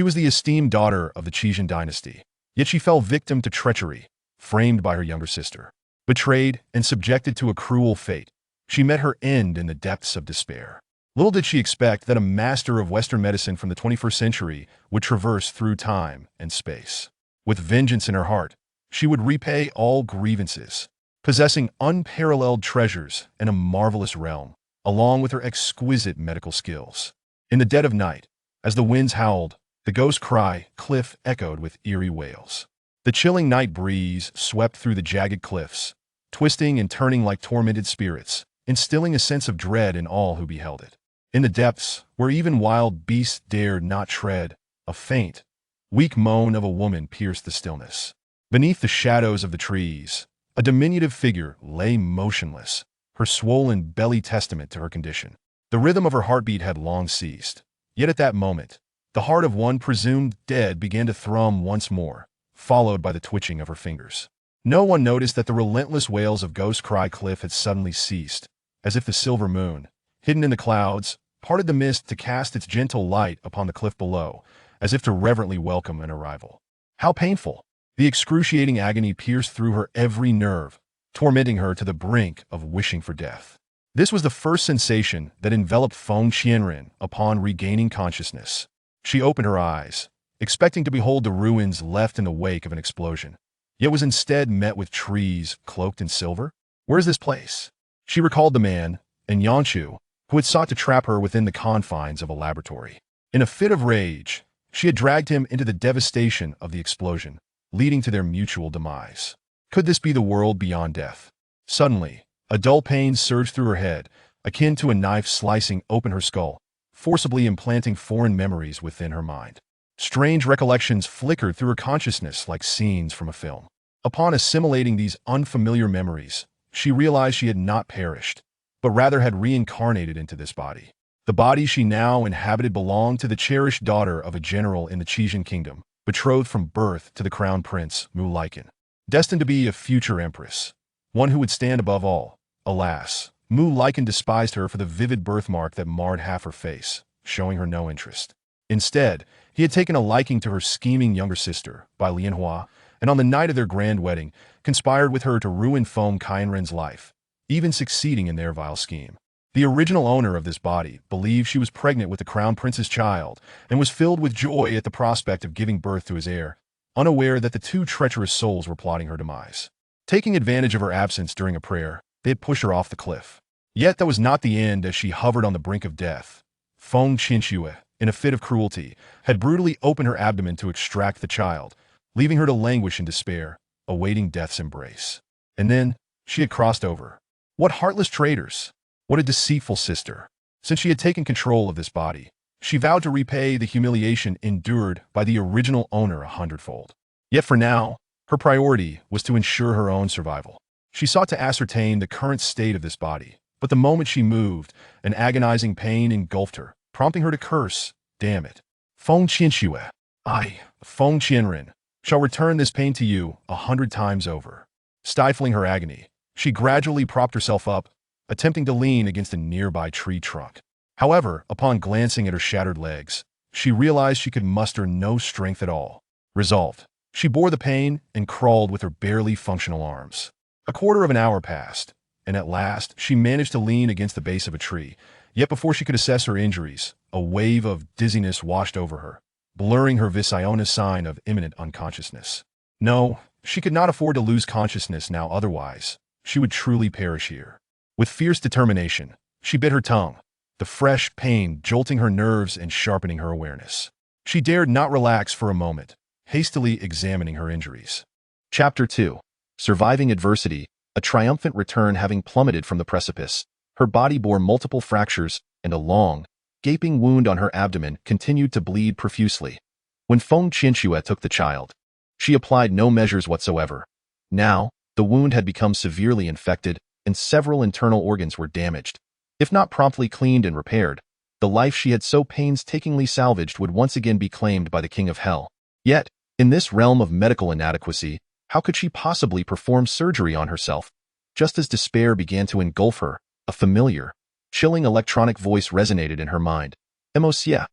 She was the esteemed daughter of the Chizhen Dynasty, yet she fell victim to treachery, framed by her younger sister. Betrayed and subjected to a cruel fate, she met her end in the depths of despair. Little did she expect that a master of Western medicine from the 21st century would traverse through time and space. With vengeance in her heart, she would repay all grievances, possessing unparalleled treasures and a marvelous realm, along with her exquisite medical skills. In the dead of night, as the winds howled, the ghost cry cliff echoed with eerie wails. The chilling night breeze swept through the jagged cliffs, twisting and turning like tormented spirits, instilling a sense of dread in all who beheld it. In the depths, where even wild beasts dared not tread, a faint, weak moan of a woman pierced the stillness. Beneath the shadows of the trees, a diminutive figure lay motionless, her swollen belly testament to her condition. The rhythm of her heartbeat had long ceased. Yet at that moment, the heart of one presumed dead began to thrum once more, followed by the twitching of her fingers. No one noticed that the relentless wails of Ghost Cry Cliff had suddenly ceased, as if the silver moon, hidden in the clouds, parted the mist to cast its gentle light upon the cliff below, as if to reverently welcome an arrival. How painful! The excruciating agony pierced through her every nerve, tormenting her to the brink of wishing for death. This was the first sensation that enveloped Feng Qianren upon regaining consciousness. She opened her eyes, expecting to behold the ruins left in the wake of an explosion, yet was instead met with trees cloaked in silver. Where is this place? She recalled the man, and Yanshu, who had sought to trap her within the confines of a laboratory. In a fit of rage, she had dragged him into the devastation of the explosion, leading to their mutual demise. Could this be the world beyond death? Suddenly, a dull pain surged through her head, akin to a knife slicing open her skull, forcibly implanting foreign memories within her mind. Strange recollections flickered through her consciousness like scenes from a film. Upon assimilating these unfamiliar memories, she realized she had not perished, but rather had reincarnated into this body. The body she now inhabited belonged to the cherished daughter of a general in the Chizhen kingdom, betrothed from birth to the crown prince Mu Laikan, destined to be a future empress, one who would stand above all. Alas, Mu Laikan despised her for the vivid birthmark that marred half her face, showing her no interest. Instead, he had taken a liking to her scheming younger sister, Bai Lianhua, and on the night of their grand wedding, conspired with her to ruin Feng Qianren's life, even succeeding in their vile scheme. The original owner of this body believed she was pregnant with the crown prince's child and was filled with joy at the prospect of giving birth to his heir, unaware that the two treacherous souls were plotting her demise. Taking advantage of her absence during a prayer, they had pushed her off the cliff. Yet that was not the end. As she hovered on the brink of death, Feng Qianxue, in a fit of cruelty, had brutally opened her abdomen to extract the child, leaving her to languish in despair, awaiting death's embrace. And then, she had crossed over. What heartless traitors! What a deceitful sister! Since she had taken control of this body, she vowed to repay the humiliation endured by the original owner 100-fold. Yet for now, her priority was to ensure her own survival. She sought to ascertain the current state of this body, but the moment she moved, an agonizing pain engulfed her, prompting her to curse, "Damn it! Feng Qianxue, I, Feng Qianren, shall return this pain to you 100 times over." Stifling her agony, she gradually propped herself up, attempting to lean against a nearby tree trunk. However, upon glancing at her shattered legs, she realized she could muster no strength at all. Resolved, she bore the pain and crawled with her barely functional arms. A quarter of an hour passed, and at last she managed to lean against the base of a tree. Yet before she could assess her injuries, a wave of dizziness washed over her, blurring her vision, a sign of imminent unconsciousness. No, she could not afford to lose consciousness now, otherwise she would truly perish here. With fierce determination, she bit her tongue, the fresh pain jolting her nerves and sharpening her awareness. She dared not relax for a moment, hastily examining her injuries. Chapter 2. Surviving Adversity, a triumphant return. Having plummeted from the precipice, her body bore multiple fractures, and a long, gaping wound on her abdomen continued to bleed profusely. When Feng Qianxue took the child, she applied no measures whatsoever. Now, the wound had become severely infected, and several internal organs were damaged. If not promptly cleaned and repaired, the life she had so painstakingly salvaged would once again be claimed by the King of Hell. Yet, in this realm of medical inadequacy, how could she possibly perform surgery on herself? Just as despair began to engulf her, a familiar, chilling electronic voice resonated in her mind. "Monsieur,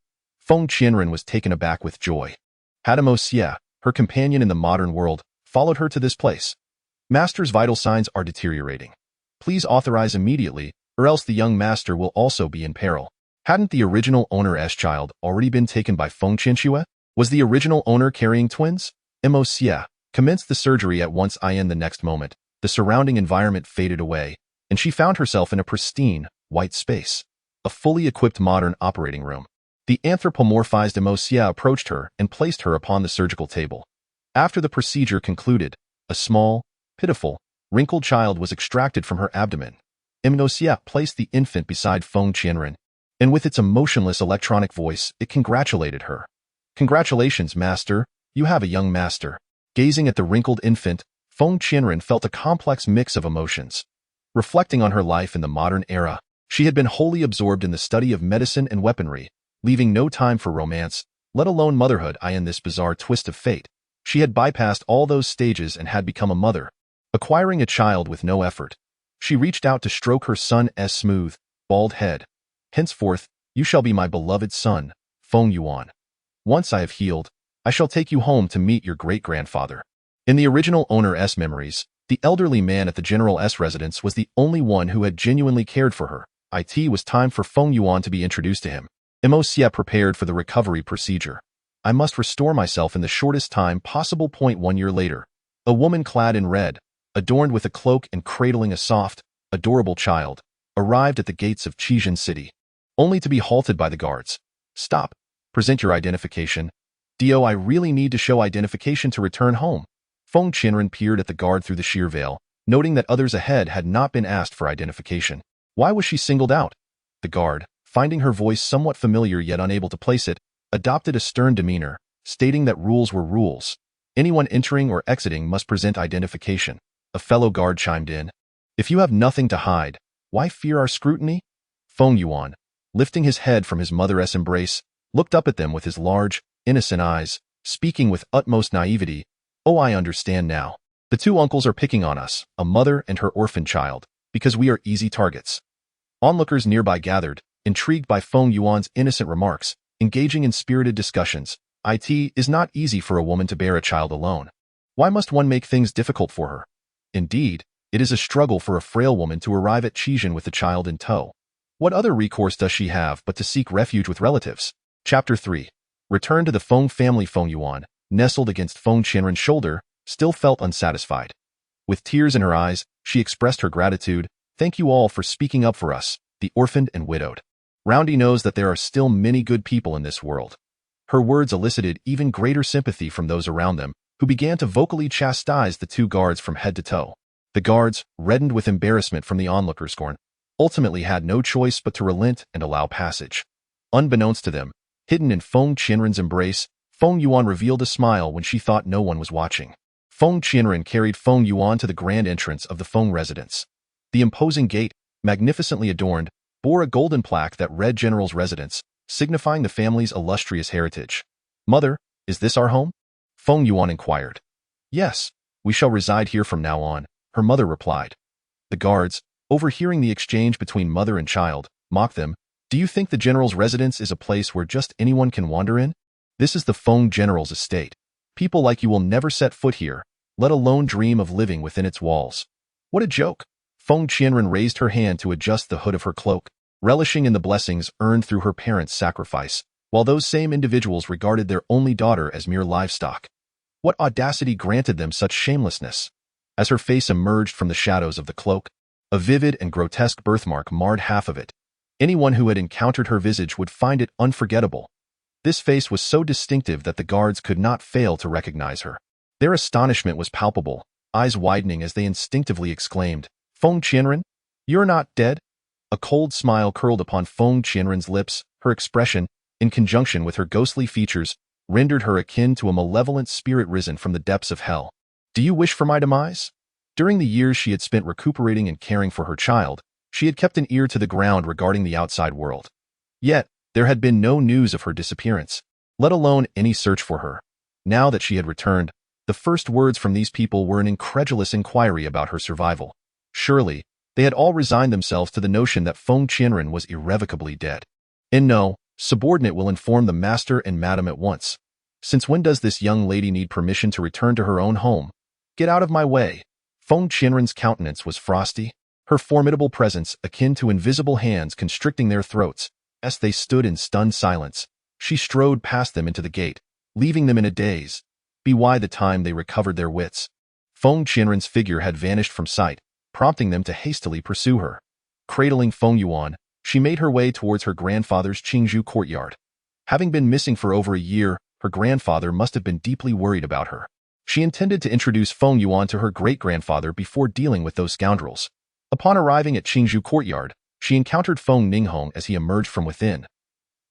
Feng Qianren was taken aback with joy. Hadamosia, her companion in the modern world, followed her to this place. Master's vital signs are deteriorating. Please authorize immediately, or else the young master will also be in peril. Hadn't the original owner's child already been taken by Feng Qianxue? Was the original owner carrying twins? Emosia commenced the surgery at once. In the next moment, the surrounding environment faded away, and she found herself in a pristine, white space. A fully equipped modern operating room. The anthropomorphized Emosia approached her and placed her upon the surgical table. After the procedure concluded, a small, pitiful, wrinkled child was extracted from her abdomen. Emosia placed the infant beside Feng Qianren, and with its emotionless electronic voice, it congratulated her. Congratulations, master, you have a young master. Gazing at the wrinkled infant, Feng Qianren felt a complex mix of emotions. Reflecting on her life in the modern era, she had been wholly absorbed in the study of medicine and weaponry, leaving no time for romance, let alone motherhood. In this bizarre twist of fate, she had bypassed all those stages and had become a mother, acquiring a child with no effort. She reached out to stroke her son's smooth, bald head. Henceforth, you shall be my beloved son, Feng Yuan. Once I have healed, I shall take you home to meet your great-grandfather. In the original owner's memories, the elderly man at the general's residence was the only one who had genuinely cared for her. It was time for Feng Yuan to be introduced to him. Emosia prepared for the recovery procedure. I must restore myself in the shortest time possible. 1 year later, a woman clad in red, adorned with a cloak and cradling a soft, adorable child, arrived at the gates of Chizhen City, only to be halted by the guards. Stop. Present your identification. Dio, I really need to show identification to return home. Feng Qianren peered at the guard through the sheer veil, noting that others ahead had not been asked for identification. Why was she singled out? The guard, finding her voice somewhat familiar yet unable to place it, adopted a stern demeanor, stating that rules were rules. Anyone entering or exiting must present identification. A fellow guard chimed in. If you have nothing to hide, why fear our scrutiny? Feng Yuan, lifting his head from his mother's embrace, looked up at them with his large, innocent eyes, speaking with utmost naivety. Oh, I understand now. The two uncles are picking on us, a mother and her orphan child, because we are easy targets. Onlookers nearby gathered, intrigued by Feng Yuan's innocent remarks, engaging in spirited discussions. It is not easy for a woman to bear a child alone. Why must one make things difficult for her? Indeed, it is a struggle for a frail woman to arrive at Chizhen with the child in tow. What other recourse does she have but to seek refuge with relatives? Chapter 3. Return to the Feng family. Feng Yuan, nestled against Feng Qianren's shoulder, still felt unsatisfied. With tears in her eyes, she expressed her gratitude. Thank you all for speaking up for us, the orphaned and widowed. Roundy knows that there are still many good people in this world. Her words elicited even greater sympathy from those around them, who began to vocally chastise the two guards from head to toe. The guards, reddened with embarrassment from the onlookers' scorn, ultimately had no choice but to relent and allow passage. Unbeknownst to them, hidden in Feng Qianren's embrace, Feng Yuan revealed a smile when she thought no one was watching. Feng Qianren carried Feng Yuan to the grand entrance of the Feng residence. The imposing gate, magnificently adorned, bore a golden plaque that read General's Residence, signifying the family's illustrious heritage. Mother, is this our home? Feng Yuan inquired. Yes, we shall reside here from now on, her mother replied. The guards, overhearing the exchange between mother and child, mocked them. Do you think the General's Residence is a place where just anyone can wander in? This is the Feng General's estate. People like you will never set foot here, let alone dream of living within its walls. What a joke! Feng Qianren raised her hand to adjust the hood of her cloak, relishing in the blessings earned through her parents' sacrifice, while those same individuals regarded their only daughter as mere livestock. What audacity granted them such shamelessness? As her face emerged from the shadows of the cloak, a vivid and grotesque birthmark marred half of it. Anyone who had encountered her visage would find it unforgettable. This face was so distinctive that the guards could not fail to recognize her. Their astonishment was palpable, eyes widening as they instinctively exclaimed, Feng Qianren, you're not dead? A cold smile curled upon Feng Qianren's lips. Her expression, in conjunction with her ghostly features, rendered her akin to a malevolent spirit risen from the depths of hell. Do you wish for my demise? During the years she had spent recuperating and caring for her child, she had kept an ear to the ground regarding the outside world. Yet, there had been no news of her disappearance, let alone any search for her. Now that she had returned, the first words from these people were an incredulous inquiry about her survival. Surely, they had all resigned themselves to the notion that Feng Qianren was irrevocably dead. And no, Subordinate will inform the master and madam at once. Since when does this young lady need permission to return to her own home? Get out of my way. Feng Qianren's countenance was frosty, her formidable presence akin to invisible hands constricting their throats. As they stood in stunned silence, she strode past them into the gate, leaving them in a daze. By the time they recovered their wits, Feng Qianren's figure had vanished from sight, prompting them to hastily pursue her. Cradling Feng Yuan, she made her way towards her grandfather's Qingzhou courtyard. Having been missing for over a year, her grandfather must have been deeply worried about her. She intended to introduce Feng Yuan to her great-grandfather before dealing with those scoundrels. Upon arriving at Qingzhou courtyard, she encountered Feng Ninghong as he emerged from within.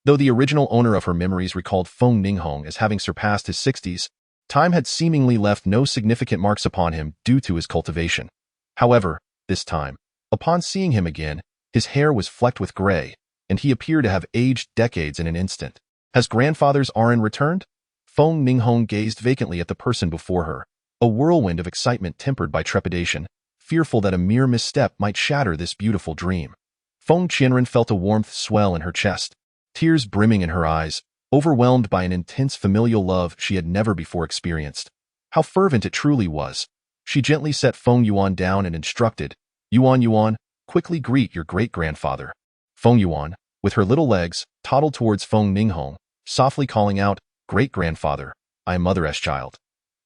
Though the original owner of her memories recalled Feng Ninghong as having surpassed his 60s, time had seemingly left no significant marks upon him due to his cultivation. However, this time, upon seeing him again, his hair was flecked with gray, and he appeared to have aged decades in an instant. Has grandfather's Arin returned? Feng Ninghong gazed vacantly at the person before her, a whirlwind of excitement tempered by trepidation, fearful that a mere misstep might shatter this beautiful dream. Feng Qianren felt a warmth swell in her chest, tears brimming in her eyes, overwhelmed by an intense familial love she had never before experienced. How fervent it truly was. She gently set Feng Yuan down and instructed, Yuan, quickly greet your great-grandfather. Feng Yuan, with her little legs, toddled towards Feng Ninghong, softly calling out, Great-grandfather, I am mother's child.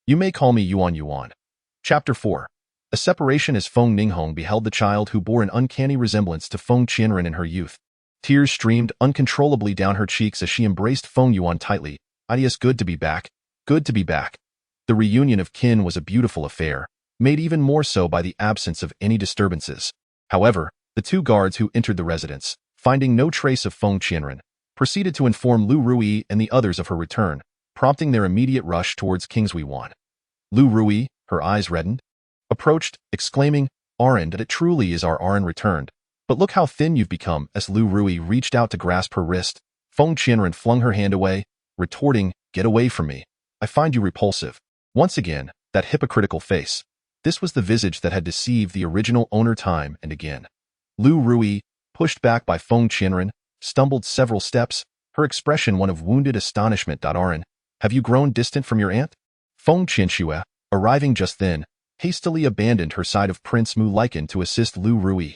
You may call me Yuan. Chapter 4. A separation as Feng Ninghong beheld the child who bore an uncanny resemblance to Feng Qianren in her youth. Tears streamed uncontrollably down her cheeks as she embraced Feng Yuan tightly. It's good to be back. Good to be back. The reunion of kin was a beautiful affair, made even more so by the absence of any disturbances. However, the two guards who entered the residence, finding no trace of Feng Qianren, proceeded to inform Lu Rui and the others of her return, prompting their immediate rush towards Kingsway Wan. Lu Rui, her eyes reddened, approached, exclaiming, Arin, that it truly is our Arin returned. But look how thin you've become. As Lu Rui reached out to grasp her wrist, Feng Qianren flung her hand away, retorting, Get away from me. I find you repulsive. Once again, that hypocritical face. This was the visage that had deceived the original owner time and again. Lu Rui, pushed back by Feng Qianren, stumbled several steps, her expression one of wounded astonishment. Arin, have you grown distant from your aunt? Feng Qianxue, arriving just then, hastily abandoned her side of Prince Mu Lycan to assist Lu Rui.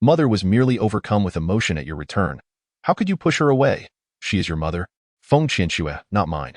Mother was merely overcome with emotion at your return. How could you push her away? She is your mother. Feng Qianxue, not mine.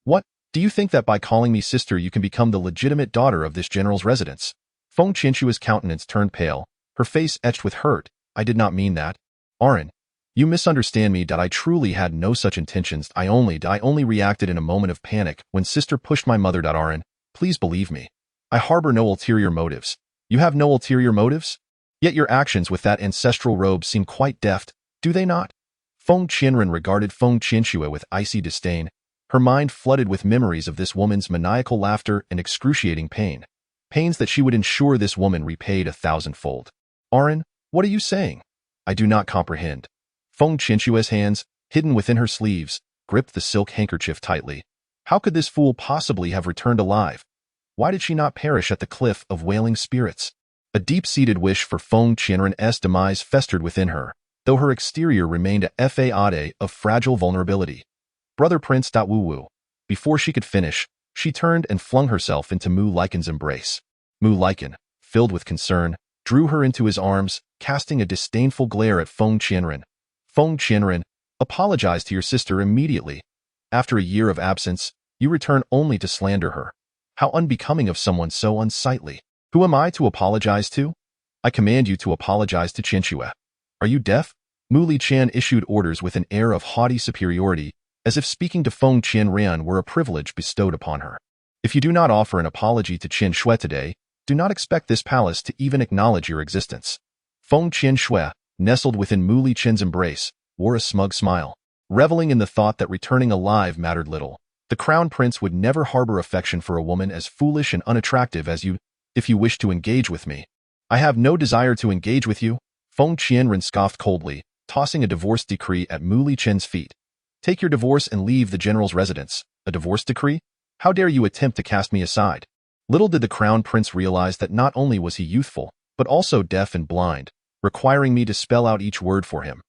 What? Do you think that by calling me sister you can become the legitimate daughter of this general's residence? Feng Qianxue's countenance turned pale, her face etched with hurt. I did not mean that. Arin, you misunderstand me. I truly had no such intentions. I only reacted in a moment of panic when sister pushed my mother. Arin, please believe me. I harbor no ulterior motives. You have no ulterior motives? Yet your actions with that ancestral robe seem quite deft, do they not? Feng Qianren regarded Feng Qianxue with icy disdain, her mind flooded with memories of this woman's maniacal laughter and excruciating pain. Pains that she would ensure this woman repaid 1,000-fold. Arin, what are you saying? I do not comprehend. Feng Qianxue's hands, hidden within her sleeves, gripped the silk handkerchief tightly. How could this fool possibly have returned alive? Why did she not perish at the cliff of wailing spirits? A deep-seated wish for Feng Qianren's demise festered within her, though her exterior remained a facade of fragile vulnerability. Brother Prince. Woo. Before she could finish, she turned and flung herself into Mu Lycan's embrace. Mu Lycan, filled with concern, drew her into his arms, casting a disdainful glare at Feng Qianren. Feng Qianren, apologize to your sister immediately. After a year of absence, you return only to slander her. How unbecoming of someone so unsightly. Who am I to apologize to? I command you to apologize to Qianxue. Are you deaf? Mu Liqian issued orders with an air of haughty superiority, as if speaking to Feng Qianren were a privilege bestowed upon her. If you do not offer an apology to Qianxue today, do not expect this palace to even acknowledge your existence. Feng Qianxue, nestled within Mu Liqian's embrace, wore a smug smile, reveling in the thought that returning alive mattered little. The crown prince would never harbor affection for a woman as foolish and unattractive as you. If you wish to engage with me, I have no desire to engage with you. Feng Qianren scoffed coldly, tossing a divorce decree at Mu Liqian's feet. Take your divorce and leave the general's residence. A divorce decree? How dare you attempt to cast me aside? Little did the crown prince realize that not only was he youthful, but also deaf and blind, requiring me to spell out each word for him.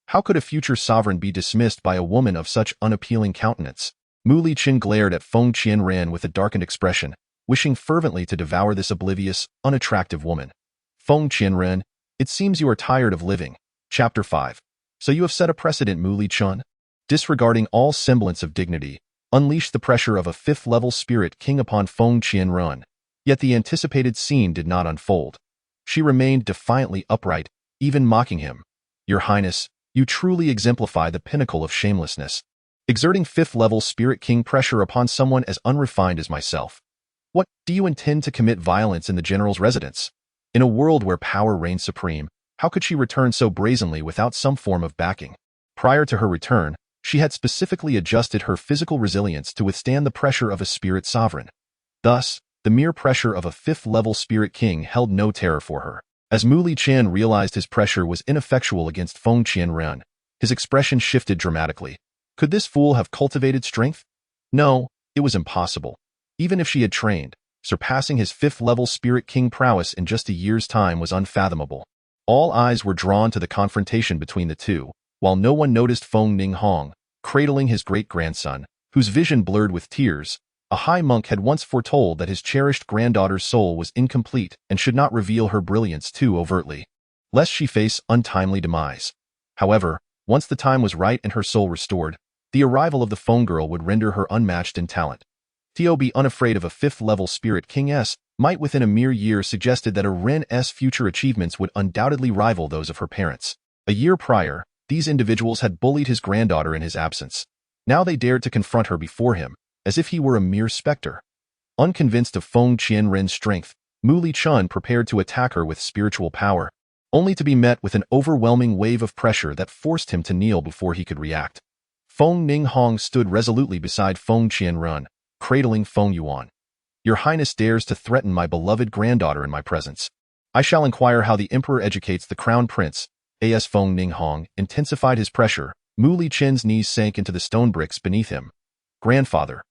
How could a future sovereign be dismissed by a woman of such unappealing countenance? Mu Liqin glared at Feng Qianren with a darkened expression, wishing fervently to devour this oblivious, unattractive woman. Feng Qianren, it seems you are tired of living. Chapter 5. So you have set a precedent, Mu Liqin. Disregarding all semblance of dignity, unleashed the pressure of a fifth-level spirit king upon Feng Qianren. Yet the anticipated scene did not unfold. She remained defiantly upright, even mocking him. Your Highness, you truly exemplify the pinnacle of shamelessness. Exerting fifth-level spirit king pressure upon someone as unrefined as myself. What, do you intend to commit violence in the general's residence? In a world where power reigns supreme, how could she return so brazenly without some form of backing? Prior to her return, she had specifically adjusted her physical resilience to withstand the pressure of a spirit sovereign. Thus, the mere pressure of a fifth-level spirit king held no terror for her. As Mu Liqin realized his pressure was ineffectual against Feng Qianren, his expression shifted dramatically. Could this fool have cultivated strength? No, it was impossible. Even if she had trained, surpassing his fifth-level spirit king prowess in just a year's time was unfathomable. All eyes were drawn to the confrontation between the two, while no one noticed Feng Ninghong, cradling his great-grandson, whose vision blurred with tears. A high monk had once foretold that his cherished granddaughter's soul was incomplete and should not reveal her brilliance too overtly, lest she face untimely demise. However, once the time was right and her soul restored, the arrival of the Feng girl would render her unmatched in talent. Theo be unafraid of a fifth-level spirit king S, might within a mere year suggested that a Ren S future achievements would undoubtedly rival those of her parents. A year prior, these individuals had bullied his granddaughter in his absence. Now they dared to confront her before him, as if he were a mere specter. Unconvinced of Feng Qianren's strength, Mu Liqin prepared to attack her with spiritual power, only to be met with an overwhelming wave of pressure that forced him to kneel before he could react. Feng Ninghong stood resolutely beside Feng Qianren, cradling Feng Yuan. Your Highness dares to threaten my beloved granddaughter in my presence. I shall inquire how the Emperor educates the Crown Prince. As Feng Ninghong intensified his pressure, Mu Liqin's knees sank into the stone bricks beneath him. Grandfather.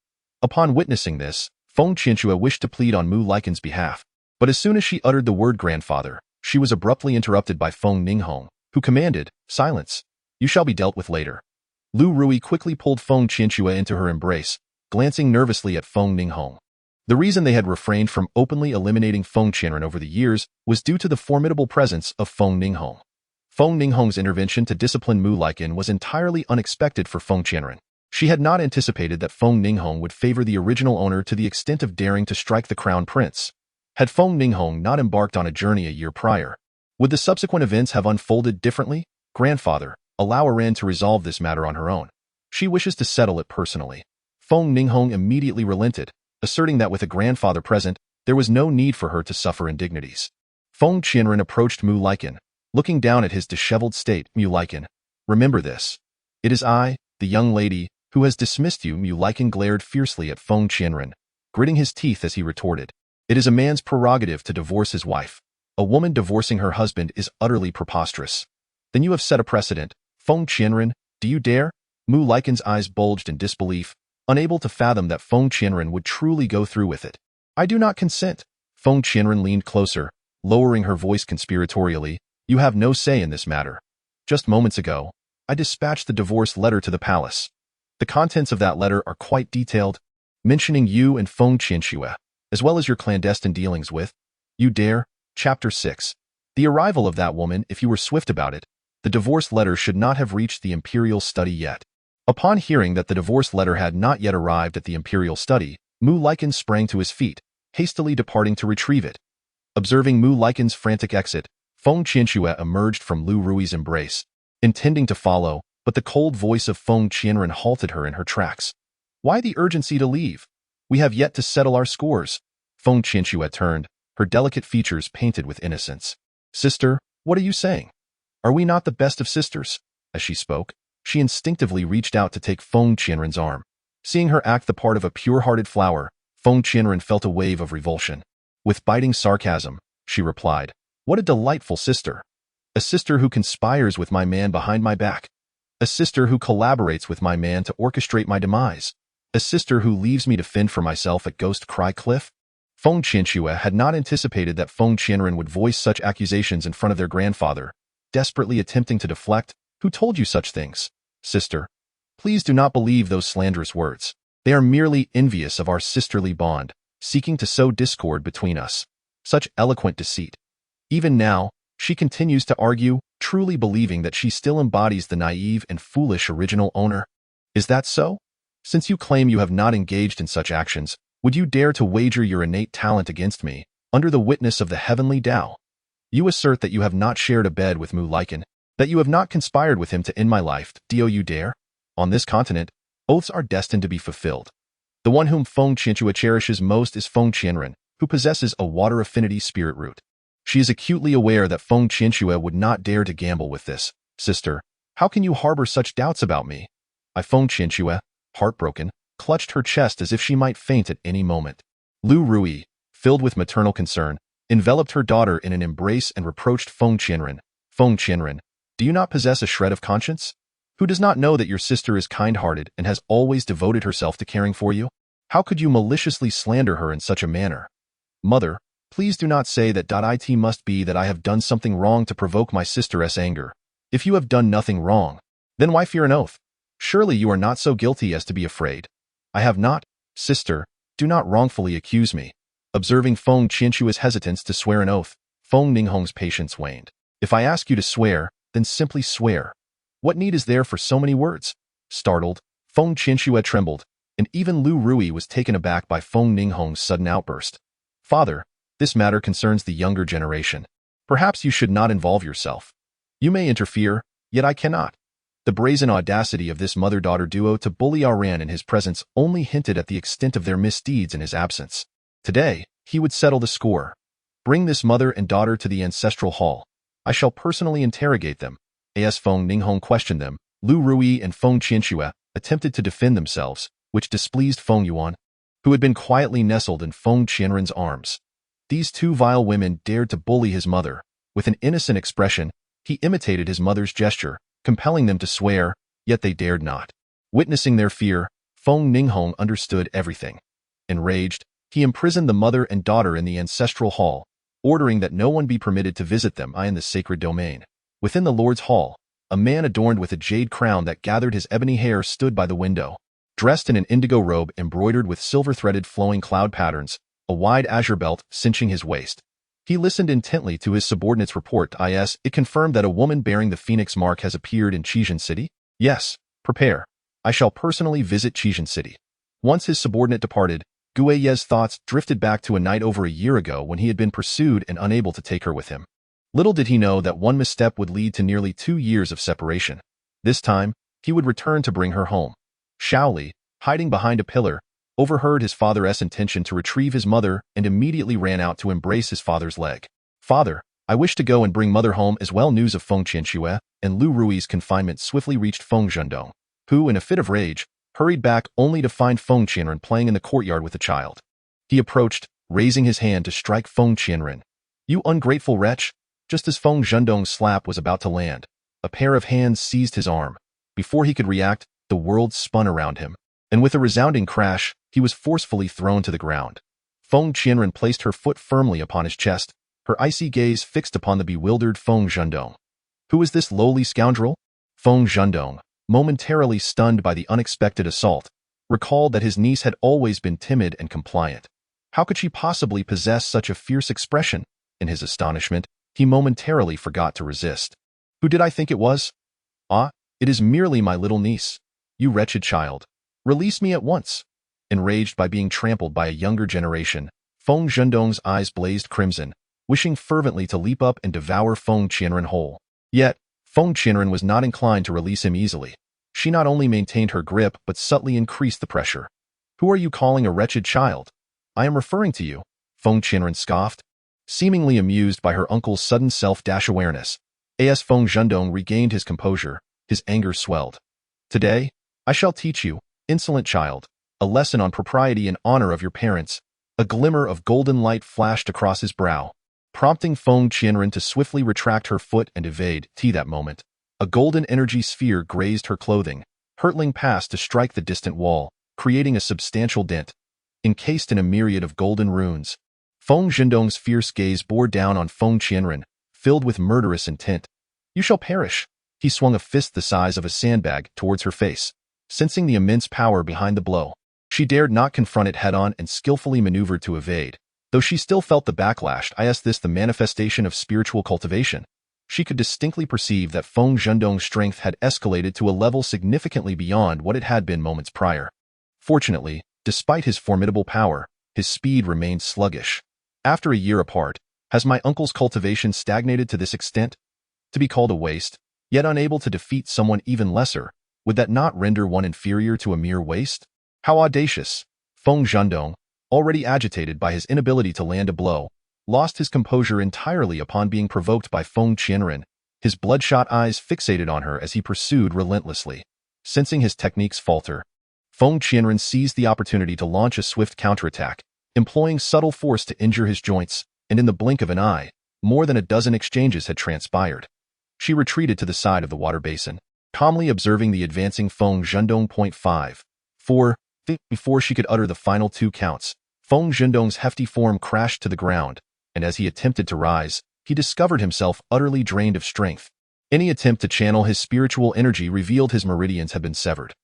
Upon witnessing this, Feng Qianxue wished to plead on Mu Liqin's behalf, but as soon as she uttered the word grandfather, she was abruptly interrupted by Feng Ninghong, who commanded, silence. You shall be dealt with later. Lu Rui quickly pulled Feng Qianxue into her embrace, glancing nervously at Feng Ninghong. The reason they had refrained from openly eliminating Feng Qianren over the years was due to the formidable presence of Feng Ninghong. Feng Ninghong's intervention to discipline Mu Liqin was entirely unexpected for Feng Qianren. She had not anticipated that Feng Ninghong would favor the original owner to the extent of daring to strike the crown prince. Had Feng Ninghong not embarked on a journey a year prior, would the subsequent events have unfolded differently? Grandfather, allow Iran to resolve this matter on her own. She wishes to settle it personally. Feng Ninghong immediately relented, asserting that with a grandfather present, there was no need for her to suffer indignities. Feng Qianren approached Mu Liqin, looking down at his disheveled state. Mu Liqin, remember this. It is I, the young lady, who has dismissed you. Mu Liqin glared fiercely at Feng Qianren, gritting his teeth as he retorted. It is a man's prerogative to divorce his wife. A woman divorcing her husband is utterly preposterous. Then you have set a precedent. Feng Qianren, do you dare? Mu Liqin's eyes bulged in disbelief, unable to fathom that Feng Qianren would truly go through with it. I do not consent. Feng Qianren leaned closer, lowering her voice conspiratorially. You have no say in this matter. Just moments ago, I dispatched the divorce letter to the palace. The contents of that letter are quite detailed, mentioning you and Feng Qianxue, as well as your clandestine dealings with. You dare? Chapter 6. The arrival of that woman, if you were swift about it, the divorce letter should not have reached the imperial study yet. Upon hearing that the divorce letter had not yet arrived at the imperial study, Mu Liqin sprang to his feet, hastily departing to retrieve it. Observing Mu Liqin's frantic exit, Feng Qianxue emerged from Lu Rui's embrace, intending to follow, but the cold voice of Feng Qianren halted her in her tracks. Why the urgency to leave? We have yet to settle our scores. Feng Qianxue turned, her delicate features painted with innocence. Sister, what are you saying? Are we not the best of sisters? As she spoke, she instinctively reached out to take Feng Qianren's arm. Seeing her act the part of a pure-hearted flower, Feng Qianren felt a wave of revulsion. With biting sarcasm, she replied, what a delightful sister. A sister who conspires with my man behind my back. A sister who collaborates with my man to orchestrate my demise. A sister who leaves me to fend for myself at Ghost Cry Cliff. Feng Qianxue had not anticipated that Feng Qianren would voice such accusations in front of their grandfather. Desperately attempting to deflect, Who told you such things? Sister, please do not believe those slanderous words. They are merely envious of our sisterly bond, seeking to sow discord between us. Such eloquent deceit. Even now, she continues to argue, truly believing that she still embodies the naive and foolish original owner. Is that so? Since you claim you have not engaged in such actions, would you dare to wager your innate talent against me, under the witness of the heavenly Tao? You assert that you have not shared a bed with Mu Lycan, that you have not conspired with him to end my life. Do you dare? On this continent, oaths are destined to be fulfilled. The one whom Feng Qianxue cherishes most is Feng Qianren, who possesses a water affinity spirit root. She is acutely aware that Feng Qianxue would not dare to gamble with this. Sister, how can you harbor such doubts about me? Feng Qianxue, heartbroken, clutched her chest as if she might faint at any moment. Lu Rui, filled with maternal concern, enveloped her daughter in an embrace and reproached Feng Qianren. Feng Qianren, do you not possess a shred of conscience? Who does not know that your sister is kind-hearted and has always devoted herself to caring for you? How could you maliciously slander her in such a manner? Mother, please do not say that. It must be that I have done something wrong to provoke my sister's anger. If you have done nothing wrong, then why fear an oath? Surely you are not so guilty as to be afraid. I have not. Sister, do not wrongfully accuse me. Observing Feng Qianxue's hesitance to swear an oath, Feng Ninghong's patience waned. If I ask you to swear, then simply swear. What need is there for so many words? Startled, Feng Qianxue trembled, and even Lu Rui was taken aback by Feng Ninghong's sudden outburst. Father, this matter concerns the younger generation. Perhaps you should not involve yourself. You may interfere, yet I cannot. The brazen audacity of this mother-daughter duo to bully Aran in his presence only hinted at the extent of their misdeeds in his absence. Today, he would settle the score. Bring this mother and daughter to the ancestral hall. I shall personally interrogate them. As Feng Ninghong questioned them, Lu Rui and Feng Qianxue attempted to defend themselves, which displeased Feng Yuan, who had been quietly nestled in Feng Qianren's arms. These two vile women dared to bully his mother. With an innocent expression, he imitated his mother's gesture, compelling them to swear, yet they dared not. Witnessing their fear, Feng Ninghong understood everything. Enraged, he imprisoned the mother and daughter in the ancestral hall, ordering that no one be permitted to visit them in the sacred domain. Within the Lord's hall, a man adorned with a jade crown that gathered his ebony hair stood by the window. Dressed in an indigo robe embroidered with silver-threaded flowing cloud patterns, a wide azure belt cinching his waist. He listened intently to his subordinate's report. It confirmed that a woman bearing the phoenix mark has appeared in Chizhen City? Yes, prepare. I shall personally visit Chizhen City. Once his subordinate departed, Guiye's thoughts drifted back to a night over a year ago when he had been pursued and unable to take her with him. Little did he know that one misstep would lead to nearly 2 years of separation. This time, he would return to bring her home. Shaoli, hiding behind a pillar, overheard his father's intention to retrieve his mother and immediately ran out to embrace his father's leg. Father, I wish to go and bring mother home as well. News of Feng Qianxue and Lu Rui's confinement swiftly reached Feng Zhendong, who, in a fit of rage, hurried back only to find Feng Qianren playing in the courtyard with a child. He approached, raising his hand to strike Feng Qianren. You ungrateful wretch! Just as Feng Zhendong's slap was about to land, a pair of hands seized his arm. Before he could react, the world spun around him, and with a resounding crash, he was forcefully thrown to the ground. Feng Qianren placed her foot firmly upon his chest, her icy gaze fixed upon the bewildered Feng Zhendong. Who is this lowly scoundrel? Feng Zhendong, momentarily stunned by the unexpected assault, recalled that his niece had always been timid and compliant. How could she possibly possess such a fierce expression? In his astonishment, he momentarily forgot to resist. Who did I think it was? It is merely my little niece. You wretched child. Release me at once. Enraged by being trampled by a younger generation, Feng Zhendong's eyes blazed crimson, wishing fervently to leap up and devour Feng Qianren whole. Yet, Feng Qianren was not inclined to release him easily. She not only maintained her grip but subtly increased the pressure. Who are you calling a wretched child? I am referring to you, Feng Qianren scoffed. Seemingly amused by her uncle's sudden self-awareness, Feng Zhendong regained his composure, his anger swelled. Today, I shall teach you, insolent child, a lesson on propriety and honor of your parents. A glimmer of golden light flashed across his brow, prompting Feng Qianren to swiftly retract her foot and evade. That moment, a golden energy sphere grazed her clothing, hurtling past to strike the distant wall, creating a substantial dent. Encased in a myriad of golden runes, Feng Zhendong's fierce gaze bore down on Feng Qianren, filled with murderous intent. You shall perish, He swung a fist the size of a sandbag towards her face, sensing the immense power behind the blow. She dared not confront it head-on and skillfully maneuvered to evade. Though she still felt the backlash, this the manifestation of spiritual cultivation. She could distinctly perceive that Feng Zhendong's strength had escalated to a level significantly beyond what it had been moments prior. Fortunately, despite his formidable power, his speed remained sluggish. After a year apart, has my uncle's cultivation stagnated to this extent? To be called a waste, yet unable to defeat someone even lesser, would that not render one inferior to a mere waste? How audacious! Feng Zhendong, already agitated by his inability to land a blow, lost his composure entirely upon being provoked by Feng Qianren, his bloodshot eyes fixated on her as he pursued relentlessly. Sensing his techniques falter, Feng Qianren seized the opportunity to launch a swift counterattack, employing subtle force to injure his joints, and in the blink of an eye, more than a dozen exchanges had transpired. She retreated to the side of the water basin, calmly observing the advancing Feng Zhendong. 4. Before she could utter the final 2 counts, Feng Zhendong's hefty form crashed to the ground, and as he attempted to rise, he discovered himself utterly drained of strength. Any attempt to channel his spiritual energy revealed his meridians had been severed.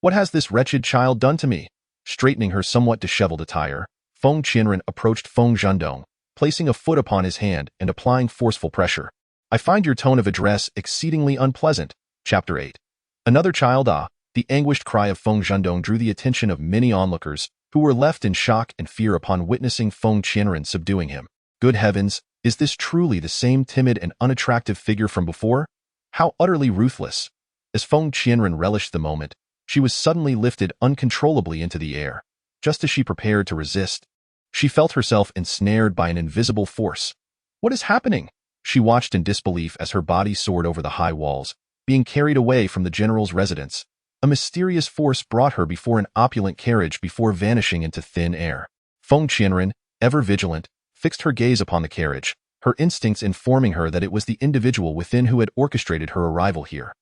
What has this wretched child done to me? Straightening her somewhat disheveled attire, Feng Qianren approached Feng Zhendong, placing a foot upon his hand and applying forceful pressure. I find your tone of address exceedingly unpleasant. Chapter 8. Another child. The anguished cry of Feng Zhendong drew the attention of many onlookers, who were left in shock and fear upon witnessing Feng Qianren subduing him. Good heavens, is this truly the same timid and unattractive figure from before? How utterly ruthless! As Feng Qianren relished the moment, she was suddenly lifted uncontrollably into the air. Just as she prepared to resist, she felt herself ensnared by an invisible force. What is happening? She watched in disbelief as her body soared over the high walls, being carried away from the general's residence. A mysterious force brought her before an opulent carriage before vanishing into thin air. Feng Qianren, ever vigilant, fixed her gaze upon the carriage, her instincts informing her that it was the individual within who had orchestrated her arrival here.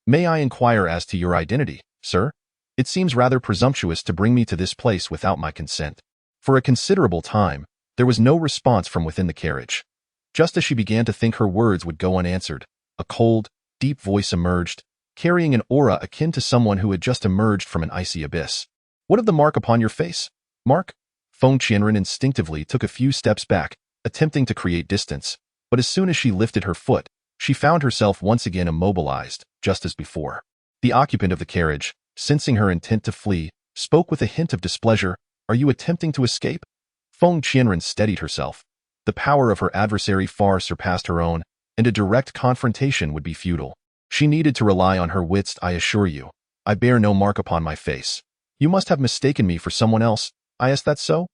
May I inquire as to your identity, sir? It seems rather presumptuous to bring me to this place without my consent. For a considerable time, there was no response from within the carriage. Just as she began to think her words would go unanswered, a cold, deep voice emerged, carrying an aura akin to someone who had just emerged from an icy abyss. What of the mark upon your face? Mark? Feng Qianren instinctively took a few steps back, attempting to create distance, but as soon as she lifted her foot, she found herself once again immobilized, just as before. The occupant of the carriage, sensing her intent to flee, spoke with a hint of displeasure. Are you attempting to escape? Feng Qianren steadied herself. The power of her adversary far surpassed her own, and a direct confrontation would be futile. She needed to rely on her wits. I assure you, I bear no mark upon my face. You must have mistaken me for someone else. Is that so?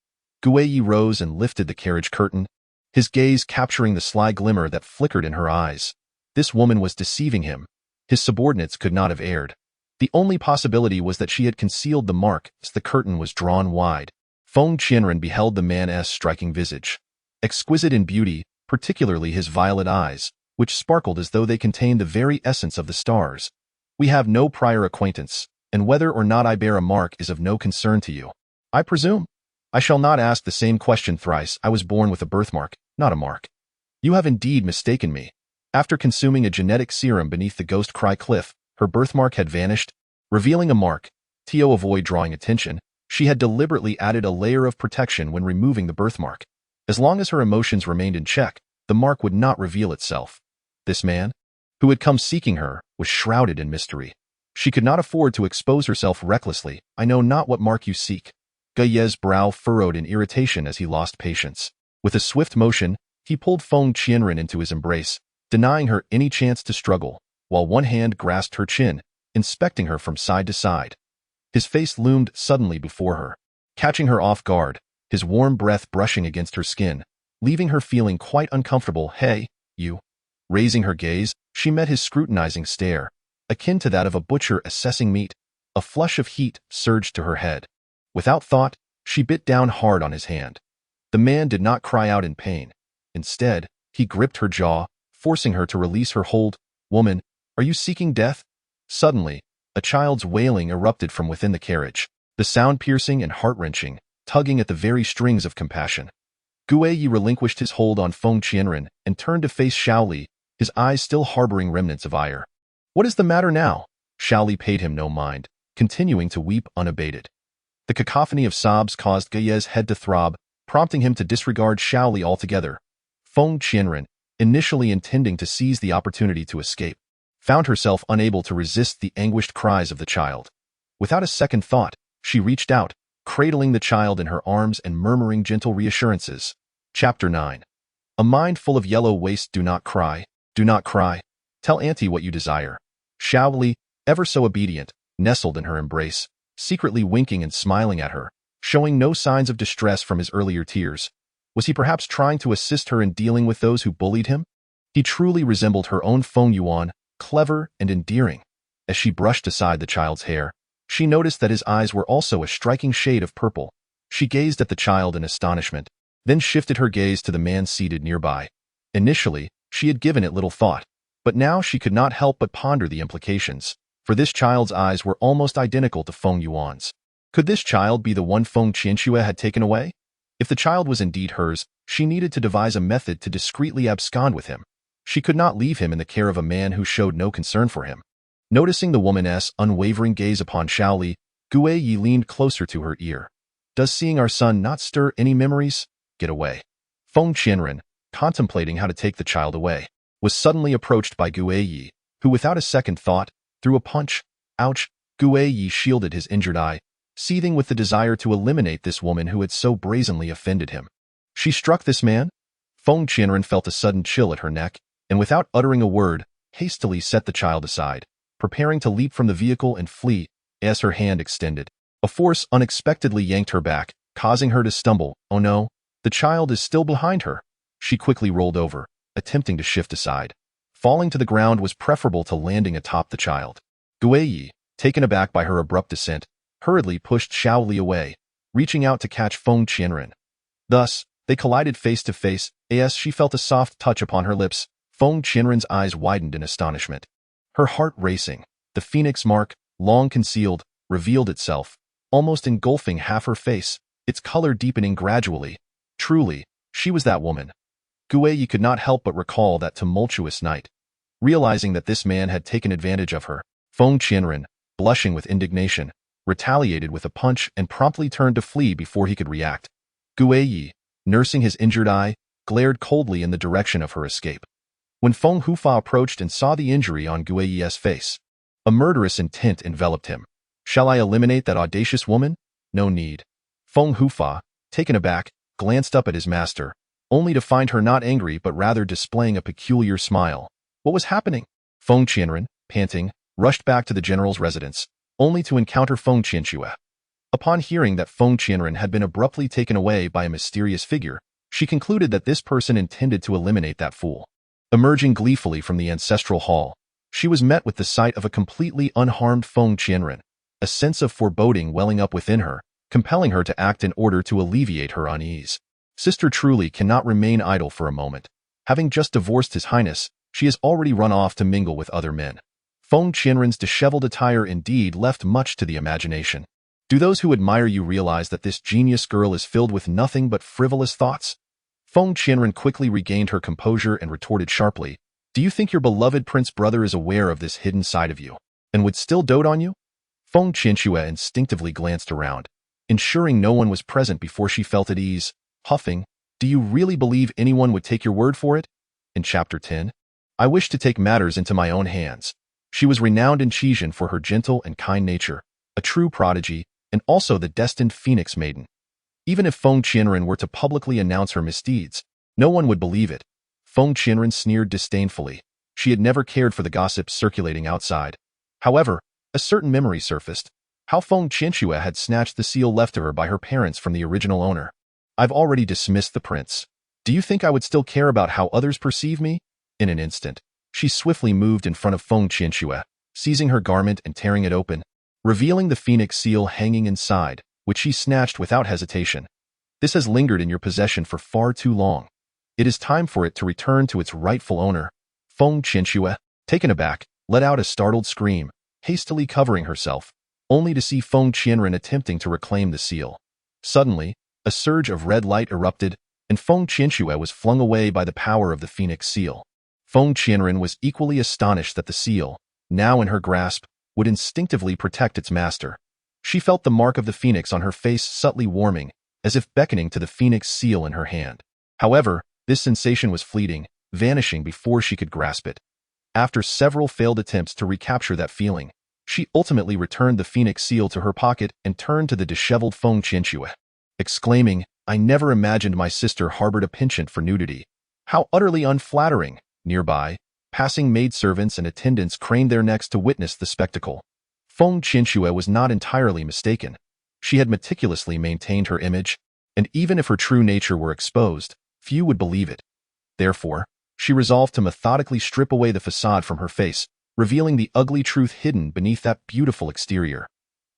Guiyi rose and lifted the carriage curtain, his gaze capturing the sly glimmer that flickered in her eyes. This woman was deceiving him. His subordinates could not have erred. The only possibility was that she had concealed the mark as the curtain was drawn wide. Feng Qianren beheld the man's striking visage. Exquisite in beauty, particularly his violet eyes, which sparkled as though they contained the very essence of the stars. We have no prior acquaintance, and whether or not I bear a mark is of no concern to you. I presume. I shall not ask the same question thrice. I was born with a birthmark, not a mark. You have indeed mistaken me. After consuming a genetic serum beneath the Ghost Cry Cliff, her birthmark had vanished, revealing a mark. To avoid drawing attention, she had deliberately added a layer of protection when removing the birthmark. As long as her emotions remained in check, the mark would not reveal itself. This man, who had come seeking her, was shrouded in mystery. She could not afford to expose herself recklessly. I know not what mark you seek. Guiyi's brow furrowed in irritation as he lost patience. With a swift motion, he pulled Feng Qianren into his embrace, denying her any chance to struggle, while one hand grasped her chin, inspecting her from side to side. His face loomed suddenly before her, catching her off guard, his warm breath brushing against her skin, leaving her feeling quite uncomfortable. Hey, you. Raising her gaze, she met his scrutinizing stare, akin to that of a butcher assessing meat. A flush of heat surged to her head. Without thought, she bit down hard on his hand. The man did not cry out in pain. Instead, he gripped her jaw, forcing her to release her hold. Woman, are you seeking death? Suddenly, a child's wailing erupted from within the carriage, the sound piercing and heart-wrenching, tugging at the very strings of compassion. Guiyi relinquished his hold on Feng Qianren and turned to face Xiaoli, his eyes still harboring remnants of ire. What is the matter now? Xiaoli paid him no mind, continuing to weep unabated. The cacophony of sobs caused Gaiye's head to throb, prompting him to disregard Xiaoli altogether. Feng Qianren, initially intending to seize the opportunity to escape, found herself unable to resist the anguished cries of the child. Without a second thought, she reached out, cradling the child in her arms and murmuring gentle reassurances. Chapter 9. A mind full of yellow waste. Do not cry, do not cry. Tell auntie what you desire. Xiaoli, ever so obedient, nestled in her embrace, secretly winking and smiling at her, showing no signs of distress from his earlier tears. Was he perhaps trying to assist her in dealing with those who bullied him? He truly resembled her own Feng Yuan, clever and endearing. As she brushed aside the child's hair, she noticed that his eyes were also a striking shade of purple. She gazed at the child in astonishment, then shifted her gaze to the man seated nearby. Initially, she had given it little thought, but now she could not help but ponder the implications, for this child's eyes were almost identical to Feng Yuan's. Could this child be the one Feng Qianxue had taken away? If the child was indeed hers, she needed to devise a method to discreetly abscond with him. She could not leave him in the care of a man who showed no concern for him. Noticing the woman's unwavering gaze upon Xiaoli, Guiyi leaned closer to her ear. Does seeing our son not stir any memories? Get away. Feng Qianren, contemplating how to take the child away, was suddenly approached by Guiyi, who without a second thought, threw a punch. Ouch! Guiyi shielded his injured eye, seething with the desire to eliminate this woman who had so brazenly offended him. She struck this man? Feng Qianren felt a sudden chill at her neck, and without uttering a word, hastily set the child aside, preparing to leap from the vehicle and flee. As her hand extended, a force unexpectedly yanked her back, causing her to stumble. Oh no, the child is still behind her. She quickly rolled over, attempting to shift aside. Falling to the ground was preferable to landing atop the child. Guiyi, taken aback by her abrupt descent, hurriedly pushed Xiaoli away, reaching out to catch Feng Qianren. Thus, they collided face to face. As she felt a soft touch upon her lips, Feng Qianren's eyes widened in astonishment. Her heart racing, the phoenix mark, long concealed, revealed itself, almost engulfing half her face, its color deepening gradually. Truly, she was that woman. Guiyi could not help but recall that tumultuous night. Realizing that this man had taken advantage of her, Feng Qianren, blushing with indignation, retaliated with a punch and promptly turned to flee before he could react. Guiyi, nursing his injured eye, glared coldly in the direction of her escape. When Feng Hufa approached and saw the injury on Guiyi's face, a murderous intent enveloped him. Shall I eliminate that audacious woman? No need. Feng Hufa, taken aback, glanced up at his master, only to find her not angry but rather displaying a peculiar smile. What was happening? Feng Qianren, panting, rushed back to the general's residence, only to encounter Feng Qianxue. Upon hearing that Feng Qianren had been abruptly taken away by a mysterious figure, she concluded that this person intended to eliminate that fool. Emerging gleefully from the ancestral hall, she was met with the sight of a completely unharmed Feng Qianren, a sense of foreboding welling up within her, compelling her to act in order to alleviate her unease. Sister truly cannot remain idle for a moment. Having just divorced his Highness, she has already run off to mingle with other men. Feng Qianren's disheveled attire indeed left much to the imagination. Do those who admire you realize that this genius girl is filled with nothing but frivolous thoughts? Feng Qianren quickly regained her composure and retorted sharply, Do you think your beloved prince brother is aware of this hidden side of you, and would still dote on you? Feng Qianxue instinctively glanced around, ensuring no one was present before she felt at ease, huffing, Do you really believe anyone would take your word for it? In Chapter 10, I wish to take matters into my own hands. She was renowned in Chizhen for her gentle and kind nature, a true prodigy, and also the destined Phoenix Maiden. Even if Feng Qianren were to publicly announce her misdeeds, no one would believe it. Feng Qianren sneered disdainfully. She had never cared for the gossips circulating outside. However, a certain memory surfaced. How Feng Qianxue had snatched the seal left to her by her parents from the original owner. I've already dismissed the prince. Do you think I would still care about how others perceive me? In an instant, she swiftly moved in front of Feng Qianxue, seizing her garment and tearing it open, revealing the phoenix seal hanging inside, which she snatched without hesitation. This has lingered in your possession for far too long. It is time for it to return to its rightful owner. Feng Qianxue, taken aback, let out a startled scream, hastily covering herself, only to see Feng Qianren attempting to reclaim the seal. Suddenly, a surge of red light erupted, and Feng Qianxue was flung away by the power of the phoenix seal. Feng Qianren was equally astonished that the seal, now in her grasp, would instinctively protect its master. She felt the mark of the phoenix on her face subtly warming, as if beckoning to the phoenix seal in her hand. However, this sensation was fleeting, vanishing before she could grasp it. After several failed attempts to recapture that feeling, she ultimately returned the phoenix seal to her pocket and turned to the disheveled Feng Qianxue, exclaiming, "I never imagined my sister harbored a penchant for nudity. How utterly unflattering!" Nearby, passing maidservants and attendants craned their necks to witness the spectacle. Feng Qianxue was not entirely mistaken. She had meticulously maintained her image, and even if her true nature were exposed, few would believe it. Therefore, she resolved to methodically strip away the facade from her face, revealing the ugly truth hidden beneath that beautiful exterior.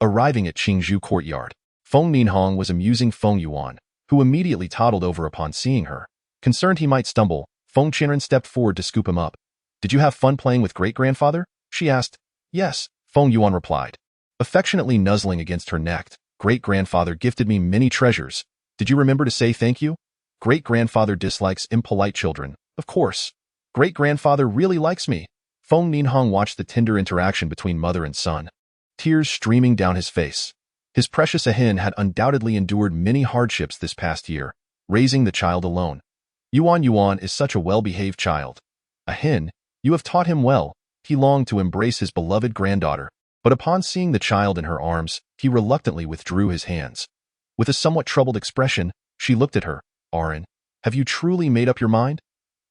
Arriving at Qingzhou courtyard, Feng Ninhong was amusing Feng Yuan, who immediately toddled over upon seeing her. Concerned he might stumble, Feng Qianren stepped forward to scoop him up. "Did you have fun playing with great-grandfather?" she asked. "Yes," Feng Yuan replied, affectionately nuzzling against her neck. "Great-grandfather gifted me many treasures. Did you remember to say thank you? Great-grandfather dislikes impolite children, of course. Great-grandfather really likes me." Feng Ninhong watched the tender interaction between mother and son, tears streaming down his face. His precious Ahin had undoubtedly endured many hardships this past year, raising the child alone. Yuan is such a well-behaved child. Ahin, you have taught him well." He longed to embrace his beloved granddaughter, but upon seeing the child in her arms, he reluctantly withdrew his hands. With a somewhat troubled expression, she looked at her. "Arin, have you truly made up your mind?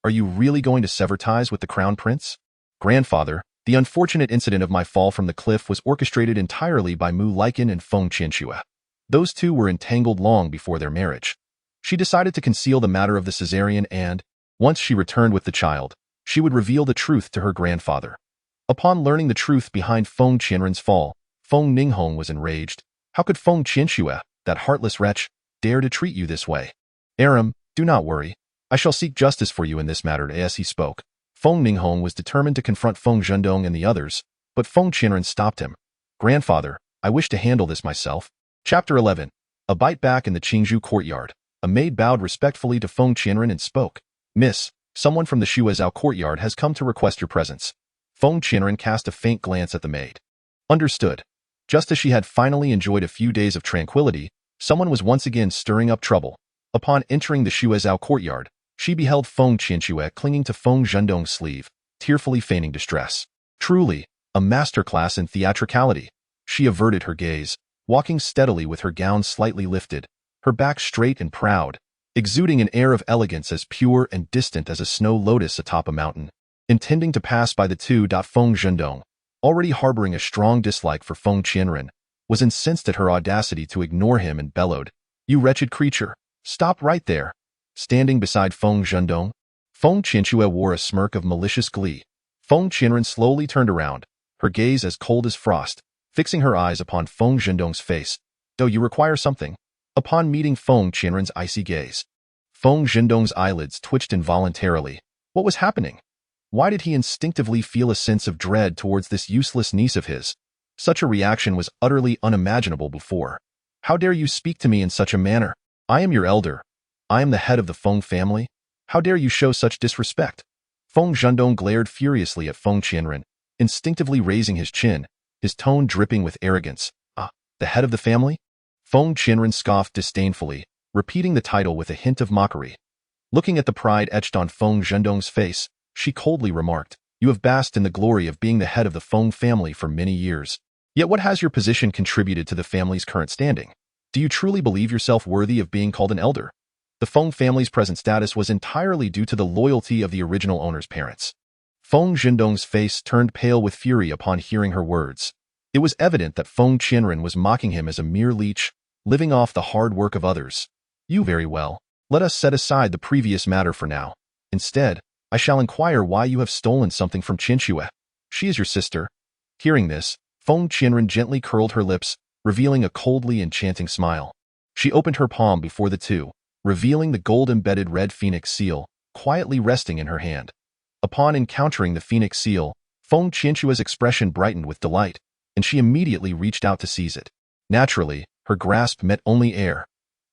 Are you really going to sever ties with the crown prince?" "Grandfather, the unfortunate incident of my fall from the cliff was orchestrated entirely by Mu Liken and Feng Qianxue. Those two were entangled long before their marriage. She decided to conceal the matter of the cesarean and, once she returned with the child, she would reveal the truth to her grandfather." Upon learning the truth behind Feng Qianren's fall, Feng Ninghong was enraged. "How could Feng Qianxue, that heartless wretch, dare to treat you this way? Aram, do not worry. I shall seek justice for you in this matter." As he spoke, Feng Ninghong was determined to confront Feng Zhendong and the others, but Feng Qianren stopped him. "Grandfather, I wish to handle this myself." Chapter 11. A bite back in the Qingzhou courtyard. A maid bowed respectfully to Feng Qianren and spoke. "Miss, someone from the Shuezhou courtyard has come to request your presence." Feng Qianren cast a faint glance at the maid. Understood. Just as she had finally enjoyed a few days of tranquility, someone was once again stirring up trouble. Upon entering the Shuezhou courtyard, she beheld Feng Qianxue clinging to Feng Zhendong's sleeve, tearfully feigning distress. Truly, a masterclass in theatricality. She averted her gaze, walking steadily with her gown slightly lifted, her back straight and proud, exuding an air of elegance as pure and distant as a snow lotus atop a mountain. Intending to pass by the two. Feng Zhendong, already harboring a strong dislike for Feng Qianren, was incensed at her audacity to ignore him and bellowed, "You wretched creature, stop right there." Standing beside Feng Zhendong, Feng Qianxue wore a smirk of malicious glee. Feng Qianren slowly turned around, her gaze as cold as frost, fixing her eyes upon Feng Zhendong's face. "Do you require something?" Upon meeting Feng Qianren's icy gaze, Feng Zhendong's eyelids twitched involuntarily. What was happening? Why did he instinctively feel a sense of dread towards this useless niece of his? Such a reaction was utterly unimaginable before. "How dare you speak to me in such a manner? I am your elder. I am the head of the Feng family. How dare you show such disrespect?" Feng Zhendong glared furiously at Feng Qianren, instinctively raising his chin, his tone dripping with arrogance. "Ah, the head of the family?" Feng Qianren scoffed disdainfully, repeating the title with a hint of mockery. Looking at the pride etched on Feng Zhendong's face, she coldly remarked, "You have basked in the glory of being the head of the Feng family for many years. Yet what has your position contributed to the family's current standing? Do you truly believe yourself worthy of being called an elder?" The Feng family's present status was entirely due to the loyalty of the original owner's parents. Feng Zhendong's face turned pale with fury upon hearing her words. It was evident that Feng Qianren was mocking him as a mere leech, living off the hard work of others. "You very well. Let us set aside the previous matter for now. Instead, I shall inquire why you have stolen something from Qianxue. She is your sister." Hearing this, Feng Qianren gently curled her lips, revealing a coldly enchanting smile. She opened her palm before the two, revealing the gold-embedded red phoenix seal, quietly resting in her hand. Upon encountering the phoenix seal, Feng Qianxue's expression brightened with delight, and she immediately reached out to seize it. Naturally, her grasp met only air.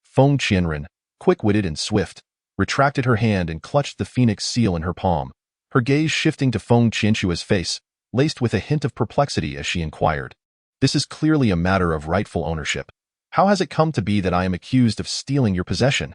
Feng Qianren, quick-witted and swift, retracted her hand and clutched the phoenix seal in her palm, her gaze shifting to Feng Qianxue's face, laced with a hint of perplexity as she inquired. This is clearly a matter of rightful ownership. How has it come to be that I am accused of stealing your possession?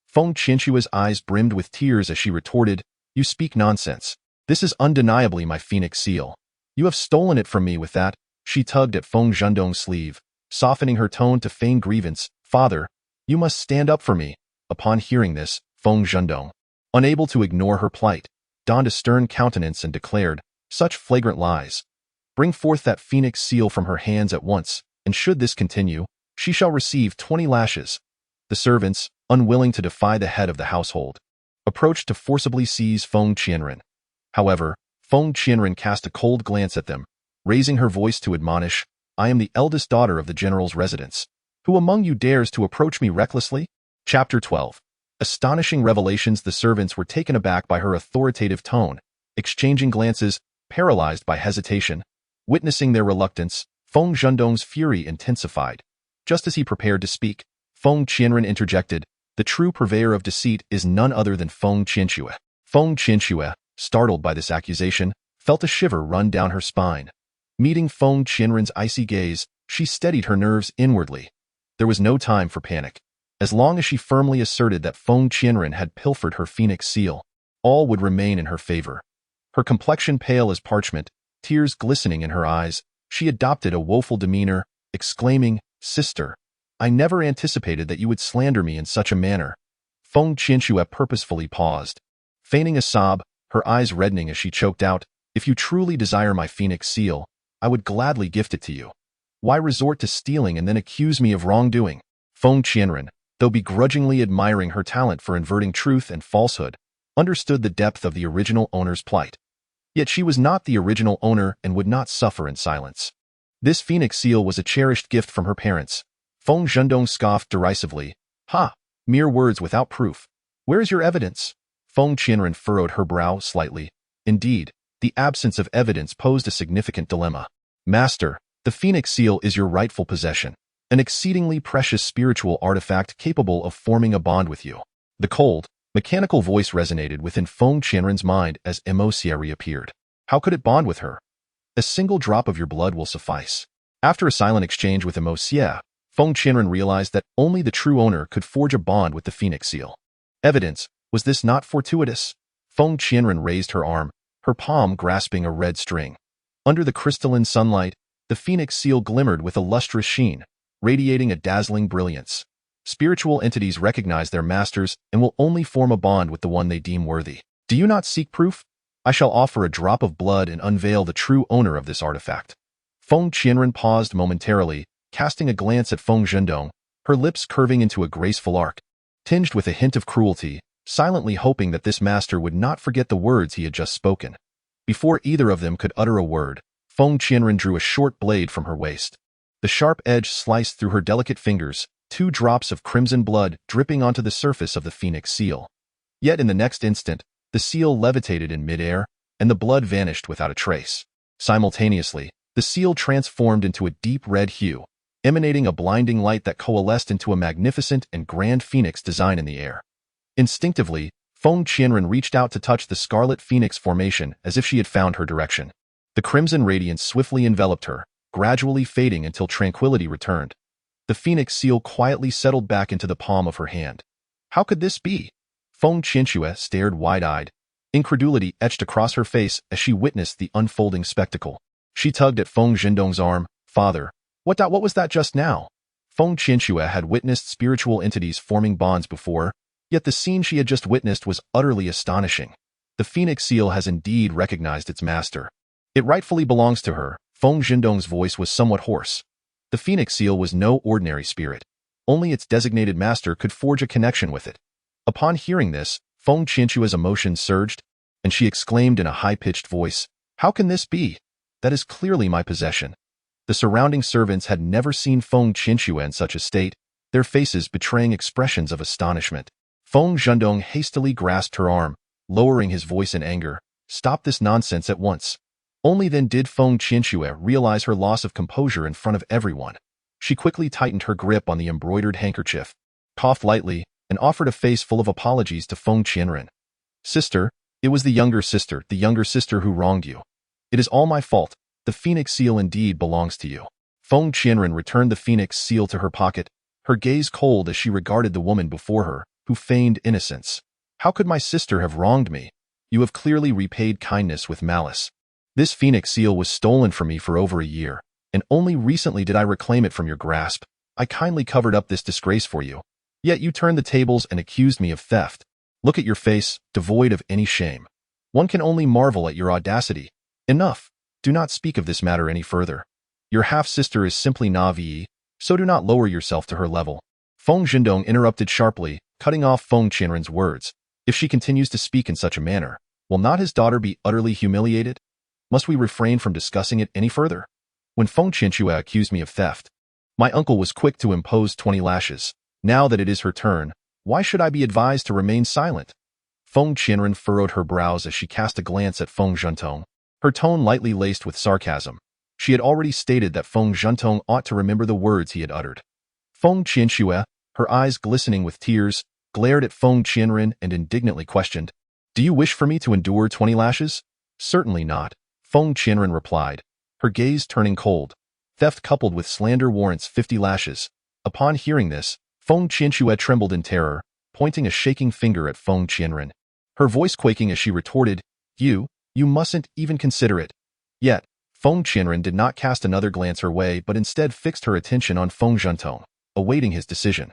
Feng Qianxue's eyes brimmed with tears as she retorted, You speak nonsense. This is undeniably my phoenix seal. You have stolen it from me with that. She tugged at Feng Zhendong's sleeve, softening her tone to feign grievance. Father, you must stand up for me. Upon hearing this, Feng Zhendong, unable to ignore her plight, donned a stern countenance and declared, Such flagrant lies. Bring forth that phoenix seal from her hands at once, and should this continue, she shall receive 20 lashes. The servants, unwilling to defy the head of the household, approached to forcibly seize Feng Qianren. However, Feng Qianren cast a cold glance at them, raising her voice to admonish, I am the eldest daughter of the general's residence. Who among you dares to approach me recklessly? Chapter 12. Astonishing revelations. The servants were taken aback by her authoritative tone, exchanging glances, paralyzed by hesitation. Witnessing their reluctance, Feng Zhendong's fury intensified. Just as he prepared to speak, Feng Qianren interjected, The true purveyor of deceit is none other than Feng Qianxue. Feng Qianxue, startled by this accusation, felt a shiver run down her spine. Meeting Feng Qianren's icy gaze, she steadied her nerves inwardly. There was no time for panic. As long as she firmly asserted that Feng Qianren had pilfered her phoenix seal, all would remain in her favor. Her complexion pale as parchment, tears glistening in her eyes, she adopted a woeful demeanor, exclaiming, Sister, I never anticipated that you would slander me in such a manner. Feng Qianxue purposefully paused, feigning a sob, her eyes reddening as she choked out, If you truly desire my phoenix seal, I would gladly gift it to you. Why resort to stealing and then accuse me of wrongdoing? Feng Qianren, though begrudgingly admiring her talent for inverting truth and falsehood, understood the depth of the original owner's plight. Yet she was not the original owner and would not suffer in silence. This phoenix seal was a cherished gift from her parents. Feng Zhendong scoffed derisively. Ha! Mere words without proof. Where is your evidence? Feng Qianren furrowed her brow slightly. Indeed, the absence of evidence posed a significant dilemma. Master, the phoenix seal is your rightful possession, an exceedingly precious spiritual artifact capable of forming a bond with you. The cold, mechanical voice resonated within Feng Qianren's mind as Empress reappeared. How could it bond with her? A single drop of your blood will suffice. After a silent exchange with Empress, Feng Qianren realized that only the true owner could forge a bond with the phoenix seal. Evidence, was this not fortuitous? Feng Qianren raised her arm, her palm grasping a red string. Under the crystalline sunlight, the phoenix seal glimmered with a lustrous sheen, radiating a dazzling brilliance. Spiritual entities recognize their masters and will only form a bond with the one they deem worthy. Do you not seek proof? I shall offer a drop of blood and unveil the true owner of this artifact. Feng Qianren paused momentarily, casting a glance at Feng Zhendong, her lips curving into a graceful arc, tinged with a hint of cruelty, silently hoping that this master would not forget the words he had just spoken. Before either of them could utter a word, Feng Qianren drew a short blade from her waist. The sharp edge sliced through her delicate fingers, 2 drops of crimson blood dripping onto the surface of the phoenix seal. Yet in the next instant, the seal levitated in midair, and the blood vanished without a trace. Simultaneously, the seal transformed into a deep red hue, emanating a blinding light that coalesced into a magnificent and grand phoenix design in the air. Instinctively, Feng Qianren reached out to touch the scarlet phoenix formation as if she had found her direction. The crimson radiance swiftly enveloped her, gradually fading until tranquility returned. The phoenix seal quietly settled back into the palm of her hand. How could this be? Feng Qianxue stared wide-eyed. Incredulity etched across her face as she witnessed the unfolding spectacle. She tugged at Feng Zhendong's arm. Father, what was that just now? Feng Qianxue had witnessed spiritual entities forming bonds before, yet the scene she had just witnessed was utterly astonishing. The phoenix seal has indeed recognized its master. It rightfully belongs to her. Feng Zhendong's voice was somewhat hoarse. The phoenix seal was no ordinary spirit. Only its designated master could forge a connection with it. Upon hearing this, Feng Qianxue's emotions surged, and she exclaimed in a high-pitched voice, How can this be? That is clearly my possession. The surrounding servants had never seen Feng Qianxue in such a state, their faces betraying expressions of astonishment. Feng Zhendong hastily grasped her arm, lowering his voice in anger. Stop this nonsense at once. Only then did Feng Qianxue realize her loss of composure in front of everyone. She quickly tightened her grip on the embroidered handkerchief, coughed lightly, and offered a face full of apologies to Feng Qianren. Sister, it was the younger sister who wronged you. It is all my fault. The phoenix seal indeed belongs to you. Feng Qianren returned the phoenix seal to her pocket, her gaze cold as she regarded the woman before her, who feigned innocence. How could my sister have wronged me? You have clearly repaid kindness with malice. This phoenix seal was stolen from me for over a year, and only recently did I reclaim it from your grasp. I kindly covered up this disgrace for you. Yet you turned the tables and accused me of theft. Look at your face, devoid of any shame. One can only marvel at your audacity. Enough. Do not speak of this matter any further. Your half-sister is simply naive, so do not lower yourself to her level. Feng Zhendong interrupted sharply, cutting off Feng Qianren's words. If she continues to speak in such a manner, will not his daughter be utterly humiliated? Must we refrain from discussing it any further? When Feng Qianxue accused me of theft, my uncle was quick to impose 20 lashes. Now that it is her turn, why should I be advised to remain silent? Feng Qianren furrowed her brows as she cast a glance at Feng Zhentong, her tone lightly laced with sarcasm. She had already stated that Feng Zhentong ought to remember the words he had uttered. Feng Qianxue, her eyes glistening with tears, glared at Feng Qianren and indignantly questioned, "Do you wish for me to endure 20 lashes? Certainly not," Feng Qianren replied, her gaze turning cold. Theft coupled with slander warrants 50 lashes. Upon hearing this, Feng Qianxue trembled in terror, pointing a shaking finger at Feng Qianren, her voice quaking as she retorted, You mustn't even consider it." Yet, Feng Qianren did not cast another glance her way but instead fixed her attention on Feng Zhentong, awaiting his decision.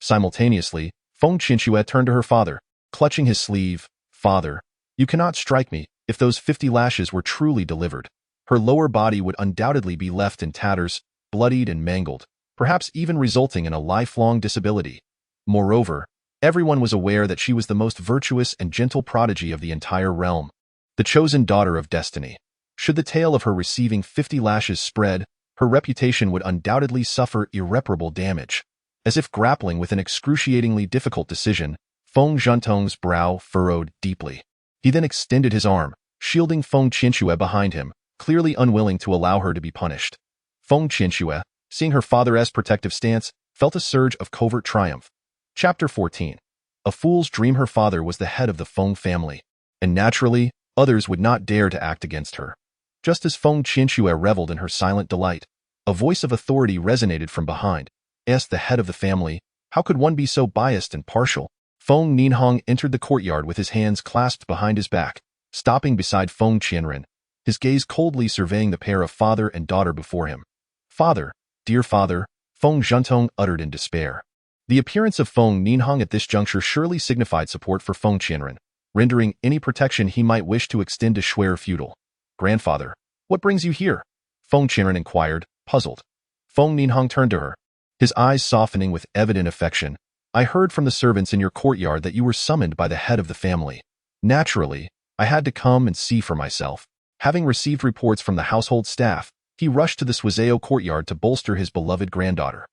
Simultaneously, Feng Qianxue turned to her father, clutching his sleeve. "Father, you cannot strike me. If those 50 lashes were truly delivered, her lower body would undoubtedly be left in tatters, bloodied and mangled, perhaps even resulting in a lifelong disability. Moreover, everyone was aware that she was the most virtuous and gentle prodigy of the entire realm, the chosen daughter of destiny. Should the tale of her receiving 50 lashes spread, her reputation would undoubtedly suffer irreparable damage." As if grappling with an excruciatingly difficult decision, Feng Zhentong's brow furrowed deeply. He then extended his arm, shielding Feng Qianxue behind him, clearly unwilling to allow her to be punished. Feng Qianxue, seeing her father's protective stance, felt a surge of covert triumph. Chapter 14. A fool's dream. Her father was the head of the Feng family, and naturally, others would not dare to act against her. Just as Feng Qianxue reveled in her silent delight, a voice of authority resonated from behind. Asked the head of the family, how could one be so biased and partial? Feng Ninhong entered the courtyard with his hands clasped behind his back, stopping beside Feng Qianren, his gaze coldly surveying the pair of father and daughter before him. "Father, dear father," Feng Zhentong uttered in despair. The appearance of Feng Ninhong at this juncture surely signified support for Feng Qianren, rendering any protection he might wish to extend to Shuer futile. "Grandfather, what brings you here?" Feng Qianren inquired, puzzled. Feng Ninhong turned to her, his eyes softening with evident affection. "I heard from the servants in your courtyard that you were summoned by the head of the family. Naturally, I had to come and see for myself." Having received reports from the household staff, he rushed to the Suizhou courtyard to bolster his beloved granddaughter.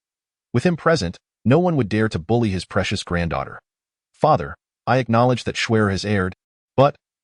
With him present, no one would dare to bully his precious granddaughter. "Father, I acknowledge that Shuer has erred,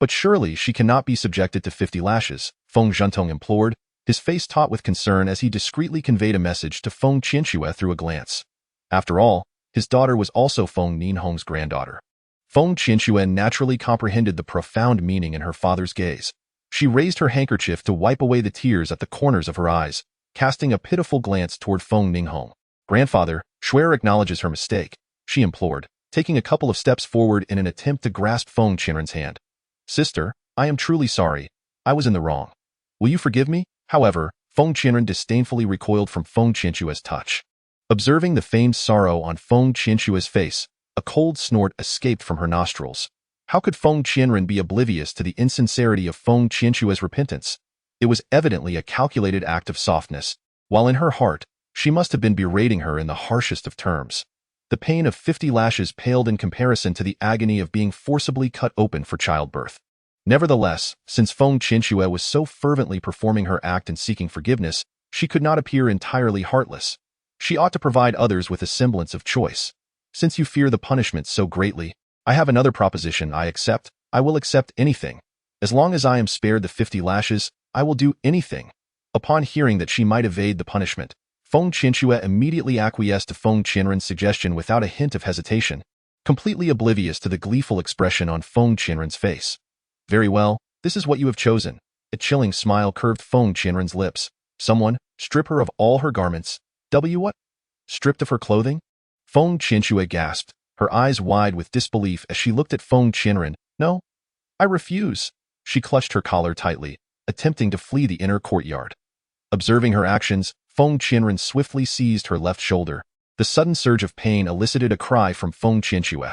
but surely she cannot be subjected to 50 lashes, Feng Zhentong implored, his face taut with concern as he discreetly conveyed a message to Feng Qianxue through a glance. After all, his daughter was also Feng Ninhong's granddaughter. Feng Qianxue naturally comprehended the profound meaning in her father's gaze. She raised her handkerchief to wipe away the tears at the corners of her eyes, casting a pitiful glance toward Feng Ninhong. "Grandfather, Shuer acknowledges her mistake," she implored, taking a couple of steps forward in an attempt to grasp Feng Qianren's hand. "Sister, I am truly sorry. I was in the wrong. Will you forgive me?" However, Feng Qianren disdainfully recoiled from Feng Qianxue's touch. Observing the feigned sorrow on Feng Qianxue's face, a cold snort escaped from her nostrils. How could Feng Qianren be oblivious to the insincerity of Feng Qianxue's repentance? It was evidently a calculated act of softness, while in her heart, she must have been berating her in the harshest of terms. The pain of 50 lashes paled in comparison to the agony of being forcibly cut open for childbirth. Nevertheless, since Feng Qianxue was so fervently performing her act and seeking forgiveness, she could not appear entirely heartless. She ought to provide others with a semblance of choice. "Since you fear the punishment so greatly, I have another proposition I accept. I will accept anything. As long as I am spared the 50 lashes, I will do anything." Upon hearing that she might evade the punishment, Feng Qianxue immediately acquiesced to Feng Qianren's suggestion without a hint of hesitation, completely oblivious to the gleeful expression on Feng Qianren's face. "Very well, this is what you have chosen. A chilling smile curved Feng Qianren's lips. Someone, strip her of all her garments. What? Stripped of her clothing? Feng Qianxue gasped, her eyes wide with disbelief as she looked at Feng Qianren. No, I refuse. She clutched her collar tightly, attempting to flee the inner courtyard. Observing her actions, Feng Qianren swiftly seized her left shoulder. The sudden surge of pain elicited a cry from Feng Qianxue.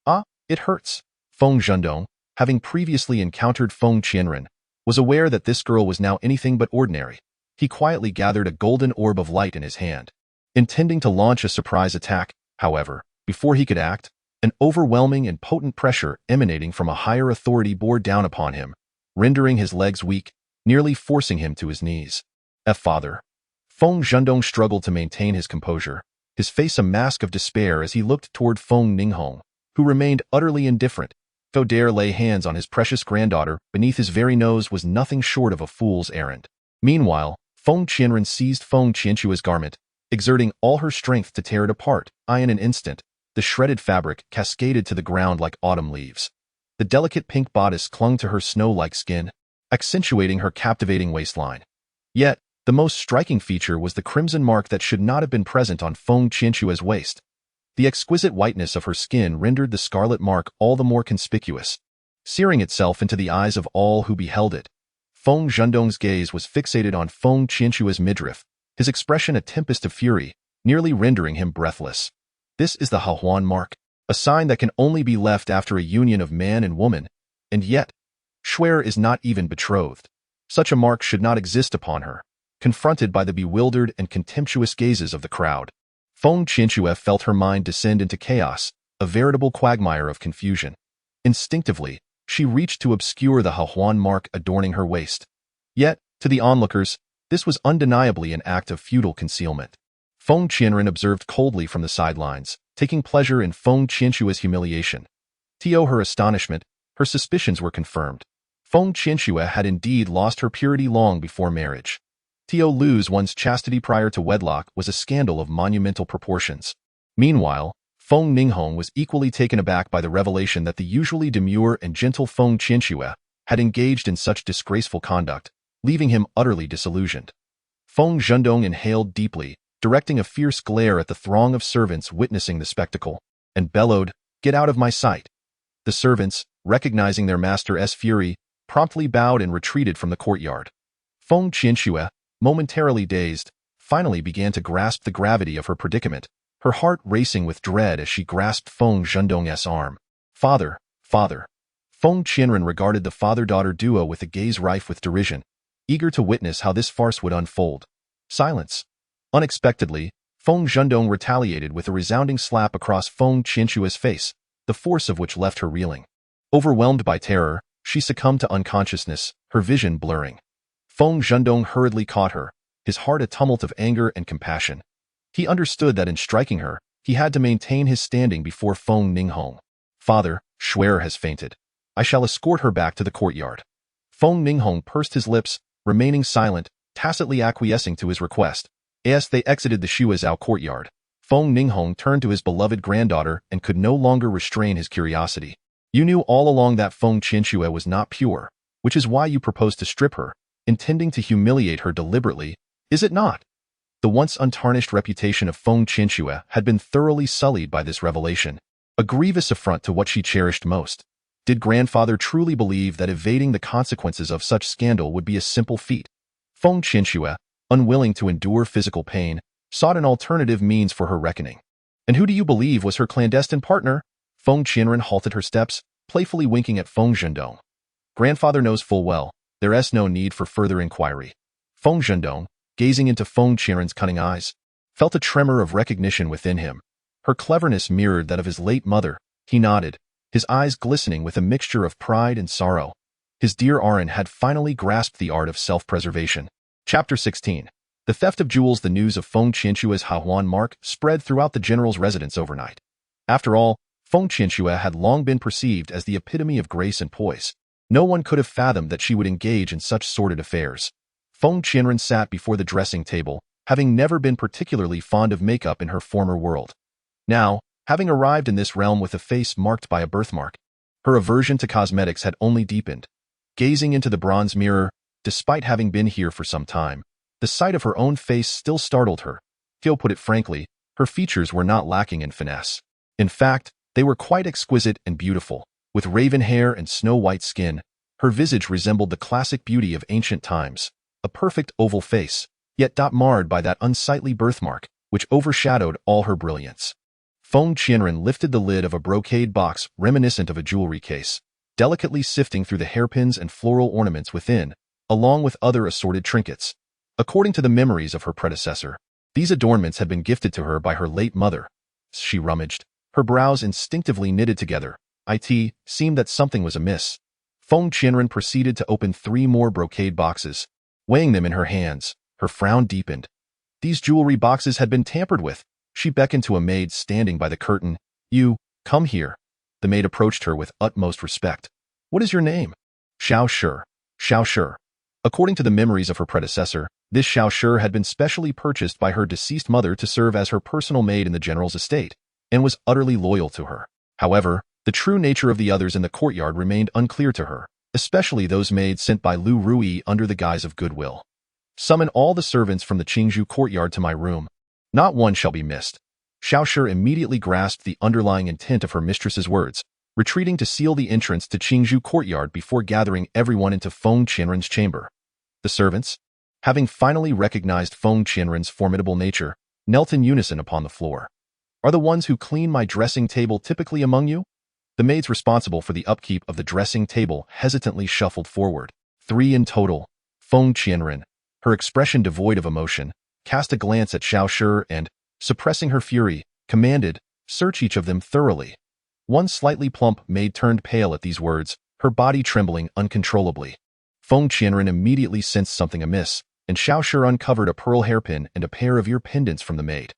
Ah, it hurts. Feng Zhendong, having previously encountered Feng Qianren, was aware that this girl was now anything but ordinary. He quietly gathered a golden orb of light in his hand. Intending to launch a surprise attack, however, before he could act, an overwhelming and potent pressure emanating from a higher authority bore down upon him, rendering his legs weak, nearly forcing him to his knees. Father. Feng Zhendong struggled to maintain his composure, his face a mask of despair as he looked toward Feng Ninghong, who remained utterly indifferent. To dare lay hands on his precious granddaughter beneath his very nose was nothing short of a fool's errand. Meanwhile, Feng Qianren seized Feng Qianxue's garment, exerting all her strength to tear it apart. In an instant, the shredded fabric cascaded to the ground like autumn leaves. The delicate pink bodice clung to her snow-like skin, accentuating her captivating waistline. Yet, the most striking feature was the crimson mark that should not have been present on Feng Qianxue's waist. The exquisite whiteness of her skin rendered the scarlet mark all the more conspicuous, searing itself into the eyes of all who beheld it. Feng Zhendong's gaze was fixated on Feng Qianxue's midriff, his expression a tempest of fury, nearly rendering him breathless. This is the Hahuan mark, a sign that can only be left after a union of man and woman, and yet, Shuer is not even betrothed. Such a mark should not exist upon her. Confronted by the bewildered and contemptuous gazes of the crowd, Feng Qianxue felt her mind descend into chaos, a veritable quagmire of confusion. Instinctively, she reached to obscure the Hahuan mark adorning her waist. Yet, to the onlookers, this was undeniably an act of futile concealment. Feng Qianren observed coldly from the sidelines, taking pleasure in Feng Qianxue's humiliation. To her astonishment, her suspicions were confirmed. Feng Qianxue had indeed lost her purity long before marriage. To lose one's chastity prior to wedlock was a scandal of monumental proportions. Meanwhile, Feng Ninghong was equally taken aback by the revelation that the usually demure and gentle Feng Qianxue had engaged in such disgraceful conduct, leaving him utterly disillusioned. Feng Zhendong inhaled deeply, directing a fierce glare at the throng of servants witnessing the spectacle, and bellowed, "Get out of my sight!" The servants, recognizing their master's fury, promptly bowed and retreated from the courtyard. Feng Qianxue, momentarily dazed, finally began to grasp the gravity of her predicament, her heart racing with dread as she grasped Feng Zhendong's arm. Father, father. Feng Qianren regarded the father-daughter duo with a gaze rife with derision, eager to witness how this farce would unfold. Silence. Unexpectedly, Feng Zhendong retaliated with a resounding slap across Feng Qianxue's face, the force of which left her reeling. Overwhelmed by terror, she succumbed to unconsciousness, her vision blurring. Feng Zhendong hurriedly caught her, his heart a tumult of anger and compassion. He understood that in striking her, he had to maintain his standing before Feng Ninghong. Father, Shuer has fainted. I shall escort her back to the courtyard. Feng Ninghong pursed his lips, remaining silent, tacitly acquiescing to his request. As they exited the Shuazhao courtyard, Feng Ninghong turned to his beloved granddaughter and could no longer restrain his curiosity. You knew all along that Feng Qianxue was not pure, which is why you proposed to strip her, intending to humiliate her deliberately, is it not? The once untarnished reputation of Feng Qianxue had been thoroughly sullied by this revelation, a grievous affront to what she cherished most. Did grandfather truly believe that evading the consequences of such scandal would be a simple feat? Feng Qianxue, unwilling to endure physical pain, sought an alternative means for her reckoning. And who do you believe was her clandestine partner? Feng Qianren halted her steps, playfully winking at Feng Zhendong. Grandfather knows full well, there's no need for further inquiry. Feng Zhendong, gazing into Feng Qianren's cunning eyes, felt a tremor of recognition within him. Her cleverness mirrored that of his late mother. He nodded, his eyes glistening with a mixture of pride and sorrow. His dear Arin had finally grasped the art of self-preservation. Chapter 16. The theft of jewels. The news of Feng Qianxue's Hahuan mark spread throughout the general's residence overnight. After all, Feng Qianxue had long been perceived as the epitome of grace and poise. No one could have fathomed that she would engage in such sordid affairs. Feng Qianren sat before the dressing table, having never been particularly fond of makeup in her former world. Now, having arrived in this realm with a face marked by a birthmark, her aversion to cosmetics had only deepened. Gazing into the bronze mirror, Despite having been here for some time, the sight of her own face still startled her. To put it frankly, her features were not lacking in finesse. In fact, they were quite exquisite and beautiful. With raven hair and snow-white skin, her visage resembled the classic beauty of ancient times, a perfect oval face, yet marred by that unsightly birthmark, which overshadowed all her brilliance. Feng Qianren lifted the lid of a brocade box reminiscent of a jewelry case, delicately sifting through the hairpins and floral ornaments within, along with other assorted trinkets. According to the memories of her predecessor, these adornments had been gifted to her by her late mother. She rummaged, her brows instinctively knitted together. It seemed that something was amiss. Feng Qianren proceeded to open 3 more brocade boxes. Weighing them in her hands, her frown deepened. These jewelry boxes had been tampered with. She beckoned to a maid standing by the curtain. "You, come here." The maid approached her with utmost respect. "What is your name?" "Xiao Shi." Xiao Shi. According to the memories of her predecessor, this Xiao Shi had been specially purchased by her deceased mother to serve as her personal maid in the general's estate, and was utterly loyal to her. However, the true nature of the others in the courtyard remained unclear to her, especially those maids sent by Lu Rui under the guise of goodwill. "Summon all the servants from the Qingzhou courtyard to my room. Not one shall be missed." Xiao Shi immediately grasped the underlying intent of her mistress's words, retreating to seal the entrance to Qingzhou courtyard before gathering everyone into Feng Qianren's chamber. The servants, having finally recognized Feng Qianren's formidable nature, knelt in unison upon the floor. "Are the ones who clean my dressing table typically among you?" The maids responsible for the upkeep of the dressing table hesitantly shuffled forward. 3 in total. Feng Qianren, her expression devoid of emotion, cast a glance at Xiao Shi and, suppressing her fury, commanded, "Search each of them thoroughly." One slightly plump maid turned pale at these words, her body trembling uncontrollably. Feng Qianren immediately sensed something amiss, and Xiao Shi uncovered a pearl hairpin and a pair of ear pendants from the maid.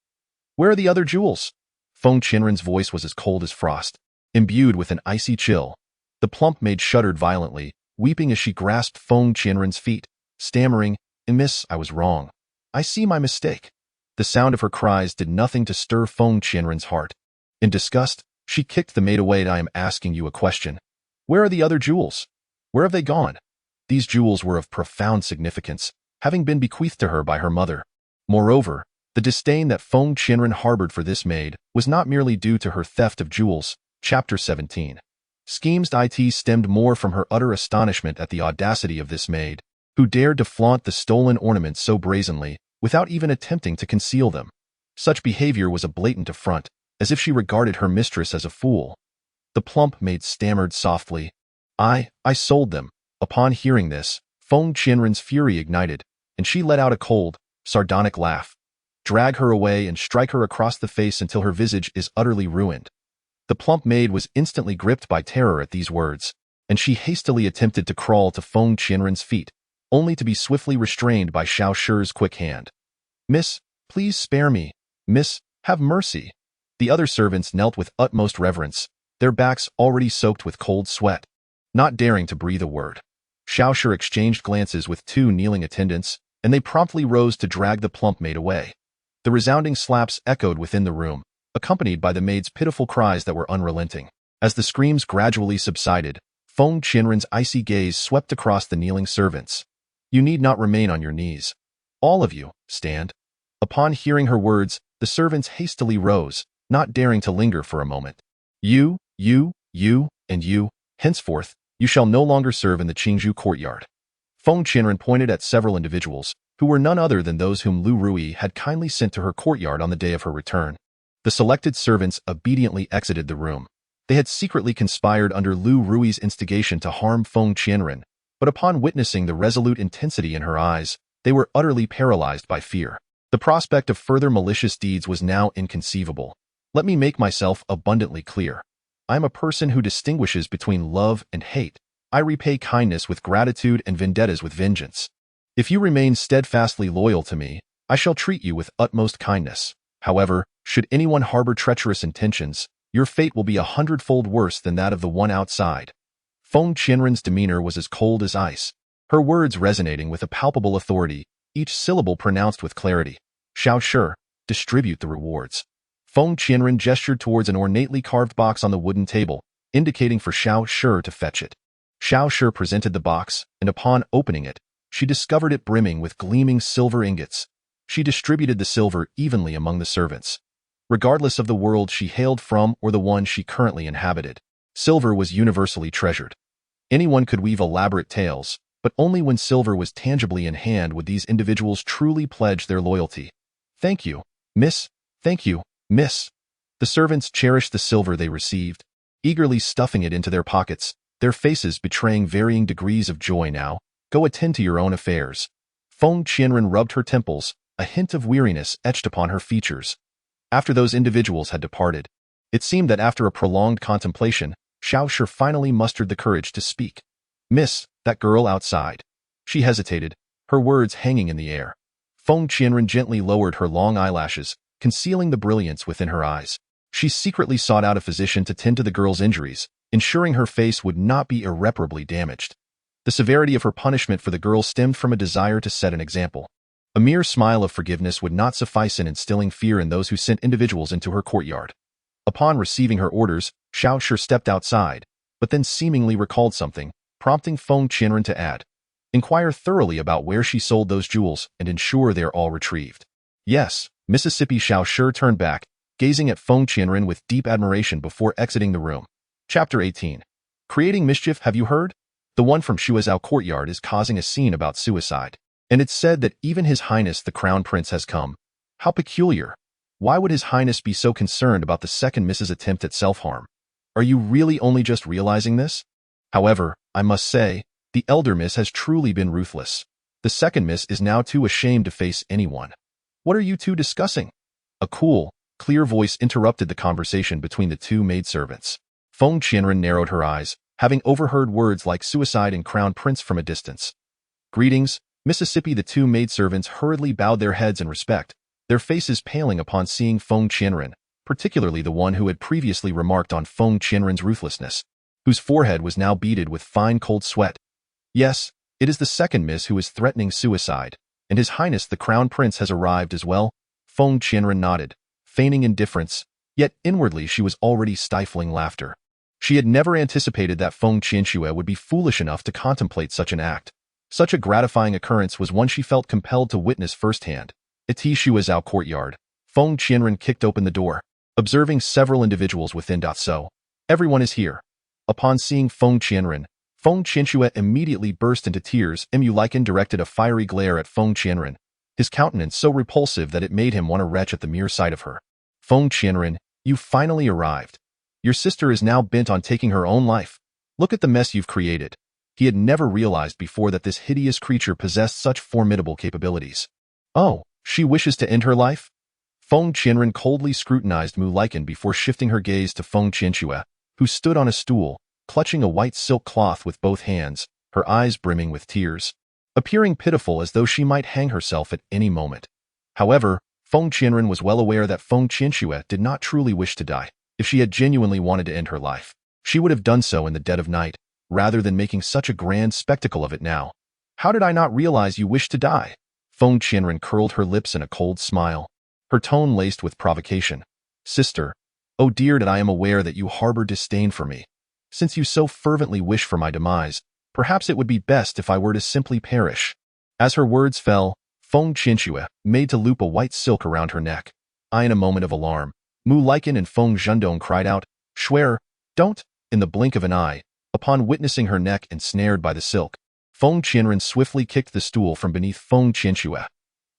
"Where are the other jewels?" Feng Qianren's voice was as cold as frost, imbued with an icy chill. The plump maid shuddered violently, weeping as she grasped Feng Qianren's feet, stammering, "Miss, I was wrong. I see my mistake." The sound of her cries did nothing to stir Feng Qianren's heart. In disgust, she kicked the maid away. "I am asking you a question. Where are the other jewels? Where have they gone?" These jewels were of profound significance, having been bequeathed to her by her mother. Moreover, the disdain that Feng Qianren harbored for this maid was not merely due to her theft of jewels. Chapter 17. Schemes. It stemmed more from her utter astonishment at the audacity of this maid, who dared to flaunt the stolen ornaments so brazenly, without even attempting to conceal them. Such behavior was a blatant affront, as if she regarded her mistress as a fool. The plump maid stammered softly, I sold them." Upon hearing this, Feng Qianren's fury ignited, and she let out a cold, sardonic laugh. "Drag her away and strike her across the face until her visage is utterly ruined." The plump maid was instantly gripped by terror at these words, and she hastily attempted to crawl to Feng Qianren's feet, only to be swiftly restrained by Xiao Shi's quick hand. "Miss, please spare me. Miss, have mercy." The other servants knelt with utmost reverence, their backs already soaked with cold sweat, not daring to breathe a word. Xiao Shi exchanged glances with 2 kneeling attendants, and they promptly rose to drag the plump maid away. The resounding slaps echoed within the room, accompanied by the maid's pitiful cries that were unrelenting. As the screams gradually subsided, Feng Qianren's icy gaze swept across the kneeling servants. "You need not remain on your knees. All of you, stand." Upon hearing her words, the servants hastily rose, not daring to linger for a moment. You, and you, henceforth, you shall no longer serve in the Qingzhou courtyard." Feng Qianren pointed at several individuals, who were none other than those whom Lu Rui had kindly sent to her courtyard on the day of her return. The selected servants obediently exited the room. They had secretly conspired under Lu Rui's instigation to harm Feng Qianren, but upon witnessing the resolute intensity in her eyes, they were utterly paralyzed by fear. The prospect of further malicious deeds was now inconceivable. Let me make myself abundantly clear. I am a person who distinguishes between love and hate. I repay kindness with gratitude and vendettas with vengeance. If you remain steadfastly loyal to me, I shall treat you with utmost kindness. However, should anyone harbor treacherous intentions, your fate will be 100-fold worse than that of the one outside. Feng Qianren's demeanor was as cold as ice, her words resonating with a palpable authority, each syllable pronounced with clarity. "Xiao Shi, distribute the rewards." Feng Qianren gestured towards an ornately carved box on the wooden table, indicating for Xiao Shi to fetch it. Xiao Shi presented the box, and upon opening it, she discovered it brimming with gleaming silver ingots. She distributed the silver evenly among the servants. Regardless of the world she hailed from or the one she currently inhabited, silver was universally treasured. Anyone could weave elaborate tales, but only when silver was tangibly in hand would these individuals truly pledge their loyalty. "Thank you, miss. Thank you, miss." The servants cherished the silver they received, eagerly stuffing it into their pockets, their faces betraying varying degrees of joy now. "Go attend to your own affairs." Feng Qianren rubbed her temples, a hint of weariness etched upon her features. After those individuals had departed, it seemed that after a prolonged contemplation, Xiao Shi finally mustered the courage to speak. "Miss, that girl outside." She hesitated, her words hanging in the air. Feng Qianren gently lowered her long eyelashes, concealing the brilliance within her eyes. She secretly sought out a physician to tend to the girl's injuries, ensuring her face would not be irreparably damaged. The severity of her punishment for the girl stemmed from a desire to set an example. A mere smile of forgiveness would not suffice in instilling fear in those who sent individuals into her courtyard. Upon receiving her orders, Xiao Shi stepped outside, but then seemingly recalled something, prompting Feng Qianren to add, "Inquire thoroughly about where she sold those jewels and ensure they are all retrieved." "Yes, Mississippi." Xiao Shi turned back, gazing at Feng Qianren with deep admiration before exiting the room. Chapter 18. Creating mischief. Have you heard? The one from Shuazhao courtyard is causing a scene about suicide. And it's said that even His Highness the Crown Prince has come. How peculiar. Why would His Highness be so concerned about the second Miss's attempt at self-harm? Are you really only just realizing this? However, I must say, the elder Miss has truly been ruthless. The second Miss is now too ashamed to face anyone. What are you two discussing? A cool, clear voice interrupted the conversation between the two maidservants. Feng Qianren narrowed her eyes, having overheard words like suicide and Crown Prince from a distance. "Greetings, Mississippi." The two maidservants hurriedly bowed their heads in respect, their faces paling upon seeing Feng Qianren, particularly the one who had previously remarked on Feng Qianren's ruthlessness, whose forehead was now beaded with fine cold sweat. "Yes, it is the second Miss who is threatening suicide, and His Highness the Crown Prince has arrived as well." Feng Qianren nodded, feigning indifference, yet inwardly she was already stifling laughter. She had never anticipated that Feng Qianxue would be foolish enough to contemplate such an act. Such a gratifying occurrence was one she felt compelled to witness firsthand. At Shuazhao courtyard, Feng Qianren kicked open the door, observing several individuals within. "So, everyone is here." Upon seeing Feng Qianren, Feng Qianxue immediately burst into tears. Mulikin directed a fiery glare at Feng Qianren, his countenance so repulsive that it made him want to retch at the mere sight of her. "Feng Qianren, you finally arrived. Your sister is now bent on taking her own life. Look at the mess you've created." He had never realized before that this hideous creature possessed such formidable capabilities. "Oh, she wishes to end her life?" Feng Qianren coldly scrutinized Mulikin before shifting her gaze to Feng Qianxue, who stood on a stool, clutching a white silk cloth with both hands, her eyes brimming with tears, appearing pitiful as though she might hang herself at any moment. However, Feng Qianren was well aware that Feng Qianxue did not truly wish to die. If she had genuinely wanted to end her life, she would have done so in the dead of night, rather than making such a grand spectacle of it now. "How did I not realize you wished to die?" Feng Qianren curled her lips in a cold smile, her tone laced with provocation. "Sister, oh dear, that I am aware that you harbor disdain for me. Since you so fervently wish for my demise, perhaps it would be best if I were to simply perish." As her words fell, Feng Qianxue made to loop a white silk around her neck. In a moment of alarm, Mulikin and Feng Zhendong cried out, "Schwer, don't!" In the blink of an eye, upon witnessing her neck ensnared by the silk, Feng Qianren swiftly kicked the stool from beneath Feng Qianxue.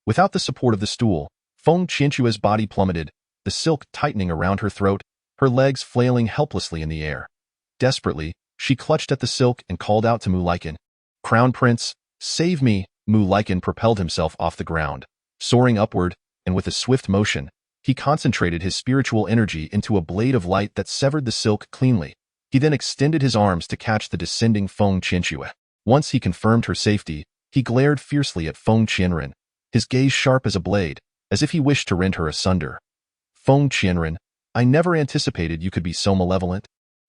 Without the support of the stool, Feng Qianxue's body plummeted, the silk tightening around her throat, her legs flailing helplessly in the air. Desperately, she clutched at the silk and called out to Mulikin, "Crown Prince, save me!" Mulikin propelled himself off the ground, soaring upward, and with a swift motion, he concentrated his spiritual energy into a blade of light that severed the silk cleanly. He then extended his arms to catch the descending Feng Qianxue. Once he confirmed her safety, he glared fiercely at Feng Qianren, his gaze sharp as a blade, as if he wished to rend her asunder. "Feng Qianren, I never anticipated you could be so malevolent.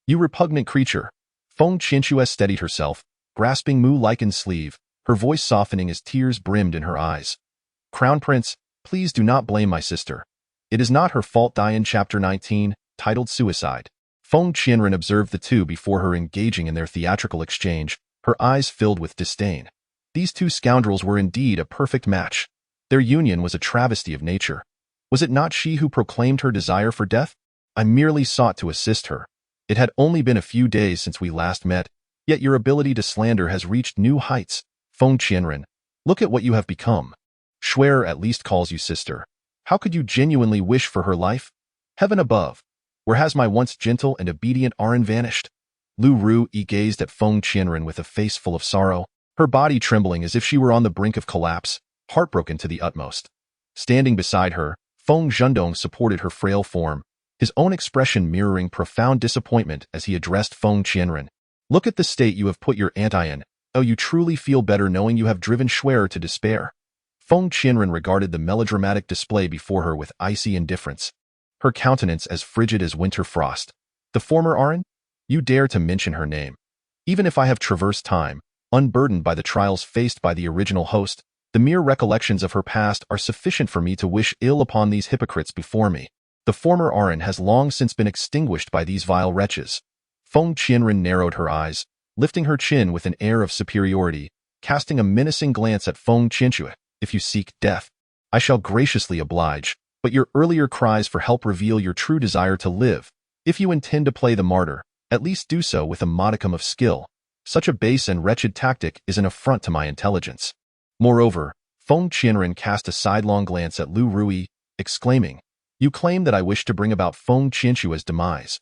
You repugnant creature." Feng Qianxue steadied herself, grasping Mulikin's sleeve, her voice softening as tears brimmed in her eyes. "Crown Prince, please do not blame my sister. It is not her fault." In Chapter 19, titled Suicide, Feng Qianren observed the two before her engaging in their theatrical exchange, her eyes filled with disdain. These two scoundrels were indeed a perfect match. Their union was a travesty of nature. Was it not she who proclaimed her desire for death? I merely sought to assist her. It had only been a few days since we last met, yet your ability to slander has reached new heights. Feng Qianren, look at what you have become. Schwer at least calls you sister. How could you genuinely wish for her life? Heaven above, where has my once gentle and obedient Aran vanished? Lu Rui gazed at Feng Qianren with a face full of sorrow, her body trembling as if she were on the brink of collapse, heartbroken to the utmost. Standing beside her, Feng Zhendong supported her frail form, his own expression mirroring profound disappointment as he addressed Feng Qianren. Look at the state you have put your aunt in. Oh, you truly feel better knowing you have driven Schwer to despair. Feng Qianren regarded the melodramatic display before her with icy indifference, her countenance as frigid as winter frost. The former Aran? You dare to mention her name. Even if I have traversed time, unburdened by the trials faced by the original host, the mere recollections of her past are sufficient for me to wish ill upon these hypocrites before me. The former Aran has long since been extinguished by these vile wretches. Feng Qianren narrowed her eyes, lifting her chin with an air of superiority, casting a menacing glance at Feng Qianxue. If you seek death, I shall graciously oblige, but your earlier cries for help reveal your true desire to live. If you intend to play the martyr, at least do so with a modicum of skill. Such a base and wretched tactic is an affront to my intelligence. Moreover, Feng Qianren cast a sidelong glance at Lu Rui, exclaiming, You claim that I wish to bring about Feng Qianxue's demise.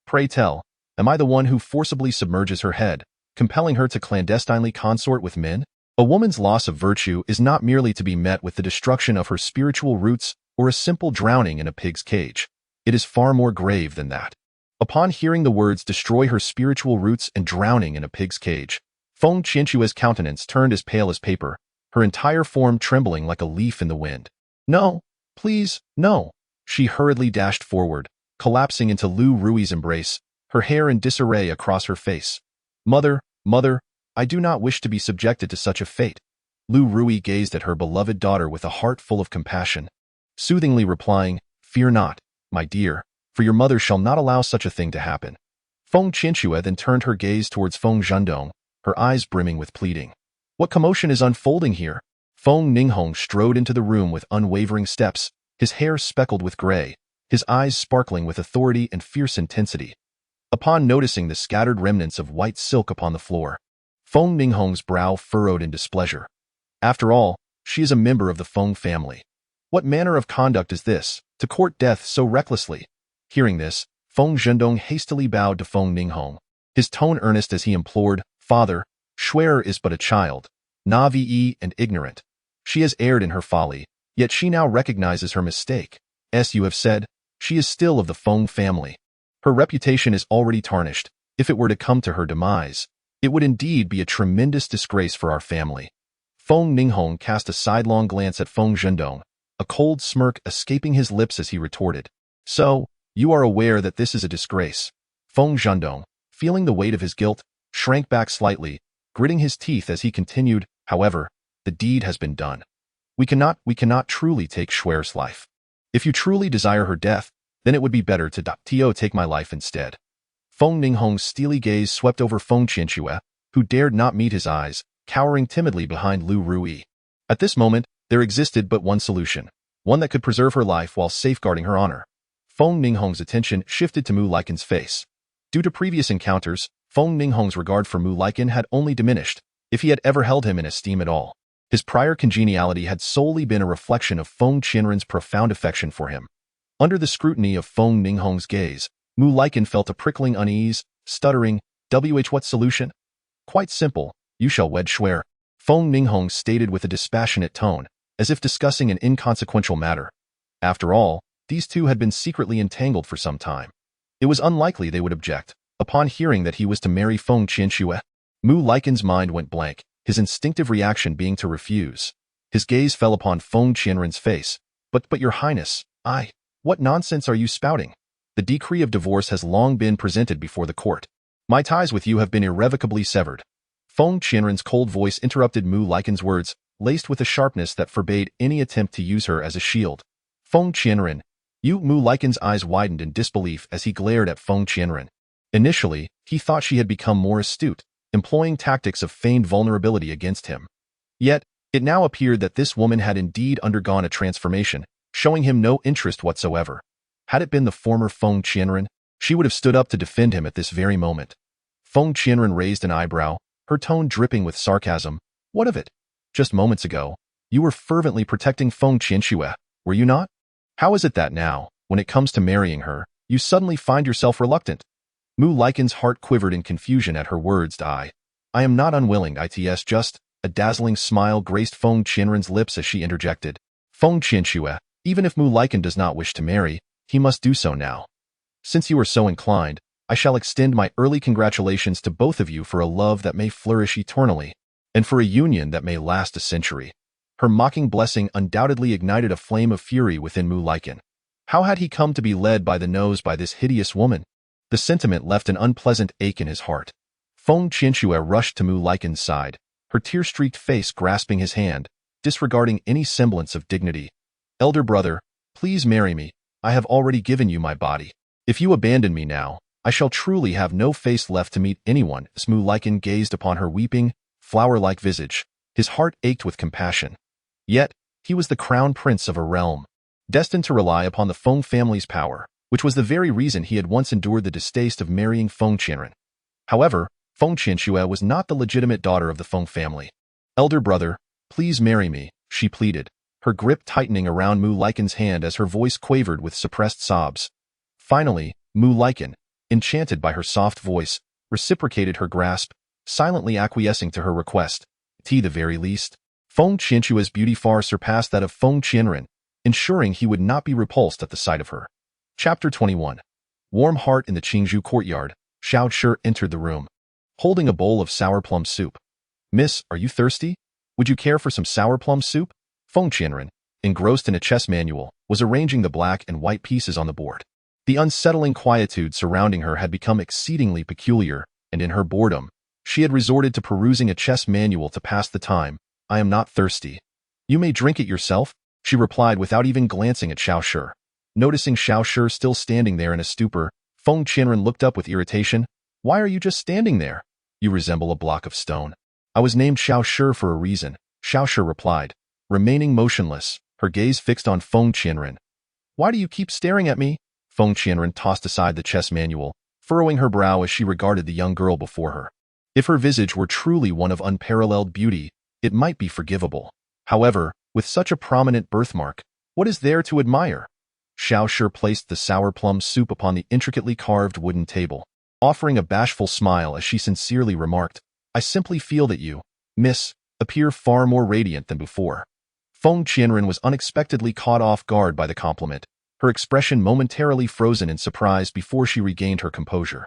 Pray tell, am I the one who forcibly submerges her head, compelling her to clandestinely consort with men? A woman's loss of virtue is not merely to be met with the destruction of her spiritual roots or a simple drowning in a pig's cage. It is far more grave than that. Upon hearing the words destroy her spiritual roots and drowning in a pig's cage, Feng Qianxue's countenance turned as pale as paper, her entire form trembling like a leaf in the wind. No, please, no. She hurriedly dashed forward, collapsing into Lu Rui's embrace, her hair in disarray across her face. Mother, I do not wish to be subjected to such a fate. Lu Rui gazed at her beloved daughter with a heart full of compassion, soothingly replying, Fear not, my dear, for your mother shall not allow such a thing to happen. Feng Qianxue then turned her gaze towards Feng Zhendong, her eyes brimming with pleading. What commotion is unfolding here? Feng Ninghong strode into the room with unwavering steps, his hair speckled with gray, his eyes sparkling with authority and fierce intensity. Upon noticing the scattered remnants of white silk upon the floor, Feng Ninghong's brow furrowed in displeasure. After all, she is a member of the Feng family. What manner of conduct is this, to court death so recklessly? Hearing this, Feng Zhendong hastily bowed to Feng Ninghong, his tone earnest as he implored, Father, Schwer is but a child, naive and ignorant. She has erred in her folly, yet she now recognizes her mistake. As you have said, she is still of the Feng family. Her reputation is already tarnished. If it were to come to her demise, it would indeed be a tremendous disgrace for our family. Feng Ninghong cast a sidelong glance at Feng Zhendong, a cold smirk escaping his lips as he retorted. So, you are aware that this is a disgrace. Feng Zhendong, feeling the weight of his guilt, shrank back slightly, gritting his teeth as he continued, However, the deed has been done. We cannot truly take Schwer's life. If you truly desire her death, then it would be better to take my life instead. Feng Ninghong's steely gaze swept over Feng Qianxue, who dared not meet his eyes, cowering timidly behind Lu Rui. At this moment, there existed but one solution, one that could preserve her life while safeguarding her honor. Feng Ninghong's attention shifted to Mu Liken's face. Due to previous encounters, Feng Ninghong's regard for Mu Liken had only diminished, if he had ever held him in esteem at all. His prior congeniality had solely been a reflection of Feng Qianren's profound affection for him. Under the scrutiny of Feng Ninghong's gaze, Mu Liken felt a prickling unease, stuttering, What solution? Quite simple, you shall wed Schwer. Feng Ninghong stated with a dispassionate tone, as if discussing an inconsequential matter. After all, these two had been secretly entangled for some time. It was unlikely they would object, upon hearing that he was to marry Feng Qianxue. Mu Liken's mind went blank, his instinctive reaction being to refuse. His gaze fell upon Feng Qianren's face. But your Highness, what nonsense are you spouting? The decree of divorce has long been presented before the court. My ties with you have been irrevocably severed. Feng Qianren's cold voice interrupted Mu Liken's words, laced with a sharpness that forbade any attempt to use her as a shield. Feng Qianren, Mu Liken's eyes widened in disbelief as he glared at Feng Qianren. Initially, he thought she had become more astute, employing tactics of feigned vulnerability against him. Yet, it now appeared that this woman had indeed undergone a transformation, showing him no interest whatsoever. Had it been the former Feng Qianren, she would have stood up to defend him at this very moment. Feng Qianren raised an eyebrow, her tone dripping with sarcasm. What of it? Just moments ago, you were fervently protecting Feng Qianxue, were you not? How is it that now, when it comes to marrying her, you suddenly find yourself reluctant? Mu Liken's heart quivered in confusion at her words. I am not unwilling, it's just, a dazzling smile graced Feng Qianren's lips as she interjected. Feng Qianxue, even if Mu Liken does not wish to marry, he must do so now. Since you are so inclined, I shall extend my early congratulations to both of you for a love that may flourish eternally, and for a union that may last a century. Her mocking blessing undoubtedly ignited a flame of fury within Mu Liken. How had he come to be led by the nose by this hideous woman? The sentiment left an unpleasant ache in his heart. Feng Qianxue rushed to Mu Liken's side, her tear-streaked face grasping his hand, disregarding any semblance of dignity. Elder brother, please marry me. I have already given you my body. If you abandon me now, I shall truly have no face left to meet anyone. As Mu Liken gazed upon her weeping, flower-like visage, his heart ached with compassion. Yet, he was the crown prince of a realm, destined to rely upon the Feng family's power, which was the very reason he had once endured the distaste of marrying Feng Qianren. However, Feng Qianxue was not the legitimate daughter of the Feng family. Elder brother, please marry me, she pleaded, her grip tightening around Mu Liken's hand as her voice quavered with suppressed sobs. Finally, Mu Liken, enchanted by her soft voice, reciprocated her grasp, silently acquiescing to her request. At the very least, Feng Qianxue's beauty far surpassed that of Feng Qianren, ensuring he would not be repulsed at the sight of her. Chapter 21. Warm heart in the Qingzhou courtyard, Xiao Shi entered the room, holding a bowl of sour plum soup. Miss, are you thirsty? Would you care for some sour plum soup? Feng Qianren, engrossed in a chess manual, was arranging the black and white pieces on the board. The unsettling quietude surrounding her had become exceedingly peculiar, and in her boredom, she had resorted to perusing a chess manual to pass the time. I am not thirsty. You may drink it yourself, she replied without even glancing at Xiao Shi. Noticing Xiao Shi still standing there in a stupor, Feng Qianren looked up with irritation. Why are you just standing there? You resemble a block of stone. I was named Xiao Shi for a reason, Xiao Shi replied, remaining motionless, her gaze fixed on Feng Qianren. Why do you keep staring at me? Feng Qianren tossed aside the chess manual, furrowing her brow as she regarded the young girl before her. If her visage were truly one of unparalleled beauty, it might be forgivable. However, with such a prominent birthmark, what is there to admire? Xiao Shi placed the sour plum soup upon the intricately carved wooden table, offering a bashful smile as she sincerely remarked, I simply feel that you, miss, appear far more radiant than before. Feng Qianren was unexpectedly caught off guard by the compliment, her expression momentarily frozen in surprise before she regained her composure.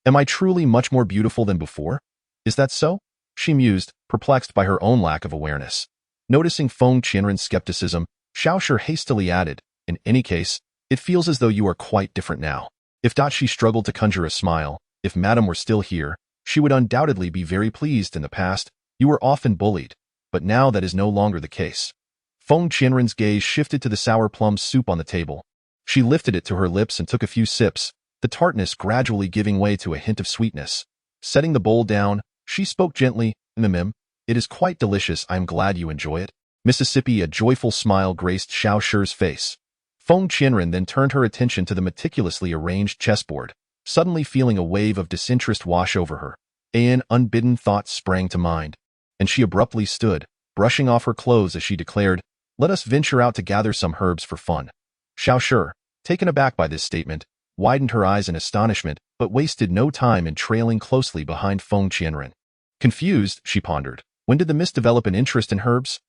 Am I truly much more beautiful than before? Is that so? She mused, perplexed by her own lack of awareness. Noticing Feng Qianren's skepticism, Xiao Shi hastily added, in any case, it feels as though you are quite different now. If she struggled to conjure a smile, if Madame were still here, she would undoubtedly be very pleased. In the past, you were often bullied, but now that is no longer the case. Feng Qianren's gaze shifted to the sour plum soup on the table. She lifted it to her lips and took a few sips, the tartness gradually giving way to a hint of sweetness. Setting the bowl down, she spoke gently, it is quite delicious. I am glad you enjoy it. Mississippi, a joyful smile graced Xiao Shi's face. Feng Qianren then turned her attention to the meticulously arranged chessboard, suddenly feeling a wave of disinterest wash over her. An unbidden thought sprang to mind, and she abruptly stood, brushing off her clothes as she declared, let us venture out to gather some herbs for fun. Xiao Shi, taken aback by this statement, widened her eyes in astonishment, but wasted no time in trailing closely behind Feng Qianren. Confused, she pondered, when did the miss develop an interest in herbs?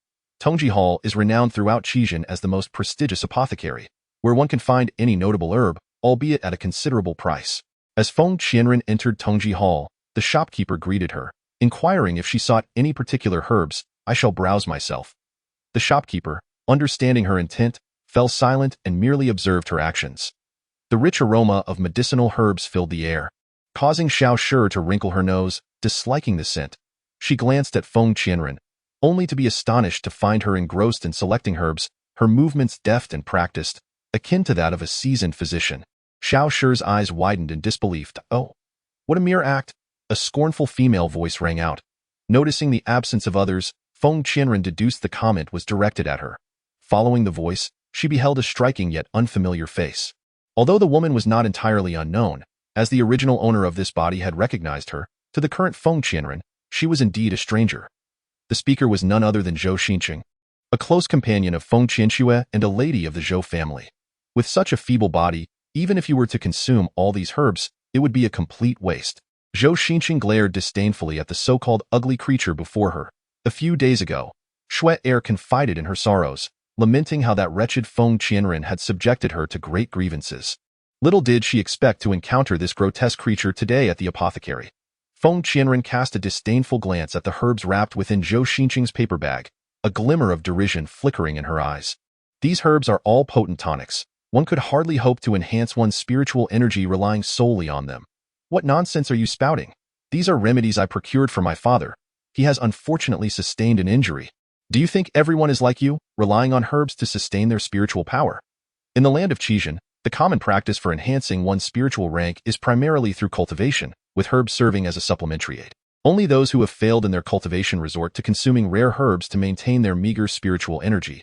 Tongji Hall is renowned throughout Chizhen as the most prestigious apothecary, where one can find any notable herb, albeit at a considerable price. As Feng Qianren entered Tongji Hall, the shopkeeper greeted her, inquiring if she sought any particular herbs. I shall browse myself. The shopkeeper, understanding her intent, fell silent and merely observed her actions. The rich aroma of medicinal herbs filled the air, causing Xiao Shi to wrinkle her nose, disliking the scent. She glanced at Feng Qianren, only to be astonished to find her engrossed in selecting herbs, her movements deft and practiced, akin to that of a seasoned physician. Xiao Shi's eyes widened in disbelief. Oh, what a mere act! A scornful female voice rang out. Noticing the absence of others, Feng Qianren deduced the comment was directed at her. Following the voice, she beheld a striking yet unfamiliar face. Although the woman was not entirely unknown, as the original owner of this body had recognized her, to the current Feng Qianren, she was indeed a stranger. The speaker was none other than Zhou Xinqing, a close companion of Feng Qianxue and a lady of the Zhou family. With such a feeble body, even if you were to consume all these herbs, it would be a complete waste. Zhou Xinqing glared disdainfully at the so-called ugly creature before her. A few days ago, Xue Er confided in her sorrows, lamenting how that wretched Feng Qianren had subjected her to great grievances. Little did she expect to encounter this grotesque creature today at the apothecary. Feng Qianren cast a disdainful glance at the herbs wrapped within Zhou Xinqing's paper bag, a glimmer of derision flickering in her eyes. These herbs are all potent tonics. One could hardly hope to enhance one's spiritual energy relying solely on them. What nonsense are you spouting? These are remedies I procured for my father. He has unfortunately sustained an injury. Do you think everyone is like you, relying on herbs to sustain their spiritual power? In the land of Chizhen, the common practice for enhancing one's spiritual rank is primarily through cultivation, with herbs serving as a supplementary aid. Only those who have failed in their cultivation resort to consuming rare herbs to maintain their meager spiritual energy.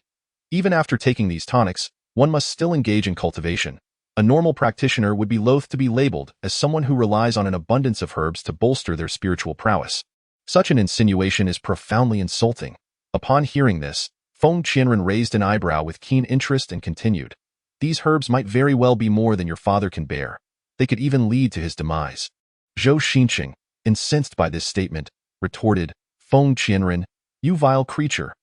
Even after taking these tonics, one must still engage in cultivation. A normal practitioner would be loath to be labeled as someone who relies on an abundance of herbs to bolster their spiritual prowess. Such an insinuation is profoundly insulting. Upon hearing this, Feng Qianren raised an eyebrow with keen interest and continued. These herbs might very well be more than your father can bear. They could even lead to his demise. Zhou Xinqing, incensed by this statement, retorted, Feng Qianren, you vile creature.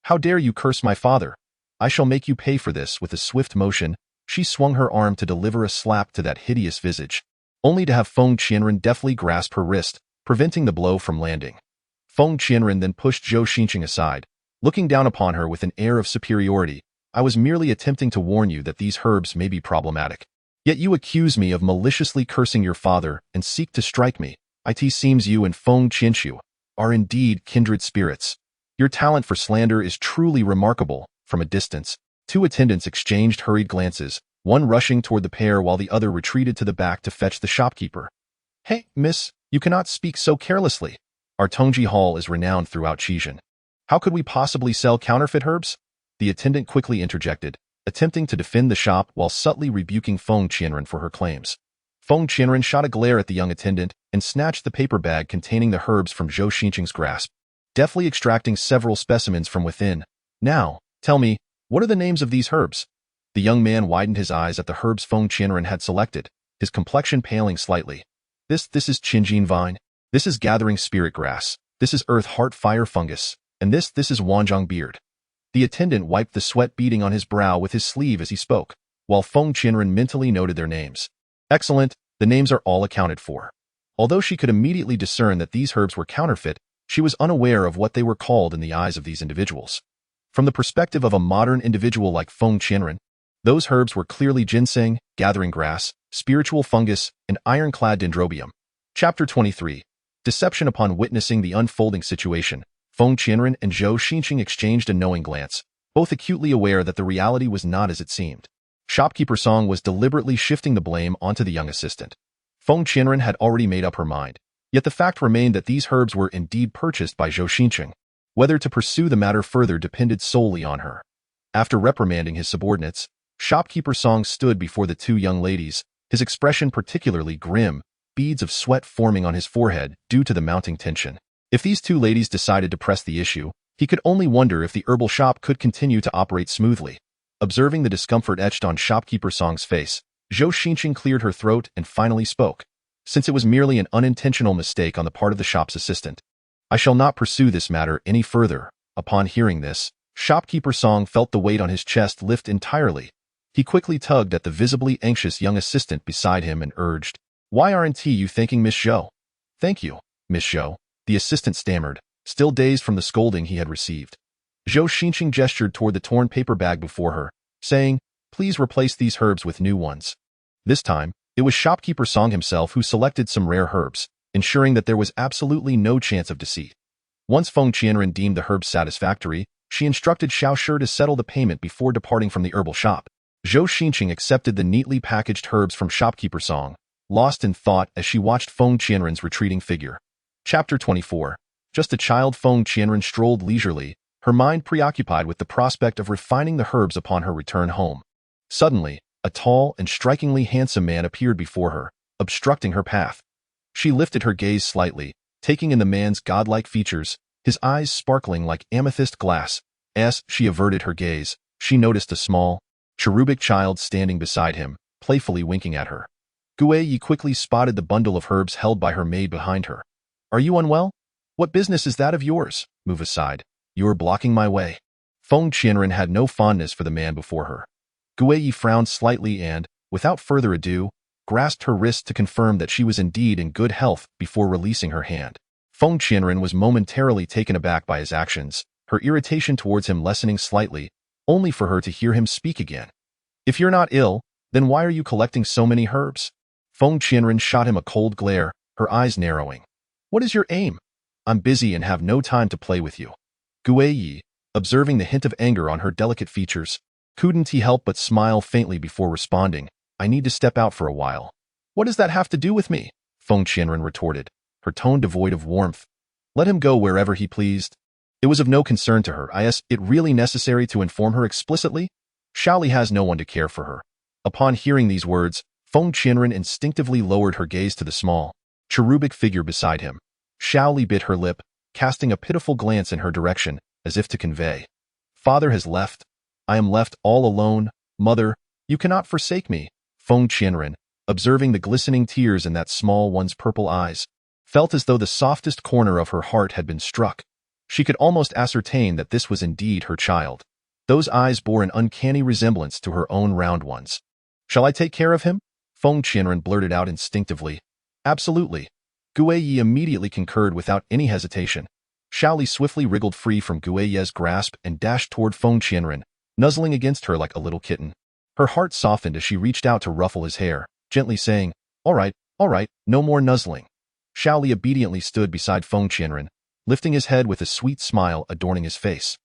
How dare you curse my father? I shall make you pay for this. With a swift motion, she swung her arm to deliver a slap to that hideous visage, only to have Feng Qianren deftly grasp her wrist, preventing the blow from landing. Feng Qianren then pushed Zhou Xinqing aside, looking down upon her with an air of superiority. I was merely attempting to warn you that these herbs may be problematic. Yet you accuse me of maliciously cursing your father and seek to strike me. It seems you and Feng Qianxue are indeed kindred spirits. Your talent for slander is truly remarkable. From a distance, two attendants exchanged hurried glances, one rushing toward the pair while the other retreated to the back to fetch the shopkeeper. Hey, miss, you cannot speak so carelessly. Our Tongji Hall is renowned throughout Chizhen. How could we possibly sell counterfeit herbs? The attendant quickly interjected, attempting to defend the shop while subtly rebuking Feng Qianren for her claims. Feng Qianren shot a glare at the young attendant and snatched the paper bag containing the herbs from Zhou Xinqing's grasp, deftly extracting several specimens from within. Now, tell me, what are the names of these herbs? The young man widened his eyes at the herbs Feng Qianren had selected, his complexion paling slightly. This is Qinjin vine. This is gathering spirit grass. This is earth heart fire fungus. And this is Wanzhong beard. The attendant wiped the sweat beading on his brow with his sleeve as he spoke, while Feng Qianren mentally noted their names. Excellent, the names are all accounted for. Although she could immediately discern that these herbs were counterfeit, she was unaware of what they were called in the eyes of these individuals. From the perspective of a modern individual like Feng Qianren, those herbs were clearly ginseng, gathering grass, spiritual fungus, and ironclad dendrobium. Chapter 23. Deception. Upon witnessing the unfolding situation, Feng Qianren and Zhou Xinqing exchanged a knowing glance, both acutely aware that the reality was not as it seemed. Shopkeeper Song was deliberately shifting the blame onto the young assistant. Feng Qianren had already made up her mind, yet the fact remained that these herbs were indeed purchased by Zhou Xinqing. Whether to pursue the matter further depended solely on her. After reprimanding his subordinates, Shopkeeper Song stood before the two young ladies, his expression particularly grim, beads of sweat forming on his forehead due to the mounting tension. If these two ladies decided to press the issue, he could only wonder if the herbal shop could continue to operate smoothly. Observing the discomfort etched on Shopkeeper Song's face, Zhou Xinqing cleared her throat and finally spoke. Since it was merely an unintentional mistake on the part of the shop's assistant, I shall not pursue this matter any further. Upon hearing this, Shopkeeper Song felt the weight on his chest lift entirely. He quickly tugged at the visibly anxious young assistant beside him and urged, Why aren't you thanking Miss Zhou? Thank you, Miss Zhou, the assistant stammered, still dazed from the scolding he had received. Zhou Xinqing gestured toward the torn paper bag before her, saying, Please replace these herbs with new ones. This time, it was Shopkeeper Song himself who selected some rare herbs, ensuring that there was absolutely no chance of deceit. Once Feng Qianren deemed the herbs satisfactory, she instructed Xiao Shi to settle the payment before departing from the herbal shop. Zhou Xinqing accepted the neatly packaged herbs from Shopkeeper Song, lost in thought as she watched Feng Qianren's retreating figure. Chapter 24. Just a child. Feng Qianren strolled leisurely, her mind preoccupied with the prospect of refining the herbs upon her return home. Suddenly, a tall and strikingly handsome man appeared before her, obstructing her path. She lifted her gaze slightly, taking in the man's godlike features, his eyes sparkling like amethyst glass. As she averted her gaze, she noticed a small, cherubic child standing beside him, playfully winking at her. Guiyi quickly spotted the bundle of herbs held by her maid behind her. "Are you unwell? What business is that of yours? Move aside. You are blocking my way." Feng Qianren had no fondness for the man before her. Guiyi frowned slightly and, without further ado, grasped her wrist to confirm that she was indeed in good health before releasing her hand. Feng Qianren was momentarily taken aback by his actions, her irritation towards him lessening slightly, only for her to hear him speak again. "If you're not ill, then why are you collecting so many herbs?" Feng Qianren shot him a cold glare, her eyes narrowing. "What is your aim? I'm busy and have no time to play with you." Guiyi, observing the hint of anger on her delicate features, couldn't he help but smile faintly before responding, "I need to step out for a while." "What does that have to do with me?" Feng Qianren retorted, her tone devoid of warmth. Let him go wherever he pleased. It was of no concern to her. Is it really necessary to inform her explicitly? Shaoli has no one to care for her. Upon hearing these words, Feng Qianren instinctively lowered her gaze to the small, cherubic figure beside him. Shaoli bit her lip, casting a pitiful glance in her direction, as if to convey, "Father has left. I am left all alone. Mother, you cannot forsake me." Feng Qianren, observing the glistening tears in that small one's purple eyes, felt as though the softest corner of her heart had been struck. She could almost ascertain that this was indeed her child. Those eyes bore an uncanny resemblance to her own round ones. "Shall I take care of him?" Feng Qianren blurted out instinctively. "Absolutely." Guiyi immediately concurred without any hesitation. Shaoli swiftly wriggled free from Guiyi's grasp and dashed toward Feng Qianren, nuzzling against her like a little kitten. Her heart softened as she reached out to ruffle his hair, gently saying, all right, no more nuzzling." Shaoli obediently stood beside Feng Qianren, lifting his head with a sweet smile adorning his face.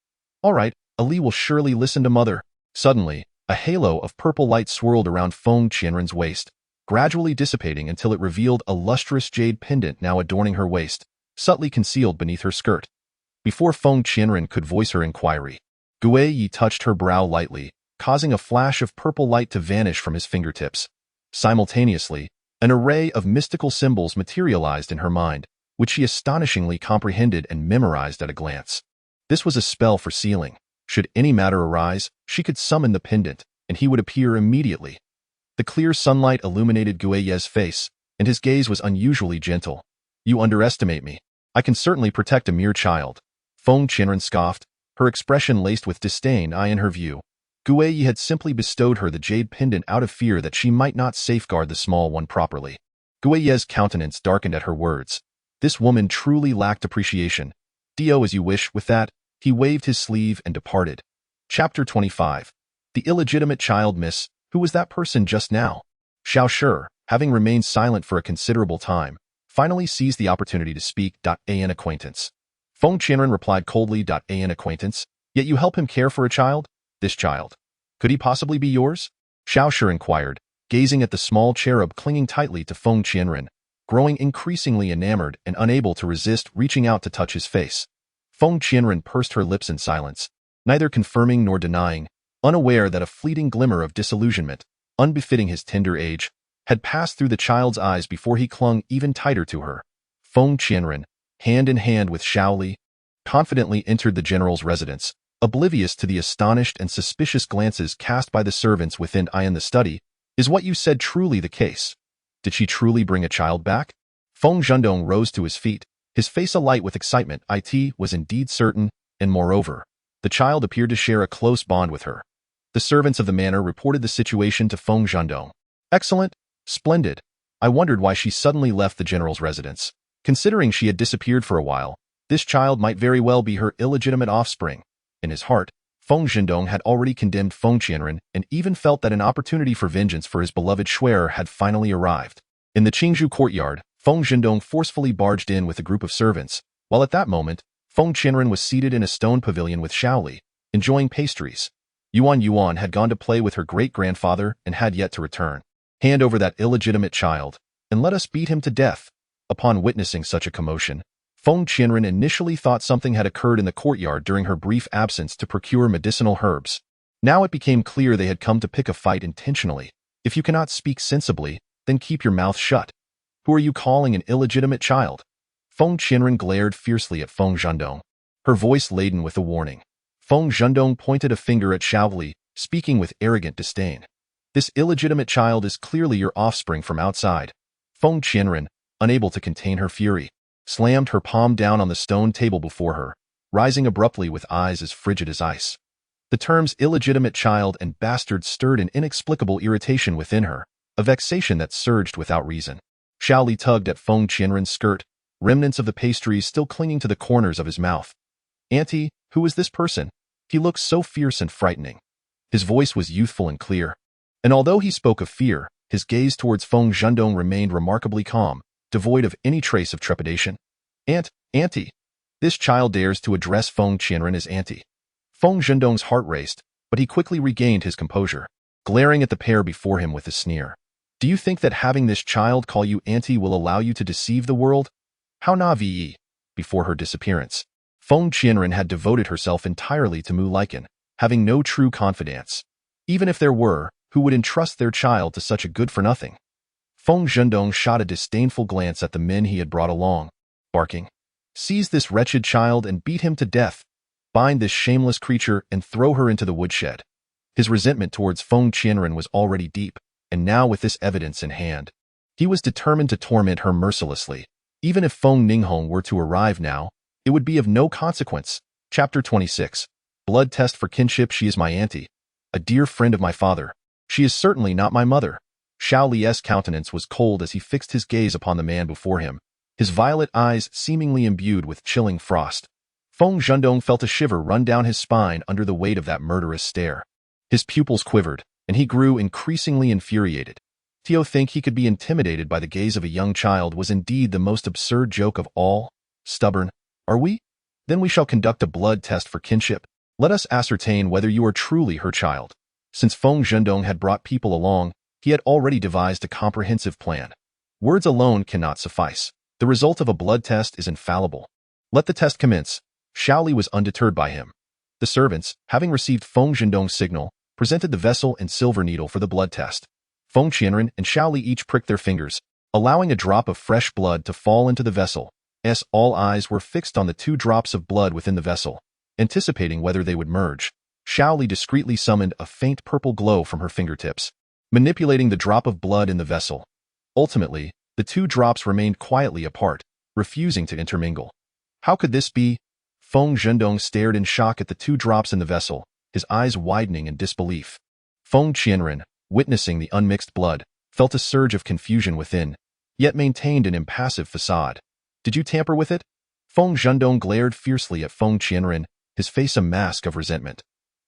"All right, Ali will surely listen to mother." Suddenly, a halo of purple light swirled around Feng Qianren's waist, gradually dissipating until it revealed a lustrous jade pendant now adorning her waist, subtly concealed beneath her skirt. Before Feng Qianren could voice her inquiry, Guiyi touched her brow lightly, causing a flash of purple light to vanish from his fingertips. Simultaneously, an array of mystical symbols materialized in her mind, which she astonishingly comprehended and memorized at a glance. This was a spell for sealing. Should any matter arise, she could summon the pendant, and he would appear immediately. The clear sunlight illuminated Guiyi's face, and his gaze was unusually gentle. "You underestimate me. I can certainly protect a mere child." Feng Qianren scoffed, her expression laced with disdain. In her view, Guiyi had simply bestowed her the jade pendant out of fear that she might not safeguard the small one properly. Guiyi's countenance darkened at her words. This woman truly lacked appreciation. "Do as you wish." With that, he waved his sleeve and departed. Chapter 25. The illegitimate child. Miss, who was that person just now? Xiao Shi, having remained silent for a considerable time, finally seized the opportunity to speak. An acquaintance. Feng Qianren replied coldly. An acquaintance? Yet you help him care for a child? This child. Could he possibly be yours? Xiao Shi inquired, gazing at the small cherub clinging tightly to Feng Qianren, growing increasingly enamored and unable to resist reaching out to touch his face. Feng Qianren pursed her lips in silence, neither confirming nor denying, unaware that a fleeting glimmer of disillusionment, unbefitting his tender age, had passed through the child's eyes before he clung even tighter to her. Feng Qianren, hand in hand with Shaoli, confidently entered the general's residence, oblivious to the astonished and suspicious glances cast by the servants within. In the study, is what you said truly the case? Did she truly bring a child back? Feng Zhendong rose to his feet, his face alight with excitement. It was indeed certain, and moreover, the child appeared to share a close bond with her. The servants of the manor reported the situation to Feng Zhendong. Excellent, splendid. I wondered why she suddenly left the general's residence. Considering she had disappeared for a while, this child might very well be her illegitimate offspring. In his heart, Feng Zhendong had already condemned Feng Qianren and even felt that an opportunity for vengeance for his beloved Shuer had finally arrived. In the Qingzhou courtyard, Feng Zhendong forcefully barged in with a group of servants, while at that moment, Feng Qianren was seated in a stone pavilion with Shaoli, enjoying pastries. Yuan had gone to play with her great-grandfather and had yet to return. Hand over that illegitimate child, and let us beat him to death. Upon witnessing such a commotion, Feng Qianren initially thought something had occurred in the courtyard during her brief absence to procure medicinal herbs. Now it became clear they had come to pick a fight intentionally. If you cannot speak sensibly, then keep your mouth shut. Who are you calling an illegitimate child? Feng Qianren glared fiercely at Feng Zhendong, her voice laden with a warning. Feng Zhendong pointed a finger at Xiaoli, speaking with arrogant disdain. This illegitimate child is clearly your offspring from outside. Feng Qianren, unable to contain her fury, slammed her palm down on the stone table before her, rising abruptly with eyes as frigid as ice. The terms illegitimate child and bastard stirred an inexplicable irritation within her, a vexation that surged without reason. Xiaoli tugged at Feng Qianren's skirt, remnants of the pastries still clinging to the corners of his mouth. Auntie, who is this person? He looks so fierce and frightening. His voice was youthful and clear, and although he spoke of fear, his gaze towards Feng Zhendong remained remarkably calm, devoid of any trace of trepidation. Auntie. This child dares to address Feng Qianren as auntie. Feng Zhendong's heart raced, but he quickly regained his composure, glaring at the pair before him with a sneer. Do you think that having this child call you auntie will allow you to deceive the world? How naive! Before her disappearance, Feng Qianren had devoted herself entirely to Mu Liken, having no true confidants. Even if there were, who would entrust their child to such a good-for-nothing? Feng Zhendong shot a disdainful glance at the men he had brought along, barking, "Seize this wretched child and beat him to death. Bind this shameless creature and throw her into the woodshed." His resentment towards Feng Qianren was already deep, and now with this evidence in hand, he was determined to torment her mercilessly. Even if Feng Ninghong were to arrive now, it would be of no consequence. Chapter 26. Blood test for kinship. She is my auntie, a dear friend of my father. She is certainly not my mother. Xiao Li's countenance was cold as he fixed his gaze upon the man before him, his violet eyes seemingly imbued with chilling frost. Feng Zhendong felt a shiver run down his spine under the weight of that murderous stare. His pupils quivered, and he grew increasingly infuriated. To think he could be intimidated by the gaze of a young child was indeed the most absurd joke of all. Stubborn, are we? Then we shall conduct a blood test for kinship. Let us ascertain whether you are truly her child. Since Feng Zhendong had brought people along, he had already devised a comprehensive plan. Words alone cannot suffice. The result of a blood test is infallible. Let the test commence. Xiaoli was undeterred by him. The servants, having received Feng Zhendong's signal, presented the vessel and silver needle for the blood test. Feng Qianren and Xiaoli each pricked their fingers, allowing a drop of fresh blood to fall into the vessel. All eyes were fixed on the 2 drops of blood within the vessel, anticipating whether they would merge. Xiaoli discreetly summoned a faint purple glow from her fingertips, manipulating the drop of blood in the vessel. Ultimately, the 2 drops remained quietly apart, refusing to intermingle. How could this be? Feng Zhendong stared in shock at the 2 drops in the vessel, his eyes widening in disbelief. Feng Qianren, witnessing the unmixed blood, felt a surge of confusion within, yet maintained an impassive facade. Did you tamper with it? Feng Zhendong glared fiercely at Feng Qianren, his face a mask of resentment.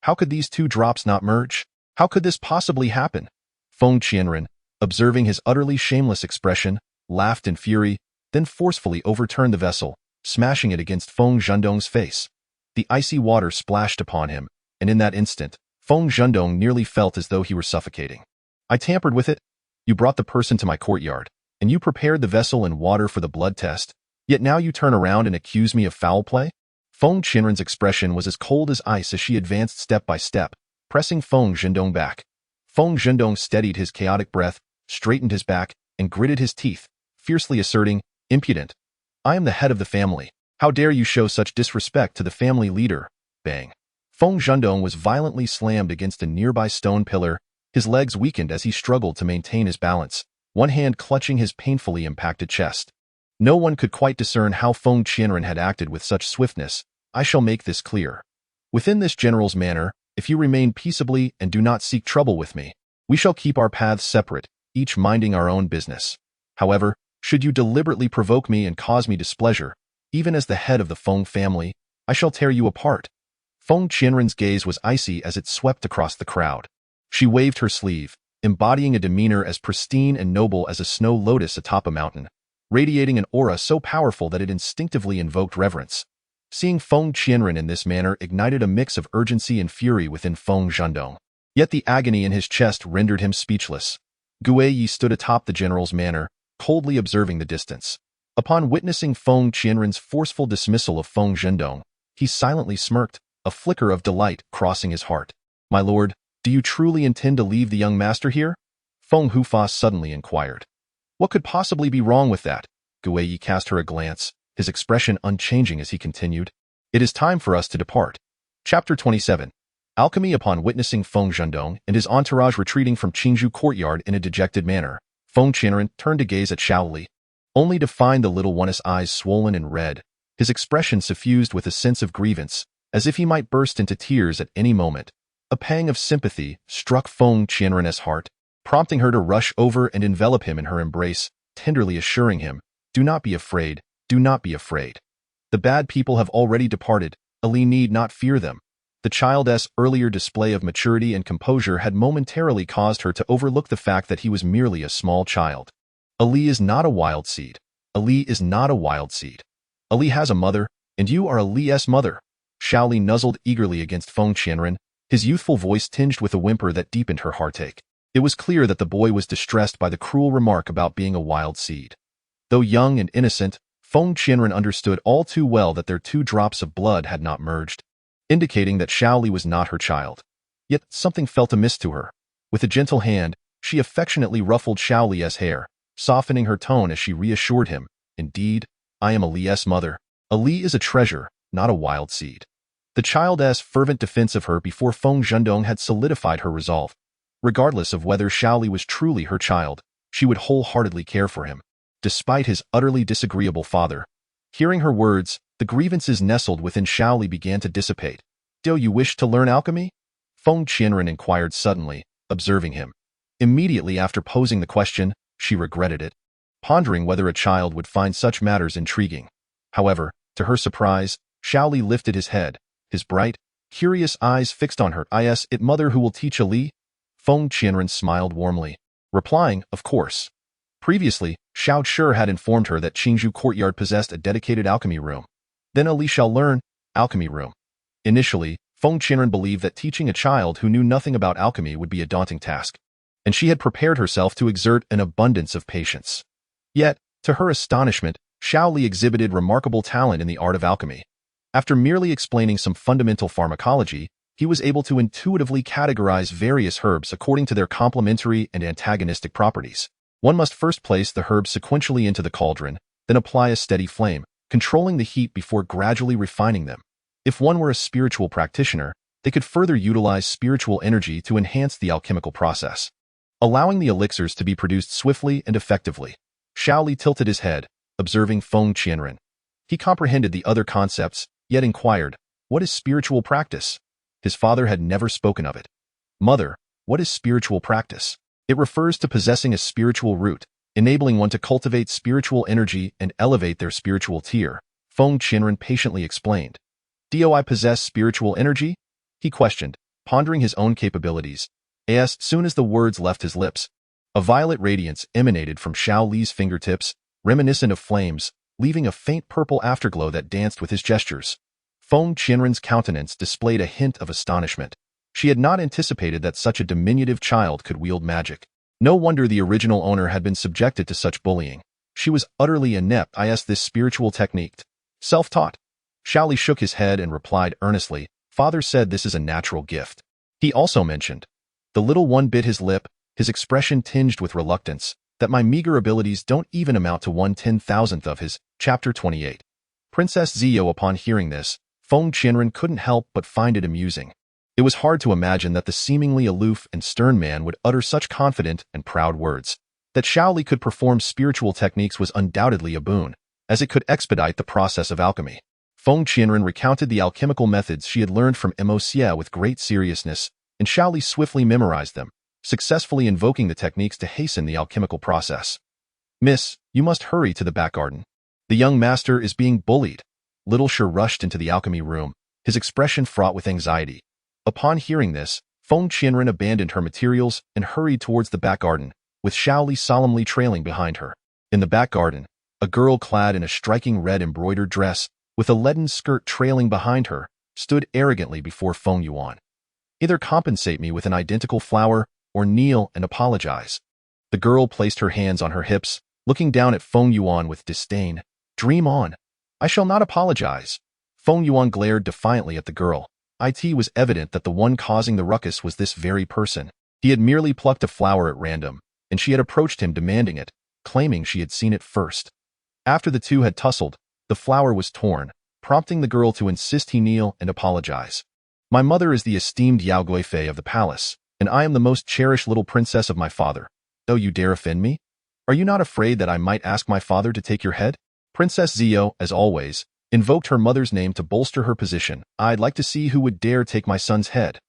How could these 2 drops not merge? How could this possibly happen? Feng Qianren, observing his utterly shameless expression, laughed in fury, then forcefully overturned the vessel, smashing it against Feng Zhendong's face. The icy water splashed upon him, and in that instant, Feng Zhendong nearly felt as though he were suffocating. I tampered with it? You brought the person to my courtyard, and you prepared the vessel and water for the blood test, yet now you turn around and accuse me of foul play? Feng Qianren's expression was as cold as ice as she advanced step by step, pressing Feng Zhendong back. Feng Zhendong steadied his chaotic breath, straightened his back, and gritted his teeth, fiercely asserting, "Impudent! I am the head of the family. How dare you show such disrespect to the family leader?" Bang! Feng Zhendong was violently slammed against a nearby stone pillar, his legs weakened as he struggled to maintain his balance, one hand clutching his painfully impacted chest. No one could quite discern how Feng Qianren had acted with such swiftness. I shall make this clear. Within this general's manner, if you remain peaceably and do not seek trouble with me, we shall keep our paths separate, each minding our own business. However, should you deliberately provoke me and cause me displeasure, even as the head of the Feng family, I shall tear you apart. Feng Qianren's gaze was icy as it swept across the crowd. She waved her sleeve, embodying a demeanor as pristine and noble as a snow lotus atop a mountain, radiating an aura so powerful that it instinctively invoked reverence. Seeing Feng Qianren in this manner ignited a mix of urgency and fury within Feng Zhendong. Yet the agony in his chest rendered him speechless. Gu Yi stood atop the general's manor, coldly observing the distance. Upon witnessing Feng Qianren's forceful dismissal of Feng Zhendong, he silently smirked, a flicker of delight crossing his heart. "My lord, do you truly intend to leave the young master here?" Feng Hufa suddenly inquired. "What could possibly be wrong with that?" Guiyi cast her a glance, his expression unchanging as he continued. "It is time for us to depart." Chapter 27. Alchemy. Upon witnessing Feng Zhendong and his entourage retreating from Qingzhou courtyard in a dejected manner, Feng Qianren turned to gaze at Shaoli, only to find the little one's eyes swollen and red, his expression suffused with a sense of grievance, as if he might burst into tears at any moment. A pang of sympathy struck Feng Qianren's heart, prompting her to rush over and envelop him in her embrace, tenderly assuring him, "Do not be afraid, do not be afraid. The bad people have already departed, Ali need not fear them." The child's earlier display of maturity and composure had momentarily caused her to overlook the fact that he was merely a small child. Ali is not a wild seed. Ali is not a wild seed. Ali has a mother, and you are Ali's mother. Shaoli nuzzled eagerly against Feng Qianren, his youthful voice tinged with a whimper that deepened her heartache. It was clear that the boy was distressed by the cruel remark about being a wild seed. Though young and innocent, Feng Qianren understood all too well that their 2 drops of blood had not merged, indicating that Shaoli was not her child. Yet something felt amiss to her. With a gentle hand, she affectionately ruffled Shaoli's hair, softening her tone as she reassured him, "Indeed, I am Ali's mother. Ali is a treasure, not a wild seed." The child's fervent defense of her before Feng Zhendong had solidified her resolve. Regardless of whether Shaoli was truly her child, she would wholeheartedly care for him, despite his utterly disagreeable father. Hearing her words, the grievances nestled within Shaoli began to dissipate. "Do you wish to learn alchemy?" Feng Qianren inquired suddenly, observing him. Immediately after posing the question, she regretted it, pondering whether a child would find such matters intriguing. However, to her surprise, Shaoli lifted his head, his bright, curious eyes fixed on her. "Is it mother who will teach Ali?" Feng Qianren smiled warmly, replying, "Of course." Previously, Xiao Shi had informed her that Qingzhou courtyard possessed a dedicated alchemy room. "Then Ali shall learn alchemy room." Initially, Feng Qianren believed that teaching a child who knew nothing about alchemy would be a daunting task, and she had prepared herself to exert an abundance of patience. Yet, to her astonishment, Shaoli exhibited remarkable talent in the art of alchemy. After merely explaining some fundamental pharmacology, he was able to intuitively categorize various herbs according to their complementary and antagonistic properties. One must first place the herbs sequentially into the cauldron, then apply a steady flame, controlling the heat before gradually refining them. If one were a spiritual practitioner, they could further utilize spiritual energy to enhance the alchemical process, allowing the elixirs to be produced swiftly and effectively. Shaoli tilted his head, observing Feng Qianren. He comprehended the other concepts, yet inquired, "What is spiritual practice?" His father had never spoken of it. "Mother, what is spiritual practice?" "It refers to possessing a spiritual root, enabling one to cultivate spiritual energy and elevate their spiritual tier," Feng Qianren patiently explained. "Do I possess spiritual energy?" he questioned, pondering his own capabilities. As soon as the words left his lips, a violet radiance emanated from Shaoli's fingertips, reminiscent of flames, leaving a faint purple afterglow that danced with his gestures. Feng Qianren's countenance displayed a hint of astonishment. She had not anticipated that such a diminutive child could wield magic. No wonder the original owner had been subjected to such bullying. She was utterly inept. "Is this spiritual technique self-taught?" Shaoli shook his head and replied earnestly, "Father said this is a natural gift." He also mentioned. The little one bit his lip, his expression tinged with reluctance, "that my meager abilities don't even amount to 1/10,000th of his." Chapter 28. Princess Ziyou. Upon hearing this, Feng Qianren couldn't help but find it amusing. It was hard to imagine that the seemingly aloof and stern man would utter such confident and proud words. That Shaoli could perform spiritual techniques was undoubtedly a boon, as it could expedite the process of alchemy. Feng Qianren recounted the alchemical methods she had learned from Empress with great seriousness, and Shaoli swiftly memorized them, successfully invoking the techniques to hasten the alchemical process. "Miss, you must hurry to the back garden. The young master is being bullied." Little Shi rushed into the alchemy room, his expression fraught with anxiety. Upon hearing this, Feng Qianren abandoned her materials and hurried towards the back garden, with Shaoli solemnly trailing behind her. In the back garden, a girl clad in a striking red embroidered dress, with a leaden skirt trailing behind her, stood arrogantly before Feng Yuan. "Either compensate me with an identical flower, or kneel and apologize." The girl placed her hands on her hips, looking down at Feng Yuan with disdain. Dream on. I shall not apologize. Feng Yuan glared defiantly at the girl. It was evident that the one causing the ruckus was this very person. He had merely plucked a flower at random, and she had approached him demanding it, claiming she had seen it first. After the two had tussled, the flower was torn, prompting the girl to insist he kneel and apologize. My mother is the esteemed Yao Guifei of the palace, and I am the most cherished little princess of my father. Oh, you dare offend me? Are you not afraid that I might ask my father to take your head? Princess Zio, as always, invoked her mother's name to bolster her position. I'd like to see who would dare take my son's head.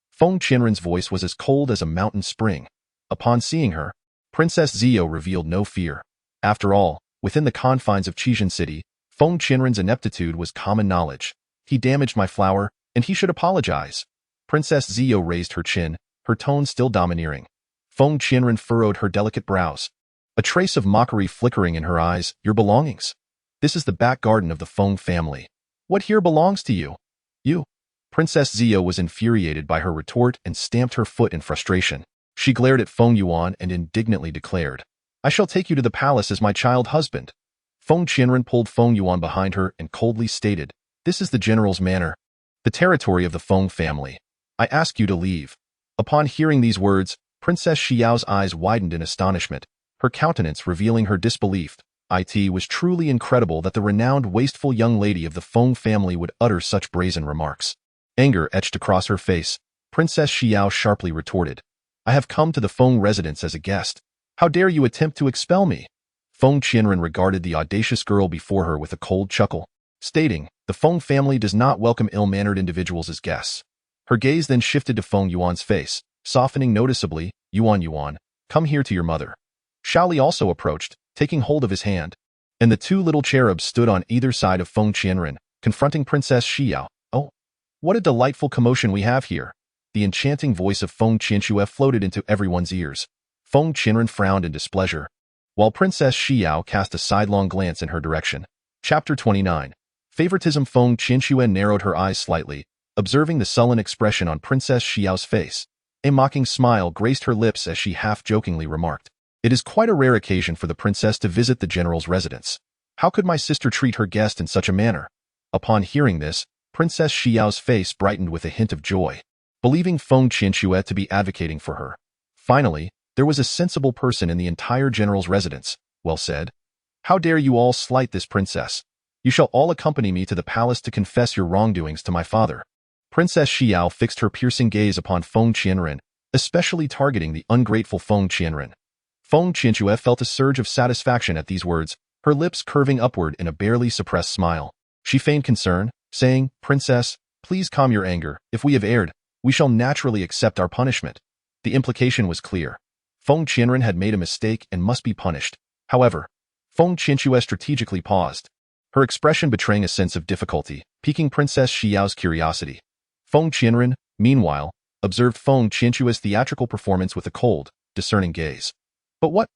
Feng Qianren's voice was as cold as a mountain spring. Upon seeing her, Princess Zio revealed no fear. After all, within the confines of Chizhen City, Feng Qianren's ineptitude was common knowledge. He damaged my flower, and he should apologize. Princess Zio raised her chin, her tone still domineering. Feng Qianren furrowed her delicate brows, a trace of mockery flickering in her eyes. Your belongings? This is the back garden of the Feng family. What here belongs to you? You. Princess Zio was infuriated by her retort and stamped her foot in frustration. She glared at Feng Yuan and indignantly declared, I shall take you to the palace as my child husband. Feng Qianren pulled Feng Yuan behind her and coldly stated, This is the general's manor, the territory of the Feng family. I ask you to leave. Upon hearing these words, Princess Xiao's eyes widened in astonishment, her countenance revealing her disbelief. It was truly incredible that the renowned wasteful young lady of the Feng family would utter such brazen remarks. Anger etched across her face. Princess Xiao sharply retorted, I have come to the Feng residence as a guest. How dare you attempt to expel me? Feng Qianren regarded the audacious girl before her with a cold chuckle, stating, The Feng family does not welcome ill-mannered individuals as guests. Her gaze then shifted to Feng Yuan's face, softening noticeably. Yuan, come here to your mother. Shaoli also approached, taking hold of his hand, and the two little cherubs stood on either side of Feng Qianren, confronting Princess Xiao. Oh, what a delightful commotion we have here. The enchanting voice of Feng Qianxue floated into everyone's ears. Feng Qianren frowned in displeasure, while Princess Xiao cast a sidelong glance in her direction. Chapter 29. Favoritism. Feng Qianxue narrowed her eyes slightly, observing the sullen expression on Princess Xiao's face. A mocking smile graced her lips as she half-jokingly remarked, It is quite a rare occasion for the princess to visit the general's residence. How could my sister treat her guest in such a manner? Upon hearing this, Princess Xiao's face brightened with a hint of joy, believing Feng Qianxue to be advocating for her. Finally, there was a sensible person in the entire general's residence. Well said. How dare you all slight this princess? You shall all accompany me to the palace to confess your wrongdoings to my father. Princess Xiao fixed her piercing gaze upon Feng Qianren, especially targeting the ungrateful Feng Qianren. Feng Qianxue felt a surge of satisfaction at these words, her lips curving upward in a barely suppressed smile. She feigned concern, saying, Princess, please calm your anger. If we have erred, we shall naturally accept our punishment. The implication was clear. Feng Qianren had made a mistake and must be punished. However, Feng Qianxue strategically paused, her expression betraying a sense of difficulty, piquing Princess Xiao's curiosity. Feng Qianren, meanwhile, observed Feng Qianxue's theatrical performance with a cold, discerning gaze. But what?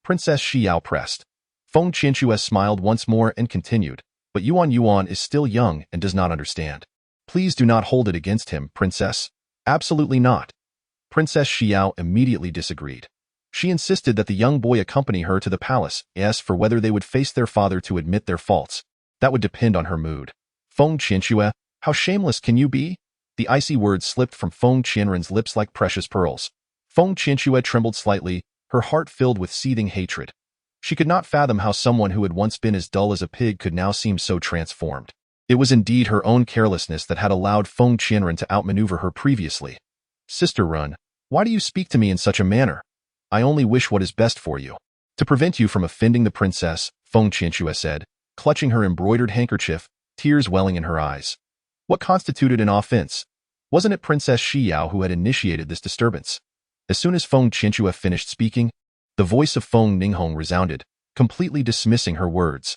Princess Xiao pressed. Feng Qianxue smiled once more and continued, But Yuan is still young and does not understand. Please do not hold it against him, princess. Absolutely not. Princess Xiao immediately disagreed. She insisted that the young boy accompany her to the palace, asked for whether they would face their father to admit their faults. That would depend on her mood. Feng Qianxue, how shameless can you be? The icy words slipped from Feng Qianren's lips like precious pearls. Feng Qianxue trembled slightly, her heart filled with seething hatred. She could not fathom how someone who had once been as dull as a pig could now seem so transformed. It was indeed her own carelessness that had allowed Feng Qianren to outmaneuver her previously. Sister Run, why do you speak to me in such a manner? I only wish what is best for you. To prevent you from offending the princess, Feng Qianxue said, clutching her embroidered handkerchief, tears welling in her eyes. What constituted an offense? Wasn't it Princess Xiao who had initiated this disturbance? As soon as Feng Qianxue finished speaking, the voice of Feng Ninghong resounded, completely dismissing her words.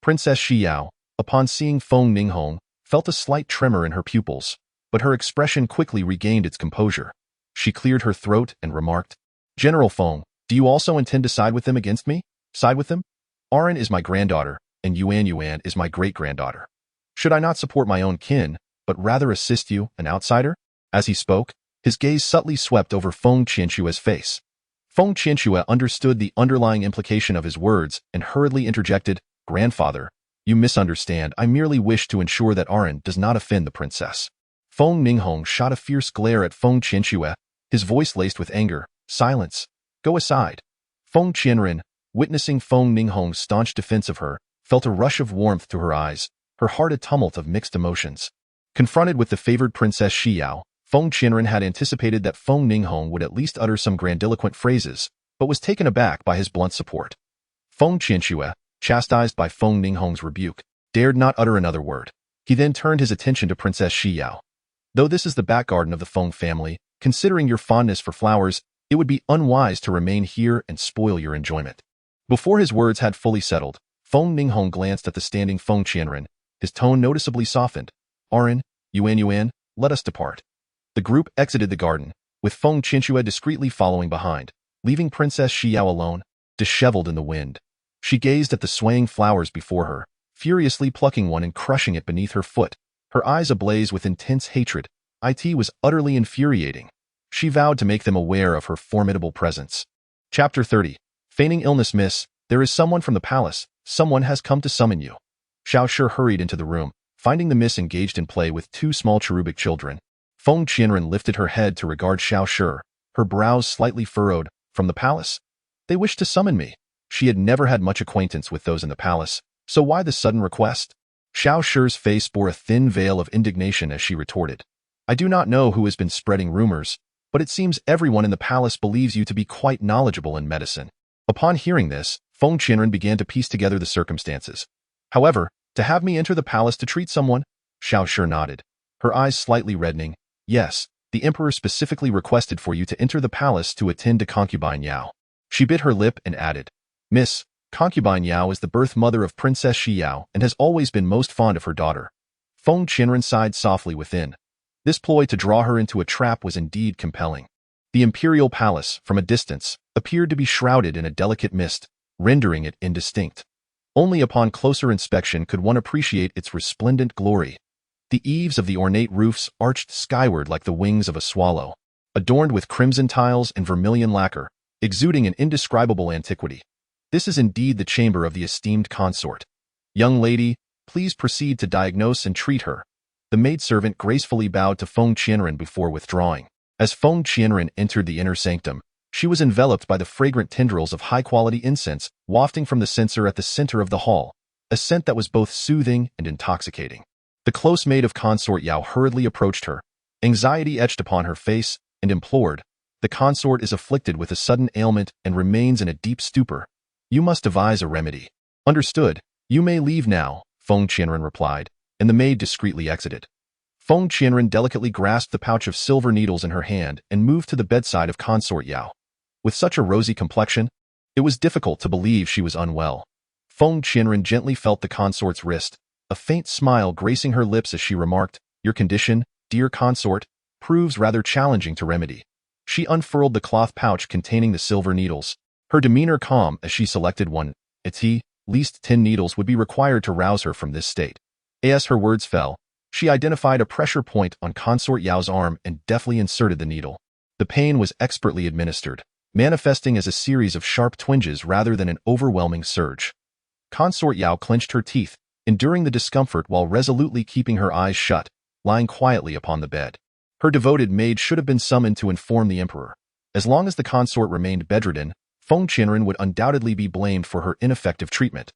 Princess Xiao, upon seeing Feng Ninghong, felt a slight tremor in her pupils, but her expression quickly regained its composure. She cleared her throat and remarked, General Feng, do you also intend to side with them against me? Side with them? Aran is my granddaughter, and Yuan is my great-granddaughter. Should I not support my own kin, but rather assist you, an outsider? As he spoke, his gaze subtly swept over Feng Qianxue's face. Feng Qianxue understood the underlying implication of his words and hurriedly interjected, Grandfather, You misunderstand. I merely wish to ensure that Aran does not offend the princess. Feng Ninghong shot a fierce glare at Feng Qianxue, his voice laced with anger. Silence. Go aside. Feng Qianren, witnessing Feng Ninghong's staunch defense of her, felt a rush of warmth to her eyes, her heart a tumult of mixed emotions. Confronted with the favored Princess Xiyao, Feng Qianren had anticipated that Feng Ninghong would at least utter some grandiloquent phrases, but was taken aback by his blunt support. Feng Qianxue, chastised by Feng Ninghong's rebuke, dared not utter another word. He then turned his attention to Princess Xiyao. Though this is the back garden of the Feng family, considering your fondness for flowers, it would be unwise to remain here and spoil your enjoyment. Before his words had fully settled, Feng Ninghong glanced at the standing Feng Qianren, his tone noticeably softened. Aran, Yuan, let us depart. The group exited the garden, with Feng Qianxue discreetly following behind, leaving Princess Xiyao alone, disheveled in the wind. She gazed at the swaying flowers before her, furiously plucking one and crushing it beneath her foot, her eyes ablaze with intense hatred. It was utterly infuriating. She vowed to make them aware of her formidable presence. Chapter 30. Feigning illness. Miss, there is someone from the palace. Someone has come to summon you. Xiao Shi hurried into the room, finding the miss engaged in play with two small cherubic children. Feng Qianren lifted her head to regard Xiao Shi, her brows slightly furrowed. From the palace? They wish to summon me. She had never had much acquaintance with those in the palace, so why the sudden request? Xiao Shi's face bore a thin veil of indignation as she retorted. I do not know who has been spreading rumors, but it seems everyone in the palace believes you to be quite knowledgeable in medicine. Upon hearing this, Feng Qianren began to piece together the circumstances. However, to have me enter the palace to treat someone? Xiao Shi nodded, her eyes slightly reddening. Yes, the emperor specifically requested for you to enter the palace to attend to concubine Yao. She bit her lip and added, Miss, concubine Yao is the birth mother of Princess Xiyao and has always been most fond of her daughter. Feng Qianren sighed softly within. This ploy to draw her into a trap was indeed compelling. The imperial palace, from a distance, appeared to be shrouded in a delicate mist, rendering it indistinct. Only upon closer inspection could one appreciate its resplendent glory. The eaves of the ornate roofs arched skyward like the wings of a swallow, adorned with crimson tiles and vermilion lacquer, exuding an indescribable antiquity. This is indeed the chamber of the esteemed consort. Young lady, please proceed to diagnose and treat her. The maidservant gracefully bowed to Feng Qianren before withdrawing. As Feng Qianren entered the inner sanctum, she was enveloped by the fragrant tendrils of high-quality incense wafting from the censer at the center of the hall, a scent that was both soothing and intoxicating. The close maid of consort Yao hurriedly approached her, anxiety etched upon her face, and implored, The consort is afflicted with a sudden ailment and remains in a deep stupor. You must devise a remedy. Understood. You may leave now, Feng Qianren replied, and the maid discreetly exited. Feng Qianren delicately grasped the pouch of silver needles in her hand and moved to the bedside of consort Yao. With such a rosy complexion, it was difficult to believe she was unwell. Feng Qianren gently felt the consort's wrist, a faint smile gracing her lips as she remarked, Your condition, dear consort, proves rather challenging to remedy. She unfurled the cloth pouch containing the silver needles, her demeanor calm as she selected one. At least 10 needles would be required to rouse her from this state. As her words fell, she identified a pressure point on consort Yao's arm and deftly inserted the needle. The pain was expertly administered, manifesting as a series of sharp twinges rather than an overwhelming surge. Consort Yao clenched her teeth, enduring the discomfort while resolutely keeping her eyes shut, lying quietly upon the bed. Her devoted maid should have been summoned to inform the emperor. As long as the consort remained bedridden, Feng Qianren would undoubtedly be blamed for her ineffective treatment.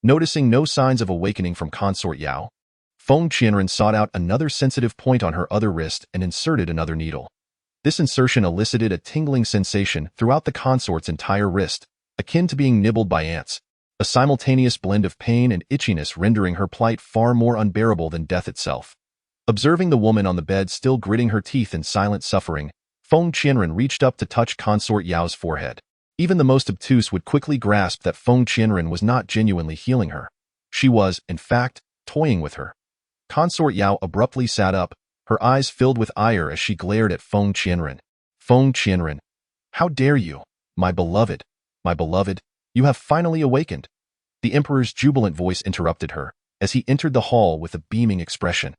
Noticing no signs of awakening from consort Yao, Feng Qianren sought out another sensitive point on her other wrist and inserted another needle. This insertion elicited a tingling sensation throughout the consort's entire wrist, akin to being nibbled by ants, a simultaneous blend of pain and itchiness rendering her plight far more unbearable than death itself. Observing the woman on the bed still gritting her teeth in silent suffering, Feng Qianren reached up to touch consort Yao's forehead. Even the most obtuse would quickly grasp that Feng Qianren was not genuinely healing her. She was, in fact, toying with her. Consort Yao abruptly sat up, her eyes filled with ire as she glared at Feng Qianren. Feng Qianren, how dare you, my beloved, you have finally awakened. The emperor's jubilant voice interrupted her, as he entered the hall with a beaming expression.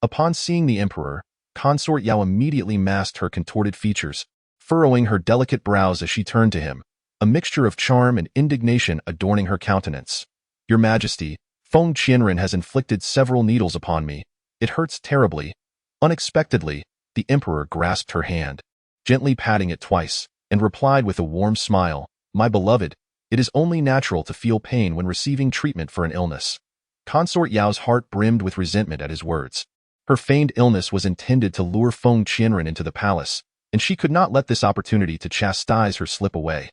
Upon seeing the emperor, consort Yao immediately masked her contorted features, furrowing her delicate brows as she turned to him, a mixture of charm and indignation adorning her countenance. Your Majesty, Feng Qianren has inflicted several needles upon me. It hurts terribly. Unexpectedly, the emperor grasped her hand, gently patting it twice, and replied with a warm smile, "My beloved, it is only natural to feel pain when receiving treatment for an illness." Consort Yao's heart brimmed with resentment at his words. Her feigned illness was intended to lure Feng Qianren into the palace, and she could not let this opportunity to chastise her slip away.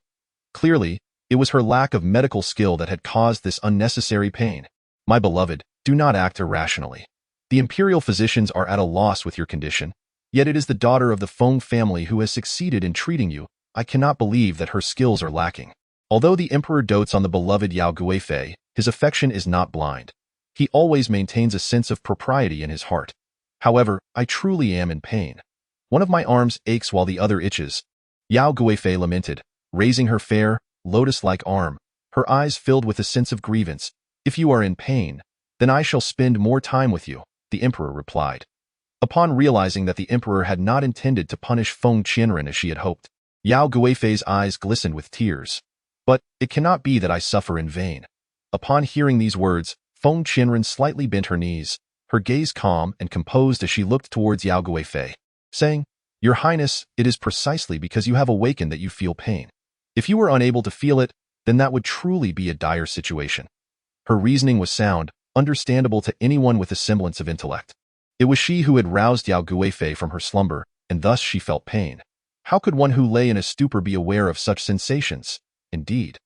Clearly, it was her lack of medical skill that had caused this unnecessary pain. "My beloved, do not act irrationally. The imperial physicians are at a loss with your condition, yet it is the daughter of the Feng family who has succeeded in treating you. I cannot believe that her skills are lacking." Although the emperor dotes on the beloved Yao Guifei, his affection is not blind. He always maintains a sense of propriety in his heart. "However, I truly am in pain. One of my arms aches while the other itches," Yao Guifei lamented, raising her fair, lotus-like arm, her eyes filled with a sense of grievance. "If you are in pain, then I shall spend more time with you," the emperor replied. Upon realizing that the emperor had not intended to punish Feng Qianren as she had hoped, Yao Guifei's eyes glistened with tears. "But it cannot be that I suffer in vain." Upon hearing these words, Feng Qianren slightly bent her knees, her gaze calm and composed as she looked towards Yao Guifei, saying, "Your Highness, it is precisely because you have awakened that you feel pain. If you were unable to feel it, then that would truly be a dire situation." Her reasoning was sound, understandable to anyone with a semblance of intellect. It was she who had roused Yao Guifei from her slumber, and thus she felt pain. How could one who lay in a stupor be aware of such sensations? Indeed,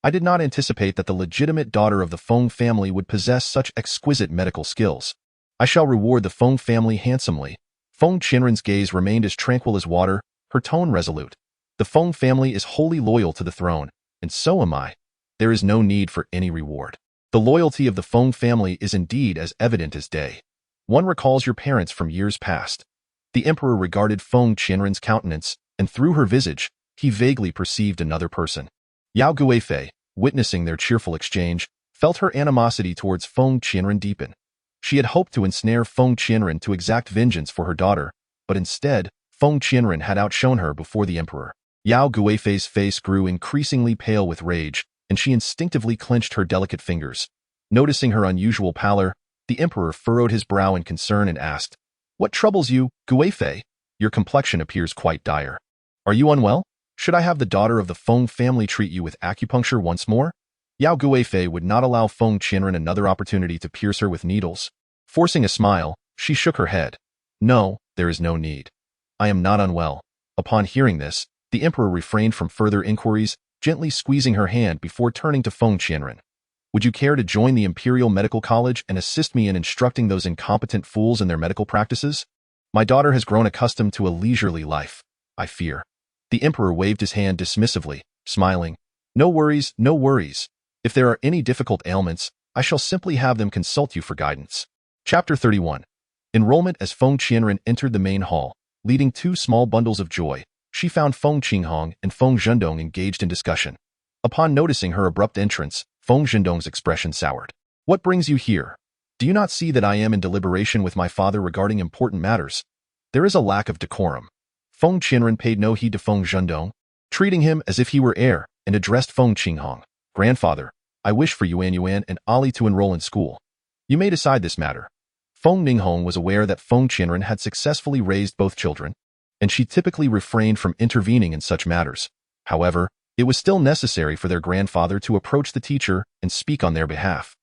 I did not anticipate that the legitimate daughter of the Feng family would possess such exquisite medical skills. I shall reward the Feng family handsomely. Feng Qianren's gaze remained as tranquil as water, her tone resolute. The Feng family is wholly loyal to the throne, and so am I. There is no need for any reward. The loyalty of the Feng family is indeed as evident as day. One recalls your parents from years past. The emperor regarded Feng Qianren's countenance, and through her visage, he vaguely perceived another person. Yao Guifei, witnessing their cheerful exchange, felt her animosity towards Feng Qianren deepen. She had hoped to ensnare Feng Qianren to exact vengeance for her daughter, but instead, Feng Qianren had outshone her before the emperor. Yao Guifei's face grew increasingly pale with rage, and she instinctively clenched her delicate fingers. Noticing her unusual pallor, the emperor furrowed his brow in concern and asked, "What troubles you, Guifei? Your complexion appears quite dire. Are you unwell? Should I have the daughter of the Feng family treat you with acupuncture once more?" Yao Guifei would not allow Feng Qianren another opportunity to pierce her with needles. Forcing a smile, she shook her head. "No, there is no need. I am not unwell." Upon hearing this, the emperor refrained from further inquiries, gently squeezing her hand before turning to Feng Qianren. "Would you care to join the Imperial Medical College and assist me in instructing those incompetent fools in their medical practices? My daughter has grown accustomed to a leisurely life, I fear." The emperor waved his hand dismissively, smiling. "No worries, no worries. If there are any difficult ailments, I shall simply have them consult you for guidance." Chapter 31. Enrollment. As Feng Qianren entered the main hall, leading two small bundles of joy, she found Feng Qinghong and Feng Zhendong engaged in discussion. Upon noticing her abrupt entrance, Feng Zhendong's expression soured. "What brings you here? Do you not see that I am in deliberation with my father regarding important matters? There is a lack of decorum." Feng Qianren paid no heed to Feng Zhendong, treating him as if he were heir, and addressed Feng Qinghong. "Grandfather, I wish for Yuan and Ali to enroll in school. You may decide this matter." Feng Ninghong was aware that Feng Qianren had successfully raised both children, and she typically refrained from intervening in such matters. However, it was still necessary for their grandfather to approach the teacher and speak on their behalf.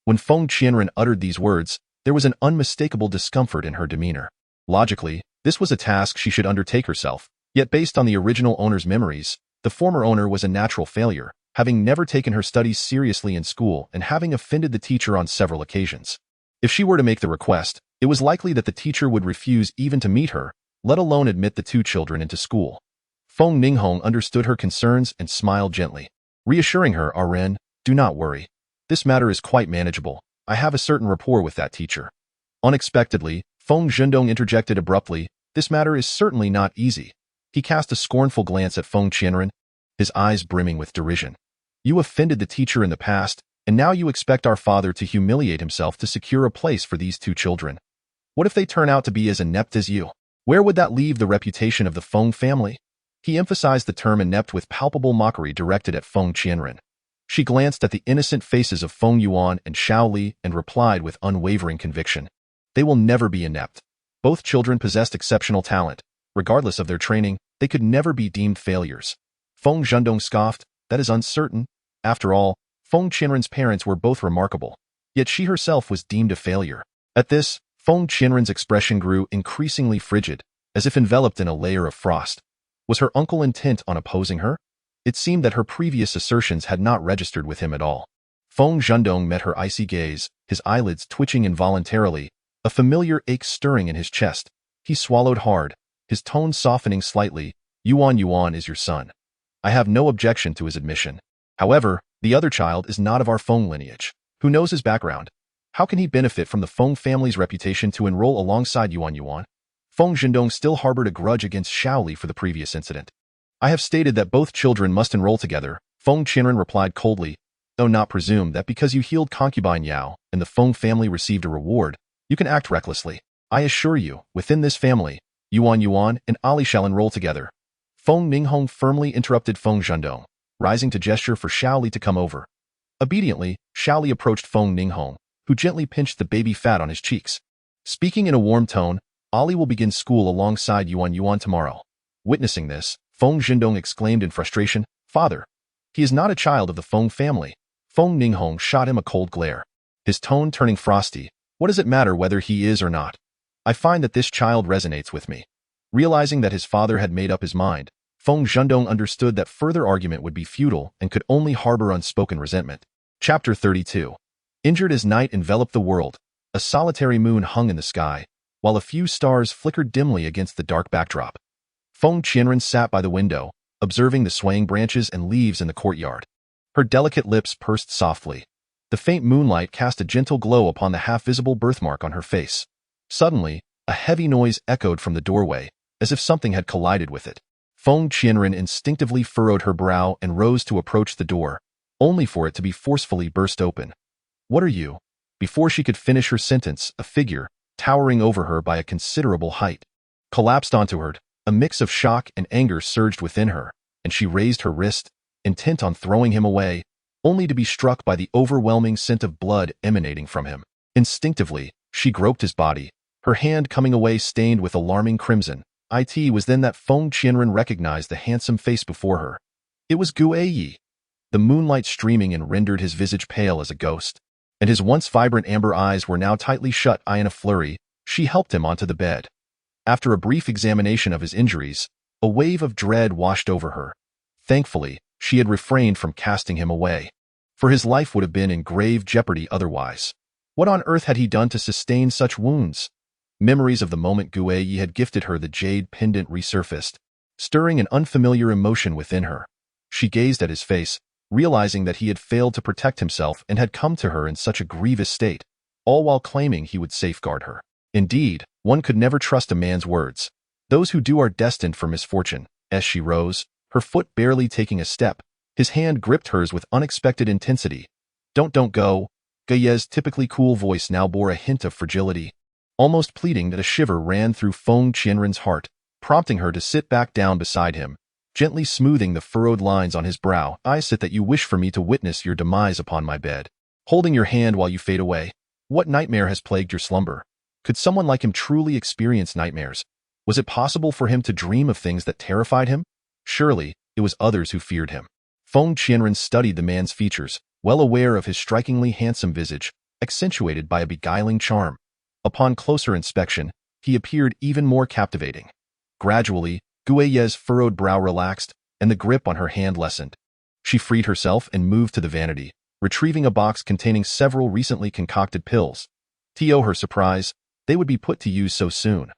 When Feng Qianren uttered these words, there was an unmistakable discomfort in her demeanor. Logically, this was a task she should undertake herself, yet based on the original owner's memories, the former owner was a natural failure, having never taken her studies seriously in school and having offended the teacher on several occasions. If she were to make the request, it was likely that the teacher would refuse even to meet her, let alone admit the two children into school. Feng Ninghong understood her concerns and smiled gently, reassuring her, "Ren, do not worry. This matter is quite manageable. I have a certain rapport with that teacher." Unexpectedly, Feng Zhendong interjected abruptly, "This matter is certainly not easy." He cast a scornful glance at Feng Qianren, his eyes brimming with derision. "You offended the teacher in the past, and now you expect our father to humiliate himself to secure a place for these two children. What if they turn out to be as inept as you? Where would that leave the reputation of the Feng family?" He emphasized the term inept with palpable mockery directed at Feng Qianren. She glanced at the innocent faces of Feng Yuan and Xiao Li and replied with unwavering conviction. They will never be inept. Both children possessed exceptional talent. Regardless of their training, they could never be deemed failures. Feng Zhendong scoffed, that is uncertain. After all, Feng Qianren's parents were both remarkable. Yet she herself was deemed a failure. At this, Feng Qianren's expression grew increasingly frigid, as if enveloped in a layer of frost. Was her uncle intent on opposing her? It seemed that her previous assertions had not registered with him at all. Feng Zhendong met her icy gaze, his eyelids twitching involuntarily, a familiar ache stirring in his chest. He swallowed hard, his tone softening slightly. Yuan is your son. I have no objection to his admission. However, the other child is not of our Feng lineage. Who knows his background? How can he benefit from the Feng family's reputation to enroll alongside Yuan? Feng Zhendong still harbored a grudge against Xiao Li for the previous incident. I have stated that both children must enroll together, Feng Qianren replied coldly. Though not presume that because you healed concubine Yao and the Feng family received a reward, you can act recklessly. I assure you, within this family, Yuan and Ali shall enroll together. Feng Ninghong firmly interrupted Feng Zhendong, rising to gesture for Xiao Li to come over. Obediently, Xiao Li approached Feng Ninghong, who gently pinched the baby fat on his cheeks. Speaking in a warm tone, Ali will begin school alongside Yuan tomorrow. Witnessing this, Feng Zhendong exclaimed in frustration, Father, he is not a child of the Feng family. Feng Ninghong shot him a cold glare, his tone turning frosty. What does it matter whether he is or not? I find that this child resonates with me. Realizing that his father had made up his mind, Feng Zhendong understood that further argument would be futile and could only harbor unspoken resentment. Chapter 32. Injured as night enveloped the world, a solitary moon hung in the sky, while a few stars flickered dimly against the dark backdrop. Feng Qianren sat by the window, observing the swaying branches and leaves in the courtyard. Her delicate lips pursed softly. The faint moonlight cast a gentle glow upon the half-visible birthmark on her face. Suddenly, a heavy noise echoed from the doorway, as if something had collided with it. Feng Qianren instinctively furrowed her brow and rose to approach the door, only for it to be forcefully burst open. What are you? Before she could finish her sentence, a figure, towering over her by a considerable height, collapsed onto her. A mix of shock and anger surged within her, and she raised her wrist, intent on throwing him away, only to be struck by the overwhelming scent of blood emanating from him. Instinctively, she groped his body, her hand coming away stained with alarming crimson. It was then that Feng Qianren recognized the handsome face before her. It was Gu Yi. The moonlight streaming in rendered his visage pale as a ghost, and his once vibrant amber eyes were now tightly shut. In a flurry, she helped him onto the bed. After a brief examination of his injuries, a wave of dread washed over her. Thankfully, she had refrained from casting him away, for his life would have been in grave jeopardy otherwise. What on earth had he done to sustain such wounds? Memories of the moment Gu Yi had gifted her the jade pendant resurfaced, stirring an unfamiliar emotion within her. She gazed at his face, realizing that he had failed to protect himself and had come to her in such a grievous state, all while claiming he would safeguard her. Indeed, one could never trust a man's words. Those who do are destined for misfortune. As she rose, her foot barely taking a step, his hand gripped hers with unexpected intensity. Don't go. Gu Yi's typically cool voice now bore a hint of fragility, almost pleading that a shiver ran through Feng Qianren's heart, prompting her to sit back down beside him, gently smoothing the furrowed lines on his brow. I sit that you wish for me to witness your demise upon my bed, holding your hand while you fade away. What nightmare has plagued your slumber? Could someone like him truly experience nightmares? Was it possible for him to dream of things that terrified him? Surely, it was others who feared him. Feng Qianren studied the man's features, well aware of his strikingly handsome visage, accentuated by a beguiling charm. Upon closer inspection, he appeared even more captivating. Gradually, Gu Yi's furrowed brow relaxed, and the grip on her hand lessened. She freed herself and moved to the vanity, retrieving a box containing several recently concocted pills. To her surprise, they would be put to use so soon.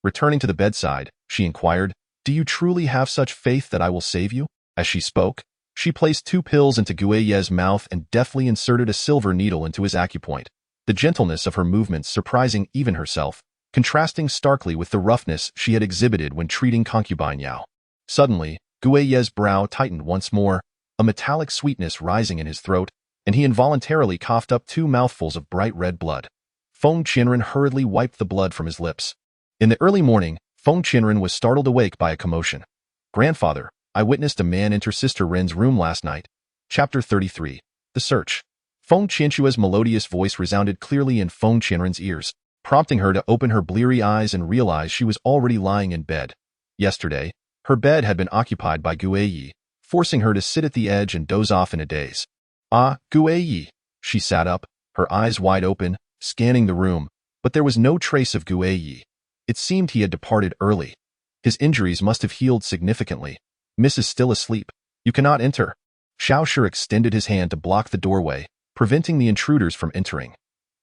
Returning to the bedside, she inquired, Do you truly have such faith that I will save you? As she spoke, she placed 2 pills into Gu Yi's mouth and deftly inserted a silver needle into his acupoint, the gentleness of her movements surprising even herself, contrasting starkly with the roughness she had exhibited when treating concubine Yao. Suddenly, Gu Yi's brow tightened once more, a metallic sweetness rising in his throat, and he involuntarily coughed up 2 mouthfuls of bright red blood. Feng Qianren hurriedly wiped the blood from his lips. In the early morning, Feng Qianren was startled awake by a commotion. Grandfather, I witnessed a man enter Sister Ren's room last night. Chapter 33. The Search. Feng Qianxue's melodious voice resounded clearly in Feng Qianren's ears, prompting her to open her bleary eyes and realize she was already lying in bed. Yesterday, her bed had been occupied by Guiyi, forcing her to sit at the edge and doze off in a daze. Ah, Guiyi! She sat up, her eyes wide open, scanning the room, but there was no trace of Guiyi. It seemed he had departed early. His injuries must have healed significantly. Miss is still asleep. You cannot enter. Xiao Shi extended his hand to block the doorway, preventing the intruders from entering.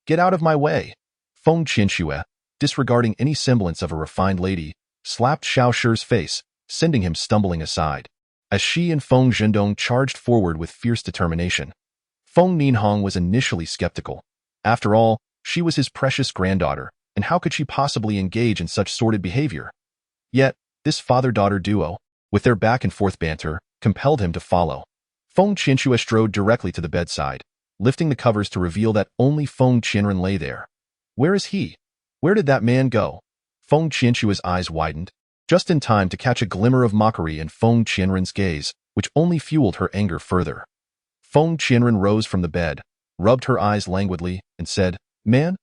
Get out of my way! Feng Qianxue, disregarding any semblance of a refined lady, slapped Xiao Shi's face, sending him stumbling aside. As she and Feng Zhendong charged forward with fierce determination. Feng Ninhong was initially skeptical. After all, she was his precious granddaughter, and how could she possibly engage in such sordid behavior? Yet, this father-daughter duo, with their back-and-forth banter, compelled him to follow. Feng Qianxue strode directly to the bedside, lifting the covers to reveal that only Feng Qianren lay there. Where is he? Where did that man go? Feng Qianxue's eyes widened, just in time to catch a glimmer of mockery in Feng Qianren's gaze, which only fueled her anger further. Feng Qianren rose from the bed, rubbed her eyes languidly, and said, Man?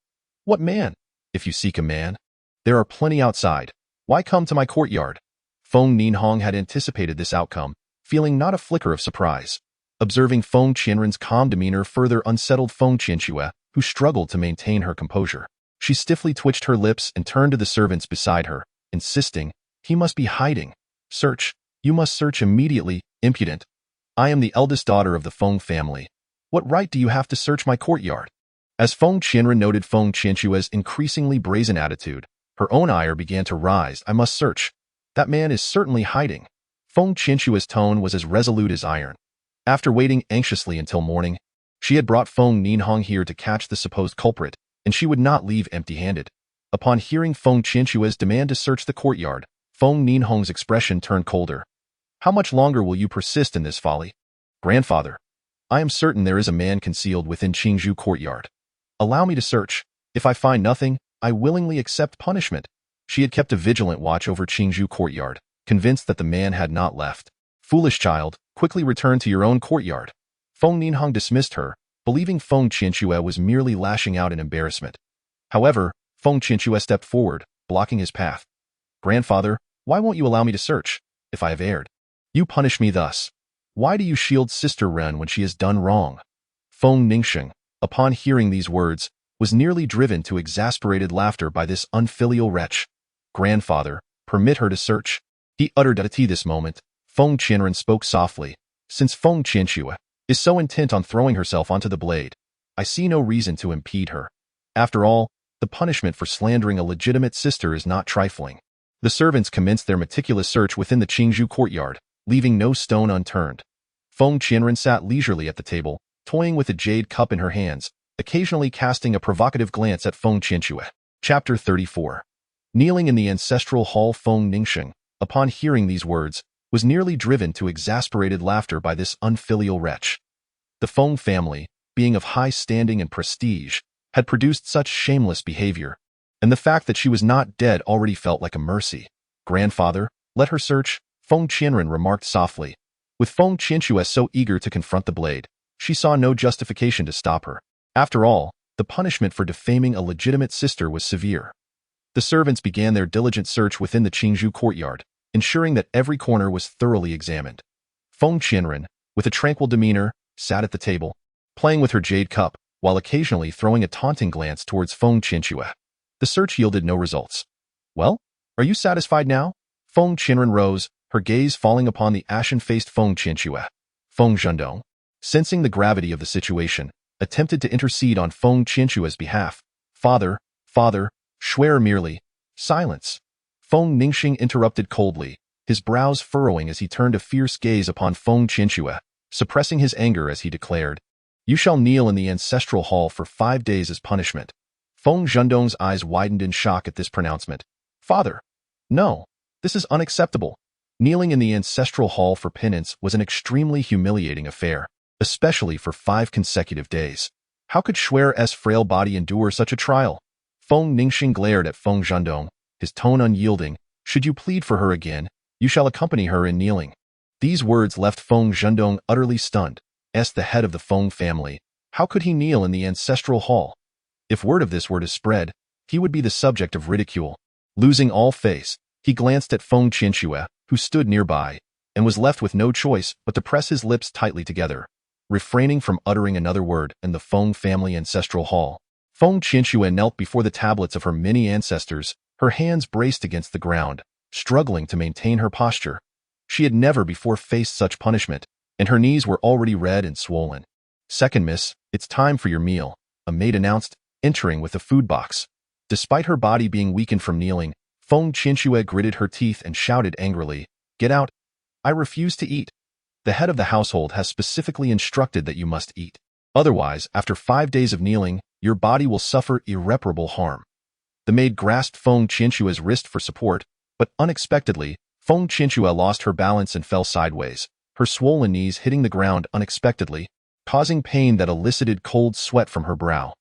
What man? If you seek a man, there are plenty outside. Why come to my courtyard? Feng Ninhong had anticipated this outcome, feeling not a flicker of surprise. Observing Feng Qianren's calm demeanor further unsettled Feng Qianxue, who struggled to maintain her composure. She stiffly twitched her lips and turned to the servants beside her, insisting, He must be hiding. Search. You must search immediately, impudent. I am the eldest daughter of the Feng family. What right do you have to search my courtyard? As Feng Qianren noted Feng Qianxue's increasingly brazen attitude, her own ire began to rise. I must search. That man is certainly hiding. Feng Qianxue's tone was as resolute as iron. After waiting anxiously until morning, she had brought Feng Ninhong here to catch the supposed culprit, and she would not leave empty-handed. Upon hearing Feng Qianxue's demand to search the courtyard, Feng Ninhong's expression turned colder. How much longer will you persist in this folly? Grandfather, I am certain there is a man concealed within Qingzhou courtyard. Allow me to search. If I find nothing, I willingly accept punishment. She had kept a vigilant watch over Qingzhou courtyard, convinced that the man had not left. Foolish child, quickly return to your own courtyard. Feng Ninhong dismissed her, believing Feng Qianxue was merely lashing out in embarrassment. However, Feng Qianxue stepped forward, blocking his path. Grandfather, why won't you allow me to search, if I have erred? You punish me thus. Why do you shield Sister Ren when she has done wrong? Feng Ningxing, upon hearing these words, was nearly driven to exasperated laughter by this unfilial wretch. Grandfather, permit her to search. He uttered at this moment. Feng Qianren spoke softly. Since Feng Qianxue is so intent on throwing herself onto the blade, I see no reason to impede her. After all, the punishment for slandering a legitimate sister is not trifling. The servants commenced their meticulous search within the Qingzhou courtyard, leaving no stone unturned. Feng Qianren sat leisurely at the table, toying with a jade cup in her hands, occasionally casting a provocative glance at Feng Qianxue. Chapter 34. Kneeling in the ancestral hall, Feng Ningxing, upon hearing these words, was nearly driven to exasperated laughter by this unfilial wretch. The Feng family, being of high standing and prestige, had produced such shameless behavior, and the fact that she was not dead already felt like a mercy. Grandfather, let her search, Feng Qianren remarked softly. With Feng Qianxue so eager to confront the blade, she saw no justification to stop her. After all, the punishment for defaming a legitimate sister was severe. The servants began their diligent search within the Qingzhou courtyard, ensuring that every corner was thoroughly examined. Feng Qianren, with a tranquil demeanor, sat at the table, playing with her jade cup, while occasionally throwing a taunting glance towards Feng Qianxue. The search yielded no results. Well, are you satisfied now? Feng Qianren rose, her gaze falling upon the ashen-faced Feng Qianxue. Feng Zhendong, sensing the gravity of the situation, attempted to intercede on Feng Qianxue's behalf. Father, swear merely. Silence. Feng Ningxing interrupted coldly, his brows furrowing as he turned a fierce gaze upon Feng Qianxue, suppressing his anger as he declared, You shall kneel in the ancestral hall for 5 days as punishment. Feng Zhendong's eyes widened in shock at this pronouncement. Father, no, this is unacceptable. Kneeling in the ancestral hall for penance was an extremely humiliating affair, especially for 5 consecutive days. How could Shui's frail body endure such a trial? Feng Ningxing glared at Feng Zhendong, his tone unyielding. Should you plead for her again, you shall accompany her in kneeling. These words left Feng Zhendong utterly stunned. the head of the Feng family. How could he kneel in the ancestral hall? If word of this were to spread, he would be the subject of ridicule. Losing all face, he glanced at Feng Qianxue, who stood nearby, and was left with no choice but to press his lips tightly together, refraining from uttering another word in the Feng family ancestral hall. Feng Qianxue knelt before the tablets of her many ancestors, her hands braced against the ground, struggling to maintain her posture. She had never before faced such punishment, and her knees were already red and swollen. "Second miss, it's time for your meal," a maid announced, entering with a food box. Despite her body being weakened from kneeling, Feng Qianxue gritted her teeth and shouted angrily, "Get out! I refuse to eat. The head of the household has specifically instructed that you must eat. Otherwise, after 5 days of kneeling, your body will suffer irreparable harm." The maid grasped Feng Qianxue's wrist for support, but unexpectedly, Feng Qianxue lost her balance and fell sideways, her swollen knees hitting the ground unexpectedly, causing pain that elicited cold sweat from her brow.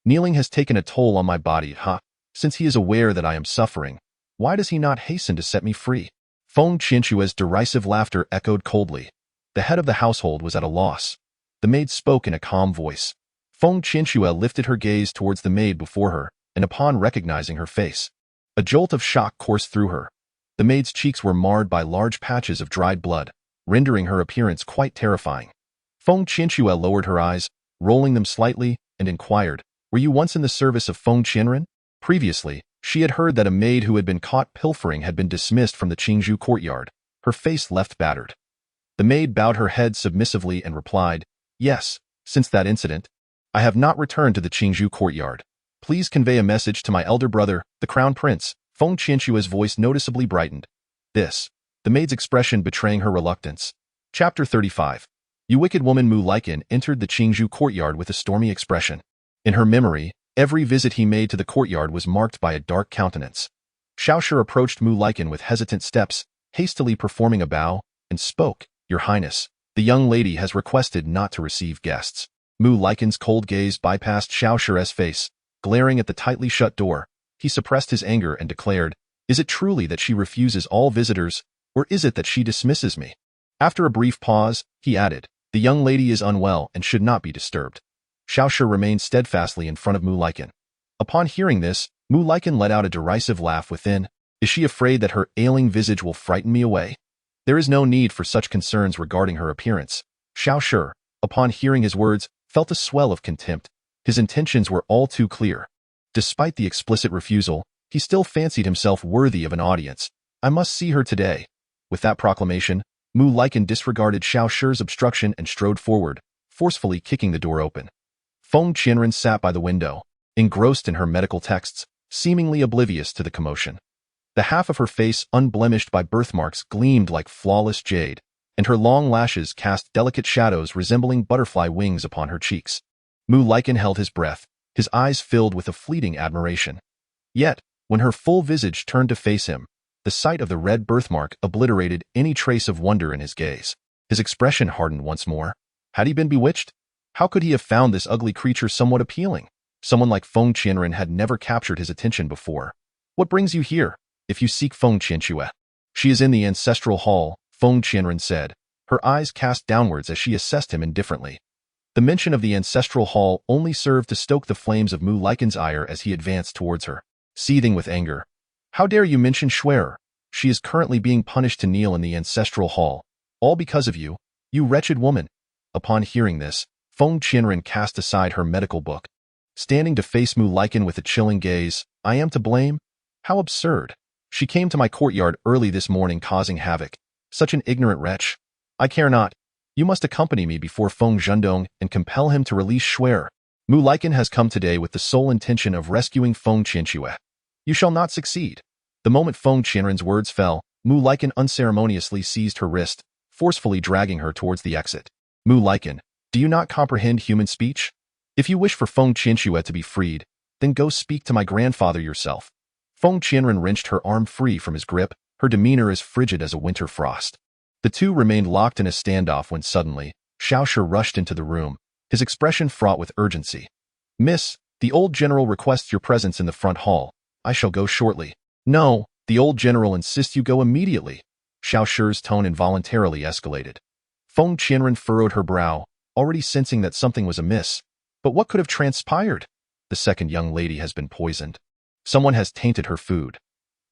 "Kneeling has taken a toll on my body, huh? Since he is aware that I am suffering, why does he not hasten to set me free?" Feng Qianxue's derisive laughter echoed coldly. The head of the household was at a loss. The maid spoke in a calm voice. Feng Qianxue lifted her gaze towards the maid before her, and upon recognizing her face, a jolt of shock coursed through her. The maid's cheeks were marred by large patches of dried blood, rendering her appearance quite terrifying. Feng Qianxue lowered her eyes, rolling them slightly, and inquired, "Were you once in the service of Feng Qianren?" Previously, she had heard that a maid who had been caught pilfering had been dismissed from the Qingzhou courtyard, her face left battered. The maid bowed her head submissively and replied, "Yes, since that incident, I have not returned to the Qingzhou courtyard. Please convey a message to my elder brother, the Crown Prince." Feng Qianxue's voice noticeably brightened. The maid's expression betraying her reluctance. Chapter 35. You wicked woman. Mu Laikin entered the Qingzhou courtyard with a stormy expression. In her memory, every visit he made to the courtyard was marked by a dark countenance. Xiaoshi approached Mu Laikin with hesitant steps, hastily performing a bow, and spoke, "Your Highness, the young lady has requested not to receive guests." Mu Laikin's cold gaze bypassed Xiaoshi's face, glaring at the tightly shut door. He suppressed his anger and declared, "Is it truly that she refuses all visitors, or is it that she dismisses me?" After a brief pause, he added, "The young lady is unwell and should not be disturbed." Xiaoshi remained steadfastly in front of Mu Laikin. Upon hearing this, Mu Laikin let out a derisive laugh within. "Is she afraid that her ailing visage will frighten me away? There is no need for such concerns regarding her appearance." Xiaoshi, upon hearing his words, felt a swell of contempt. His intentions were all too clear. Despite the explicit refusal, he still fancied himself worthy of an audience. "I must see her today." With that proclamation, Mu Laikin disregarded Xiaoshi's obstruction and strode forward, forcefully kicking the door open. Feng Qianren sat by the window, engrossed in her medical texts, seemingly oblivious to the commotion. The half of her face unblemished by birthmarks gleamed like flawless jade, and her long lashes cast delicate shadows resembling butterfly wings upon her cheeks. Mu Laikin held his breath, his eyes filled with a fleeting admiration. Yet, when her full visage turned to face him, the sight of the red birthmark obliterated any trace of wonder in his gaze. His expression hardened once more. Had he been bewitched? How could he have found this ugly creature somewhat appealing? Someone like Feng Qianren had never captured his attention before. "What brings you here, if you seek Feng Qianxue?" "She is in the ancestral hall," Feng Qianren said, her eyes cast downwards as she assessed him indifferently. The mention of the ancestral hall only served to stoke the flames of Mu Laikin's ire as he advanced towards her, seething with anger. "How dare you mention Schwerer? She is currently being punished to kneel in the ancestral hall, all because of you, you wretched woman." Upon hearing this, Feng Qianren cast aside her medical book. Standing to face Mu Laikin with a chilling gaze, "I am to blame? How absurd. She came to my courtyard early this morning causing havoc. Such an ignorant wretch. I care not. You must accompany me before Feng Zhendong and compel him to release Schwerer. Mu Laikin has come today with the sole intention of rescuing Feng Qianxue. You shall not succeed." The moment Feng Qianren's words fell, Mu Laikin unceremoniously seized her wrist, forcefully dragging her towards the exit. "Mu Laikin, do you not comprehend human speech? If you wish for Feng Qianxue to be freed, then go speak to my grandfather yourself." Feng Qianren wrenched her arm free from his grip, her demeanor as frigid as a winter frost. The two remained locked in a standoff when suddenly, Xiaoshi rushed into the room, his expression fraught with urgency. "Miss, the old general requests your presence in the front hall. I shall go shortly." "No, the old general insists you go immediately." Xiaoshi's tone involuntarily escalated. Feng Qianren furrowed her brow, already sensing that something was amiss. But what could have transpired? The second young lady has been poisoned. Someone has tainted her food.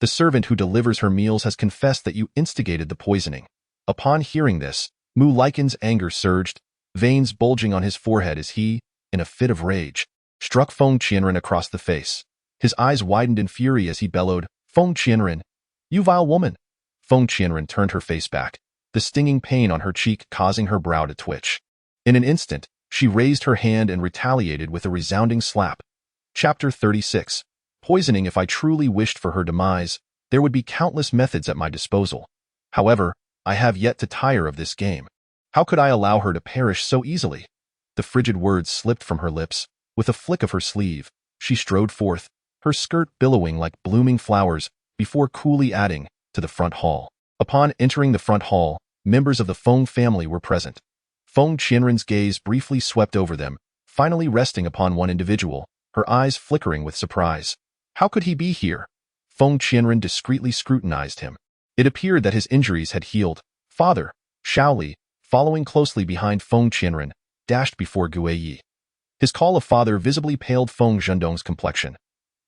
The servant who delivers her meals has confessed that you instigated the poisoning. Upon hearing this, Mu Liken's anger surged, veins bulging on his forehead as he, in a fit of rage, struck Feng Qianren across the face. His eyes widened in fury as he bellowed, "Feng Qianren, you vile woman!" Feng Qianren turned her face back, the stinging pain on her cheek causing her brow to twitch. In an instant, she raised her hand and retaliated with a resounding slap. Chapter 36. Poisoning. If I truly wished for her demise, there would be countless methods at my disposal. However, I have yet to tire of this game. How could I allow her to perish so easily? The frigid words slipped from her lips. With a flick of her sleeve, she strode forth, her skirt billowing like blooming flowers, before coolly adding, to the front hall. Upon entering the front hall, members of the Feng family were present. Feng Qianren's gaze briefly swept over them, finally resting upon one individual, her eyes flickering with surprise. How could he be here? Feng Qianren discreetly scrutinized him. It appeared that his injuries had healed. Father, Shaoli, following closely behind Feng Qianren, dashed before Guiyi. His call of father visibly paled Feng Zhendong's complexion.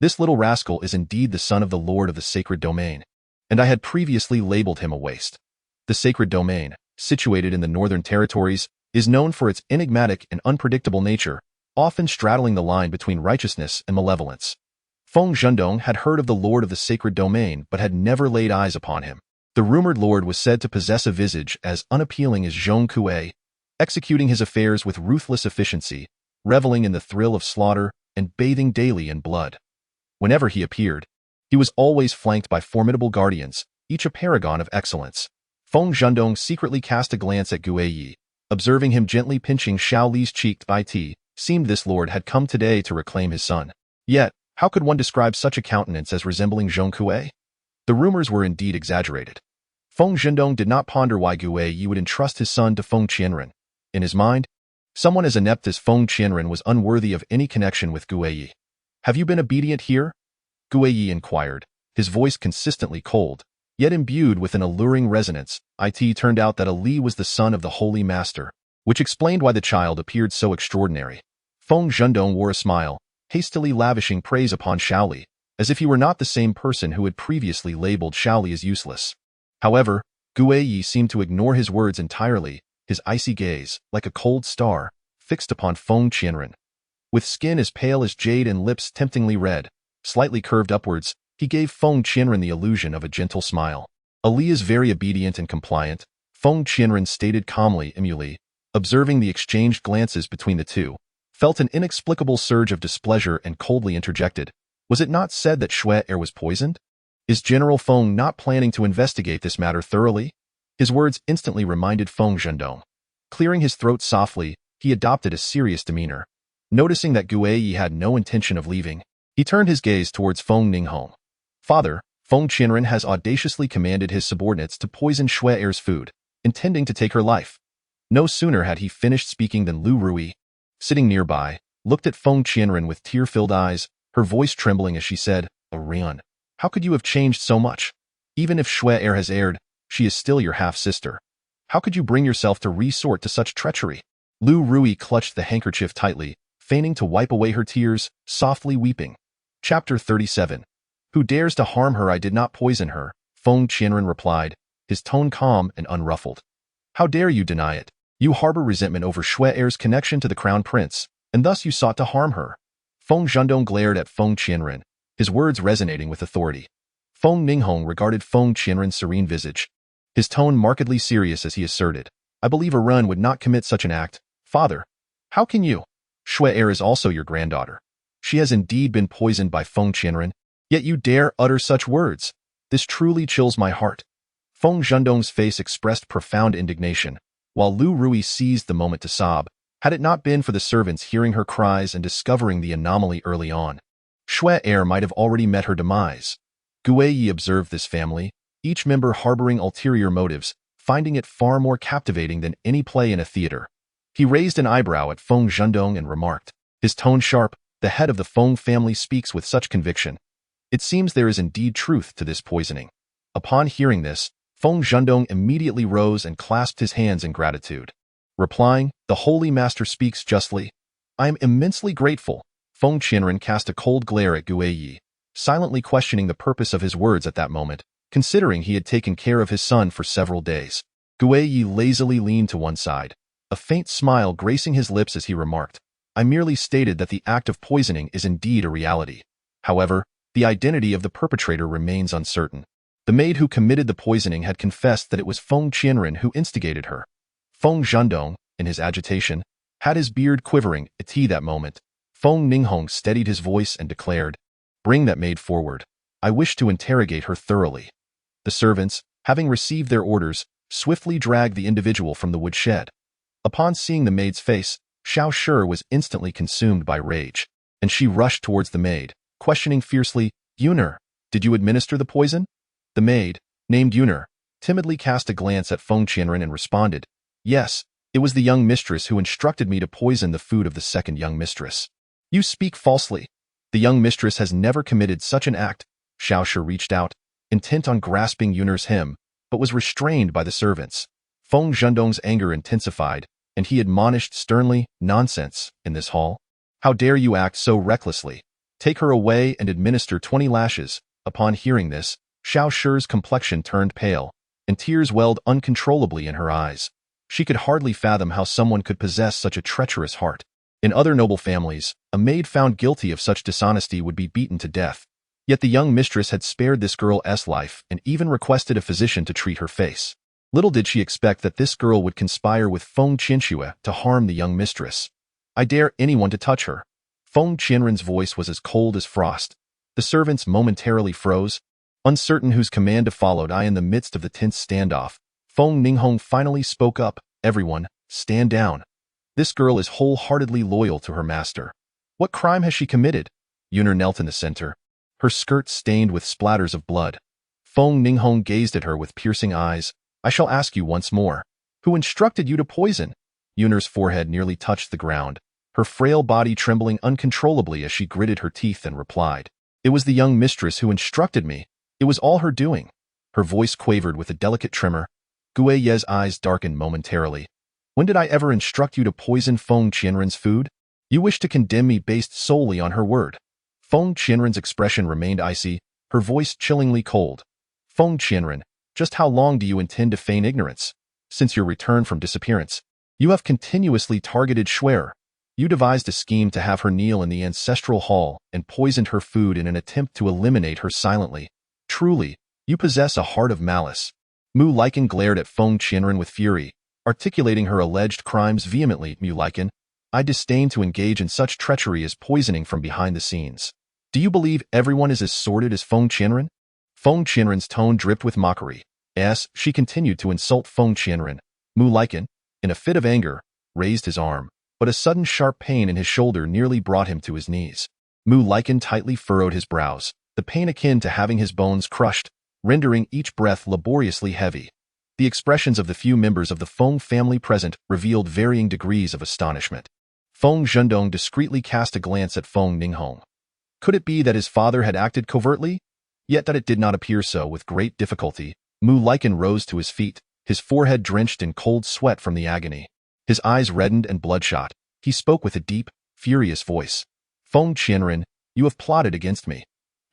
This little rascal is indeed the son of the Lord of the Sacred Domain, and I had previously labeled him a waste. The Sacred Domain, situated in the Northern Territories, is known for its enigmatic and unpredictable nature, often straddling the line between righteousness and malevolence. Feng Zhendong had heard of the Lord of the Sacred Domain but had never laid eyes upon him. The rumored lord was said to possess a visage as unappealing as Zhong Kuei, executing his affairs with ruthless efficiency, reveling in the thrill of slaughter, and bathing daily in blood. Whenever he appeared, he was always flanked by formidable guardians, each a paragon of excellence. Feng Zhendong secretly cast a glance at Guiyi, observing him gently pinching Shaoli's cheek. It seemed this lord had come today to reclaim his son. Yet, how could one describe such a countenance as resembling Zhong Kuei? The rumors were indeed exaggerated. Feng Zhendong did not ponder why Guiyi would entrust his son to Feng Qianren. In his mind, someone as inept as Feng Qianren was unworthy of any connection with Guiyi. Have you been obedient here? Guiyi inquired, his voice consistently cold, yet imbued with an alluring resonance. It turned out that Ali was the son of the Holy Master, which explained why the child appeared so extraordinary. Feng Zhendong wore a smile, hastily lavishing praise upon Shaoli, as if he were not the same person who had previously labeled Shaoli as useless. However, Guiyi seemed to ignore his words entirely, his icy gaze, like a cold star, fixed upon Feng Qianren. With skin as pale as jade and lips temptingly red, slightly curved upwards, he gave Feng Qianren the illusion of a gentle smile. Ali is very obedient and compliant, Feng Qianren stated calmly. Emily, observing the exchanged glances between the two, felt an inexplicable surge of displeasure and coldly interjected, "Was it not said that Shui Er was poisoned? Is General Feng not planning to investigate this matter thoroughly?" His words instantly reminded Feng Zhendong. Clearing his throat softly, he adopted a serious demeanor. Noticing that Guiyi had no intention of leaving, he turned his gaze towards Feng Ninghong. "Father, Feng Qianren has audaciously commanded his subordinates to poison Shui Er's food, intending to take her life." No sooner had he finished speaking than Lu Rui, sitting nearby, looked at Feng Qianren with tear-filled eyes, her voice trembling as she said, "Orion, how could you have changed so much? Even if Shui Er has erred, she is still your half-sister. How could you bring yourself to resort to such treachery?" Lu Rui clutched the handkerchief tightly, feigning to wipe away her tears, softly weeping. Chapter 37. Who dares to harm her? I did not poison her, Feng Qianren replied, his tone calm and unruffled. How dare you deny it? You harbor resentment over Shui Er's connection to the crown prince, and thus you sought to harm her. Feng Zhendong glared at Feng Qianren, his words resonating with authority. Feng Ninghong regarded Feng Qianren's serene visage, his tone markedly serious as he asserted, "I believe Arun would not commit such an act. Father, how can you? Shui Er is also your granddaughter. She has indeed been poisoned by Feng Qianren, yet you dare utter such words. This truly chills my heart." Feng Zhendong's face expressed profound indignation, while Lu Rui seized the moment to sob, had it not been for the servants hearing her cries and discovering the anomaly early on. Shui Er might have already met her demise. Guiyi observed this family, each member harboring ulterior motives, finding it far more captivating than any play in a theater. He raised an eyebrow at Feng Zhendong and remarked, his tone sharp, "The head of the Feng family speaks with such conviction. It seems there is indeed truth to this poisoning." Upon hearing this, Feng Zhendong immediately rose and clasped his hands in gratitude. replying, "The Holy Master speaks justly. I am immensely grateful." Feng Qianren cast a cold glare at Gue Yi, silently questioning the purpose of his words at that moment, considering he had taken care of his son for several days. Gue Yi lazily leaned to one side, a faint smile gracing his lips as he remarked, "I merely stated that the act of poisoning is indeed a reality. However, the identity of the perpetrator remains uncertain. The maid who committed the poisoning had confessed that it was Feng Qianren who instigated her." Feng Zhendong, in his agitation, had his beard quivering at that moment. Feng Ninghong steadied his voice and declared, "Bring that maid forward. I wish to interrogate her thoroughly." The servants, having received their orders, swiftly dragged the individual from the woodshed. Upon seeing the maid's face, Xiao Shi was instantly consumed by rage, and she rushed towards the maid, questioning fiercely, "Yuner, did you administer the poison?" The maid, named Yuner, timidly cast a glance at Feng Qianren and responded, "Yes, it was the young mistress who instructed me to poison the food of the second young mistress." "You speak falsely. The young mistress has never committed such an act." Xiao Shi reached out, intent on grasping Yuner's hem, but was restrained by the servants. Feng Zhendong's anger intensified, and he admonished sternly, "Nonsense, in this hall. How dare you act so recklessly? Take her away and administer 20 lashes. Upon hearing this, Xiao Shi's complexion turned pale, and tears welled uncontrollably in her eyes. She could hardly fathom how someone could possess such a treacherous heart. In other noble families, a maid found guilty of such dishonesty would be beaten to death. Yet the young mistress had spared this girl's life and even requested a physician to treat her face. Little did she expect that this girl would conspire with Feng Qianxue to harm the young mistress. "I dare anyone to touch her." Feng Qianren's voice was as cold as frost. The servants momentarily froze, uncertain whose command to follow. In the midst of the tense standoff, Feng Ninghong finally spoke up, "Everyone, stand down. This girl is wholeheartedly loyal to her master. What crime has she committed?" Yuner knelt in the center, her skirt stained with splatters of blood. Feng Ninghong gazed at her with piercing eyes. "I shall ask you once more. Who instructed you to poison?" Yuner's forehead nearly touched the ground, her frail body trembling uncontrollably as she gritted her teeth and replied, "It was the young mistress who instructed me. It was all her doing." Her voice quavered with a delicate tremor. Gue Ye's eyes darkened momentarily. "When did I ever instruct you to poison Feng Qianren's food? You wish to condemn me based solely on her word." Feng Qianren's expression remained icy, her voice chillingly cold. "Feng Qianren, just how long do you intend to feign ignorance? Since your return from disappearance, you have continuously targeted Schwer. You devised a scheme to have her kneel in the ancestral hall and poisoned her food in an attempt to eliminate her silently. Truly, you possess a heart of malice." Mu Liken glared at Feng Qianren with fury, articulating her alleged crimes vehemently. "Mu Liken, I disdain to engage in such treachery as poisoning from behind the scenes. Do you believe everyone is as sordid as Feng Qianren?" Feng Qianren's tone dripped with mockery. As she continued to insult Feng Qianren, Mu Liken, in a fit of anger, raised his arm, but a sudden sharp pain in his shoulder nearly brought him to his knees. Mu Liken tightly furrowed his brows, the pain akin to having his bones crushed, rendering each breath laboriously heavy. The expressions of the few members of the Feng family present revealed varying degrees of astonishment. Feng Zhendong discreetly cast a glance at Feng Ninghong. Could it be that his father had acted covertly? Yet that it did not appear so. With great difficulty, Mu Liken rose to his feet, his forehead drenched in cold sweat from the agony. His eyes reddened and bloodshot. He spoke with a deep, furious voice. "Feng Qianren, you have plotted against me.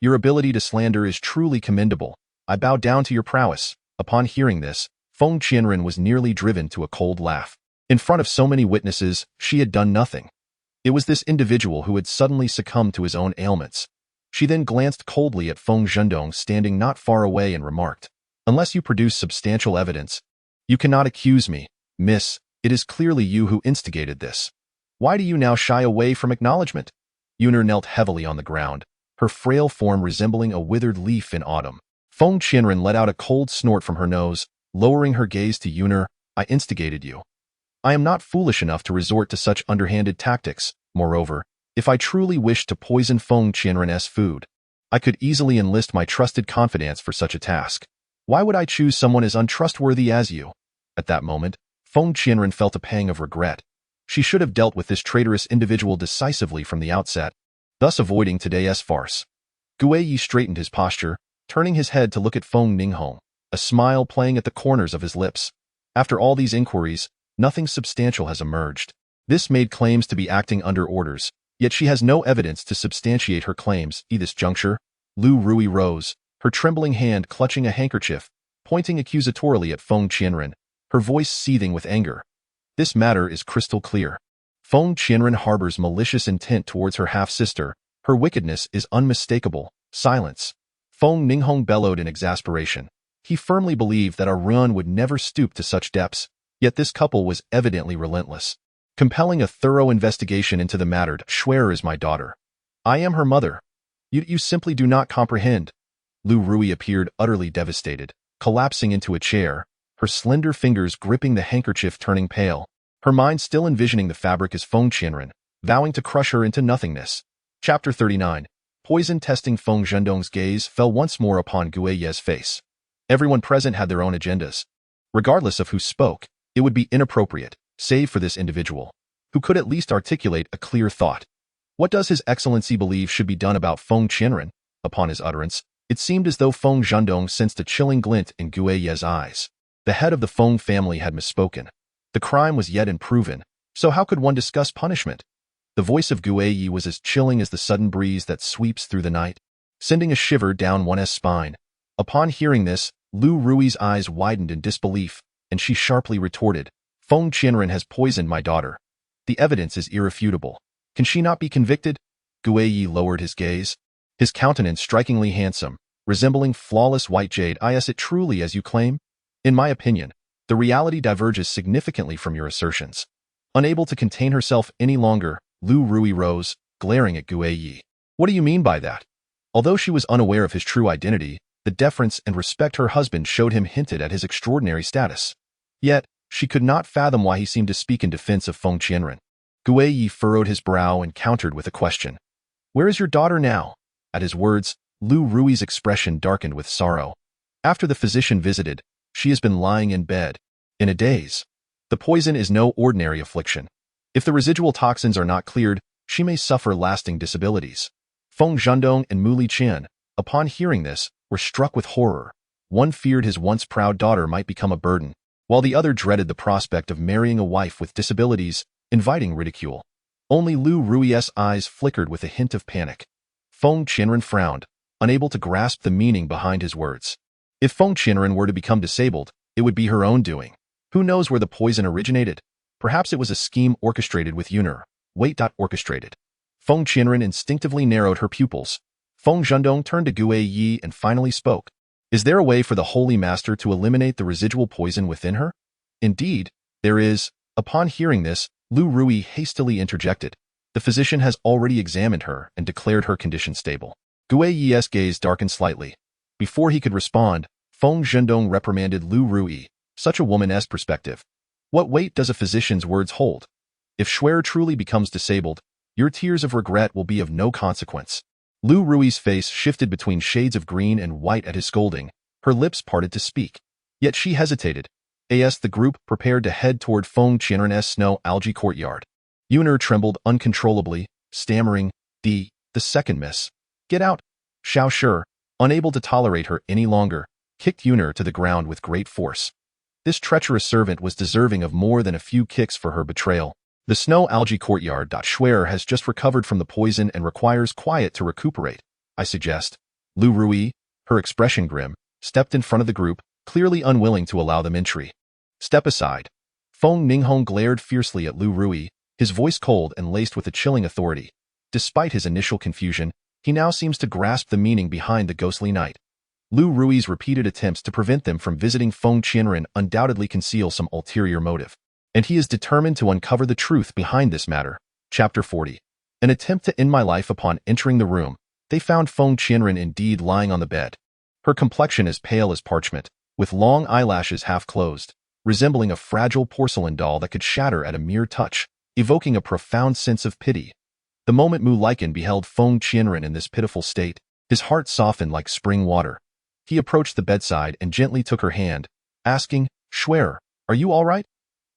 Your ability to slander is truly commendable. I bow down to your prowess." Upon hearing this, Feng Qianren was nearly driven to a cold laugh. In front of so many witnesses, she had done nothing. It was this individual who had suddenly succumbed to his own ailments. She then glanced coldly at Feng Zhendong standing not far away and remarked, "Unless you produce substantial evidence, you cannot accuse me. Miss, it is clearly you who instigated this. Why do you now shy away from acknowledgement?" Yuner knelt heavily on the ground, her frail form resembling a withered leaf in autumn. Feng Qianren let out a cold snort from her nose, lowering her gaze to Yuner. "I instigated you. I am not foolish enough to resort to such underhanded tactics. Moreover, if I truly wished to poison Feng Qianren's food, I could easily enlist my trusted confidants for such a task. Why would I choose someone as untrustworthy as you?" At that moment, Feng Qianren felt a pang of regret. She should have dealt with this traitorous individual decisively from the outset, thus avoiding today's farce. Gue Yi straightened his posture, turning his head to look at Feng Ninghong, a smile playing at the corners of his lips. After all these inquiries, nothing substantial has emerged. This maid claims to be acting under orders, yet she has no evidence to substantiate her claims. At this juncture, Lu Rui rose, her trembling hand clutching a handkerchief, pointing accusatorily at Feng Qianren, her voice seething with anger. This matter is crystal clear. Feng Qianren harbors malicious intent towards her half-sister. Her wickedness is unmistakable. Silence. Feng Ninghong bellowed in exasperation. He firmly believed that Arun would never stoop to such depths, yet this couple was evidently relentless. Compelling a thorough investigation into the matter. Schwer is my daughter. I am her mother. You simply do not comprehend. Lu Rui appeared utterly devastated, collapsing into a chair, her slender fingers gripping the handkerchief turning pale, her mind still envisioning the fabric as Feng Qianren, vowing to crush her into nothingness. Chapter 39. Poison testing. Feng Zhendong's gaze fell once more upon Guiye's face. Everyone present had their own agendas. Regardless of who spoke, it would be inappropriate, save for this individual, who could at least articulate a clear thought. What does His Excellency believe should be done about Feng Qianren? Upon his utterance, it seemed as though Feng Zhendong sensed a chilling glint in Guiye's eyes. The head of the Feng family had misspoken. The crime was yet unproven, so how could one discuss punishment? The voice of Guiye was as chilling as the sudden breeze that sweeps through the night, sending a shiver down one's spine. Upon hearing this, Lu Rui's eyes widened in disbelief, and she sharply retorted, Feng Qianren has poisoned my daughter. The evidence is irrefutable. Can she not be convicted? Guiye lowered his gaze, his countenance strikingly handsome, resembling flawless white jade. Is it truly as you claim? In my opinion, the reality diverges significantly from your assertions. Unable to contain herself any longer, Lu Rui rose, glaring at Guiye. What do you mean by that? Although she was unaware of his true identity, the deference and respect her husband showed him hinted at his extraordinary status. Yet, she could not fathom why he seemed to speak in defense of Feng Qianren. Guiye furrowed his brow and countered with a question. Where is your daughter now? At his words, Lu Rui's expression darkened with sorrow. After the physician visited, she has been lying in bed, in a daze. The poison is no ordinary affliction. If the residual toxins are not cleared, she may suffer lasting disabilities. Feng Zhendong and Mu Liqian, upon hearing this, were struck with horror. One feared his once proud daughter might become a burden, while the other dreaded the prospect of marrying a wife with disabilities, inviting ridicule. Only Lu Rui's eyes flickered with a hint of panic. Feng Qianren frowned, unable to grasp the meaning behind his words. If Feng Qianren were to become disabled, it would be her own doing. Who knows where the poison originated? Perhaps it was a scheme orchestrated with Yuner. Orchestrated. Feng Qianren instinctively narrowed her pupils. Feng Zhendong turned to Guiye and finally spoke. Is there a way for the Holy Master to eliminate the residual poison within her? Indeed, there is. Upon hearing this, Lu Rui hastily interjected. The physician has already examined her and declared her condition stable. Guiye's gaze darkened slightly. Before he could respond, Feng Zhendong reprimanded Lu Rui. Such a woman's perspective. What weight does a physician's words hold? If Schwer truly becomes disabled, your tears of regret will be of no consequence. Lu Rui's face shifted between shades of green and white at his scolding, her lips parted to speak. Yet she hesitated. The group prepared to head toward Feng Qianren's snow algae courtyard. Yuner trembled uncontrollably, stammering, the second miss. Get out. Xiao Shi, unable to tolerate her any longer, kicked Yuner to the ground with great force. This treacherous servant was deserving of more than a few kicks for her betrayal. The snow algae courtyard. Schwer has just recovered from the poison and requires quiet to recuperate, I suggest. Lu Rui, her expression grim, stepped in front of the group, clearly unwilling to allow them entry. Step aside. Feng Ninghong glared fiercely at Lu Rui, his voice cold and laced with a chilling authority. Despite his initial confusion, he now seems to grasp the meaning behind the ghostly night. Lu Rui's repeated attempts to prevent them from visiting Feng Qianren undoubtedly conceal some ulterior motive, and he is determined to uncover the truth behind this matter. Chapter 40. An attempt to end my life. Upon entering the room, they found Feng Qianren indeed lying on the bed. Her complexion as pale as parchment, with long eyelashes half closed, resembling a fragile porcelain doll that could shatter at a mere touch, evoking a profound sense of pity. The moment Mu Liqian beheld Feng Qianren in this pitiful state, his heart softened like spring water. He approached the bedside and gently took her hand, asking, Schwer, are you all right?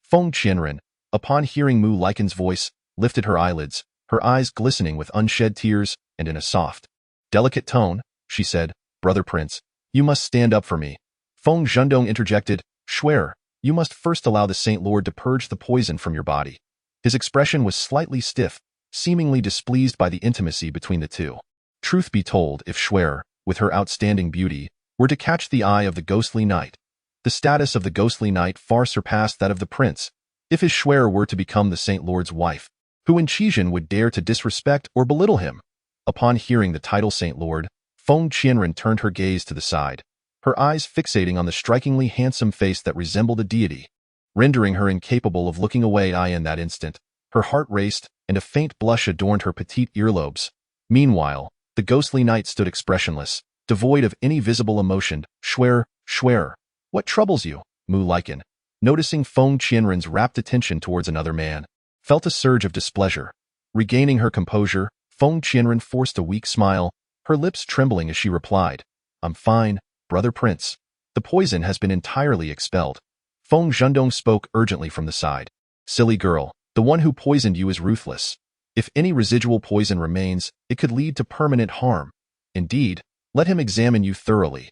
Feng Qianren, upon hearing Mu Liqian's voice, lifted her eyelids, her eyes glistening with unshed tears, and in a soft, delicate tone, she said, Brother Prince, you must stand up for me. Feng Zhendong interjected, Schwer, you must first allow the Saint Lord to purge the poison from your body. His expression was slightly stiff, seemingly displeased by the intimacy between the two. Truth be told, if Schwer, with her outstanding beauty, were to catch the eye of the ghostly knight, the status of the ghostly knight far surpassed that of the prince. If his Schwer were to become the Saint Lord's wife, who in Chizhen would dare to disrespect or belittle him? Upon hearing the title Saint Lord, Feng Qianren turned her gaze to the side, her eyes fixating on the strikingly handsome face that resembled a deity, rendering her incapable of looking away. In that instant, her heart raced, and a faint blush adorned her petite earlobes. Meanwhile, the ghostly knight stood expressionless, devoid of any visible emotion. Schwer, what troubles you? Mu Liken, noticing Feng Qianren's rapt attention towards another man, felt a surge of displeasure. Regaining her composure, Feng Qianren forced a weak smile, her lips trembling as she replied, I'm fine, brother prince. The poison has been entirely expelled. Feng Zhendong spoke urgently from the side. Silly girl, the one who poisoned you is ruthless. If any residual poison remains, it could lead to permanent harm. Indeed, let him examine you thoroughly.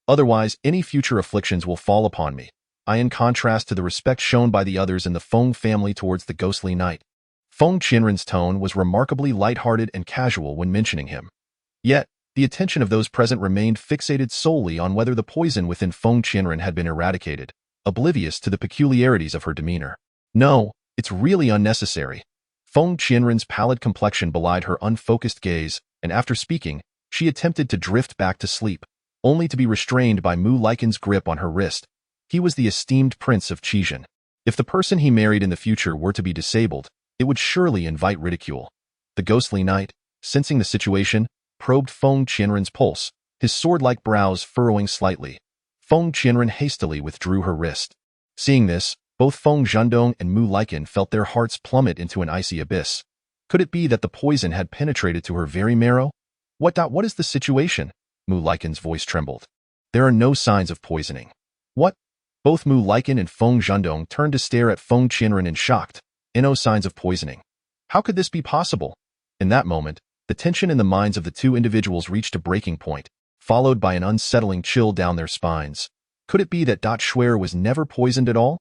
Otherwise, any future afflictions will fall upon me. In contrast to the respect shown by the others in the Feng family towards the ghostly knight, Feng Qianren's tone was remarkably light-hearted and casual when mentioning him. Yet, the attention of those present remained fixated solely on whether the poison within Feng Qianren had been eradicated, oblivious to the peculiarities of her demeanor. No, it's really unnecessary. Feng Qianren's pallid complexion belied her unfocused gaze, and after speaking, she attempted to drift back to sleep, only to be restrained by Mu Liken's grip on her wrist. He was the esteemed prince of Chizhen. If the person he married in the future were to be disabled, it would surely invite ridicule. The ghostly knight, sensing the situation, probed Feng Qianren's pulse, his sword-like brows furrowing slightly. Feng Qianren hastily withdrew her wrist. Seeing this, both Feng Zhendong and Mu Liken felt their hearts plummet into an icy abyss. Could it be that the poison had penetrated to her very marrow? What is the situation? Mu Liken's voice trembled. There are no signs of poisoning. What? Both Mu Liken and Feng Zhendong turned to stare at Feng Qianren in shocked. No signs of poisoning. How could this be possible? In that moment, the tension in the minds of the two individuals reached a breaking point, followed by an unsettling chill down their spines. Could it be that Schwer was never poisoned at all?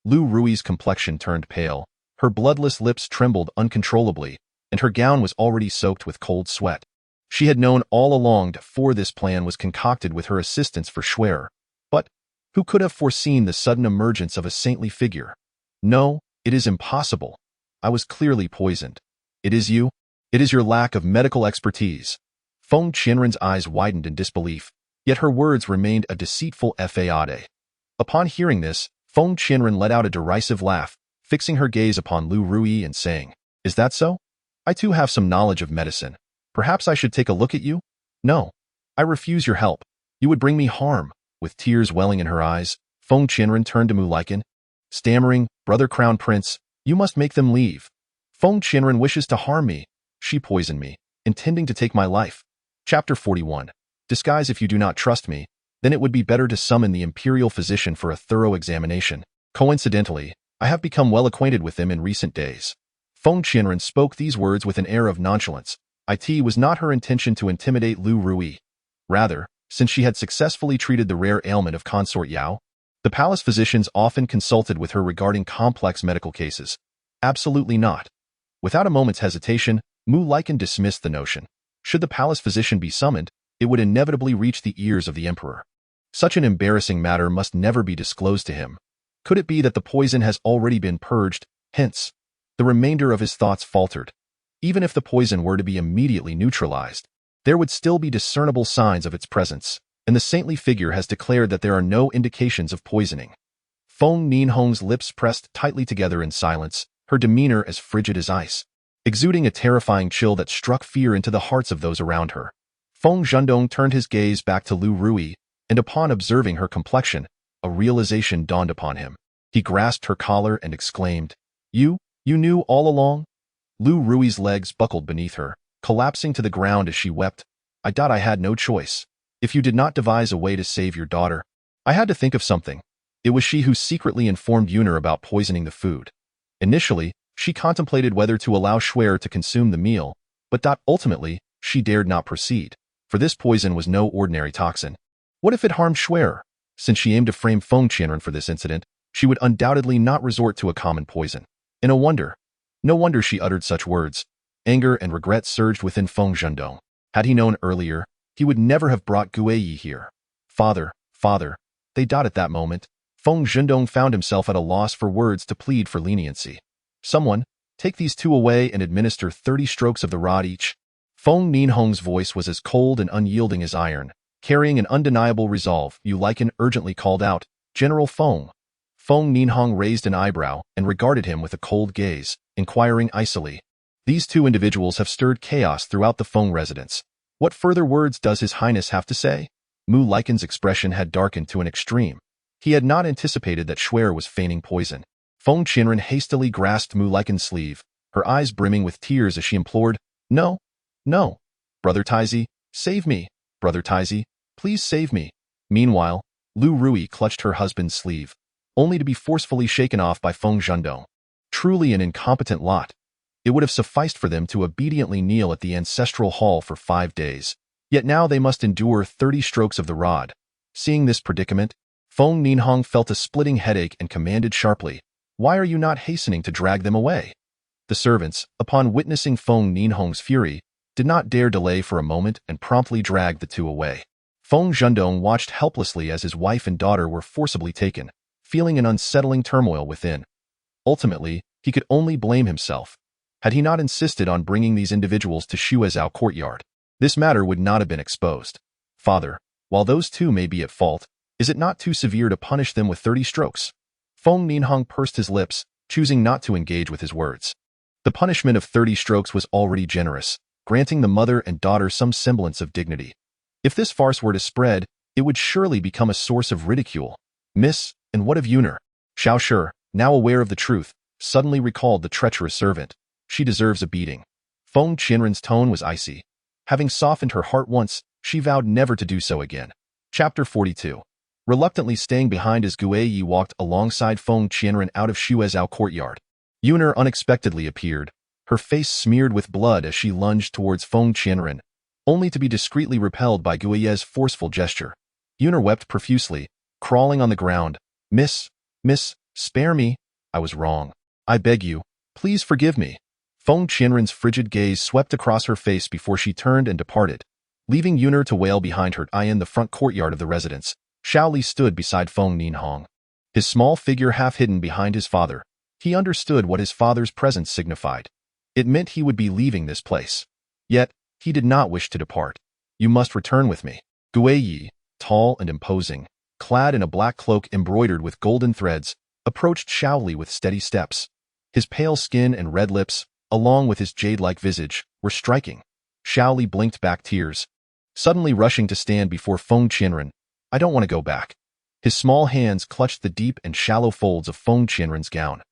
Lu Rui's complexion turned pale, her bloodless lips trembled uncontrollably, and her gown was already soaked with cold sweat. She had known all along that this plan was concocted with her assistance for Schwer. But who could have foreseen the sudden emergence of a saintly figure? No, it is impossible. I was clearly poisoned. It is you? It is your lack of medical expertise. Feng Qianren's eyes widened in disbelief, yet her words remained a deceitful faade. Upon hearing this, Feng Qianren let out a derisive laugh, fixing her gaze upon Lu Rui and saying, Is that so? I too have some knowledge of medicine. Perhaps I should take a look at you? No. I refuse your help. You would bring me harm. With tears welling in her eyes, Feng Qianren turned to Mu Liken, stammering, Brother Crown Prince, you must make them leave. Feng Qianren wishes to harm me. She poisoned me, intending to take my life. Chapter 41. Disguise. If you do not trust me, then it would be better to summon the imperial physician for a thorough examination. Coincidentally, I have become well acquainted with them in recent days. Feng Qianren spoke these words with an air of nonchalance. It was not her intention to intimidate Lu Rui. Rather, since she had successfully treated the rare ailment of Consort Yao, the palace physicians often consulted with her regarding complex medical cases. Absolutely not. Without a moment's hesitation, Mu Liken dismissed the notion. Should the palace physician be summoned, it would inevitably reach the ears of the emperor. Such an embarrassing matter must never be disclosed to him. Could it be that the poison has already been purged? Hence, the remainder of his thoughts faltered. Even if the poison were to be immediately neutralized, there would still be discernible signs of its presence, and the saintly figure has declared that there are no indications of poisoning. Feng Ninhong's lips pressed tightly together in silence, her demeanor as frigid as ice, exuding a terrifying chill that struck fear into the hearts of those around her. Feng Zhendong turned his gaze back to Lu Rui, and upon observing her complexion, a realization dawned upon him. He grasped her collar and exclaimed, You knew all along? Lu Rui's legs buckled beneath her, collapsing to the ground as she wept. I had no choice. If you did not devise a way to save your daughter, I had to think of something. It was she who secretly informed Yuner about poisoning the food. Initially, she contemplated whether to allow Schwer to consume the meal, but ultimately, she dared not proceed, for this poison was no ordinary toxin. What if it harmed Schwer? Since she aimed to frame Feng Qianren for this incident, She would undoubtedly not resort to a common poison. No wonder she uttered such words. Anger and regret surged within Feng Zhendong. Had he known earlier, he would never have brought Guiyi here. Father, they died at that moment. Feng Zhendong found himself at a loss for words to plead for leniency. Someone, take these two away and administer 30 strokes of the rod each. Feng Ninhong's voice was as cold and unyielding as iron, carrying an undeniable resolve. Yu Liken urgently called out, General Feng. Feng Ninhong raised an eyebrow and regarded him with a cold gaze, inquiring icily. These two individuals have stirred chaos throughout the Feng residence. What further words does His Highness have to say? Mu Liken's expression had darkened to an extreme. He had not anticipated that Schwer was feigning poison. Feng Qianren hastily grasped Mu Liken's sleeve, her eyes brimming with tears as she implored, No. Brother Taizi, save me. Brother Taizi, please save me. Meanwhile, Lu Rui clutched her husband's sleeve, only to be forcefully shaken off by Feng Zhendong. Truly an incompetent lot. It would have sufficed for them to obediently kneel at the ancestral hall for 5 days. Yet now they must endure 30 strokes of the rod. Seeing this predicament, Feng Ninhong felt a splitting headache and commanded sharply, Why are you not hastening to drag them away? The servants, upon witnessing Feng Ninhong's fury, did not dare delay for a moment and promptly dragged the two away. Feng Zhendong watched helplessly as his wife and daughter were forcibly taken, feeling an unsettling turmoil within. Ultimately, he could only blame himself. Had he not insisted on bringing these individuals to Shuezhao courtyard, this matter would not have been exposed. Father, while those two may be at fault, is it not too severe to punish them with 30 strokes? Feng Ninhong pursed his lips, choosing not to engage with his words. The punishment of 30 strokes was already generous, granting the mother and daughter some semblance of dignity. If this farce were to spread, it would surely become a source of ridicule. Miss, and what of Yuner? Xiao Shi, now aware of the truth, suddenly recalled the treacherous servant. She deserves a beating. Feng Qianren's tone was icy. Having softened her heart once, she vowed never to do so again. Chapter 42. Reluctantly staying behind as Guiyi walked alongside Feng Qianren out of Shuezhao courtyard, Yuner unexpectedly appeared, her face smeared with blood as she lunged towards Feng Qianren, only to be discreetly repelled by Guiyi's forceful gesture. Yuner wept profusely, crawling on the ground. Miss, spare me. I was wrong. I beg you, please forgive me. Feng Qianren's frigid gaze swept across her face before she turned and departed, leaving Yuner to wail behind her. In the front courtyard of the residence, Xiao Li stood beside Feng Ninhong, his small figure half hidden behind his father. He understood what his father's presence signified. It meant he would be leaving this place. Yet, he did not wish to depart. You must return with me. Guiyi, tall and imposing, clad in a black cloak embroidered with golden threads, approached Xiao Li with steady steps. His pale skin and red lips, along with his jade-like visage, were striking. Xiao Li blinked back tears, suddenly rushing to stand before Feng Qianren. I don't want to go back. His small hands clutched the deep and shallow folds of Feng Qianren's gown.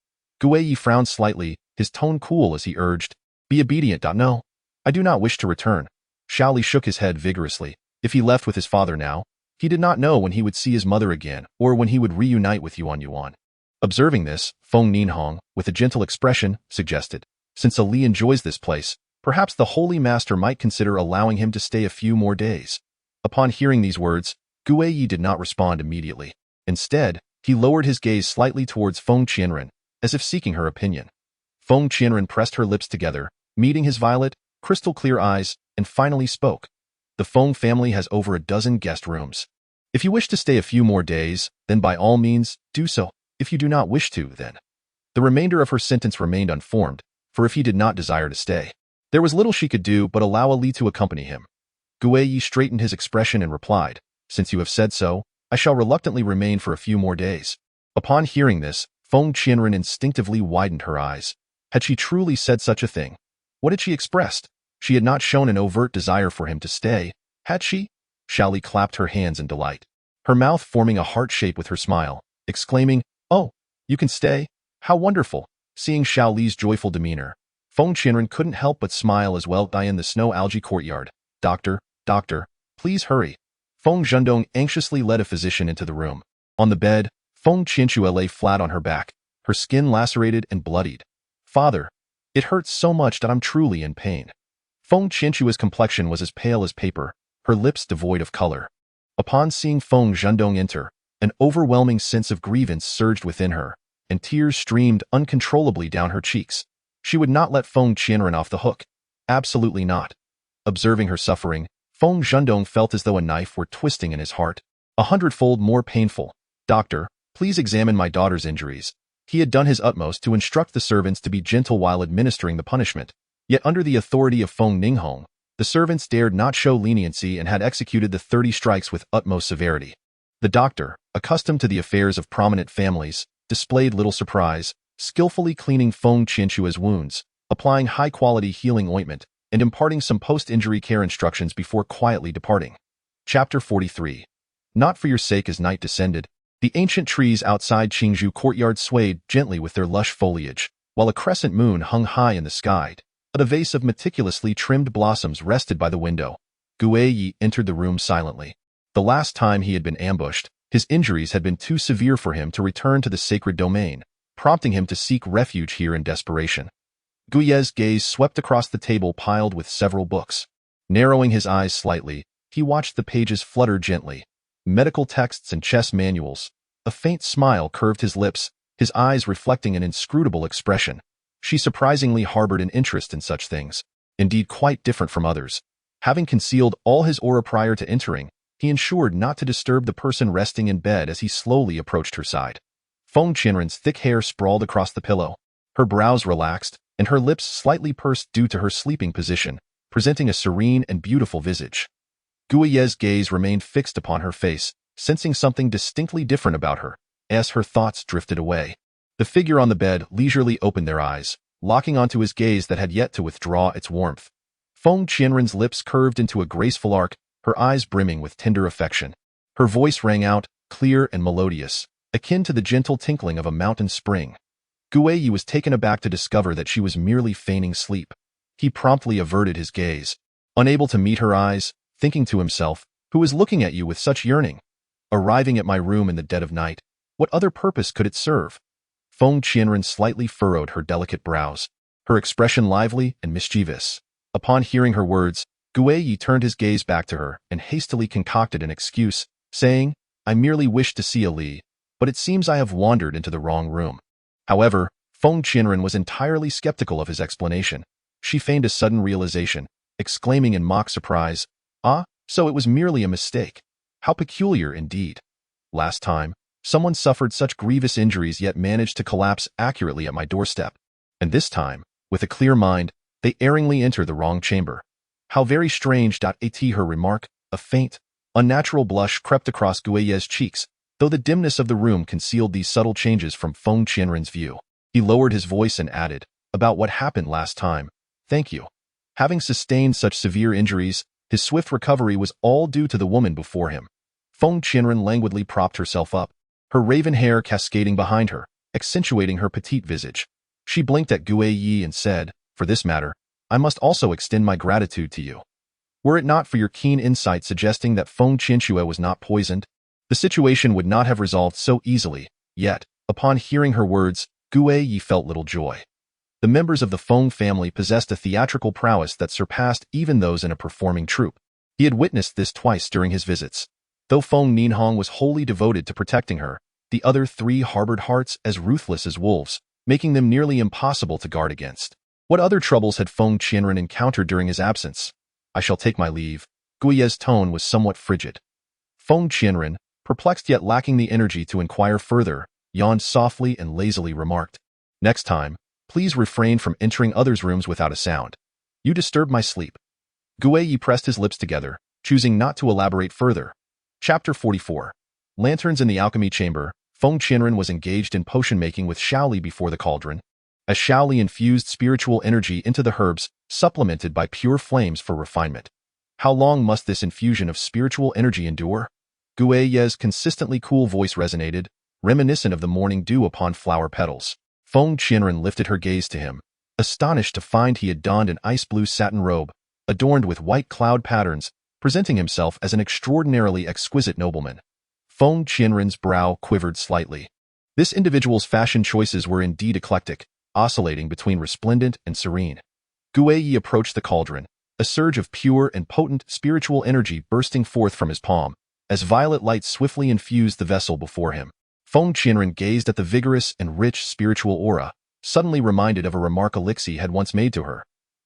Guiyi frowned slightly, his tone cool as he urged, Be obedient. No, I do not wish to return. Xiao Li shook his head vigorously. If he left with his father now, he did not know when he would see his mother again or when he would reunite with Yuan. Observing this, Feng Ninhong, with a gentle expression, suggested, Since Ali enjoys this place, perhaps the Holy Master might consider allowing him to stay a few more days. Upon hearing these words, Guiyi did not respond immediately. Instead, he lowered his gaze slightly towards Feng Qianren, as if seeking her opinion. Feng Qianren pressed her lips together, meeting his violet, crystal-clear eyes, and finally spoke. The Feng family has over a dozen guest rooms. If you wish to stay a few more days, then by all means, do so. If you do not wish to, then. The remainder of her sentence remained unformed, for if he did not desire to stay, there was little she could do but allow Ali to accompany him. Guiyi straightened his expression and replied, Since you have said so, I shall reluctantly remain for a few more days. Upon hearing this, Feng Qianren instinctively widened her eyes. Had she truly said such a thing? What had she expressed? She had not shown an overt desire for him to stay, had she? Xiao Li clapped her hands in delight, her mouth forming a heart shape with her smile, exclaiming, Oh, you can stay? How wonderful! Seeing Xiao Li's joyful demeanor, Feng Qianren couldn't help but smile as well. In the snow algae courtyard, Doctor, please hurry. Feng Zhendong anxiously led a physician into the room. On the bed, Feng Qianxue lay flat on her back, her skin lacerated and bloodied. Father, it hurts so much that I'm truly in pain. Feng Qianxue's complexion was as pale as paper, her lips devoid of color. Upon seeing Feng Zhendong enter, An overwhelming sense of grievance surged within her, and tears streamed uncontrollably down her cheeks. She would not let Feng Qianren off the hook. Absolutely not. Observing her suffering, Feng Zhendong felt as though a knife were twisting in his heart, 100-fold more painful. "Doctor, please examine my daughter's injuries." He had done his utmost to instruct the servants to be gentle while administering the punishment. Yet under the authority of Feng Ninghong, the servants dared not show leniency and had executed the 30 strikes with utmost severity. The doctor, accustomed to the affairs of prominent families, displayed little surprise, skillfully cleaning Feng Qianchua's wounds, applying high-quality healing ointment, and imparting some post-injury care instructions before quietly departing. Chapter 43. Not for your sake as night descended, the ancient trees outside Qingzhou courtyard swayed gently with their lush foliage, while a crescent moon hung high in the sky. A vase of meticulously trimmed blossoms rested by the window. Gu Yi entered the room silently. The last time he had been ambushed, his injuries had been too severe for him to return to the sacred domain, prompting him to seek refuge here in desperation. Gu Ye's gaze swept across the table piled with several books. Narrowing his eyes slightly, he watched the pages flutter gently. Medical texts and chess manuals. A faint smile curved his lips, his eyes reflecting an inscrutable expression. She surprisingly harbored an interest in such things, indeed quite different from others. Having concealed all his aura prior to entering, he ensured not to disturb the person resting in bed as he slowly approached her side. Feng Qianren's thick hair sprawled across the pillow. Her brows relaxed, and her lips slightly pursed due to her sleeping position, presenting a serene and beautiful visage. Gu Ye's gaze remained fixed upon her face, sensing something distinctly different about her, as her thoughts drifted away. The figure on the bed leisurely opened their eyes, locking onto his gaze that had yet to withdraw its warmth. Feng Qianren's lips curved into a graceful arc, her eyes brimming with tender affection. Her voice rang out, clear and melodious, akin to the gentle tinkling of a mountain spring. Gu Yi was taken aback to discover that she was merely feigning sleep. He promptly averted his gaze, unable to meet her eyes, thinking to himself, "Who is looking at you with such yearning? Arriving at my room in the dead of night, what other purpose could it serve?" Feng Qianren slightly furrowed her delicate brows, her expression lively and mischievous. Upon hearing her words, Gu Yi turned his gaze back to her and hastily concocted an excuse, saying, "I merely wished to see Ali, but it seems I have wandered into the wrong room." However, Feng Qianren was entirely skeptical of his explanation. She feigned a sudden realization, exclaiming in mock surprise, "Ah, so it was merely a mistake. How peculiar indeed. Last time, someone suffered such grievous injuries yet managed to collapse accurately at my doorstep. And this time, with a clear mind, they erringly enter the wrong chamber. How very strange." At her remark, a faint, unnatural blush crept across Gu Ye's cheeks, though the dimness of the room concealed these subtle changes from Feng Qianren's view. He lowered his voice and added, "About what happened last time, thank you." Having sustained such severe injuries, his swift recovery was all due to the woman before him. Feng Qianren languidly propped herself up, her raven hair cascading behind her, accentuating her petite visage. She blinked at Gu Yi and said, "For this matter, I must also extend my gratitude to you. Were it not for your keen insight suggesting that Feng Qianchua was not poisoned, the situation would not have resolved so easily." Yet, upon hearing her words, Gu Yi felt little joy. The members of the Feng family possessed a theatrical prowess that surpassed even those in a performing troupe. He had witnessed this twice during his visits. Though Feng Ninghong was wholly devoted to protecting her, the other three harbored hearts as ruthless as wolves, making them nearly impossible to guard against. What other troubles had Feng Qianren encountered during his absence? "I shall take my leave." Gu Ye's tone was somewhat frigid. Feng Qianren, perplexed yet lacking the energy to inquire further, yawned softly and lazily remarked, "Next time, please refrain from entering others' rooms without a sound. You disturb my sleep." Gu Yi pressed his lips together, choosing not to elaborate further. Chapter 44. Lanterns in the alchemy chamber. Feng Qianren was engaged in potion making with Shaoli before the cauldron. As Shaoli infused spiritual energy into the herbs, supplemented by pure flames for refinement. How long must this infusion of spiritual energy endure? Gu Ye's consistently cool voice resonated, reminiscent of the morning dew upon flower petals. Feng Qianren lifted her gaze to him, astonished to find he had donned an ice-blue satin robe, adorned with white cloud patterns, presenting himself as an extraordinarily exquisite nobleman. Feng Qianren's brow quivered slightly. This individual's fashion choices were indeed eclectic, oscillating between resplendent and serene. Gu Yi approached the cauldron, a surge of pure and potent spiritual energy bursting forth from his palm, as violet light swiftly infused the vessel before him. Feng Qianren gazed at the vigorous and rich spiritual aura, suddenly reminded of a remark Elixir had once made to her.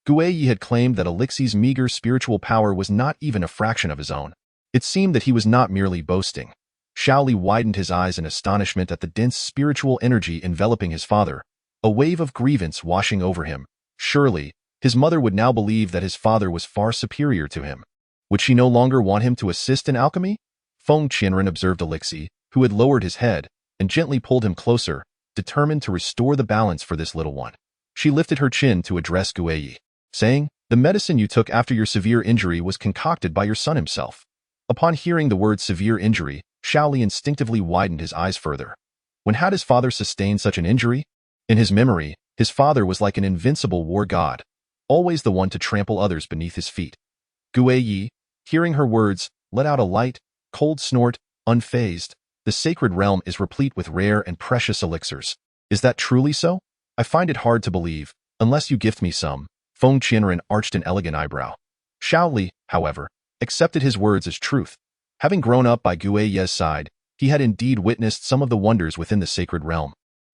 Guiyi had claimed that Elixir's meager spiritual power was not even a fraction of his own. It seemed that he was not merely boasting. Shaoli widened his eyes in astonishment at the dense spiritual energy enveloping his father, a wave of grievance washing over him. Surely, his mother would now believe that his father was far superior to him. Would she no longer want him to assist in alchemy? Feng Qianren observed Elixir, who had lowered his head, and gently pulled him closer, determined to restore the balance for this little one. She lifted her chin to address Guiyi, saying, "The medicine you took after your severe injury was concocted by your son himself." Upon hearing the word severe injury, Shaoli instinctively widened his eyes further. When had his father sustained such an injury? In his memory, his father was like an invincible war god, always the one to trample others beneath his feet. Guiyi, hearing her words, let out a light, cold snort, unfazed. The sacred realm is replete with rare and precious elixirs. Is that truly so? I find it hard to believe, unless you gift me some. Feng Qianren arched an elegant eyebrow. Shaoli, however, accepted his words as truth. Having grown up by Guiyi's side, he had indeed witnessed some of the wonders within the sacred realm.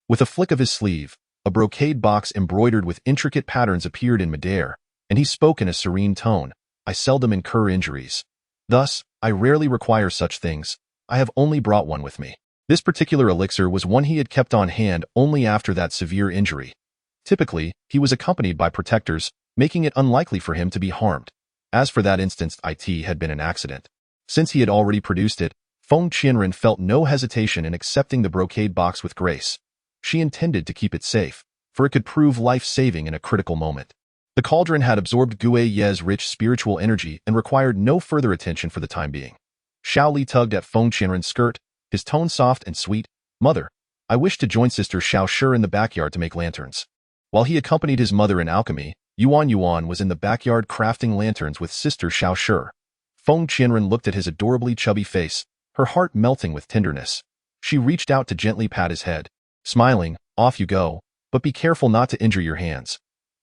With a flick of his sleeve, a brocade box embroidered with intricate patterns appeared in midair, and he spoke in a serene tone. I seldom incur injuries. Thus, I rarely require such things. I have only brought one with me. This particular elixir was one he had kept on hand only after that severe injury. Typically, he was accompanied by protectors, making it unlikely for him to be harmed. As for that instance, it had been an accident. Since he had already produced it, Feng Qianren felt no hesitation in accepting the brocade box with grace. She intended to keep it safe, for it could prove life-saving in a critical moment. The cauldron had absorbed Guiyi's rich spiritual energy and required no further attention for the time being. Shaoli tugged at Feng Qianren's skirt, his tone soft and sweet. "Mother, I wish to join Sister Xiao Shi in the backyard to make lanterns." While he accompanied his mother in alchemy, Yuan was in the backyard crafting lanterns with Sister Xiao Shi. Feng Qianren looked at his adorably chubby face, her heart melting with tenderness. She reached out to gently pat his head, smiling, "Off you go, but be careful not to injure your hands."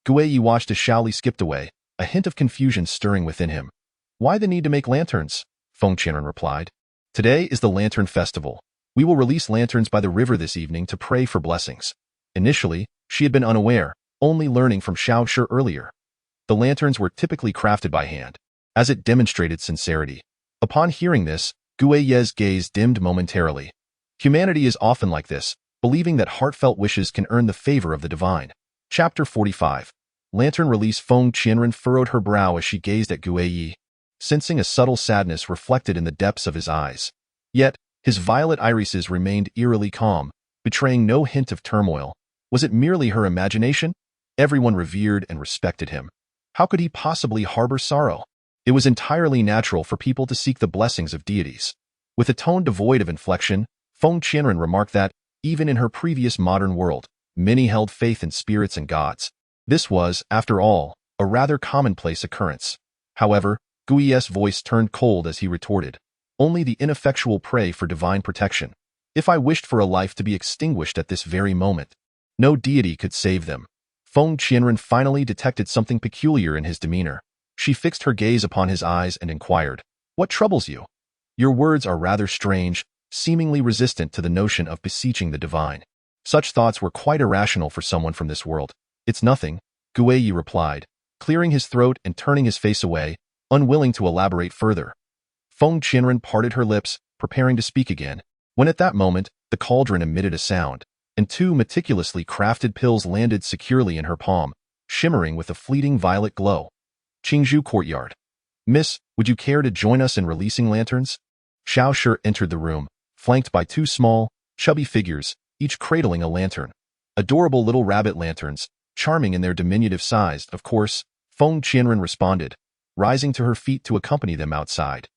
Guiyi watched as Shaoli skipped away, a hint of confusion stirring within him. "Why the need to make lanterns?" Feng Qianren replied. "Today is the Lantern Festival. We will release lanterns by the river this evening to pray for blessings." Initially, she had been unaware, only learning from Xiao Shi earlier. The lanterns were typically crafted by hand, as it demonstrated sincerity. Upon hearing this, Guiyi's gaze dimmed momentarily. Humanity is often like this, believing that heartfelt wishes can earn the favor of the divine. Chapter 45. Lantern release. Feng Qianren furrowed her brow as she gazed at Guiyi, sensing a subtle sadness reflected in the depths of his eyes. Yet, his violet irises remained eerily calm, betraying no hint of turmoil. Was it merely her imagination? Everyone revered and respected him. How could he possibly harbor sorrow? It was entirely natural for people to seek the blessings of deities. With a tone devoid of inflection, Feng Qianren remarked that, even in her previous modern world, many held faith in spirits and gods. This was, after all, a rather commonplace occurrence. However, Guiyi's voice turned cold as he retorted, "Only the ineffectual pray for divine protection. If I wished for a life to be extinguished at this very moment, no deity could save them." Feng Qianren finally detected something peculiar in his demeanor. She fixed her gaze upon his eyes and inquired, "What troubles you? Your words are rather strange, seemingly resistant to the notion of beseeching the divine." Such thoughts were quite irrational for someone from this world. "It's nothing," Guiyi replied, clearing his throat and turning his face away, unwilling to elaborate further. Feng Qianren parted her lips, preparing to speak again, when at that moment, the cauldron emitted a sound, and two meticulously crafted pills landed securely in her palm, shimmering with a fleeting violet glow. Qingzhou Courtyard. "Miss, would you care to join us in releasing lanterns?" Xiao Shi entered the room, flanked by two small, chubby figures, each cradling a lantern. Adorable little rabbit lanterns, charming in their diminutive size, of course, Feng Qianren responded, rising to her feet to accompany them outside.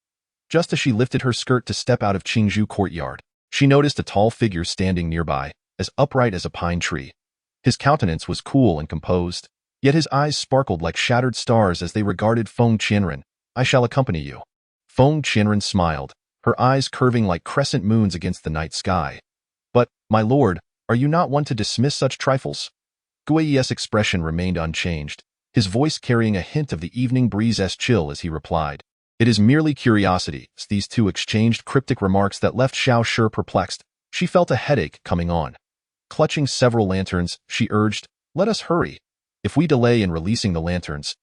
Just as she lifted her skirt to step out of Qingzhou Courtyard, she noticed a tall figure standing nearby, as upright as a pine tree. His countenance was cool and composed, yet his eyes sparkled like shattered stars as they regarded Feng Qianren. "I shall accompany you." Feng Qianren smiled, her eyes curving like crescent moons against the night sky. "But, my lord, are you not one to dismiss such trifles?" Guiyi's expression remained unchanged, his voice carrying a hint of the evening breeze's chill as he replied, It is merely curiosity. These two exchanged cryptic remarks that left Xiao Shi perplexed. She felt a headache coming on. Clutching several lanterns, she urged, "Let us hurry. If we delay in releasing the lanterns,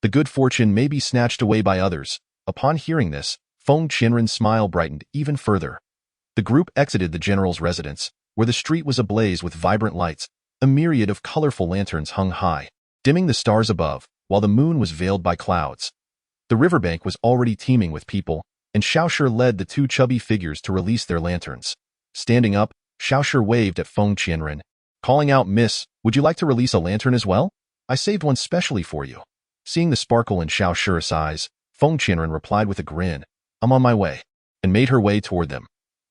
the good fortune may be snatched away by others." Upon hearing this, Feng Qianren's smile brightened even further. The group exited the general's residence, where the street was ablaze with vibrant lights. A myriad of colorful lanterns hung high, dimming the stars above, while the moon was veiled by clouds. The riverbank was already teeming with people, and Xiao Shi led the two chubby figures to release their lanterns. Standing up, Xiao Shi waved at Feng Qianren, calling out, "Miss, would you like to release a lantern as well? I saved one specially for you." Seeing the sparkle in Xiao Shi's eyes, Feng Qianren replied with a grin, "I'm on my way," and made her way toward them.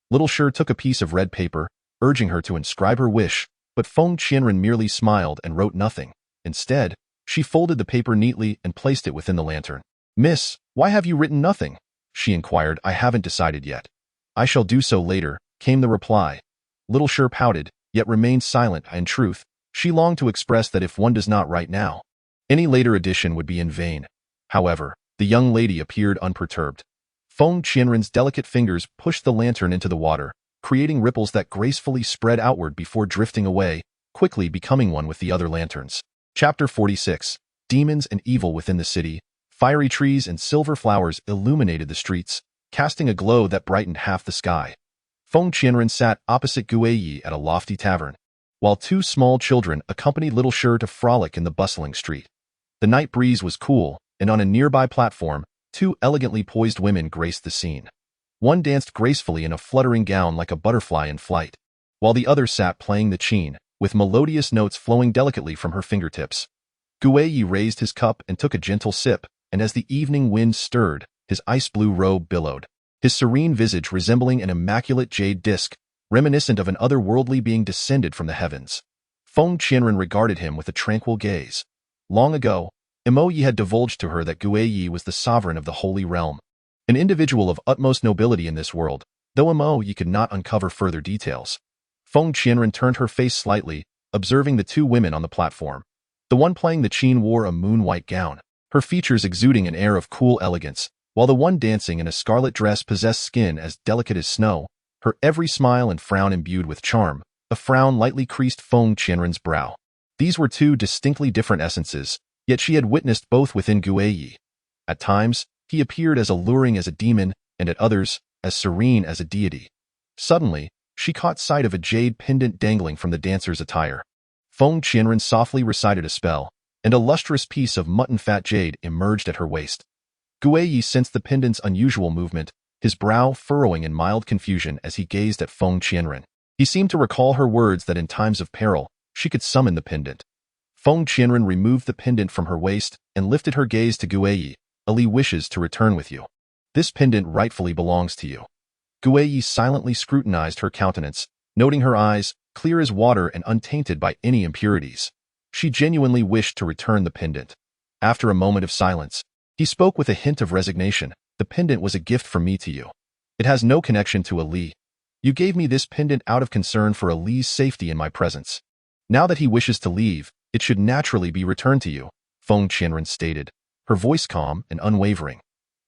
Little Shi took a piece of red paper, urging her to inscribe her wish, but Feng Qianren merely smiled and wrote nothing. Instead, she folded the paper neatly and placed it within the lantern. "Miss, why have you written nothing?" she inquired. "I haven't decided yet." "I shall do so later," came the reply. Little Shi pouted, yet remained silent. In truth, she longed to express that if one does not write now, any later edition would be in vain. However, the young lady appeared unperturbed. Feng Qianren's delicate fingers pushed the lantern into the water, creating ripples that gracefully spread outward before drifting away, quickly becoming one with the other lanterns. Chapter 46. Demons and Evil Within the City. Fiery trees and silver flowers illuminated the streets, casting a glow that brightened half the sky. Feng Qianren sat opposite Guiyi at a lofty tavern, while two small children accompanied Little Shi to frolic in the bustling street. The night breeze was cool, and on a nearby platform, two elegantly poised women graced the scene. One danced gracefully in a fluttering gown like a butterfly in flight, while the other sat playing the qin, with melodious notes flowing delicately from her fingertips. Guiyi raised his cup and took a gentle sip, and as the evening wind stirred, his ice-blue robe billowed, his serene visage resembling an immaculate jade disk, reminiscent of an otherworldly being descended from the heavens. Feng Qianren regarded him with a tranquil gaze. Long ago, Emo Yi had divulged to her that Guiyi was the sovereign of the Holy Realm, an individual of utmost nobility in this world, though Emo Yi could not uncover further details. Feng Qianren turned her face slightly, observing the two women on the platform. The one playing the qin wore a moon-white gown, her features exuding an air of cool elegance, while the one dancing in a scarlet dress possessed skin as delicate as snow, her every smile and frown imbued with charm. A frown lightly creased Feng Qianren's brow. These were two distinctly different essences, yet she had witnessed both within Guiyi. At times, he appeared as alluring as a demon, and at others, as serene as a deity. Suddenly, she caught sight of a jade pendant dangling from the dancer's attire. Feng Qianren softly recited a spell, and a lustrous piece of mutton-fat jade emerged at her waist. Guiyi sensed the pendant's unusual movement, his brow furrowing in mild confusion as he gazed at Feng Qianren. He seemed to recall her words that in times of peril, she could summon the pendant. Feng Qianren removed the pendant from her waist and lifted her gaze to Guiyi. "Ali wishes to return with you. This pendant rightfully belongs to you." Guiyi silently scrutinized her countenance, noting her eyes, clear as water and untainted by any impurities. She genuinely wished to return the pendant. After a moment of silence, he spoke with a hint of resignation. "The pendant was a gift from me to you. It has no connection to Ali. You gave me this pendant out of concern for Ali's safety in my presence. Now that he wishes to leave, it should naturally be returned to you," Feng Qianren stated, her voice calm and unwavering.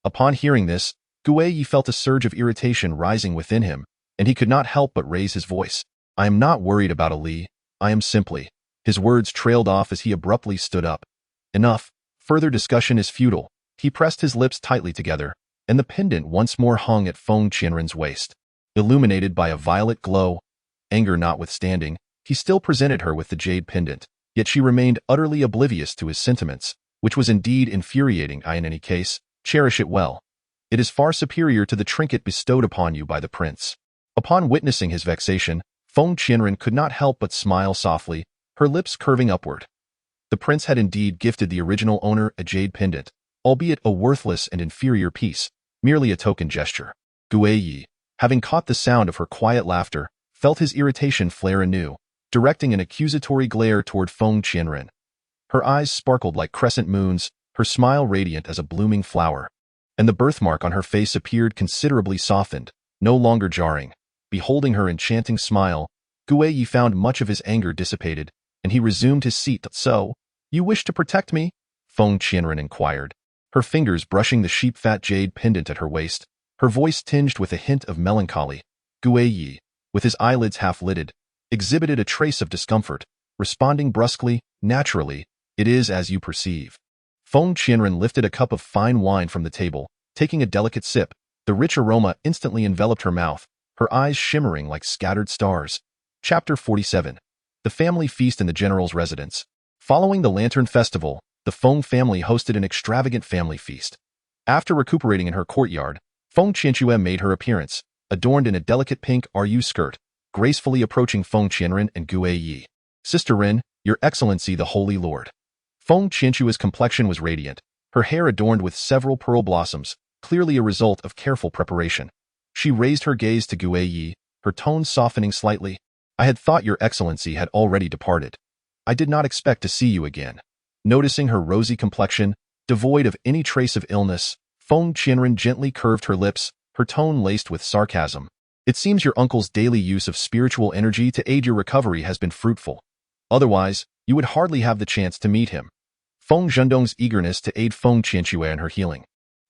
Upon hearing this, Guiyi felt a surge of irritation rising within him, and he could not help but raise his voice. "I am not worried about Ali. I am simply—" His words trailed off as he abruptly stood up. "Enough. Further discussion is futile." He pressed his lips tightly together, and the pendant once more hung at Feng Qianren's waist. Illuminated by a violet glow, anger notwithstanding, he still presented her with the jade pendant, yet she remained utterly oblivious to his sentiments, which was indeed infuriating. "In any case, cherish it well. It is far superior to the trinket bestowed upon you by the prince." Upon witnessing his vexation, Feng Qianren could not help but smile softly, her lips curving upward. The prince had indeed gifted the original owner a jade pendant, albeit a worthless and inferior piece, merely a token gesture. Guiyi, having caught the sound of her quiet laughter, felt his irritation flare anew, directing an accusatory glare toward Feng Qianren. Her eyes sparkled like crescent moons, her smile radiant as a blooming flower, and the birthmark on her face appeared considerably softened, no longer jarring. Beholding her enchanting smile, Guiyi found much of his anger dissipated, and he resumed his seat. "So, you wish to protect me?" Feng Qianren inquired. her fingers brushing the sheep-fat jade pendant at her waist, her voice tinged with a hint of melancholy. Gue Yi, with his eyelids half-lidded, exhibited a trace of discomfort, responding brusquely, naturally, "It is as you perceive." Feng Qianren lifted a cup of fine wine from the table, taking a delicate sip. The rich aroma instantly enveloped her mouth, her eyes shimmering like scattered stars. Chapter 47. The Family Feast in the General's Residence. Following the Lantern Festival, the Feng family hosted an extravagant family feast. After recuperating in her courtyard, Feng Qianxue made her appearance, adorned in a delicate pink RU skirt, gracefully approaching Feng Qianren and Gue Yi. "Sister Ren, Your Excellency the Holy Lord." Feng Qianxue's complexion was radiant, her hair adorned with several pearl blossoms, clearly a result of careful preparation. She raised her gaze to Gue Yi, her tone softening slightly. "I had thought Your Excellency had already departed. I did not expect to see you again." Noticing her rosy complexion, devoid of any trace of illness, Feng Qianren gently curved her lips, her tone laced with sarcasm. "It seems your uncle's daily use of spiritual energy to aid your recovery has been fruitful. Otherwise, you would hardly have the chance to meet him." Feng Zhendong's eagerness to aid Feng Qianxue in her healing,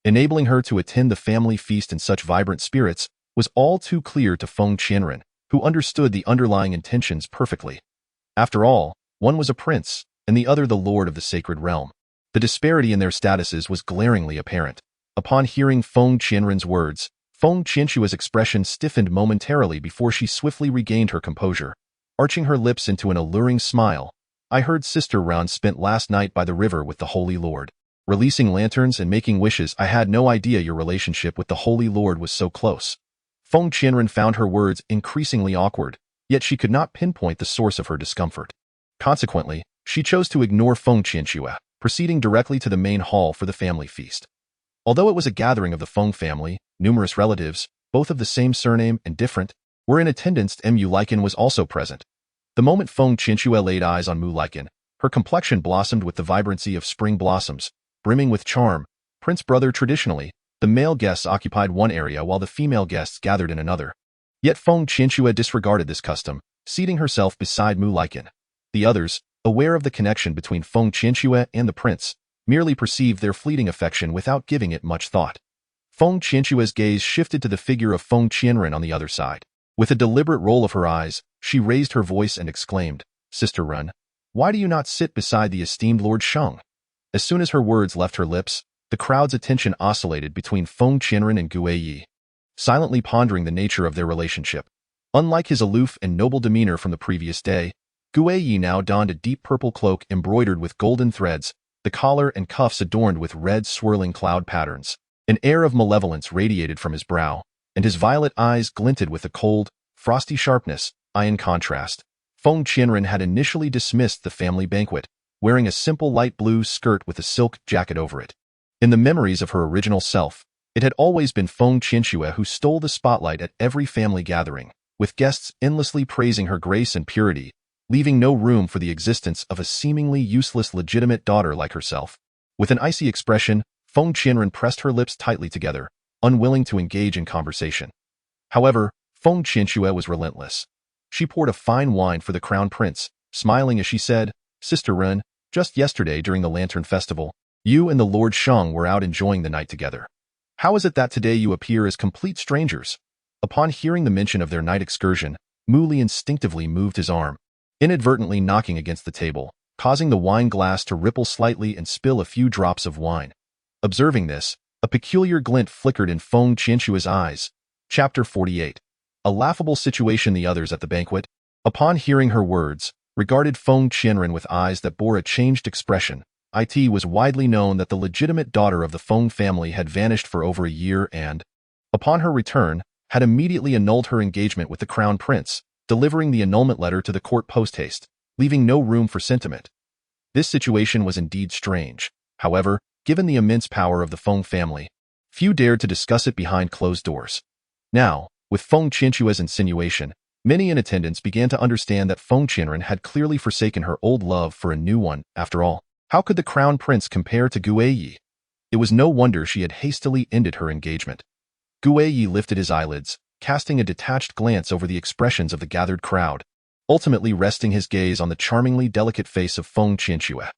enabling her to attend the family feast in such vibrant spirits, was all too clear to Feng Qianren, who understood the underlying intentions perfectly. After all, one was a prince, and the other the lord of the sacred realm. The disparity in their statuses was glaringly apparent. Upon hearing Feng Qianren's words, Feng Qianxue's expression stiffened momentarily before she swiftly regained her composure, arching her lips into an alluring smile. "I heard Sister Ren spent last night by the river with the Holy Lord, releasing lanterns and making wishes. I had no idea your relationship with the Holy Lord was so close." Feng Qianren found her words increasingly awkward, yet she could not pinpoint the source of her discomfort. Consequently, she chose to ignore Feng Qianxue, proceeding directly to the main hall for the family feast. Although it was a gathering of the Feng family, numerous relatives, both of the same surname and different, were in attendance. Mu Laikan was also present. The moment Feng Qianxue laid eyes on Mu Laikan, her complexion blossomed with the vibrancy of spring blossoms, brimming with charm. Prince brother traditionally, the male guests occupied one area while the female guests gathered in another. Yet Feng Qianxue disregarded this custom, seating herself beside Mu Laikan. The others, aware of the connection between Feng Qianxue and the prince, merely perceived their fleeting affection without giving it much thought. Feng Qianxue's gaze shifted to the figure of Feng Qianren on the other side. With a deliberate roll of her eyes, she raised her voice and exclaimed, "Sister Ren, why do you not sit beside the esteemed Lord Sheng?" As soon as her words left her lips, the crowd's attention oscillated between Feng Qianren and Gue Yi, silently pondering the nature of their relationship. Unlike his aloof and noble demeanor from the previous day, Gue Yi now donned a deep purple cloak embroidered with golden threads, the collar and cuffs adorned with red swirling cloud patterns. An air of malevolence radiated from his brow, and his violet eyes glinted with a cold, frosty sharpness. In contrast, Feng Qianren had initially dismissed the family banquet, wearing a simple light blue skirt with a silk jacket over it. In the memories of her original self, it had always been Feng Qianxue who stole the spotlight at every family gathering, with guests endlessly praising her grace and purity, leaving no room for the existence of a seemingly useless legitimate daughter like herself. With an icy expression, Feng Qianren pressed her lips tightly together, unwilling to engage in conversation. However, Feng Qianxue was relentless. She poured a fine wine for the crown prince, smiling as she said, "Sister Ren, just yesterday during the Lantern Festival, you and the Lord Sheng were out enjoying the night together. How is it that today you appear as complete strangers?" Upon hearing the mention of their night excursion, Mu Li instinctively moved his arm, inadvertently knocking against the table, causing the wine glass to ripple slightly and spill a few drops of wine. Observing this, a peculiar glint flickered in Feng Qianxue's eyes. Chapter 48. A laughable situation. The others at the banquet, upon hearing her words, regarded Feng Qianren with eyes that bore a changed expression. It was widely known that the legitimate daughter of the Feng family had vanished for over a year and, upon her return, had immediately annulled her engagement with the crown prince, delivering the annulment letter to the court post-haste, leaving no room for sentiment. This situation was indeed strange. However, given the immense power of the Feng family, few dared to discuss it behind closed doors. Now, with Feng Qianxue's insinuation, many in attendance began to understand that Feng Qianren had clearly forsaken her old love for a new one. After all, how could the crown prince compare to Gue Yi? It was no wonder she had hastily ended her engagement. Gue Yi lifted his eyelids, casting a detached glance over the expressions of the gathered crowd, ultimately resting his gaze on the charmingly delicate face of Feng Qianxue.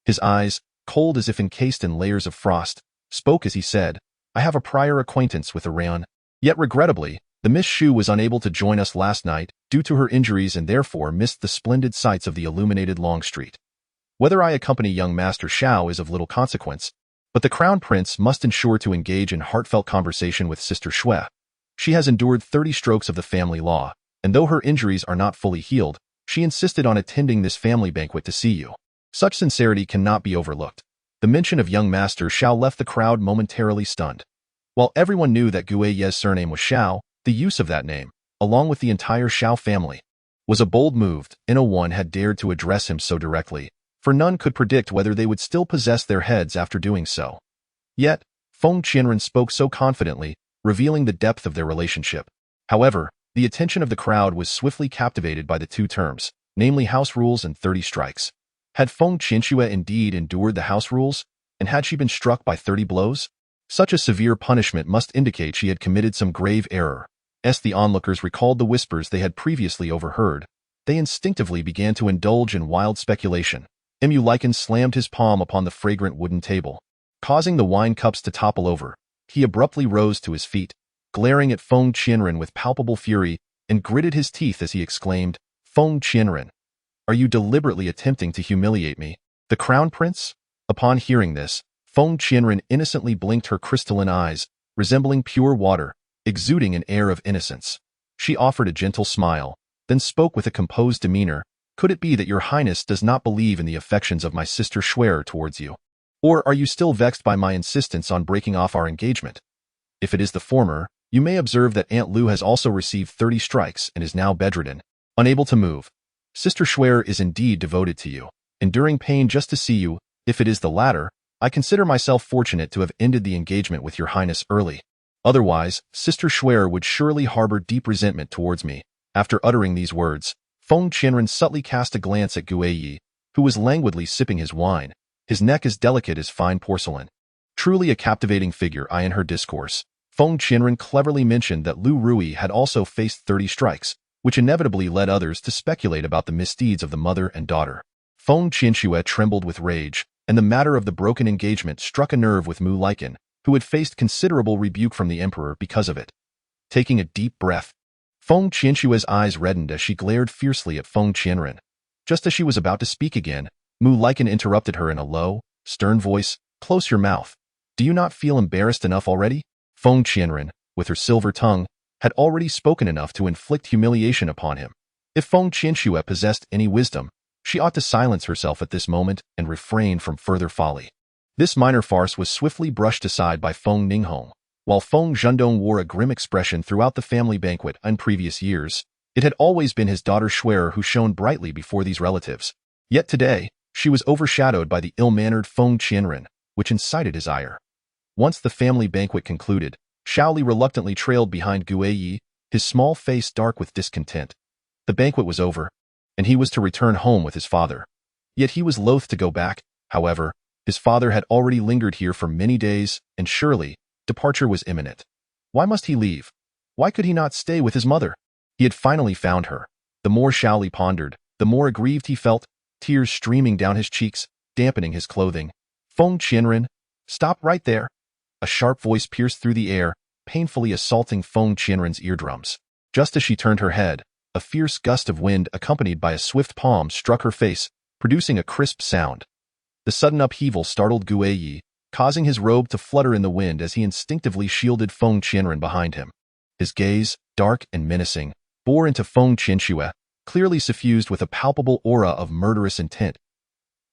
His eyes, cold as if encased in layers of frost, spoke as he said, "I have a prior acquaintance with Iran. Yet regrettably, the Miss Shu was unable to join us last night due to her injuries and therefore missed the splendid sights of the illuminated Long Street. Whether I accompany young Master Shao is of little consequence, but the Crown Prince must ensure to engage in heartfelt conversation with Sister Shui. She has endured 30 strokes of the family law, and though her injuries are not fully healed, she insisted on attending this family banquet to see you. Such sincerity cannot be overlooked." The mention of young Master Shao left the crowd momentarily stunned. While everyone knew that Guiye's surname was Shao, the use of that name, along with the entire Shao family, was a bold move, and no one had dared to address him so directly, for none could predict whether they would still possess their heads after doing so. Yet, Feng Qianren spoke so confidently, revealing the depth of their relationship. However, the attention of the crowd was swiftly captivated by the two terms, namely house rules and 30 strikes. Had Feng Qianxue indeed endured the house rules, and had she been struck by 30 blows? Such a severe punishment must indicate she had committed some grave error. As the onlookers recalled the whispers they had previously overheard, they instinctively began to indulge in wild speculation. Lycan slammed his palm upon the fragrant wooden table, causing the wine cups to topple over. He abruptly rose to his feet, glaring at Feng Qianren with palpable fury, and gritted his teeth as he exclaimed, "Feng Qianren, are you deliberately attempting to humiliate me, the Crown Prince?" Upon hearing this, Feng Qianren innocently blinked her crystalline eyes, resembling pure water, exuding an air of innocence. She offered a gentle smile, then spoke with a composed demeanor, "Could it be that your Highness does not believe in the affections of my sister Shui towards you? Or are you still vexed by my insistence on breaking off our engagement? If it is the former, you may observe that Aunt Lu has also received 30 strikes and is now bedridden, unable to move. Sister Shui is indeed devoted to you, enduring pain just to see you. If it is the latter, I consider myself fortunate to have ended the engagement with your Highness early. Otherwise, Sister Shui would surely harbor deep resentment towards me." After uttering these words, Feng Qianren subtly cast a glance at Guiye, who was languidly sipping his wine, his neck as delicate as fine porcelain. Truly a captivating figure in her discourse, Feng Qianren cleverly mentioned that Lu Rui had also faced 30 strikes, which inevitably led others to speculate about the misdeeds of the mother and daughter. Feng Qianxue trembled with rage, and the matter of the broken engagement struck a nerve with Lycan, who had faced considerable rebuke from the Emperor because of it. Taking a deep breath, Feng Qianxue's eyes reddened as she glared fiercely at Feng Qianren. Just as she was about to speak again, Lycan interrupted her in a low, stern voice, "Close your mouth. Do you not feel embarrassed enough already?" Feng Qianren, with her silver tongue, had already spoken enough to inflict humiliation upon him. If Feng Qianxue possessed any wisdom, she ought to silence herself at this moment and refrain from further folly. This minor farce was swiftly brushed aside by Feng Ninghong. While Feng Zhendong wore a grim expression throughout the family banquet in previous years, it had always been his daughter Shui who shone brightly before these relatives. Yet today, she was overshadowed by the ill-mannered Feng Qianren, which incited his ire. Once the family banquet concluded, Shaoli reluctantly trailed behind Guiye, his small face dark with discontent. The banquet was over, and he was to return home with his father. Yet he was loath to go back. However, his father had already lingered here for many days, and surely, departure was imminent. Why must he leave? Why could he not stay with his mother? He had finally found her. The more Shaoli pondered, the more aggrieved he felt, tears streaming down his cheeks, dampening his clothing. "Feng Qianren, stop right there." A sharp voice pierced through the air, painfully assaulting Feng Qianren's eardrums. Just as she turned her head, a fierce gust of wind accompanied by a swift palm struck her face, producing a crisp sound. The sudden upheaval startled Guiye, causing his robe to flutter in the wind as he instinctively shielded Feng Qianren behind him. His gaze, dark and menacing, bore into Feng Qianxue, clearly suffused with a palpable aura of murderous intent.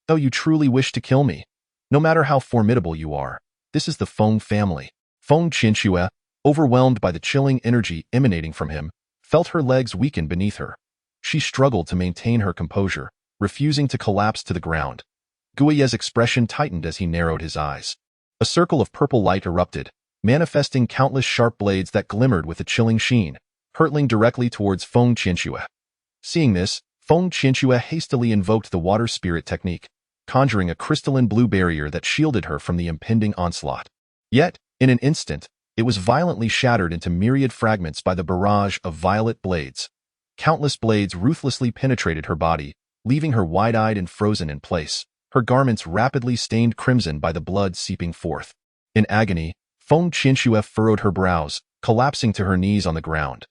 "Though you truly wish to kill me, no matter how formidable you are, this is the Feng family." Feng Qianxue, overwhelmed by the chilling energy emanating from him, felt her legs weaken beneath her. She struggled to maintain her composure, refusing to collapse to the ground. Guiye's expression tightened as he narrowed his eyes. A circle of purple light erupted, manifesting countless sharp blades that glimmered with a chilling sheen, hurtling directly towards Feng Qianxue. Seeing this, Feng Qianxue hastily invoked the water spirit technique, conjuring a crystalline blue barrier that shielded her from the impending onslaught. Yet, in an instant, it was violently shattered into myriad fragments by the barrage of violet blades. Countless blades ruthlessly penetrated her body, leaving her wide-eyed and frozen in place, her garments rapidly stained crimson by the blood seeping forth. In agony, Feng Qianxue furrowed her brows, collapsing to her knees on the ground.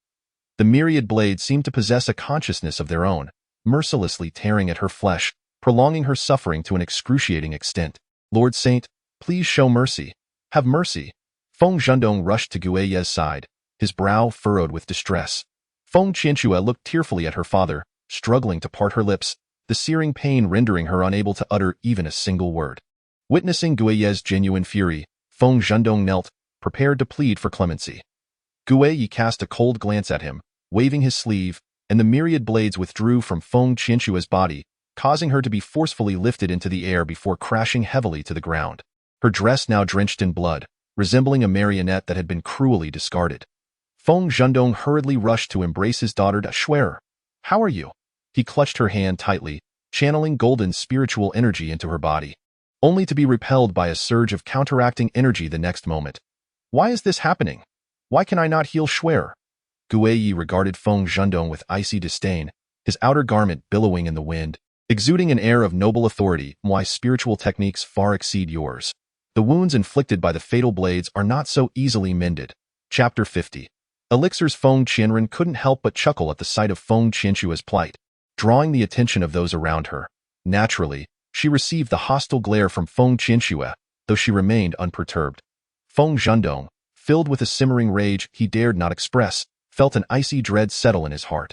The myriad blades seemed to possess a consciousness of their own, mercilessly tearing at her flesh, prolonging her suffering to an excruciating extent. Lord Saint, please show mercy. Have mercy. Feng Zhendong rushed to Guiye's side, his brow furrowed with distress. Feng Qianxue looked tearfully at her father, struggling to part her lips, the searing pain rendering her unable to utter even a single word. Witnessing Guiye's genuine fury, Feng Zhendong knelt, prepared to plead for clemency. Guiye cast a cold glance at him, waving his sleeve, and the myriad blades withdrew from Feng Qianxue's body, causing her to be forcefully lifted into the air before crashing heavily to the ground. Her dress now drenched in blood, resembling a marionette that had been cruelly discarded. Feng Zhendong hurriedly rushed to embrace his daughter. Shuer, how are you? He clutched her hand tightly, channeling golden spiritual energy into her body, only to be repelled by a surge of counteracting energy the next moment. Why is this happening? Why can I not heal Shuer? Guiye regarded Feng Zhendong with icy disdain, his outer garment billowing in the wind, exuding an air of noble authority. My spiritual techniques far exceed yours. The wounds inflicted by the fatal blades are not so easily mended. Chapter 50. Elixir's Feng Qianren couldn't help but chuckle at the sight of Feng Qianxue's plight, drawing the attention of those around her. Naturally, she received the hostile glare from Feng Qianxue, though she remained unperturbed. Feng Zhendong, filled with a simmering rage he dared not express, felt an icy dread settle in his heart.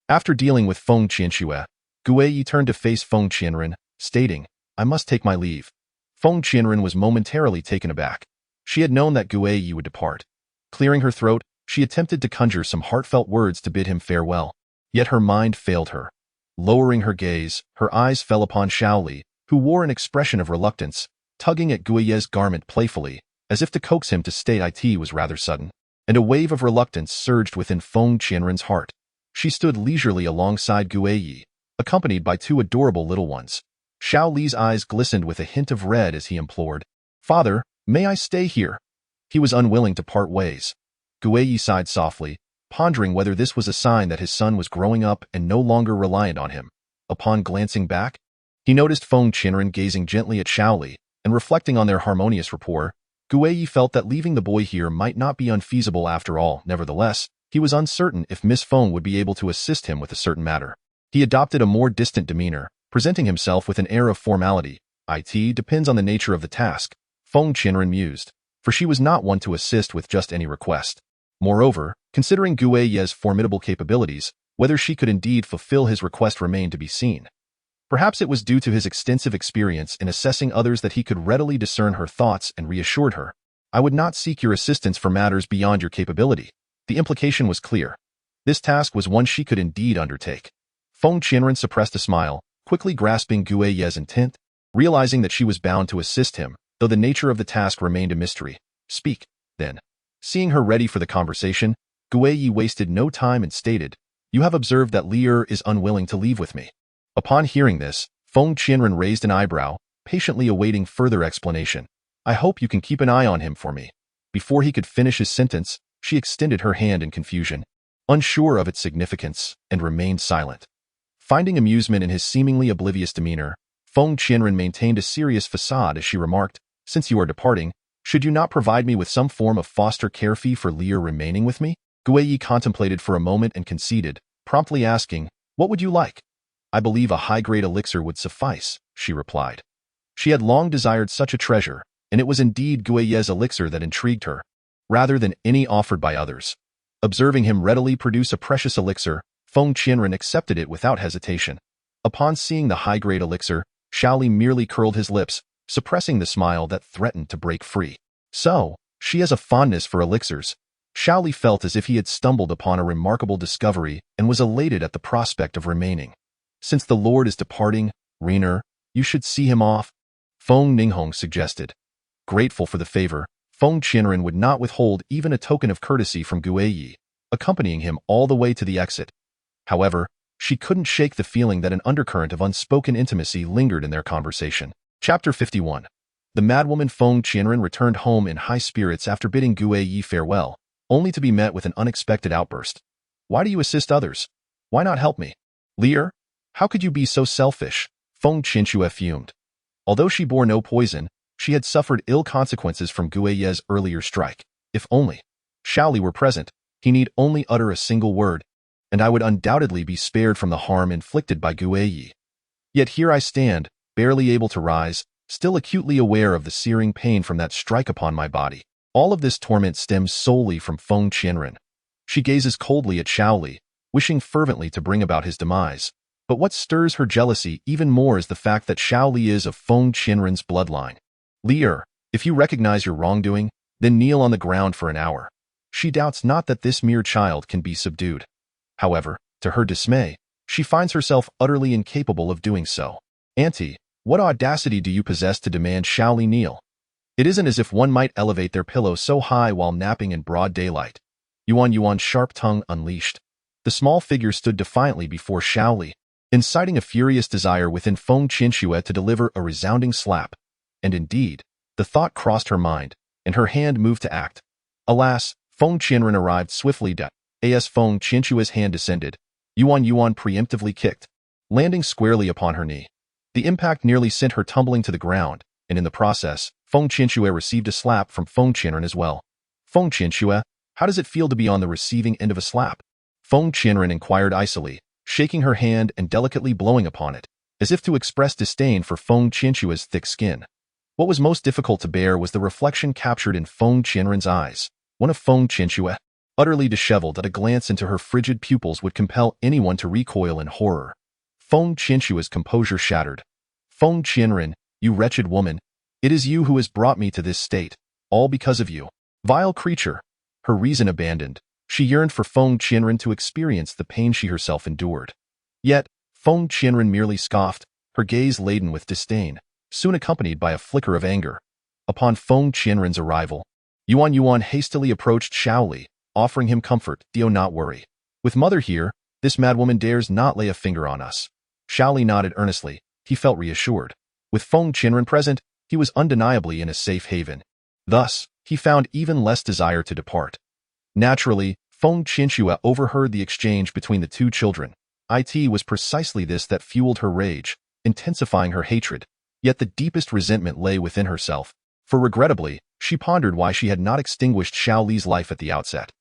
After dealing with Feng Qianxue, Guiye turned to face Feng Qianren, stating, I must take my leave. Feng Qianren was momentarily taken aback. She had known that Guiye would depart. Clearing her throat, she attempted to conjure some heartfelt words to bid him farewell. Yet her mind failed her. Lowering her gaze, her eyes fell upon Shaoli, who wore an expression of reluctance, tugging at Guiye's garment playfully, as if to coax him to stay. It was rather sudden, and a wave of reluctance surged within Feng Qianren's heart. She stood leisurely alongside Guiye, accompanied by two adorable little ones. Shaoli's eyes glistened with a hint of red as he implored, Father, may I stay here? He was unwilling to part ways. Guiye sighed softly, pondering whether this was a sign that his son was growing up and no longer reliant on him. Upon glancing back, he noticed Feng Qianren gazing gently at Shaoli, and reflecting on their harmonious rapport, Guiye felt that leaving the boy here might not be unfeasible after all. Nevertheless, he was uncertain if Miss Feng would be able to assist him with a certain matter. He adopted a more distant demeanor, presenting himself with an air of formality. It depends on the nature of the task, Feng Qianren mused, for she was not one to assist with just any request. Moreover, considering Guiye's formidable capabilities, whether she could indeed fulfill his request remained to be seen. Perhaps it was due to his extensive experience in assessing others that he could readily discern her thoughts and reassured her. I would not seek your assistance for matters beyond your capability. The implication was clear. This task was one she could indeed undertake. Feng Qianren suppressed a smile, quickly grasping Guiye's intent, realizing that she was bound to assist him, though the nature of the task remained a mystery. Speak, then. Seeing her ready for the conversation, Guiye wasted no time and stated, You have observed that Lier is unwilling to leave with me. Upon hearing this, Feng Qianren raised an eyebrow, patiently awaiting further explanation. I hope you can keep an eye on him for me. Before he could finish his sentence, she extended her hand in confusion, unsure of its significance, and remained silent. Finding amusement in his seemingly oblivious demeanor, Feng Qianren maintained a serious facade as she remarked, Since you are departing, should you not provide me with some form of foster care fee for Lier remaining with me? Guiye contemplated for a moment and conceded, promptly asking, What would you like? I believe a high-grade elixir would suffice, she replied. She had long desired such a treasure, and it was indeed Guiye's elixir that intrigued her, rather than any offered by others. Observing him readily produce a precious elixir, Feng Qianren accepted it without hesitation. Upon seeing the high-grade elixir, Shaoli merely curled his lips, suppressing the smile that threatened to break free. So, she has a fondness for elixirs. Shaoli felt as if he had stumbled upon a remarkable discovery and was elated at the prospect of remaining. Since the Lord is departing, Rainer, you should see him off, Feng Ninghong suggested. Grateful for the favor, Feng Qianren would not withhold even a token of courtesy from Guiye, accompanying him all the way to the exit. However, she couldn't shake the feeling that an undercurrent of unspoken intimacy lingered in their conversation. Chapter 51. The madwoman Feng Qianren returned home in high spirits after bidding Guiye farewell, only to be met with an unexpected outburst. Why do you assist others? Why not help me? Lier, how could you be so selfish? Feng Qianxue fumed. Although she bore no poison, She had suffered ill consequences from Guiye's earlier strike. If only Shaoli were present, he need only utter a single word, and I would undoubtedly be spared from the harm inflicted by Guiye. Yet here I stand, barely able to rise, still acutely aware of the searing pain from that strike upon my body. All of this torment stems solely from Feng Qianren. She gazes coldly at Shaoli, wishing fervently to bring about his demise. But what stirs her jealousy even more is the fact that Shaoli is of Feng Qianren's bloodline. Lier, if you recognize your wrongdoing, then kneel on the ground for an hour. She doubts not that this mere child can be subdued. However, to her dismay, she finds herself utterly incapable of doing so. Auntie, what audacity do you possess to demand Shaoli kneel? It isn't as if one might elevate their pillow so high while napping in broad daylight. Yuan's sharp tongue unleashed. The small figure stood defiantly before Shaoli, inciting a furious desire within Feng Qianxue to deliver a resounding slap. And indeed, the thought crossed her mind, and her hand moved to act. Alas, Feng Qianren arrived swiftly as Feng Qianxue's hand descended. Yuan preemptively kicked, landing squarely upon her knee. The impact nearly sent her tumbling to the ground, and in the process, Feng Qianxue received a slap from Feng Qianren as well. Feng Qianxue, how does it feel to be on the receiving end of a slap? Feng Qianren inquired icily, shaking her hand and delicately blowing upon it, as if to express disdain for Feng Qianxue's thick skin. What was most difficult to bear was the reflection captured in Feng Qianren's eyes. One of Feng Qianxue, utterly disheveled, at a glance into her frigid pupils would compel anyone to recoil in horror. Feng Qianxue's composure shattered. Feng Qianren, you wretched woman, it is you who has brought me to this state, all because of you. Vile creature! Her reason abandoned, she yearned for Feng Qianren to experience the pain she herself endured. Yet, Feng Qianren merely scoffed, her gaze laden with disdain, soon accompanied by a flicker of anger. Upon Feng Qianren's arrival, Yuan hastily approached Shaoli, offering him comfort. Do not worry. With mother here, this madwoman dares not lay a finger on us. Shaoli nodded earnestly. He felt reassured. With Feng Qianren present, he was undeniably in a safe haven. Thus, he found even less desire to depart. Naturally, Feng Qianxue overheard the exchange between the two children. It was precisely this that fueled her rage, intensifying her hatred. Yet the deepest resentment lay within herself, for regrettably, she pondered why she had not extinguished Shaoli's life at the outset.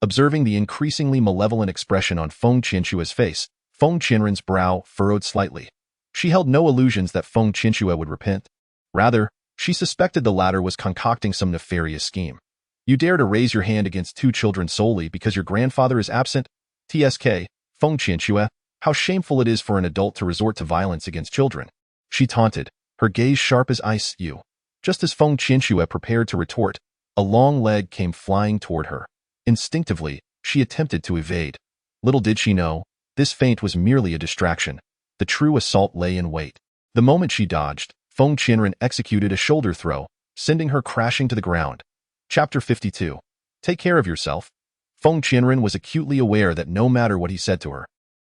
Observing the increasingly malevolent expression on Feng Qianxue's face, Feng Qianren's brow furrowed slightly. She held no illusions that Feng Qianxue would repent. Rather, she suspected the latter was concocting some nefarious scheme. You dare to raise your hand against two children solely because your grandfather is absent? TSK, Feng Qianxue, how shameful it is for an adult to resort to violence against children. She taunted, her gaze sharp as ice. You. Just as Feng Qianxue prepared to retort, a long leg came flying toward her. Instinctively, she attempted to evade. Little did she know, this feint was merely a distraction. The true assault lay in wait. The moment she dodged, Feng Qianren executed a shoulder throw, sending her crashing to the ground. Chapter 52. Take care of yourself. Feng Qianren was acutely aware that no matter what he said to her,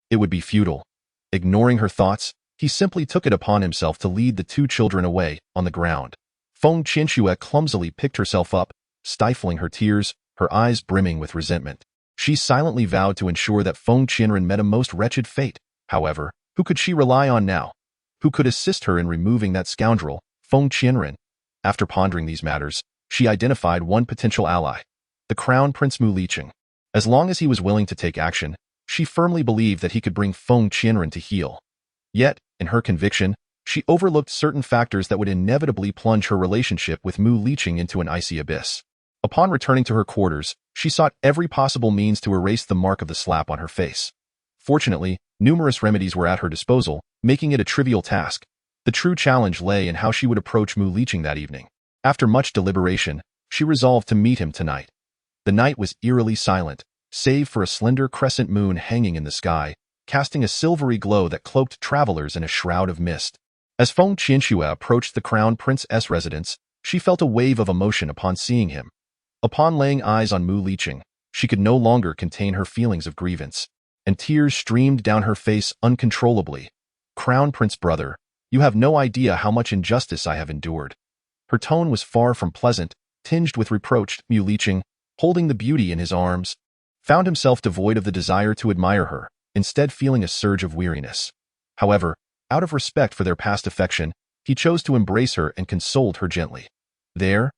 it would be futile. Ignoring her thoughts, he simply took it upon himself to lead the two children away, on the ground. Feng Qianxue clumsily picked herself up, stifling her tears, her eyes brimming with resentment. She silently vowed to ensure that Feng Qianren met a most wretched fate. However, who could she rely on now? Who could assist her in removing that scoundrel, Feng Qianren? After pondering these matters, she identified one potential ally, the Crown Prince Mu Liqing. As long as he was willing to take action, she firmly believed that he could bring Feng Qianren to heel. Yet, in her conviction, she overlooked certain factors that would inevitably plunge her relationship with Mu Liqing into an icy abyss. Upon returning to her quarters, she sought every possible means to erase the mark of the slap on her face. Fortunately, numerous remedies were at her disposal, making it a trivial task. The true challenge lay in how she would approach Mu Liqing that evening. After much deliberation, she resolved to meet him tonight. The night was eerily silent, save for a slender crescent moon hanging in the sky, casting a silvery glow that cloaked travelers in a shroud of mist. As Feng Qianxue approached the Crown Prince's residence, she felt a wave of emotion upon seeing him. Upon laying eyes on Mu Liqing, she could no longer contain her feelings of grievance, and tears streamed down her face uncontrollably. Crown Prince brother, you have no idea how much injustice I have endured. Her tone was far from pleasant, tinged with reproach. Mu Liqing, holding the beauty in his arms, found himself devoid of the desire to admire her, instead feeling a surge of weariness. However, out of respect for their past affection, He chose to embrace her and consoled her gently. There,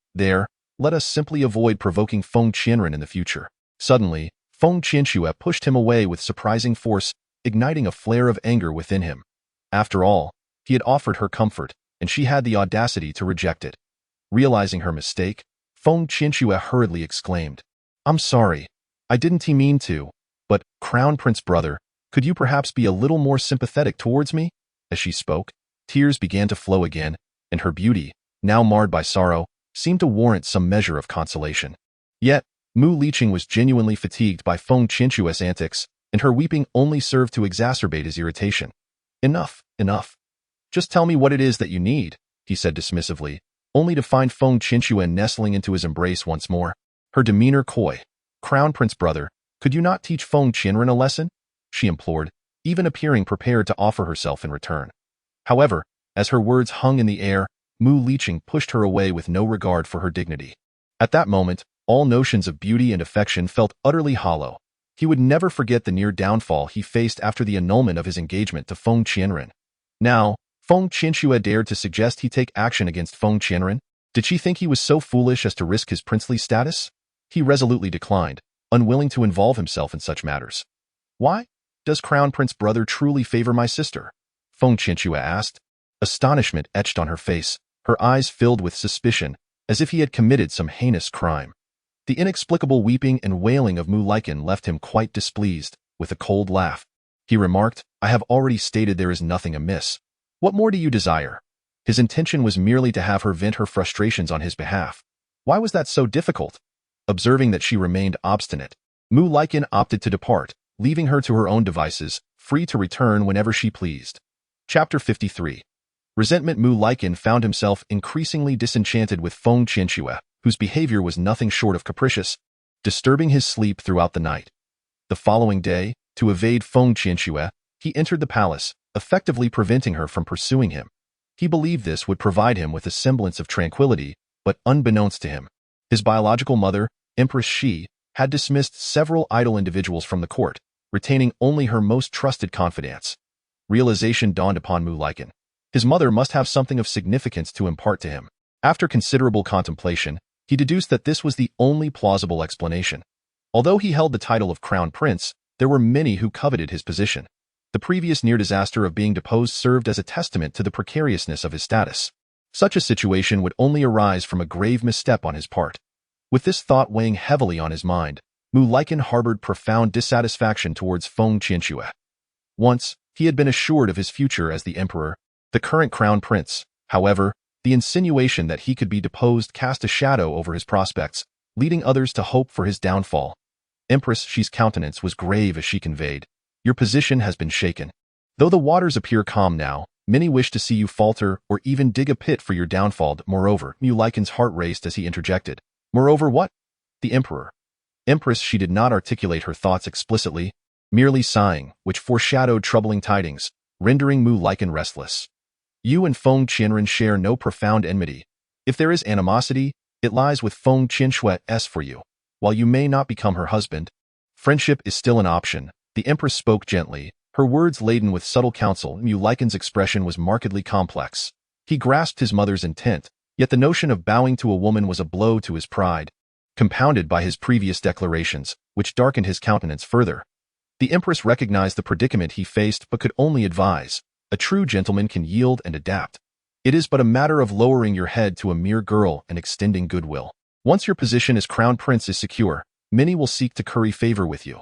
let us simply avoid provoking Feng Qianren in the future. Suddenly, Feng Qianxue pushed him away with surprising force, igniting a flare of anger within him. After all, he had offered her comfort, and she had the audacity to reject it. Realizing her mistake, Feng Qianxue hurriedly exclaimed, "I'm sorry. I didn't mean to. But, Crown Prince brother, could you perhaps be a little more sympathetic towards me?" As she spoke, tears began to flow again, and her beauty, now marred by sorrow, seemed to warrant some measure of consolation. Yet, Mu Liqing was genuinely fatigued by Feng Qianxue's antics, and her weeping only served to exacerbate his irritation. Enough. Just tell me what it is that you need," he said dismissively, only to find Feng Qianxue nestling into his embrace once more. Her demeanor coy. "Crown Prince brother, could you not teach Feng Qianren a lesson?" she implored, even appearing prepared to offer herself in return. However, as her words hung in the air, Mu Liqing pushed her away with no regard for her dignity. At that moment, all notions of beauty and affection felt utterly hollow. He would never forget the near downfall he faced after the annulment of his engagement to Feng Qianren. Now, Feng Qianxue dared to suggest he take action against Feng Qianren? Did she think he was so foolish as to risk his princely status? He resolutely declined, unwilling to involve himself in such matters. "Why? Does Crown Prince brother truly favor my sister?" Feng Qianxue asked. Astonishment etched on her face, her eyes filled with suspicion, as if he had committed some heinous crime. The inexplicable weeping and wailing of Mu Liqing left him quite displeased. With a cold laugh, he remarked, "I have already stated there is nothing amiss. What more do you desire?" His intention was merely to have her vent her frustrations on his behalf. Why was that so difficult? Observing that she remained obstinate, Mu Liqing opted to depart, leaving her to her own devices, free to return whenever she pleased. Chapter 53. Resentment. Mu Liqing found himself increasingly disenchanted with Feng Qianxue, whose behavior was nothing short of capricious, disturbing his sleep throughout the night. The following day, to evade Feng Qianxue, he entered the palace, effectively preventing her from pursuing him. He believed this would provide him with a semblance of tranquility, but unbeknownst to him, his biological mother, Empress Shi, had dismissed several idle individuals from the court, retaining only her most trusted confidants. Realization dawned upon Mu Liqing. His mother must have something of significance to impart to him. After considerable contemplation, he deduced that this was the only plausible explanation. Although he held the title of Crown Prince, there were many who coveted his position. The previous near disaster of being deposed served as a testament to the precariousness of his status. Such a situation would only arise from a grave misstep on his part. With this thought weighing heavily on his mind, Mu Liqing harbored profound dissatisfaction towards Feng Qianxue. Once, he had been assured of his future as the emperor, the current crown prince. However, the insinuation that he could be deposed cast a shadow over his prospects, leading others to hope for his downfall. Empress Shi's countenance was grave as she conveyed, "Your position has been shaken. Though the waters appear calm now, many wish to see you falter or even dig a pit for your downfall." Moreover, Mu Liqing's heart raced as he interjected, "Moreover what?" The emperor. Empress Shi did not articulate her thoughts explicitly, merely sighing, which foreshadowed troubling tidings, rendering Mu Liqing restless. "You and Feng Qianren share no profound enmity. If there is animosity, it lies with Feng Qianxue for you. While you may not become her husband, friendship is still an option." The Empress spoke gently, her words laden with subtle counsel. Mu Liqing's expression was markedly complex. He grasped his mother's intent, yet the notion of bowing to a woman was a blow to his pride, compounded by his previous declarations, which darkened his countenance further. The Empress recognized the predicament he faced but could only advise. A true gentleman can yield and adapt. It is but a matter of lowering your head to a mere girl and extending goodwill. Once your position as crown prince is secure, many will seek to curry favor with you.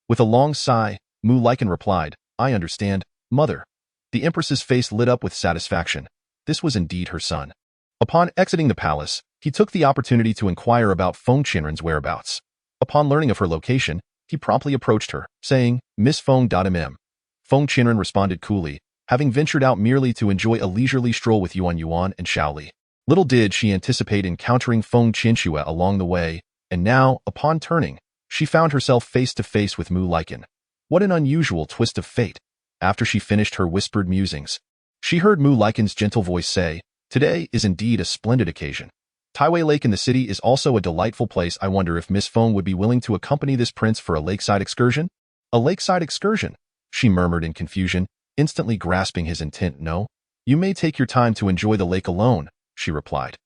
With a long sigh, Mu Liqing replied, "I understand, mother." The Empress's face lit up with satisfaction. This was indeed her son. Upon exiting the palace, he took the opportunity to inquire about Feng Qianren's whereabouts. Upon learning of her location, he promptly approached her, saying, "Miss Feng. Feng Qianren responded coolly, having ventured out merely to enjoy a leisurely stroll with Yuan and Shaoli. Little did she anticipate encountering Feng Qianxue along the way, and now, upon turning, she found herself face to face with Mu Liqing. What an unusual twist of fate! After she finished her whispered musings, she heard Mu Liqing's gentle voice say, "Today is indeed a splendid occasion. Taiwei Lake in the city is also a delightful place. I wonder if Miss Feng would be willing to accompany this prince for a lakeside excursion?" "A lakeside excursion?" she murmured in confusion, instantly grasping his intent. "No. You may take your time to enjoy the lake alone, she replied.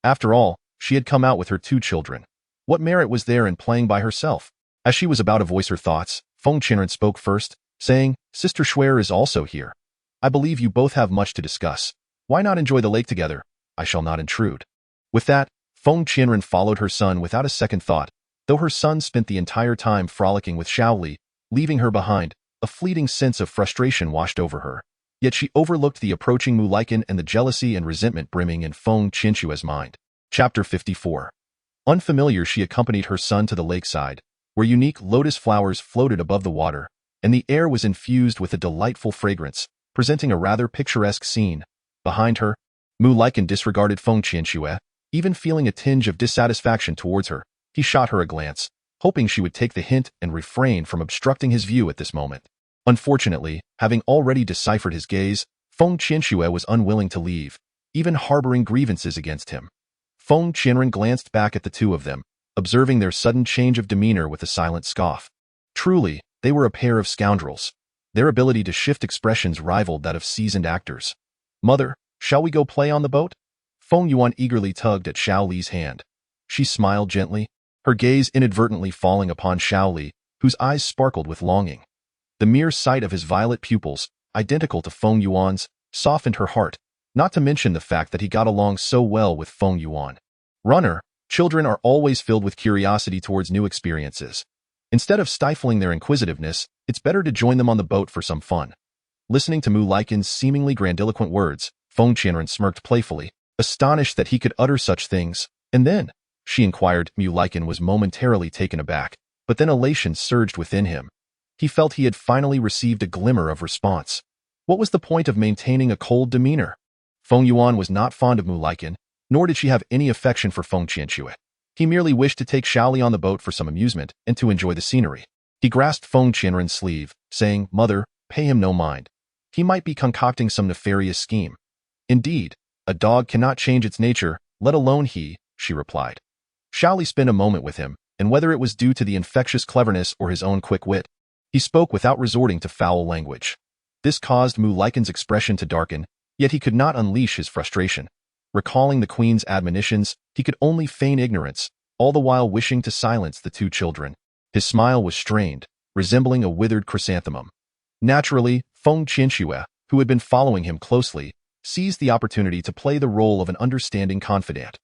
After all, she had come out with her 2 children. What merit was there in playing by herself? As she was about to voice her thoughts, Feng Qianren spoke first, saying, Sister Shuer is also here. I believe you both have much to discuss. Why not enjoy the lake together? I shall not intrude. With that, Feng Qianren followed her son without a second thought, though her son spent the entire time frolicking with Xiaoli, leaving her behind. A fleeting sense of frustration washed over her. Yet she overlooked the approaching Mu Laikan and the jealousy and resentment brimming in Feng Qinshue's mind. Chapter 54. Unfamiliar, she accompanied her son to the lakeside, where unique lotus flowers floated above the water, and the air was infused with a delightful fragrance, presenting a rather picturesque scene. Behind her, Mu Laikan disregarded Feng Qianshue, even feeling a tinge of dissatisfaction towards her. He shot her a glance, hoping she would take the hint and refrain from obstructing his view at this moment. Unfortunately, having already deciphered his gaze, Feng Qianshue was unwilling to leave, even harboring grievances against him. Feng Qianren glanced back at the two of them, observing their sudden change of demeanor with a silent scoff. Truly, they were a pair of scoundrels. Their ability to shift expressions rivaled that of seasoned actors. Mother, shall we go play on the boat? Feng Yuan eagerly tugged at Xiao Li's hand. She smiled gently, her gaze inadvertently falling upon Xiao Li, whose eyes sparkled with longing. The mere sight of his violet pupils, identical to Feng Yuan's, softened her heart, not to mention the fact that he got along so well with Feng Yuan. Runner, children are always filled with curiosity towards new experiences. Instead of stifling their inquisitiveness, it's better to join them on the boat for some fun. Listening to Mu Laikan's seemingly grandiloquent words, Feng Qianren smirked playfully, astonished that he could utter such things. And then, she inquired. Mu Laikan was momentarily taken aback, but then elation surged within him. He felt he had finally received a glimmer of response. What was the point of maintaining a cold demeanor? Feng Yuan was not fond of Mu Laikan, nor did she have any affection for Feng Qianshue. He merely wished to take Xiaoli on the boat for some amusement and to enjoy the scenery. He grasped Feng Qianren's sleeve, saying, Mother, pay him no mind. He might be concocting some nefarious scheme. Indeed, a dog cannot change its nature, let alone he, she replied. Xiaoli spent a moment with him, and whether it was due to the infectious cleverness or his own quick wit, he spoke without resorting to foul language. This caused Mu Laikan's expression to darken, yet he could not unleash his frustration. Recalling the queen's admonitions, he could only feign ignorance, all the while wishing to silence the two children. His smile was strained, resembling a withered chrysanthemum. Naturally, Feng Qianshue, who had been following him closely, seized the opportunity to play the role of an understanding confidant.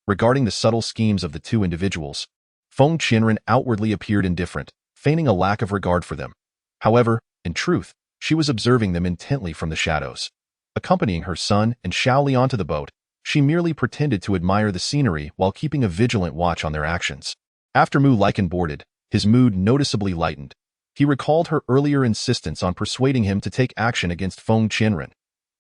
Regarding the subtle schemes of the two individuals, Feng Qianren outwardly appeared indifferent, feigning a lack of regard for them. However, in truth, she was observing them intently from the shadows. Accompanying her son and Xiaoli onto the boat, she merely pretended to admire the scenery while keeping a vigilant watch on their actions. After Mu Laikan boarded, his mood noticeably lightened. He recalled her earlier insistence on persuading him to take action against Feng Qianren.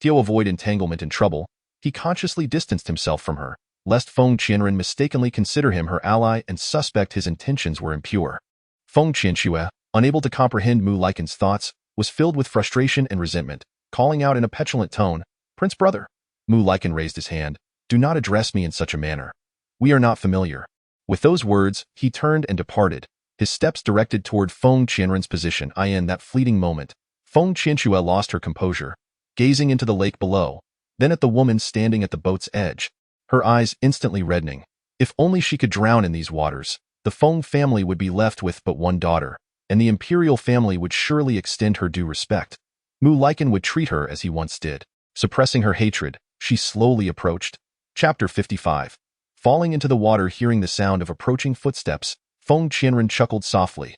To avoid entanglement and trouble, he consciously distanced himself from her, lest Feng Qianren mistakenly consider him her ally and suspect his intentions were impure. Feng Qianshue, unable to comprehend Mu Laikan's thoughts, was filled with frustration and resentment, calling out in a petulant tone, Prince Brother. Mu Laikan raised his hand. Do not address me in such a manner. We are not familiar. With those words, he turned and departed, his steps directed toward Feng Qianren's position. In that fleeting moment, Feng Qianshue lost her composure, gazing into the lake below, then at the woman standing at the boat's edge, her eyes instantly reddening. If only she could drown in these waters, the Feng family would be left with but one daughter, and the imperial family would surely extend her due respect. Mu Laikan would treat her as he once did. Suppressing her hatred, she slowly approached. Chapter 55. Falling into the water, hearing the sound of approaching footsteps, Feng Qianren chuckled softly.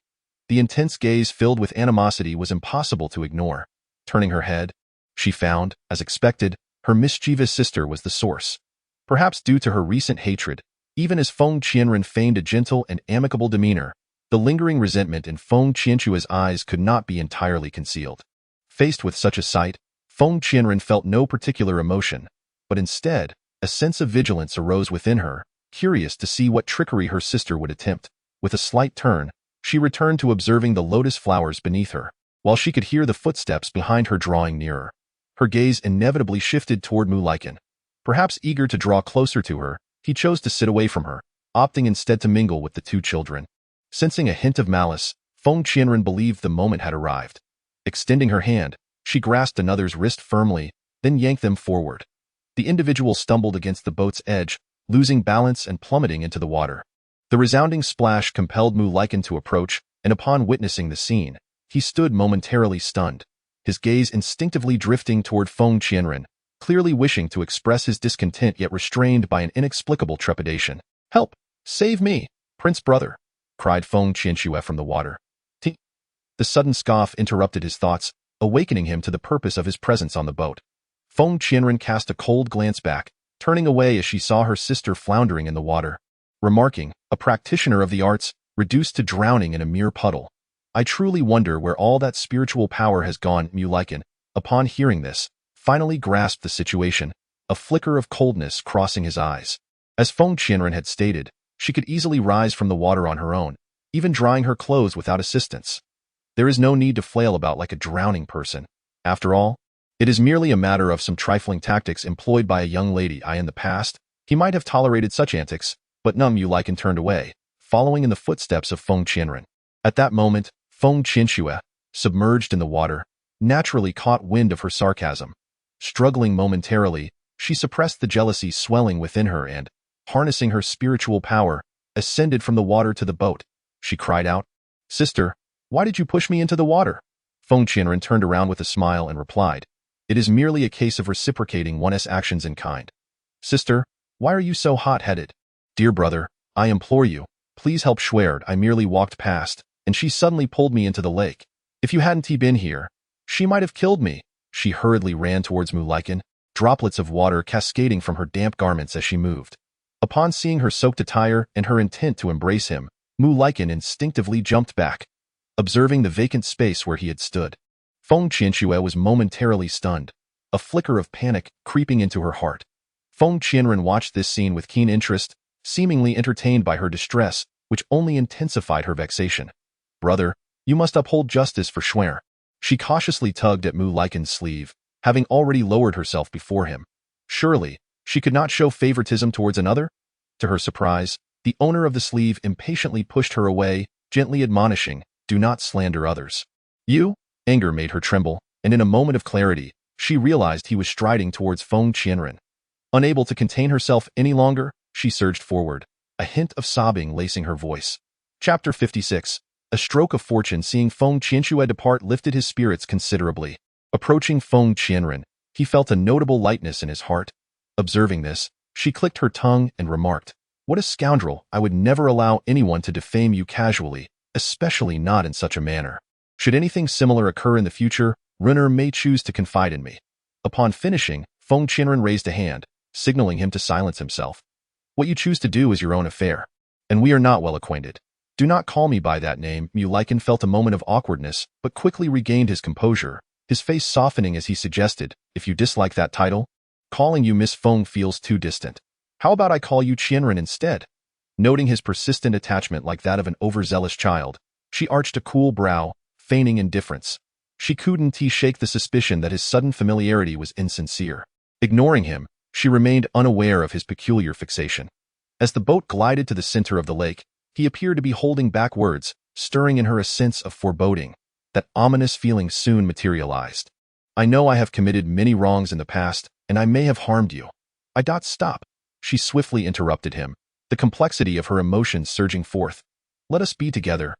The intense gaze filled with animosity was impossible to ignore. Turning her head, she found, as expected, her mischievous sister was the source. Perhaps due to her recent hatred, even as Feng Qianren feigned a gentle and amicable demeanor, the lingering resentment in Feng Qianshue's eyes could not be entirely concealed. Faced with such a sight, Feng Qianren felt no particular emotion, but instead, a sense of vigilance arose within her, curious to see what trickery her sister would attempt. With a slight turn, she returned to observing the lotus flowers beneath her, while she could hear the footsteps behind her drawing nearer. Her gaze inevitably shifted toward Mu Laikan. Perhaps eager to draw closer to her, he chose to sit away from her, opting instead to mingle with the two children. Sensing a hint of malice, Feng Qianren believed the moment had arrived. Extending her hand, she grasped another's wrist firmly, then yanked them forward. The individual stumbled against the boat's edge, losing balance and plummeting into the water. The resounding splash compelled Mu Lycan to approach, and upon witnessing the scene, he stood momentarily stunned, his gaze instinctively drifting toward Feng Qianren, clearly wishing to express his discontent yet restrained by an inexplicable trepidation. "Help! Save me, Prince Brother!" cried Feng Qianxue from the water. The sudden scoff interrupted his thoughts, awakening him to the purpose of his presence on the boat. Feng Qianren cast a cold glance back, turning away as she saw her sister floundering in the water, remarking, "A practitioner of the arts, reduced to drowning in a mere puddle. I truly wonder where all that spiritual power has gone." Mu Lycan, upon hearing this, finally grasped the situation, a flicker of coldness crossing his eyes. As Feng Qianren had stated, she could easily rise from the water on her own, even drying her clothes without assistance. There is no need to flail about like a drowning person. After all, it is merely a matter of some trifling tactics employed by a young lady. In the past, he might have tolerated such antics, but Mu Lycan turned away, following in the footsteps of Feng Qianren. At that moment, Feng Qianxue, submerged in the water, naturally caught wind of her sarcasm. Struggling momentarily, she suppressed the jealousy swelling within her and, harnessing her spiritual power, ascended from the water to the boat. She cried out, "Sister, why did you push me into the water?" Feng Qianren turned around with a smile and replied, "It is merely a case of reciprocating one's actions in kind." "Sister, why are you so hot-headed?" "Dear brother, I implore you, please help Schwerd. I merely walked past, and she suddenly pulled me into the lake. If you hadn't been here, she might have killed me." She hurriedly ran towards Mu Lycan, droplets of water cascading from her damp garments as she moved. Upon seeing her soaked attire and her intent to embrace him, Mu Lycan instinctively jumped back, observing the vacant space where he had stood. Feng Qianxue was momentarily stunned, a flicker of panic creeping into her heart. Feng Qianren watched this scene with keen interest, seemingly entertained by her distress, which only intensified her vexation. "Brother, you must uphold justice for Schwer." She cautiously tugged at Mu Lycan's sleeve, having already lowered herself before him. Surely, she could not show favoritism towards another? To her surprise, the owner of the sleeve impatiently pushed her away, gently admonishing, "Do not slander others." "You?" Anger made her tremble, and in a moment of clarity, she realized he was striding towards Feng Qianren. Unable to contain herself any longer, she surged forward, a hint of sobbing lacing her voice. Chapter 56. A stroke of fortune. Seeing Feng Qianxue depart lifted his spirits considerably. Approaching Feng Qianren, he felt a notable lightness in his heart. Observing this, she clicked her tongue and remarked, "What a scoundrel! I would never allow anyone to defame you casually, especially not in such a manner. Should anything similar occur in the future, Runner may choose to confide in me." Upon finishing, Feng Qianren raised a hand, signaling him to silence himself. "What you choose to do is your own affair, and we are not well acquainted. Do not call me by that name." Mu Lycan felt a moment of awkwardness, but quickly regained his composure, his face softening as he suggested, "If you dislike that title, calling you Miss Feng feels too distant. How about I call you Qianren instead?" Noting his persistent attachment like that of an overzealous child, she arched a cool brow, feigning indifference. She couldn't shake the suspicion that his sudden familiarity was insincere. Ignoring him, she remained unaware of his peculiar fixation. As the boat glided to the center of the lake, he appeared to be holding back words, stirring in her a sense of foreboding. That ominous feeling soon materialized. "I know I have committed many wrongs in the past, and I may have harmed you." Stop. She swiftly interrupted him, the complexity of her emotions surging forth. "Let us be together.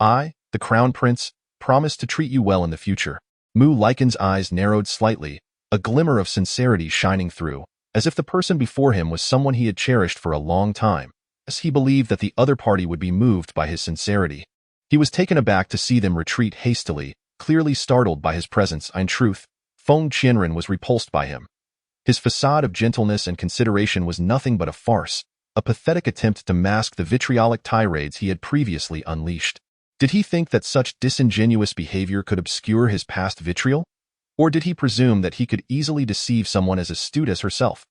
I, the Crown Prince, promise to treat you well in the future." Mu Lycan's eyes narrowed slightly, a glimmer of sincerity shining through, as if the person before him was someone he had cherished for a long time, as he believed that the other party would be moved by his sincerity. He was taken aback to see them retreat hastily, clearly startled by his presence. In truth, Feng Qianren was repulsed by him. His facade of gentleness and consideration was nothing but a farce, a pathetic attempt to mask the vitriolic tirades he had previously unleashed. Did he think that such disingenuous behavior could obscure his past vitriol? Or did he presume that he could easily deceive someone as astute as herself?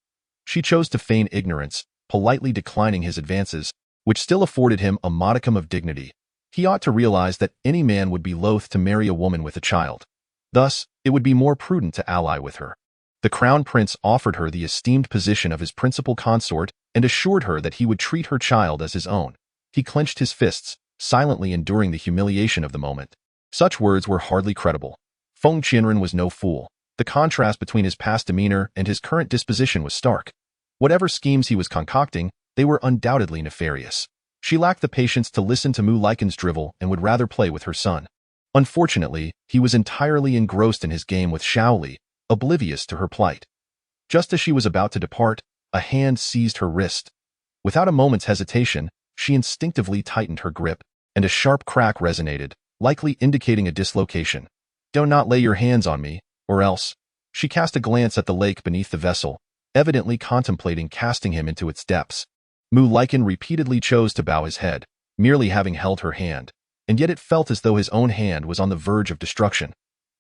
She chose to feign ignorance, politely declining his advances, which still afforded him a modicum of dignity. He ought to realize that any man would be loath to marry a woman with a child. Thus, it would be more prudent to ally with her. The Crown Prince offered her the esteemed position of his principal consort and assured her that he would treat her child as his own. He clenched his fists, silently enduring the humiliation of the moment. Such words were hardly credible. Feng Qianren was no fool. The contrast between his past demeanor and his current disposition was stark. Whatever schemes he was concocting, they were undoubtedly nefarious. She lacked the patience to listen to Mu Lycan's drivel and would rather play with her son. Unfortunately, he was entirely engrossed in his game with Shaoli, oblivious to her plight. Just as she was about to depart, a hand seized her wrist. Without a moment's hesitation, she instinctively tightened her grip, and a sharp crack resonated, likely indicating a dislocation. "Do not lay your hands on me, or else." She cast a glance at the lake beneath the vessel, evidently contemplating casting him into its depths. Mu Lycan repeatedly chose to bow his head, merely having held her hand, and yet it felt as though his own hand was on the verge of destruction.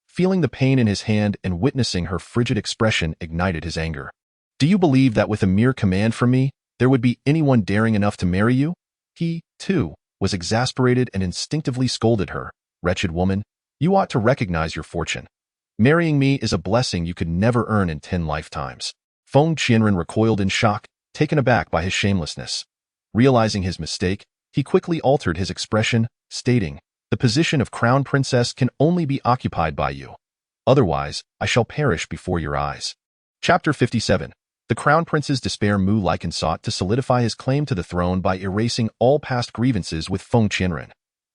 Feeling the pain in his hand and witnessing her frigid expression ignited his anger. "Do you believe that with a mere command from me, there would be anyone daring enough to marry you?" He, too, was exasperated and instinctively scolded her. "Wretched woman, you ought to recognize your fortune. Marrying me is a blessing you could never earn in 10 lifetimes. Feng Qianren recoiled in shock, taken aback by his shamelessness. Realizing his mistake, he quickly altered his expression, stating, "The position of crown princess can only be occupied by you. Otherwise, I shall perish before your eyes." Chapter 57. The crown prince's despair. Mu Lycan sought to solidify his claim to the throne by erasing all past grievances with Feng Qianren.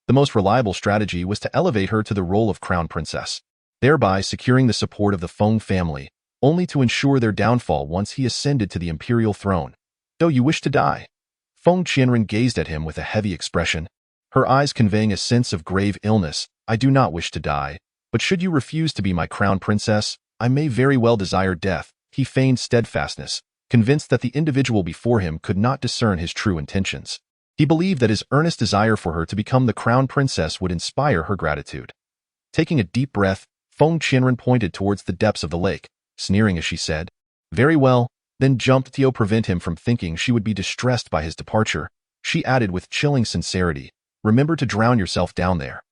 The most reliable strategy was to elevate her to the role of crown princess, thereby securing the support of the Feng family, only to ensure their downfall once he ascended to the imperial throne. "Do you wish to die?" Feng Qianren gazed at him with a heavy expression, her eyes conveying a sense of grave illness. "I do not wish to die, but should you refuse to be my crown princess, I may very well desire death." He feigned steadfastness, convinced that the individual before him could not discern his true intentions. He believed that his earnest desire for her to become the crown princess would inspire her gratitude. Taking a deep breath, Feng Qianren pointed towards the depths of the lake, sneering as she said, "Very well," then jumped to prevent him from thinking she would be distressed by his departure. She added with chilling sincerity, "Remember to drown yourself down there.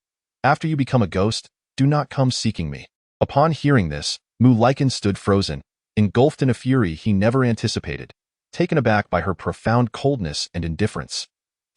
After you become a ghost, do not come seeking me." Upon hearing this, Mu Lycan stood frozen, engulfed in a fury he never anticipated, taken aback by her profound coldness and indifference.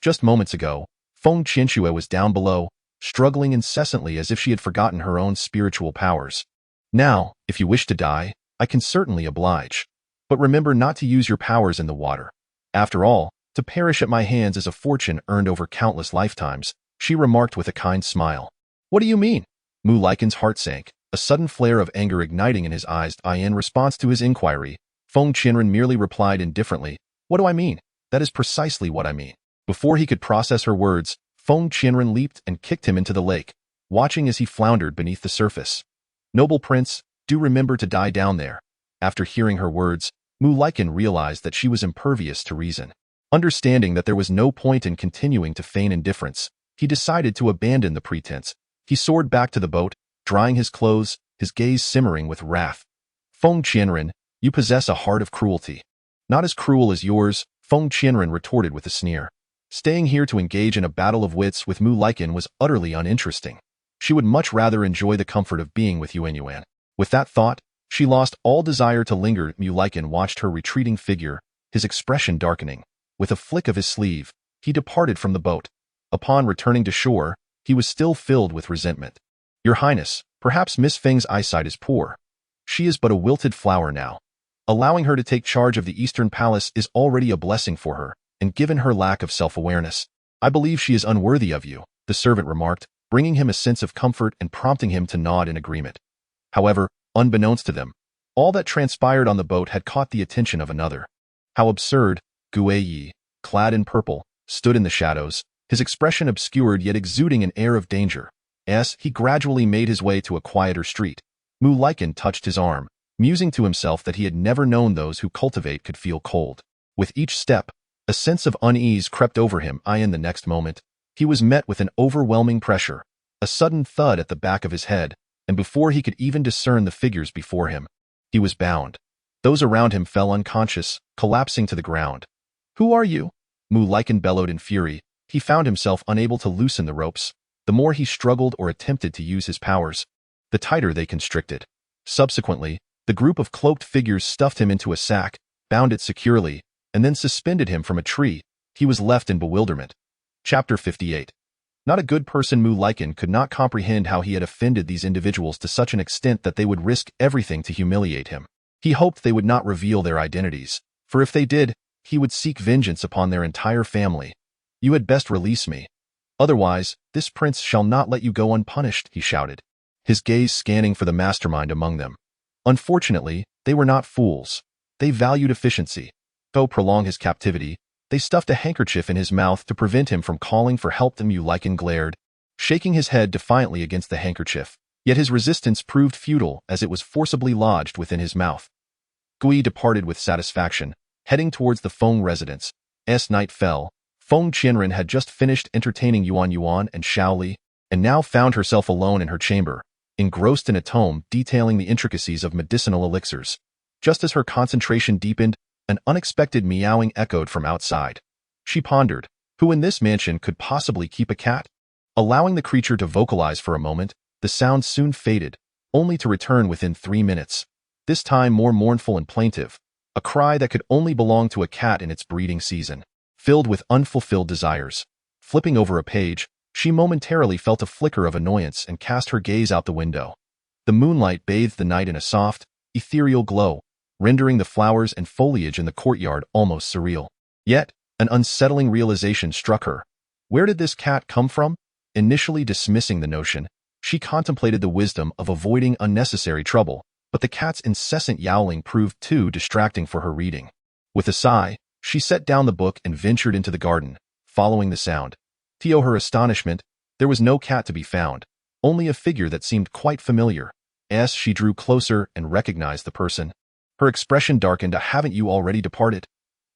Just moments ago, Feng Qianxue was down below, struggling incessantly as if she had forgotten her own spiritual powers. "Now, if you wish to die, I can certainly oblige. But remember not to use your powers in the water. After all, to perish at my hands is a fortune earned over countless lifetimes," she remarked with a kind smile. "What do you mean?" Mu Lycan's heart sank, a sudden flare of anger igniting in his eyes. In response to his inquiry, Feng Qianren merely replied indifferently, "What do I mean? That is precisely what I mean." Before he could process her words, Feng Qianren leaped and kicked him into the lake, watching as he floundered beneath the surface. "Noble prince, do remember to die down there." After hearing her words, Mu Lycan realized that she was impervious to reason. Understanding that there was no point in continuing to feign indifference, he decided to abandon the pretense. He soared back to the boat, drying his clothes, his gaze simmering with wrath. "Feng Qianren, you possess a heart of cruelty." "Not as cruel as yours," Feng Qianren retorted with a sneer. Staying here to engage in a battle of wits with Mu Lycan was utterly uninteresting. She would much rather enjoy the comfort of being with Yuanyuan. With that thought, she lost all desire to linger. Mu Lycan watched her retreating figure, his expression darkening. With a flick of his sleeve, he departed from the boat. Upon returning to shore, he was still filled with resentment. "Your Highness, perhaps Miss Feng's eyesight is poor. She is but a wilted flower now. Allowing her to take charge of the Eastern Palace is already a blessing for her, and given her lack of self-awareness, I believe she is unworthy of you," the servant remarked, bringing him a sense of comfort and prompting him to nod in agreement. However, unbeknownst to them, all that transpired on the boat had caught the attention of another. How absurd! Gue Yi, clad in purple, stood in the shadows, his expression obscured yet exuding an air of danger. As he gradually made his way to a quieter street, Mu Lycan touched his arm, musing to himself that he had never known those who cultivate could feel cold. With each step, a sense of unease crept over him. In the next moment, he was met with an overwhelming pressure, a sudden thud at the back of his head, and before he could even discern the figures before him, he was bound. Those around him fell unconscious, collapsing to the ground. "Who are you?" Mu Lycan bellowed in fury. He found himself unable to loosen the ropes. The more he struggled or attempted to use his powers, the tighter they constricted. Subsequently, the group of cloaked figures stuffed him into a sack, bound it securely, and then suspended him from a tree. He was left in bewilderment. Chapter 58. Not a good person. Mu Lycan could not comprehend how he had offended these individuals to such an extent that they would risk everything to humiliate him. He hoped they would not reveal their identities, for if they did, he would seek vengeance upon their entire family. You had best release me. Otherwise, this prince shall not let you go unpunished, he shouted, his gaze scanning for the mastermind among them. Unfortunately, they were not fools. They valued efficiency. To prolong his captivity, they stuffed a handkerchief in his mouth to prevent him from calling for help. The Mu Lycan glared, shaking his head defiantly against the handkerchief, yet his resistance proved futile as it was forcibly lodged within his mouth. Gui departed with satisfaction, heading towards the Feng residence. As night fell, Feng Qianren had just finished entertaining Yuan Yuan and Shaoli, and now found herself alone in her chamber, engrossed in a tome detailing the intricacies of medicinal elixirs. Just as her concentration deepened, an unexpected meowing echoed from outside. She pondered, who in this mansion could possibly keep a cat? Allowing the creature to vocalize for a moment, the sound soon faded, only to return within 3 minutes. This time more mournful and plaintive, a cry that could only belong to a cat in its breeding season, filled with unfulfilled desires. Flipping over a page, she momentarily felt a flicker of annoyance and cast her gaze out the window. The moonlight bathed the night in a soft, ethereal glow, rendering the flowers and foliage in the courtyard almost surreal. Yet, an unsettling realization struck her. Where did this cat come from? Initially dismissing the notion, she contemplated the wisdom of avoiding unnecessary trouble, but the cat's incessant yowling proved too distracting for her reading. With a sigh, she set down the book and ventured into the garden, following the sound. To her astonishment, there was no cat to be found, only a figure that seemed quite familiar. As she drew closer and recognized the person, her expression darkened. Haven't you already departed?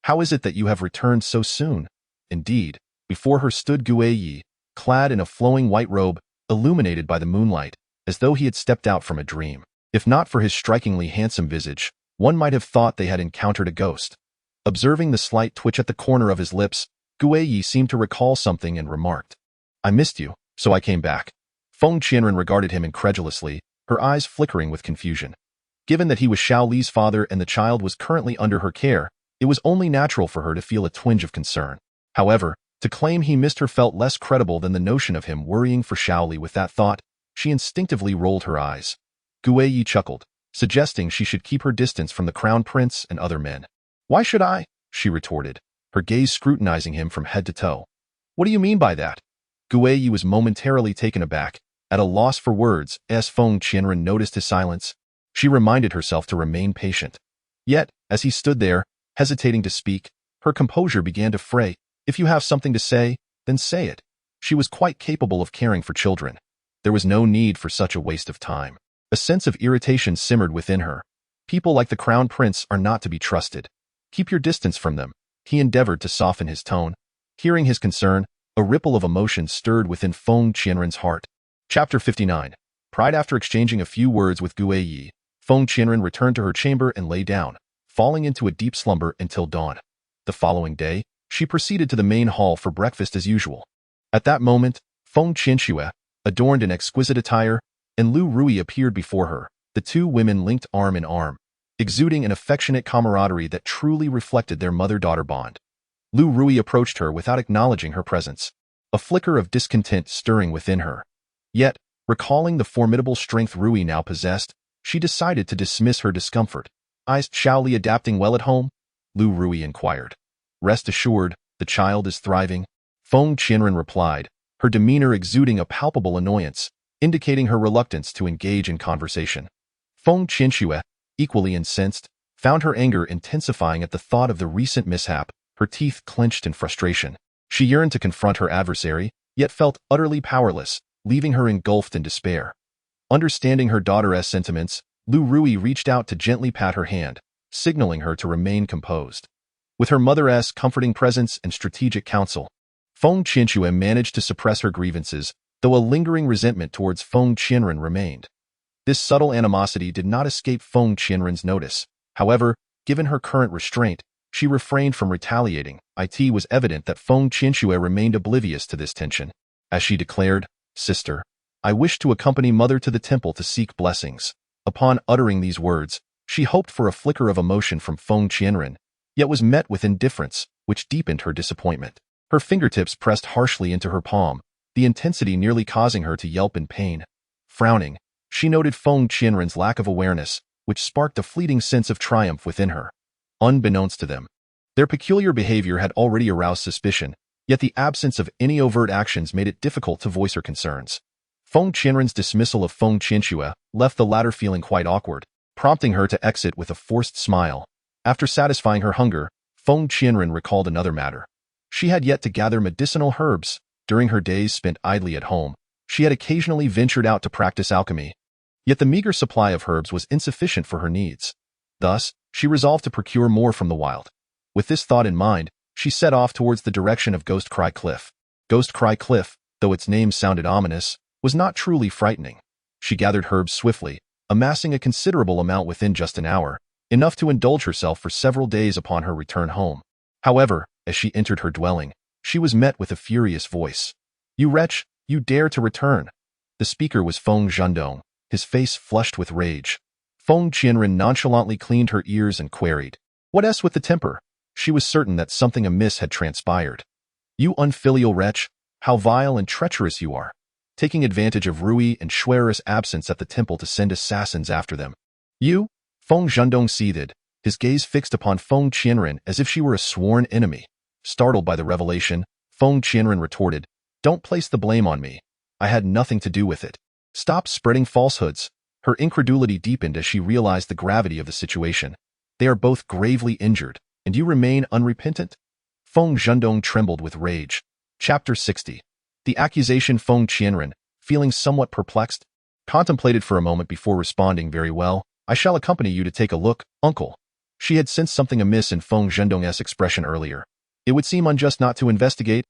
How is it that you have returned so soon? Indeed, before her stood Gue Yi, clad in a flowing white robe, illuminated by the moonlight, as though he had stepped out from a dream. If not for his strikingly handsome visage, one might have thought they had encountered a ghost. Observing the slight twitch at the corner of his lips, Gue Yi seemed to recall something and remarked, I missed you, so I came back. Feng Qianren regarded him incredulously, her eyes flickering with confusion. Given that he was Xiao Li's father and the child was currently under her care, it was only natural for her to feel a twinge of concern. However, to claim he missed her felt less credible than the notion of him worrying for Xiao Li. With that thought, she instinctively rolled her eyes. Gue Yi chuckled, suggesting she should keep her distance from the crown prince and other men. Why should I? She retorted, her gaze scrutinizing him from head to toe. What do you mean by that? Gue Yi was momentarily taken aback, at a loss for words, as Feng Qianren noticed his silence. She reminded herself to remain patient. Yet, as he stood there, hesitating to speak, her composure began to fray. If you have something to say, then say it. She was quite capable of caring for children. There was no need for such a waste of time. A sense of irritation simmered within her. People like the crown prince are not to be trusted. Keep your distance from them. He endeavored to soften his tone. Hearing his concern, a ripple of emotion stirred within Feng Qianren's heart. Chapter 59. Pride. After exchanging a few words with Gue Yi, Feng Qianren returned to her chamber and lay down, falling into a deep slumber until dawn. The following day, she proceeded to the main hall for breakfast as usual. At that moment, Feng Qianxue, adorned in exquisite attire, and Lu Rui appeared before her, the two women linked arm in arm, exuding an affectionate camaraderie that truly reflected their mother-daughter bond. Lu Rui approached her without acknowledging her presence, a flicker of discontent stirring within her. Yet, recalling the formidable strength Rui now possessed, she decided to dismiss her discomfort. Is Xiao Li adapting well at home? Lu Rui inquired. Rest assured, the child is thriving, Feng Qianren replied, her demeanor exuding a palpable annoyance, indicating her reluctance to engage in conversation. Feng Qianxue, equally incensed, found her anger intensifying at the thought of the recent mishap, her teeth clenched in frustration. She yearned to confront her adversary, yet felt utterly powerless, leaving her engulfed in despair. Understanding her daughter's sentiments, Lu Rui reached out to gently pat her hand, signaling her to remain composed. With her mother's comforting presence and strategic counsel, Feng Qianxue managed to suppress her grievances, though a lingering resentment towards Feng Qianren remained. This subtle animosity did not escape Feng Qianren's notice. However, given her current restraint, she refrained from retaliating. It was evident that Feng Qianxue remained oblivious to this tension. As she declared, Sister, I wish to accompany Mother to the temple to seek blessings. Upon uttering these words, she hoped for a flicker of emotion from Feng Qianren, yet was met with indifference, which deepened her disappointment. Her fingertips pressed harshly into her palm, the intensity nearly causing her to yelp in pain. Frowning, she noted Feng Qianren's lack of awareness, which sparked a fleeting sense of triumph within her. Unbeknownst to them, their peculiar behavior had already aroused suspicion, yet the absence of any overt actions made it difficult to voice her concerns. Feng Qianren's dismissal of Feng Qianxue left the latter feeling quite awkward, prompting her to exit with a forced smile. After satisfying her hunger, Feng Qianren recalled another matter. She had yet to gather medicinal herbs. During her days spent idly at home, she had occasionally ventured out to practice alchemy. Yet the meager supply of herbs was insufficient for her needs. Thus, she resolved to procure more from the wild. With this thought in mind, she set off towards the direction of Ghost Cry Cliff. Ghost Cry Cliff, though its name sounded ominous, was not truly frightening. She gathered herbs swiftly, amassing a considerable amount within just an hour, enough to indulge herself for several days upon her return home. However, as she entered her dwelling, she was met with a furious voice. "You wretch, you dare to return!" The speaker was Feng Zhendong, his face flushed with rage. Feng Qianren nonchalantly cleaned her ears and queried, "What's with the temper?" She was certain that something amiss had transpired. "You unfilial wretch, how vile and treacherous you are, taking advantage of Rui and Shuer's absence at the temple to send assassins after them. You?" Feng Zhendong seethed, his gaze fixed upon Feng Qianren as if she were a sworn enemy. Startled by the revelation, Feng Qianren retorted, "Don't place the blame on me. I had nothing to do with it. Stop spreading falsehoods." Her incredulity deepened as she realized the gravity of the situation. "They are both gravely injured, and you remain unrepentant?" Feng Zhendong trembled with rage. Chapter 60. The accusation. Feng Qianren, feeling somewhat perplexed, contemplated for a moment before responding. "Very well, I shall accompany you to take a look, uncle." She had sensed something amiss in Feng Zhendong's expression earlier. It would seem unjust not to investigate,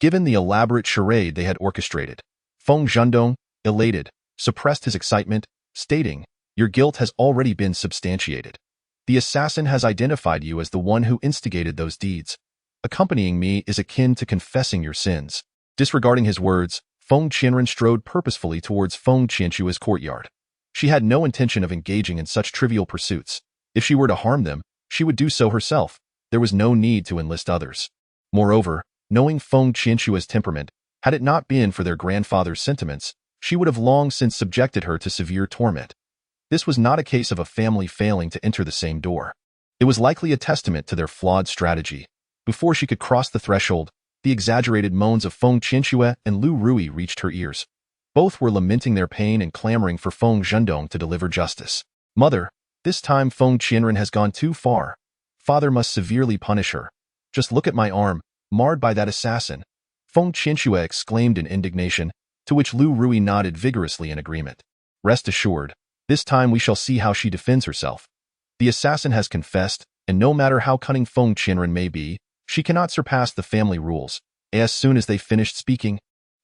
given the elaborate charade they had orchestrated. Feng Zhendong, elated, suppressed his excitement, stating, "Your guilt has already been substantiated. The assassin has identified you as the one who instigated those deeds. Accompanying me is akin to confessing your sins." Disregarding his words, Feng Qianren strode purposefully towards Feng Qianxue's courtyard. She had no intention of engaging in such trivial pursuits. If she were to harm them, she would do so herself. There was no need to enlist others. Moreover, knowing Feng Qianxue's temperament, had it not been for their grandfather's sentiments, she would have long since subjected her to severe torment. This was not a case of a family failing to enter the same door. It was likely a testament to their flawed strategy. Before she could cross the threshold, the exaggerated moans of Feng Qianxue and Lu Rui reached her ears. Both were lamenting their pain and clamoring for Feng Zhendong to deliver justice. "Mother, this time Feng Qianren has gone too far. Father must severely punish her. Just look at my arm, marred by that assassin." Feng Qianxue exclaimed in indignation, to which Lu Rui nodded vigorously in agreement. "Rest assured, this time we shall see how she defends herself. The assassin has confessed, and no matter how cunning Feng Qianren may be, she cannot surpass the family rules." As soon as they finished speaking,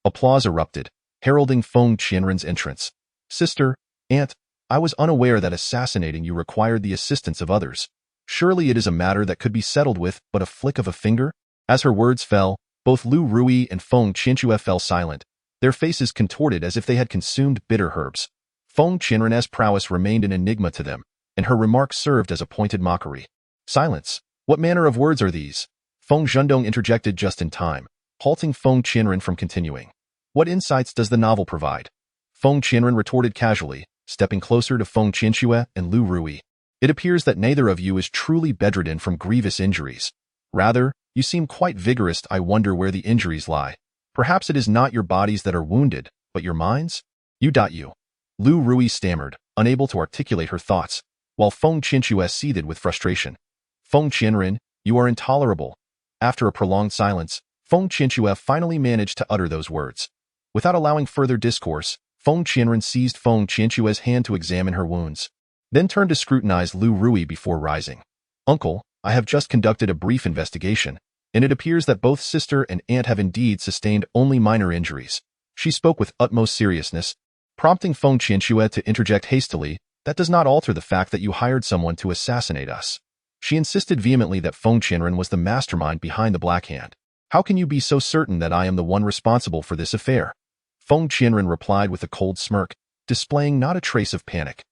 applause erupted, heralding Feng Qianren's entrance. "Sister, aunt, I was unaware that assassinating you required the assistance of others. Surely it is a matter that could be settled with but a flick of a finger?" As her words fell, both Lu Rui and Feng Qianxue fell silent, their faces contorted as if they had consumed bitter herbs. Feng Qianren's prowess remained an enigma to them, and her remarks served as a pointed mockery. "Silence! What manner of words are these?" Feng Zhendong interjected just in time, halting Feng Qianren from continuing. "What insights does the novel provide?" Feng Qianren retorted casually, stepping closer to Feng Qianxue and Lu Rui. "It appears that neither of you is truly bedridden from grievous injuries. Rather, you seem quite vigorous. I wonder where the injuries lie. Perhaps it is not your bodies that are wounded, but your minds?" You. Lu Rui stammered, unable to articulate her thoughts, while Feng Qianxue seethed with frustration. "Feng Qianren, you are intolerable." After a prolonged silence, Feng Qianxue finally managed to utter those words. Without allowing further discourse, Feng Qianren seized Feng Qianxue's hand to examine her wounds, then turned to scrutinize Lu Rui before rising. "Uncle, I have just conducted a brief investigation, and it appears that both sister and aunt have indeed sustained only minor injuries." She spoke with utmost seriousness, prompting Feng Qianxue to interject hastily, "That does not alter the fact that you hired someone to assassinate us." She insisted vehemently that Feng Qianren was the mastermind behind the Black Hand. "How can you be so certain that I am the one responsible for this affair?" Feng Qianren replied with a cold smirk, displaying not a trace of panic.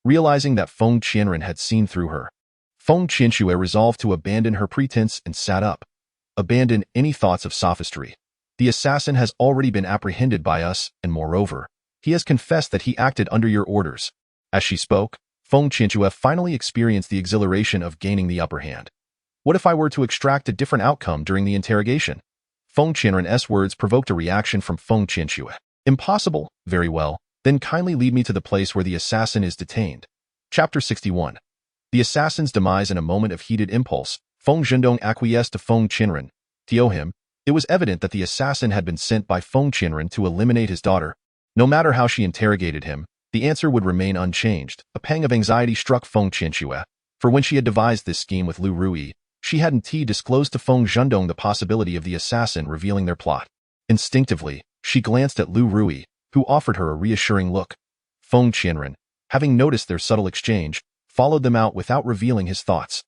Realizing that Feng Qianren had seen through her, Feng Qianxue resolved to abandon her pretense and sat up. Abandon any thoughts of sophistry. The assassin has already been apprehended by us, and moreover, he has confessed that he acted under your orders. As she spoke, Feng Qianxue finally experienced the exhilaration of gaining the upper hand. What if I were to extract a different outcome during the interrogation? Feng Qianren's words provoked a reaction from Feng Qianxue. Impossible. Very well. Then kindly lead me to the place where the assassin is detained. Chapter 61. The assassin's demise. In a moment of heated impulse, Feng Zhendong acquiesced to Feng Qianren. To him, it was evident that the assassin had been sent by Feng Qianren to eliminate his daughter. No matter how she interrogated him, the answer would remain unchanged. A pang of anxiety struck Feng Qianxue, for when she had devised this scheme with Lu Rui, she hadn't disclosed to Feng Zhendong the possibility of the assassin revealing their plot. Instinctively, she glanced at Lu Rui, who offered her a reassuring look. Feng Qianren, having noticed their subtle exchange, followed them out without revealing his thoughts.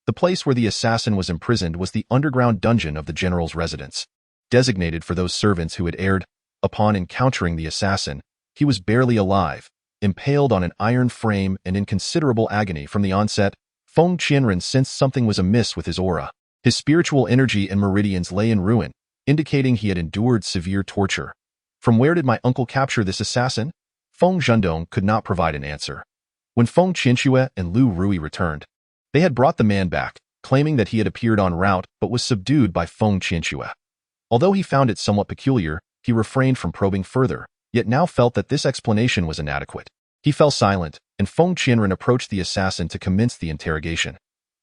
The place where the assassin was imprisoned was the underground dungeon of the general's residence. Designated for those servants who had erred, upon encountering the assassin, he was barely alive, impaled on an iron frame and in considerable agony from the onset. Feng Qianren sensed something was amiss with his aura. His spiritual energy and meridians lay in ruin, indicating he had endured severe torture. From where did my uncle capture this assassin? Feng Zhendong could not provide an answer. When Feng Qianxue and Lu Rui returned, they had brought the man back, claiming that he had appeared en route but was subdued by Feng Qianxue. Although he found it somewhat peculiar, he refrained from probing further, yet now felt that this explanation was inadequate. He fell silent, and Feng Qianren approached the assassin to commence the interrogation.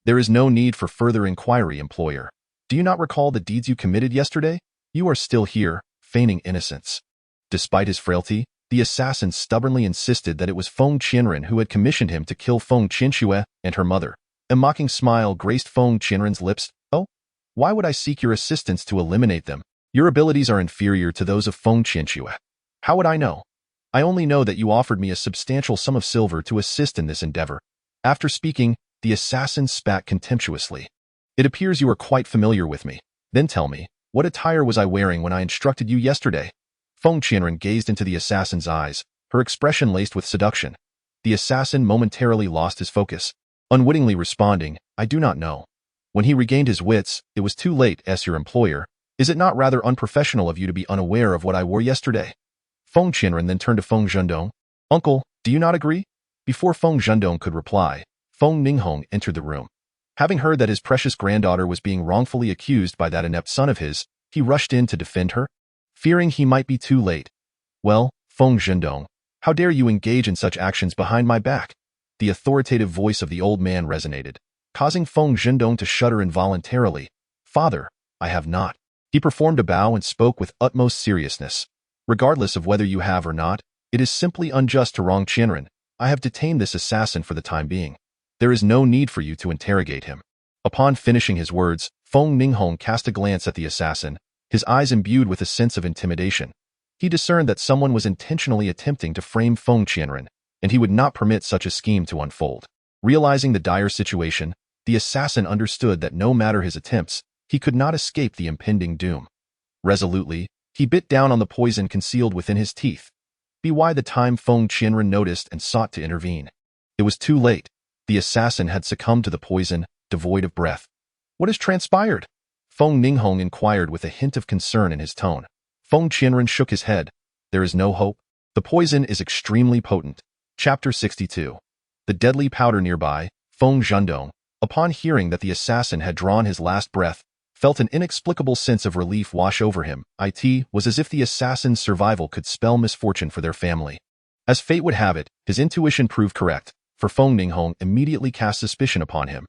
There is no need for further inquiry, employer. Do you not recall the deeds you committed yesterday? You are still here, feigning innocence. Despite his frailty, the assassin stubbornly insisted that it was Feng Qianren who had commissioned him to kill Feng Qianxue and her mother. A mocking smile graced Feng Qianren's lips. Oh, why would I seek your assistance to eliminate them? Your abilities are inferior to those of Feng Qianxue. How would I know? I only know that you offered me a substantial sum of silver to assist in this endeavor. After speaking, the assassin spat contemptuously. It appears you are quite familiar with me. Then tell me, what attire was I wearing when I instructed you yesterday? Feng Qianren gazed into the assassin's eyes, her expression laced with seduction. The assassin momentarily lost his focus, unwittingly responding, I do not know. When he regained his wits, it was too late. As your employer, is it not rather unprofessional of you to be unaware of what I wore yesterday? Feng Qianren then turned to Feng Zhendong. Uncle, do you not agree? Before Feng Zhendong could reply, Feng Ninghong entered the room. Having heard that his precious granddaughter was being wrongfully accused by that inept son of his, he rushed in to defend her, fearing he might be too late. Well, Feng Zhendong, how dare you engage in such actions behind my back? The authoritative voice of the old man resonated, causing Feng Zhendong to shudder involuntarily. Father, I have not. He performed a bow and spoke with utmost seriousness. Regardless of whether you have or not, it is simply unjust to wrong Qianren. I have detained this assassin for the time being. There is no need for you to interrogate him. Upon finishing his words, Feng Ninghong cast a glance at the assassin, his eyes imbued with a sense of intimidation. He discerned that someone was intentionally attempting to frame Feng Qianren, and he would not permit such a scheme to unfold. Realizing the dire situation, the assassin understood that no matter his attempts, he could not escape the impending doom. Resolutely, he bit down on the poison concealed within his teeth. By the time Feng Qianren noticed and sought to intervene, it was too late. The assassin had succumbed to the poison, devoid of breath. What has transpired? Feng Ninghong inquired with a hint of concern in his tone. Feng Qianren shook his head. There is no hope. The poison is extremely potent. Chapter 62. The deadly powder nearby, Feng Zhendong, upon hearing that the assassin had drawn his last breath, felt an inexplicable sense of relief wash over him. It was as if the assassin's survival could spell misfortune for their family. As fate would have it, his intuition proved correct, for Feng Ninghong immediately cast suspicion upon him.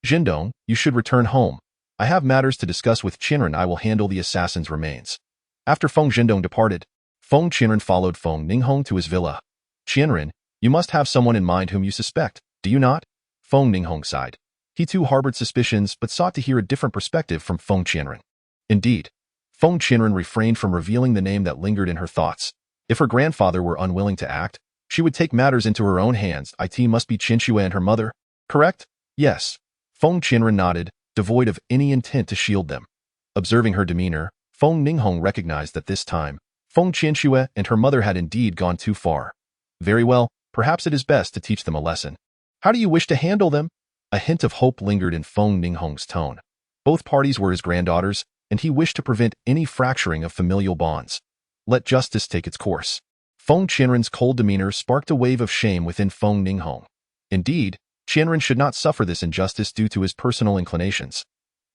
Zhendong, you should return home. I have matters to discuss with Qianren. I will handle the assassin's remains. After Feng Zhendong departed, Feng Qianren followed Feng Ninghong to his villa. Qianren, you must have someone in mind whom you suspect, do you not? Feng Ninghong sighed. He too harbored suspicions but sought to hear a different perspective from Feng Qianren. Indeed, Feng Qianren refrained from revealing the name that lingered in her thoughts. If her grandfather were unwilling to act, she would take matters into her own hands. It must be Qianxue and her mother, correct? Yes. Feng Qianren nodded, devoid of any intent to shield them. Observing her demeanor, Feng Ninghong recognized that this time, Feng Qianxue and her mother had indeed gone too far. Very well, perhaps it is best to teach them a lesson. How do you wish to handle them? A hint of hope lingered in Feng Ninghong's tone. Both parties were his granddaughters, and he wished to prevent any fracturing of familial bonds. Let justice take its course. Feng Qianren's cold demeanor sparked a wave of shame within Feng Ninghong. Indeed, Qianren should not suffer this injustice due to his personal inclinations.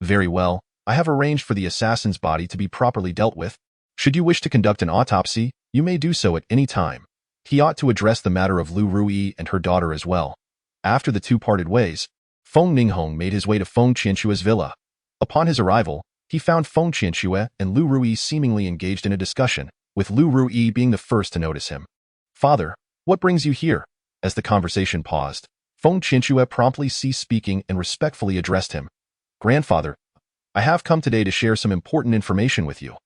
Very well, I have arranged for the assassin's body to be properly dealt with. Should you wish to conduct an autopsy, you may do so at any time. He ought to address the matter of Lu Ruyi and her daughter as well. After the two parted ways, Feng Ninghong made his way to Feng Qianxue's villa. Upon his arrival, he found Feng Qianxue and Lu Ruyi seemingly engaged in a discussion, with Lu Ruyi being the first to notice him. "Father, what brings you here?" As the conversation paused, Feng Qianxue promptly ceased speaking and respectfully addressed him. "Grandfather, I have come today to share some important information with you."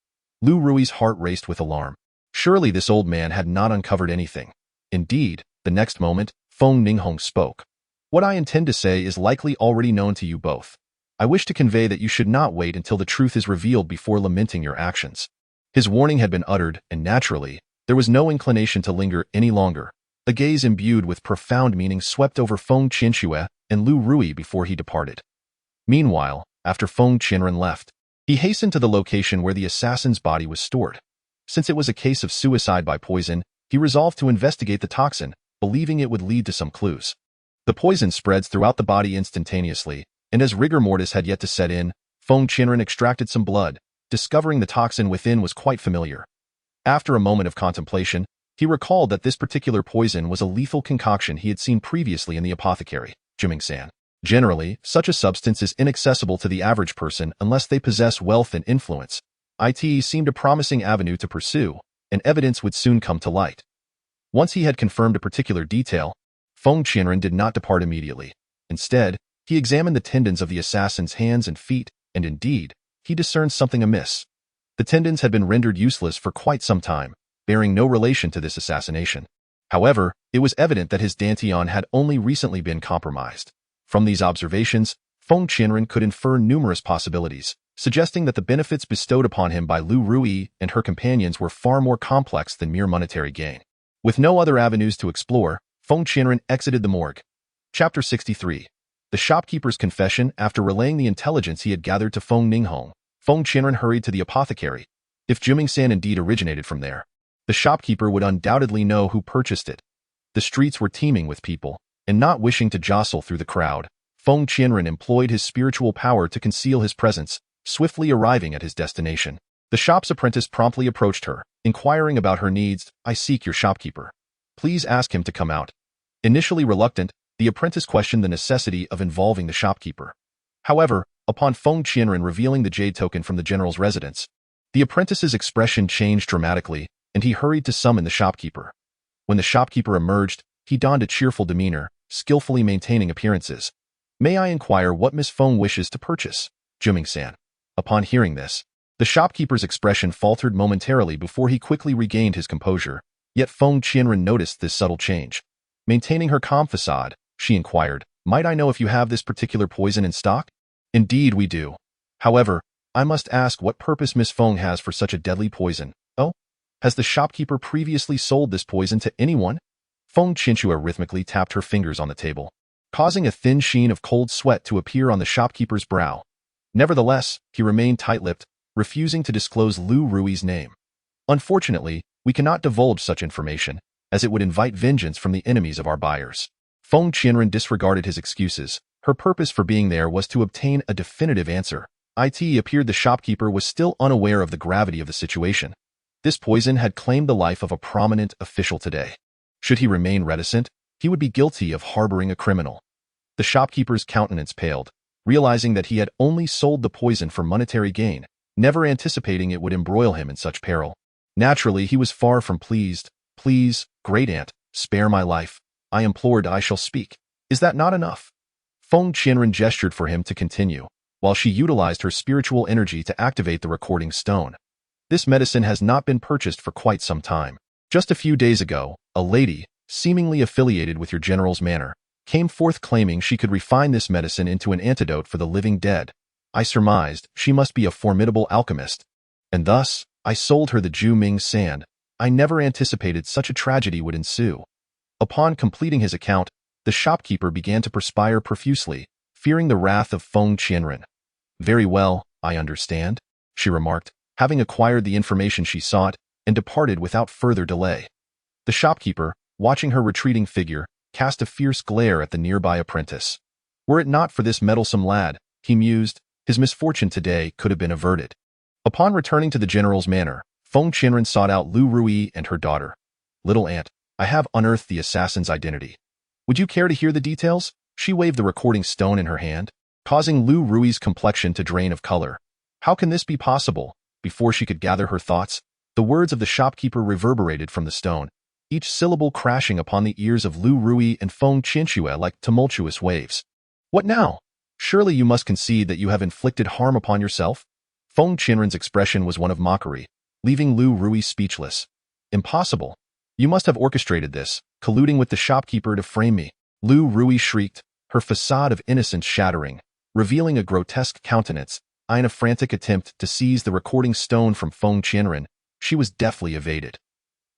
Lu Rui's heart raced with alarm. Surely this old man had not uncovered anything. Indeed, the next moment, Feng Ninghong spoke. "What I intend to say is likely already known to you both. I wish to convey that you should not wait until the truth is revealed before lamenting your actions." His warning had been uttered, and naturally, there was no inclination to linger any longer. A gaze imbued with profound meaning swept over Feng Qianxue and Lu Ruyi before he departed. Meanwhile, after Feng Qianren left, he hastened to the location where the assassin's body was stored. Since it was a case of suicide by poison, he resolved to investigate the toxin, believing it would lead to some clues. The poison spreads throughout the body instantaneously, and as rigor mortis had yet to set in, Feng Qianren extracted some blood, discovering the toxin within was quite familiar. After a moment of contemplation, he recalled that this particular poison was a lethal concoction he had seen previously in the apothecary, Jimingsan. Generally, such a substance is inaccessible to the average person unless they possess wealth and influence. It seemed a promising avenue to pursue, and evidence would soon come to light. Once he had confirmed a particular detail, Feng Qianren did not depart immediately. Instead, he examined the tendons of the assassin's hands and feet, and indeed, he discerned something amiss. The tendons had been rendered useless for quite some time, bearing no relation to this assassination. However, it was evident that his dantian had only recently been compromised. From these observations, Feng Qianren could infer numerous possibilities, suggesting that the benefits bestowed upon him by Lu Ruyi and her companions were far more complex than mere monetary gain. With no other avenues to explore, Feng Qianren exited the morgue. Chapter 63. The shopkeeper's confession. After relaying the intelligence he had gathered to Feng Ninghong, Feng Qianren hurried to the apothecary. If Jimingsan indeed originated from there, the shopkeeper would undoubtedly know who purchased it. The streets were teeming with people, and not wishing to jostle through the crowd, Feng Qianren employed his spiritual power to conceal his presence, swiftly arriving at his destination. The shop's apprentice promptly approached her, inquiring about her needs. "I seek your shopkeeper. Please ask him to come out." Initially reluctant, the apprentice questioned the necessity of involving the shopkeeper. However, upon Feng Qianren revealing the jade token from the general's residence, the apprentice's expression changed dramatically, and he hurried to summon the shopkeeper. When the shopkeeper emerged, he donned a cheerful demeanor, skillfully maintaining appearances. "May I inquire what Miss Feng wishes to purchase?" Jimingsan. Upon hearing this, the shopkeeper's expression faltered momentarily before he quickly regained his composure, yet Feng Qianren noticed this subtle change. Maintaining her calm facade, she inquired, "Might I know if you have this particular poison in stock?" "Indeed we do. However, I must ask what purpose Miss Feng has for such a deadly poison." "Oh? Has the shopkeeper previously sold this poison to anyone?" Feng Qianxue rhythmically tapped her fingers on the table, causing a thin sheen of cold sweat to appear on the shopkeeper's brow. Nevertheless, he remained tight-lipped, refusing to disclose Lu Rui's name. "Unfortunately, we cannot divulge such information, as it would invite vengeance from the enemies of our buyers." Feng Qianren disregarded his excuses. Her purpose for being there was to obtain a definitive answer. It appeared the shopkeeper was still unaware of the gravity of the situation. This poison had claimed the life of a prominent official today. Should he remain reticent, he would be guilty of harboring a criminal. The shopkeeper's countenance paled, realizing that he had only sold the poison for monetary gain, never anticipating it would embroil him in such peril. Naturally, he was far from pleased. "Please, great aunt, spare my life. I implored. I shall speak. Is that not enough?" Feng Qianren gestured for him to continue, while she utilized her spiritual energy to activate the recording stone. "This medicine has not been purchased for quite some time. Just a few days ago, a lady, seemingly affiliated with your general's manor, came forth claiming she could refine this medicine into an antidote for the living dead. I surmised she must be a formidable alchemist, and thus I sold her the Ju Ming sand. I never anticipated such a tragedy would ensue." Upon completing his account, the shopkeeper began to perspire profusely, fearing the wrath of Feng Qianren. "Very well, I understand." she remarked, having acquired the information she sought, and departed without further delay. The shopkeeper, watching her retreating figure, cast a fierce glare at the nearby apprentice. Were it not for this meddlesome lad, he mused, his misfortune today could have been averted. Upon returning to the general's manor, Feng Qianren sought out Lu Rui and her daughter. "Little aunt, I have unearthed the assassin's identity. Would you care to hear the details?" She waved the recording stone in her hand, causing Lu Rui's complexion to drain of color. How can this be possible? Before she could gather her thoughts, the words of the shopkeeper reverberated from the stone, each syllable crashing upon the ears of Lu Rui and Feng Qianxue like tumultuous waves. "What now? Surely you must concede that you have inflicted harm upon yourself?" Feng Qianren's expression was one of mockery, leaving Lu Rui speechless. "Impossible. You must have orchestrated this, colluding with the shopkeeper to frame me." Lu Rui shrieked, her facade of innocence shattering, revealing a grotesque countenance. In a frantic attempt to seize the recording stone from Feng Qianren, she was deftly evaded.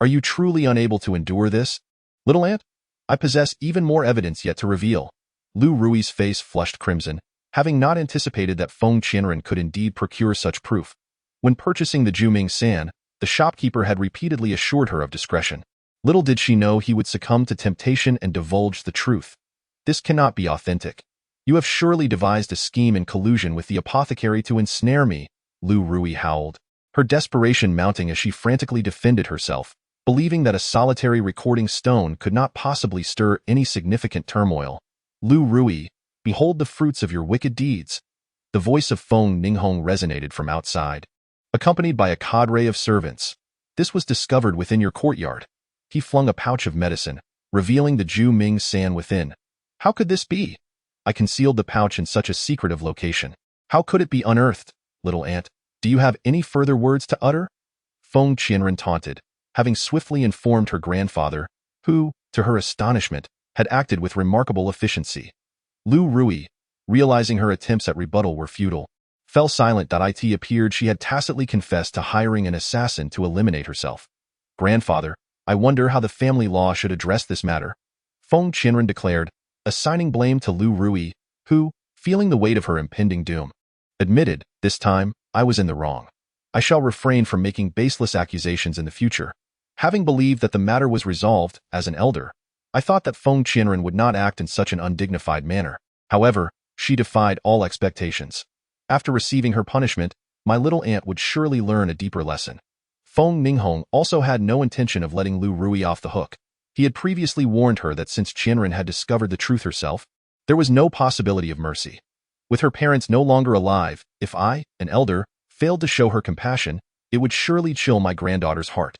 "Are you truly unable to endure this? Little aunt, I possess even more evidence yet to reveal." Lu Rui's face flushed crimson, having not anticipated that Feng Qianren could indeed procure such proof. When purchasing the Juming San, the shopkeeper had repeatedly assured her of discretion. Little did she know he would succumb to temptation and divulge the truth. "This cannot be authentic. You have surely devised a scheme in collusion with the apothecary to ensnare me," Lu Rui howled, her desperation mounting as she frantically defended herself, believing that a solitary recording stone could not possibly stir any significant turmoil. "Lu Rui, behold the fruits of your wicked deeds." The voice of Feng Ninghong resonated from outside, accompanied by a cadre of servants. "This was discovered within your courtyard." He flung a pouch of medicine, revealing the Ju Ming San within. "How could this be? I concealed the pouch in such a secretive location. How could it be unearthed? Little aunt, do you have any further words to utter?" Feng Qianren taunted, having swiftly informed her grandfather, who, to her astonishment, had acted with remarkable efficiency. Lu Rui, realizing her attempts at rebuttal were futile, fell silent. It appeared she had tacitly confessed to hiring an assassin to eliminate herself. "Grandfather, I wonder how the family law should address this matter," Feng Qianren declared, assigning blame to Lu Rui, who, feeling the weight of her impending doom, admitted, "This time, I was in the wrong. I shall refrain from making baseless accusations in the future." Having believed that the matter was resolved, as an elder, I thought that Feng Qianren would not act in such an undignified manner. However, she defied all expectations. After receiving her punishment, my little aunt would surely learn a deeper lesson. Feng Ninghong also had no intention of letting Lu Rui off the hook. He had previously warned her that since Qianren had discovered the truth herself, there was no possibility of mercy. With her parents no longer alive, if I, an elder, failed to show her compassion, it would surely chill my granddaughter's heart.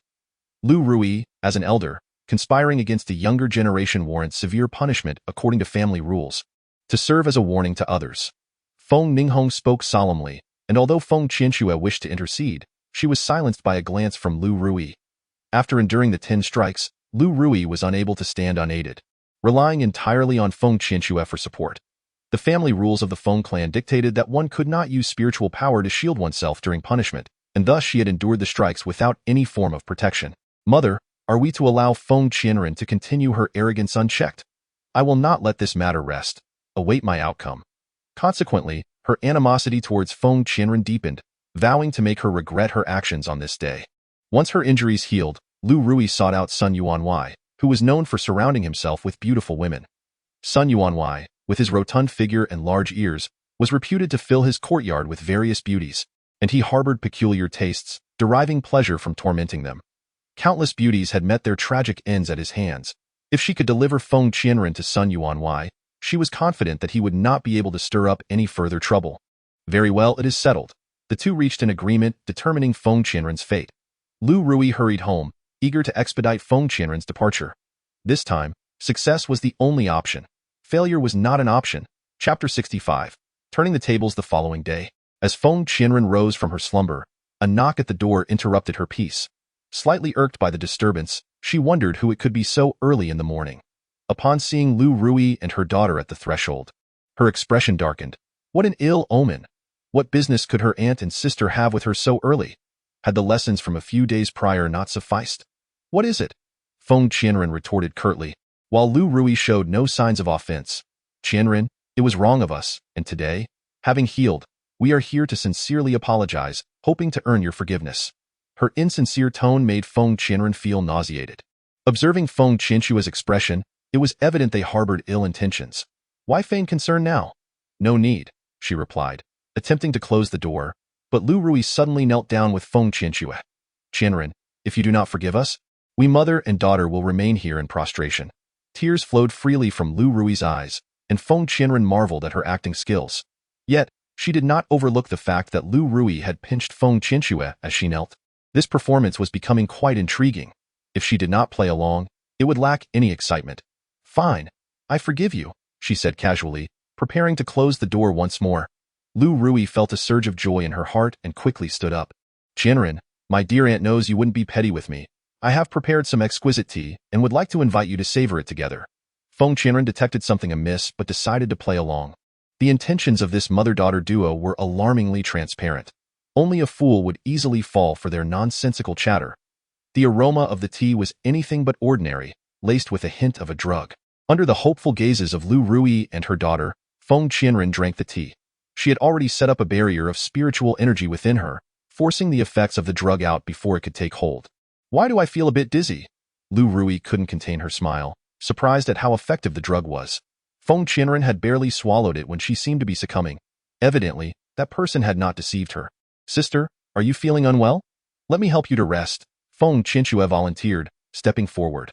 Lu Rui, as an elder, conspiring against a younger generation warrants severe punishment according to family rules, to serve as a warning to others. Feng Ninghong spoke solemnly, and although Feng Qianxue wished to intercede, she was silenced by a glance from Lu Rui. After enduring the 10 strikes, Lu Rui was unable to stand unaided, relying entirely on Feng Qianxue for support. The family rules of the Feng clan dictated that one could not use spiritual power to shield oneself during punishment, and thus she had endured the strikes without any form of protection. "Mother, are we to allow Feng Qianren to continue her arrogance unchecked? I will not let this matter rest. Await my outcome." Consequently, her animosity towards Feng Qianren deepened, vowing to make her regret her actions on this day. Once her injuries healed, Lu Rui sought out Sun Yuanwei, who was known for surrounding himself with beautiful women. Sun Yuanwei, with his rotund figure and large ears, was reputed to fill his courtyard with various beauties, and he harbored peculiar tastes, deriving pleasure from tormenting them. Countless beauties had met their tragic ends at his hands. If she could deliver Feng Qianren to Sun Yuanwei, she was confident that he would not be able to stir up any further trouble. "Very well, it is settled." The two reached an agreement determining Feng Qianren's fate. Lu Rui hurried home, eager to expedite Feng Qianren's departure. This time, success was the only option. Failure was not an option. Chapter 65. Turning the tables the following day. As Feng Qianren rose from her slumber, a knock at the door interrupted her peace. Slightly irked by the disturbance, she wondered who it could be so early in the morning. Upon seeing Lu Rui and her daughter at the threshold, her expression darkened. What an ill omen! What business could her aunt and sister have with her so early? Had the lessons from a few days prior not sufficed? "What is it?" Feng Qianren retorted curtly, while Lu Rui showed no signs of offense. "Qianren, it was wrong of us, and today, having healed, we are here to sincerely apologize," hoping to earn your forgiveness." Her insincere tone made Feng Qianren feel nauseated. Observing Feng Qinshua's expression, it was evident they harbored ill intentions. "Why feign concern now?" "No need," she replied, attempting to close the door, but Lu Rui suddenly knelt down with Feng Qianshua. "Qianren, if you do not forgive us, we mother and daughter will remain here in prostration." Tears flowed freely from Lu Rui's eyes, and Feng Qianren marveled at her acting skills. Yet, she did not overlook the fact that Lu Rui had pinched Feng Qianshua as she knelt. This performance was becoming quite intriguing. If she did not play along, it would lack any excitement. "Fine, I forgive you," she said casually, preparing to close the door once more. Lu Rui felt a surge of joy in her heart and quickly stood up. "Qianren, my dear aunt knows you wouldn't be petty with me. I have prepared some exquisite tea and would like to invite you to savor it together." Feng Qianren detected something amiss but decided to play along. The intentions of this mother-daughter duo were alarmingly transparent. Only a fool would easily fall for their nonsensical chatter. The aroma of the tea was anything but ordinary, laced with a hint of a drug. Under the hopeful gazes of Lu Rui and her daughter, Feng Qianren drank the tea. She had already set up a barrier of spiritual energy within her, forcing the effects of the drug out before it could take hold. "Why do I feel a bit dizzy?" Lu Rui couldn't contain her smile, surprised at how effective the drug was. Feng Qianren had barely swallowed it when she seemed to be succumbing. Evidently, that person had not deceived her. "Sister, are you feeling unwell? Let me help you to rest," Feng Qianshua volunteered, stepping forward.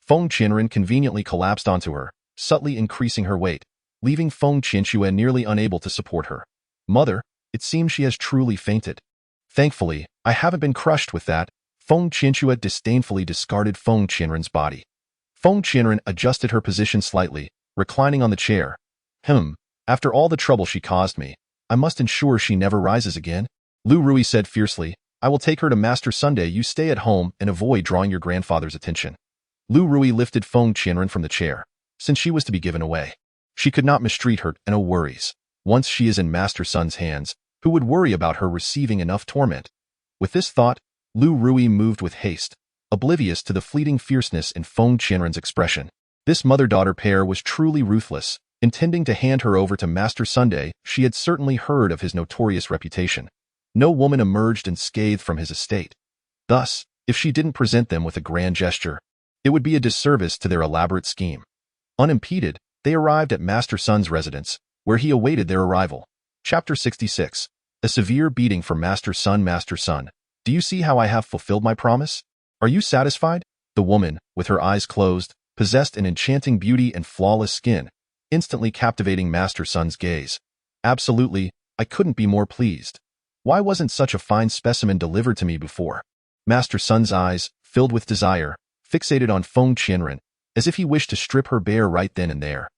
Feng Qianren conveniently collapsed onto her, subtly increasing her weight, leaving Feng Qianshua nearly unable to support her. "Mother, it seems she has truly fainted." "Thankfully, I haven't been crushed with that." Feng Qianshua disdainfully discarded Feng Qianren's body. Feng Qianren adjusted her position slightly, reclining on the chair. After all the trouble she caused me, I must ensure she never rises again." Lu Rui said fiercely, "I will take her to Master Sunday. You stay at home and avoid drawing your grandfather's attention." Lu Rui lifted Feng Qianren from the chair, since she was to be given away. She could not mistreat her, and no worries. Once she is in Master Sun's hands, who would worry about her receiving enough torment? With this thought, Lu Rui moved with haste, oblivious to the fleeting fierceness in Feng Qianren's expression. This mother-daughter pair was truly ruthless. Intending to hand her over to Master Sunday, she had certainly heard of his notorious reputation. No woman emerged unscathed from his estate. Thus, if she didn't present them with a grand gesture, it would be a disservice to their elaborate scheme. Unimpeded, they arrived at Master Sun's residence, where he awaited their arrival. Chapter 66. A severe beating for Master Sun. "Master Sun, do you see how I have fulfilled my promise? Are you satisfied?" The woman, with her eyes closed, possessed an enchanting beauty and flawless skin, instantly captivating Master Sun's gaze. "Absolutely, I couldn't be more pleased. Why wasn't such a fine specimen delivered to me before?" Master Sun's eyes, filled with desire, fixated on Feng Qianren, as if he wished to strip her bare right then and there.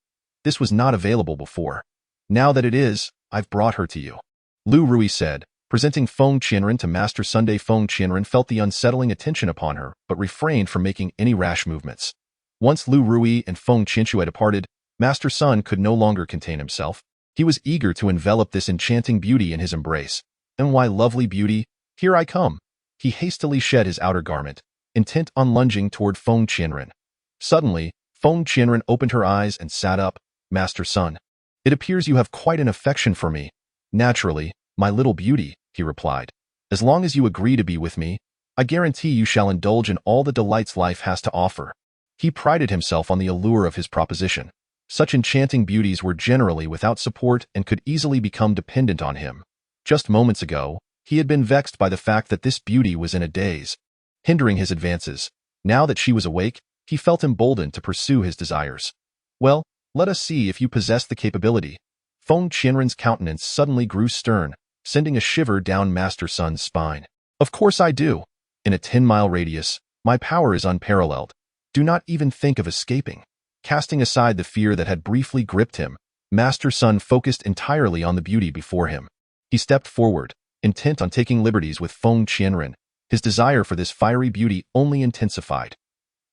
This was not available before. "Now that it is, I've brought her to you," Lu Rui said, presenting Feng Qianren to Master Sunday. Feng Qianren felt the unsettling attention upon her, but refrained from making any rash movements. Once Lu Rui and Feng Qianshua had departed, Master Sun could no longer contain himself. He was eager to envelop this enchanting beauty in his embrace. "And why, lovely beauty, here I come." He hastily shed his outer garment, intent on lunging toward Feng Qianren. Suddenly, Feng Qianren opened her eyes and sat up. "Master Sun, it appears you have quite an affection for me." "Naturally, my little beauty," he replied. "As long as you agree to be with me, I guarantee you shall indulge in all the delights life has to offer." He prided himself on the allure of his proposition. Such enchanting beauties were generally without support and could easily become dependent on him. Just moments ago, he had been vexed by the fact that this beauty was in a daze, hindering his advances. Now that she was awake, he felt emboldened to pursue his desires. "Well, let us see if you possess the capability." Feng Qianren's countenance suddenly grew stern, sending a shiver down Master Sun's spine. "Of course I do. In a 10-mile radius, my power is unparalleled. Do not even think of escaping." Casting aside the fear that had briefly gripped him, Master Sun focused entirely on the beauty before him. He stepped forward, intent on taking liberties with Feng Qianren. His desire for this fiery beauty only intensified.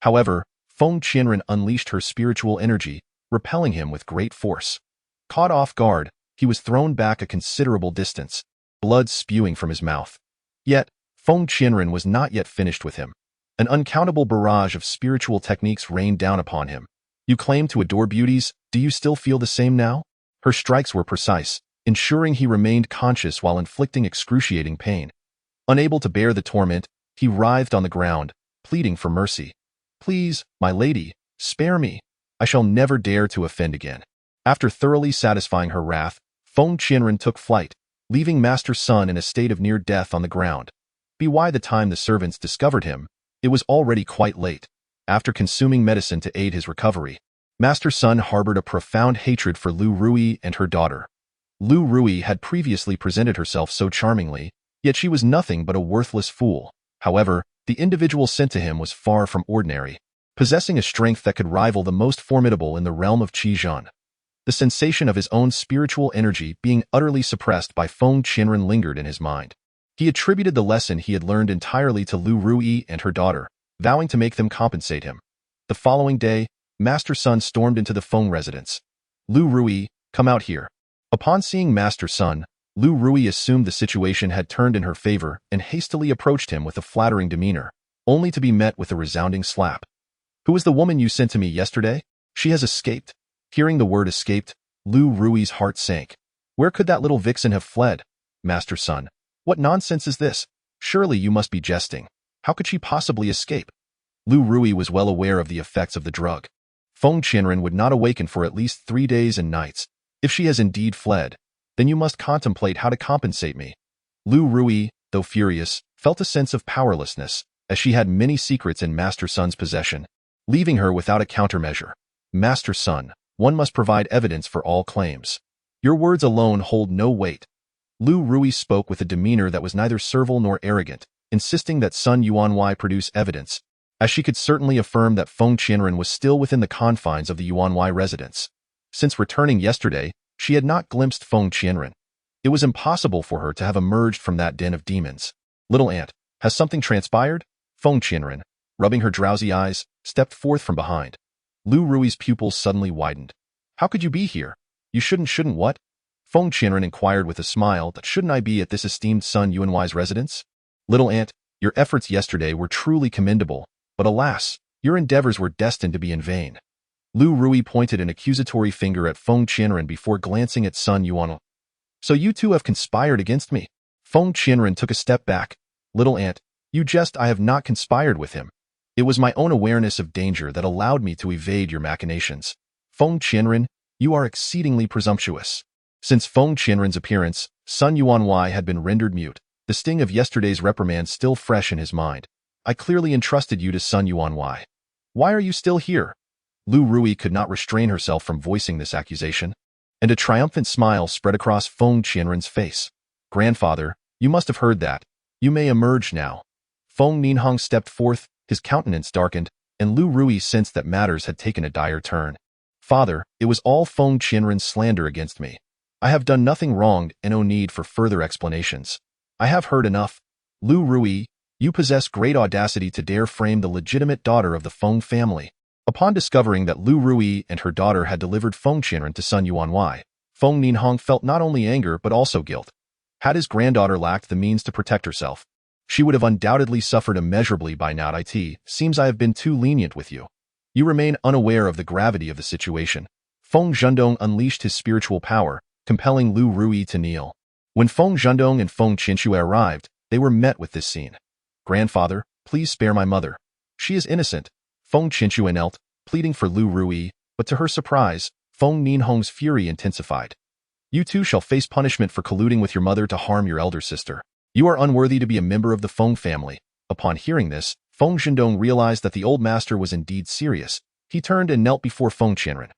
However, Feng Qianren unleashed her spiritual energy, repelling him with great force. Caught off guard, he was thrown back a considerable distance, blood spewing from his mouth. Yet, Feng Qianren was not yet finished with him. An uncountable barrage of spiritual techniques rained down upon him. "You claim to adore beauties, do you still feel the same now?" Her strikes were precise, ensuring he remained conscious while inflicting excruciating pain. Unable to bear the torment, he writhed on the ground, pleading for mercy. "Please, my lady, spare me. I shall never dare to offend again." After thoroughly satisfying her wrath, Feng Qianren took flight, leaving Master Sun in a state of near death on the ground. By the time the servants discovered him, it was already quite late. After consuming medicine to aid his recovery, Master Sun harbored a profound hatred for Lu Rui and her daughter. Lu Rui had previously presented herself so charmingly, yet she was nothing but a worthless fool. However, the individual sent to him was far from ordinary, possessing a strength that could rival the most formidable in the realm of Chizhen. The sensation of his own spiritual energy being utterly suppressed by Feng Qianren lingered in his mind. He attributed the lesson he had learned entirely to Lu Rui and her daughter, vowing to make them compensate him. The following day, Master Sun stormed into the Feng residence. "Lu Rui, come out here." Upon seeing Master Sun, Lu Rui assumed the situation had turned in her favor and hastily approached him with a flattering demeanor, only to be met with a resounding slap. "Who is the woman you sent to me yesterday? She has escaped." Hearing the word escaped, Lu Rui's heart sank. Where could that little vixen have fled? "Master Sun, what nonsense is this? Surely you must be jesting. How could she possibly escape?" Lu Rui was well aware of the effects of the drug. Feng Qianren would not awaken for at least 3 days and nights. If she has indeed fled, then you must contemplate how to compensate me. Lu Rui, though furious, felt a sense of powerlessness, as she had many secrets in Master Sun's possession, leaving her without a countermeasure. "Master Sun, one must provide evidence for all claims. Your words alone hold no weight." Lu Rui spoke with a demeanor that was neither servile nor arrogant, insisting that Sun Yuanwei produce evidence, as she could certainly affirm that Feng Qianren was still within the confines of the Yuanwei residence. Since returning yesterday, she had not glimpsed Feng Qianren. It was impossible for her to have emerged from that den of demons. "Little aunt, has something transpired?" Feng Qianren, rubbing her drowsy eyes, stepped forth from behind. Lu Rui's pupils suddenly widened. "How could you be here? You shouldn't what?" Feng Qianren inquired with a smile. "That shouldn't I be at this esteemed Sun Yuanwei's residence?" "Little aunt, your efforts yesterday were truly commendable, but alas, your endeavors were destined to be in vain." Lu Rui pointed an accusatory finger at Feng Qianren before glancing at Sun Yuanwei. "So you two have conspired against me?" Feng Qianren took a step back. "Little aunt, you jest. I have not conspired with him. It was my own awareness of danger that allowed me to evade your machinations." "Feng Qianren, you are exceedingly presumptuous." Since Feng Qianren's appearance, Sun Yuanwei had been rendered mute, the sting of yesterday's reprimand still fresh in his mind. "I clearly entrusted you to Sun Yuanwei. Why are you still here?" Lu Rui could not restrain herself from voicing this accusation, and a triumphant smile spread across Feng Qianren's face. "Grandfather, you must have heard that. You may emerge now." Feng Ninhong stepped forth, his countenance darkened, and Lu Rui sensed that matters had taken a dire turn. "Father, it was all Feng Qianren's slander against me. I have done nothing wrong and no need for further explanations. I have heard enough. Lu Rui, you possess great audacity to dare frame the legitimate daughter of the Feng family." Upon discovering that Lu Rui and her daughter had delivered Feng Qianren to Sun Yuanwei, Feng Ninhong felt not only anger but also guilt. Had his granddaughter lacked the means to protect herself, she would have undoubtedly suffered immeasurably by now. "It seems I have been too lenient with you. You remain unaware of the gravity of the situation." Feng Zhendong unleashed his spiritual power, compelling Lu Rui to kneel. When Feng Zhendong and Feng Qinshui arrived, they were met with this scene. "Grandfather, please spare my mother. She is innocent." Feng Qinshui knelt, pleading for Lu Rui, but to her surprise, Feng Ninhong's fury intensified. "You too shall face punishment for colluding with your mother to harm your elder sister. You are unworthy to be a member of the Feng family." Upon hearing this, Feng Zhendong realized that the old master was indeed serious. He turned and knelt before Feng Qianren.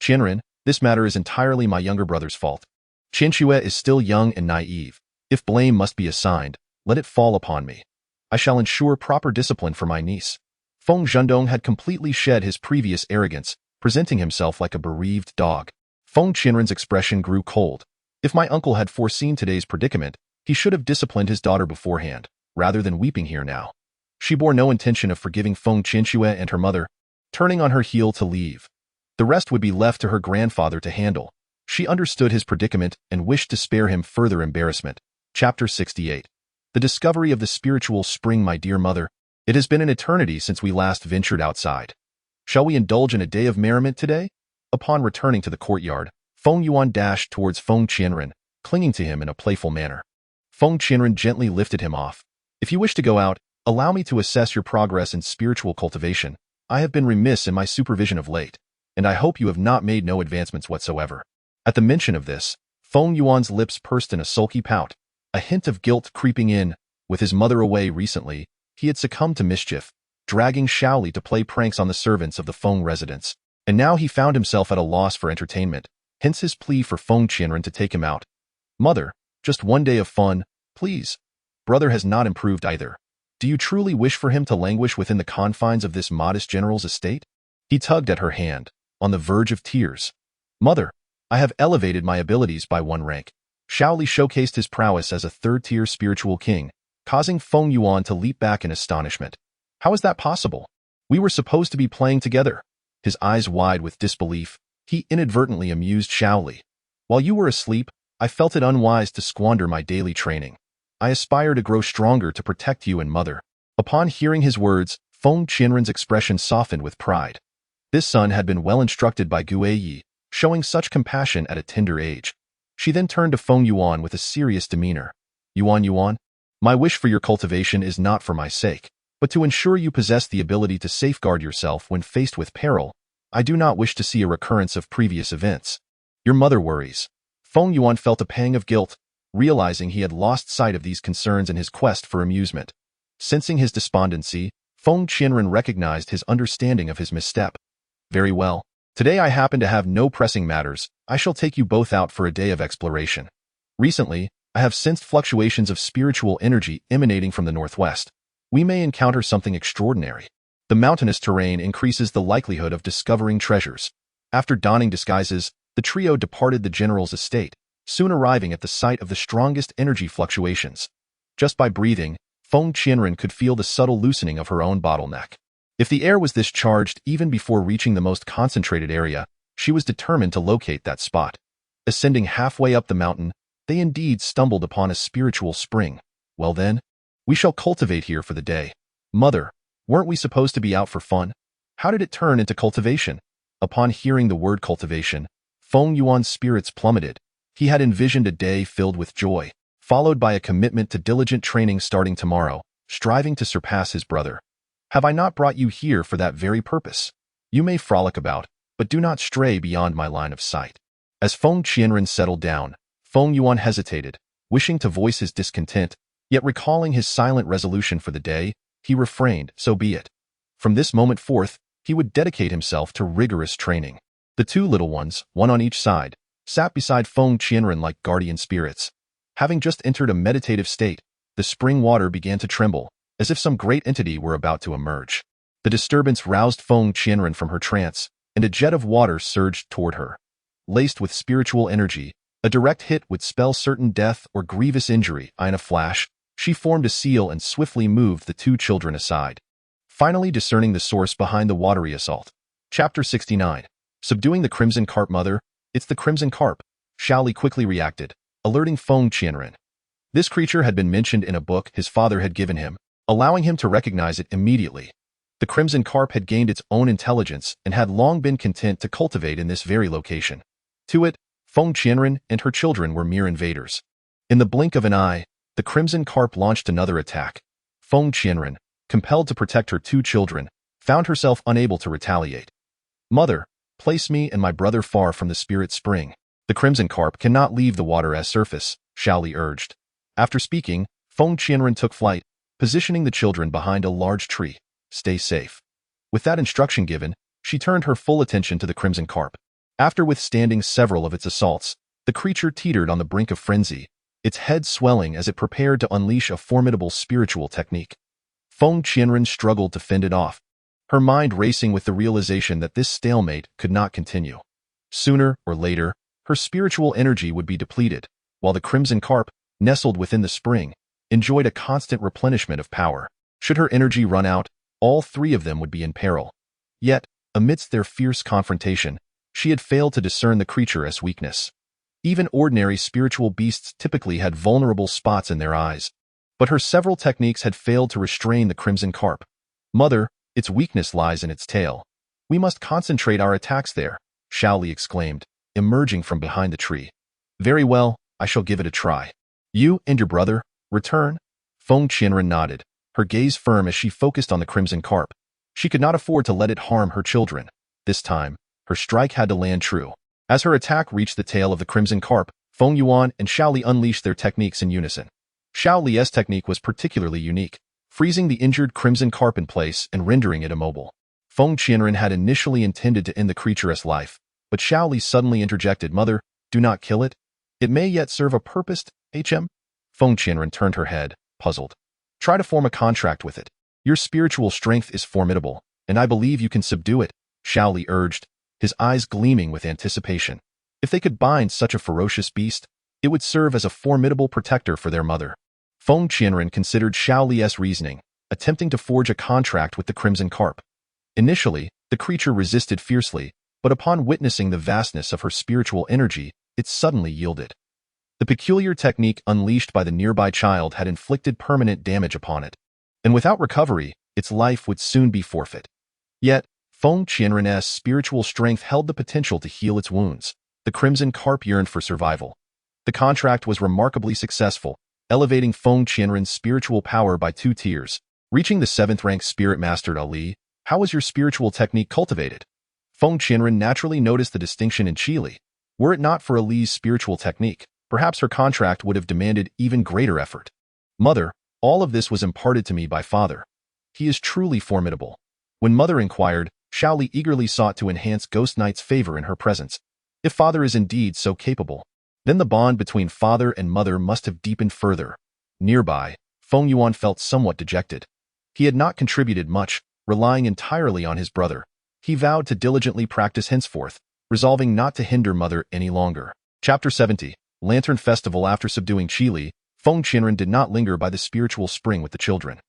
"Qianren, this matter is entirely my younger brother's fault. Qinshui is still young and naive. If blame must be assigned, let it fall upon me. I shall ensure proper discipline for my niece." Feng Zhendong had completely shed his previous arrogance, presenting himself like a bereaved dog. Feng Qianren's expression grew cold. If my uncle had foreseen today's predicament, he should have disciplined his daughter beforehand, rather than weeping here now. She bore no intention of forgiving Feng Qinshui and her mother, turning on her heel to leave. The rest would be left to her grandfather to handle. She understood his predicament and wished to spare him further embarrassment. Chapter 68. The discovery of the spiritual spring. "My dear mother, it has been an eternity since we last ventured outside. Shall we indulge in a day of merriment today?" Upon returning to the courtyard, Feng Yuan dashed towards Feng Qianren, clinging to him in a playful manner. Feng Qianren gently lifted him off, If you wish to go out, allow me to assess your progress in spiritual cultivation. I have been remiss in my supervision of late, and I hope you have not made no advancements whatsoever." At the mention of this, Feng Yuan's lips pursed in a sulky pout, a hint of guilt creeping in. With his mother away recently, he had succumbed to mischief, dragging Shaoli to play pranks on the servants of the Feng residence. And now he found himself at a loss for entertainment, hence his plea for Feng Qianren to take him out. "Mother, just one day of fun, please. Brother has not improved either. Do you truly wish for him to languish within the confines of this modest general's estate?" He tugged at her hand, on the verge of tears. "Mother, I have elevated my abilities by one rank." Shaoli showcased his prowess as a third-tier spiritual king, causing Feng Yuan to leap back in astonishment. "How is that possible? We were supposed to be playing together." His eyes wide with disbelief, he inadvertently amused Shaoli. "While you were asleep, I felt it unwise to squander my daily training. I aspire to grow stronger to protect you and mother." Upon hearing his words, Feng Qianren's expression softened with pride. This son had been well instructed by Gu Yi, showing such compassion at a tender age. She then turned to Feng Yuan with a serious demeanor. Yuan, my wish for your cultivation is not for my sake, but to ensure you possess the ability to safeguard yourself when faced with peril. I do not wish to see a recurrence of previous events. Your mother worries." Feng Yuan felt a pang of guilt, realizing he had lost sight of these concerns in his quest for amusement. Sensing his despondency, Feng Qianren recognized his understanding of his misstep. "Very well. Today I happen to have no pressing matters. I shall take you both out for a day of exploration. Recently, I have sensed fluctuations of spiritual energy emanating from the northwest. We may encounter something extraordinary. The mountainous terrain increases the likelihood of discovering treasures." After donning disguises, the trio departed the general's estate, soon arriving at the site of the strongest energy fluctuations. Just by breathing, Feng Qianren could feel the subtle loosening of her own bottleneck. If the air was this charged even before reaching the most concentrated area, she was determined to locate that spot. Ascending halfway up the mountain, they indeed stumbled upon a spiritual spring. "Well then, we shall cultivate here for the day." "Mother, weren't we supposed to be out for fun? How did it turn into cultivation?" Upon hearing the word cultivation, Feng Yuan's spirits plummeted. He had envisioned a day filled with joy, followed by a commitment to diligent training starting tomorrow, striving to surpass his brother. "Have I not brought you here for that very purpose? You may frolic about, but do not stray beyond my line of sight." As Feng Qianren settled down, Feng Yuan hesitated, wishing to voice his discontent, yet recalling his silent resolution for the day, he refrained. So be it. From this moment forth, he would dedicate himself to rigorous training. The two little ones, one on each side, sat beside Feng Qianren like guardian spirits. Having just entered a meditative state, the spring water began to tremble, as if some great entity were about to emerge. The disturbance roused Feng Qianren from her trance, and a jet of water surged toward her. Laced with spiritual energy, a direct hit would spell certain death or grievous injury. In a flash, she formed a seal and swiftly moved the two children aside, finally discerning the source behind the watery assault. Chapter 69. Subduing the Crimson Carp. "Mother, it's the Crimson Carp," Shaoli quickly reacted, alerting Feng Qianren. This creature had been mentioned in a book his father had given him, allowing him to recognize it immediately. The Crimson Carp had gained its own intelligence and had long been content to cultivate in this very location. To it, Feng Qianren and her children were mere invaders. In the blink of an eye, the Crimson Carp launched another attack. Feng Qianren, compelled to protect her two children, found herself unable to retaliate. "Mother, place me and my brother far from the spirit spring. The Crimson Carp cannot leave the water as surface," Shaoli urged. After speaking, Feng Qianren took flight, positioning the children behind a large tree. "Stay safe." With that instruction given, she turned her full attention to the Crimson Carp. After withstanding several of its assaults, the creature teetered on the brink of frenzy, its head swelling as it prepared to unleash a formidable spiritual technique. Feng Qianren struggled to fend it off, her mind racing with the realization that this stalemate could not continue. Sooner or later, her spiritual energy would be depleted, while the Crimson Carp, nestled within the spring, enjoyed a constant replenishment of power. Should her energy run out, all three of them would be in peril. Yet, amidst their fierce confrontation, she had failed to discern the creature as weakness. Even ordinary spiritual beasts typically had vulnerable spots in their eyes, but her several techniques had failed to restrain the Crimson Carp. "Mother, its weakness lies in its tail. We must concentrate our attacks there," Shaoli exclaimed, emerging from behind the tree. "Very well, I shall give it a try. You and your brother, return." Feng Qianren nodded, her gaze firm as she focused on the crimson carp. She could not afford to let it harm her children. This time, her strike had to land true. As her attack reached the tail of the crimson carp, Feng Yuan and Xiao Li unleashed their techniques in unison. Xiao Li's technique was particularly unique, freezing the injured crimson carp in place and rendering it immobile. Feng Qianren had initially intended to end the creature's life, but Xiao Li suddenly interjected, "Mother, do not kill it. It may yet serve a purpose, HM?" Feng Qianren turned her head, puzzled. "Try to form a contract with it. Your spiritual strength is formidable, and I believe you can subdue it," Xiao Li urged, his eyes gleaming with anticipation. If they could bind such a ferocious beast, it would serve as a formidable protector for their mother. Feng Qianren considered Xiao Li's reasoning, attempting to forge a contract with the crimson carp. Initially, the creature resisted fiercely, but upon witnessing the vastness of her spiritual energy, it suddenly yielded. The peculiar technique unleashed by the nearby child had inflicted permanent damage upon it, and without recovery, its life would soon be forfeit. Yet, Feng Qianren's spiritual strength held the potential to heal its wounds. The crimson carp yearned for survival. The contract was remarkably successful, elevating Feng Qianren's spiritual power by 2 tiers. Reaching the 7th rank Spirit Master, Ali, how was your spiritual technique cultivated? Feng Qianren naturally noticed the distinction in Qi. Were it not for Ali's spiritual technique, perhaps her contract would have demanded even greater effort. Mother, all of this was imparted to me by Father. He is truly formidable. When Mother inquired, Xiao Li eagerly sought to enhance Ghost Knight's favor in her presence. If Father is indeed so capable, then the bond between Father and Mother must have deepened further. Nearby, Feng Yuan felt somewhat dejected. He had not contributed much, relying entirely on his brother. He vowed to diligently practice henceforth, resolving not to hinder Mother any longer. Chapter 70, Lantern Festival. After subduing Qi, Feng Qianren did not linger by the spiritual spring with the children.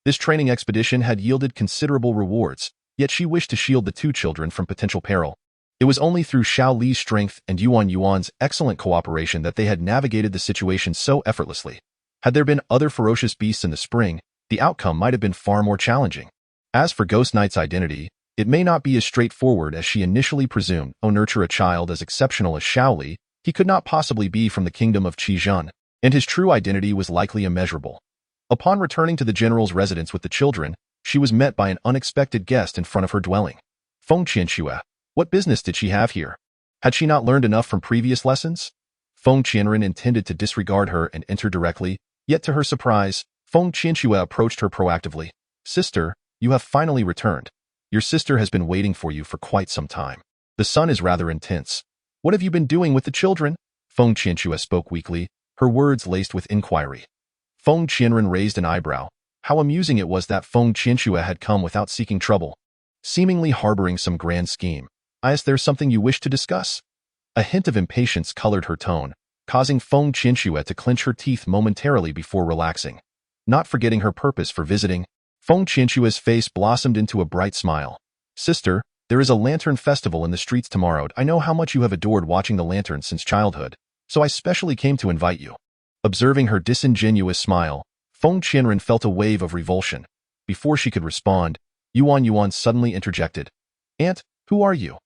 This training expedition had yielded considerable rewards, yet she wished to shield the 2 children from potential peril. It was only through Xiao Li's strength and Yuan's excellent cooperation that they had navigated the situation so effortlessly. Had there been other ferocious beasts in the spring, the outcome might have been far more challenging. As for Ghost Knight's identity, it may not be as straightforward as she initially presumed. Nurture a child as exceptional as Xiao Li, he could not possibly be from the kingdom of Chizhen, and his true identity was likely immeasurable. Upon returning to the general's residence with the children, she was met by an unexpected guest in front of her dwelling. Feng Qianxue, what business did she have here? Had she not learned enough from previous lessons? Feng Qianren intended to disregard her and enter directly, yet to her surprise, Feng Qianxue approached her proactively. "Sister, you have finally returned. Your sister has been waiting for you for quite some time. The sun is rather intense. What have you been doing with the children?" Feng Qianxue spoke weakly, her words laced with inquiry. Feng Qianren raised an eyebrow. How amusing it was that Feng Qianxue had come without seeking trouble, seemingly harboring some grand scheme. "Is there something you wish to discuss?" A hint of impatience colored her tone, causing Feng Qianxue to clench her teeth momentarily before relaxing. Not forgetting her purpose for visiting, Feng Qianxue's face blossomed into a bright smile. "Sister, there is a lantern festival in the streets tomorrow. I know how much you have adored watching the lanterns since childhood, so I specially came to invite you." Observing her disingenuous smile, Feng Qianren felt a wave of revulsion. Before she could respond, Yuan suddenly interjected. "Aunt, who are you?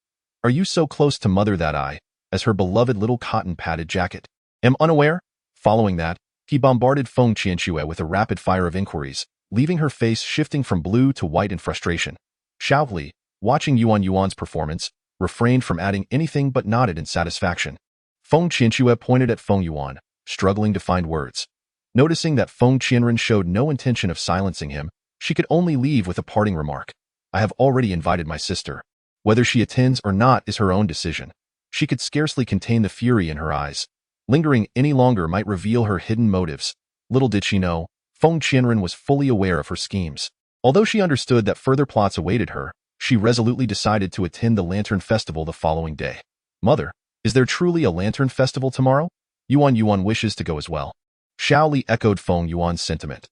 Are you so close to Mother that I, as her beloved little cotton-padded jacket, am unaware?" Following that, he bombarded Feng Qianxue with a rapid fire of inquiries, leaving her face shifting from blue to white in frustration. Xiao Li, watching Yuan's performance, refrained from adding anything but nodded in satisfaction. Feng Qianxue pointed at Feng Yuan, struggling to find words. Noticing that Feng Qianren showed no intention of silencing him, she could only leave with a parting remark. "I have already invited my sister. Whether she attends or not is her own decision." She could scarcely contain the fury in her eyes. Lingering any longer might reveal her hidden motives. Little did she know, Feng Qianren was fully aware of her schemes. Although she understood that further plots awaited her, she resolutely decided to attend the Lantern Festival the following day. "Mother, is there truly a Lantern Festival tomorrow?" Yuan wishes to go as well. Xiao Li echoed Feng Yuan's sentiment.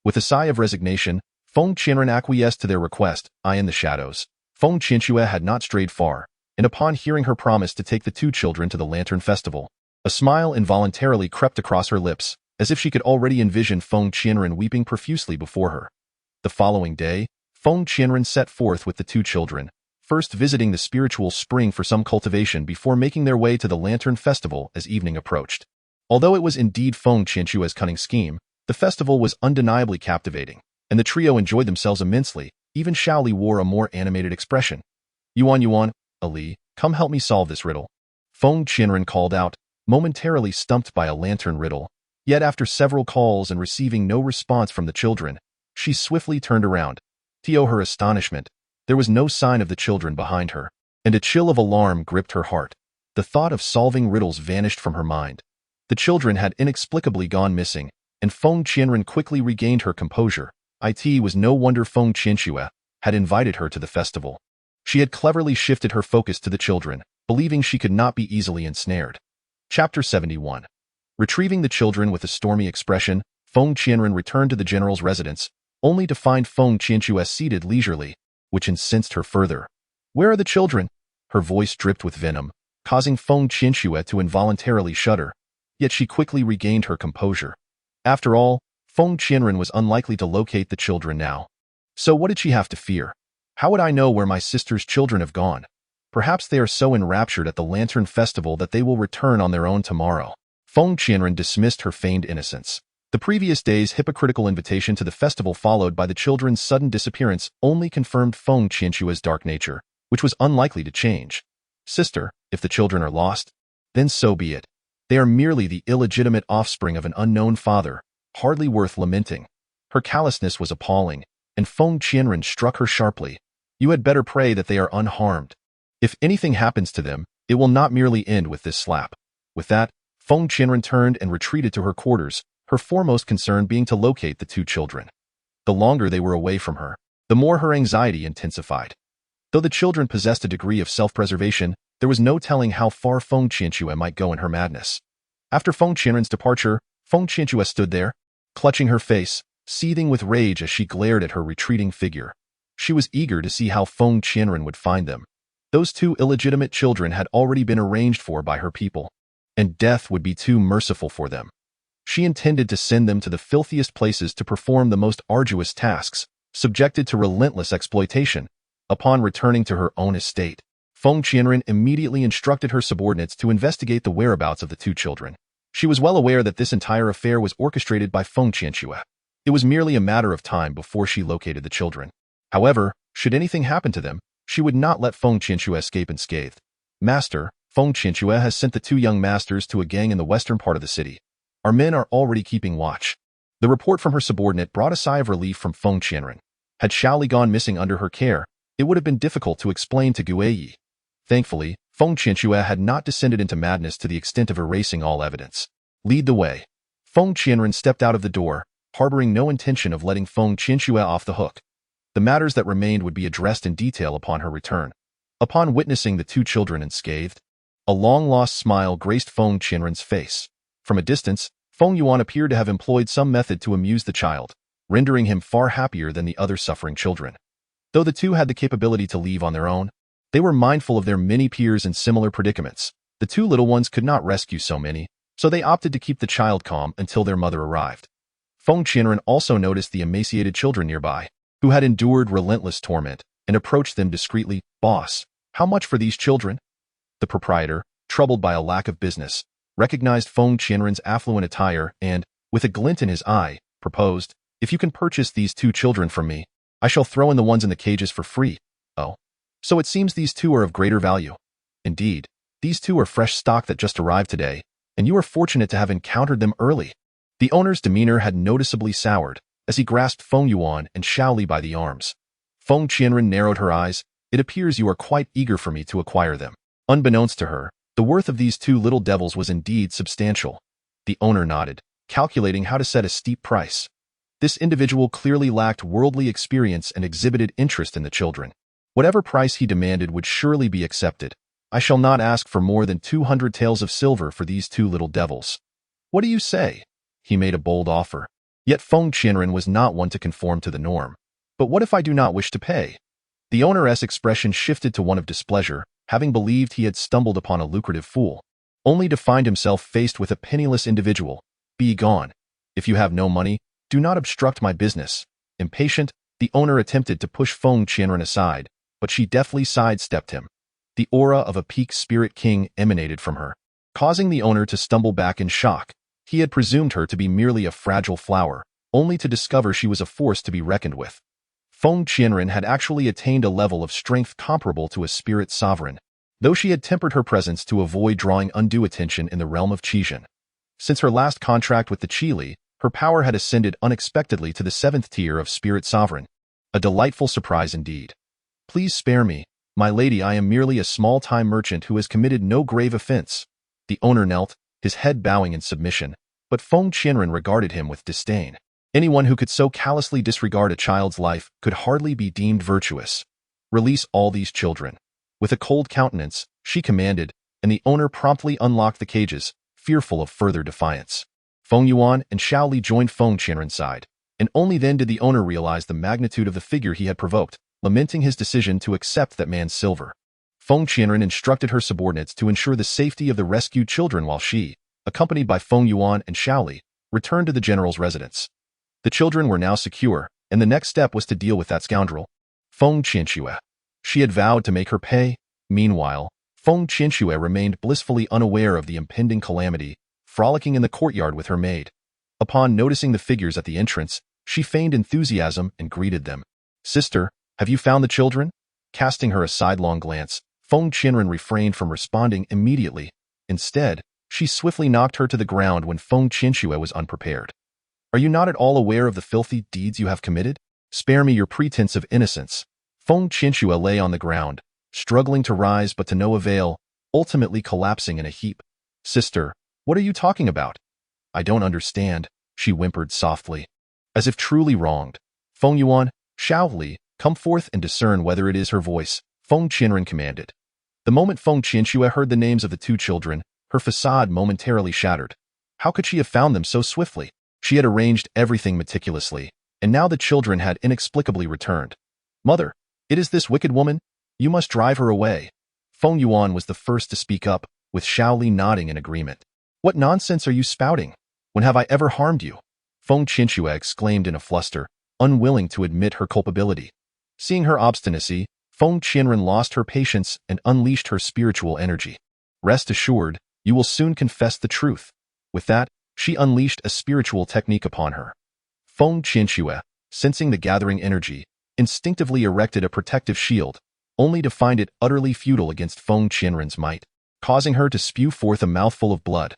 With a sigh of resignation, Feng Qianren acquiesced to their request. In the shadows, Feng Qianxue had not strayed far, and upon hearing her promise to take the 2 children to the Lantern Festival, a smile involuntarily crept across her lips, as if she could already envision Feng Qianren weeping profusely before her. The following day, Feng Qianren set forth with the 2 children, first visiting the spiritual spring for some cultivation before making their way to the Lantern Festival as evening approached. Although it was indeed Feng Qianxue's cunning scheme, The festival was undeniably captivating, and the trio enjoyed themselves immensely. Even Shaoli wore a more animated expression. Yuan, Ali, come help me solve this riddle. Feng Qianren called out, momentarily stumped by a lantern riddle. Yet after several calls and receiving no response from the children, she swiftly turned around. To her astonishment, there was no sign of the children behind her, and a chill of alarm gripped her heart. The thought of solving riddles vanished from her mind. The children had inexplicably gone missing, and Feng Qianren quickly regained her composure. It was no wonder Feng Qianxue had invited her to the festival. She had cleverly shifted her focus to the children, believing she could not be easily ensnared. Chapter 71. Retrieving the children with a stormy expression, Feng Qianren returned to the general's residence, only to find Feng Qianxue seated leisurely, which incensed her further. Where are the children? Her voice dripped with venom, causing Feng Qianxue to involuntarily shudder, yet she quickly regained her composure. After all, Feng Qianren was unlikely to locate the children now. So what did she have to fear? How would I know where my sister's children have gone? Perhaps they are so enraptured at the Lantern Festival that they will return on their own tomorrow. Feng Qianren dismissed her feigned innocence. The previous day's hypocritical invitation to the festival followed by the children's sudden disappearance only confirmed Feng Qianxue's dark nature, which was unlikely to change. Sister, if the children are lost, then so be it. They are merely the illegitimate offspring of an unknown father, hardly worth lamenting. Her callousness was appalling, and Feng Qianren struck her sharply. You had better pray that they are unharmed. If anything happens to them, it will not merely end with this slap. With that, Feng Qianren turned and retreated to her quarters, her foremost concern being to locate the two children. The longer they were away from her, the more her anxiety intensified. Though the children possessed a degree of self-preservation, there was no telling how far Feng Qianxue might go in her madness. After Feng Qianren's departure, Feng Qianxue stood there, clutching her face, seething with rage as she glared at her retreating figure. She was eager to see how Feng Qianren would find them. Those two illegitimate children had already been arranged for by her people, and death would be too merciful for them. She intended to send them to the filthiest places to perform the most arduous tasks, subjected to relentless exploitation. Upon returning to her own estate, Feng Qianren immediately instructed her subordinates to investigate the whereabouts of the two children. She was well aware that this entire affair was orchestrated by Feng Qianxue. It was merely a matter of time before she located the children. However, should anything happen to them, she would not let Feng Qianxue escape unscathed. Master, Feng Qianxue has sent the two young masters to a gang in the western part of the city. Our men are already keeping watch. The report from her subordinate brought a sigh of relief from Feng Qianren. Had Shaoli gone missing under her care, it would have been difficult to explain to Guiyi. Thankfully, Feng Qianxue had not descended into madness to the extent of erasing all evidence. Lead the way. Feng Qianren stepped out of the door, harboring no intention of letting Feng Qianxue off the hook. The matters that remained would be addressed in detail upon her return. Upon witnessing the two children unscathed, a long-lost smile graced Feng Qianren's face. From a distance, Feng Yuan appeared to have employed some method to amuse the child, rendering him far happier than the other suffering children. Though the two had the capability to leave on their own, they were mindful of their many peers in similar predicaments. The two little ones could not rescue so many, so they opted to keep the child calm until their mother arrived. Feng Qianren also noticed the emaciated children nearby, who had endured relentless torment, and approached them discreetly. Boss, how much for these children? The proprietor, troubled by a lack of business, recognized Feng Qianren's affluent attire and, with a glint in his eye, proposed, if you can purchase these two children from me, I shall throw in the ones in the cages for free. Oh. So it seems these two are of greater value. Indeed, these two are fresh stock that just arrived today, and you are fortunate to have encountered them early. The owner's demeanor had noticeably soured, as he grasped Feng Yuan and Shaoli by the arms. Feng Qianren narrowed her eyes. It appears you are quite eager for me to acquire them. Unbeknownst to her, the worth of these two little devils was indeed substantial. The owner nodded, calculating how to set a steep price. This individual clearly lacked worldly experience and exhibited interest in the children. Whatever price he demanded would surely be accepted. I shall not ask for more than 200 taels of silver for these two little devils. What do you say? He made a bold offer. Yet Feng Qianren was not one to conform to the norm. But what if I do not wish to pay? The owner's expression shifted to one of displeasure, having believed he had stumbled upon a lucrative fool, only to find himself faced with a penniless individual. Be gone. If you have no money, do not obstruct my business. Impatient, the owner attempted to push Feng Qianren aside, but she deftly sidestepped him. The aura of a peak spirit king emanated from her, causing the owner to stumble back in shock. He had presumed her to be merely a fragile flower, only to discover she was a force to be reckoned with. Feng Qianren had actually attained a level of strength comparable to a spirit sovereign, though she had tempered her presence to avoid drawing undue attention in the realm of Chizhen. Since her last contract with the Qili, her power had ascended unexpectedly to the 7th tier of spirit sovereign. A delightful surprise indeed. Please spare me, my lady, I am merely a small-time merchant who has committed no grave offense. The owner knelt, his head bowing in submission, but Feng Qianren regarded him with disdain. Anyone who could so callously disregard a child's life could hardly be deemed virtuous. Release all these children. With a cold countenance, she commanded, and the owner promptly unlocked the cages, fearful of further defiance. Feng Yuan and Xiao Li joined Feng Qianren's side, and only then did the owner realize the magnitude of the figure he had provoked, lamenting his decision to accept that man's silver. Feng Qianren instructed her subordinates to ensure the safety of the rescued children while she, accompanied by Feng Yuan and Xiao Li, returned to the general's residence. The children were now secure, and the next step was to deal with that scoundrel, Feng Qianxue. She had vowed to make her pay. Meanwhile, Feng Qianxue remained blissfully unaware of the impending calamity, frolicking in the courtyard with her maid. Upon noticing the figures at the entrance, she feigned enthusiasm and greeted them. "Sister, have you found the children?" Casting her a sidelong glance, Feng Qianren refrained from responding immediately. Instead, she swiftly knocked her to the ground when Feng Qianxue was unprepared. "Are you not at all aware of the filthy deeds you have committed? Spare me your pretense of innocence." Feng Qianxue lay on the ground, struggling to rise but to no avail, ultimately collapsing in a heap. "Sister, what are you talking about?" "I don't understand," she whimpered softly. As if truly wronged, Feng Yuan, Xiao Li, come forth and discern whether it is her voice, Feng Qianren commanded. The moment Feng Qianxue heard the names of the two children, her facade momentarily shattered. How could she have found them so swiftly? She had arranged everything meticulously, and now the children had inexplicably returned. "Mother, it is this wicked woman. You must drive her away." Feng Yuan was the first to speak up, with Xiao Li nodding in agreement. "What nonsense are you spouting? When have I ever harmed you?" Feng Qianxue exclaimed in a fluster, unwilling to admit her culpability. Seeing her obstinacy, Feng Qianren lost her patience and unleashed her spiritual energy. "Rest assured, you will soon confess the truth." With that, she unleashed a spiritual technique upon her. Feng Qianxue, sensing the gathering energy, instinctively erected a protective shield, only to find it utterly futile against Feng Qianren's might, causing her to spew forth a mouthful of blood.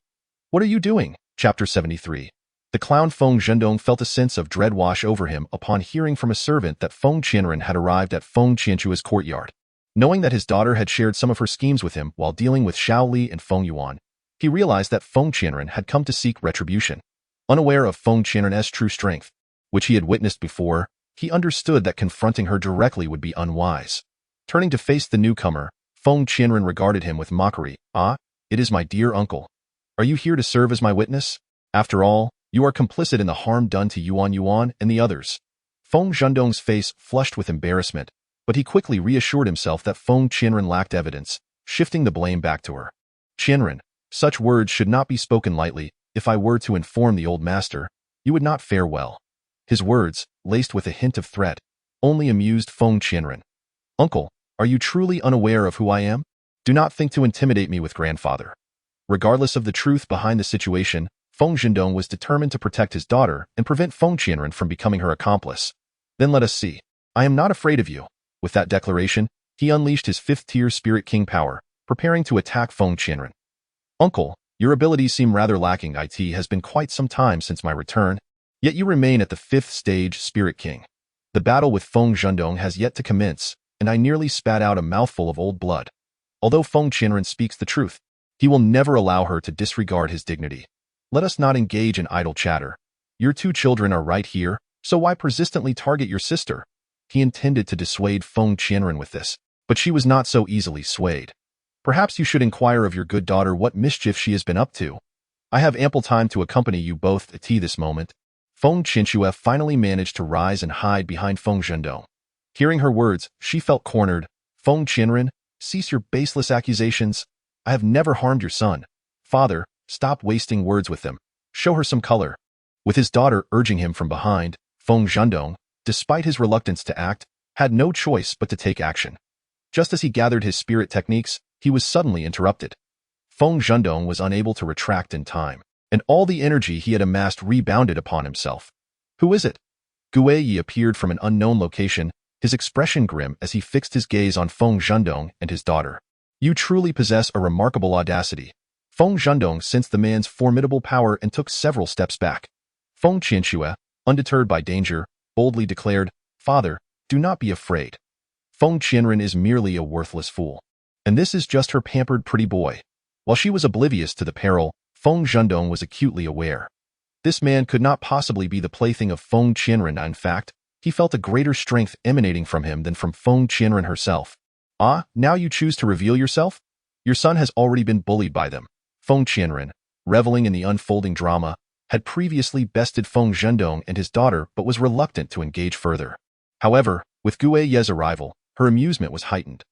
"What are you doing?" Chapter 73. The clown Feng Zhendong felt a sense of dread wash over him upon hearing from a servant that Feng Qianren had arrived at Feng Qianxue's courtyard. Knowing that his daughter had shared some of her schemes with him while dealing with Xiao Li and Feng Yuan, he realized that Feng Qianren had come to seek retribution. Unaware of Feng Qianren's true strength, which he had witnessed before, he understood that confronting her directly would be unwise. Turning to face the newcomer, Feng Qianren regarded him with mockery. "Ah, it is my dear uncle. Are you here to serve as my witness? After all, you are complicit in the harm done to Yuan and the others." Feng Zhendong's face flushed with embarrassment, but he quickly reassured himself that Feng Qianren lacked evidence, shifting the blame back to her. "Qianren, such words should not be spoken lightly. If I were to inform the old master, you would not fare well." His words, laced with a hint of threat, only amused Feng Qianren. "Uncle, are you truly unaware of who I am? Do not think to intimidate me with grandfather." Regardless of the truth behind the situation, Feng Zhendong was determined to protect his daughter and prevent Feng Qianren from becoming her accomplice. "Then let us see. I am not afraid of you." With that declaration, he unleashed his 5th-tier Spirit King power, preparing to attack Feng Qianren. "Uncle, your abilities seem rather lacking. It has been quite some time since my return, yet you remain at the 5th stage Spirit King. The battle with Feng Zhendong has yet to commence, and I nearly spat out a mouthful of old blood. Although Feng Qianren speaks the truth, he will never allow her to disregard his dignity. Let us not engage in idle chatter. Your two children are right here, so why persistently target your sister?" He intended to dissuade Feng Qianren with this, but she was not so easily swayed. "Perhaps you should inquire of your good daughter what mischief she has been up to. I have ample time to accompany you both at tea this moment." Feng Qianxue finally managed to rise and hide behind Feng Zhendong. Hearing her words, she felt cornered. "Feng Qianren, cease your baseless accusations. I have never harmed your son. Father, stop wasting words with them. Show her some color." With his daughter urging him from behind, Feng Zhendong, despite his reluctance to act, had no choice but to take action. Just as he gathered his spirit techniques, he was suddenly interrupted. Feng Zhendong was unable to retract in time. and all the energy he had amassed rebounded upon himself. "Who is it?" Gue Yi appeared from an unknown location, his expression grim as he fixed his gaze on Feng Zhendong and his daughter. "You truly possess a remarkable audacity." Feng Zhendong sensed the man's formidable power and took several steps back. Feng Qianxue, undeterred by danger, boldly declared, "Father, do not be afraid. Feng Qianren is merely a worthless fool. And this is just her pampered pretty boy." While she was oblivious to the peril, Feng Zhendong was acutely aware. This man could not possibly be the plaything of Feng Qianren. In fact, he felt a greater strength emanating from him than from Feng Qianren herself. "Ah, now you choose to reveal yourself? Your son has already been bullied by them." Feng Qianren, reveling in the unfolding drama, had previously bested Feng Zhendong and his daughter but was reluctant to engage further. However, with Gue Ye's arrival, her amusement was heightened.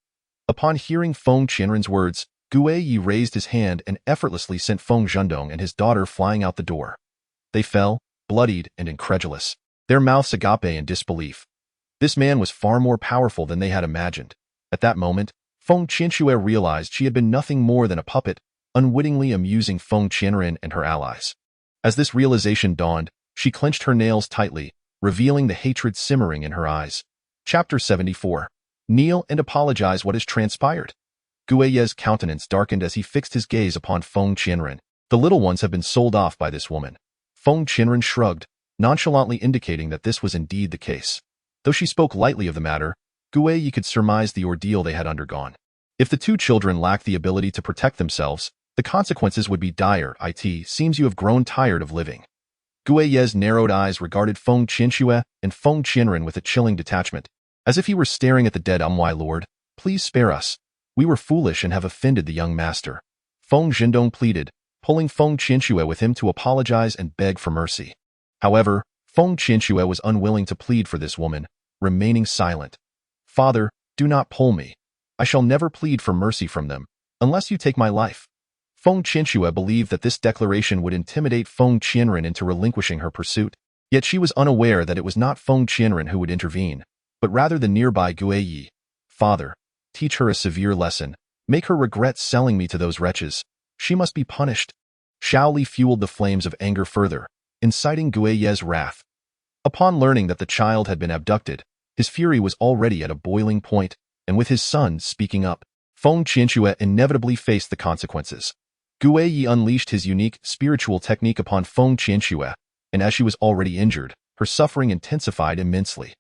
Upon hearing Feng Qianren's words, Gue Yi raised his hand and effortlessly sent Feng Zhendong and his daughter flying out the door. They fell, bloodied and incredulous, their mouths agape in disbelief. This man was far more powerful than they had imagined. At that moment, Feng Qianxue realized she had been nothing more than a puppet, unwittingly amusing Feng Qianren and her allies. As this realization dawned, she clenched her nails tightly, revealing the hatred simmering in her eyes. Chapter 74. Kneel and apologize. What has transpired? Gue Ye's countenance darkened as he fixed his gaze upon Feng Qianren. "The little ones have been sold off by this woman." Feng Qianren shrugged, nonchalantly indicating that this was indeed the case. Though she spoke lightly of the matter, Gue Yi could surmise the ordeal they had undergone. If the two children lacked the ability to protect themselves, the consequences would be dire. "It seems you have grown tired of living." Gue Ye's narrowed eyes regarded Feng Qianxue and Feng Qianren with a chilling detachment, as if he were staring at the dead. "My lord, please spare us. We were foolish and have offended the young master." Feng Zhendong pleaded, pulling Feng Qianxue with him to apologize and beg for mercy. However, Feng Qianxue was unwilling to plead for this woman, remaining silent. "Father, do not pull me. I shall never plead for mercy from them, unless you take my life." Feng Qianxue believed that this declaration would intimidate Feng Qianren into relinquishing her pursuit, yet she was unaware that it was not Feng Qianren who would intervene, but rather the nearby Gue Yi. "Father, teach her a severe lesson. Make her regret selling me to those wretches. She must be punished." Shaoli fueled the flames of anger further, inciting Gue Ye's wrath. Upon learning that the child had been abducted, his fury was already at a boiling point, and with his son speaking up, Feng Qianxue inevitably faced the consequences. Gue Yi unleashed his unique spiritual technique upon Feng Qianxue, and as she was already injured, her suffering intensified immensely.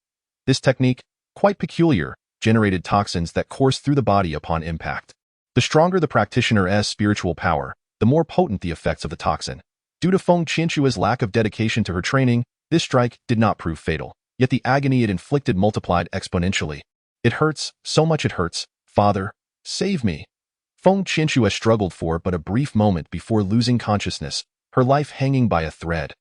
This technique, quite peculiar, generated toxins that coursed through the body upon impact. The stronger the practitioner's spiritual power, the more potent the effects of the toxin. Due to Feng Qianxue's lack of dedication to her training, this strike did not prove fatal, yet the agony it inflicted multiplied exponentially. "It hurts, so much it hurts. Father, save me." Feng Qianxue struggled for but a brief moment before losing consciousness, her life hanging by a thread.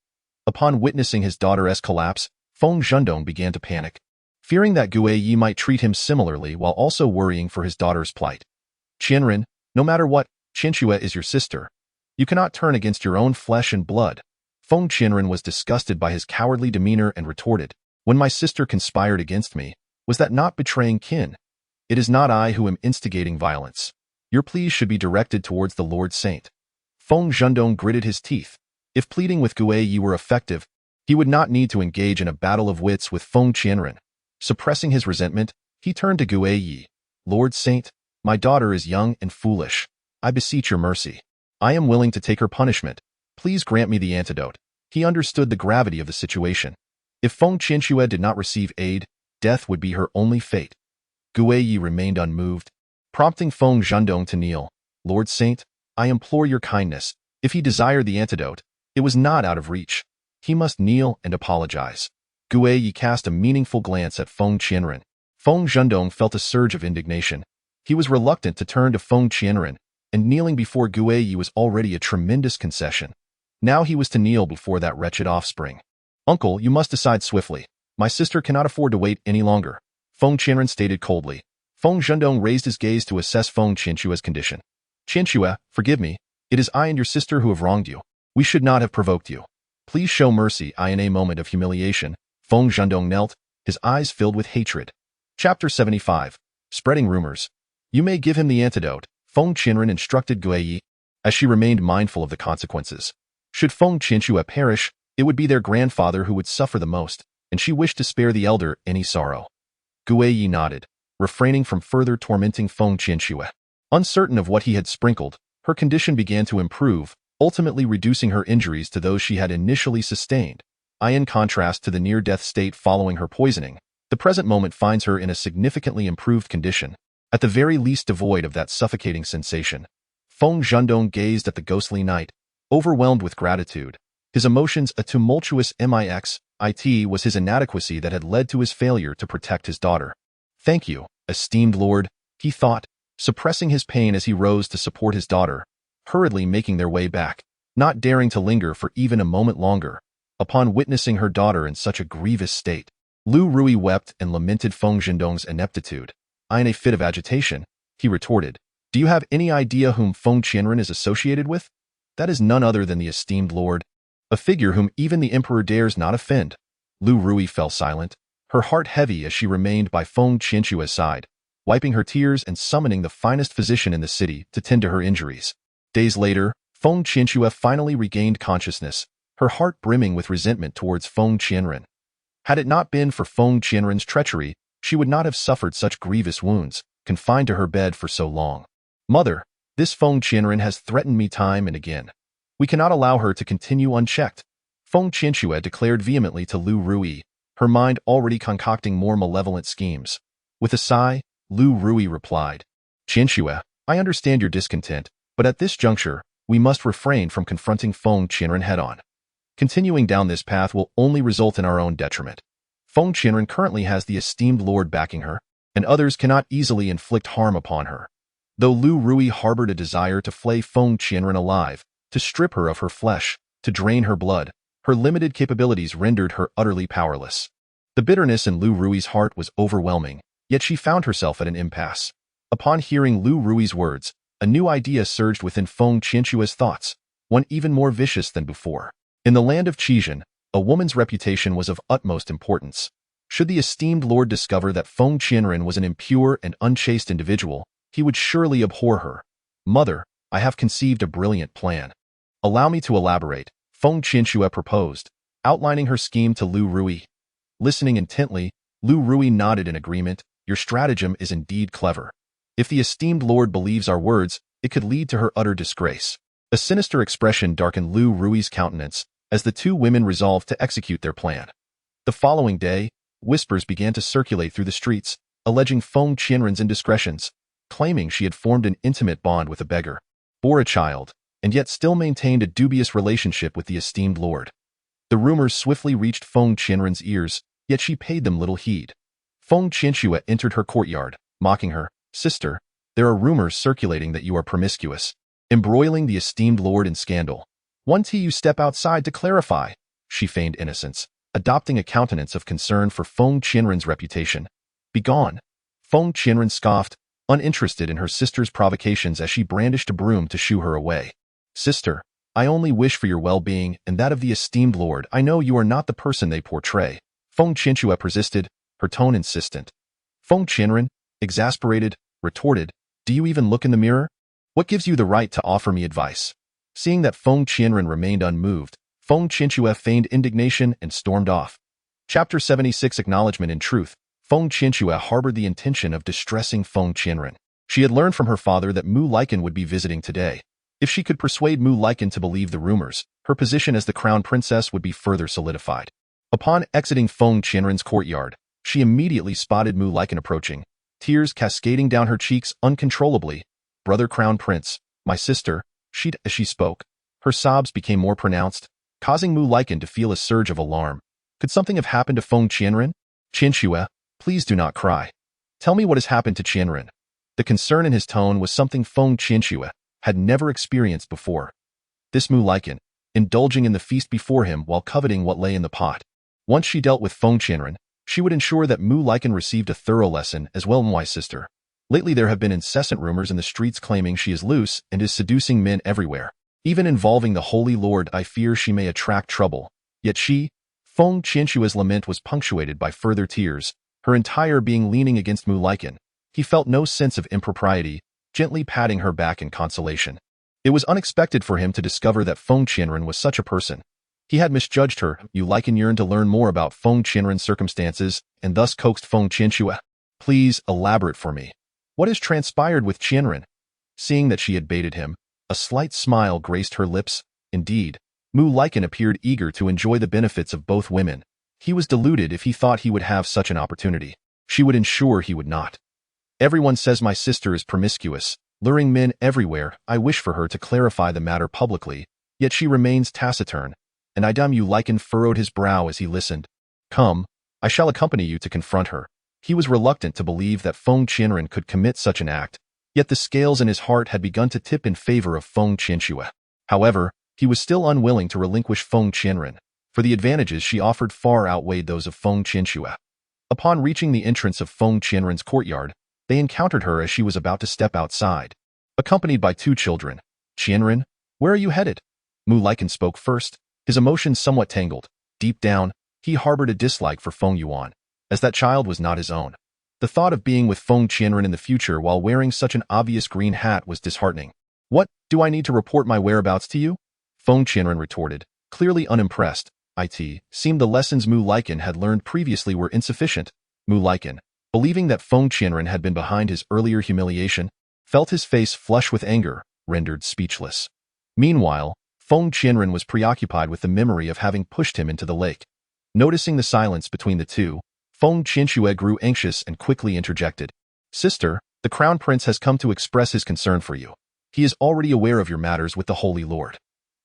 Upon witnessing his daughter's collapse, Feng Zhendong began to panic, fearing that Gue Yi might treat him similarly while also worrying for his daughter's plight. "Qianren, no matter what, Qianxue is your sister. You cannot turn against your own flesh and blood." Feng Qianren was disgusted by his cowardly demeanor and retorted, "When my sister conspired against me, was that not betraying kin? It is not I who am instigating violence. Your pleas should be directed towards the Lord Saint." Feng Zhendong gritted his teeth. If pleading with Gue Yi were effective, he would not need to engage in a battle of wits with Feng Qianren. Suppressing his resentment, he turned to Gue Yi. "Lord Saint, my daughter is young and foolish. I beseech your mercy. I am willing to take her punishment. Please grant me the antidote." He understood the gravity of the situation. If Feng Qianxue did not receive aid, death would be her only fate. Gue Yi remained unmoved, prompting Feng Zhendong to kneel. "Lord Saint, I implore your kindness." If he desired the antidote, it was not out of reach. He must kneel and apologize. Gue Yi cast a meaningful glance at Feng Qianren. Feng Zhendong felt a surge of indignation. He was reluctant to turn to Feng Qianren, and kneeling before Gue Yi was already a tremendous concession. Now he was to kneel before that wretched offspring. "Uncle, you must decide swiftly. My sister cannot afford to wait any longer," Feng Qianren stated coldly. Feng Zhendong raised his gaze to assess Feng Qianxue's condition. "Qianxue, forgive me. It is I and your sister who have wronged you. We should not have provoked you. Please show mercy." In a moment of humiliation, Feng Zhendong knelt, his eyes filled with hatred. Chapter 75. Spreading rumors. "You may give him the antidote," Feng Qianren instructed Gue Yi, as she remained mindful of the consequences. Should Feng Qianxue perish, it would be their grandfather who would suffer the most, and she wished to spare the elder any sorrow. Guiyi nodded, refraining from further tormenting Feng Qianxue. Uncertain of what he had sprinkled, her condition began to improve, ultimately reducing her injuries to those she had initially sustained. In contrast to the near-death state following her poisoning, the present moment finds her in a significantly improved condition, at the very least devoid of that suffocating sensation. Feng Zhendong gazed at the ghostly knight, overwhelmed with gratitude. His emotions a tumultuous mix. It was his inadequacy that had led to his failure to protect his daughter. Thank you, esteemed lord, he thought, suppressing his pain as he rose to support his daughter, hurriedly making their way back, not daring to linger for even a moment longer. Upon witnessing her daughter in such a grievous state, Lu Rui wept and lamented Feng Zhendong's ineptitude. In a fit of agitation, he retorted, "Do you have any idea whom Feng Qianren is associated with? That is none other than the esteemed lord, a figure whom even the emperor dares not offend." Lu Rui fell silent, her heart heavy as she remained by Feng Qianxue's side, wiping her tears and summoning the finest physician in the city to tend to her injuries. Days later, Feng Qianxue finally regained consciousness, her heart brimming with resentment towards Feng Qianren. Had it not been for Feng Qianren's treachery, she would not have suffered such grievous wounds, confined to her bed for so long. Mother, this Feng Qianren has threatened me time and again. We cannot allow her to continue unchecked, Feng Qianxue declared vehemently to Lu Rui, her mind already concocting more malevolent schemes. With a sigh, Lu Rui replied, "Qianxue, I understand your discontent, but at this juncture, we must refrain from confronting Feng Qianren head-on. Continuing down this path will only result in our own detriment. Feng Qianren currently has the esteemed lord backing her, and others cannot easily inflict harm upon her." Though Lu Rui harbored a desire to flay Feng Qianren alive, to strip her of her flesh, to drain her blood, her limited capabilities rendered her utterly powerless. The bitterness in Lu Rui's heart was overwhelming, yet she found herself at an impasse. Upon hearing Lu Rui's words, a new idea surged within Feng Qianxue's thoughts, one even more vicious than before. In the land of Chizhen, a woman's reputation was of utmost importance. Should the esteemed lord discover that Feng Qianren was an impure and unchaste individual, he would surely abhor her. "Mother, I have conceived a brilliant plan. Allow me to elaborate," Feng Qianxue proposed, outlining her scheme to Lu Rui. Listening intently, Lu Rui nodded in agreement. "Your stratagem is indeed clever. If the esteemed lord believes our words, it could lead to her utter disgrace." A sinister expression darkened Lu Rui's countenance as the two women resolved to execute their plan. The following day, whispers began to circulate through the streets, alleging Feng Qianren's indiscretions, claiming she had formed an intimate bond with a beggar, bore a child, and yet still maintained a dubious relationship with the esteemed lord. The rumors swiftly reached Feng Qianren's ears, yet she paid them little heed. Feng Qianxue entered her courtyard, mocking her, "Sister, there are rumors circulating that you are promiscuous, embroiling the esteemed lord in scandal. Want you step outside to clarify?" She feigned innocence, adopting a countenance of concern for Feng Qianren's reputation. "Begone!" Feng Qianren scoffed, uninterested in her sister's provocations as she brandished a broom to shoo her away. "Sister, I only wish for your well-being and that of the esteemed lord. I know you are not the person they portray," Feng Qianxue persisted, her tone insistent. Feng Qianren, exasperated, retorted, "Do you even look in the mirror? What gives you the right to offer me advice?" Seeing that Feng Qianren remained unmoved, Feng Qianxue feigned indignation and stormed off. Chapter 76 Acknowledgement. In truth, Feng Qianxue harbored the intention of distressing Feng Qianren. She had learned from her father that Mu Laikan would be visiting today. If she could persuade Mu Laikan to believe the rumors, her position as the crown princess would be further solidified. Upon exiting Feng Qianren's courtyard, she immediately spotted Mu Laikan approaching, tears cascading down her cheeks uncontrollably. "Brother Crown Prince, my sister," as she spoke, her sobs became more pronounced, causing Mu Laikan to feel a surge of alarm. Could something have happened to Feng Qianren? "Qianxue, please do not cry. Tell me what has happened to Qianren." The concern in his tone was something Feng Qianxue had never experienced before. This Mu Laikan, indulging in the feast before him while coveting what lay in the pot. Once she dealt with Feng Qianren, she would ensure that Mu Laikan received a thorough lesson as well. "My sister, lately there have been incessant rumors in the streets claiming she is loose and is seducing men everywhere, even involving the Holy Lord. I fear she may attract trouble." Yet she, Feng Qianxue's lament was punctuated by further tears, her entire being leaning against Mu Laikan. He felt no sense of impropriety, gently patting her back in consolation. It was unexpected for him to discover that Feng Qianren was such a person. He had misjudged her. Yu Liken yearned to learn more about Feng Qianren's circumstances and thus coaxed Feng Qianxue. Please elaborate for me. What has transpired with Qianren? Seeing that she had baited him, a slight smile graced her lips. Indeed, Mu Liken appeared eager to enjoy the benefits of both women. He was deluded if he thought he would have such an opportunity. She would ensure he would not. Everyone says my sister is promiscuous, luring men everywhere. I wish for her to clarify the matter publicly, yet she remains taciturn, and Yu Liken furrowed his brow as he listened. Come, I shall accompany you to confront her. He was reluctant to believe that Feng Qianren could commit such an act, yet the scales in his heart had begun to tip in favor of Feng Qianxue. However, he was still unwilling to relinquish Feng Qianren, for the advantages she offered far outweighed those of Feng Qianxue. Upon reaching the entrance of Feng Qianren's courtyard, they encountered her as she was about to step outside, accompanied by two children. Qianren, where are you headed? Mu Liken spoke first, his emotions somewhat tangled. Deep down, he harbored a dislike for Feng Yuan, as that child was not his own. The thought of being with Feng Qianren in the future while wearing such an obvious green hat was disheartening. What, do I need to report my whereabouts to you? Feng Qianren retorted, clearly unimpressed. It seemed the lessons Mu Liken had learned previously were insufficient. Mu Liken, believing that Feng Qianren had been behind his earlier humiliation, felt his face flush with anger, rendered speechless. Meanwhile, Feng Qianren was preoccupied with the memory of having pushed him into the lake. Noticing the silence between the two, Feng Qianxue grew anxious and quickly interjected. Sister, the Crown Prince has come to express his concern for you. He is already aware of your matters with the Holy Lord.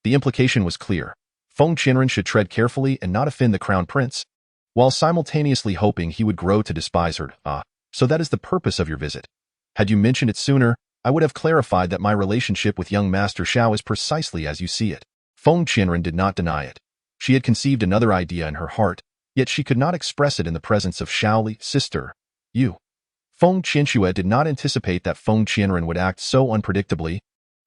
The implication was clear. Feng Qianren should tread carefully and not offend the Crown Prince, while simultaneously hoping he would grow to despise her. So that is the purpose of your visit. Had you mentioned it sooner, I would have clarified that my relationship with young Master Xiao is precisely as you see it. Feng Qianren did not deny it. She had conceived another idea in her heart, yet she could not express it in the presence of Shaoli. Sister, you. Feng Qianxue did not anticipate that Feng Qianren would act so unpredictably,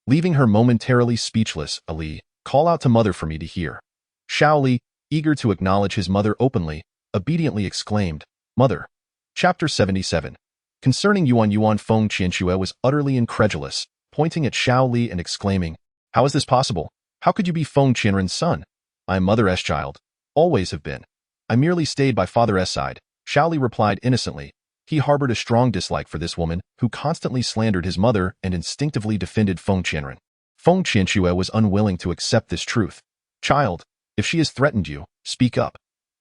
leaving her momentarily speechless. Ali, call out to mother for me to hear. Shaoli, eager to acknowledge his mother openly, obediently exclaimed, Mother. Chapter 77. Concerning Yuan, Feng Qianxue was utterly incredulous, pointing at Shaoli and exclaiming, How is this possible? How could you be Feng Qianren's son? I am Mother's child. Always have been. I merely stayed by Father's side, Shaoli replied innocently. He harbored a strong dislike for this woman, who constantly slandered his mother and instinctively defended Feng Qianren. Feng Qianxue was unwilling to accept this truth. Child, if she has threatened you, speak up.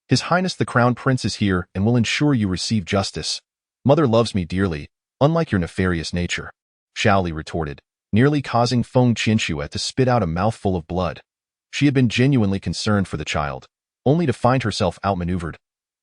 His Highness the Crown Prince is here and will ensure you receive justice. Mother loves me dearly, unlike your nefarious nature, Shaoli retorted, nearly causing Feng Qianxue to spit out a mouthful of blood. She had been genuinely concerned for the child, only to find herself outmaneuvered.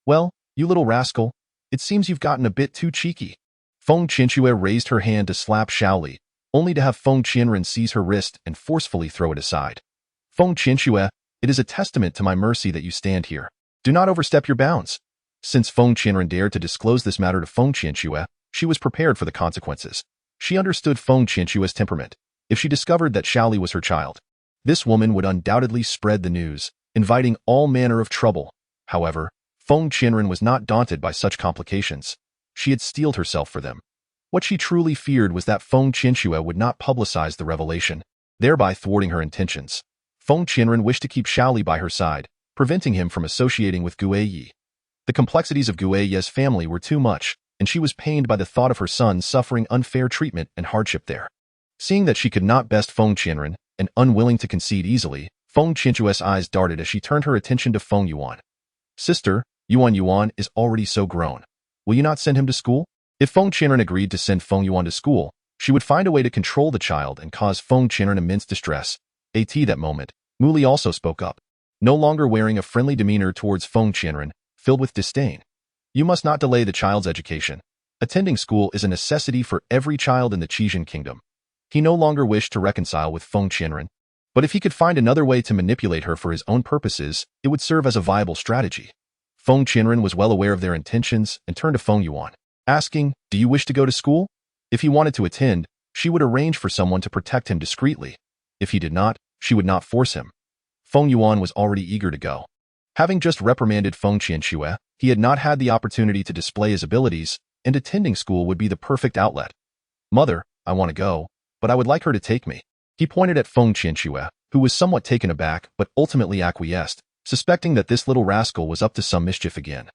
Well, you little rascal, it seems you've gotten a bit too cheeky. Feng Qianxue raised her hand to slap Shaoli, only to have Feng Qianren seize her wrist and forcefully throw it aside. Feng Qianxue, it is a testament to my mercy that you stand here. Do not overstep your bounds. Since Feng Qianren dared to disclose this matter to Feng Qianxue, she was prepared for the consequences. She understood Feng Qianxue's temperament. If she discovered that Shaoli was her child, this woman would undoubtedly spread the news, inviting all manner of trouble. However, Feng Qianren was not daunted by such complications. She had steeled herself for them. What she truly feared was that Feng Qianxue would not publicize the revelation, thereby thwarting her intentions. Feng Qianren wished to keep Shaoli by her side, preventing him from associating with Guiyi. The complexities of Guiyi's family were too much, and she was pained by the thought of her son suffering unfair treatment and hardship there. Seeing that she could not best Feng Qianren, and unwilling to concede easily, Feng Qianxue's eyes darted as she turned her attention to Feng Yuan. Sister, Yuan is already so grown. Will you not send him to school? If Feng Qianren agreed to send Feng Yuan to school, she would find a way to control the child and cause Feng Qianren immense distress. At that moment, Muli also spoke up, no longer wearing a friendly demeanor towards Feng Qianren, filled with disdain. You must not delay the child's education. Attending school is a necessity for every child in the Chizhen kingdom. He no longer wished to reconcile with Feng Qianren, but if he could find another way to manipulate her for his own purposes, it would serve as a viable strategy. Feng Qianren was well aware of their intentions and turned to Feng Yuan, asking, Do you wish to go to school? If he wanted to attend, she would arrange for someone to protect him discreetly. If he did not, she would not force him. Feng Yuan was already eager to go. Having just reprimanded Feng Qianxue, he had not had the opportunity to display his abilities, and attending school would be the perfect outlet. Mother, I want to go, but I would like her to take me. He pointed at Feng Qianxue, who was somewhat taken aback but ultimately acquiesced, suspecting that this little rascal was up to some mischief again.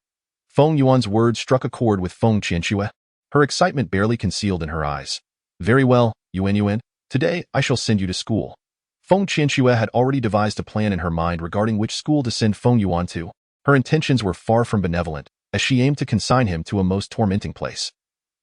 Feng Yuan's words struck a chord with Feng Qianxue, her excitement barely concealed in her eyes. Very well, Yuan, today I shall send you to school. Feng Qianxue had already devised a plan in her mind regarding which school to send Feng Yuan to. Her intentions were far from benevolent, as she aimed to consign him to a most tormenting place.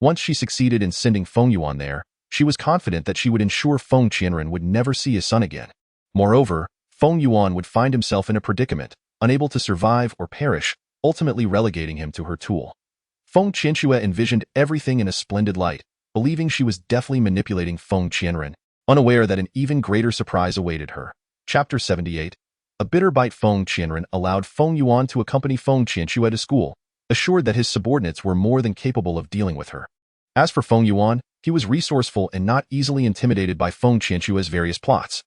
Once she succeeded in sending Feng Yuan there, she was confident that she would ensure Feng Qianren would never see his son again. Moreover, Feng Yuan would find himself in a predicament, unable to survive or perish, ultimately relegating him to her tool. Feng Qianxue envisioned everything in a splendid light, believing she was deftly manipulating Feng Qianren, unaware that an even greater surprise awaited her. Chapter 78. A bitter bite. Feng Qianren allowed Feng Yuan to accompany Feng Qianxue to school, assured that his subordinates were more than capable of dealing with her. As for Feng Yuan, he was resourceful and not easily intimidated by Feng Qianxue's various plots.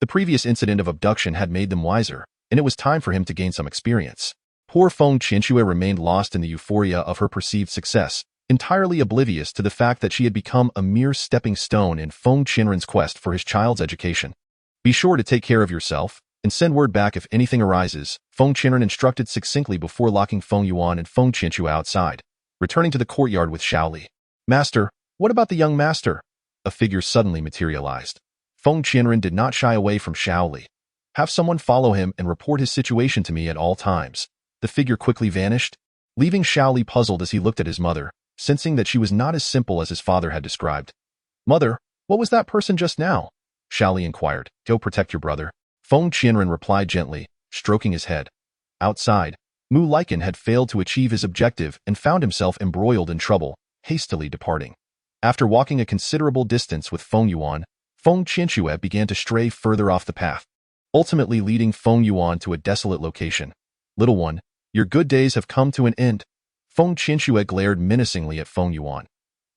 The previous incident of abduction had made them wiser, and it was time for him to gain some experience. Poor Feng Qianxue remained lost in the euphoria of her perceived success, entirely oblivious to the fact that she had become a mere stepping stone in Feng Qianren's quest for his child's education. Be sure to take care of yourself, and send word back if anything arises, Feng Qianren instructed succinctly before locking Feng Yuan and Feng Qianxue outside, returning to the courtyard with Xiaoli. Master, what about the young master? A figure suddenly materialized. Feng Qianren did not shy away from Xiaoli. Have someone follow him and report his situation to me at all times. The figure quickly vanished, leaving Xiaoli puzzled as he looked at his mother, sensing that she was not as simple as his father had described. Mother, what was that person just now? Xiaoli inquired. Go protect your brother. Feng Qianren replied gently, stroking his head. Outside, Mu Laikan had failed to achieve his objective and found himself embroiled in trouble, hastily departing. After walking a considerable distance with Feng Yuan, Feng Qianxue began to stray further off the path, ultimately leading Feng Yuan to a desolate location. Little one, your good days have come to an end. Feng Qianxue glared menacingly at Feng Yuan.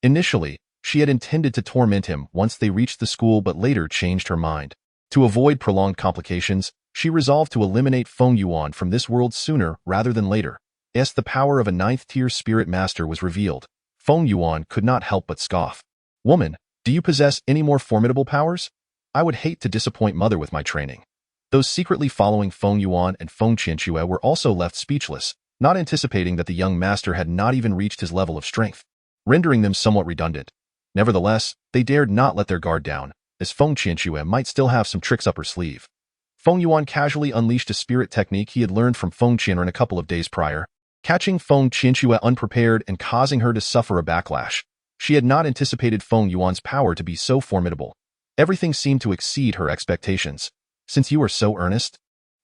Initially, she had intended to torment him once they reached the school but later changed her mind. To avoid prolonged complications, she resolved to eliminate Feng Yuan from this world sooner rather than later. As the power of a 9th-tier spirit master was revealed, Feng Yuan could not help but scoff. Woman, do you possess any more formidable powers? I would hate to disappoint mother with my training. Those secretly following Feng Yuan and Feng Qianxue were also left speechless, not anticipating that the young master had not even reached his level of strength, rendering them somewhat redundant. Nevertheless, they dared not let their guard down, as Feng Qianxue might still have some tricks up her sleeve. Feng Yuan casually unleashed a spirit technique he had learned from Feng Qianren a couple of days prior, catching Feng Qianxue unprepared and causing her to suffer a backlash. She had not anticipated Feng Yuan's power to be so formidable. Everything seemed to exceed her expectations. Since you are so earnest,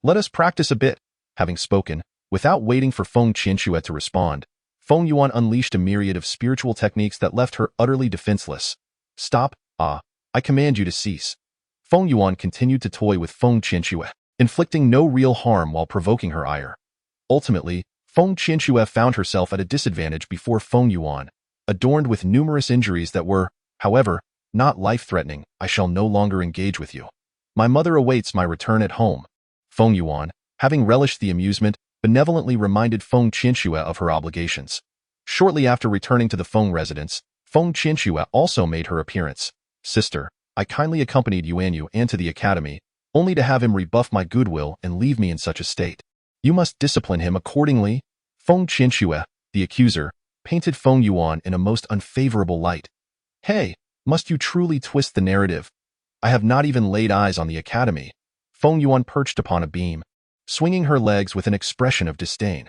let us practice a bit. Having spoken, without waiting for Feng Qianxue to respond, Feng Yuan unleashed a myriad of spiritual techniques that left her utterly defenseless. Stop, I command you to cease. Feng Yuan continued to toy with Feng Qianxue, inflicting no real harm while provoking her ire. Ultimately, Feng Qianxue found herself at a disadvantage before Feng Yuan, adorned with numerous injuries that were, however, not life-threatening. I shall no longer engage with you. My mother awaits my return at home. Feng Yuan, having relished the amusement, benevolently reminded Feng Qianxue of her obligations. Shortly after returning to the Feng residence, Feng Qianxue also made her appearance. Sister, I kindly accompanied Yuanyu and to the academy, only to have him rebuff my goodwill and leave me in such a state. You must discipline him accordingly. Feng Qianxue, the accuser, painted Feng Yuan in a most unfavorable light. Hey, must you truly twist the narrative? I have not even laid eyes on the academy. Feng Yuan perched upon a beam, swinging her legs with an expression of disdain.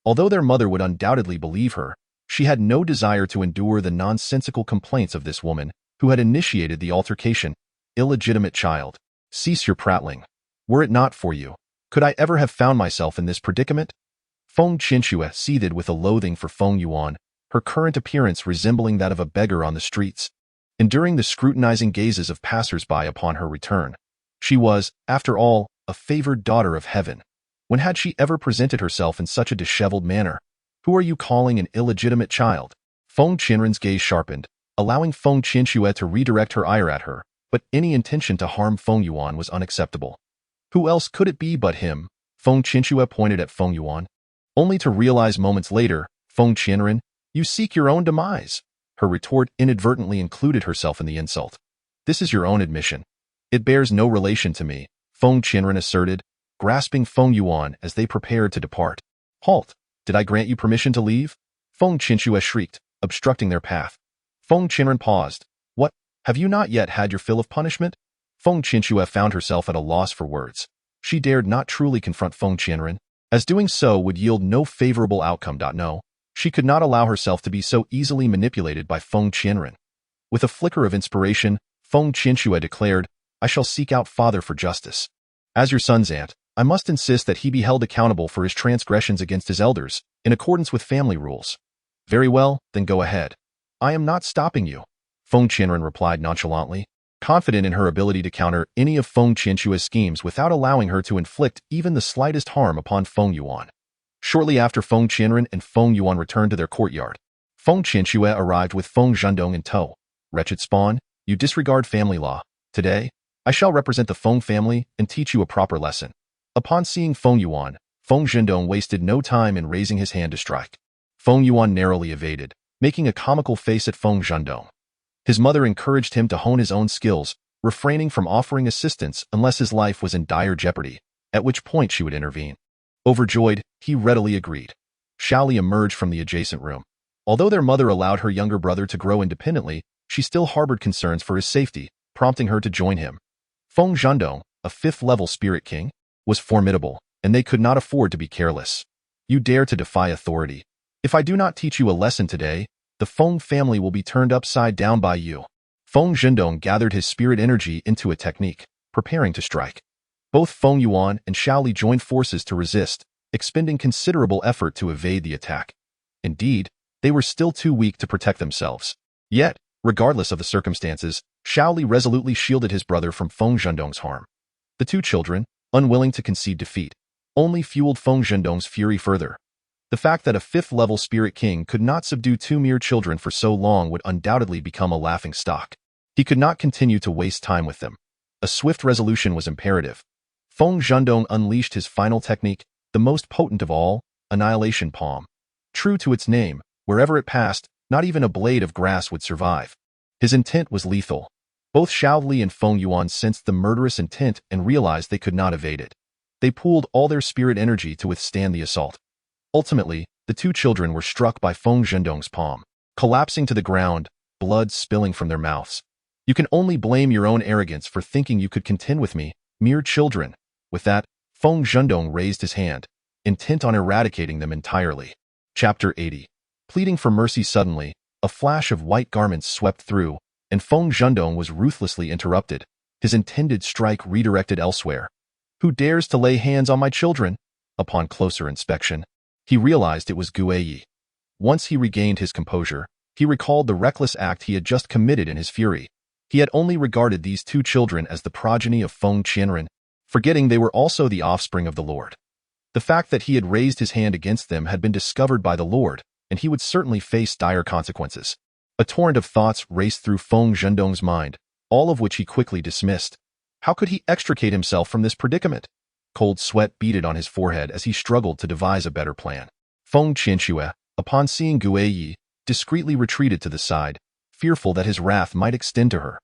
Although their mother would undoubtedly believe her, she had no desire to endure the nonsensical complaints of this woman, who had initiated the altercation. Illegitimate child, cease your prattling. Were it not for you, could I ever have found myself in this predicament? Feng Qianxue seethed with a loathing for Feng Yuan, her current appearance resembling that of a beggar on the streets, enduring the scrutinizing gazes of passers-by upon her return. She was, after all, a favored daughter of heaven. When had she ever presented herself in such a disheveled manner? Who are you calling an illegitimate child? Feng Qianren's gaze sharpened, allowing Feng Qianxue to redirect her ire at her, but any intention to harm Feng Yuan was unacceptable. Who else could it be but him? Feng Qianxue pointed at Feng Yuan, only to realize moments later, Feng Qianren, you seek your own demise. Her retort inadvertently included herself in the insult. This is your own admission. It bears no relation to me, Feng Qianren asserted, grasping Feng Yuan as they prepared to depart. Halt! Did I grant you permission to leave? Feng Qinshue shrieked, obstructing their path. Feng Qianren paused. What? Have you not yet had your fill of punishment? Feng Qinshue found herself at a loss for words. She dared not truly confront Feng Qianren, as doing so would yield no favorable outcome. No, she could not allow herself to be so easily manipulated by Feng Qianren. With a flicker of inspiration, Feng Qinshue declared, I shall seek out father for justice. As your son's aunt, I must insist that he be held accountable for his transgressions against his elders, in accordance with family rules. Very well, then go ahead. I am not stopping you, Feng Qianren replied nonchalantly, confident in her ability to counter any of Feng Qinshue's schemes without allowing her to inflict even the slightest harm upon Feng Yuan. Shortly after Feng Qianren and Feng Yuan returned to their courtyard, Feng Qinshue arrived with Feng Zhendong in tow. Wretched spawn, you disregard family law. Today, I shall represent the Feng family and teach you a proper lesson. Upon seeing Feng Yuan, Feng Zhendong wasted no time in raising his hand to strike. Feng Yuan narrowly evaded, making a comical face at Feng Zhendong. His mother encouraged him to hone his own skills, refraining from offering assistance unless his life was in dire jeopardy, at which point she would intervene. Overjoyed, he readily agreed. Xiaoli emerged from the adjacent room. Although their mother allowed her younger brother to grow independently, she still harbored concerns for his safety, prompting her to join him. Feng Zhendong, a fifth-level spirit king, was formidable, and they could not afford to be careless. You dare to defy authority. If I do not teach you a lesson today, the Feng family will be turned upside down by you. Feng Zhendong gathered his spirit energy into a technique, preparing to strike. Both Feng Yuan and Xiaoli joined forces to resist, expending considerable effort to evade the attack. Indeed, they were still too weak to protect themselves. Yet, regardless of the circumstances, Xiaoli resolutely shielded his brother from Feng Zhendong's harm. The two children, unwilling to concede defeat, only fueled Feng Zhendong's fury further. The fact that a fifth-level spirit king could not subdue two mere children for so long would undoubtedly become a laughing stock. He could not continue to waste time with them. A swift resolution was imperative. Feng Zhendong unleashed his final technique, the most potent of all, Annihilation Palm. True to its name, wherever it passed, not even a blade of grass would survive. His intent was lethal. Both Xiaoli and Feng Yuan sensed the murderous intent and realized they could not evade it. They pooled all their spirit energy to withstand the assault. Ultimately, the two children were struck by Feng Zhendong's palm, collapsing to the ground, blood spilling from their mouths. You can only blame your own arrogance for thinking you could contend with me, mere children. With that, Feng Zhendong raised his hand, intent on eradicating them entirely. Chapter 80. Pleading for mercy suddenly, a flash of white garments swept through, and Feng Zhendong was ruthlessly interrupted, his intended strike redirected elsewhere. Who dares to lay hands on my children? Upon closer inspection, he realized it was Guiyi. Once he regained his composure, he recalled the reckless act he had just committed in his fury. He had only regarded these two children as the progeny of Feng Qianren, forgetting they were also the offspring of the Lord. The fact that he had raised his hand against them had been discovered by the Lord, and he would certainly face dire consequences. A torrent of thoughts raced through Feng Zhendong's mind, all of which he quickly dismissed. How could he extricate himself from this predicament? Cold sweat beaded on his forehead as he struggled to devise a better plan. Feng Qinshue, upon seeing Guiyi, discreetly retreated to the side, fearful that his wrath might extend to her.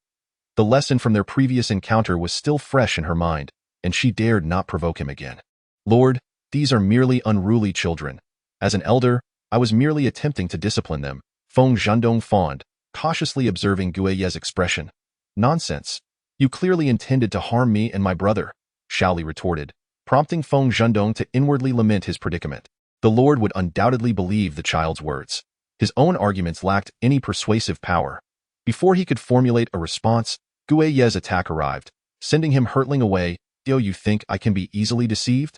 The lesson from their previous encounter was still fresh in her mind, and she dared not provoke him again. Lord, these are merely unruly children. As an elder, I was merely attempting to discipline them, Feng Zhendong fawned, cautiously observing Guiyi's expression. Nonsense. You clearly intended to harm me and my brother, Xiaoli retorted, prompting Feng Zhendong to inwardly lament his predicament. The Lord would undoubtedly believe the child's words. His own arguments lacked any persuasive power. Before he could formulate a response, Guiyi's attack arrived, sending him hurtling away. Do you think I can be easily deceived?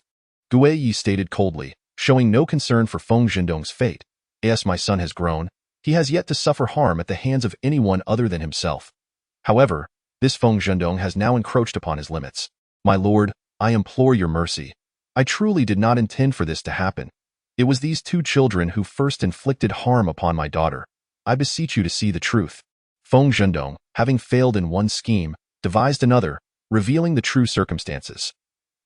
Guiyi stated coldly, showing no concern for Feng Zhendong's fate. As my son has grown, he has yet to suffer harm at the hands of anyone other than himself. However, this Feng Zhendong has now encroached upon his limits. My lord, I implore your mercy. I truly did not intend for this to happen. It was these two children who first inflicted harm upon my daughter. I beseech you to see the truth. Feng Zhendong, having failed in one scheme, devised another, revealing the true circumstances.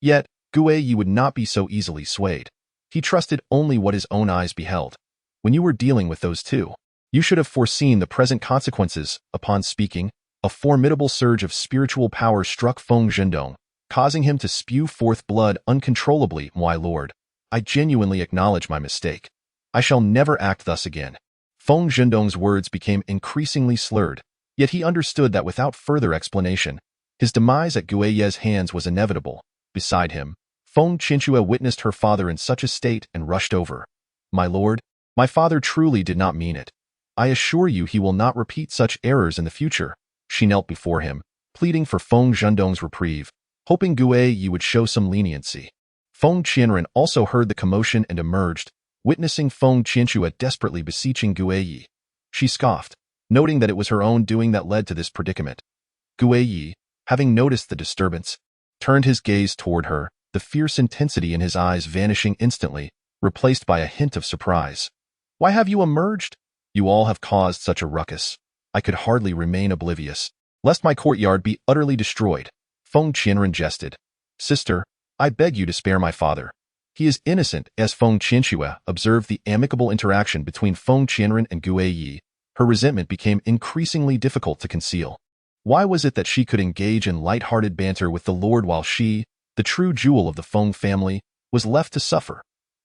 Yet, Guiyi would not be so easily swayed. He trusted only what his own eyes beheld. When you were dealing with those two, you should have foreseen the present consequences. Upon speaking, A formidable surge of spiritual power struck Feng Zhendong, causing him to spew forth blood uncontrollably. My lord, I genuinely acknowledge my mistake. I shall never act thus again. Feng Zhendong's words became increasingly slurred, yet he understood that without further explanation, his demise at Guiye's hands was inevitable. Beside him, Feng Qinshue witnessed her father in such a state and rushed over. My lord, my father truly did not mean it. I assure you he will not repeat such errors in the future. She knelt before him, pleading for Feng Zhendong's reprieve, hoping Guiye would show some leniency. Feng Qianren also heard the commotion and emerged, witnessing Feng Qinshue desperately beseeching Guiye. She scoffed, noting that it was her own doing that led to this predicament. Guiye, having noticed the disturbance, turned his gaze toward her, the fierce intensity in his eyes vanishing instantly, replaced by a hint of surprise. Why have you emerged? You all have caused such a ruckus. I could hardly remain oblivious, lest my courtyard be utterly destroyed. Feng Qianren jested. Sister, I beg you to spare my father. He is innocent. As Feng Qinshue observed the amicable interaction between Feng Qianren and Guiye, her resentment became increasingly difficult to conceal. Why was it that she could engage in light-hearted banter with the lord while she, the true jewel of the Feng family, was left to suffer?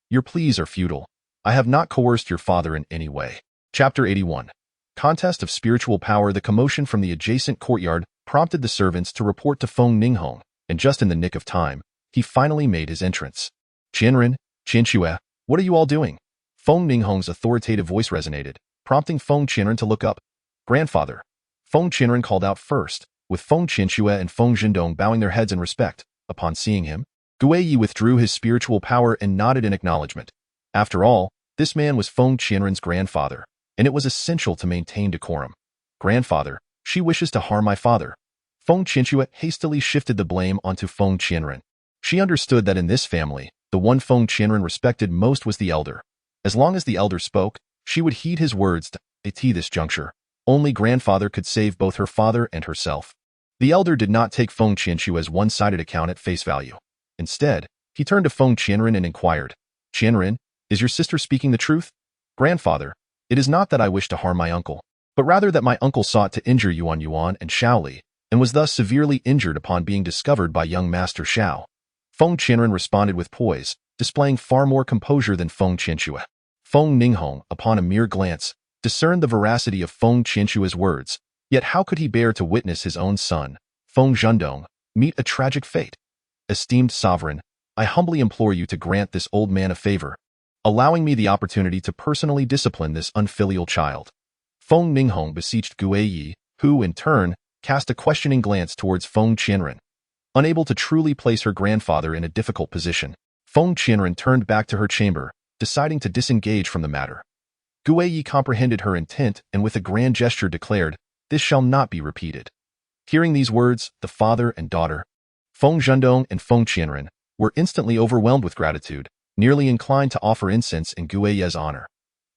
Your pleas are futile. I have not coerced your father in any way. Chapter 81. Contest of Spiritual Power. The commotion from the adjacent courtyard prompted the servants to report to Feng Ninghong, and just in the nick of time, he finally made his entrance. Qianren, Qinshue, what are you all doing? Feng Ninghong's authoritative voice resonated, prompting Feng Qianren to look up. Grandfather. Feng Qianren called out first, with Feng Qinshue and Feng Zhendong bowing their heads in respect. Upon seeing him, Guiye withdrew his spiritual power and nodded in acknowledgement. After all, this man was Feng Qianren's grandfather, and it was essential to maintain decorum. Grandfather, she wishes to harm my father. Feng Qinshue hastily shifted the blame onto Feng Qianren. She understood that in this family, the one Feng Qianren respected most was the elder. As long as the elder spoke, she would heed his words. At this juncture, only grandfather could save both her father and herself. The elder did not take Feng Qinshue's one-sided account at face value. Instead, he turned to Feng Qianren and inquired, Qianren, is your sister speaking the truth? Grandfather, it is not that I wish to harm my uncle, but rather that my uncle sought to injure Yuan Yuan and Shaoli, and was thus severely injured upon being discovered by young Master Xiao. Feng Qianren responded with poise, displaying far more composure than Feng Qinshue. Feng Ninghong, upon a mere glance, discerned the veracity of Feng Qinshue's words, yet how could he bear to witness his own son, Feng Zhendong, meet a tragic fate? Esteemed sovereign, I humbly implore you to grant this old man a favor, allowing me the opportunity to personally discipline this unfilial child. Feng Ninghong beseeched Guiye, who, in turn, cast a questioning glance towards Feng Qianren. Unable to truly place her grandfather in a difficult position, Feng Qianren turned back to her chamber, deciding to disengage from the matter. Guiye comprehended her intent and with a grand gesture declared, this shall not be repeated. Hearing these words, the father and daughter, Feng Zhendong and Feng Qianren, were instantly overwhelmed with gratitude, nearly inclined to offer incense in Guiye's honor.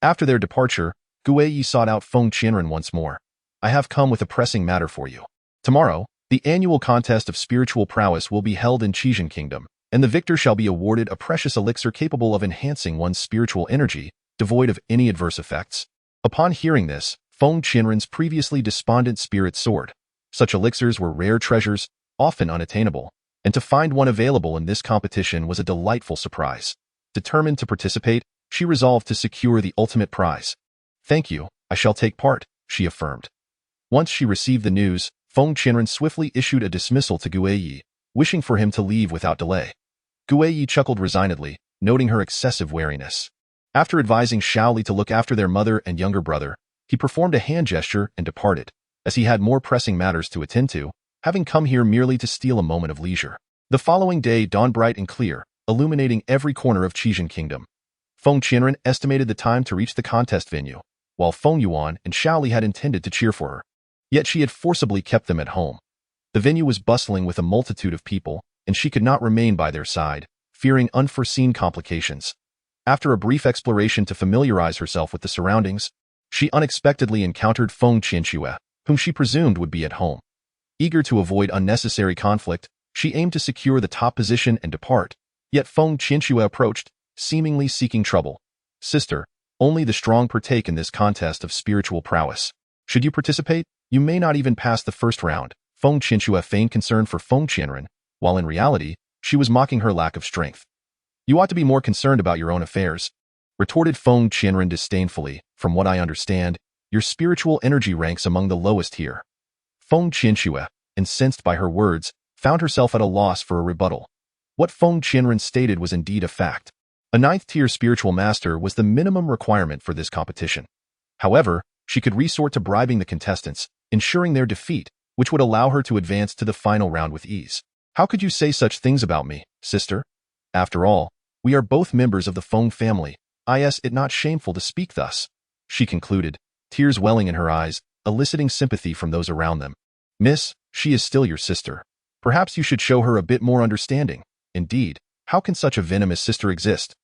After their departure, Guiye sought out Feng Qianren once more. I have come with a pressing matter for you. Tomorrow, the annual contest of spiritual prowess will be held in Chizhen Kingdom, and the victor shall be awarded a precious elixir capable of enhancing one's spiritual energy, devoid of any adverse effects. Upon hearing this, Feng Qianren's previously despondent spirit soared. Such elixirs were rare treasures, often unattainable, and to find one available in this competition was a delightful surprise. Determined to participate, she resolved to secure the ultimate prize. Thank you, I shall take part, she affirmed. Once she received the news, Feng Qianren swiftly issued a dismissal to Guiye, wishing for him to leave without delay. Guiye chuckled resignedly, noting her excessive wariness. After advising Shaoli to look after their mother and younger brother, he performed a hand gesture and departed, as he had more pressing matters to attend to, having come here merely to steal a moment of leisure. The following day dawned bright and clear, illuminating every corner of Chizhen Kingdom. Feng Qianren estimated the time to reach the contest venue, while Feng Yuan and Shaoli had intended to cheer for her. Yet she had forcibly kept them at home. The venue was bustling with a multitude of people, and she could not remain by their side, fearing unforeseen complications. After a brief exploration to familiarize herself with the surroundings, she unexpectedly encountered Feng Qianshue, whom she presumed would be at home. Eager to avoid unnecessary conflict, she aimed to secure the top position and depart, yet Feng Qianshue approached, seemingly seeking trouble. Sister, only the strong partake in this contest of spiritual prowess. Should you participate? You may not even pass the first round. Feng Qianxue feigned concern for Feng Qianren, while in reality, she was mocking her lack of strength. You ought to be more concerned about your own affairs, retorted Feng Qianren disdainfully. From what I understand, your spiritual energy ranks among the lowest here. Feng Qianxue, incensed by her words, found herself at a loss for a rebuttal. What Feng Qianren stated was indeed a fact. A 9th-tier spiritual master was the minimum requirement for this competition. However, she could resort to bribing the contestants, ensuring their defeat, which would allow her to advance to the final round with ease. How could you say such things about me, sister? After all, we are both members of the Feng family. Is it not shameful to speak thus? She concluded, tears welling in her eyes, eliciting sympathy from those around them. Miss, she is still your sister. Perhaps you should show her a bit more understanding. Indeed, how can such a venomous sister exist?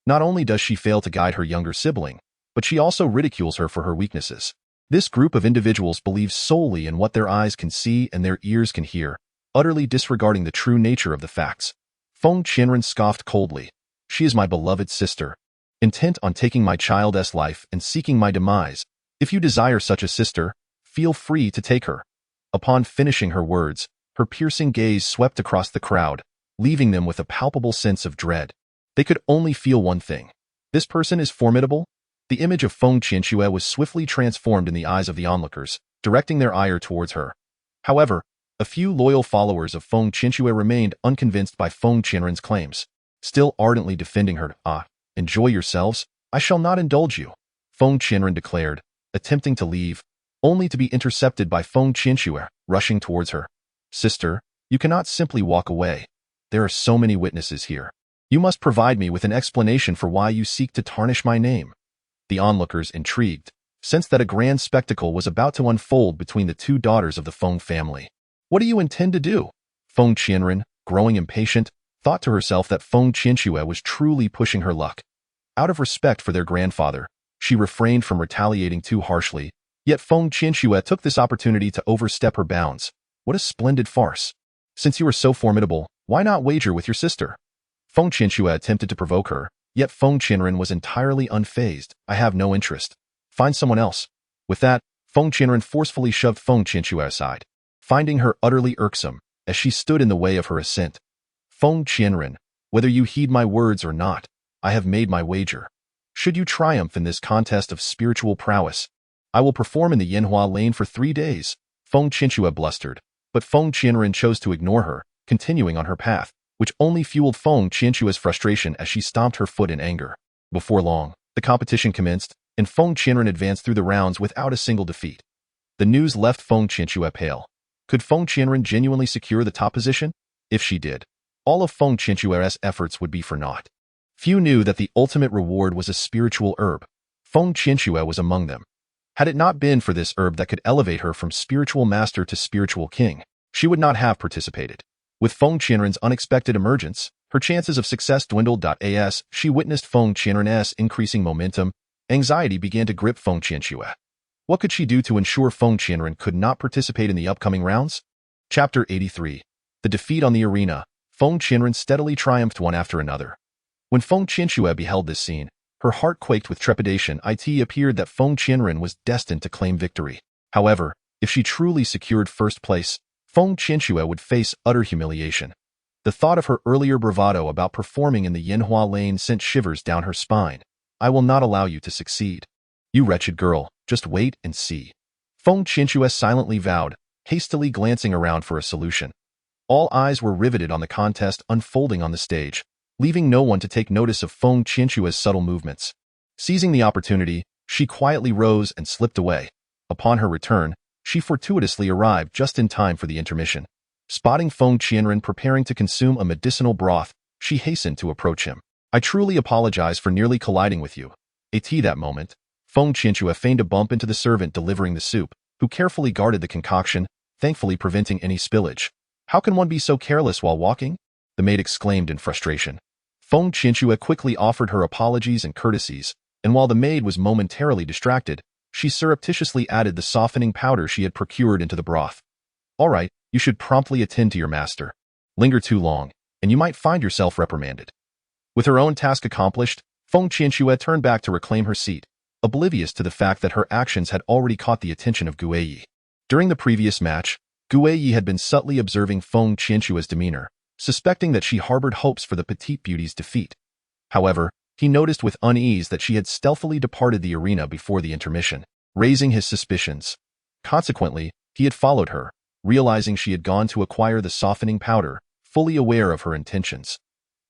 Not only does she fail to guide her younger sibling, but she also ridicules her for her weaknesses. This group of individuals believes solely in what their eyes can see and their ears can hear, utterly disregarding the true nature of the facts. Feng Qianren scoffed coldly. She is my beloved sister, intent on taking my child's life and seeking my demise. If you desire such a sister, feel free to take her. Upon finishing her words, her piercing gaze swept across the crowd, leaving them with a palpable sense of dread. They could only feel one thing. This person is formidable. The image of Feng Qianxue was swiftly transformed in the eyes of the onlookers, directing their ire towards her. However, a few loyal followers of Feng Qianxue remained unconvinced by Feng Qianren's claims, still ardently defending her. Enjoy yourselves. I shall not indulge you, Feng Qianren declared, attempting to leave, only to be intercepted by Feng Qianxue, rushing towards her. Sister, you cannot simply walk away. There are so many witnesses here. You must provide me with an explanation for why you seek to tarnish my name. The onlookers, intrigued, sensed that a grand spectacle was about to unfold between the two daughters of the Feng family. What do you intend to do? Feng Qianren, growing impatient, thought to herself that Feng Qianxue was truly pushing her luck. Out of respect for their grandfather, she refrained from retaliating too harshly, yet Feng Qianxue took this opportunity to overstep her bounds. What a splendid farce. Since you are so formidable, why not wager with your sister? Feng Qianxue attempted to provoke her, yet Feng Qianren was entirely unfazed. I have no interest. Find someone else. With that, Feng Qianren forcefully shoved Feng Qianxue aside, finding her utterly irksome, as she stood in the way of her ascent. Feng Qianren, whether you heed my words or not, I have made my wager. Should you triumph in this contest of spiritual prowess, I will perform in the Yanhua lane for 3 days. Feng Qianxue blustered, but Feng Qianren chose to ignore her, continuing on her path, which only fueled Feng Qianxue's frustration as she stomped her foot in anger. Before long, the competition commenced, and Feng Qianren advanced through the rounds without a single defeat. The news left Feng Qianxue pale. Could Feng Qianren genuinely secure the top position? If she did, all of Feng Qianxue's efforts would be for naught. Few knew that the ultimate reward was a spiritual herb. Feng Qianxue was among them. Had it not been for this herb that could elevate her from spiritual master to spiritual king, she would not have participated. With Feng Qianren's unexpected emergence, her chances of success dwindled. As she witnessed Feng Qianren's increasing momentum, anxiety began to grip Feng Qianxue. What could she do to ensure Feng Qianren could not participate in the upcoming rounds? Chapter 83. The defeat on the arena. Feng Qianren steadily triumphed one after another. When Feng Qianxue beheld this scene, her heart quaked with trepidation. It appeared that Feng Qianren was destined to claim victory. However, if she truly secured first place, Feng Qianxue would face utter humiliation. The thought of her earlier bravado about performing in the Yanhua lane sent shivers down her spine. I will not allow you to succeed. You wretched girl, just wait and see. Feng Qianxue silently vowed, hastily glancing around for a solution. All eyes were riveted on the contest unfolding on the stage, leaving no one to take notice of Feng Qianxue's subtle movements. Seizing the opportunity, she quietly rose and slipped away. Upon her return, she fortuitously arrived just in time for the intermission. Spotting Feng Qianren preparing to consume a medicinal broth, she hastened to approach him. I truly apologize for nearly colliding with you. At that moment, Feng Qianxue feigned a bump into the servant delivering the soup, who carefully guarded the concoction, thankfully preventing any spillage. How can one be so careless while walking? The maid exclaimed in frustration. Feng Qianxue quickly offered her apologies and courtesies, and while the maid was momentarily distracted, she surreptitiously added the softening powder she had procured into the broth. All right, you should promptly attend to your master. Linger too long, and you might find yourself reprimanded. With her own task accomplished, Feng Qianxue turned back to reclaim her seat, oblivious to the fact that her actions had already caught the attention of Guiyi. During the previous match, Gu Yi had been subtly observing Feng Qianxue's demeanor, suspecting that she harbored hopes for the petite beauty's defeat. However, he noticed with unease that she had stealthily departed the arena before the intermission, raising his suspicions. Consequently, he had followed her, realizing she had gone to acquire the softening powder, fully aware of her intentions.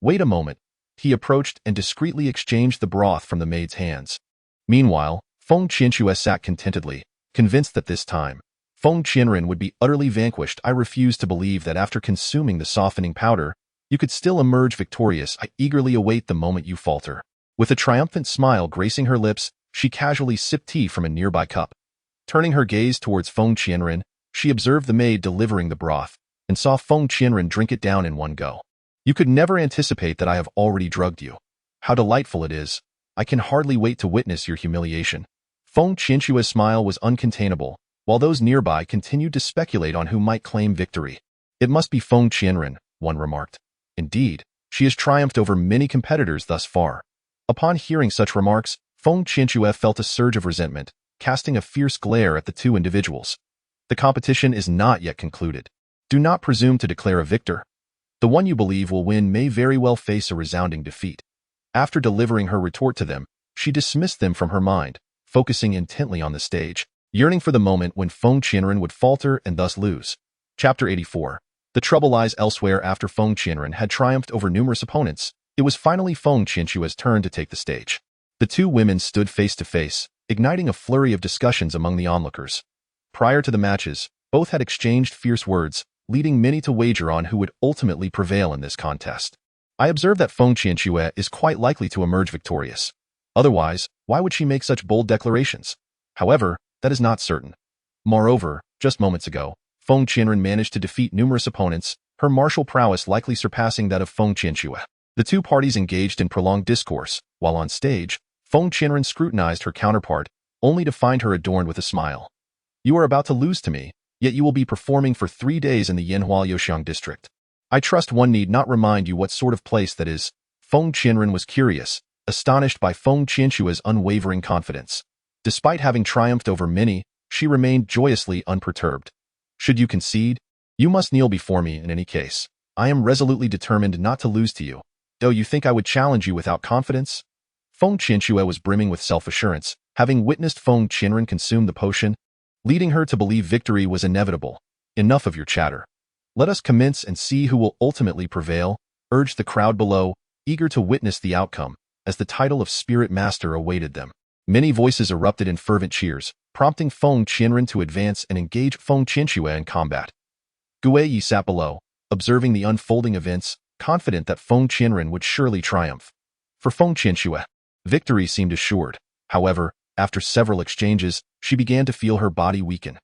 Wait a moment. He approached and discreetly exchanged the broth from the maid's hands. Meanwhile, Feng Qianxue sat contentedly, convinced that this time, Feng Qianren would be utterly vanquished. I refuse to believe that after consuming the softening powder, you could still emerge victorious. I eagerly await the moment you falter. With a triumphant smile gracing her lips, she casually sipped tea from a nearby cup. Turning her gaze towards Feng Qianren, she observed the maid delivering the broth, and saw Feng Qianren drink it down in one go. You could never anticipate that I have already drugged you. How delightful it is. I can hardly wait to witness your humiliation. Feng Qianxue's smile was uncontainable, while those nearby continued to speculate on who might claim victory. It must be Feng Qianren, one remarked. Indeed, she has triumphed over many competitors thus far. Upon hearing such remarks, Feng Qianxue felt a surge of resentment, casting a fierce glare at the two individuals. The competition is not yet concluded. Do not presume to declare a victor. The one you believe will win may very well face a resounding defeat. After delivering her retort to them, she dismissed them from her mind, focusing intently on the stage, yearning for the moment when Feng Qianren would falter and thus lose. Chapter 84. The trouble lies elsewhere. After Feng Qianren had triumphed over numerous opponents, it was finally Feng Qianxue's turn to take the stage. The two women stood face to face, igniting a flurry of discussions among the onlookers. Prior to the matches, both had exchanged fierce words, leading many to wager on who would ultimately prevail in this contest. I observe that Feng Qianxue is quite likely to emerge victorious. Otherwise, why would she make such bold declarations? However, that is not certain. Moreover, just moments ago, Feng Qianren managed to defeat numerous opponents, her martial prowess likely surpassing that of Feng Qianxue. The two parties engaged in prolonged discourse, while on stage, Feng Qianren scrutinized her counterpart, only to find her adorned with a smile. You are about to lose to me, yet you will be performing for 3 days in the Yanhua Youxiang district. I trust one need not remind you what sort of place that is. Feng Qianren was curious, astonished by Feng Qianxue's unwavering confidence. Despite having triumphed over many, she remained joyously unperturbed. Should you concede, you must kneel before me in any case. I am resolutely determined not to lose to you. Though you think I would challenge you without confidence? Feng Qianxue was brimming with self-assurance, having witnessed Feng Qianren consume the potion, leading her to believe victory was inevitable. Enough of your chatter. Let us commence and see who will ultimately prevail, urged the crowd below, eager to witness the outcome, as the title of Spirit Master awaited them. Many voices erupted in fervent cheers, prompting Feng Qianren to advance and engage Feng Qianxue in combat. Gu Yi sat below, observing the unfolding events, confident that Feng Qianren would surely triumph. For Feng Qianxue, victory seemed assured. However, after several exchanges, she began to feel her body weaken.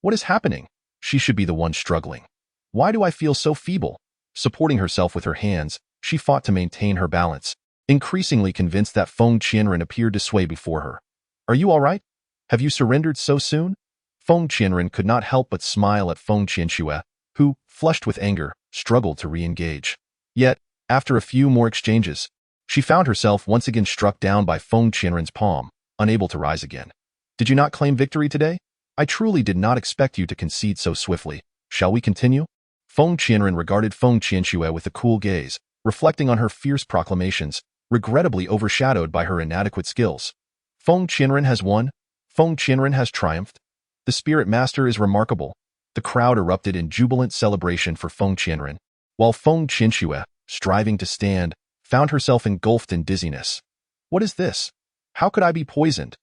What is happening? She should be the one struggling. Why do I feel so feeble? Supporting herself with her hands, she fought to maintain her balance, increasingly convinced that Feng Qianren appeared to sway before her. Are you all right? Have you surrendered so soon? Feng Qianren could not help but smile at Feng Qianxue, who, flushed with anger, struggled to re-engage. Yet, after a few more exchanges, she found herself once again struck down by Feng Qianren's palm, unable to rise again. Did you not claim victory today? I truly did not expect you to concede so swiftly. Shall we continue? Feng Qianren regarded Feng Qianxue with a cool gaze, reflecting on her fierce proclamations, regrettably overshadowed by her inadequate skills. Feng Qianren has won. Feng Qianren has triumphed. The Spirit Master is remarkable. The crowd erupted in jubilant celebration for Feng Qianren, while Feng Qianxue, striving to stand, found herself engulfed in dizziness. What is this? How could I be poisoned?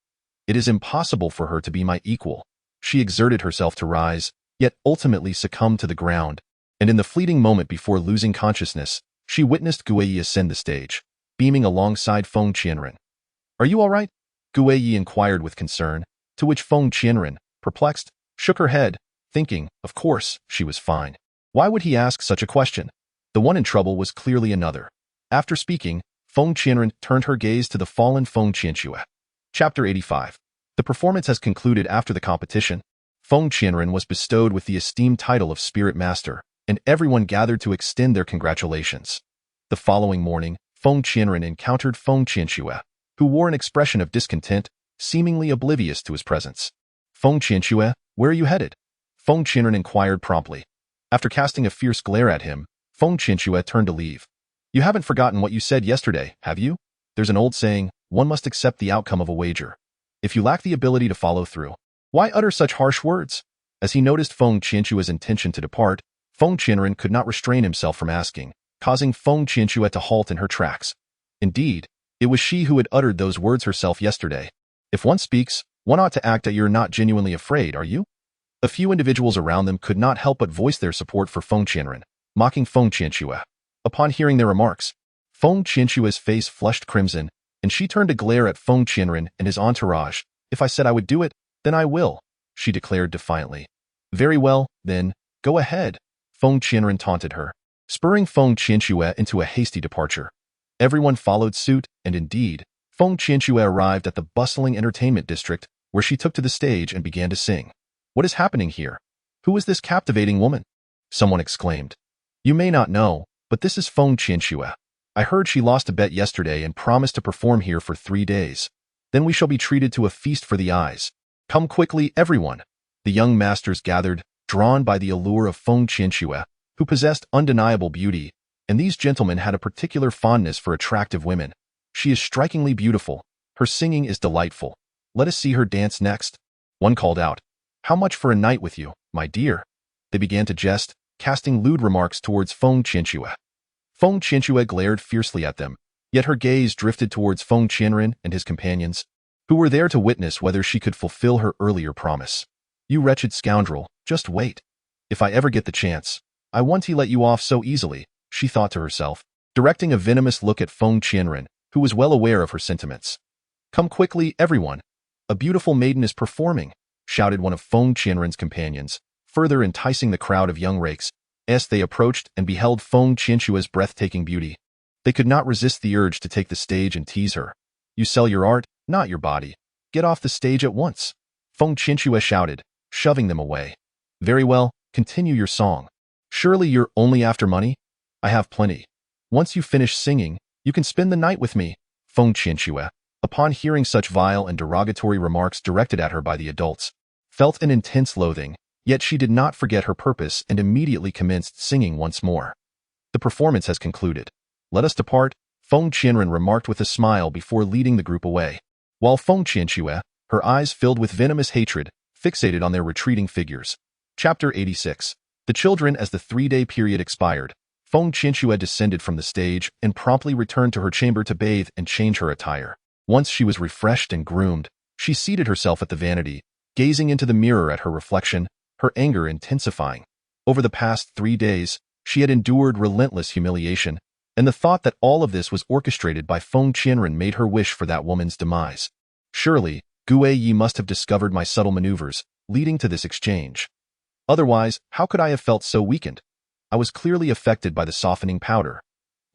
It is impossible for her to be my equal. She exerted herself to rise, yet ultimately succumbed to the ground, and in the fleeting moment before losing consciousness, she witnessed Gu Yi ascend the stage, beaming alongside Feng Qianren. Are you all right? Gu Yi inquired with concern, to which Feng Qianren, perplexed, shook her head, thinking, of course, she was fine. Why would he ask such a question? The one in trouble was clearly another. After speaking, Feng Qianren turned her gaze to the fallen Feng Qianxue. Chapter 85. The performance has concluded. After the competition, Feng Qianren was bestowed with the esteemed title of Spirit Master, and everyone gathered to extend their congratulations. The following morning, Feng Qianren encountered Feng Qianxue, who wore an expression of discontent, seemingly oblivious to his presence. Feng Qianxue, where are you headed? Feng Qianren inquired promptly. After casting a fierce glare at him, Feng Qianxue turned to leave. You haven't forgotten what you said yesterday, have you? There's an old saying, one must accept the outcome of a wager. If you lack the ability to follow through, why utter such harsh words? As he noticed Feng Qianxue's intention to depart, Feng Qianren could not restrain himself from asking, causing Feng Qianxue to halt in her tracks. Indeed, it was she who had uttered those words herself yesterday. If one speaks, one ought to act that you're not genuinely afraid, are you? A few individuals around them could not help but voice their support for Feng Qianren, mocking Feng Qianxue. Upon hearing their remarks, Feng Qianxue's face flushed crimson, and she turned to glare at Feng Qianren and his entourage. If I said I would do it, then I will, she declared defiantly. Very well, then, go ahead, Feng Qianren taunted her, spurring Feng Qianxue into a hasty departure. Everyone followed suit, and indeed, Feng Qianxue arrived at the bustling entertainment district, where she took to the stage and began to sing. What is happening here? Who is this captivating woman? Someone exclaimed. You may not know, but this is Feng Qianxue. I heard she lost a bet yesterday and promised to perform here for 3 days. Then we shall be treated to a feast for the eyes. Come quickly, everyone. The young masters gathered, drawn by the allure of Feng Qianxue, who possessed undeniable beauty, and these gentlemen had a particular fondness for attractive women. She is strikingly beautiful. Her singing is delightful. Let us see her dance next. One called out, How much for a night with you, my dear? They began to jest, casting lewd remarks towards Feng Qianxue. Feng Qianxue glared fiercely at them, yet her gaze drifted towards Feng Qianren and his companions, who were there to witness whether she could fulfill her earlier promise. You wretched scoundrel, just wait. If I ever get the chance, I won't let you off so easily, she thought to herself, directing a venomous look at Feng Qianren, who was well aware of her sentiments. Come quickly, everyone. A beautiful maiden is performing, shouted one of Feng Qianren's companions, further enticing the crowd of young rakes, as they approached and beheld Feng Qianxue's breathtaking beauty. They could not resist the urge to take the stage and tease her. You sell your art, not your body. Get off the stage at once, Feng Qianxue shouted, shoving them away. Very well, continue your song. Surely you're only after money? I have plenty. Once you finish singing, you can spend the night with me, Feng Qianxue, upon hearing such vile and derogatory remarks directed at her by the adults, felt an intense loathing, yet she did not forget her purpose and immediately commenced singing once more. The performance has concluded. Let us depart, Feng Qianren remarked with a smile before leading the group away, while Feng Qianxue, her eyes filled with venomous hatred, fixated on their retreating figures. Chapter 86. The children. As the 3-day period expired, Feng Qianxue descended from the stage and promptly returned to her chamber to bathe and change her attire. Once she was refreshed and groomed, she seated herself at the vanity, gazing into the mirror at her reflection, her anger intensifying. Over the past 3 days, she had endured relentless humiliation, and the thought that all of this was orchestrated by Feng Qianren made her wish for that woman's demise. Surely, Gu Yi must have discovered my subtle maneuvers, leading to this exchange. Otherwise, how could I have felt so weakened? I was clearly affected by the softening powder.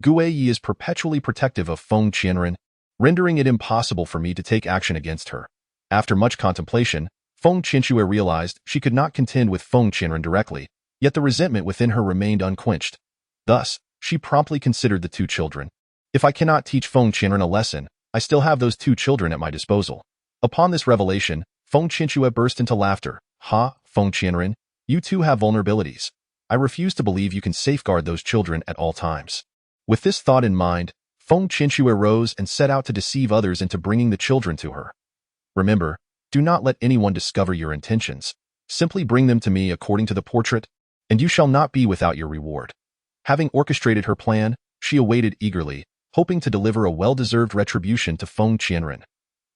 Gu Yi is perpetually protective of Feng Qianren, rendering it impossible for me to take action against her. After much contemplation, Feng Qianxue realized she could not contend with Feng Qianren directly, yet the resentment within her remained unquenched. Thus, she promptly considered the 2 children. If I cannot teach Feng Qianren a lesson, I still have those 2 children at my disposal. Upon this revelation, Feng Qianxue burst into laughter. Ha, Feng Qianren, you too have vulnerabilities. I refuse to believe you can safeguard those children at all times. With this thought in mind, Feng Qianxue rose and set out to deceive others into bringing the children to her. Remember, do not let anyone discover your intentions. Simply bring them to me according to the portrait, and you shall not be without your reward. Having orchestrated her plan, she awaited eagerly, hoping to deliver a well-deserved retribution to Feng Qianren.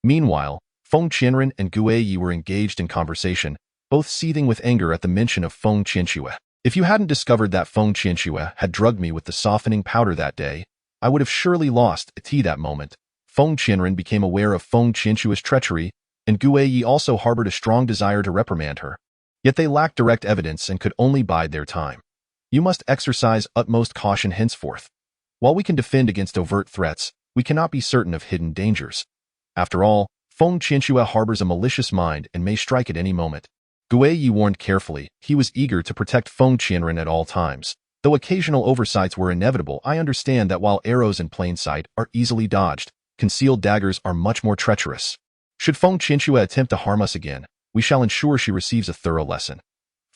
Meanwhile, Feng Qianren and Gu Yi were engaged in conversation, both seething with anger at the mention of Feng Qianxue. If you hadn't discovered that Feng Qianxue had drugged me with the softening powder that day, I would have surely lost at that moment. Feng Qianren became aware of Feng Qianxue's treachery, and Gu Yi also harbored a strong desire to reprimand her. Yet they lacked direct evidence and could only bide their time. You must exercise utmost caution henceforth. While we can defend against overt threats, we cannot be certain of hidden dangers. After all, Feng Qianxue harbors a malicious mind and may strike at any moment. Gu Yi warned carefully. He was eager to protect Feng Qianren at all times. Though occasional oversights were inevitable, I understand that while arrows in plain sight are easily dodged, concealed daggers are much more treacherous. Should Feng Qianxue attempt to harm us again, we shall ensure she receives a thorough lesson.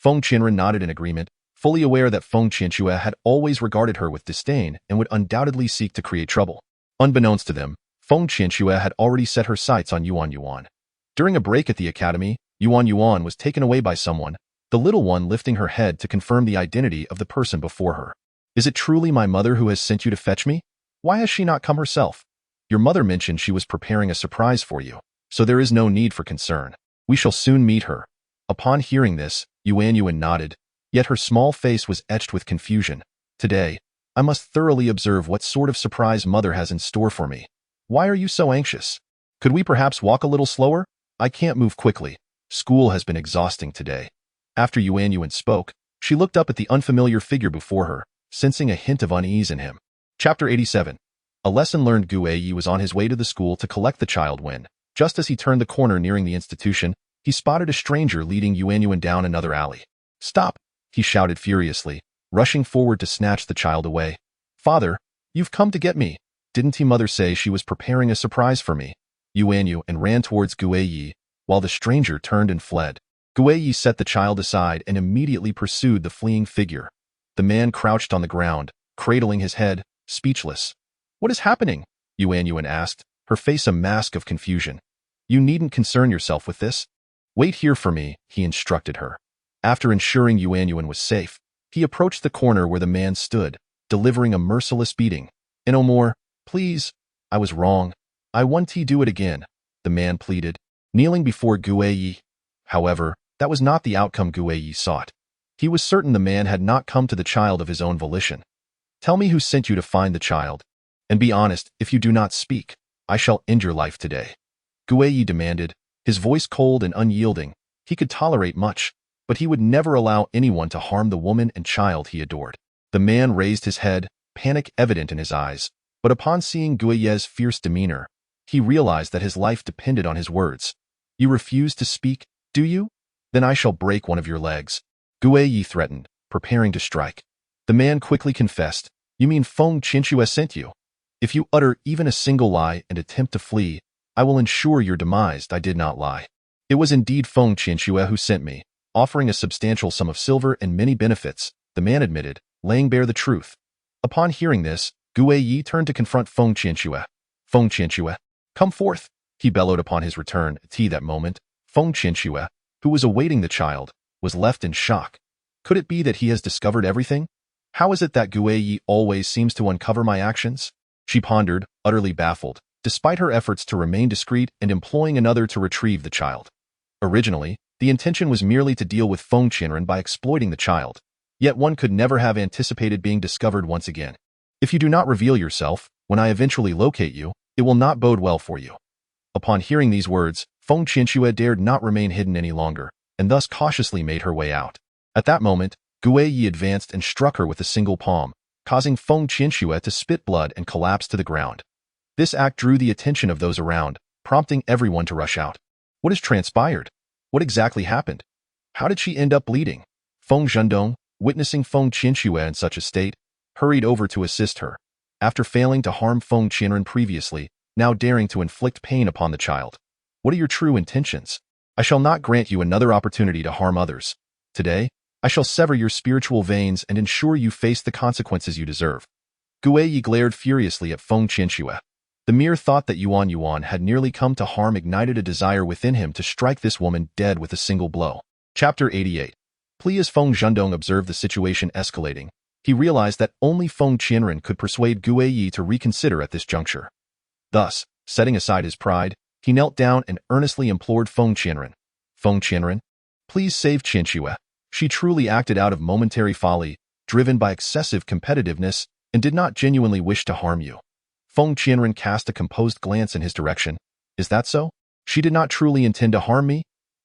Feng Qianren nodded in agreement, fully aware that Feng Qianxue had always regarded her with disdain and would undoubtedly seek to create trouble. Unbeknownst to them, Feng Qianxue had already set her sights on Yuan Yuan. During a break at the academy, Yuan Yuan was taken away by someone, the little one lifting her head to confirm the identity of the person before her. Is it truly my mother who has sent you to fetch me? Why has she not come herself? Your mother mentioned she was preparing a surprise for you, so there is no need for concern. We shall soon meet her. Upon hearing this, Yuan Yuan nodded, yet her small face was etched with confusion. Today, I must thoroughly observe what sort of surprise mother has in store for me. Why are you so anxious? Could we perhaps walk a little slower? I can't move quickly. School has been exhausting today. After Yuan Yuan spoke, she looked up at the unfamiliar figure before her, sensing a hint of unease in him. Chapter 87. A lesson learned. Gu Yi was on his way to the school to collect the child when, just as he turned the corner nearing the institution, he spotted a stranger leading Yuan Yuan down another alley. Stop! He shouted furiously, rushing forward to snatch the child away. Father, you've come to get me. Didn't mother say she was preparing a surprise for me? Yuan Yuan ran towards Gu Yi, while the stranger turned and fled. Gu Yi set the child aside and immediately pursued the fleeing figure. The man crouched on the ground, cradling his head, speechless. What is happening? Yuan Yuan asked, her face a mask of confusion. You needn't concern yourself with this. Wait here for me, he instructed her. After ensuring Yuan Yuan was safe, he approached the corner where the man stood, delivering a merciless beating. No more, please. I was wrong. I want to do it again, the man pleaded, kneeling before Gu Yi. However, that was not the outcome Gu Yi sought. He was certain the man had not come to the child of his own volition. Tell me who sent you to find the child. And be honest, if you do not speak, I shall end your life today. Gu Yi demanded, his voice cold and unyielding. He could tolerate much, but he would never allow anyone to harm the woman and child he adored. The man raised his head, panic evident in his eyes, but upon seeing Gu Yi's fierce demeanor, he realized that his life depended on his words. You refuse to speak, do you? Then I shall break one of your legs. Gu Yi threatened, preparing to strike. The man quickly confessed, you mean Feng Qianxue sent you? If you utter even a single lie and attempt to flee, I will ensure your demise. I did not lie. It was indeed Feng Qianxue who sent me, offering a substantial sum of silver and many benefits, the man admitted, laying bare the truth. Upon hearing this, Gu Yi turned to confront Feng Qianxue. Feng Qianxue, come forth, he bellowed upon his return. At that moment, Feng Qianxue, who was awaiting the child, was left in shock. Could it be that he has discovered everything? How is it that Gu Yi always seems to uncover my actions? She pondered, utterly baffled, despite her efforts to remain discreet and employing another to retrieve the child. Originally, the intention was merely to deal with Feng Qianren by exploiting the child, yet one could never have anticipated being discovered once again. If you do not reveal yourself, when I eventually locate you, it will not bode well for you. Upon hearing these words, Feng Qianxue dared not remain hidden any longer, and thus cautiously made her way out. At that moment, Gu Yi advanced and struck her with a single palm, causing Feng Qianxue to spit blood and collapse to the ground. This act drew the attention of those around, prompting everyone to rush out. What has transpired? What exactly happened? How did she end up bleeding? Feng Zhendong, witnessing Feng Qianxue in such a state, hurried over to assist her. After failing to harm Feng Qianren previously, now daring to inflict pain upon the child. What are your true intentions? I shall not grant you another opportunity to harm others. Today, I shall sever your spiritual veins and ensure you face the consequences you deserve. Gu Yi glared furiously at Feng Qianxue. The mere thought that Yuan Yuan had nearly come to harm ignited a desire within him to strike this woman dead with a single blow. Chapter 88. As Feng Zhendong observed the situation escalating, he realized that only Feng Qianren could persuade Gu Yi to reconsider at this juncture. Thus, setting aside his pride, he knelt down and earnestly implored Feng Qianren. Feng Qianren, please save Qianxue. She truly acted out of momentary folly, driven by excessive competitiveness, and did not genuinely wish to harm you. Feng Qianren cast a composed glance in his direction. Is that so? She did not truly intend to harm me?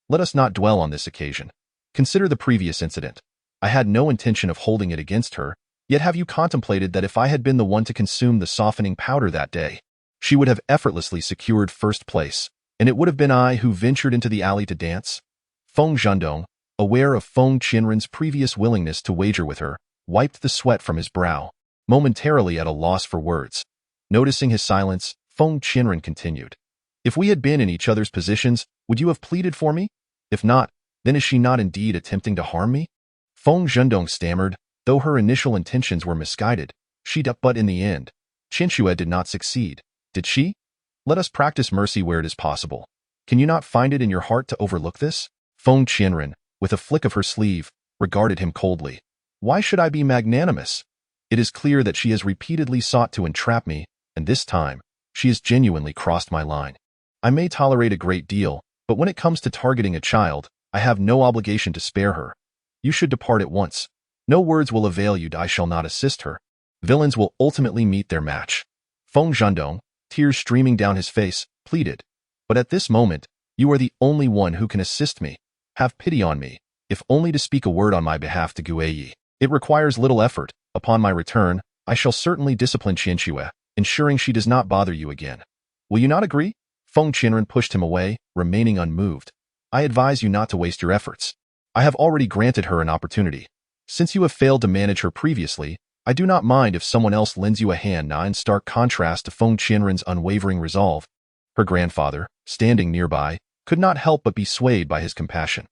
Let us not dwell on this occasion. Consider the previous incident. I had no intention of holding it against her, yet have you contemplated that if I had been the one to consume the softening powder that day, she would have effortlessly secured first place, and it would have been I who ventured into the alley to dance? Feng Zhendong, aware of Feng Qianren's previous willingness to wager with her, wiped the sweat from his brow, momentarily at a loss for words. Noticing his silence, Feng Qianren continued. If we had been in each other's positions, would you have pleaded for me? If not, then is she not indeed attempting to harm me? Feng Zhendong stammered, though her initial intentions were misguided. But in the end, Qianxue did not succeed, did she? Let us practice mercy where it is possible. Can you not find it in your heart to overlook this? Feng Qianren, with a flick of her sleeve, regarded him coldly. Why should I be magnanimous? It is clear that she has repeatedly sought to entrap me, and this time, she has genuinely crossed my line. I may tolerate a great deal, but when it comes to targeting a child, I have no obligation to spare her. You should depart at once. No words will avail you. I shall not assist her. Villains will ultimately meet their match. Feng Zhendong, tears streaming down his face, pleaded. But at this moment, you are the only one who can assist me. Have pity on me, if only to speak a word on my behalf to Guiyi. It requires little effort. Upon my return, I shall certainly discipline Qianxue, ensuring she does not bother you again. Will you not agree? Feng Qianren pushed him away, remaining unmoved. I advise you not to waste your efforts. I have already granted her an opportunity. Since you have failed to manage her previously, I do not mind if someone else lends you a hand. Now, in stark contrast to Feng Qianren's unwavering resolve, her grandfather, standing nearby, could not help but be swayed by his compassion.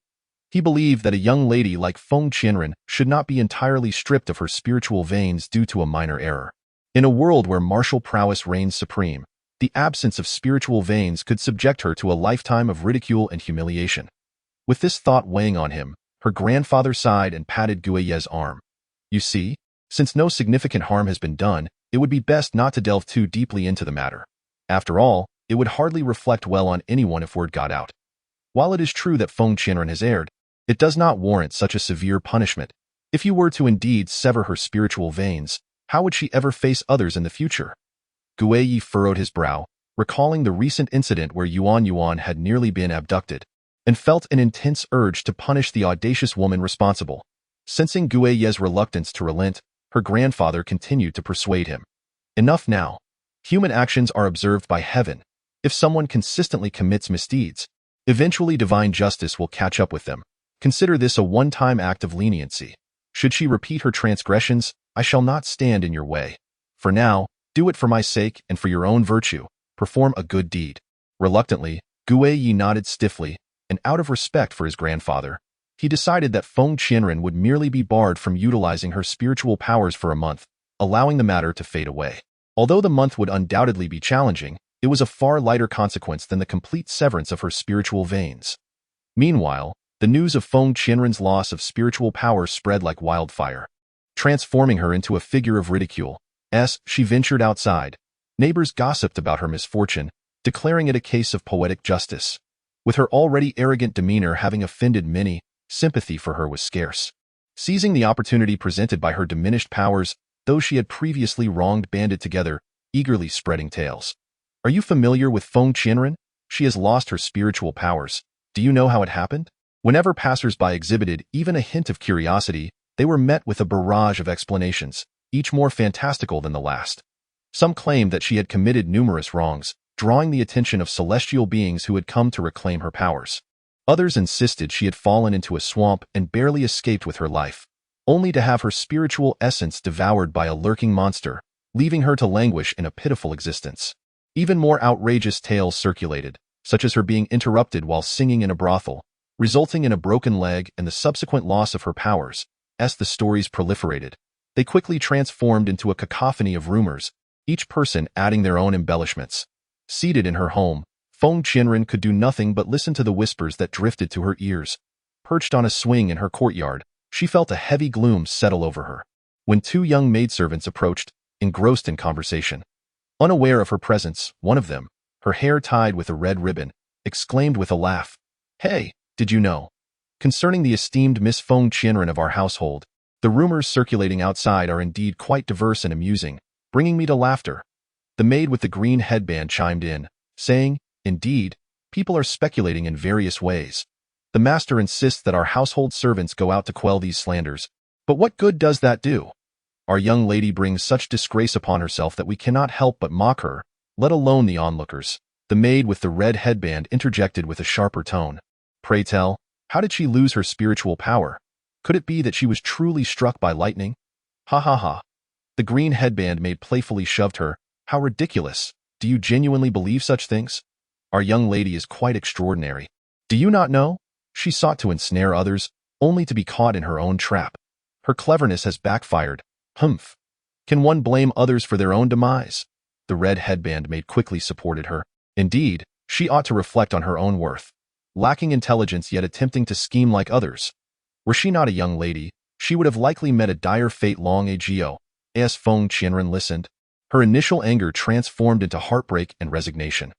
He believed that a young lady like Feng Qianren should not be entirely stripped of her spiritual veins due to a minor error. In a world where martial prowess reigns supreme, the absence of spiritual veins could subject her to a lifetime of ridicule and humiliation. With this thought weighing on him, her grandfather sighed and patted Guiyi's arm. You see, since no significant harm has been done, it would be best not to delve too deeply into the matter. After all, it would hardly reflect well on anyone if word got out. While it is true that Feng Qianren has erred, it does not warrant such a severe punishment. If you were to indeed sever her spiritual veins, how would she ever face others in the future? Guiyi furrowed his brow, recalling the recent incident where Yuan had nearly been abducted, and felt an intense urge to punish the audacious woman responsible. Sensing Guiyi's reluctance to relent, her grandfather continued to persuade him. Enough now. Human actions are observed by heaven. If someone consistently commits misdeeds, eventually divine justice will catch up with them. Consider this a one-time act of leniency. Should she repeat her transgressions, I shall not stand in your way. For now, do it for my sake and for your own virtue. Perform a good deed. Reluctantly, Guiyi nodded stiffly, and out of respect for his grandfather, he decided that Feng Qianren would merely be barred from utilizing her spiritual powers for a month, allowing the matter to fade away. Although the month would undoubtedly be challenging, it was a far lighter consequence than the complete severance of her spiritual veins. Meanwhile, the news of Feng Qianren's loss of spiritual power spread like wildfire, transforming her into a figure of ridicule. As she ventured outside, neighbors gossiped about her misfortune, declaring it a case of poetic justice. With her already arrogant demeanor having offended many, sympathy for her was scarce. Seizing the opportunity presented by her diminished powers, those she had previously wronged banded together, eagerly spreading tales. Are you familiar with Feng Qianren? She has lost her spiritual powers. Do you know how it happened? Whenever passers-by exhibited even a hint of curiosity, they were met with a barrage of explanations, each more fantastical than the last. Some claimed that she had committed numerous wrongs, drawing the attention of celestial beings who had come to reclaim her powers. Others insisted she had fallen into a swamp and barely escaped with her life, only to have her spiritual essence devoured by a lurking monster, leaving her to languish in a pitiful existence. Even more outrageous tales circulated, such as her being interrupted while singing in a brothel, resulting in a broken leg and the subsequent loss of her powers. As the stories proliferated, they quickly transformed into a cacophony of rumors, each person adding their own embellishments. Seated in her home, Feng Qianren could do nothing but listen to the whispers that drifted to her ears. Perched on a swing in her courtyard, she felt a heavy gloom settle over her. When two young maidservants approached, engrossed in conversation. Unaware of her presence, one of them, her hair tied with a red ribbon, exclaimed with a laugh, "Hey, did you know? Concerning the esteemed Miss Feng Qianren of our household, the rumors circulating outside are indeed quite diverse and amusing, bringing me to laughter." The maid with the green headband chimed in, saying, "Indeed, people are speculating in various ways. The master insists that our household servants go out to quell these slanders, but what good does that do? Our young lady brings such disgrace upon herself that we cannot help but mock her, let alone the onlookers." The maid with the red headband interjected with a sharper tone. "Pray tell, how did she lose her spiritual power? Could it be that she was truly struck by lightning?" "Ha ha ha." The green headband maid playfully shoved her. "How ridiculous. Do you genuinely believe such things? Our young lady is quite extraordinary. Do you not know? She sought to ensnare others, only to be caught in her own trap. Her cleverness has backfired. Humph. Can one blame others for their own demise? The red headband maid quickly supported her. Indeed, she ought to reflect on her own worth. Lacking intelligence yet attempting to scheme like others. Were she not a young lady, she would have likely met a dire fate long ago. As Feng Qianren listened, her initial anger transformed into heartbreak and resignation.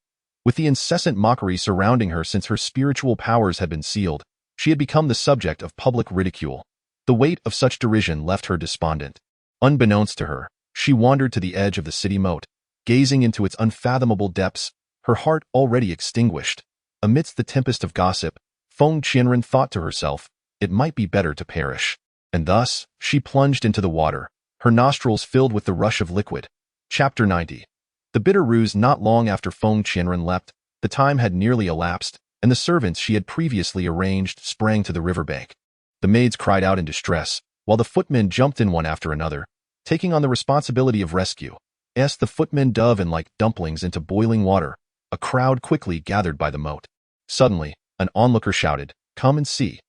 With the incessant mockery surrounding her since her spiritual powers had been sealed, she had become the subject of public ridicule. The weight of such derision left her despondent. Unbeknownst to her, she wandered to the edge of the city moat, gazing into its unfathomable depths, her heart already extinguished. Amidst the tempest of gossip, Feng Qianren thought to herself, it might be better to perish. And thus, she plunged into the water, her nostrils filled with the rush of liquid. Chapter 90. The bitter ruse. Not long after Feng Qianren leapt, the time had nearly elapsed, and the servants she had previously arranged sprang to the riverbank. The maids cried out in distress, while the footmen jumped in one after another, taking on the responsibility of rescue. As the footmen dove in like dumplings into boiling water, a crowd quickly gathered by the moat. Suddenly, an onlooker shouted, "Come and see.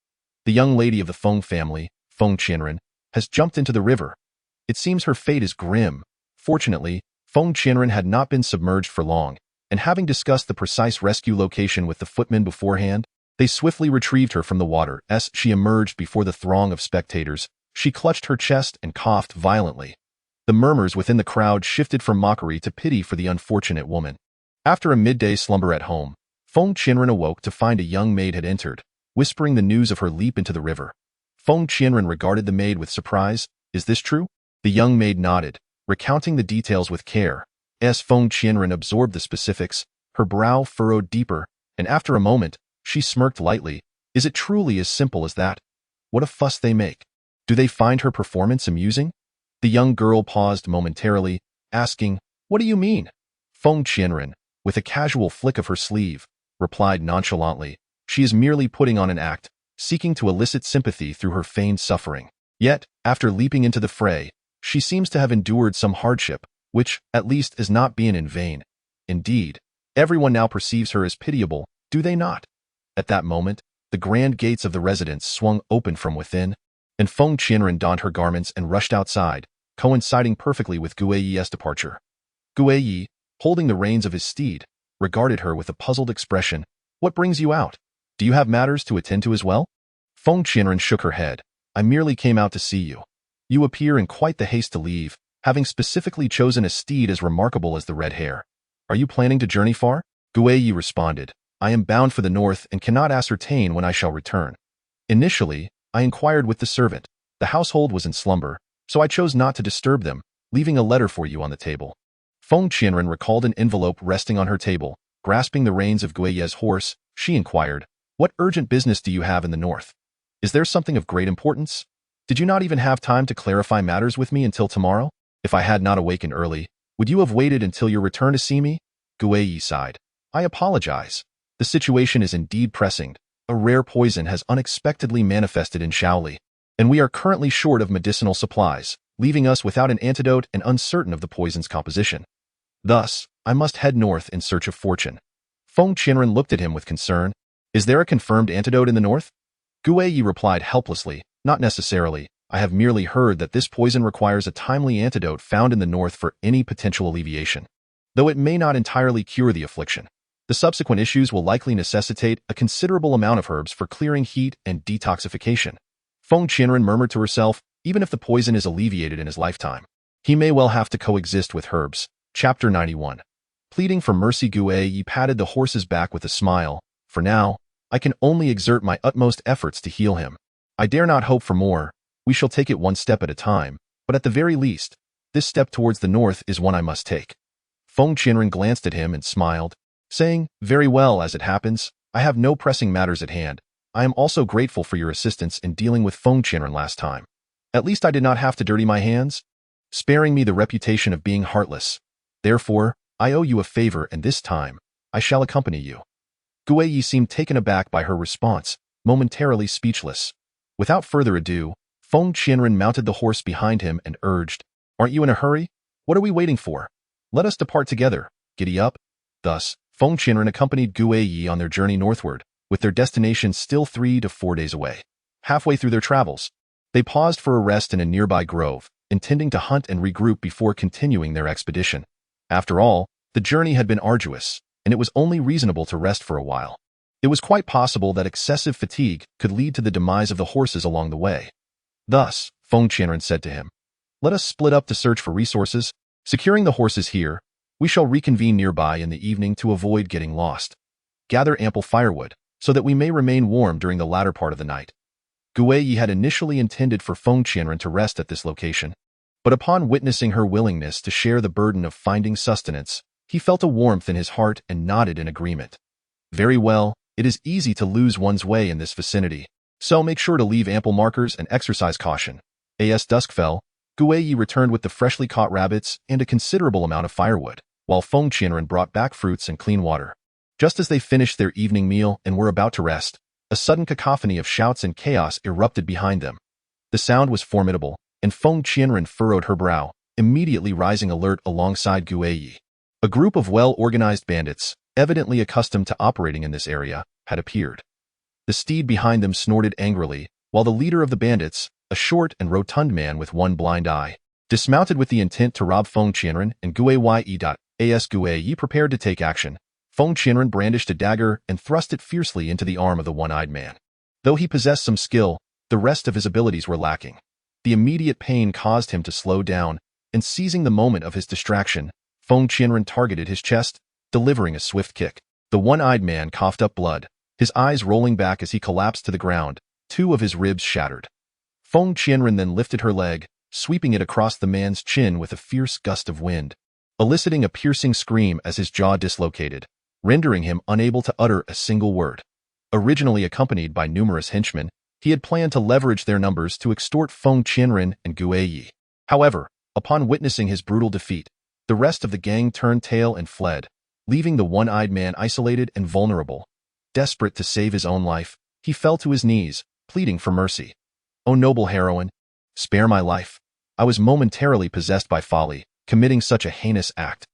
The young lady of the Feng family, Feng Qianren, has jumped into the river. It seems her fate is grim." Fortunately, Feng Qianren had not been submerged for long, and having discussed the precise rescue location with the footmen beforehand, they swiftly retrieved her from the water. As she emerged before the throng of spectators, she clutched her chest and coughed violently. The murmurs within the crowd shifted from mockery to pity for the unfortunate woman. After a midday slumber at home, Feng Qianren awoke to find a young maid had entered, whispering the news of her leap into the river. Feng Qianren regarded the maid with surprise. "Is this true?" The young maid nodded, recounting the details with care. As Feng Qianren absorbed the specifics, her brow furrowed deeper, and after a moment, she smirked lightly. "Is it truly as simple as that? What a fuss they make. Do they find her performance amusing?" The young girl paused momentarily, asking, "What do you mean?" Feng Qianren, with a casual flick of her sleeve, replied nonchalantly, "She is merely putting on an act, seeking to elicit sympathy through her feigned suffering. Yet, after leaping into the fray, she seems to have endured some hardship, which, at least, is not being in vain. Indeed, everyone now perceives her as pitiable, do they not?" At that moment, the grand gates of the residence swung open from within, and Feng Qianren donned her garments and rushed outside, coinciding perfectly with Guiyi's departure. Guiyi, holding the reins of his steed, regarded her with a puzzled expression. "What brings you out? Do you have matters to attend to as well?" Feng Qianren shook her head. "I merely came out to see you. You appear in quite the haste to leave, having specifically chosen a steed as remarkable as the red hair. Are you planning to journey far?" Guiyi responded, "I am bound for the north and cannot ascertain when I shall return. Initially, I inquired with the servant. The household was in slumber, so I chose not to disturb them, leaving a letter for you on the table." Feng Qianren recalled an envelope resting on her table. Grasping the reins of Guiyi's horse, she inquired, "What urgent business do you have in the north? Is there something of great importance? Did you not even have time to clarify matters with me until tomorrow? If I had not awakened early, would you have waited until your return to see me?" Guiyi sighed. "I apologize. The situation is indeed pressing. A rare poison has unexpectedly manifested in Shaoli, and we are currently short of medicinal supplies, leaving us without an antidote and uncertain of the poison's composition. Thus, I must head north in search of fortune." Feng Qianren looked at him with concern. "Is there a confirmed antidote in the north?" Guiyi replied helplessly, "Not necessarily. I have merely heard that this poison requires a timely antidote found in the north for any potential alleviation. Though it may not entirely cure the affliction, the subsequent issues will likely necessitate a considerable amount of herbs for clearing heat and detoxification." Feng Qianren murmured to herself, even if the poison is alleviated in his lifetime, he may well have to coexist with herbs. Chapter 91. Pleading for mercy, Guiyi patted the horse's back with a smile. "For now, I can only exert my utmost efforts to heal him. I dare not hope for more. We shall take it one step at a time, but at the very least, this step towards the north is one I must take." Feng Qianren glanced at him and smiled, saying, "Very well, as it happens, I have no pressing matters at hand. I am also grateful for your assistance in dealing with Feng Qianren last time. At least I did not have to dirty my hands, sparing me the reputation of being heartless. Therefore, I owe you a favor, and this time, I shall accompany you." Guiyi seemed taken aback by her response, momentarily speechless. Without further ado, Feng Qianren mounted the horse behind him and urged, "Aren't you in a hurry? What are we waiting for? Let us depart together. Giddy up." Thus, Feng Qianren accompanied Guiyi on their journey northward, with their destination still 3 to 4 days away. Halfway through their travels, They paused for a rest in a nearby grove, intending to hunt and regroup before continuing their expedition. After all, the journey had been arduous, and it was only reasonable to rest for a while. It was quite possible that excessive fatigue could lead to the demise of the horses along the way. Thus, Feng Qianren said to him, "Let us split up to search for resources. Securing the horses here, we shall reconvene nearby in the evening to avoid getting lost. Gather ample firewood, so that we may remain warm during the latter part of the night." Gu Yi had initially intended for Feng Qianren to rest at this location, but upon witnessing her willingness to share the burden of finding sustenance, he felt a warmth in his heart and nodded in agreement. "Very well, it is easy to lose one's way in this vicinity, so make sure to leave ample markers and exercise caution." As dusk fell, Gu Yi returned with the freshly caught rabbits and a considerable amount of firewood, while Feng Qianren brought back fruits and clean water. Just as they finished their evening meal and were about to rest, a sudden cacophony of shouts and chaos erupted behind them. The sound was formidable, and Feng Qianren furrowed her brow, immediately rising alert alongside Gu Yi. A group of well-organized bandits, evidently accustomed to operating in this area, had appeared. The steed behind them snorted angrily, while the leader of the bandits, a short and rotund man with one blind eye, dismounted with the intent to rob Feng Qianren and Gu Yi. As Gu Yi prepared to take action, Feng Qianren brandished a dagger and thrust it fiercely into the arm of the one-eyed man. Though he possessed some skill, the rest of his abilities were lacking. The immediate pain caused him to slow down, and seizing the moment of his distraction, Feng Qianren targeted his chest, delivering a swift kick. The one-eyed man coughed up blood, his eyes rolling back as he collapsed to the ground, 2 of his ribs shattered. Feng Qianren then lifted her leg, sweeping it across the man's chin with a fierce gust of wind, eliciting a piercing scream as his jaw dislocated, rendering him unable to utter a single word. Originally accompanied by numerous henchmen, he had planned to leverage their numbers to extort Feng Qianren and Gu Yi. However, upon witnessing his brutal defeat, the rest of the gang turned tail and fled, leaving the one-eyed man isolated and vulnerable. Desperate to save his own life, he fell to his knees, pleading for mercy. "O noble heroine, spare my life. I was momentarily possessed by folly, committing such a heinous act.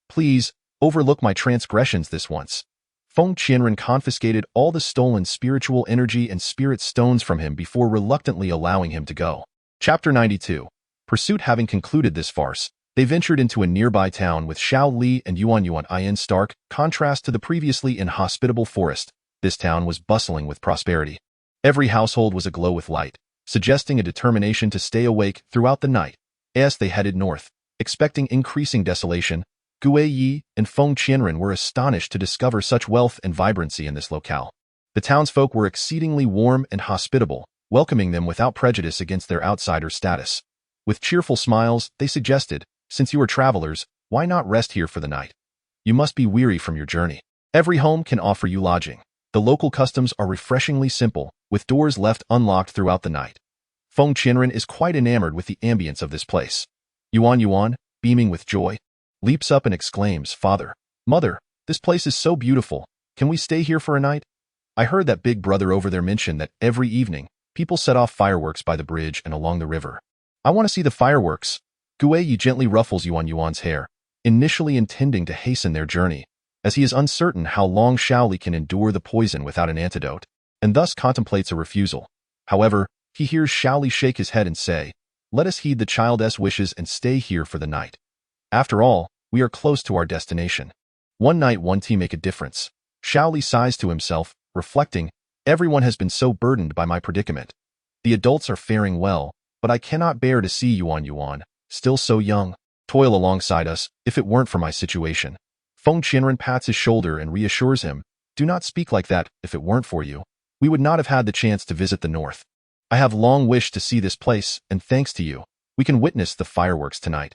Please, overlook my transgressions this once." Feng Qianren confiscated all the stolen spiritual energy and spirit stones from him before reluctantly allowing him to go. Chapter 92. Pursuit. Having concluded this farce, they ventured into a nearby town with Xiao Li and Yuan in stark contrast to the previously inhospitable forest. This town was bustling with prosperity. Every household was aglow with light, suggesting a determination to stay awake throughout the night. As they headed north, expecting increasing desolation, Gu Yi and Feng Qianren were astonished to discover such wealth and vibrancy in this locale. The townsfolk were exceedingly warm and hospitable, welcoming them without prejudice against their outsider status. With cheerful smiles, they suggested, "Since you are travelers, why not rest here for the night? You must be weary from your journey. Every home can offer you lodging. The local customs are refreshingly simple, with doors left unlocked throughout the night." Feng Qianren is quite enamored with the ambience of this place. Yuan, beaming with joy, leaps up and exclaims, "Father, Mother, this place is so beautiful. Can we stay here for a night? I heard that big brother over there mention that every evening, people set off fireworks by the bridge and along the river. I want to see the fireworks." Gu Yi gently ruffles Yuan's hair, initially intending to hasten their journey, as he is uncertain how long Xiaoli can endure the poison without an antidote, and thus contemplates a refusal. However, he hears Xiaoli shake his head and say, "Let us heed the child's wishes and stay here for the night. After all, we are close to our destination. One night one tea make a difference." Xiaoli sighs to himself, reflecting, "Everyone has been so burdened by my predicament. The adults are faring well, but I cannot bear to see Yuan, still so young, toil alongside us, if it weren't for my situation." Feng Qianren pats his shoulder and reassures him, "Do not speak like that. If it weren't for you, we would not have had the chance to visit the north. I have long wished to see this place, and thanks to you, we can witness the fireworks tonight."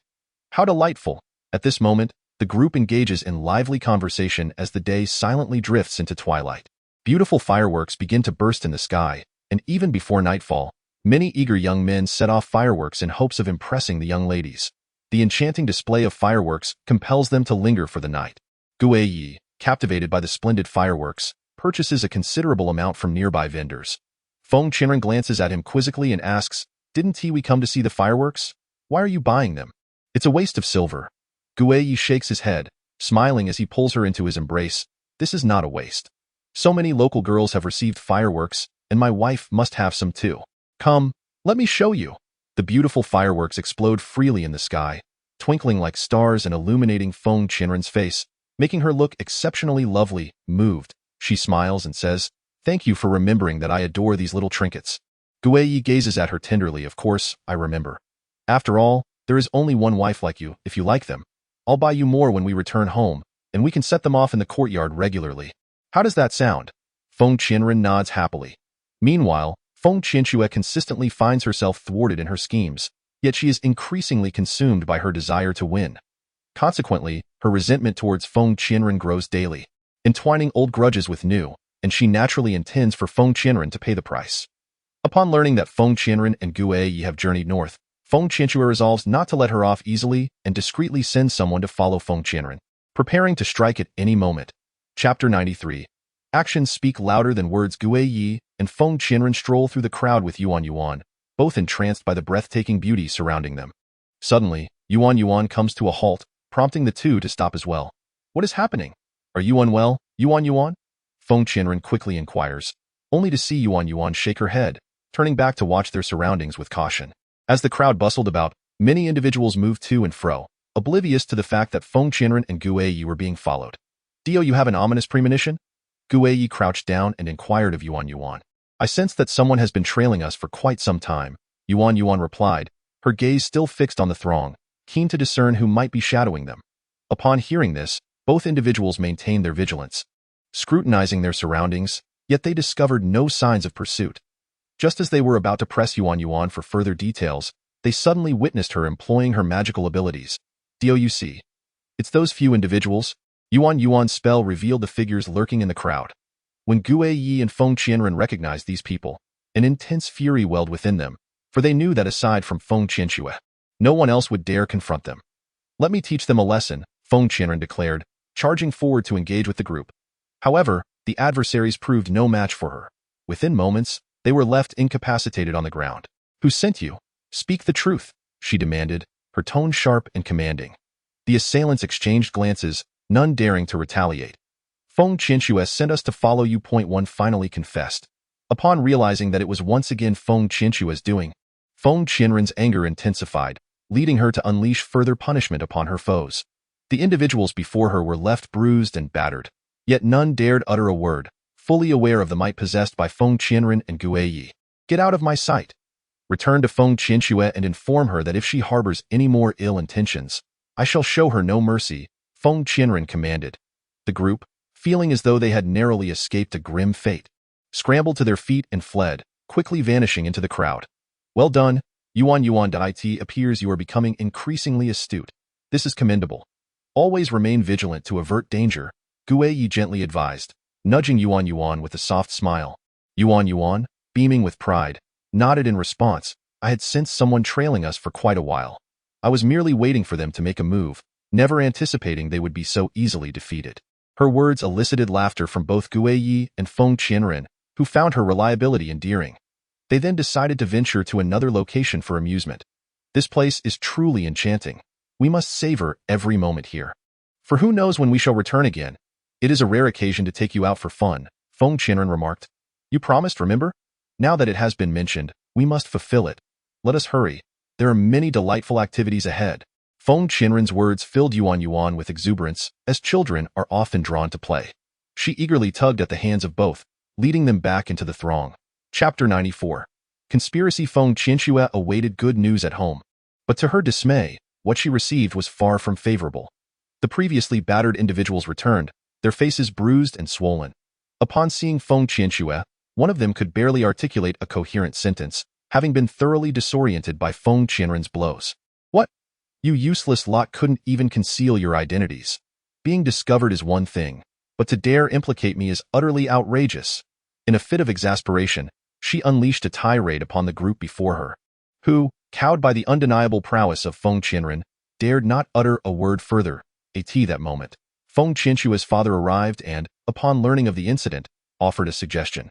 How delightful! At this moment, the group engages in lively conversation as the day silently drifts into twilight. Beautiful fireworks begin to burst in the sky, and even before nightfall, many eager young men set off fireworks in hopes of impressing the young ladies. The enchanting display of fireworks compels them to linger for the night. Gu Yi, captivated by the splendid fireworks, purchases a considerable amount from nearby vendors. Feng Qianren glances at him quizzically and asks, "Didn't we come to see the fireworks? Why are you buying them? It's a waste of silver." Gu Yi shakes his head, smiling as he pulls her into his embrace. "This is not a waste. So many local girls have received fireworks, and my wife must have some too. Come, Let me show you. The beautiful fireworks explode freely in the sky, twinkling like stars and illuminating Feng Qianren's face, making her look exceptionally lovely. Moved, she smiles and says, "Thank you for remembering that I adore these little trinkets." Guiyi gazes at her tenderly. "Of course, I remember. After all, there is only one wife like you. If you like them, I'll buy you more when we return home, and we can set them off in the courtyard regularly. How does that sound?" Feng Qianren nods happily. Meanwhile, Feng Qianxue consistently finds herself thwarted in her schemes, yet she is increasingly consumed by her desire to win. Consequently, her resentment towards Feng Qianren grows daily, entwining old grudges with new, and she naturally intends for Feng Qianren to pay the price. Upon learning that Feng Qianren and Guiyi have journeyed north, Feng Qianxue resolves not to let her off easily and discreetly sends someone to follow Feng Qianren, preparing to strike at any moment. Chapter 93. Actions speak louder than words. Guiyi and Feng Qianren stroll through the crowd with Yuan, both entranced by the breathtaking beauty surrounding them. Suddenly, Yuan comes to a halt, prompting the two to stop as well. "What is happening? Are you unwell, Yuan?" Feng Qianren quickly inquires, only to see Yuan shake her head, turning back to watch their surroundings with caution. As the crowd bustled about, many individuals moved to and fro, oblivious to the fact that Feng Qianren and Guiyi were being followed. "Do you have an ominous premonition?" Guiyi crouched down and inquired of Yuan. "I sense that someone has been trailing us for quite some time," Yuan replied, her gaze still fixed on the throng, keen to discern who might be shadowing them. Upon hearing this, both individuals maintained their vigilance, scrutinizing their surroundings, yet they discovered no signs of pursuit. Just as they were about to press Yuan for further details, they suddenly witnessed her employing her magical abilities. "DOUC. It's those few individuals." Yuan's spell revealed the figures lurking in the crowd. When Guiyi and Feng Qianren recognized these people, an intense fury welled within them, for they knew that aside from Feng Qianxue, no one else would dare confront them. "Let me teach them a lesson," Feng Qianren declared, charging forward to engage with the group. However, the adversaries proved no match for her. Within moments, they were left incapacitated on the ground. "Who sent you? Speak the truth," she demanded, her tone sharp and commanding. The assailants exchanged glances, none daring to retaliate. "Feng Qianxue sent us to follow you." One finally confessed. Upon realizing that it was once again Feng Qianxue's doing, Feng Qianren's anger intensified, leading her to unleash further punishment upon her foes. The individuals before her were left bruised and battered, yet none dared utter a word, fully aware of the might possessed by Feng Qianren and Guiyi. "Get out of my sight. Return to Feng Qianxue and inform her that if she harbors any more ill intentions, I shall show her no mercy," Feng Qianren commanded. The group, feeling as though they had narrowly escaped a grim fate, scrambled to their feet and fled, quickly vanishing into the crowd. "Well done, Yuan. It appears you are becoming increasingly astute. This is commendable. Always remain vigilant to avert danger," Guiyi gently advised, nudging Yuan with a soft smile. Yuan, beaming with pride, nodded in response. "I had sensed someone trailing us for quite a while. I was merely waiting for them to make a move, never anticipating they would be so easily defeated." Her words elicited laughter from both Guiyi and Feng Qianren, who found her reliability endearing. They then decided to venture to another location for amusement. "This place is truly enchanting. We must savor every moment here. For who knows when we shall return again? It is a rare occasion to take you out for fun," Feng Qianren remarked. "You promised, remember? Now that it has been mentioned, we must fulfill it. Let us hurry. There are many delightful activities ahead." Feng Qianren's words filled Yuan with exuberance, as children are often drawn to play. She eagerly tugged at the hands of both, leading them back into the throng. Chapter 94. Conspiracy. Feng Qianxue awaited good news at home, but to her dismay, what she received was far from favorable. The previously battered individuals returned, their faces bruised and swollen. Upon seeing Feng Qianxue, one of them could barely articulate a coherent sentence, having been thoroughly disoriented by Feng Qianren's blows. "What? You useless lot couldn't even conceal your identities. Being discovered is one thing, but to dare implicate me is utterly outrageous." In a fit of exasperation, she unleashed a tirade upon the group before her, who, cowed by the undeniable prowess of Feng Qianren, dared not utter a word further. That moment, Feng Qianxue's father arrived and, upon learning of the incident, offered a suggestion.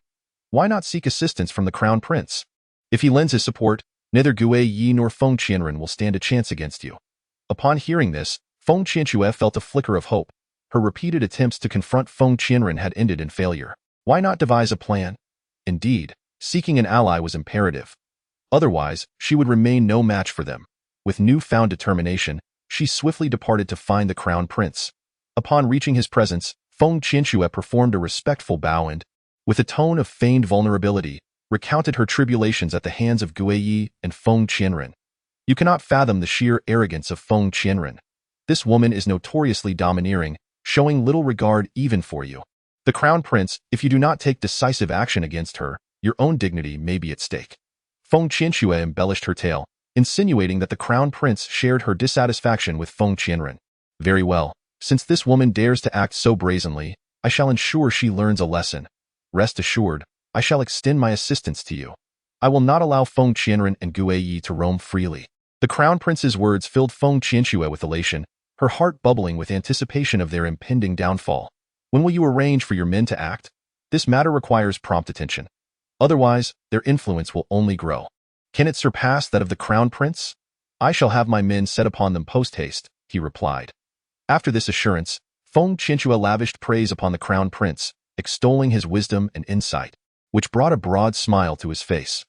"Why not seek assistance from the crown prince? If he lends his support, neither Guiyi nor Feng Qianren will stand a chance against you." Upon hearing this, Feng Qianxue felt a flicker of hope. Her repeated attempts to confront Feng Qianren had ended in failure. Why not devise a plan? Indeed, seeking an ally was imperative. Otherwise, she would remain no match for them. With newfound determination, she swiftly departed to find the crown prince. Upon reaching his presence, Feng Qianxue performed a respectful bow and, with a tone of feigned vulnerability, recounted her tribulations at the hands of Guiyi and Feng Qianren. You cannot fathom the sheer arrogance of Feng Qianren. This woman is notoriously domineering, showing little regard even for you. The crown prince, if you do not take decisive action against her, your own dignity may be at stake. Feng Qianxue embellished her tale, insinuating that the crown prince shared her dissatisfaction with Feng Qianren. Very well, since this woman dares to act so brazenly, I shall ensure she learns a lesson. Rest assured, I shall extend my assistance to you. I will not allow Feng Qianren and Guiyi to roam freely. The crown prince's words filled Feng Qianxue with elation, her heart bubbling with anticipation of their impending downfall. When will you arrange for your men to act? This matter requires prompt attention. Otherwise, their influence will only grow. Can it surpass that of the crown prince? I shall have my men set upon them post-haste, he replied. After this assurance, Feng Qianxue lavished praise upon the crown prince, extolling his wisdom and insight, which brought a broad smile to his face.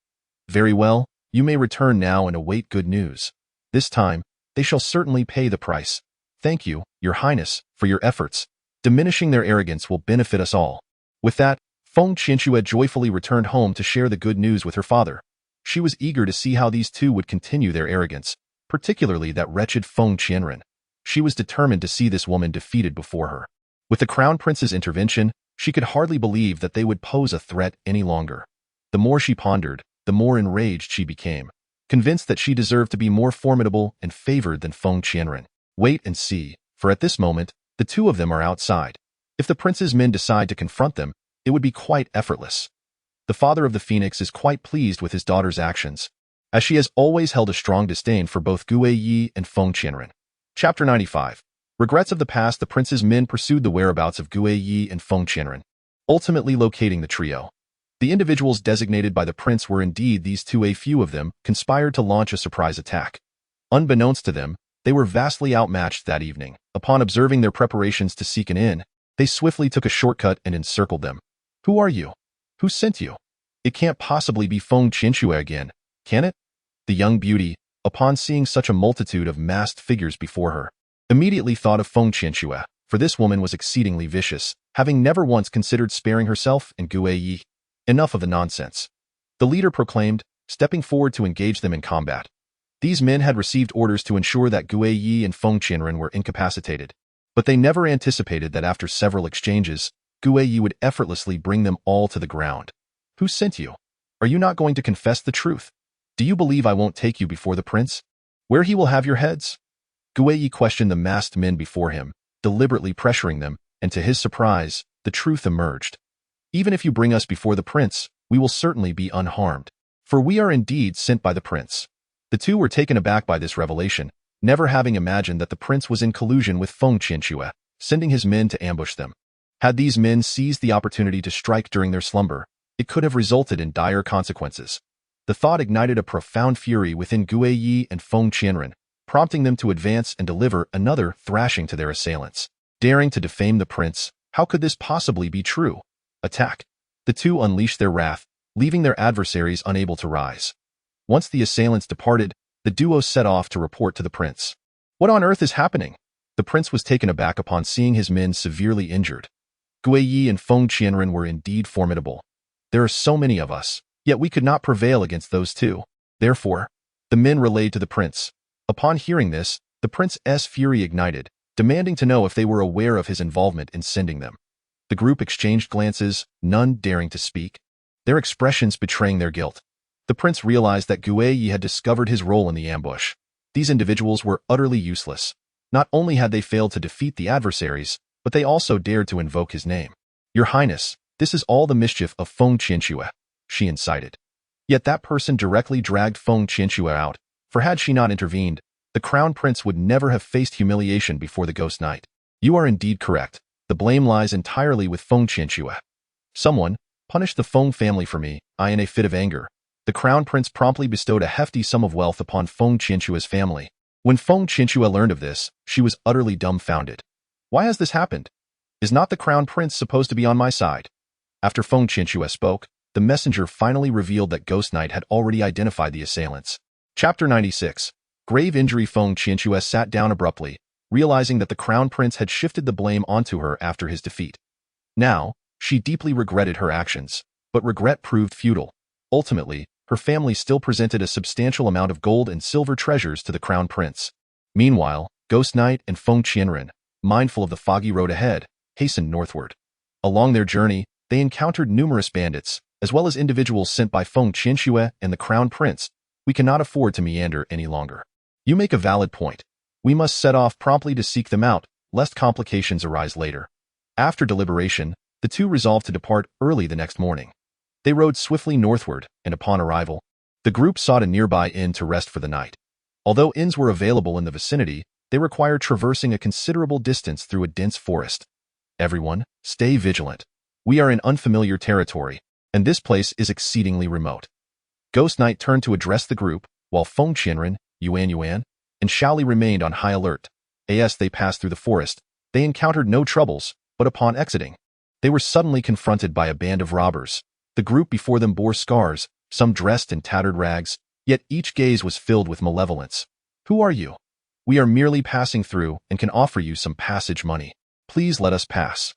Very well, you may return now and await good news. This time, they shall certainly pay the price. Thank you, Your Highness, for your efforts. Diminishing their arrogance will benefit us all. With that, Feng Qianxue joyfully returned home to share the good news with her father. She was eager to see how these two would continue their arrogance, particularly that wretched Feng Qianren. She was determined to see this woman defeated before her. With the crown prince's intervention, she could hardly believe that they would pose a threat any longer. The more she pondered, the more enraged she became, convinced that she deserved to be more formidable and favored than Feng Qianren. Wait and see, for at this moment, the two of them are outside. If the prince's men decide to confront them, it would be quite effortless. The father of the phoenix is quite pleased with his daughter's actions, as she has always held a strong disdain for both Guiyi and Feng Qianren. Chapter 95. Regrets of the past. The prince's men pursued the whereabouts of Guiyi and Feng Qianren, ultimately locating the trio. The individuals designated by the prince were indeed these two. A few of them conspired to launch a surprise attack. Unbeknownst to them, they were vastly outmatched that evening. Upon observing their preparations to seek an inn, they swiftly took a shortcut and encircled them. Who are you? Who sent you? It can't possibly be Feng Qianxue again, can it? The young beauty, upon seeing such a multitude of masked figures before her, immediately thought of Feng Qianxue, for this woman was exceedingly vicious, having never once considered sparing herself and Guiyi. Enough of the nonsense. The leader proclaimed, stepping forward to engage them in combat. These men had received orders to ensure that Guiyi and Feng Qianren were incapacitated, but they never anticipated that after several exchanges, Guiyi would effortlessly bring them all to the ground. Who sent you? Are you not going to confess the truth? Do you believe I won't take you before the prince, where he will have your heads? Guiyi questioned the masked men before him, deliberately pressuring them, and to his surprise, the truth emerged. Even if you bring us before the prince, we will certainly be unharmed, for we are indeed sent by the prince. The two were taken aback by this revelation, never having imagined that the prince was in collusion with Feng Qianxue, sending his men to ambush them. Had these men seized the opportunity to strike during their slumber, it could have resulted in dire consequences. The thought ignited a profound fury within Guiyi and Feng Qianren, prompting them to advance and deliver another thrashing to their assailants. Daring to defame the prince, how could this possibly be true? Attack. The two unleashed their wrath, leaving their adversaries unable to rise. Once the assailants departed, the duo set off to report to the prince. What on earth is happening? The prince was taken aback upon seeing his men severely injured. Guiyi and Feng Qianren were indeed formidable. There are so many of us, yet we could not prevail against those two. Therefore, the men relayed to the prince. Upon hearing this, the prince's fury ignited, demanding to know if they were aware of his involvement in sending them. The group exchanged glances, none daring to speak, their expressions betraying their guilt. The prince realized that Guiyi had discovered his role in the ambush. These individuals were utterly useless. Not only had they failed to defeat the adversaries, but they also dared to invoke his name. Your Highness, this is all the mischief of Feng Qianxue, she incited. Yet that person directly dragged Feng Qianxue out, for had she not intervened, the crown prince would never have faced humiliation before the ghost knight. You are indeed correct. The blame lies entirely with Feng Qianxue. Someone, punish the Feng family for me. In a fit of anger, the crown prince promptly bestowed a hefty sum of wealth upon Feng Qianxue's family. When Feng Qianxue learned of this, she was utterly dumbfounded. Why has this happened? Is not the crown prince supposed to be on my side? After Feng Qianxue spoke, the messenger finally revealed that Ghost Knight had already identified the assailants. Chapter 96. Grave injury. Feng Qianxue sat down abruptly, realizing that the crown prince had shifted the blame onto her after his defeat. Now, she deeply regretted her actions, but regret proved futile. Ultimately, her family still presented a substantial amount of gold and silver treasures to the crown prince. Meanwhile, Ghost Knight and Feng Qianren, mindful of the foggy road ahead, hastened northward. Along their journey, they encountered numerous bandits, as well as individuals sent by Feng Qianxue and the crown prince. We cannot afford to meander any longer. You make a valid point. We must set off promptly to seek them out, lest complications arise later. After deliberation, the two resolved to depart early the next morning. They rode swiftly northward, and upon arrival, the group sought a nearby inn to rest for the night. Although inns were available in the vicinity, they required traversing a considerable distance through a dense forest. Everyone, stay vigilant. We are in unfamiliar territory, and this place is exceedingly remote. Ghost Knight turned to address the group, while Feng Qianren, Yuan, and Shaoli remained on high alert. As they passed through the forest, they encountered no troubles, but upon exiting, they were suddenly confronted by a band of robbers. The group before them bore scars, some dressed in tattered rags, yet each gaze was filled with malevolence. Who are you? We are merely passing through and can offer you some passage money. Please let us pass.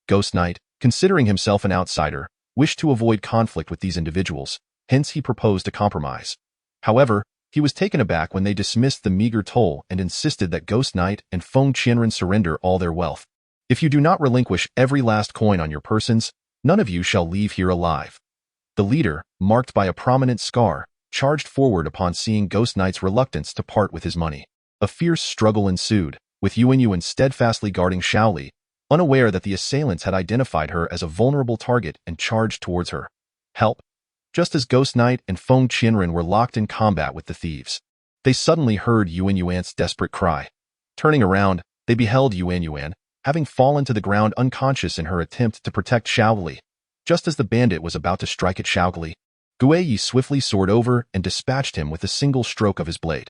Ghost Knight, considering himself an outsider, wished to avoid conflict with these individuals, hence he proposed a compromise. However, he was taken aback when they dismissed the meager toll and insisted that Ghost Knight and Feng Qianren surrender all their wealth. If you do not relinquish every last coin on your persons, none of you shall leave here alive. The leader, marked by a prominent scar, charged forward upon seeing Ghost Knight's reluctance to part with his money. A fierce struggle ensued, with Yuan steadfastly guarding Shaoli, unaware that the assailants had identified her as a vulnerable target and charged towards her. Help! Just as Ghost Knight and Feng Qianren were locked in combat with the thieves, they suddenly heard Yuan's desperate cry. Turning around, they beheld Yuan, having fallen to the ground unconscious in her attempt to protect Shaoli. Just as the bandit was about to strike at Shaoli, Guiyi swiftly soared over and dispatched him with a single stroke of his blade.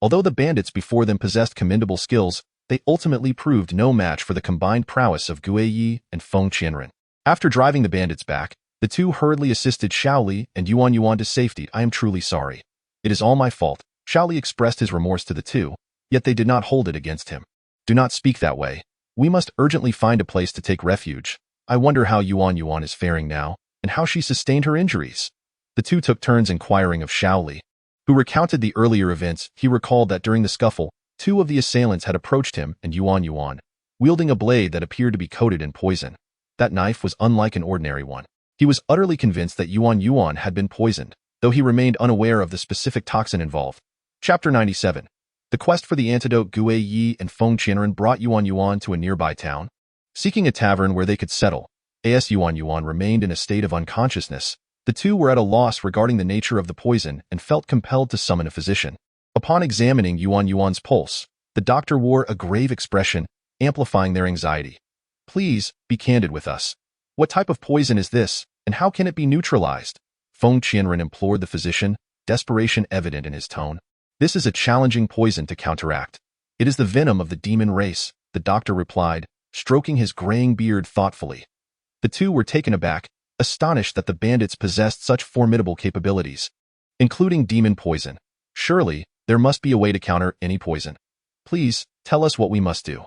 Although the bandits before them possessed commendable skills, they ultimately proved no match for the combined prowess of Guiyi and Feng Qianren. After driving the bandits back, the two hurriedly assisted Shaoli and Yuan to safety. I am truly sorry. It is all my fault. Shaoli expressed his remorse to the two, yet they did not hold it against him. Do not speak that way. We must urgently find a place to take refuge. I wonder how Yuan is faring now, and how she sustained her injuries. The two took turns inquiring of Shaoli, who recounted the earlier events. He recalled that during the scuffle, two of the assailants had approached him and Yuan, wielding a blade that appeared to be coated in poison. That knife was unlike an ordinary one. He was utterly convinced that Yuan had been poisoned, though he remained unaware of the specific toxin involved. Chapter 97. The quest for the antidote. Guiyi and Feng Qianren brought Yuan to a nearby town. Seeking a tavern where they could settle, as Yuan remained in a state of unconsciousness, the two were at a loss regarding the nature of the poison and felt compelled to summon a physician. Upon examining Yuan's pulse, the doctor wore a grave expression, amplifying their anxiety. Please, be candid with us. What type of poison is this, and how can it be neutralized? Feng Qianren implored the physician, desperation evident in his tone. This is a challenging poison to counteract. It is the venom of the demon race, the doctor replied, stroking his graying beard thoughtfully. The two were taken aback, astonished that the bandits possessed such formidable capabilities, including demon poison. Surely, there must be a way to counter any poison. Please, tell us what we must do.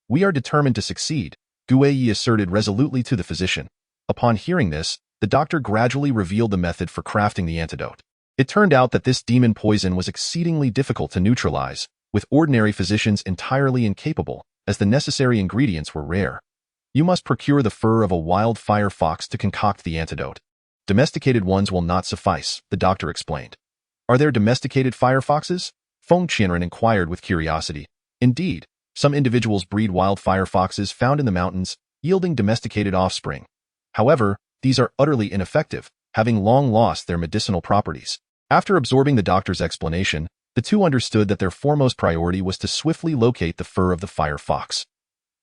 We are determined to succeed, Guiyi asserted resolutely to the physician. Upon hearing this, the doctor gradually revealed the method for crafting the antidote. It turned out that this demon poison was exceedingly difficult to neutralize, with ordinary physicians entirely incapable, as the necessary ingredients were rare. You must procure the fur of a wild fire fox to concoct the antidote. Domesticated ones will not suffice, the doctor explained. Are there domesticated fire foxes? Feng Qianren inquired with curiosity. Indeed, some individuals breed wild fire foxes found in the mountains, yielding domesticated offspring. However, these are utterly ineffective, having long lost their medicinal properties. After absorbing the doctor's explanation, the two understood that their foremost priority was to swiftly locate the fur of the fire fox.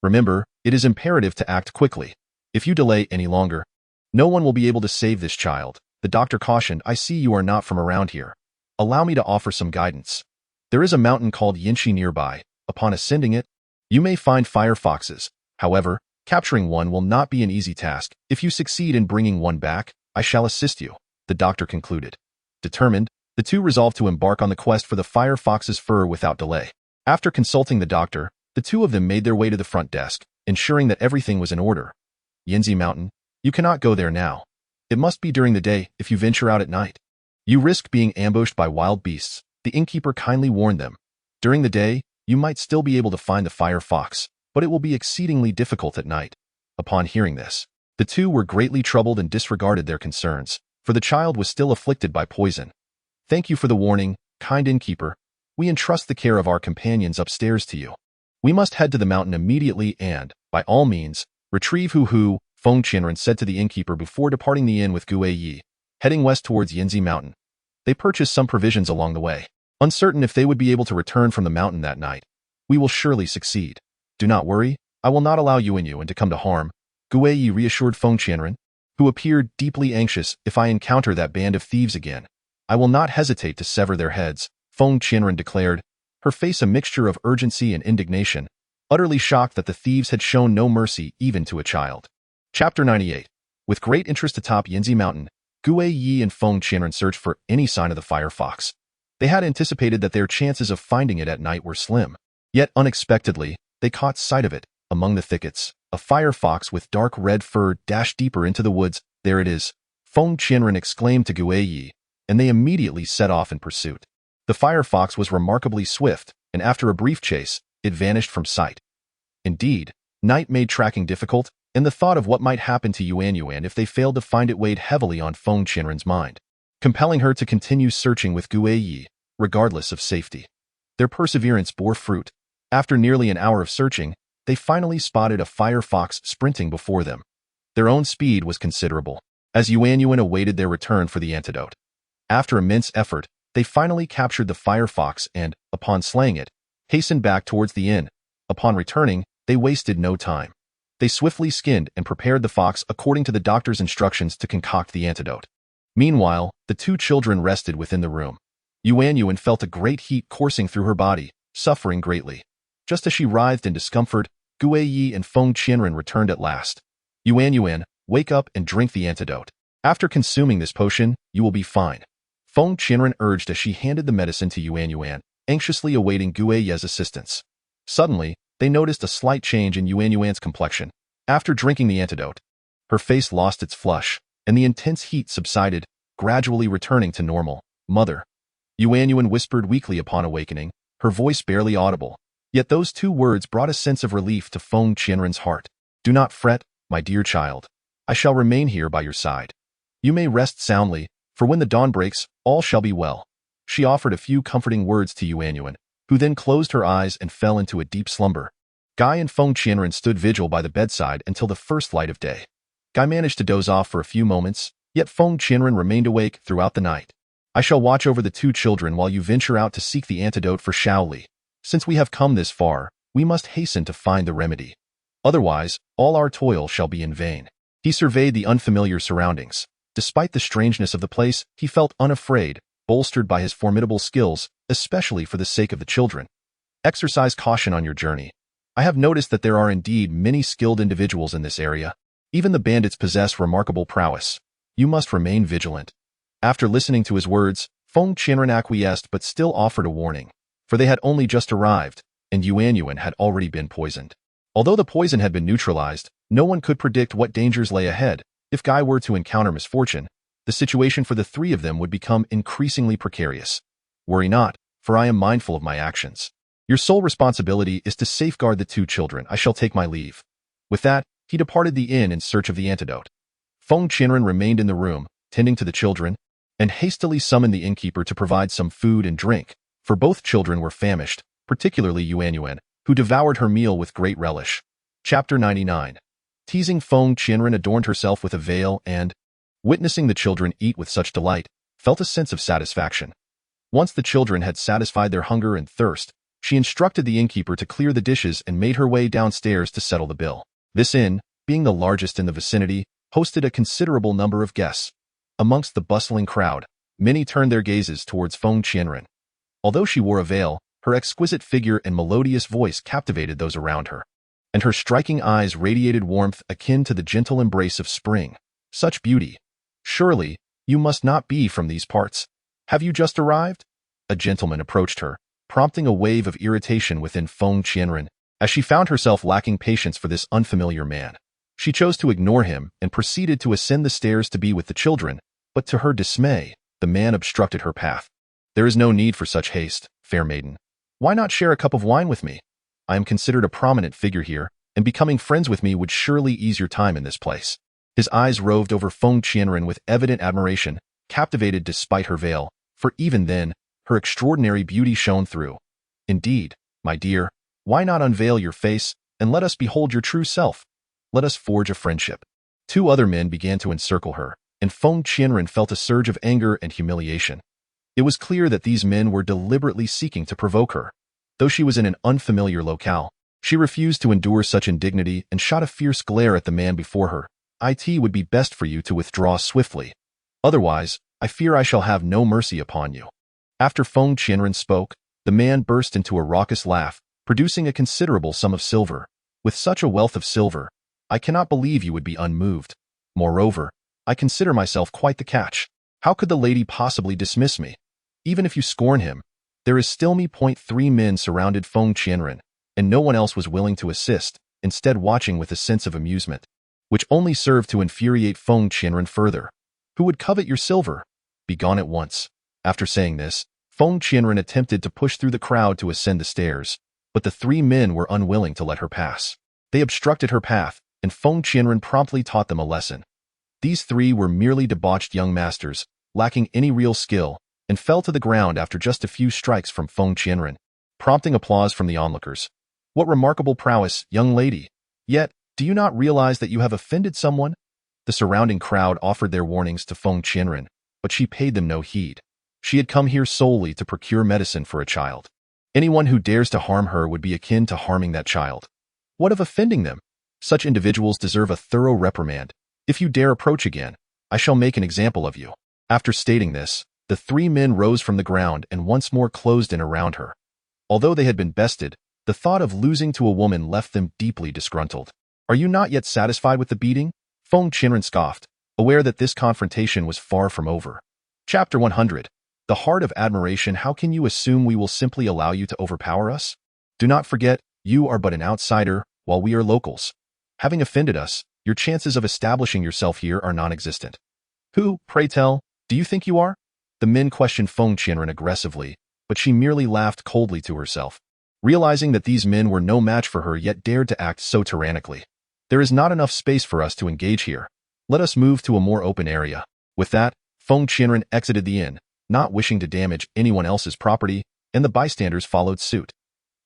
Remember, it is imperative to act quickly. If you delay any longer, no one will be able to save this child, the doctor cautioned. I see you are not from around here. Allow me to offer some guidance. There is a mountain called Yinshi nearby. Upon ascending it, you may find fire foxes. However, capturing one will not be an easy task. If you succeed in bringing one back, I shall assist you, the doctor concluded. Determined, the two resolved to embark on the quest for the fire fox's fur without delay. After consulting the doctor, the two of them made their way to the front desk, ensuring that everything was in order. Yinzi Mountain, you cannot go there now. It must be during the day if you venture out at night. You risk being ambushed by wild beasts, the innkeeper kindly warned them. During the day, you might still be able to find the fire fox, but it will be exceedingly difficult at night. Upon hearing this, the two were greatly troubled and disregarded their concerns, for the child was still afflicted by poison. Thank you for the warning, kind innkeeper. We entrust the care of our companions upstairs to you. We must head to the mountain immediately and, by all means, retrieve Hu, Feng Qianren said to the innkeeper before departing the inn with Gu Yi, heading west towards Yinzi Mountain. They purchased some provisions along the way, uncertain if they would be able to return from the mountain that night. We will surely succeed. Do not worry, I will not allow you and to come to harm, Gu Yi reassured Feng Qianren, who appeared deeply anxious. If I encounter that band of thieves again, I will not hesitate to sever their heads, Feng Qianren declared, her face a mixture of urgency and indignation, utterly shocked that the thieves had shown no mercy even to a child. Chapter 98. With great interest atop Yinzi Mountain, Gu Yi and Feng Qianren searched for any sign of the fire fox. They had anticipated that their chances of finding it at night were slim. Yet unexpectedly, they caught sight of it. Among the thickets, a fire fox with dark red fur dashed deeper into the woods. There it is, Feng Qianren exclaimed to Gu Yi, and they immediately set off in pursuit. The fire fox was remarkably swift, and after a brief chase, it vanished from sight. Indeed, night made tracking difficult, and the thought of what might happen to Yuan if they failed to find it weighed heavily on Feng Qianren's mind, compelling her to continue searching with Gu Yi, regardless of safety. Their perseverance bore fruit. After nearly an hour of searching, they finally spotted a fire fox sprinting before them. Their own speed was considerable, as Yuan awaited their return for the antidote. After immense effort, they finally captured the fire fox and, upon slaying it, hastened back towards the inn. Upon returning, they wasted no time. They swiftly skinned and prepared the fox according to the doctor's instructions to concoct the antidote. Meanwhile, the two children rested within the room. Yuan felt a great heat coursing through her body, suffering greatly. Just as she writhed in discomfort, Gu Yi and Feng Qianren returned at last. Yuan, wake up and drink the antidote. After consuming this potion, you will be fine, Feng Qianren urged as she handed the medicine to Yuan, anxiously awaiting Gu Yi's assistance. Suddenly, they noticed a slight change in Yuan's complexion. After drinking the antidote, her face lost its flush, and the intense heat subsided, gradually returning to normal. Mother, Yuan whispered weakly upon awakening, her voice barely audible. Yet those two words brought a sense of relief to Feng Qianren's heart. Do not fret, my dear child. I shall remain here by your side. You may rest soundly, for when the dawn breaks, all shall be well. She offered a few comforting words to Yuan, who then closed her eyes and fell into a deep slumber. Guy and Feng Qianren stood vigil by the bedside until the first light of day. Guy managed to doze off for a few moments, yet Feng Qianren remained awake throughout the night. I shall watch over the two children while you venture out to seek the antidote for Shaoli. Since we have come this far, we must hasten to find the remedy. Otherwise, all our toil shall be in vain. He surveyed the unfamiliar surroundings. Despite the strangeness of the place, he felt unafraid, bolstered by his formidable skills, especially for the sake of the children. Exercise caution on your journey. I have noticed that there are indeed many skilled individuals in this area. Even the bandits possess remarkable prowess. You must remain vigilant. After listening to his words, Feng Qianren acquiesced but still offered a warning, for they had only just arrived, and Yuan had already been poisoned. Although the poison had been neutralized, no one could predict what dangers lay ahead. If Guy were to encounter misfortune, the situation for the three of them would become increasingly precarious. Worry not, for I am mindful of my actions. Your sole responsibility is to safeguard the two children. I shall take my leave. With that, he departed the inn in search of the antidote. Feng Qianren remained in the room, tending to the children, and hastily summoned the innkeeper to provide some food and drink, for both children were famished, particularly Yuan, who devoured her meal with great relish. Chapter 99. Teasing Feng Qianren adorned herself with a veil and, witnessing the children eat with such delight, felt a sense of satisfaction. Once the children had satisfied their hunger and thirst, she instructed the innkeeper to clear the dishes and made her way downstairs to settle the bill. This inn, being the largest in the vicinity, hosted a considerable number of guests. Amongst the bustling crowd, many turned their gazes towards Feng Qianren. Although she wore a veil, her exquisite figure and melodious voice captivated those around her, and her striking eyes radiated warmth akin to the gentle embrace of spring. Such beauty, Surely, you must not be from these parts. Have you just arrived? A gentleman approached her, prompting a wave of irritation within Feng Qianren, as she found herself lacking patience for this unfamiliar man. She chose to ignore him and proceeded to ascend the stairs to be with the children, but to her dismay, the man obstructed her path. There is no need for such haste, fair maiden. Why not share a cup of wine with me? I am considered a prominent figure here, and becoming friends with me would surely ease your time in this place. His eyes roved over Feng Qianren with evident admiration, captivated despite her veil, for even then, her extraordinary beauty shone through. Indeed, my dear, why not unveil your face, and let us behold your true self? Let us forge a friendship. Two other men began to encircle her, and Feng Qianren felt a surge of anger and humiliation. It was clear that these men were deliberately seeking to provoke her. Though she was in an unfamiliar locale, she refused to endure such indignity and shot a fierce glare at the man before her. It would be best for you to withdraw swiftly. Otherwise, I fear I shall have no mercy upon you. After Feng Qianren spoke, the man burst into a raucous laugh, producing a considerable sum of silver. With such a wealth of silver, I cannot believe you would be unmoved. Moreover, I consider myself quite the catch. How could the lady possibly dismiss me? Even if you scorn him, there is still me. 3 men surrounded Feng Qianren, and no one else was willing to assist, instead watching with a sense of amusement, which only served to infuriate Feng Qianren further. Who would covet your silver? Be gone at once. After saying this, Feng Qianren attempted to push through the crowd to ascend the stairs, but the 3 men were unwilling to let her pass. They obstructed her path, and Feng Qianren promptly taught them a lesson. These 3 were merely debauched young masters, lacking any real skill, and fell to the ground after just a few strikes from Feng Qianren, prompting applause from the onlookers. What remarkable prowess, young lady! Yet, do you not realize that you have offended someone? The surrounding crowd offered their warnings to Feng Qianren, but she paid them no heed. She had come here solely to procure medicine for a child. Anyone who dares to harm her would be akin to harming that child. What of offending them? Such individuals deserve a thorough reprimand. If you dare approach again, I shall make an example of you. After stating this, the 3 men rose from the ground and once more closed in around her. Although they had been bested, the thought of losing to a woman left them deeply disgruntled. Are you not yet satisfied with the beating? Feng Qianren scoffed, aware that this confrontation was far from over. Chapter 100. The Heart of Admiration. How can you assume we will simply allow you to overpower us? Do not forget, you are but an outsider, while we are locals. Having offended us, your chances of establishing yourself here are non-existent. Who, pray tell, do you think you are? The men questioned Feng Qianren aggressively, but she merely laughed coldly to herself, realizing that these men were no match for her yet dared to act so tyrannically. There is not enough space for us to engage here. Let us move to a more open area. With that, Feng Qianren exited the inn, not wishing to damage anyone else's property, and the bystanders followed suit.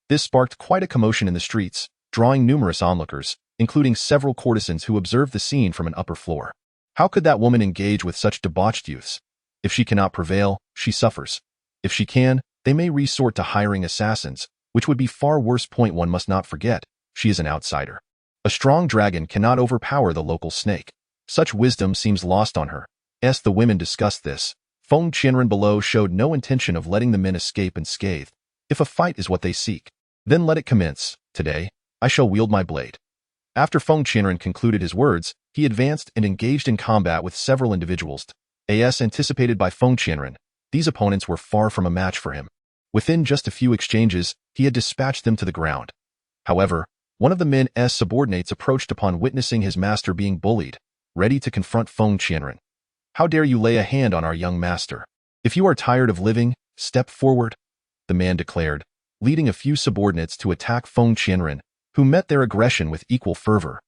This sparked quite a commotion in the streets, drawing numerous onlookers, including several courtesans who observed the scene from an upper floor. How could that woman engage with such debauched youths? If she cannot prevail, she suffers. If she can, they may resort to hiring assassins, which would be far worse. One must not forget, she is an outsider. A strong dragon cannot overpower the local snake. Such wisdom seems lost on her. As the women discussed this, Feng Qianren below showed no intention of letting the men escape unscathed. If a fight is what they seek, then let it commence. Today, I shall wield my blade. After Feng Qianren concluded his words, he advanced and engaged in combat with several individuals. As anticipated by Feng Qianren, these opponents were far from a match for him. Within just a few exchanges, he had dispatched them to the ground. However, one of the men's subordinates approached upon witnessing his master being bullied, ready to confront Feng Qianren. How dare you lay a hand on our young master? If you are tired of living, step forward, the man declared, leading a few subordinates to attack Feng Qianren, who met their aggression with equal fervor.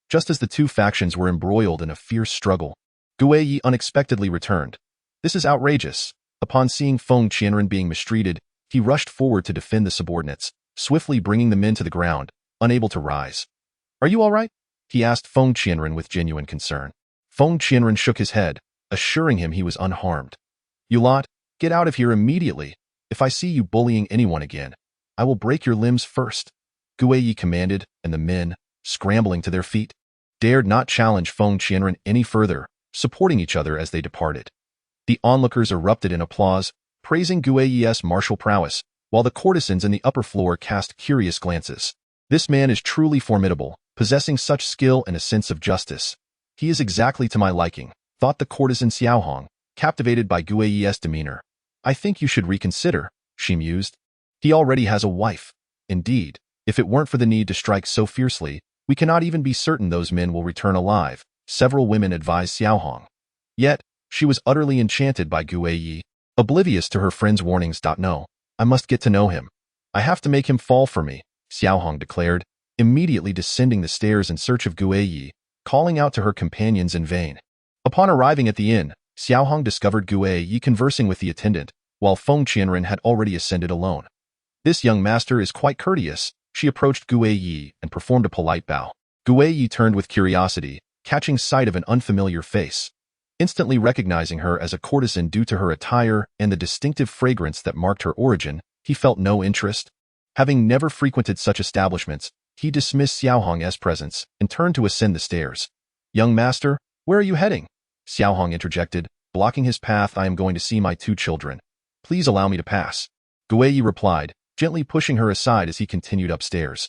Just as the two factions were embroiled in a fierce struggle, Guiyi unexpectedly returned. This is outrageous. Upon seeing Feng Qianren being mistreated, he rushed forward to defend the subordinates, swiftly bringing the men to the ground, unable to rise. Are you all right? He asked Feng Qianren with genuine concern. Feng Qianren shook his head, assuring him he was unharmed. You lot, get out of here immediately. If I see you bullying anyone again, I will break your limbs first, Guiyi commanded, and the men, scrambling to their feet, dared not challenge Feng Qianren any further, supporting each other as they departed. The onlookers erupted in applause, praising Guiyi's martial prowess, while the courtesans in the upper floor cast curious glances. This man is truly formidable, possessing such skill and a sense of justice. He is exactly to my liking. thought the courtesan Xiaohong, captivated by Gui's demeanor. I think you should reconsider, she mused. He already has a wife. Indeed, if it weren't for the need to strike so fiercely, we cannot even be certain those men will return alive, several women advised Xiaohong. Yet, she was utterly enchanted by Gui, oblivious to her friend's warnings. No, I must get to know him. I have to make him fall for me, Xiaohong declared, immediately descending the stairs in search of Gui, calling out to her companions in vain. Upon arriving at the inn, Xiaohong discovered Gui conversing with the attendant, while Feng Qianren had already ascended alone. This young master is quite courteous. She approached Gui and performed a polite bow. Gui turned with curiosity, catching sight of an unfamiliar face. Instantly recognizing her as a courtesan due to her attire and the distinctive fragrance that marked her origin, he felt no interest. Having never frequented such establishments, he dismissed Xiaohong's presence and turned to ascend the stairs. Young master, where are you heading? Xiaohong interjected, blocking his path. I am going to see my 2 children. Please allow me to pass. Gui replied, gently pushing her aside as he continued upstairs.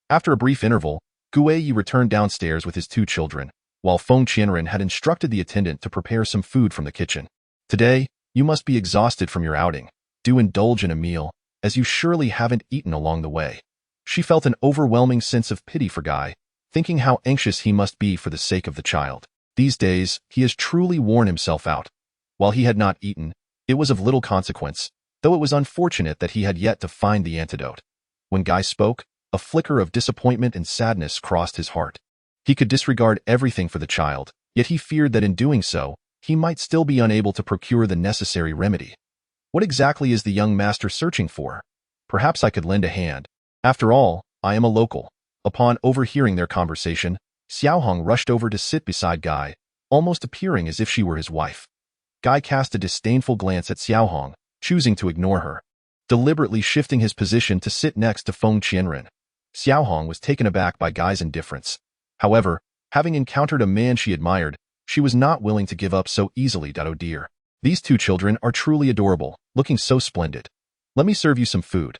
After a brief interval, Gui returned downstairs with his 2 children, while Feng Qianren had instructed the attendant to prepare some food from the kitchen. Today, you must be exhausted from your outing. Do indulge in a meal, as you surely haven't eaten along the way. She felt an overwhelming sense of pity for Guy, thinking how anxious he must be for the sake of the child. These days, he has truly worn himself out. While he had not eaten, it was of little consequence, though it was unfortunate that he had yet to find the antidote. When Guy spoke, a flicker of disappointment and sadness crossed his heart. He could disregard everything for the child, yet he feared that in doing so, he might still be unable to procure the necessary remedy. What exactly is the young master searching for? Perhaps I could lend a hand. After all, I am a local. Upon overhearing their conversation, Xiaohong rushed over to sit beside Guy, almost appearing as if she were his wife. Guy cast a disdainful glance at Xiaohong, choosing to ignore her, deliberately shifting his position to sit next to Feng Qianren. Xiaohong was taken aback by Guy's indifference. However, having encountered a man she admired, she was not willing to give up so easily. Oh dear. These 2 children are truly adorable, looking so splendid. Let me serve you some food.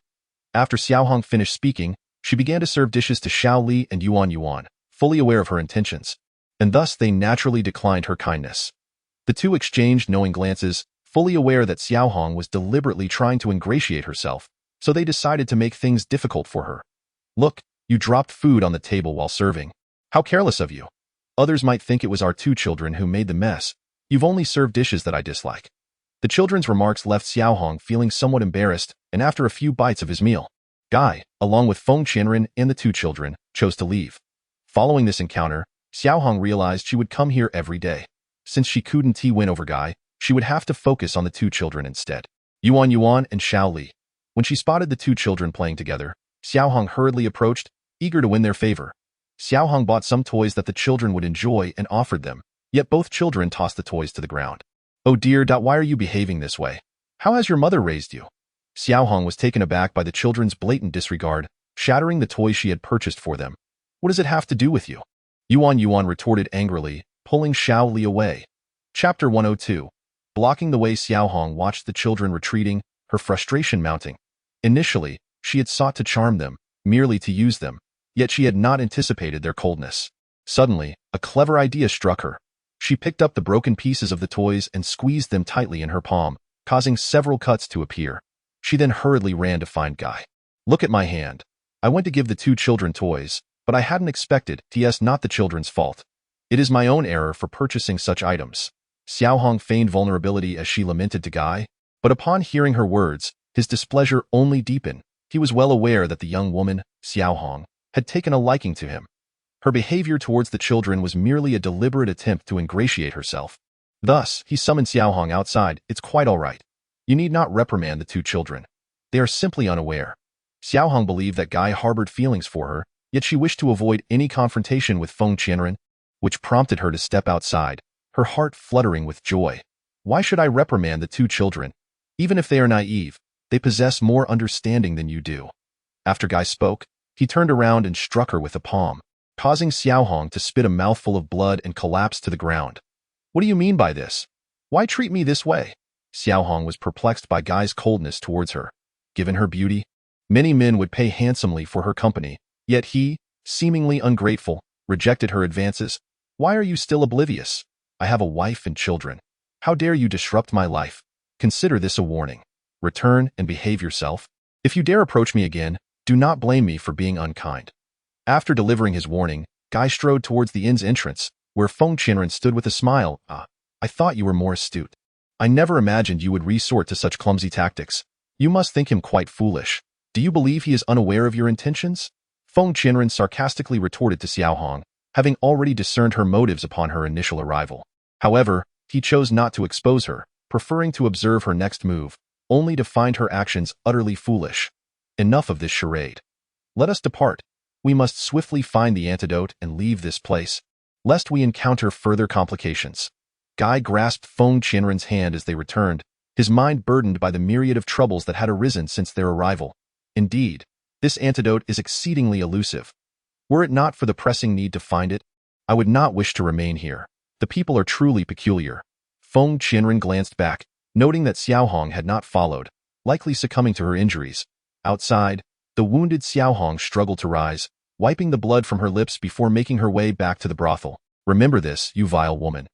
After Xiaohong finished speaking, she began to serve dishes to Xiao Li and Yuan, fully aware of her intentions, and thus they naturally declined her kindness. The 2 exchanged knowing glances, fully aware that Xiaohong was deliberately trying to ingratiate herself, so they decided to make things difficult for her. Look, you dropped food on the table while serving. How careless of you. Others might think it was our 2 children who made the mess. You've only served dishes that I dislike. The children's remarks left Xiaohong feeling somewhat embarrassed, and after a few bites of his meal, Guy, along with Feng Qianren and the 2 children, chose to leave. Following this encounter, Xiaohong realized she would come here every day. Since she couldn't win over Guy, she would have to focus on the 2 children instead. Yuan and Xiao Li. When she spotted the 2 children playing together, Xiaohong hurriedly approached, eager to win their favor. Xiaohong bought some toys that the children would enjoy and offered them, yet both children tossed the toys to the ground. Oh dear, why are you behaving this way? How has your mother raised you? Xiaohong was taken aback by the children's blatant disregard, shattering the toys she had purchased for them. What does it have to do with you? Yuan retorted angrily, pulling Xiao Li away. Chapter 102. Blocking the way. Xiaohong watched the children retreating, her frustration mounting. Initially, she had sought to charm them, merely to use them, yet she had not anticipated their coldness. Suddenly, a clever idea struck her. She picked up the broken pieces of the toys and squeezed them tightly in her palm, causing several cuts to appear. She then hurriedly ran to find Guy. Look at my hand. I went to give the 2 children toys, but I hadn't expected. It's not the children's fault. It is my own error for purchasing such items. Xiaohong feigned vulnerability as she lamented to Guy, but upon hearing her words, his displeasure only deepened. He was well aware that the young woman, Xiaohong, had taken a liking to him. Her behavior towards the children was merely a deliberate attempt to ingratiate herself. Thus, he summoned Xiaohong outside. It's quite all right. You need not reprimand the 2 children. They are simply unaware. Xiaohong believed that Guy harbored feelings for her, yet she wished to avoid any confrontation with Feng Qianren, which prompted her to step outside, her heart fluttering with joy. Why should I reprimand the 2 children? Even if they are naive, they possess more understanding than you do. After Guy spoke, he turned around and struck her with a palm, causing Xiaohong to spit a mouthful of blood and collapse to the ground. What do you mean by this? Why treat me this way? Xiaohong was perplexed by Guy's coldness towards her. Given her beauty, many men would pay handsomely for her company, yet he, seemingly ungrateful, rejected her advances. Why are you still oblivious? I have a wife and children. How dare you disrupt my life? Consider this a warning. Return and behave yourself. If you dare approach me again, do not blame me for being unkind." After delivering his warning, Guy strode towards the inn's entrance, where Feng Qianren stood with a smile. I thought you were more astute. I never imagined you would resort to such clumsy tactics. You must think him quite foolish. Do you believe he is unaware of your intentions?" Feng Qianren sarcastically retorted to Xiao Hong, having already discerned her motives upon her initial arrival. However, he chose not to expose her, preferring to observe her next move, only to find her actions utterly foolish. Enough of this charade. Let us depart. We must swiftly find the antidote and leave this place, lest we encounter further complications. Guy grasped Feng Qianren's hand as they returned, his mind burdened by the myriad of troubles that had arisen since their arrival. Indeed, this antidote is exceedingly elusive. Were it not for the pressing need to find it, I would not wish to remain here. The people are truly peculiar. Feng Qianren glanced back, noting that Xiao Hong had not followed, likely succumbing to her injuries. Outside, the wounded Xiao Hong struggled to rise, wiping the blood from her lips before making her way back to the brothel. "Remember this, you vile woman.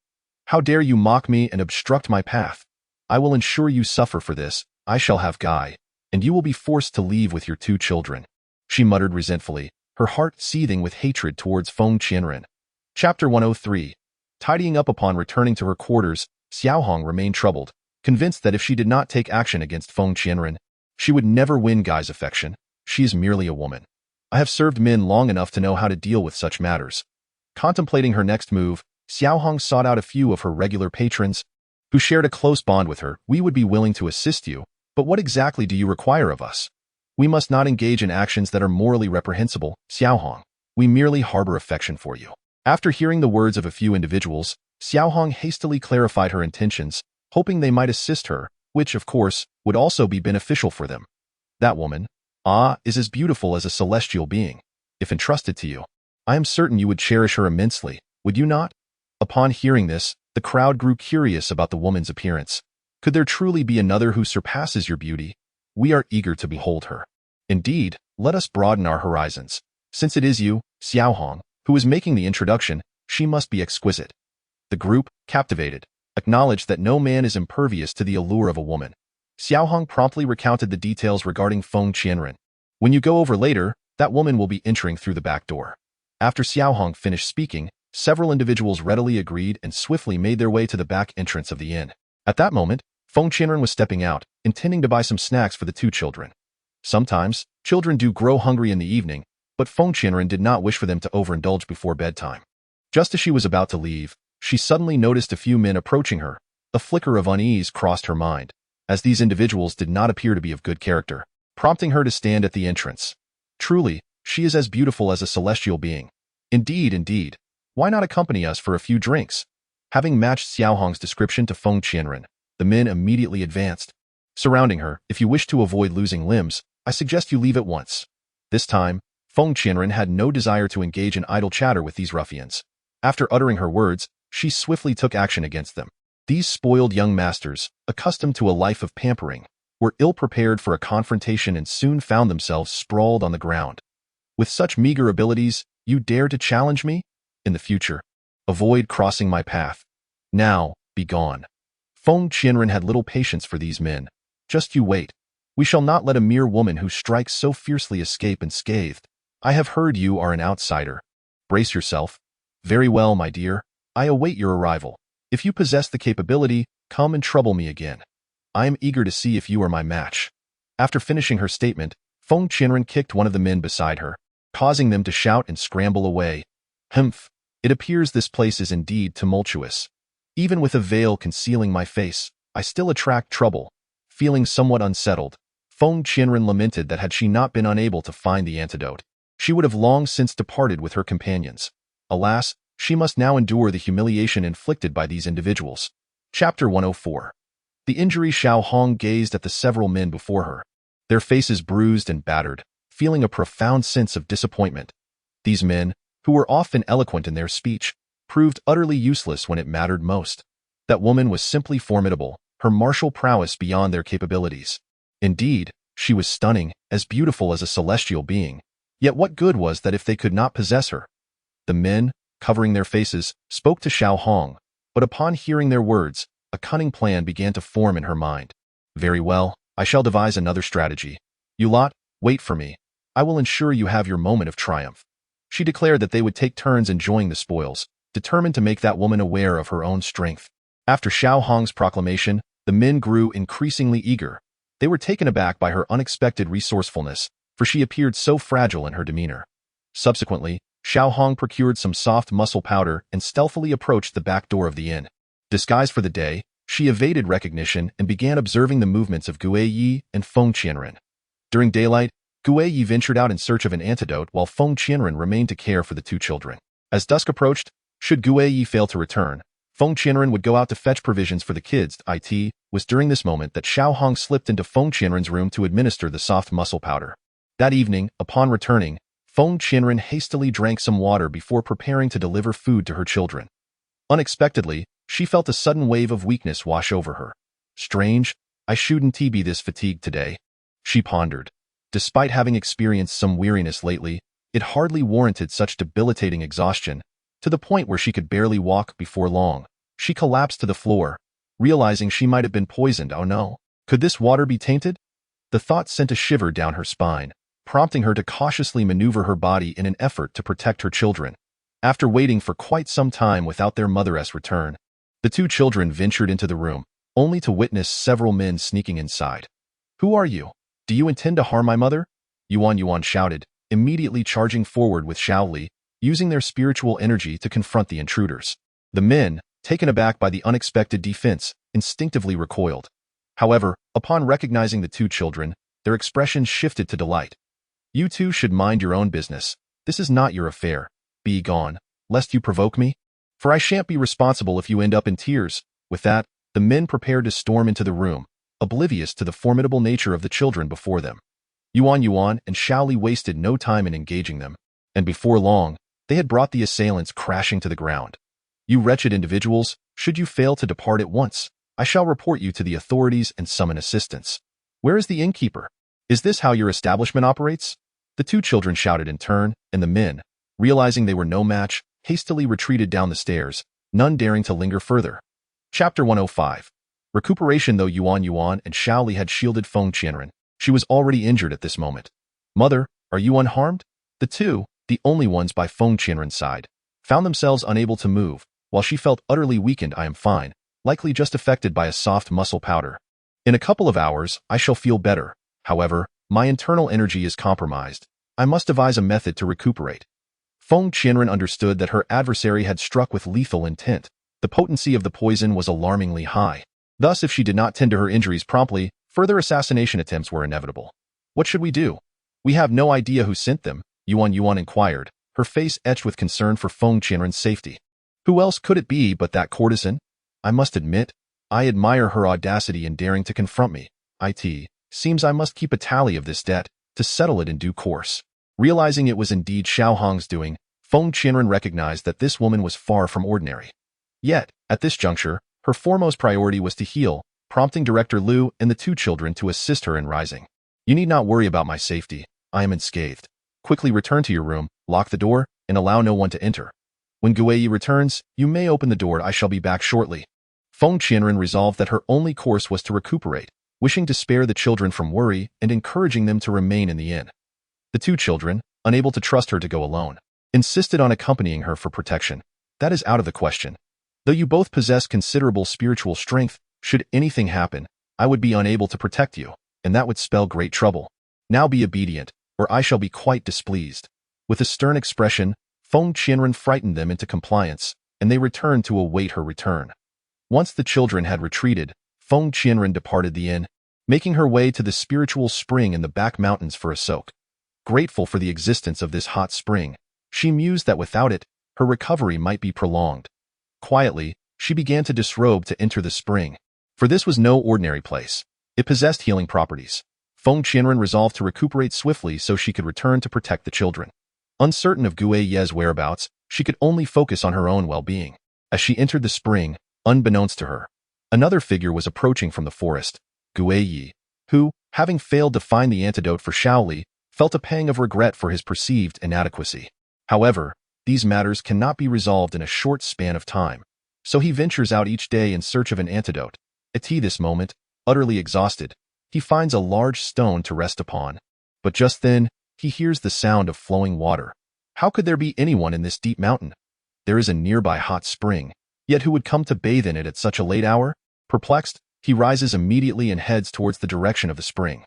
How dare you mock me and obstruct my path? I will ensure you suffer for this. I shall have Guy, and you will be forced to leave with your 2 children." She muttered resentfully, her heart seething with hatred towards Feng Qianren. Chapter 103. Tidying up upon returning to her quarters, Xiao Hong remained troubled, convinced that if she did not take action against Feng Qianren, she would never win Guy's affection. She is merely a woman. I have served men long enough to know how to deal with such matters. Contemplating her next move, Xiao Hong sought out a few of her regular patrons, who shared a close bond with her. "We would be willing to assist you, but what exactly do you require of us? We must not engage in actions that are morally reprehensible, Xiao Hong. We merely harbor affection for you." After hearing the words of a few individuals, Xiao Hong hastily clarified her intentions, hoping they might assist her, which, of course, would also be beneficial for them. "That woman, is as beautiful as a celestial being. If entrusted to you, I am certain you would cherish her immensely, would you not?" Upon hearing this, the crowd grew curious about the woman's appearance. Could there truly be another who surpasses your beauty? We are eager to behold her. Indeed, let us broaden our horizons. Since it is you, Xiao Hong, who is making the introduction, she must be exquisite. The group, captivated, acknowledged that no man is impervious to the allure of a woman. Xiao Hong promptly recounted the details regarding Feng Qianren. "When you go over later, that woman will be entering through the back door." After Xiao Hong finished speaking, several individuals readily agreed and swiftly made their way to the back entrance of the inn. At that moment, Feng Qianren was stepping out, intending to buy some snacks for the 2 children. Sometimes, children do grow hungry in the evening, but Feng Qianren did not wish for them to overindulge before bedtime. Just as she was about to leave, she suddenly noticed a few men approaching her. A flicker of unease crossed her mind, as these individuals did not appear to be of good character, prompting her to stand at the entrance. Truly, she is as beautiful as a celestial being. Indeed. Why not accompany us for a few drinks?" Having matched Xiao Hong's description to Feng Qianren, the men immediately advanced. Surrounding her, "If you wish to avoid losing limbs, I suggest you leave at once." This time, Feng Qianren had no desire to engage in idle chatter with these ruffians. After uttering her words, she swiftly took action against them. These spoiled young masters, accustomed to a life of pampering, were ill-prepared for a confrontation and soon found themselves sprawled on the ground. "With such meager abilities, you dare to challenge me? In the future, avoid crossing my path. Now, be gone." Feng Qianren had little patience for these men. "Just you wait. We shall not let a mere woman who strikes so fiercely escape unscathed. I have heard you are an outsider. Brace yourself. Very well, my dear. I await your arrival. If you possess the capability, come and trouble me again. I am eager to see if you are my match." After finishing her statement, Feng Qianren kicked one of the men beside her, causing them to shout and scramble away. "Humph. It appears this place is indeed tumultuous. Even with a veil concealing my face, I still attract trouble." Feeling somewhat unsettled, Feng Qianren lamented that had she not been unable to find the antidote, she would have long since departed with her companions. Alas, she must now endure the humiliation inflicted by these individuals. Chapter 104. The injury Xiao Hong gazed at the several men before her, their faces bruised and battered, feeling a profound sense of disappointment. These men, who were often eloquent in their speech, proved utterly useless when it mattered most. That woman was simply formidable, her martial prowess beyond their capabilities. Indeed, she was stunning, as beautiful as a celestial being. Yet what good was that if they could not possess her? The men, covering their faces, spoke to Xiao Hong, But upon hearing their words, a cunning plan began to form in her mind. Very well, I shall devise another strategy. You lot, wait for me. I will ensure you have your moment of triumph. She declared that they would take turns enjoying the spoils, determined to make that woman aware of her own strength. After Xiao Hong's proclamation, the men grew increasingly eager. They were taken aback by her unexpected resourcefulness, for she appeared so fragile in her demeanor. Subsequently, Xiao Hong procured some soft muscle powder and stealthily approached the back door of the inn. Disguised for the day, she evaded recognition and began observing the movements of Gue Yi and Feng Qianren. During daylight, Gue Yi ventured out in search of an antidote while Feng Qianren remained to care for the two children. As dusk approached, should Gue Yi fail to return, Feng Qianren would go out to fetch provisions for the kids. It was during this moment that Xiao Hong slipped into Feng Qianren's room to administer the soft muscle powder. That evening, upon returning, Feng Qianren hastily drank some water before preparing to deliver food to her children. Unexpectedly, she felt a sudden wave of weakness wash over her. Strange, I shouldn't be this fatigued today, she pondered. Despite having experienced some weariness lately, it hardly warranted such debilitating exhaustion, to the point where she could barely walk. Before long, she collapsed to the floor, realizing she might have been poisoned. Oh no, could this water be tainted? The thought sent a shiver down her spine, prompting her to cautiously maneuver her body in an effort to protect her children. After waiting for quite some time without their mother's return, the two children ventured into the room, only to witness several men sneaking inside. Who are you? Do you intend to harm my mother? Yuan shouted, immediately charging forward with Shaoli, using their spiritual energy to confront the intruders. The men, taken aback by the unexpected defense, instinctively recoiled. However, upon recognizing the two children, their expressions shifted to delight. You two should mind your own business. This is not your affair. Be gone, lest you provoke me. For I shan't be responsible if you end up in tears. With that, the men prepared to storm into the room, oblivious to the formidable nature of the children before them. Yuan and Shaoli wasted no time in engaging them, and before long, they had brought the assailants crashing to the ground. You wretched individuals, should you fail to depart at once, I shall report you to the authorities and summon assistance. Where is the innkeeper? Is this how your establishment operates? The two children shouted in turn, and the men, realizing they were no match, hastily retreated down the stairs, none daring to linger further. Chapter 105. Recuperation. Though Yuan and Shaoli had shielded Feng Qianren, she was already injured at this moment. Mother, are you unharmed? The two, the only ones by Feng Qianren's side, found themselves unable to move, while she felt utterly weakened. I am fine, likely just affected by a soft muscle powder. In a couple of hours, I shall feel better. However, my internal energy is compromised. I must devise a method to recuperate. Feng Qianren understood that her adversary had struck with lethal intent. The potency of the poison was alarmingly high. Thus, if she did not tend to her injuries promptly, further assassination attempts were inevitable. What should we do? We have no idea who sent them, Yuan inquired, her face etched with concern for Feng Qianren's safety. Who else could it be but that courtesan? I must admit, I admire her audacity in daring to confront me. It seems I must keep a tally of this debt, to settle it in due course. Realizing it was indeed Xiao Hong's doing, Feng Qianren recognized that this woman was far from ordinary. Yet, at this juncture, her foremost priority was to heal, prompting Director Liu and the two children to assist her in rising. You need not worry about my safety. I am unscathed. Quickly return to your room, lock the door, and allow no one to enter. When Gue Yi returns, you may open the door. I shall be back shortly. Feng Qianren resolved that her only course was to recuperate, wishing to spare the children from worry and encouraging them to remain in the inn. The two children, unable to trust her to go alone, insisted on accompanying her for protection. That is out of the question. Though you both possess considerable spiritual strength, should anything happen, I would be unable to protect you, and that would spell great trouble. Now be obedient, or I shall be quite displeased. With a stern expression, Feng Qianren frightened them into compliance, and they returned to await her return. Once the children had retreated, Feng Qianren departed the inn, making her way to the spiritual spring in the back mountains for a soak. Grateful for the existence of this hot spring, she mused that without it, her recovery might be prolonged. Quietly, she began to disrobe to enter the spring. For this was no ordinary place. It possessed healing properties. Feng Qianren resolved to recuperate swiftly so she could return to protect the children. Uncertain of Gue Ye's whereabouts, she could only focus on her own well-being. As she entered the spring, unbeknownst to her, another figure was approaching from the forest, Gue Yi, who, having failed to find the antidote for Shaoli, felt a pang of regret for his perceived inadequacy. However, these matters cannot be resolved in a short span of time. So he ventures out each day in search of an antidote. At this moment, utterly exhausted, he finds a large stone to rest upon. But just then, he hears the sound of flowing water. How could there be anyone in this deep mountain? There is a nearby hot spring, yet who would come to bathe in it at such a late hour? Perplexed, he rises immediately and heads towards the direction of the spring.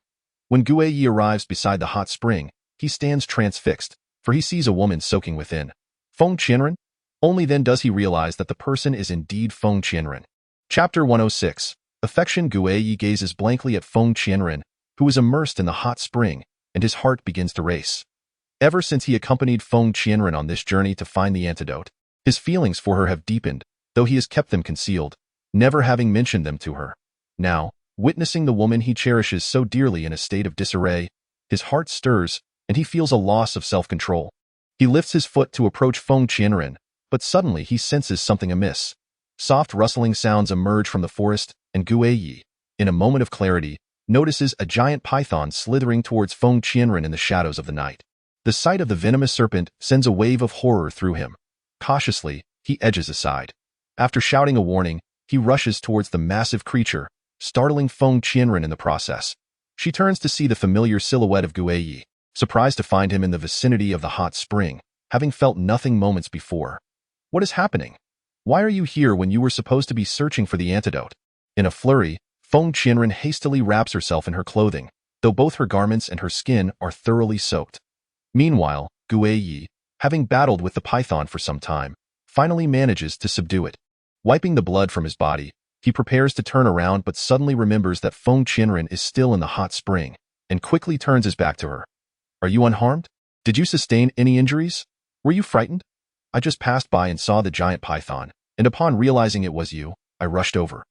When Guiyi arrives beside the hot spring, he stands transfixed, for he sees a woman soaking within. Feng Qianren? Only then does he realize that the person is indeed Feng Qianren. Chapter 106. Affection. Guiyi gazes blankly at Feng Qianren, who is immersed in the hot spring, and his heart begins to race. Ever since he accompanied Feng Qianren on this journey to find the antidote, his feelings for her have deepened, though he has kept them concealed, never having mentioned them to her. Now, witnessing the woman he cherishes so dearly in a state of disarray, his heart stirs, and he feels a loss of self-control. He lifts his foot to approach Feng Qianren, but suddenly he senses something amiss. Soft rustling sounds emerge from the forest, and Guiyi, in a moment of clarity, notices a giant python slithering towards Feng Qianren in the shadows of the night. The sight of the venomous serpent sends a wave of horror through him. Cautiously, he edges aside. After shouting a warning, he rushes towards the massive creature, startling Feng Qianren in the process. She turns to see the familiar silhouette of Guiyi, surprised to find him in the vicinity of the hot spring, having felt nothing moments before. What is happening? Why are you here when you were supposed to be searching for the antidote? In a flurry, Feng Qianren hastily wraps herself in her clothing, though both her garments and her skin are thoroughly soaked. Meanwhile, Guiyi, having battled with the python for some time, finally manages to subdue it. Wiping the blood from his body, he prepares to turn around but suddenly remembers that Feng Qianren is still in the hot spring, and quickly turns his back to her. Are you unharmed? Did you sustain any injuries? Were you frightened? I just passed by and saw the giant python, and upon realizing it was you, I rushed over.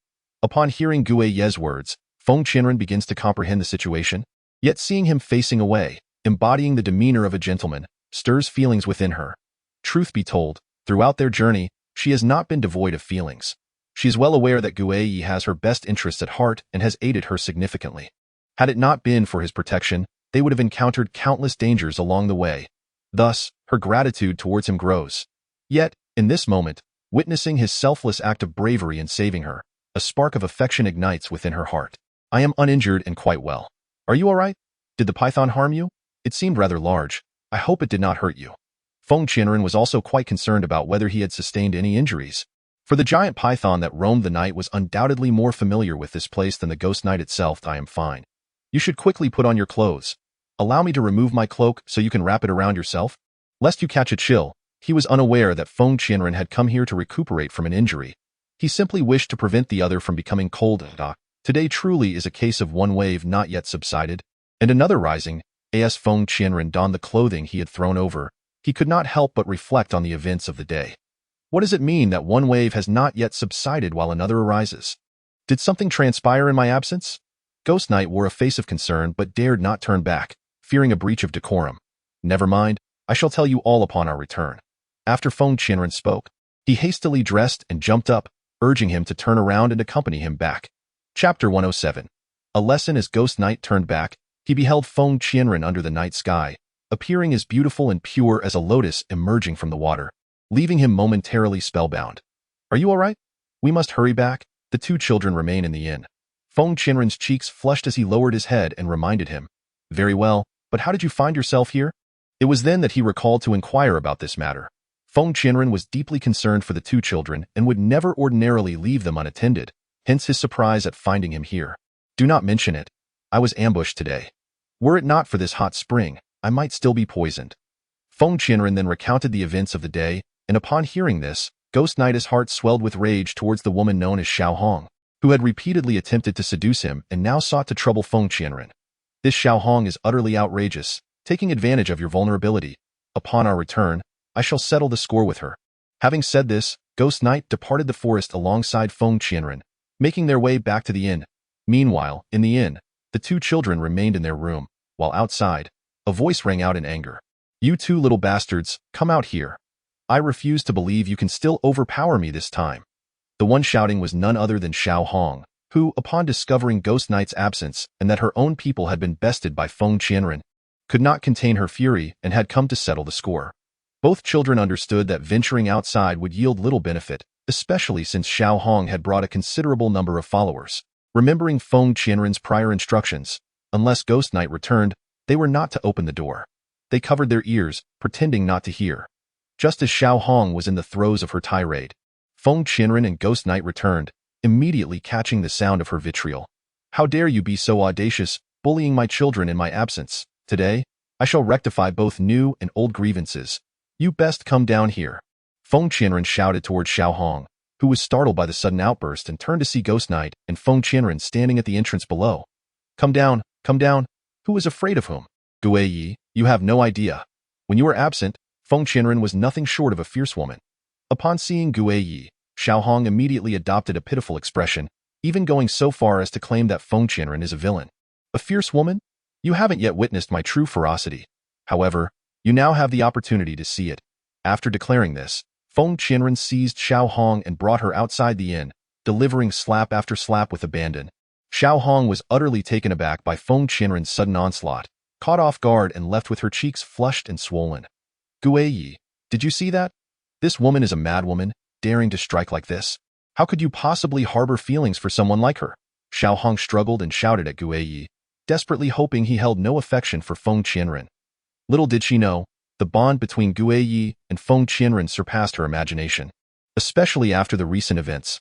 Upon hearing Guiyi's words, Feng Qianren begins to comprehend the situation, yet seeing him facing away, embodying the demeanor of a gentleman, stirs feelings within her. Truth be told, throughout their journey, she has not been devoid of feelings. She is well aware that Guiyi has her best interests at heart and has aided her significantly. Had it not been for his protection, they would have encountered countless dangers along the way. Thus, her gratitude towards him grows. Yet, in this moment, witnessing his selfless act of bravery in saving her, a spark of affection ignites within her heart. I am uninjured and quite well. Are you all right? Did the python harm you? It seemed rather large. I hope it did not hurt you. Feng Qianren was also quite concerned about whether he had sustained any injuries. For the giant python that roamed the night was undoubtedly more familiar with this place than the ghost knight itself. I am fine. You should quickly put on your clothes. Allow me to remove my cloak so you can wrap it around yourself, lest you catch a chill. He was unaware that Feng Qianren had come here to recuperate from an injury. He simply wished to prevent the other from becoming cold. Today truly is a case of one wave not yet subsided, and another rising. As Feng Qianren donned the clothing he had thrown over, he could not help but reflect on the events of the day. What does it mean that one wave has not yet subsided while another arises? Did something transpire in my absence? Ghost Knight wore a face of concern but dared not turn back, fearing a breach of decorum. Never mind, I shall tell you all upon our return. After Feng Qianren spoke, he hastily dressed and jumped up, urging him to turn around and accompany him back. Chapter 107. A lesson. As Ghost Knight turned back, he beheld Feng Qianren under the night sky, appearing as beautiful and pure as a lotus emerging from the water, leaving him momentarily spellbound. Are you all right? We must hurry back. The two children remain in the inn. Feng Qianren's cheeks flushed as he lowered his head and reminded him. Very well, but how did you find yourself here? It was then that he recalled to inquire about this matter. Feng Qianren was deeply concerned for the two children and would never ordinarily leave them unattended, hence his surprise at finding him here. Do not mention it. I was ambushed today. Were it not for this hot spring, I might still be poisoned. Feng Qianren then recounted the events of the day, and upon hearing this, Ghost Knight's heart swelled with rage towards the woman known as Xiao Hong, who had repeatedly attempted to seduce him and now sought to trouble Feng Qianren. This Xiao Hong is utterly outrageous, taking advantage of your vulnerability. Upon our return, I shall settle the score with her. Having said this, Ghost Knight departed the forest alongside Feng Qianren, making their way back to the inn. Meanwhile, in the inn, the two children remained in their room, while outside, a voice rang out in anger. You two little bastards, come out here. I refuse to believe you can still overpower me this time. The one shouting was none other than Xiao Hong, who, upon discovering Ghost Knight's absence and that her own people had been bested by Feng Qianren, could not contain her fury and had come to settle the score. Both children understood that venturing outside would yield little benefit, especially since Xiao Hong had brought a considerable number of followers. Remembering Feng Qianren's prior instructions, unless Ghost Knight returned, they were not to open the door. They covered their ears, pretending not to hear. Just as Xiao Hong was in the throes of her tirade, Feng Qianren and Ghost Knight returned, immediately catching the sound of her vitriol. "How dare you be so audacious, bullying my children in my absence? Today, I shall rectify both new and old grievances. You best come down here." Feng Qianren shouted towards Xiao Hong, who was startled by the sudden outburst and turned to see Ghost Knight and Feng Qianren standing at the entrance below. Come down, who is afraid of whom? Gue Yi, you have no idea. When you were absent, Feng Qianren was nothing short of a fierce woman." Upon seeing Gue Yi, Xiao Hong immediately adopted a pitiful expression, even going so far as to claim that Feng Qianren is a villain. "A fierce woman? You haven't yet witnessed my true ferocity. However, you now have the opportunity to see it." After declaring this, Feng Qianren seized Xiao Hong and brought her outside the inn, delivering slap after slap with abandon. Xiao Hong was utterly taken aback by Feng Qianren's sudden onslaught, caught off guard and left with her cheeks flushed and swollen. "Gue Yi, did you see that? This woman is a madwoman, daring to strike like this. How could you possibly harbor feelings for someone like her?" Xiao Hong struggled and shouted at Gue Yi, desperately hoping he held no affection for Feng Qianren. Little did she know, the bond between Gue Yi and Feng Qianren surpassed her imagination. Especially after the recent events.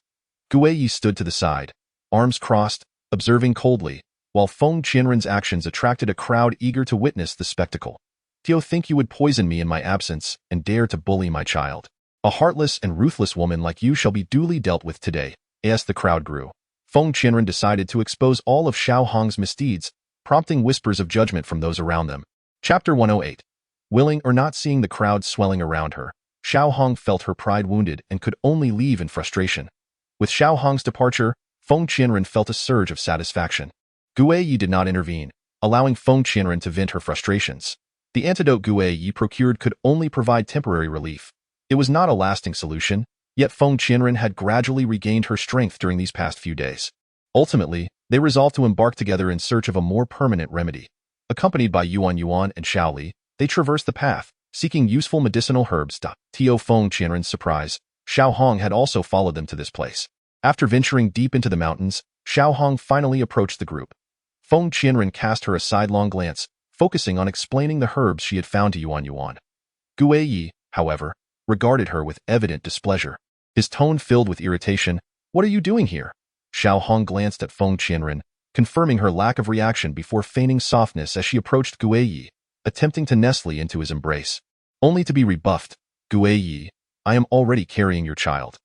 Gue Yi stood to the side, arms crossed, observing coldly, while Feng Qianren's actions attracted a crowd eager to witness the spectacle. "Do you think you would poison me in my absence and dare to bully my child? A heartless and ruthless woman like you shall be duly dealt with today." As the crowd grew, Feng Qianren decided to expose all of Xiao Hong's misdeeds, prompting whispers of judgment from those around them. Chapter 108. Willing or not seeing the crowd swelling around her, Xiao Hong felt her pride wounded and could only leave in frustration. With Xiao Hong's departure, Feng Qianren felt a surge of satisfaction. Gue Yi did not intervene, allowing Feng Qianren to vent her frustrations. The antidote Gue Yi procured could only provide temporary relief. It was not a lasting solution, yet Feng Qianren had gradually regained her strength during these past few days. Ultimately, they resolved to embark together in search of a more permanent remedy. Accompanied by Yuan Yuan and Shaoli, they traversed the path, seeking useful medicinal herbs. To Feng Qianren's surprise, Xiao Hong had also followed them to this place. After venturing deep into the mountains, Xiao Hong finally approached the group. Feng Qianren cast her a sidelong glance, focusing on explaining the herbs she had found to Yuan Yuan. Gue Yi, however, regarded her with evident displeasure. His tone filled with irritation. "What are you doing here?" Xiao Hong glanced at Feng Qianren, confirming her lack of reaction before feigning softness as she approached Gue Yi, attempting to nestle into his embrace. Only to be rebuffed. "Gue Yi, I am already carrying your child.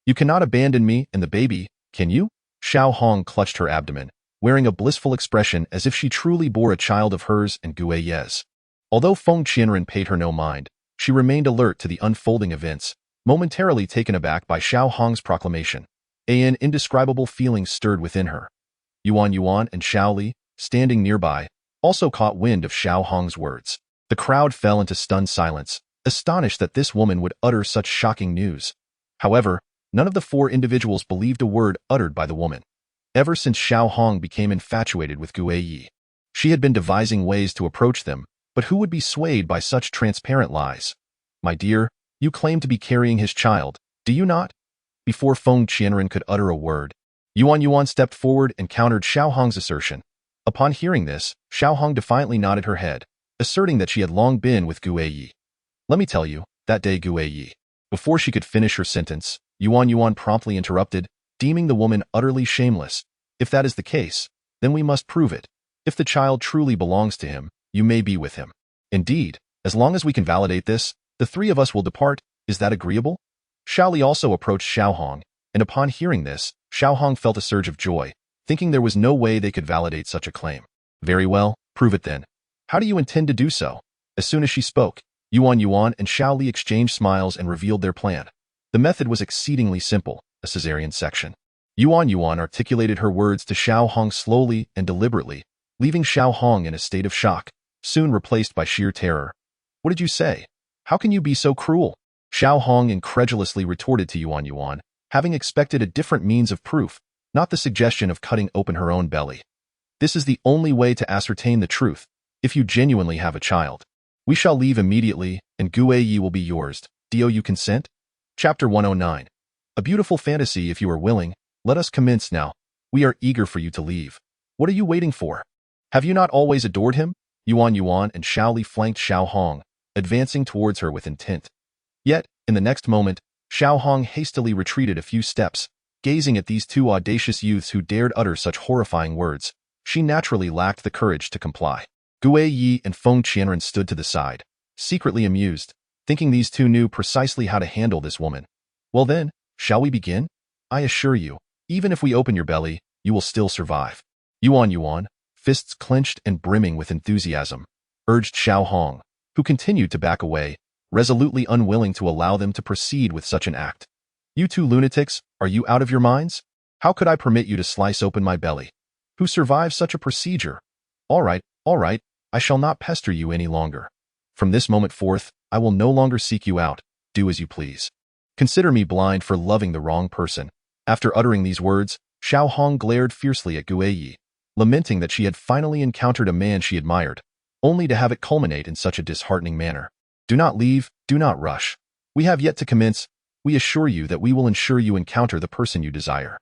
You cannot abandon me and the baby, can you?" Xiao Hong clutched her abdomen, wearing a blissful expression as if she truly bore a child of hers and Gue Yi's. Although Feng Qianren paid her no mind, she remained alert to the unfolding events, momentarily taken aback by Xiao Hong's proclamation. An indescribable feeling stirred within her. Yuan Yuan and Shaoli, standing nearby, also caught wind of Xiao Hong's words. The crowd fell into stunned silence, astonished that this woman would utter such shocking news. However, none of the four individuals believed a word uttered by the woman. Ever since Xiao Hong became infatuated with Gue Yi, she had been devising ways to approach them, but who would be swayed by such transparent lies? "My dear, you claim to be carrying his child, do you not?" Before Feng Qianren could utter a word, Yuan Yuan stepped forward and countered Xiao Hong's assertion. Upon hearing this, Xiao Hong defiantly nodded her head, asserting that she had long been with Gue Yi. "Let me tell you, that day Gue Yi." Before she could finish her sentence, Yuan Yuan promptly interrupted, deeming the woman utterly shameless. "If that is the case, then we must prove it. If the child truly belongs to him, you may be with him. Indeed, as long as we can validate this, the three of us will depart. Is that agreeable?" Shaoli also approached Xiao Hong, and upon hearing this, Xiao Hong felt a surge of joy, thinking there was no way they could validate such a claim. "Very well, prove it then. How do you intend to do so?" As soon as she spoke, Yuan Yuan and Shaoli exchanged smiles and revealed their plan. The method was exceedingly simple, a cesarean section. Yuan Yuan articulated her words to Xiao Hong slowly and deliberately, leaving Xiao Hong in a state of shock, soon replaced by sheer terror. "What did you say? How can you be so cruel?" Xiao Hong incredulously retorted to Yuan Yuan, having expected a different means of proof, not the suggestion of cutting open her own belly. "This is the only way to ascertain the truth, if you genuinely have a child. We shall leave immediately, and Gue Yi will be yours. Do you consent?" Chapter 109. A beautiful fantasy if you are willing. Let us commence now. We are eager for you to leave. What are you waiting for? Have you not always adored him? Yuan and Xiaoli flanked Xiao Hong, advancing towards her with intent. Yet, in the next moment, Xiao Hong hastily retreated a few steps, gazing at these two audacious youths who dared utter such horrifying words. She naturally lacked the courage to comply. Gue Yi and Feng Qianren stood to the side, secretly amused, thinking these two knew precisely how to handle this woman. Well then, shall we begin? I assure you, even if we open your belly, you will still survive. Yuan, fists clenched and brimming with enthusiasm, urged Xiao Hong, who continued to back away, resolutely unwilling to allow them to proceed with such an act. You two lunatics, are you out of your minds? How could I permit you to slice open my belly? Who survives such a procedure? All right, I shall not pester you any longer. From this moment forth, I will no longer seek you out. Do as you please. Consider me blind for loving the wrong person. After uttering these words, Xiao Hong glared fiercely at Gue Yi, lamenting that she had finally encountered a man she admired, only to have it culminate in such a disheartening manner. Do not leave, do not rush. We have yet to commence. We assure you that we will ensure you encounter the person you desire.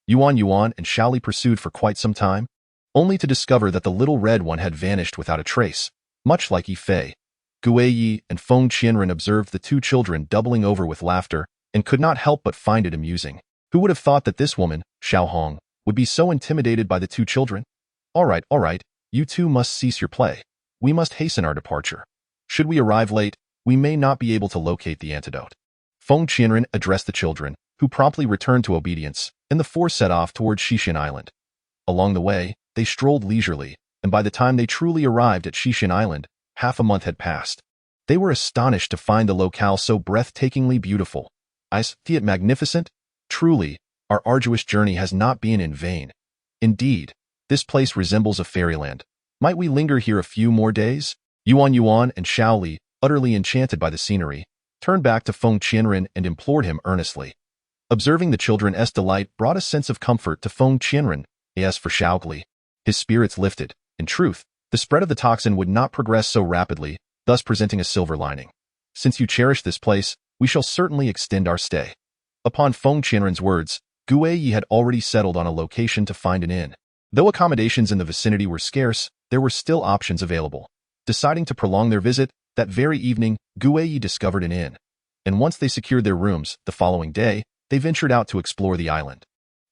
Yuan and Xiaoli pursued for quite some time, only to discover that the little red one had vanished without a trace, much like Yi Fei. Gue Yi and Feng Qianren observed the two children doubling over with laughter and could not help but find it amusing. Who would have thought that this woman, Xiao Hong, would be so intimidated by the two children? All right, you two must cease your play. We must hasten our departure. Should we arrive late, we may not be able to locate the antidote. Feng Qianren addressed the children, who promptly returned to obedience, and the four set off towards Chizhen Island. Along the way, they strolled leisurely, and by the time they truly arrived at Chizhen Island, half a month had passed. They were astonished to find the locale so breathtakingly beautiful. I see it magnificent. Truly, our arduous journey has not been in vain. Indeed, this place resembles a fairyland. Might we linger here a few more days? Yuan and Xiaoli, utterly enchanted by the scenery, turned back to Feng Qianren and implored him earnestly. Observing the children's delight brought a sense of comfort to Feng Qianren. As for Xiaoli, his spirits lifted. In truth, the spread of the toxin would not progress so rapidly, thus presenting a silver lining. Since you cherish this place, we shall certainly extend our stay. Upon Feng Qianren's words, Gue Yi had already settled on a location to find an inn. Though accommodations in the vicinity were scarce, there were still options available. Deciding to prolong their visit, that very evening, Gue Yi discovered an inn. And once they secured their rooms, the following day, they ventured out to explore the island.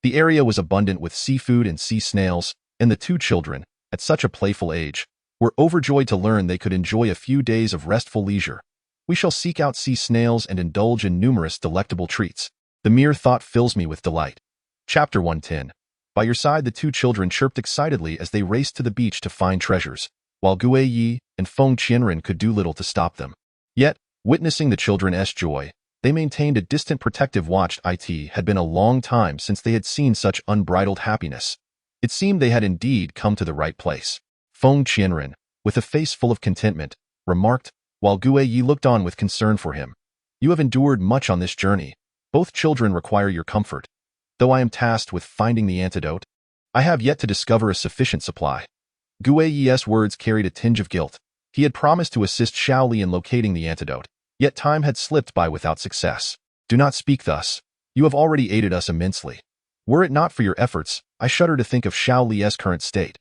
The area was abundant with seafood and sea snails, and the two children, at such a playful age, were overjoyed to learn they could enjoy a few days of restful leisure. We shall seek out sea snails and indulge in numerous delectable treats. The mere thought fills me with delight. Chapter 110. By your side the two children chirped excitedly as they raced to the beach to find treasures, while Gue Yi and Feng Qianren could do little to stop them. Yet, witnessing the children's joy, they maintained a distant protective watch. It had been a long time since they had seen such unbridled happiness. It seemed they had indeed come to the right place. Feng Qianren, with a face full of contentment, remarked, while Gue Yi looked on with concern for him. You have endured much on this journey. Both children require your comfort. Though I am tasked with finding the antidote, I have yet to discover a sufficient supply. Gue Yi's words carried a tinge of guilt. He had promised to assist Xiaoli in locating the antidote, yet time had slipped by without success. Do not speak thus. You have already aided us immensely. Were it not for your efforts, I shudder to think of Xiaoli's current state.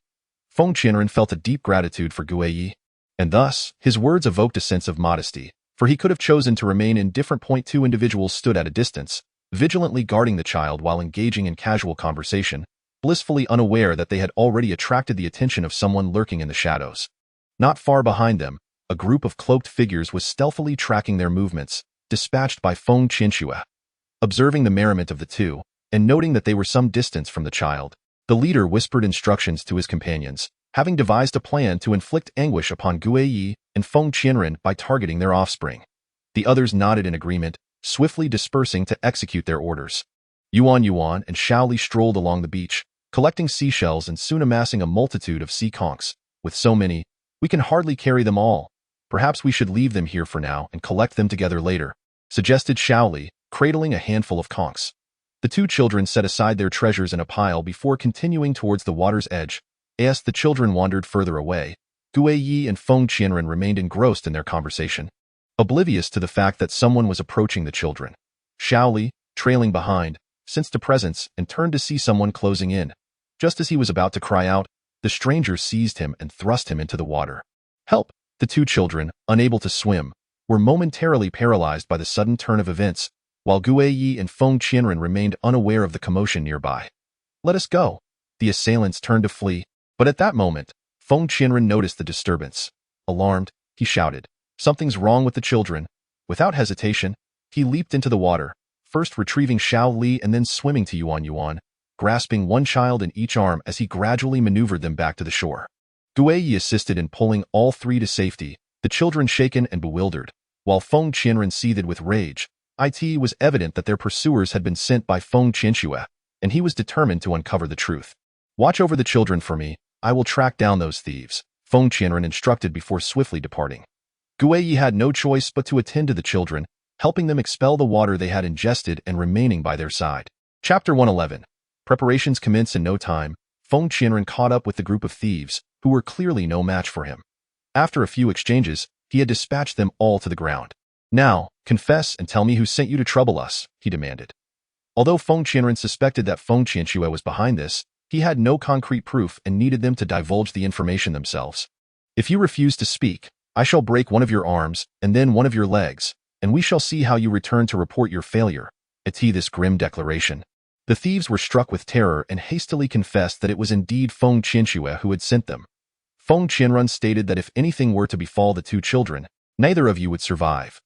Feng Qianren felt a deep gratitude for Gue Yi, and thus, his words evoked a sense of modesty, for he could have chosen to remain indifferent. Two individuals stood at a distance, vigilantly guarding the child while engaging in casual conversation, blissfully unaware that they had already attracted the attention of someone lurking in the shadows. Not far behind them, a group of cloaked figures was stealthily tracking their movements, dispatched by Feng Qianxue. Observing the merriment of the two, and noting that they were some distance from the child, the leader whispered instructions to his companions, having devised a plan to inflict anguish upon Gue Yi and Feng Qianren by targeting their offspring. The others nodded in agreement, swiftly dispersing to execute their orders. Yuan and Xiaoli strolled along the beach, collecting seashells and soon amassing a multitude of sea conchs. With so many, we can hardly carry them all. Perhaps we should leave them here for now and collect them together later, suggested Xiaoli, cradling a handful of conchs. The two children set aside their treasures in a pile before continuing towards the water's edge. As the children wandered further away, Gue Yi and Feng Qianren remained engrossed in their conversation, oblivious to the fact that someone was approaching the children. Xiaoli, trailing behind, sensed a presence and turned to see someone closing in. Just as he was about to cry out, the stranger seized him and thrust him into the water. Help! The two children, unable to swim, were momentarily paralyzed by the sudden turn of events, while Guiyi and Feng Qianren remained unaware of the commotion nearby. Let us go! The assailants turned to flee, but at that moment, Feng Qianren noticed the disturbance. Alarmed, he shouted, "Something's wrong with the children." Without hesitation, he leaped into the water, first retrieving Xiao Li and then swimming to Yuan Yuan, grasping one child in each arm as he gradually maneuvered them back to the shore. Guiyi assisted in pulling all three to safety, the children shaken and bewildered, while Feng Qianren seethed with rage. It was evident that their pursuers had been sent by Feng Qianxue, and he was determined to uncover the truth. "Watch over the children for me. I will track down those thieves," Feng Qianren instructed before swiftly departing. Guiyi had no choice but to attend to the children, helping them expel the water they had ingested and remaining by their side. Chapter 111. Preparations commence in no time. Feng Qianren caught up with the group of thieves, who were clearly no match for him. After a few exchanges, he had dispatched them all to the ground. "Now, confess and tell me who sent you to trouble us," he demanded. Although Feng Qianren suspected that Feng Qianxue was behind this, he had no concrete proof and needed them to divulge the information themselves. "If you refuse to speak, I shall break one of your arms and then one of your legs, and we shall see how you return to report your failure." This grim declaration. The thieves were struck with terror and hastily confessed that it was indeed Feng Qianxue who had sent them. Feng Qianren stated that if anything were to befall the two children, neither of you would survive.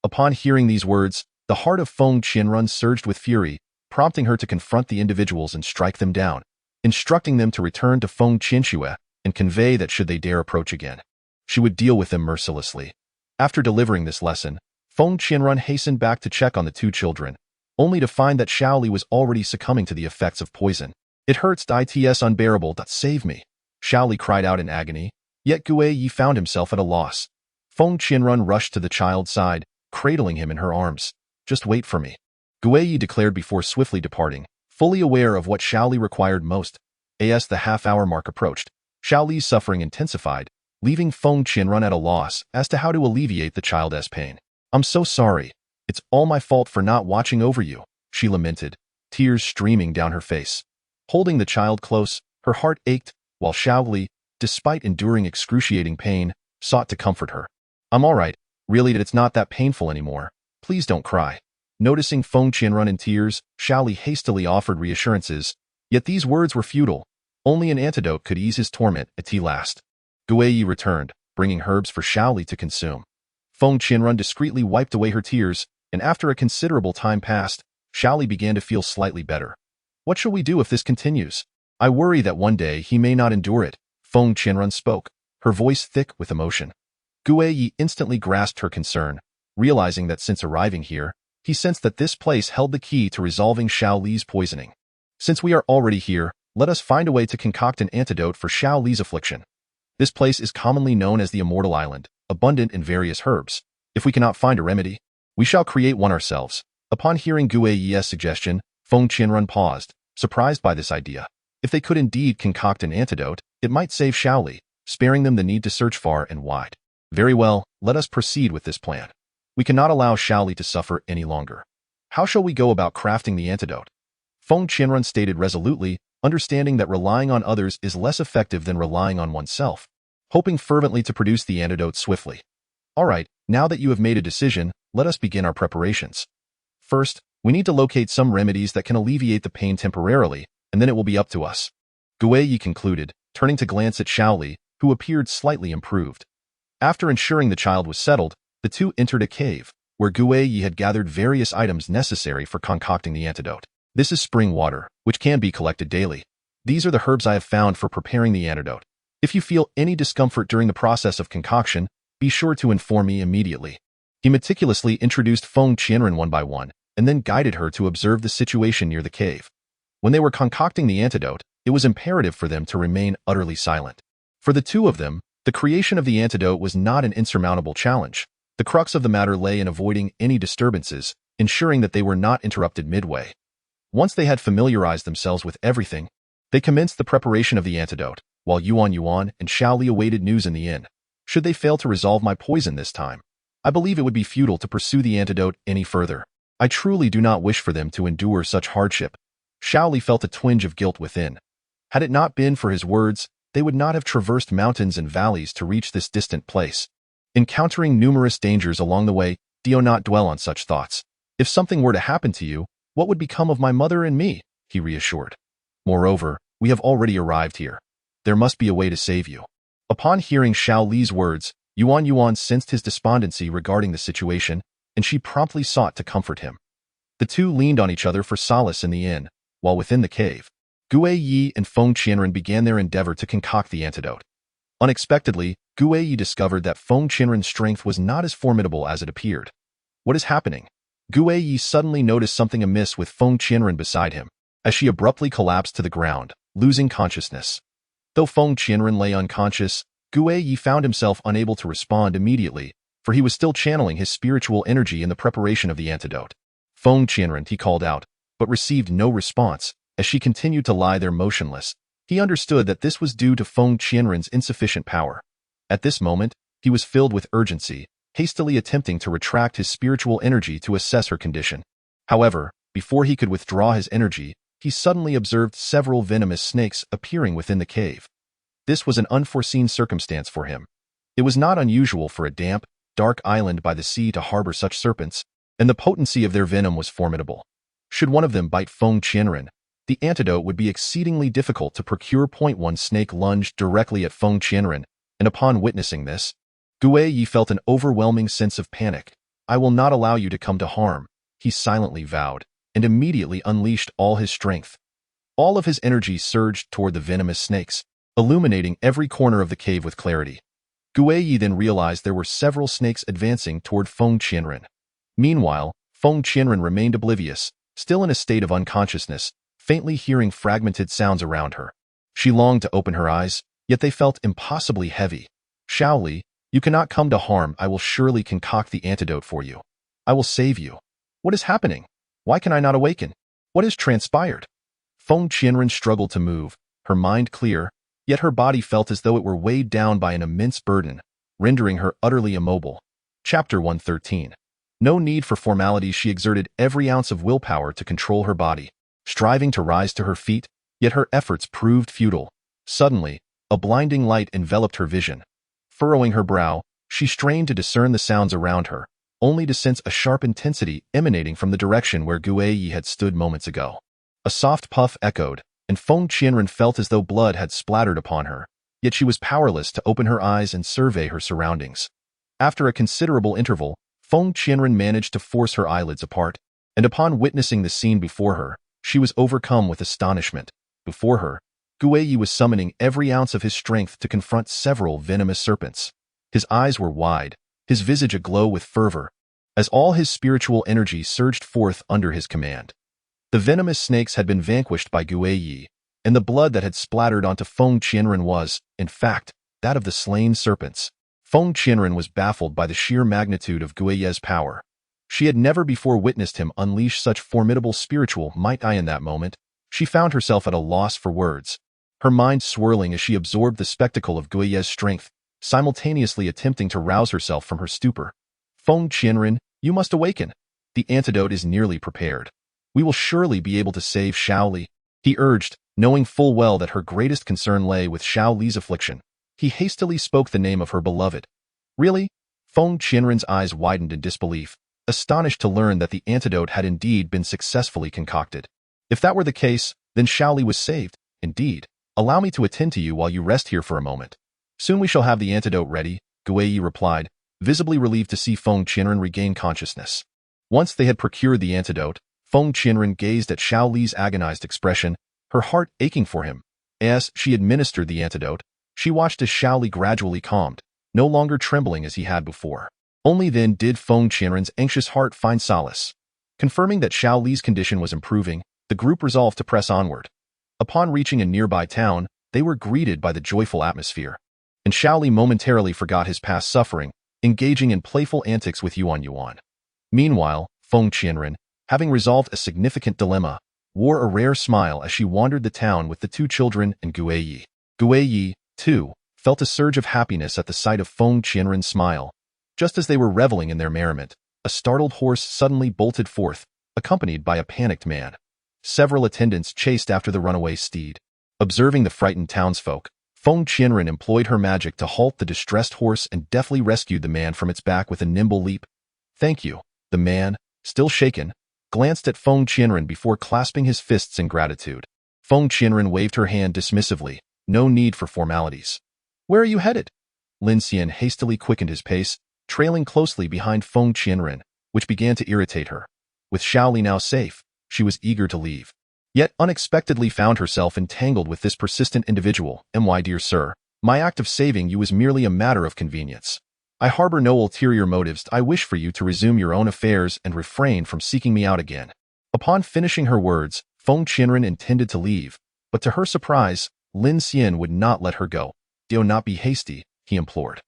Upon hearing these words, the heart of Feng Qianren surged with fury, prompting her to confront the individuals and strike them down, instructing them to return to Feng Qianxue and convey that should they dare approach again, she would deal with them mercilessly. After delivering this lesson, Feng Qianren hastened back to check on the two children, only to find that Xiao Li was already succumbing to the effects of poison. "It hurts, it's unbearable, save me," Xiao Li cried out in agony, yet Guiyi found himself at a loss. Feng Qianren rushed to the child's side, cradling him in her arms. "Just wait for me," Guiyi declared before swiftly departing, fully aware of what Xiao Li required most. As the half-hour mark approached, Xiao Li's suffering intensified, leaving Feng Qianren at a loss as to how to alleviate the child's pain. "I'm so sorry. It's all my fault for not watching over you," she lamented, tears streaming down her face. Holding the child close, her heart ached, while Xiao Li, despite enduring excruciating pain, sought to comfort her. "I'm all right. Really, it's not that painful anymore. Please don't cry." Noticing Feng Qianren in tears, Xiao Li hastily offered reassurances, yet these words were futile. Only an antidote could ease his torment at last. Guiyi returned, bringing herbs for Xiao Li to consume. Feng Qianren discreetly wiped away her tears, and after a considerable time passed, Xiao Li began to feel slightly better. "What shall we do if this continues? I worry that one day he may not endure it," Feng Qianren spoke, her voice thick with emotion. Guiyi instantly grasped her concern, realizing that since arriving here, he sensed that this place held the key to resolving Xiao Li's poisoning. "Since we are already here, let us find a way to concoct an antidote for Xiao Li's affliction. This place is commonly known as the Immortal Island, abundant in various herbs. If we cannot find a remedy, we shall create one ourselves." Upon hearing Guiyi's suggestion, Feng Qianren paused, surprised by this idea. If they could indeed concoct an antidote, it might save Xiao Li, sparing them the need to search far and wide. "Very well, let us proceed with this plan. We cannot allow Xiao Li to suffer any longer. How shall we go about crafting the antidote?" Feng Qianren stated resolutely, understanding that relying on others is less effective than relying on oneself, hoping fervently to produce the antidote swiftly. "All right, now that you have made a decision, let us begin our preparations. First, we need to locate some remedies that can alleviate the pain temporarily, and then it will be up to us," Guiyi concluded, turning to glance at Xiao Li, who appeared slightly improved. After ensuring the child was settled, the two entered a cave, where Guiyi had gathered various items necessary for concocting the antidote. "This is spring water, which can be collected daily. These are the herbs I have found for preparing the antidote. If you feel any discomfort during the process of concoction, be sure to inform me immediately." He meticulously introduced Feng Qianren one by one, and then guided her to observe the situation near the cave. When they were concocting the antidote, it was imperative for them to remain utterly silent. For the two of them, the creation of the antidote was not an insurmountable challenge. The crux of the matter lay in avoiding any disturbances, ensuring that they were not interrupted midway. Once they had familiarized themselves with everything, they commenced the preparation of the antidote, while Yuan Yuan and Xiao Li awaited news in the inn. "Should they fail to resolve my poison this time, I believe it would be futile to pursue the antidote any further. I truly do not wish for them to endure such hardship. Shaoli felt a twinge of guilt within. Had it not been for his words, they would not have traversed mountains and valleys to reach this distant place. Encountering numerous dangers along the way, do not dwell on such thoughts. If something were to happen to you, what would become of my mother and me? He reassured. Moreover, we have already arrived here. There must be a way to save you. Upon hearing Xiao Li's words, Yuan sensed his despondency regarding the situation, and she promptly sought to comfort him. The two leaned on each other for solace in the inn, while within the cave, Gue Yi and Feng Qianren began their endeavor to concoct the antidote. Unexpectedly, Gue Yi discovered that Feng Qianren's strength was not as formidable as it appeared. What is happening? Gue Yi suddenly noticed something amiss with Feng Qianren beside him, as she abruptly collapsed to the ground, losing consciousness. Though Feng Qianren lay unconscious, Gue Yi found himself unable to respond immediately, for he was still channeling his spiritual energy in the preparation of the antidote. Feng Qianren, he called out, but received no response. As she continued to lie there motionless, he understood that this was due to Feng Qianren's insufficient power. At this moment, he was filled with urgency, hastily attempting to retract his spiritual energy to assess her condition. However, before he could withdraw his energy, he suddenly observed several venomous snakes appearing within the cave. This was an unforeseen circumstance for him. It was not unusual for a damp, dark island by the sea to harbor such serpents, and the potency of their venom was formidable. Should one of them bite Feng Qianren, the antidote would be exceedingly difficult to procure. One snake lunged directly at Feng Qianren, and upon witnessing this, Gue Yi felt an overwhelming sense of panic. I will not allow you to come to harm, he silently vowed, and immediately unleashed all his strength. All of his energy surged toward the venomous snakes, illuminating every corner of the cave with clarity. Gue Yi then realized there were several snakes advancing toward Feng Qianren. Meanwhile, Feng Qianren remained oblivious, still in a state of unconsciousness, faintly hearing fragmented sounds around her. She longed to open her eyes, yet they felt impossibly heavy. Shaoli, you cannot come to harm. I will surely concoct the antidote for you. I will save you. What is happening? Why can I not awaken? What has transpired? Feng Qianren struggled to move, her mind clear, yet her body felt as though it were weighed down by an immense burden, rendering her utterly immobile. Chapter 113. No need for formalities. She exerted every ounce of willpower to control her body, striving to rise to her feet, yet her efforts proved futile. Suddenly, a blinding light enveloped her vision. Furrowing her brow, she strained to discern the sounds around her, only to sense a sharp intensity emanating from the direction where Gue Yi had stood moments ago. A soft puff echoed, and Feng Qianren felt as though blood had splattered upon her, yet she was powerless to open her eyes and survey her surroundings. After a considerable interval, Feng Qianren managed to force her eyelids apart, and upon witnessing the scene before her, she was overcome with astonishment. Before her, Gue Yi was summoning every ounce of his strength to confront several venomous serpents. His eyes were wide, his visage aglow with fervor, as all his spiritual energy surged forth under his command. The venomous snakes had been vanquished by Gue Yi, and the blood that had splattered onto Feng Qianren was, in fact, that of the slain serpents. Feng Qianren was baffled by the sheer magnitude of Gue Yi's power. She had never before witnessed him unleash such formidable spiritual might. In that moment, she found herself at a loss for words, her mind swirling as she absorbed the spectacle of Gue Yi's strength, simultaneously attempting to rouse herself from her stupor. Feng Qianren, you must awaken. The antidote is nearly prepared. We will surely be able to save Shaoli, he urged, knowing full well that her greatest concern lay with Shaoli's affliction. He hastily spoke the name of her beloved. Really? Feng Qianren's eyes widened in disbelief, astonished to learn that the antidote had indeed been successfully concocted. If that were the case, then Shaoli was saved. Indeed. Allow me to attend to you while you rest here for a moment. Soon we shall have the antidote ready, Gue Yi replied, visibly relieved to see Feng Qianren regain consciousness. Once they had procured the antidote, Feng Qianren gazed at Shaoli's agonized expression, her heart aching for him. As she administered the antidote, she watched as Shaoli gradually calmed, no longer trembling as he had before. Only then did Feng Qianren's anxious heart find solace. Confirming that Shaoli's condition was improving, the group resolved to press onward. Upon reaching a nearby town, they were greeted by the joyful atmosphere, and Shaoli momentarily forgot his past suffering, engaging in playful antics with Yuan. Meanwhile, Feng Qianren, having resolved a significant dilemma, wore a rare smile as she wandered the town with the two children and Gue Yi. Gue Yi, too, felt a surge of happiness at the sight of Feng Qianren's smile. Just as they were reveling in their merriment, a startled horse suddenly bolted forth, accompanied by a panicked man. Several attendants chased after the runaway steed. Observing the frightened townsfolk, Feng Qianren employed her magic to halt the distressed horse and deftly rescued the man from its back with a nimble leap. "Thank you." The man, still shaken, glanced at Feng Qianren before clasping his fists in gratitude. Feng Qianren waved her hand dismissively. No need for formalities. "Where are you headed?" Lin Xian hastily quickened his pace, trailing closely behind Feng Qianren, which began to irritate her. With Xiaoli now safe, she was eager to leave, yet unexpectedly found herself entangled with this persistent individual. "My dear sir, my act of saving you is merely a matter of convenience. I harbor no ulterior motives. I wish for you to resume your own affairs and refrain from seeking me out again." Upon finishing her words, Feng Qianren intended to leave, but to her surprise, Lin Xian would not let her go. "Do not be hasty," he implored.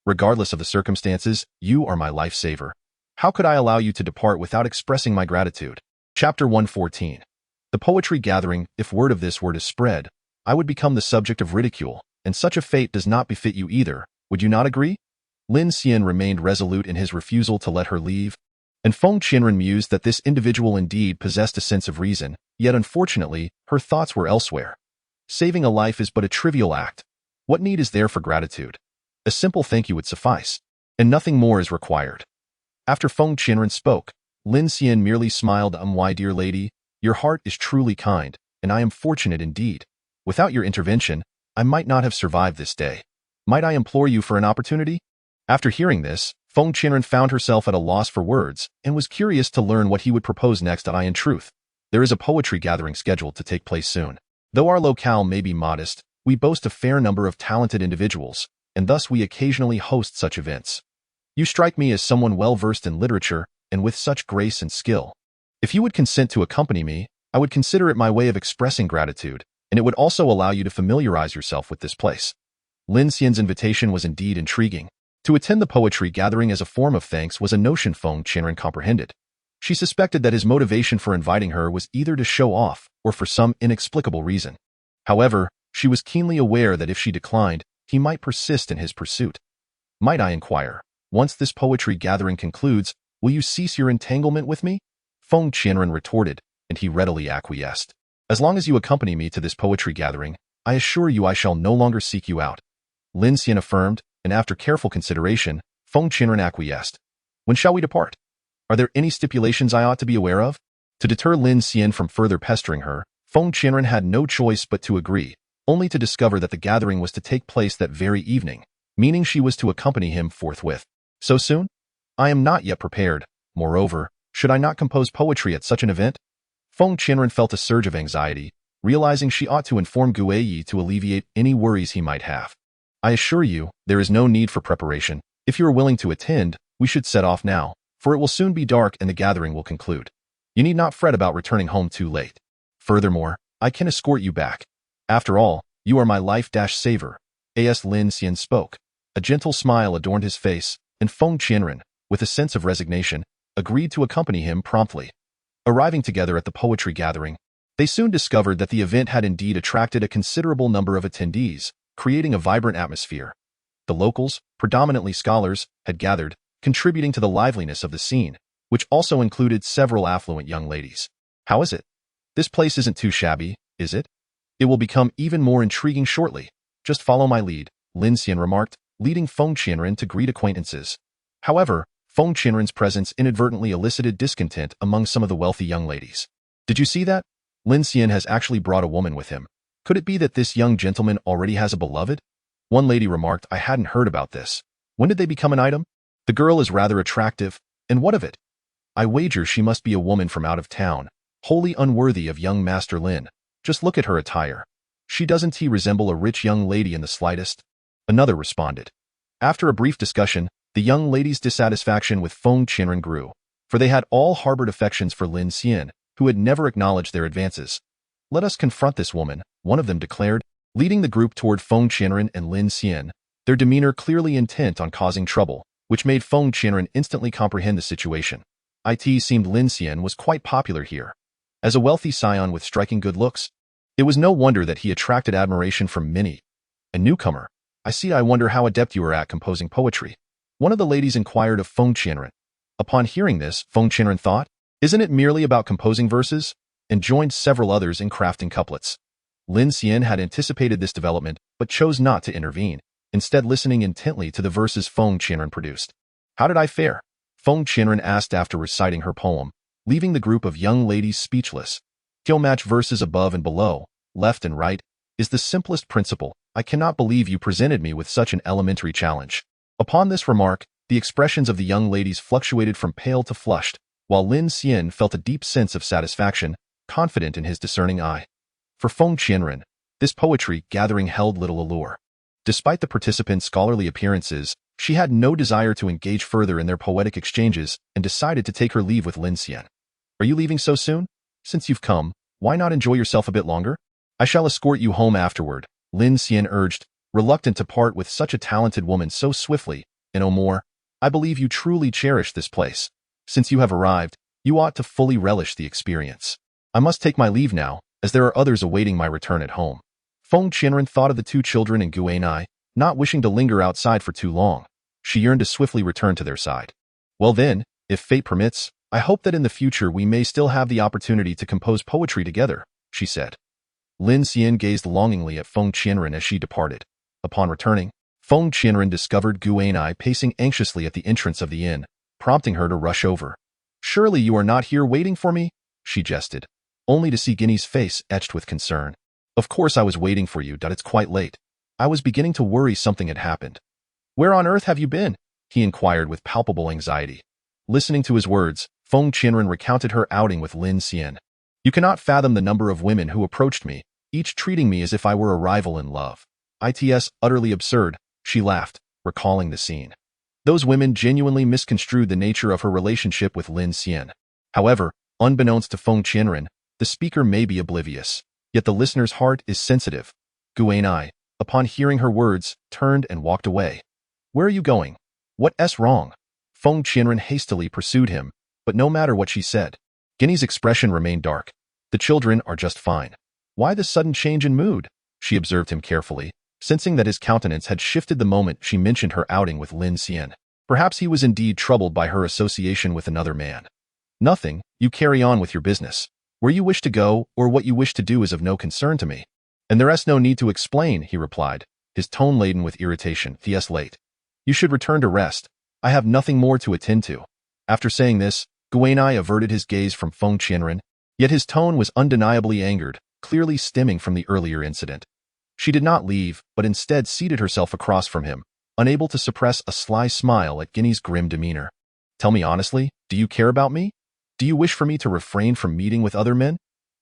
"Regardless of the circumstances, you are my lifesaver. How could I allow you to depart without expressing my gratitude?" Chapter 114. The poetry gathering. If word of this were to spread, I would become the subject of ridicule, and such a fate does not befit you either. Would you not agree? Lin Xian remained resolute in his refusal to let her leave, and Feng Qianren mused that this individual indeed possessed a sense of reason, yet unfortunately, her thoughts were elsewhere. Saving a life is but a trivial act. What need is there for gratitude? A simple thank you would suffice, and nothing more is required. After Feng Qianren spoke, Lin Xian merely smiled. "My dear lady, your heart is truly kind, and I am fortunate indeed. Without your intervention, I might not have survived this day. Might I implore you for an opportunity?" After hearing this, Feng Qianren found herself at a loss for words and was curious to learn what he would propose next. "In truth, there is a poetry gathering scheduled to take place soon. Though our locale may be modest, we boast a fair number of talented individuals, and thus we occasionally host such events. You strike me as someone well-versed in literature and with such grace and skill. If you would consent to accompany me, I would consider it my way of expressing gratitude, and it would also allow you to familiarize yourself with this place." Lin Xian's invitation was indeed intriguing. To attend the poetry gathering as a form of thanks was a notion Feng Qianren comprehended. She suspected that his motivation for inviting her was either to show off or for some inexplicable reason. However, she was keenly aware that if she declined, he might persist in his pursuit. "Might I inquire, once this poetry gathering concludes, will you cease your entanglement with me?" Feng Qianren retorted, and he readily acquiesced. "As long as you accompany me to this poetry gathering, I assure you I shall no longer seek you out." Lin Xian affirmed, and after careful consideration, Feng Qianren acquiesced. "When shall we depart? Are there any stipulations I ought to be aware of?" To deter Lin Xian from further pestering her, Feng Qianren had no choice but to agree, only to discover that the gathering was to take place that very evening, meaning she was to accompany him forthwith. "So soon? I am not yet prepared. Moreover, should I not compose poetry at such an event?" Feng Qianren felt a surge of anxiety, realizing she ought to inform Guiyi to alleviate any worries he might have. "I assure you, there is no need for preparation. If you are willing to attend, we should set off now, for it will soon be dark and the gathering will conclude. You need not fret about returning home too late. Furthermore, I can escort you back. After all, you are my life-saver." As Lin Xian spoke, a gentle smile adorned his face, and Feng Qianren, with a sense of resignation, agreed to accompany him promptly. Arriving together at the poetry gathering, they soon discovered that the event had indeed attracted a considerable number of attendees, creating a vibrant atmosphere. The locals, predominantly scholars, had gathered, contributing to the liveliness of the scene, which also included several affluent young ladies. "How is it? This place isn't too shabby, is it? It will become even more intriguing shortly. Just follow my lead," Lin Xian remarked, leading Feng Qianren to greet acquaintances. However, Feng Qianren's presence inadvertently elicited discontent among some of the wealthy young ladies. "Did you see that? Lin Xian has actually brought a woman with him. Could it be that this young gentleman already has a beloved?" One lady remarked. "I hadn't heard about this. When did they become an item? The girl is rather attractive, and what of it? I wager she must be a woman from out of town, wholly unworthy of young Master Lin. Just look at her attire. She doesn't resemble a rich young lady in the slightest?" Another responded. After a brief discussion, the young ladies' dissatisfaction with Feng Qianren grew, for they had all harbored affections for Lin Xian, who had never acknowledged their advances. "Let us confront this woman," one of them declared, leading the group toward Feng Qianren and Lin Xian, their demeanor clearly intent on causing trouble, which made Feng Qianren instantly comprehend the situation. It seemed Lin Xian was quite popular here. As a wealthy scion with striking good looks, it was no wonder that he attracted admiration from many. "A newcomer. I wonder how adept you are at composing poetry," one of the ladies inquired of Feng Qianren. Upon hearing this, Feng Qianren thought, Isn't it merely about composing verses? And joined several others in crafting couplets. Lin Xian had anticipated this development, but chose not to intervene, instead listening intently to the verses Feng Qianren produced. How did I fare? Feng Qianren asked after reciting her poem, leaving the group of young ladies speechless. Skill match verses above and below, left and right, is the simplest principle. I cannot believe you presented me with such an elementary challenge. Upon this remark, the expressions of the young ladies fluctuated from pale to flushed, while Lin Xian felt a deep sense of satisfaction, confident in his discerning eye. For Feng Qianren, this poetry gathering held little allure. Despite the participants' scholarly appearances, she had no desire to engage further in their poetic exchanges and decided to take her leave with Lin Xian. Are you leaving so soon? Since you've come, why not enjoy yourself a bit longer? I shall escort you home afterward, Lin Xian urged, reluctant to part with such a talented woman so swiftly. And oh more, I believe you truly cherish this place. Since you have arrived, you ought to fully relish the experience. I must take my leave now, as there are others awaiting my return at home. Feng Qianren thought of the two children and Guanai, not wishing to linger outside for too long. She yearned to swiftly return to their side. Well then, if fate permits, I hope that in the future we may still have the opportunity to compose poetry together, she said. Lin Xian gazed longingly at Feng Qianren as she departed. Upon returning, Feng Qianren discovered Guanai pacing anxiously at the entrance of the inn, prompting her to rush over. Surely you are not here waiting for me? She jested, only to see Guinea's face etched with concern. Of course I was waiting for you, it's quite late. I was beginning to worry something had happened. Where on earth have you been? He inquired with palpable anxiety. Listening to his words, Feng Qianren recounted her outing with Lin Xian. You cannot fathom the number of women who approached me, each treating me as if I were a rival in love. It's utterly absurd, she laughed, recalling the scene. Those women genuinely misconstrued the nature of her relationship with Lin Xian. However, unbeknownst to Feng Qianren, the speaker may be oblivious, yet the listener's heart is sensitive. Guanai, upon hearing her words, turned and walked away. Where are you going? What's wrong? Feng Qianren hastily pursued him, but no matter what she said, Guinea's expression remained dark. The children are just fine. Why the sudden change in mood? She observed him carefully, sensing that his countenance had shifted the moment she mentioned her outing with Lin Xian. Perhaps he was indeed troubled by her association with another man. Nothing, you carry on with your business. Where you wish to go or what you wish to do is of no concern to me. And there's no need to explain, he replied, his tone laden with irritation. It's late. You should return to rest. I have nothing more to attend to. After saying this, Guanai averted his gaze from Feng Qianren, yet his tone was undeniably angered, clearly stemming from the earlier incident. She did not leave, but instead seated herself across from him, unable to suppress a sly smile at Guinea's grim demeanor. Tell me honestly, do you care about me? Do you wish for me to refrain from meeting with other men?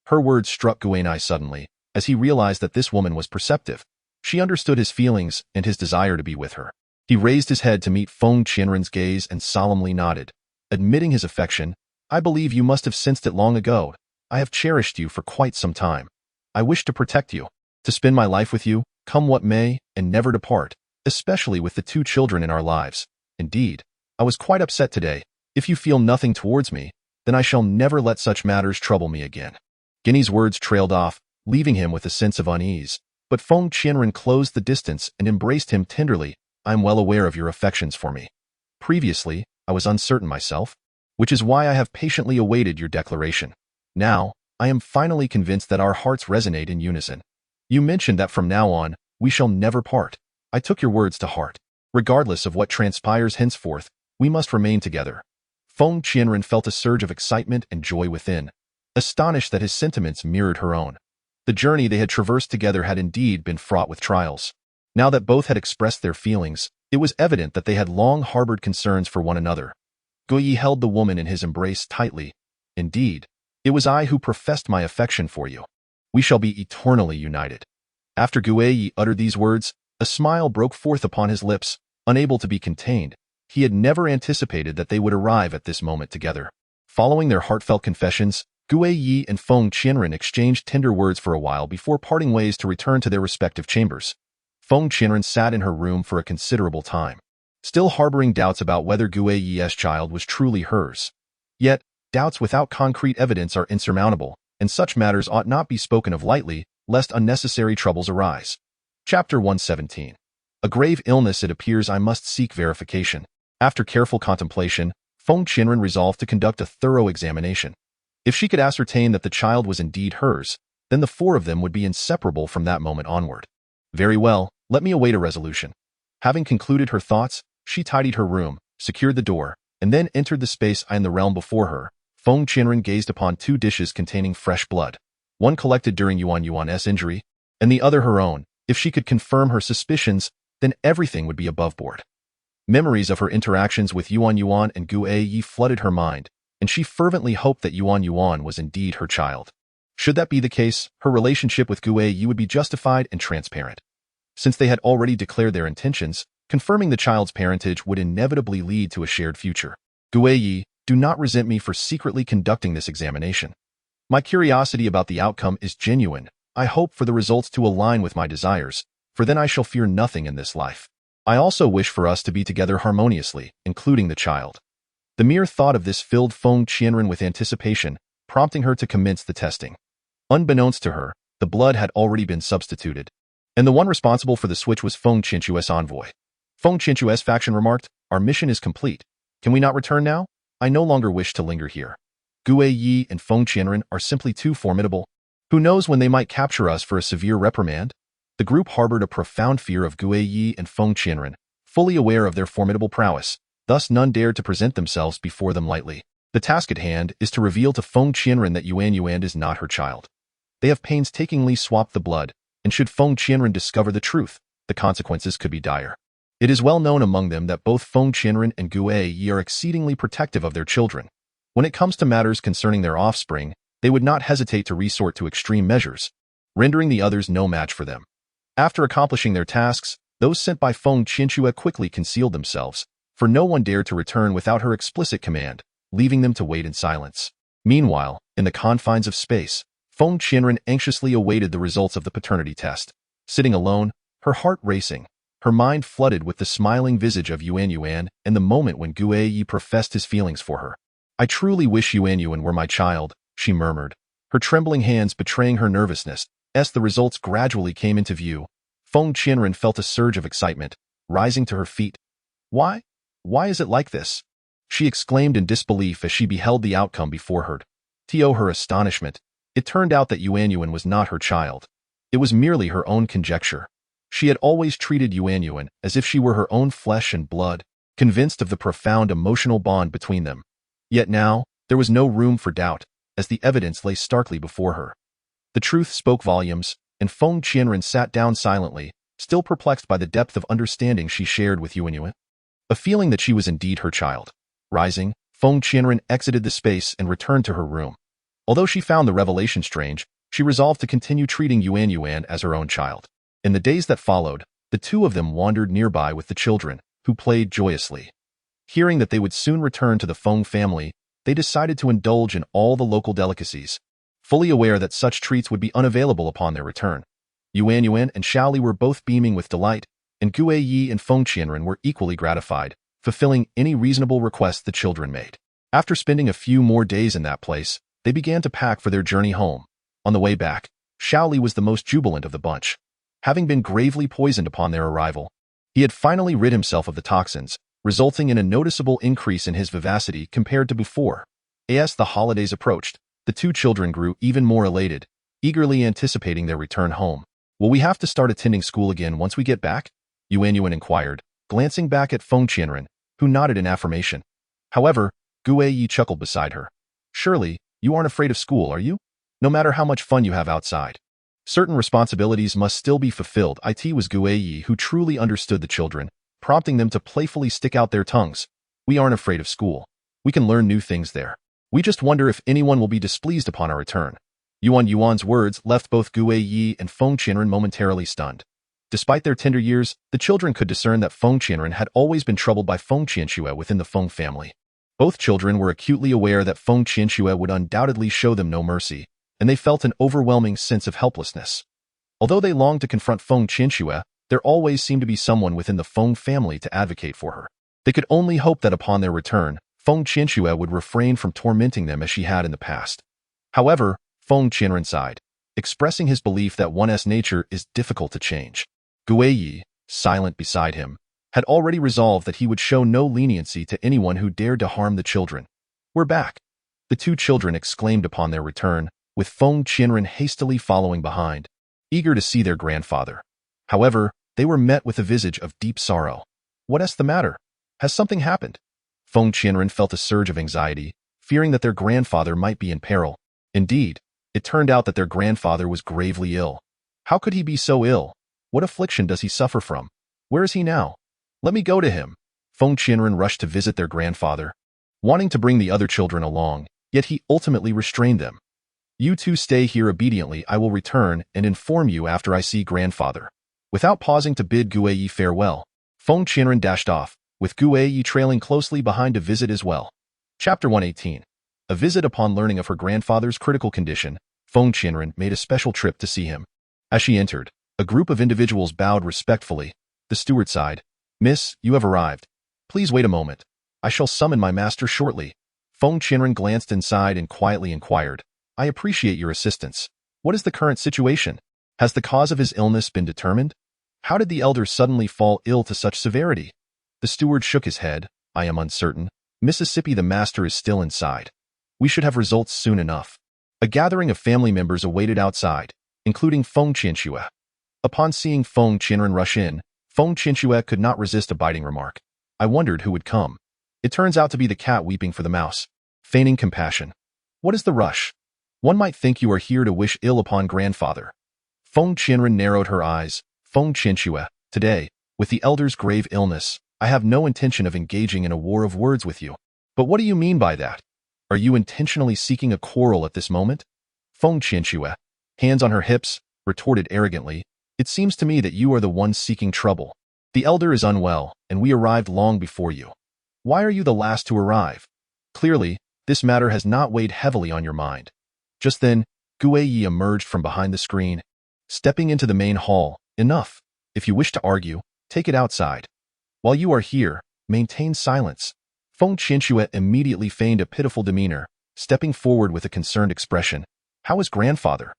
Her words struck Guanai suddenly, as he realized that this woman was perceptive. She understood his feelings and his desire to be with her. He raised his head to meet Feng Qianren's gaze and solemnly nodded, admitting his affection. I believe you must have sensed it long ago. I have cherished you for quite some time. I wish to protect you, to spend my life with you, come what may, and never depart, especially with the two children in our lives. Indeed, I was quite upset today. If you feel nothing towards me, then I shall never let such matters trouble me again. Guinea's words trailed off, leaving him with a sense of unease. But Feng Qianren closed the distance and embraced him tenderly. I am well aware of your affections for me. Previously, I was uncertain myself, which is why I have patiently awaited your declaration. Now, I am finally convinced that our hearts resonate in unison. You mentioned that from now on, we shall never part. I took your words to heart. Regardless of what transpires henceforth, we must remain together. Feng Qianren felt a surge of excitement and joy within, astonished that his sentiments mirrored her own. The journey they had traversed together had indeed been fraught with trials. Now that both had expressed their feelings, it was evident that they had long harbored concerns for one another. Guyi held the woman in his embrace tightly. Indeed, it was I who professed my affection for you. We shall be eternally united. After Guyi uttered these words, a smile broke forth upon his lips, unable to be contained. He had never anticipated that they would arrive at this moment together. Following their heartfelt confessions, Guyi and Feng Qianren exchanged tender words for a while before parting ways to return to their respective chambers. Feng Qianren sat in her room for a considerable time, still harboring doubts about whether Guyi's child was truly hers. Yet, doubts without concrete evidence are insurmountable, and such matters ought not be spoken of lightly, lest unnecessary troubles arise. Chapter 117. A grave illness. It appears I must seek verification. After careful contemplation, Feng Qianren resolved to conduct a thorough examination. If she could ascertain that the child was indeed hers, then the four of them would be inseparable from that moment onward. Very well, let me await a resolution. Having concluded her thoughts, she tidied her room, secured the door, and then entered the space in the realm before her. Feng Qianren gazed upon two dishes containing fresh blood, one collected during Yuan's injury, and the other her own. If she could confirm her suspicions, then everything would be above board. Memories of her interactions with Yuan and Gu Yi flooded her mind, and she fervently hoped that Yuan was indeed her child. Should that be the case, her relationship with Gu Yi would be justified and transparent. Since they had already declared their intentions, confirming the child's parentage would inevitably lead to a shared future. Gu Yi, do not resent me for secretly conducting this examination. My curiosity about the outcome is genuine. I hope for the results to align with my desires, for then I shall fear nothing in this life. I also wish for us to be together harmoniously, including the child. The mere thought of this filled Feng Qianren with anticipation, prompting her to commence the testing. Unbeknownst to her, the blood had already been substituted, and the one responsible for the switch was Feng Qianque's envoy. Feng Qianque's faction remarked, "Our mission is complete. Can we not return now? I no longer wish to linger here. Gu Yi and Feng Qianren are simply too formidable. Who knows when they might capture us for a severe reprimand?" The group harbored a profound fear of Gu Yi and Feng Qianren, fully aware of their formidable prowess. Thus none dared to present themselves before them lightly. The task at hand is to reveal to Feng Qianren that Yuan is not her child. They have painstakingly swapped the blood, and should Feng Qianren discover the truth, the consequences could be dire. It is well known among them that both Feng Qianren and Gu Yi are exceedingly protective of their children. When it comes to matters concerning their offspring, they would not hesitate to resort to extreme measures, rendering the others no match for them. After accomplishing their tasks, those sent by Feng Qianque quickly concealed themselves, for no one dared to return without her explicit command, leaving them to wait in silence. Meanwhile, in the confines of space, Feng Qianren anxiously awaited the results of the paternity test. Sitting alone, her heart racing, her mind flooded with the smiling visage of Yuan and the moment when Gu Yi professed his feelings for her. "I truly wish Yuan were my child," she murmured, her trembling hands betraying her nervousness. As the results gradually came into view, Feng Qianren felt a surge of excitement, rising to her feet. Why? Why is it like this?" she exclaimed in disbelief as she beheld the outcome before her. To her astonishment, it turned out that Yuan was not her child. It was merely her own conjecture. She had always treated Yuan as if she were her own flesh and blood, convinced of the profound emotional bond between them. Yet now, there was no room for doubt, as the evidence lay starkly before her. The truth spoke volumes, and Feng Qianren sat down silently, still perplexed by the depth of understanding she shared with Yuan. A feeling that she was indeed her child. Rising, Feng Qianren exited the space and returned to her room. Although she found the revelation strange, she resolved to continue treating Yuan as her own child. In the days that followed, the two of them wandered nearby with the children, who played joyously. Hearing that they would soon return to the Feng family, they decided to indulge in all the local delicacies, fully aware that such treats would be unavailable upon their return. Yuan and Shaoli were both beaming with delight, and Gu Yi and Feng Qianren were equally gratified, fulfilling any reasonable request the children made. After spending a few more days in that place, they began to pack for their journey home. On the way back, Shaoli was the most jubilant of the bunch. Having been gravely poisoned upon their arrival, he had finally rid himself of the toxins, resulting in a noticeable increase in his vivacity compared to before. As the holidays approached, the two children grew even more elated, eagerly anticipating their return home. "Will we have to start attending school again once we get back?" Yuan inquired, glancing back at Feng Qianren, who nodded in affirmation. However, Gu Yi chuckled beside her. "Surely, you aren't afraid of school, are you? No matter how much fun you have outside. Certain responsibilities must still be fulfilled." It was Gu Yi who truly understood the children, prompting them to playfully stick out their tongues. "We aren't afraid of school. We can learn new things there. We just wonder if anyone will be displeased upon our return." Yuan's words left both Gu Yi and Feng Qianren momentarily stunned. Despite their tender years, the children could discern that Feng Qianren had always been troubled by Feng Qianque within the Feng family. Both children were acutely aware that Feng Qianque would undoubtedly show them no mercy, and they felt an overwhelming sense of helplessness. Although they longed to confront Feng Qianque, there always seemed to be someone within the Feng family to advocate for her. They could only hope that upon their return, Feng Qianque would refrain from tormenting them as she had in the past. However, Feng Qianren sighed, expressing his belief that one's nature is difficult to change. Gu Yi, silent beside him, had already resolved that he would show no leniency to anyone who dared to harm the children. "We're back," the two children exclaimed upon their return, with Feng Qianren hastily following behind, eager to see their grandfather. However, they were met with a visage of deep sorrow. "What's the matter? Has something happened?" Feng Qianren felt a surge of anxiety, fearing that their grandfather might be in peril. Indeed, it turned out that their grandfather was gravely ill. How could he be so ill? What affliction does he suffer from? Where is he now? "Let me go to him." Feng Qianren rushed to visit their grandfather, wanting to bring the other children along, yet he ultimately restrained them. "You two stay here obediently. I will return and inform you after I see grandfather." Without pausing to bid Guiyi farewell, Feng Qianren dashed off, with Guiyi trailing closely behind to visit as well. Chapter 118. A visit. Upon learning of her grandfather's critical condition, Feng Qianren made a special trip to see him. As she entered, a group of individuals bowed respectfully. The steward sighed. "Miss, you have arrived. Please wait a moment. I shall summon my master shortly." Feng Qianren glanced inside and quietly inquired, "I appreciate your assistance. What is the current situation? Has the cause of his illness been determined? How did the elder suddenly fall ill to such severity?" The steward shook his head. "I am uncertain. Mississippi, the master is still inside. We should have results soon enough." A gathering of family members awaited outside, including Feng Qianxue. Upon seeing Feng Qianren rush in, Feng Qianxue could not resist a biting remark. "I wondered who would come. It turns out to be the cat weeping for the mouse." Feigning compassion. "What is the rush? One might think you are here to wish ill upon grandfather." Feng Qianren narrowed her eyes. "Feng Qianxue, today, with the elder's grave illness, I have no intention of engaging in a war of words with you." "But what do you mean by that? Are you intentionally seeking a quarrel at this moment?" Feng Qianxue, hands on her hips, retorted arrogantly. "It seems to me that you are the one seeking trouble. The elder is unwell, and we arrived long before you. Why are you the last to arrive? Clearly, this matter has not weighed heavily on your mind." Just then, Guiyi emerged from behind the screen, stepping into the main hall. "Enough. If you wish to argue, take it outside. While you are here, maintain silence." Feng Qianxue immediately feigned a pitiful demeanor, stepping forward with a concerned expression. "How is grandfather?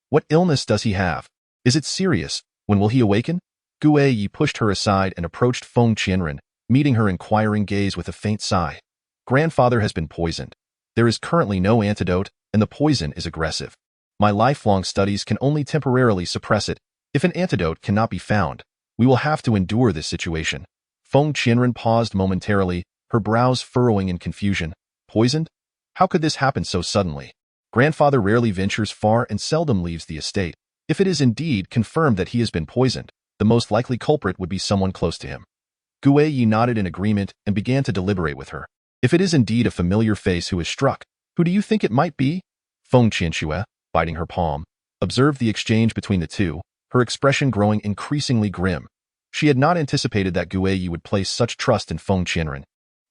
What illness does he have? Is it serious? When will he awaken?" Guiyi pushed her aside and approached Feng Qianren, meeting her inquiring gaze with a faint sigh. "Grandfather has been poisoned. There is currently no antidote, and the poison is aggressive. My lifelong studies can only temporarily suppress it. If an antidote cannot be found, we will have to endure this situation." Feng Qianren paused momentarily, her brows furrowing in confusion. "Poisoned? How could this happen so suddenly? Grandfather rarely ventures far and seldom leaves the estate. If it is indeed confirmed that he has been poisoned, the most likely culprit would be someone close to him." Guiyi nodded in agreement and began to deliberate with her. "If it is indeed a familiar face who is struck, who do you think it might be?" Feng Qianxue, biting her palm, observed the exchange between the two, her expression growing increasingly grim. She had not anticipated that Guiyi would place such trust in Feng Qianren.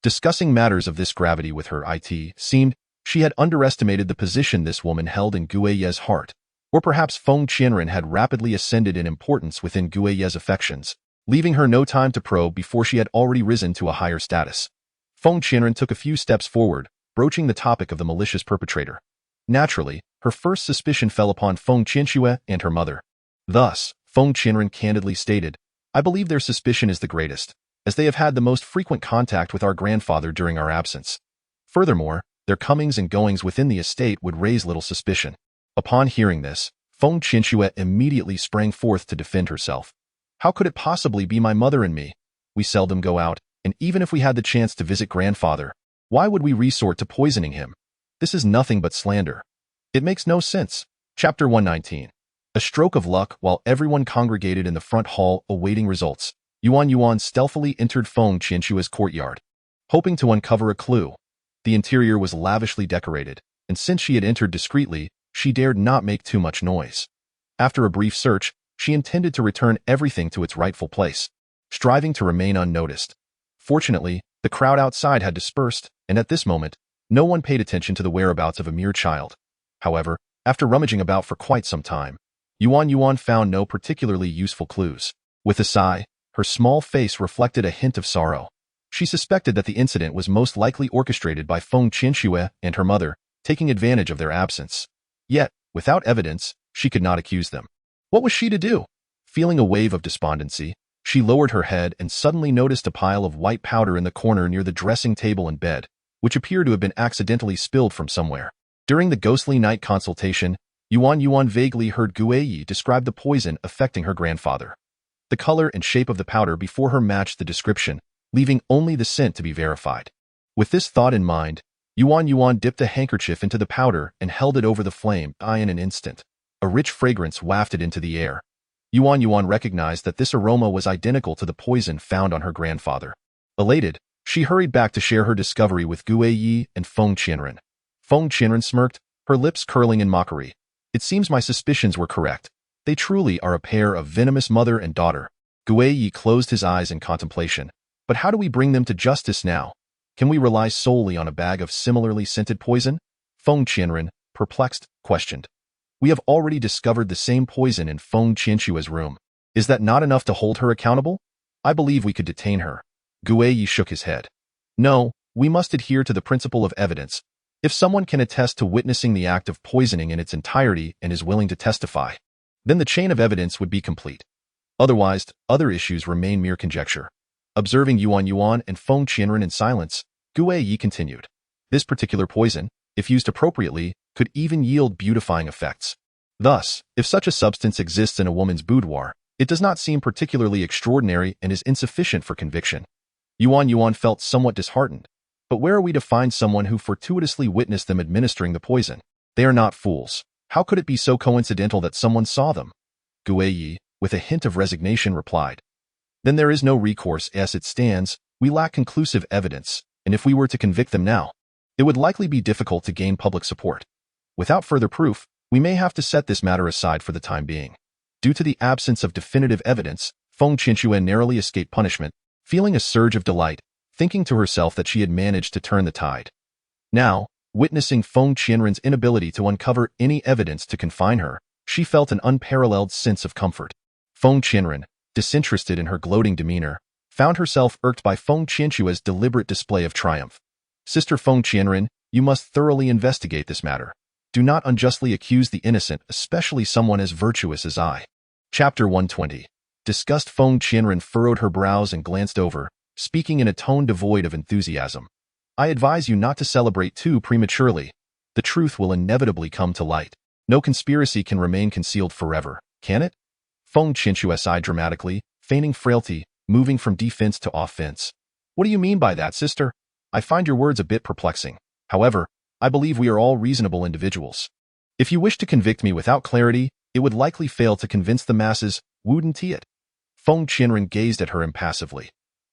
Discussing matters of this gravity with her, it seemed she had underestimated the position this woman held in Guiyi's heart. Or perhaps Feng Qianren had rapidly ascended in importance within Guiyi's affections, leaving her no time to probe before she had already risen to a higher status. Feng Qianren took a few steps forward, broaching the topic of the malicious perpetrator. Naturally, her first suspicion fell upon Feng Qianxue and her mother. Thus, Feng Qianren candidly stated, "I believe their suspicion is the greatest, as they have had the most frequent contact with our grandfather during our absence. Furthermore, their comings and goings within the estate would raise little suspicion." Upon hearing this, Feng Qianxue immediately sprang forth to defend herself. "How could it possibly be my mother and me? We seldom go out, and even if we had the chance to visit grandfather, why would we resort to poisoning him? This is nothing but slander. It makes no sense." Chapter 119. A stroke of luck. While everyone congregated in the front hall awaiting results, Yuan stealthily entered Feng Qianxue's courtyard, hoping to uncover a clue. The interior was lavishly decorated, and since she had entered discreetly, she dared not make too much noise. After a brief search, she intended to return everything to its rightful place, striving to remain unnoticed. Fortunately, the crowd outside had dispersed, and at this moment, no one paid attention to the whereabouts of a mere child. However, after rummaging about for quite some time, Yuan found no particularly useful clues. With a sigh, her small face reflected a hint of sorrow. She suspected that the incident was most likely orchestrated by Feng Qianxue and her mother, taking advantage of their absence. Yet, without evidence, she could not accuse them. What was she to do? Feeling a wave of despondency, She lowered her head and suddenly noticed a pile of white powder in the corner near the dressing table and bed, which appeared to have been accidentally spilled from somewhere. During the ghostly night consultation, Yuan vaguely heard Guiyi describe the poison affecting her grandfather. The color and shape of the powder before her matched the description, leaving only the scent to be verified. With this thought in mind, Yuan dipped a handkerchief into the powder and held it over the flame. In an instant, a rich fragrance wafted into the air. Yuan recognized that this aroma was identical to the poison found on her grandfather. Elated, she hurried back to share her discovery with Guiyi and Feng Qianren. Feng Qianren smirked, her lips curling in mockery. It seems my suspicions were correct. They truly are a pair of venomous mother and daughter. Guiyi closed his eyes in contemplation. But how do we bring them to justice now? Can we rely solely on a bag of similarly scented poison? Feng Qianren, perplexed, questioned. We have already discovered the same poison in Feng Qianshua's room. Is that not enough to hold her accountable? I believe we could detain her. Guiyi shook his head. No, we must adhere to the principle of evidence. If someone can attest to witnessing the act of poisoning in its entirety and is willing to testify, then the chain of evidence would be complete. Otherwise, other issues remain mere conjecture. Observing Yuan and Feng Qianren in silence, Guiyi continued. This particular poison, if used appropriately, could even yield beautifying effects. Thus, if such a substance exists in a woman's boudoir, it does not seem particularly extraordinary and is insufficient for conviction. Yuan felt somewhat disheartened. But where are we to find someone who fortuitously witnessed them administering the poison? They are not fools. How could it be so coincidental that someone saw them? Guiyi, with a hint of resignation, replied. Then there is no recourse. As it stands, we lack conclusive evidence, and if we were to convict them now, it would likely be difficult to gain public support. Without further proof, we may have to set this matter aside for the time being. Due to the absence of definitive evidence, Feng Qianshua narrowly escaped punishment, feeling a surge of delight, thinking to herself that she had managed to turn the tide. Now, witnessing Feng Qianren's inability to uncover any evidence to confine her, she felt an unparalleled sense of comfort. Feng Qianren, disinterested in her gloating demeanor, found herself irked by Feng Qianshua's deliberate display of triumph. Sister Feng Qianren, you must thoroughly investigate this matter. Do not unjustly accuse the innocent, especially someone as virtuous as I. Chapter 120. Disgust. Feng Qianren furrowed her brows and glanced over, speaking in a tone devoid of enthusiasm. I advise you not to celebrate too prematurely. The truth will inevitably come to light. No conspiracy can remain concealed forever, can it? Feng Qianshua sighed dramatically, feigning frailty, moving from defense to offense. What do you mean by that, sister? I find your words a bit perplexing. However, I believe we are all reasonable individuals. If you wish to convict me without clarity, it would likely fail to convince the masses, wouldn't it? Feng Qianren gazed at her impassively.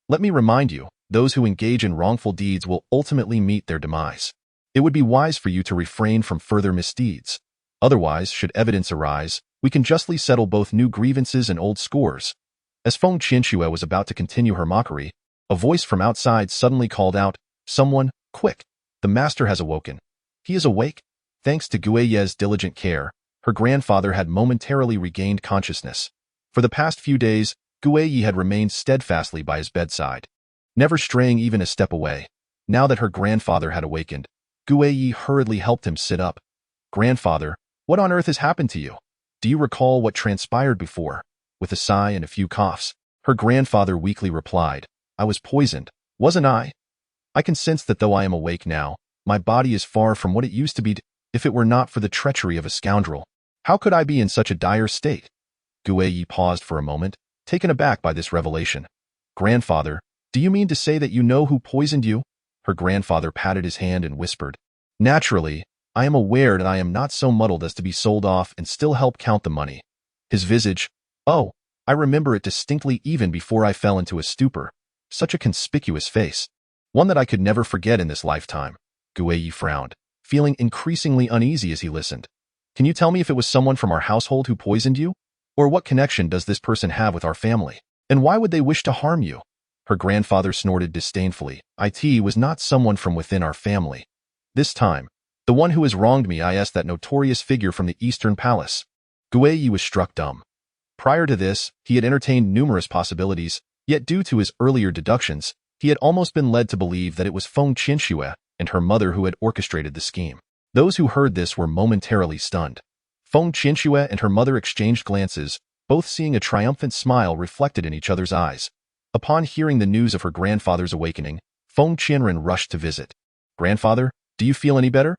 Let me remind you, those who engage in wrongful deeds will ultimately meet their demise. It would be wise for you to refrain from further misdeeds. Otherwise, should evidence arise, we can justly settle both new grievances and old scores. As Feng Qianshua was about to continue her mockery, a voice from outside suddenly called out, Someone, quick! The master has awoken. He is awake? Thanks to Guiyi's diligent care, her grandfather had momentarily regained consciousness. For the past few days, Guiyi had remained steadfastly by his bedside, never straying even a step away. Now that her grandfather had awakened, Guiyi hurriedly helped him sit up. Grandfather, what on earth has happened to you? Do you recall what transpired before? With a sigh and a few coughs, her grandfather weakly replied, I was poisoned, wasn't I? I can sense that though I am awake now, my body is far from what it used to be. If it were not for the treachery of a scoundrel, how could I be in such a dire state? Guiyi paused for a moment, taken aback by this revelation. Grandfather, do you mean to say that you know who poisoned you? Her grandfather patted his hand and whispered, Naturally, I am aware that I am not so muddled as to be sold off and still help count the money. His visage, oh, I remember it distinctly even before I fell into a stupor. Such a conspicuous face. One that I could never forget in this lifetime. Guiyi frowned, feeling increasingly uneasy as he listened. Can you tell me if it was someone from our household who poisoned you? Or what connection does this person have with our family? And why would they wish to harm you? Her grandfather snorted disdainfully. It was not someone from within our family. This time, the one who has wronged me is that notorious figure from the Eastern Palace. Guiyi was struck dumb. Prior to this, he had entertained numerous possibilities, yet due to his earlier deductions, he had almost been led to believe that it was Feng Qianshua and her mother who had orchestrated the scheme. Those who heard this were momentarily stunned. Feng Qianshua and her mother exchanged glances, both seeing a triumphant smile reflected in each other's eyes. Upon hearing the news of her grandfather's awakening, Feng Qianren rushed to visit. "Grandfather, do you feel any better?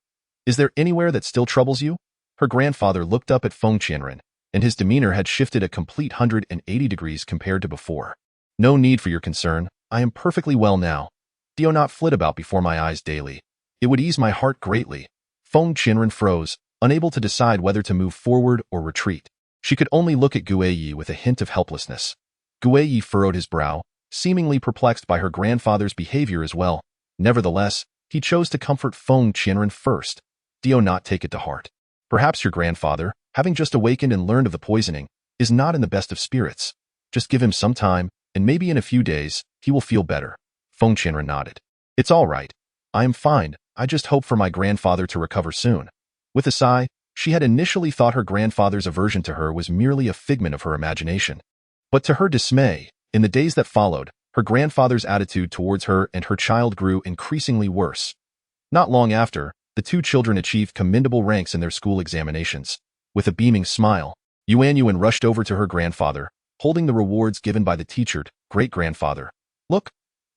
Is there anywhere that still troubles you?" Her grandfather looked up at Feng Qianren, and his demeanor had shifted a complete 180 degrees compared to before. "No need for your concern. I am perfectly well now. Do not flit about before my eyes daily. It would ease my heart greatly." Feng Qianren froze, unable to decide whether to move forward or retreat. She could only look at Guiyi with a hint of helplessness. Guiyi furrowed his brow, seemingly perplexed by her grandfather's behavior as well. Nevertheless, he chose to comfort Feng Qianren first. "Do not take it to heart. Perhaps your grandfather, having just awakened and learned of the poisoning, is not in the best of spirits. Just give him some time, and maybe in a few days, he will feel better." Feng Qianren nodded. "It's all right. I am fine. I just hope for my grandfather to recover soon." With a sigh, she had initially thought her grandfather's aversion to her was merely a figment of her imagination. But to her dismay, in the days that followed, her grandfather's attitude towards her and her child grew increasingly worse. Not long after, the two children achieved commendable ranks in their school examinations. With a beaming smile, Yuan rushed over to her grandfather, holding the rewards given by the teacher. "Great-grandfather, look,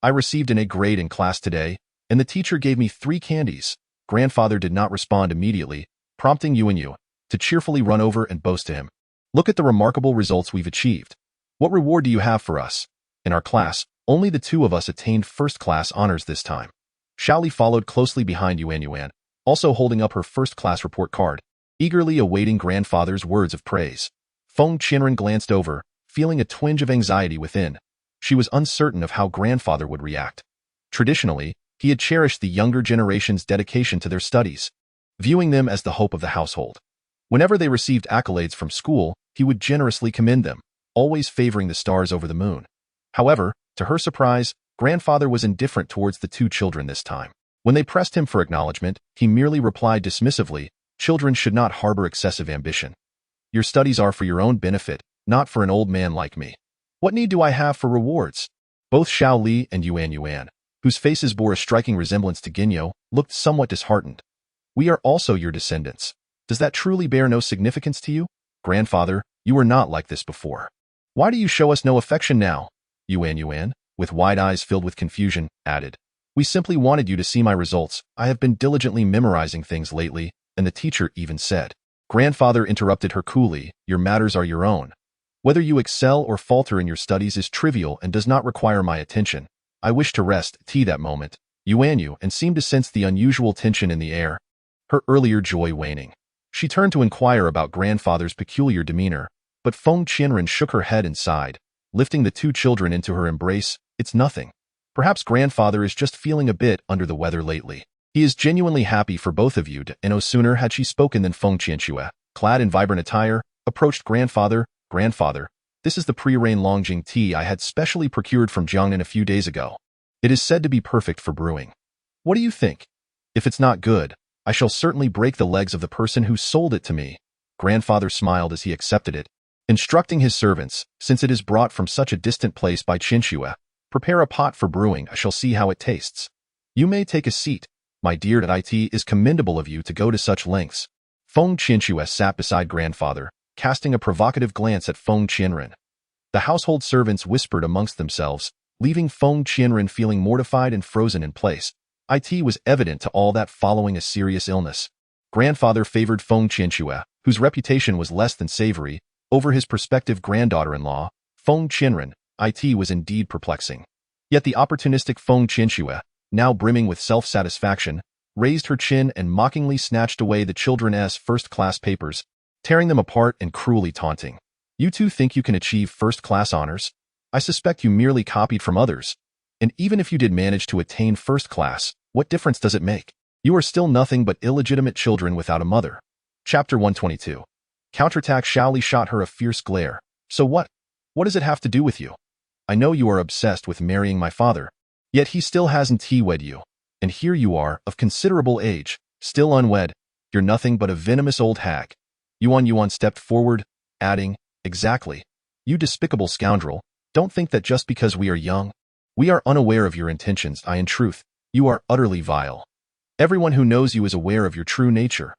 I received an A grade in class today, and the teacher gave me 3 candies." Grandfather did not respond immediately, prompting Yuan to cheerfully run over and boast to him. "Look at the remarkable results we've achieved. What reward do you have for us? In our class, only the 2 of us attained first-class honors this time." Xiaoli followed closely behind Yuan, also holding up her first-class report card, eagerly awaiting grandfather's words of praise. Feng Qianren glanced over, feeling a twinge of anxiety within. She was uncertain of how grandfather would react. Traditionally, he had cherished the younger generation's dedication to their studies, viewing them as the hope of the household. Whenever they received accolades from school, he would generously commend them, always favoring the stars over the moon. However, to her surprise, grandfather was indifferent towards the 2 children this time. When they pressed him for acknowledgement, he merely replied dismissively, "Children should not harbor excessive ambition. Your studies are for your own benefit, not for an old man like me. What need do I have for rewards?" Both Xiao Li and Yuan, whose faces bore a striking resemblance to Ginyo, looked somewhat disheartened. "We are also your descendants. Does that truly bear no significance to you? Grandfather, you were not like this before. Why do you show us no affection now?" Yuan, with wide eyes filled with confusion, added, "We simply wanted you to see my results. I have been diligently memorizing things lately," and the teacher even said. Grandfather interrupted her coolly, "Your matters are your own. Whether you excel or falter in your studies is trivial and does not require my attention. I wish to rest." That moment, Yuan seemed to sense the unusual tension in the air, her earlier joy waning. She turned to inquire about grandfather's peculiar demeanor, but Feng Qianren shook her head and sighed, lifting the 2 children into her embrace. "It's nothing. Perhaps grandfather is just feeling a bit under the weather lately. He is genuinely happy for both of you." And no sooner had she spoken than Feng Qianxue, clad in vibrant attire, approached grandfather. "Grandfather, this is the pre-rain Longjing tea I had specially procured from Jiangnan a few days ago. It is said to be perfect for brewing. What do you think? If it's not good, I shall certainly break the legs of the person who sold it to me." Grandfather smiled as he accepted it, instructing his servants, "Since it is brought from such a distant place by Qinxue, prepare a pot for brewing. I shall see how it tastes. You may take a seat. My dear, it is commendable of you to go to such lengths." Feng Qianxue sat beside grandfather, casting a provocative glance at Feng Qianren. The household servants whispered amongst themselves, leaving Feng Qianren feeling mortified and frozen in place. It was evident to all that following a serious illness, grandfather favored Feng Qianxue, whose reputation was less than savory, over his prospective granddaughter-in-law, Feng Qianren. It was indeed perplexing. Yet the opportunistic Feng Qianxue, now brimming with self-satisfaction, raised her chin and mockingly snatched away the children's first-class papers, tearing them apart and cruelly taunting. "You 2 think you can achieve first-class honors? I suspect you merely copied from others. And even if you did manage to attain first class, what difference does it make? You are still nothing but illegitimate children without a mother." Chapter 122. Counterattack. Xiaoli shot her a fierce glare. "So what? What does it have to do with you? I know you are obsessed with marrying my father, yet he still hasn't wed you. And here you are, of considerable age, still unwed. You're nothing but a venomous old hag." Yuan stepped forward, adding, "Exactly. You despicable scoundrel, don't think that just because we are young, we are unaware of your intentions. In truth, you are utterly vile. Everyone who knows you is aware of your true nature."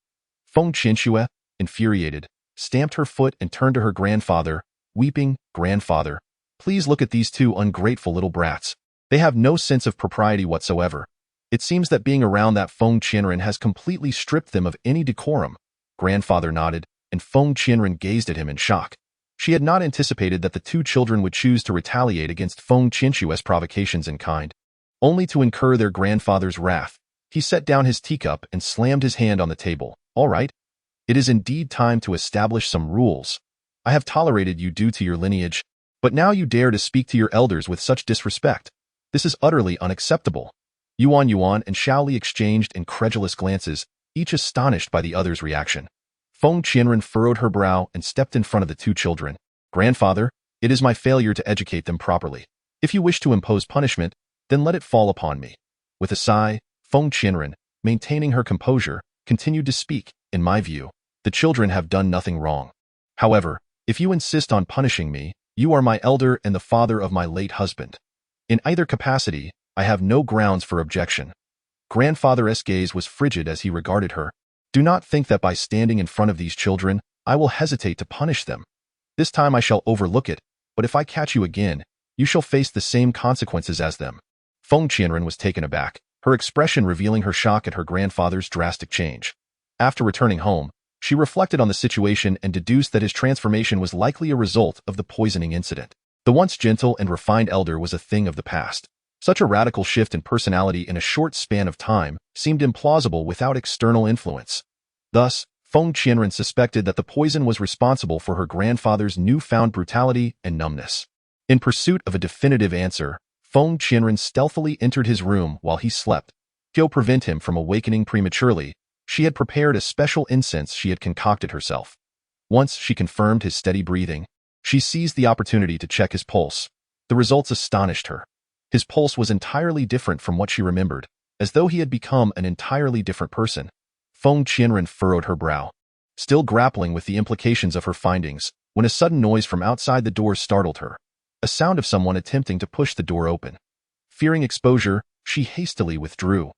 Feng Qianxue, infuriated, stamped her foot and turned to her grandfather. weeping, "Grandfather, please look at these two ungrateful little brats. They have no sense of propriety whatsoever. It seems that being around that Feng Qianren has completely stripped them of any decorum." Grandfather nodded, and Feng Qianren gazed at him in shock. She had not anticipated that the two children would choose to retaliate against Feng Qianxue's provocations in kind, only to incur their grandfather's wrath. He set down his teacup and slammed his hand on the table. "All right. It is indeed time to establish some rules. I have tolerated you due to your lineage, but now you dare to speak to your elders with such disrespect. This is utterly unacceptable." Yuan and Shaoli exchanged incredulous glances, each astonished by the other's reaction. Feng Qianren furrowed her brow and stepped in front of the two children. "Grandfather, it is my failure to educate them properly. If you wish to impose punishment, then let it fall upon me." With a sigh, Feng Qianren, maintaining her composure, continued to speak. "In my view, the children have done nothing wrong. However, if you insist on punishing me, you are my elder and the father of my late husband. In either capacity, I have no grounds for objection." Grandfather's gaze was frigid as he regarded her. "Do not think that by standing in front of these children, I will hesitate to punish them. This time I shall overlook it, but if I catch you again, you shall face the same consequences as them." Feng Qianren was taken aback, her expression revealing her shock at her grandfather's drastic change. After returning home, she reflected on the situation and deduced that his transformation was likely a result of the poisoning incident. The once gentle and refined elder was a thing of the past. Such a radical shift in personality in a short span of time seemed implausible without external influence. Thus, Feng Qianren suspected that the poison was responsible for her grandfather's newfound brutality and numbness. In pursuit of a definitive answer, Feng Qianren stealthily entered his room while he slept. To prevent him from awakening prematurely, she had prepared a special incense she had concocted herself. Once she confirmed his steady breathing, she seized the opportunity to check his pulse. The results astonished her. His pulse was entirely different from what she remembered, as though he had become an entirely different person. Feng Qianren furrowed her brow, still grappling with the implications of her findings, when a sudden noise from outside the door startled her. A sound of someone attempting to push the door open. Fearing exposure, she hastily withdrew.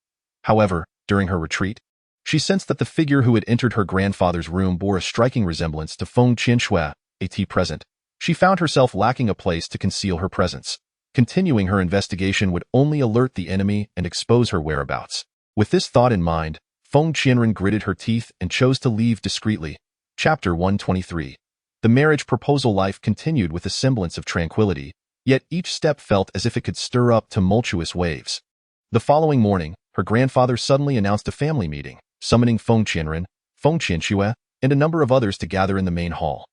However, during her retreat, she sensed that the figure who had entered her grandfather's room bore a striking resemblance to Feng Qianxue, at present. She found herself lacking a place to conceal her presence. Continuing her investigation would only alert the enemy and expose her whereabouts. With this thought in mind, Feng Qianren gritted her teeth and chose to leave discreetly. Chapter 123. The marriage proposal life continued with a semblance of tranquility, yet each step felt as if it could stir up tumultuous waves. The following morning, her grandfather suddenly announced a family meeting, summoning Feng Qianren, Feng Qianxue, and a number of others to gather in the main hall.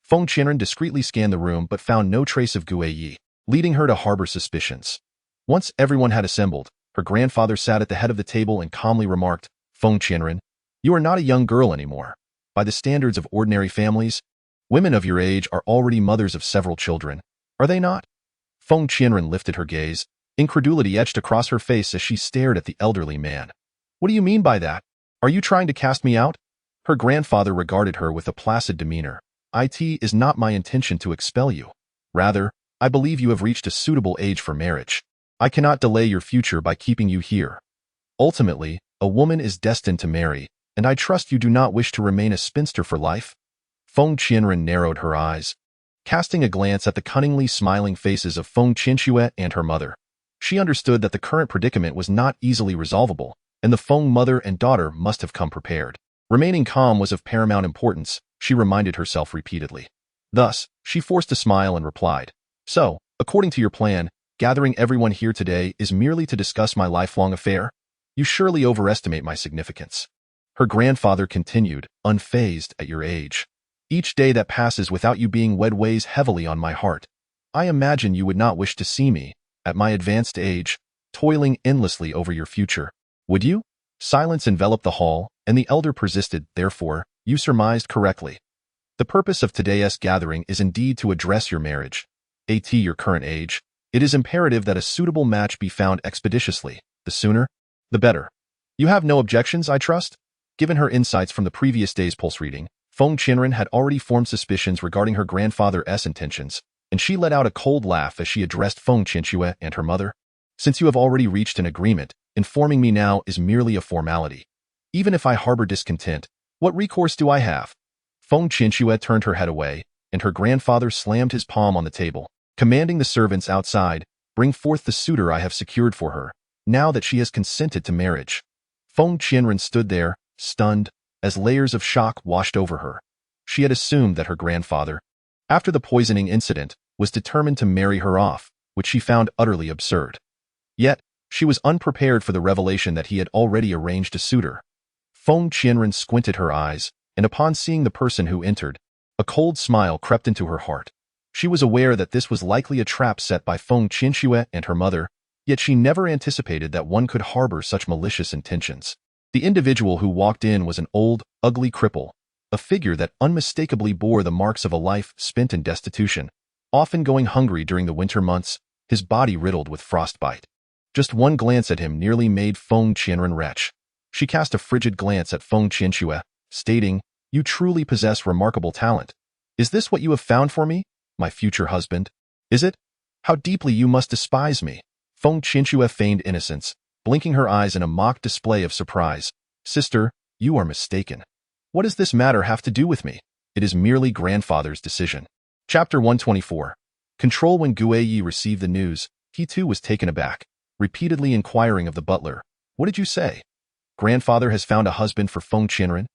Feng Qianren discreetly scanned the room but found no trace of Gu Yi, leading her to harbor suspicions. Once everyone had assembled, her grandfather sat at the head of the table and calmly remarked, "Feng Qianren, you are not a young girl anymore. By the standards of ordinary families, women of your age are already mothers of several children, are they not?" Feng Qianren lifted her gaze. Incredulity etched across her face as she stared at the elderly man. "What do you mean by that? Are you trying to cast me out?" Her grandfather regarded her with a placid demeanor. "It is not my intention to expel you. Rather, I believe you have reached a suitable age for marriage. I cannot delay your future by keeping you here. Ultimately, a woman is destined to marry, and I trust you do not wish to remain a spinster for life." Feng Qianren narrowed her eyes, casting a glance at the cunningly smiling faces of Feng Qianxue and her mother. She understood that the current predicament was not easily resolvable, and the Feng mother and daughter must have come prepared. Remaining calm was of paramount importance, she reminded herself repeatedly. Thus, she forced a smile and replied, "So, according to your plan, gathering everyone here today is merely to discuss my lifelong affair? You surely overestimate my significance." Her grandfather continued, "Unfazed at your age. Each day that passes without you being wed weighs heavily on my heart. I imagine you would not wish to see me, at my advanced age, toiling endlessly over your future. Would you?" Silence enveloped the hall, and the elder persisted. "Therefore, you surmised correctly. The purpose of today's gathering is indeed to address your marriage. At your current age, it is imperative that a suitable match be found expeditiously. The sooner, the better. You have no objections, I trust?" Given her insights from the previous day's pulse reading, Feng Qianren had already formed suspicions regarding her grandfather's intentions, and she let out a cold laugh as she addressed Feng Qianxue and her mother. "Since you have already reached an agreement, informing me now is merely a formality. Even if I harbor discontent, what recourse do I have?" Feng Qianxue turned her head away, and her grandfather slammed his palm on the table, commanding the servants outside, "Bring forth the suitor I have secured for her, now that she has consented to marriage." Feng Qianren stood there, stunned, as layers of shock washed over her. She had assumed that her grandfather, after the poisoning incident, was determined to marry her off, which she found utterly absurd. Yet, she was unprepared for the revelation that he had already arranged a suitor. Feng Qianren squinted her eyes, and upon seeing the person who entered, a cold smile crept into her heart. She was aware that this was likely a trap set by Feng Qianxue and her mother, yet she never anticipated that one could harbor such malicious intentions. The individual who walked in was an old, ugly cripple, a figure that unmistakably bore the marks of a life spent in destitution, often going hungry during the winter months, his body riddled with frostbite. Just one glance at him nearly made Feng Qianren retch. She cast a frigid glance at Feng Qianxue, stating, "You truly possess remarkable talent. Is this what you have found for me, my future husband? Is it? How deeply you must despise me." Feng Qianxue feigned innocence, blinking her eyes in a mock display of surprise. "Sister, you are mistaken. What does this matter have to do with me? It is merely grandfather's decision." Chapter 124. Control. When Guiyi received the news, he too was taken aback, repeatedly inquiring of the butler, "What did you say? Grandfather has found a husband for Feng Qianren?"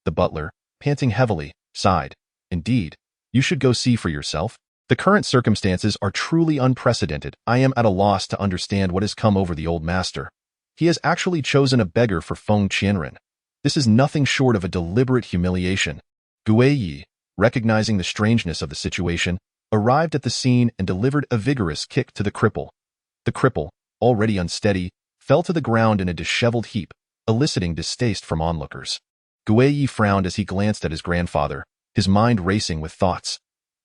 The butler, panting heavily, sighed, "Indeed, you should go see for yourself. The current circumstances are truly unprecedented. I am at a loss to understand what has come over the old master. He has actually chosen a beggar for Feng Qianren. This is nothing short of a deliberate humiliation." Guiyi, recognizing the strangeness of the situation, arrived at the scene and delivered a vigorous kick to the cripple. The cripple, already unsteady, fell to the ground in a disheveled heap, eliciting distaste from onlookers. Guiyi frowned as he glanced at his grandfather, his mind racing with thoughts.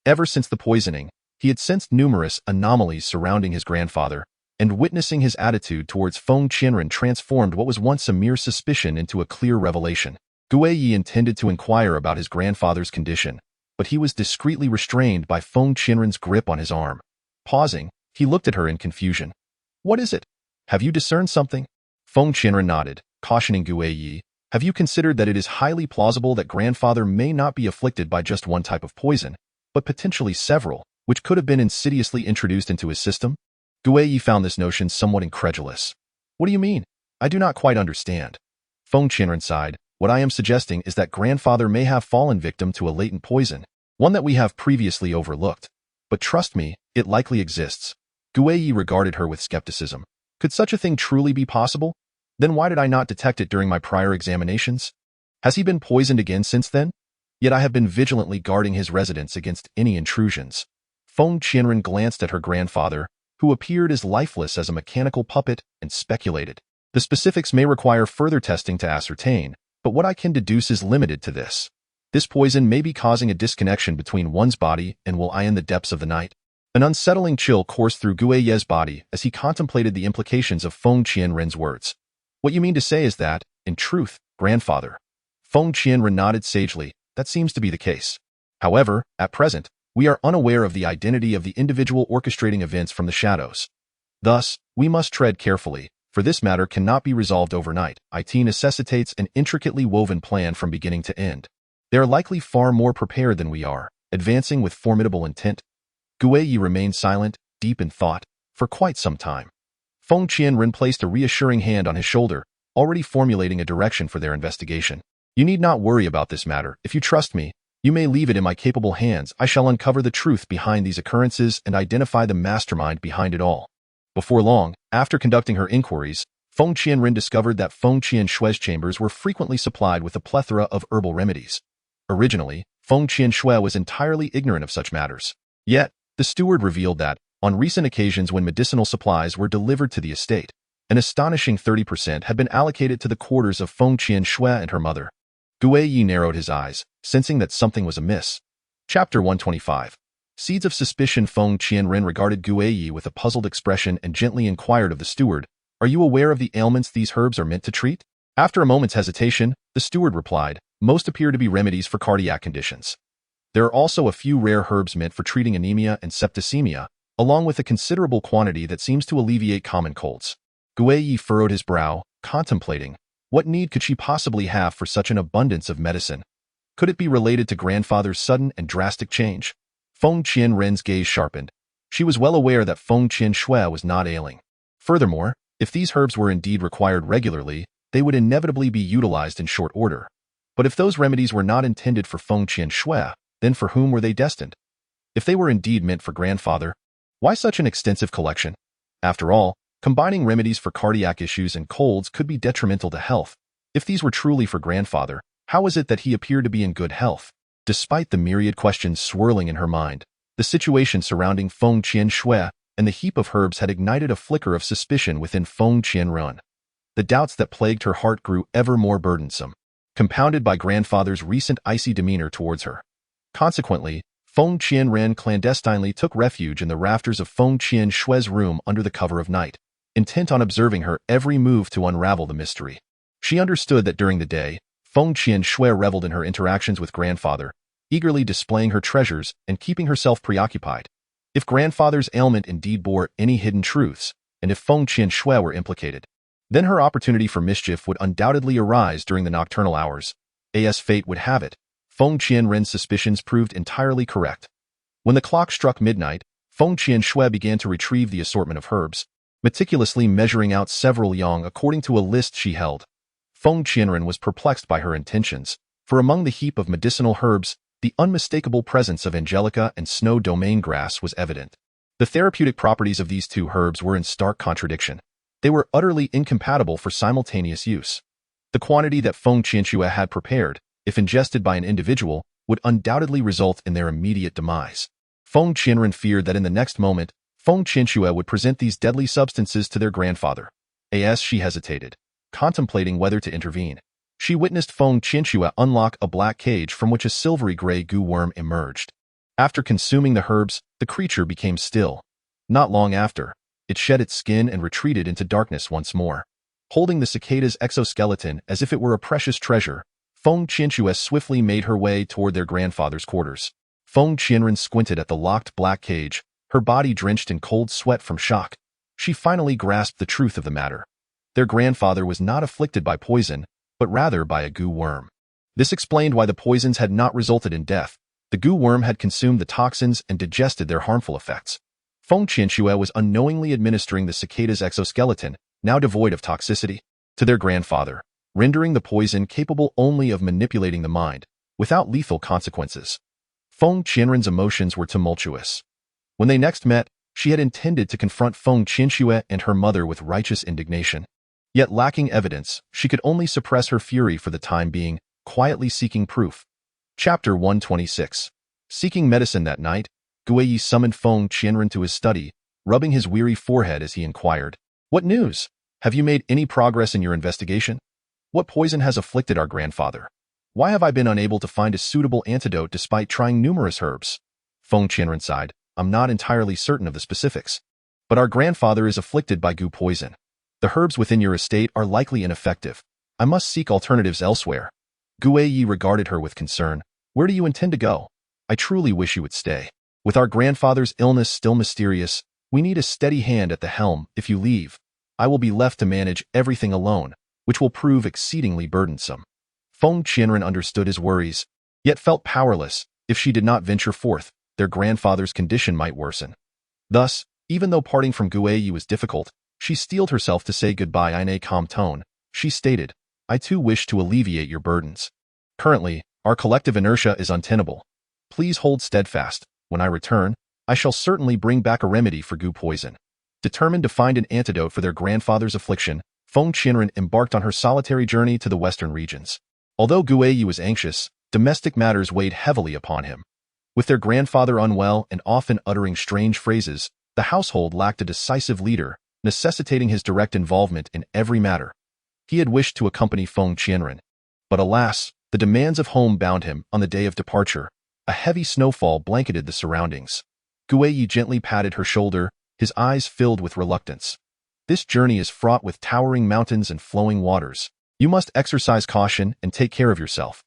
Ever since the poisoning, he had sensed numerous anomalies surrounding his grandfather, and witnessing his attitude towards Feng Qianren transformed what was once a mere suspicion into a clear revelation. Guiyi intended to inquire about his grandfather's condition, but he was discreetly restrained by Feng Qianren's grip on his arm. Pausing, he looked at her in confusion. "What is it? Have you discerned something?" Feng Qianren nodded, cautioning Guiyi, "Have you considered that it is highly plausible that grandfather may not be afflicted by just one type of poison, but potentially several, which could have been insidiously introduced into his system?" Guiyi found this notion somewhat incredulous. "What do you mean? I do not quite understand." Feng Qianren sighed. "What I am suggesting is that grandfather may have fallen victim to a latent poison, one that we have previously overlooked. But trust me, it likely exists." Guiyi regarded her with skepticism. "Could such a thing truly be possible? Then why did I not detect it during my prior examinations? Has he been poisoned again since then? Yet I have been vigilantly guarding his residence against any intrusions." Feng Qianren glanced at her grandfather, who appeared as lifeless as a mechanical puppet, and speculated. "The specifics may require further testing to ascertain, but what I can deduce is limited to this. This poison may be causing a disconnection between one's body and will I in the depths of the night." An unsettling chill coursed through Guiyi's body as he contemplated the implications of Feng Qianren's words. "What you mean to say is that, in truth, grandfather..." Feng Qianren nodded sagely. "That seems to be the case. However, at present, we are unaware of the identity of the individual orchestrating events from the shadows. Thus, we must tread carefully, for this matter cannot be resolved overnight. It necessitates an intricately woven plan from beginning to end. They are likely far more prepared than we are, advancing with formidable intent." Guiyi remained silent, deep in thought, for quite some time. Feng Qianren placed a reassuring hand on his shoulder, already formulating a direction for their investigation. "You need not worry about this matter. If you trust me, you may leave it in my capable hands. I shall uncover the truth behind these occurrences and identify the mastermind behind it all." Before long, after conducting her inquiries, Feng Qianren discovered that Feng Qianshue's chambers were frequently supplied with a plethora of herbal remedies. Originally, Feng Qianxue was entirely ignorant of such matters. Yet, the steward revealed that, on recent occasions when medicinal supplies were delivered to the estate, an astonishing 30% had been allocated to the quarters of Feng Qianxue and her mother. Guiyi narrowed his eyes, sensing that something was amiss. Chapter 125. Seeds of suspicion. Feng Qianren regarded Guiyi with a puzzled expression and gently inquired of the steward, "Are you aware of the ailments these herbs are meant to treat?" After a moment's hesitation, the steward replied, "Most appear to be remedies for cardiac conditions. There are also a few rare herbs meant for treating anemia and septicemia, along with a considerable quantity that seems to alleviate common colds." Guiyi furrowed his brow, contemplating, what need could she possibly have for such an abundance of medicine? Could it be related to grandfather's sudden and drastic change? Feng Qianren's gaze sharpened. She was well aware that Feng Qianshui was not ailing. Furthermore, if these herbs were indeed required regularly, they would inevitably be utilized in short order. But if those remedies were not intended for Feng Qianshui, then for whom were they destined? If they were indeed meant for grandfather, why such an extensive collection? After all, combining remedies for cardiac issues and colds could be detrimental to health. If these were truly for grandfather, how is it that he appeared to be in good health? Despite the myriad questions swirling in her mind, the situation surrounding Feng Qianshui and the heap of herbs had ignited a flicker of suspicion within Feng Qianren. The doubts that plagued her heart grew ever more burdensome, compounded by grandfather's recent icy demeanor towards her. Consequently, Feng Qianren clandestinely took refuge in the rafters of Feng Qianshui's room under the cover of night, intent on observing her every move to unravel the mystery. She understood that during the day, Feng Qianshui reveled in her interactions with grandfather, eagerly displaying her treasures and keeping herself preoccupied. If grandfather's ailment indeed bore any hidden truths, and if Feng Qianshui were implicated, then her opportunity for mischief would undoubtedly arise during the nocturnal hours. As fate would have it, Feng Qianren's suspicions proved entirely correct. When the clock struck midnight, Feng Qianshui began to retrieve the assortment of herbs, meticulously measuring out several yang according to a list she held. Feng Qianren was perplexed by her intentions, for among the heap of medicinal herbs, the unmistakable presence of angelica and snow domain grass was evident. The therapeutic properties of these two herbs were in stark contradiction. They were utterly incompatible for simultaneous use. The quantity that Feng Qianshui had prepared, if ingested by an individual, would undoubtedly result in their immediate demise. Feng Qianren feared that in the next moment, Feng Qianshui would present these deadly substances to their grandfather. As she hesitated, contemplating whether to intervene, she witnessed Feng Qianshui unlock a black cage from which a silvery gray goo worm emerged. After consuming the herbs, the creature became still. Not long after, it shed its skin and retreated into darkness once more. Holding the cicada's exoskeleton as if it were a precious treasure, Feng Qianshui swiftly made her way toward their grandfather's quarters. Feng Qianren squinted at the locked black cage, her body drenched in cold sweat from shock. She finally grasped the truth of the matter. Their grandfather was not afflicted by poison, but rather by a goo worm. This explained why the poisons had not resulted in death. The goo worm had consumed the toxins and digested their harmful effects. Feng Qianshui was unknowingly administering the cicada's exoskeleton, now devoid of toxicity, to their grandfather, rendering the poison capable only of manipulating the mind, without lethal consequences. Feng Qianren's emotions were tumultuous. When they next met, she had intended to confront Feng Qianshui and her mother with righteous indignation. Yet lacking evidence, she could only suppress her fury for the time being, quietly seeking proof. Chapter 126. Seeking medicine that night, Guiyi summoned Feng Qianren to his study, rubbing his weary forehead as he inquired, "What news? Have you made any progress in your investigation? What poison has afflicted our grandfather? Why have I been unable to find a suitable antidote despite trying numerous herbs?" Feng Qianren sighed, "I'm not entirely certain of the specifics, but our grandfather is afflicted by goo poison. The herbs within your estate are likely ineffective. I must seek alternatives elsewhere." Guiyi regarded her with concern. "Where do you intend to go? I truly wish you would stay. With our grandfather's illness still mysterious, we need a steady hand at the helm. If you leave, I will be left to manage everything alone, which will prove exceedingly burdensome." Feng Qianren understood his worries, yet felt powerless. If she did not venture forth, their grandfather's condition might worsen. Thus, even though parting from Guiyi was difficult, she steeled herself to say goodbye in a calm tone. She stated, "I too wish to alleviate your burdens. Currently, our collective inertia is untenable. Please hold steadfast. When I return, I shall certainly bring back a remedy for goo poison." Determined to find an antidote for their grandfather's affliction, Feng Qianren embarked on her solitary journey to the western regions. Although Guiyi was anxious, domestic matters weighed heavily upon him. With their grandfather unwell and often uttering strange phrases, the household lacked a decisive leader, necessitating his direct involvement in every matter. He had wished to accompany Feng Qianren, but alas, the demands of home bound him. On the day of departure, a heavy snowfall blanketed the surroundings. Guiyi gently patted her shoulder, his eyes filled with reluctance. "This journey is fraught with towering mountains and flowing waters. You must exercise caution and take care of yourself.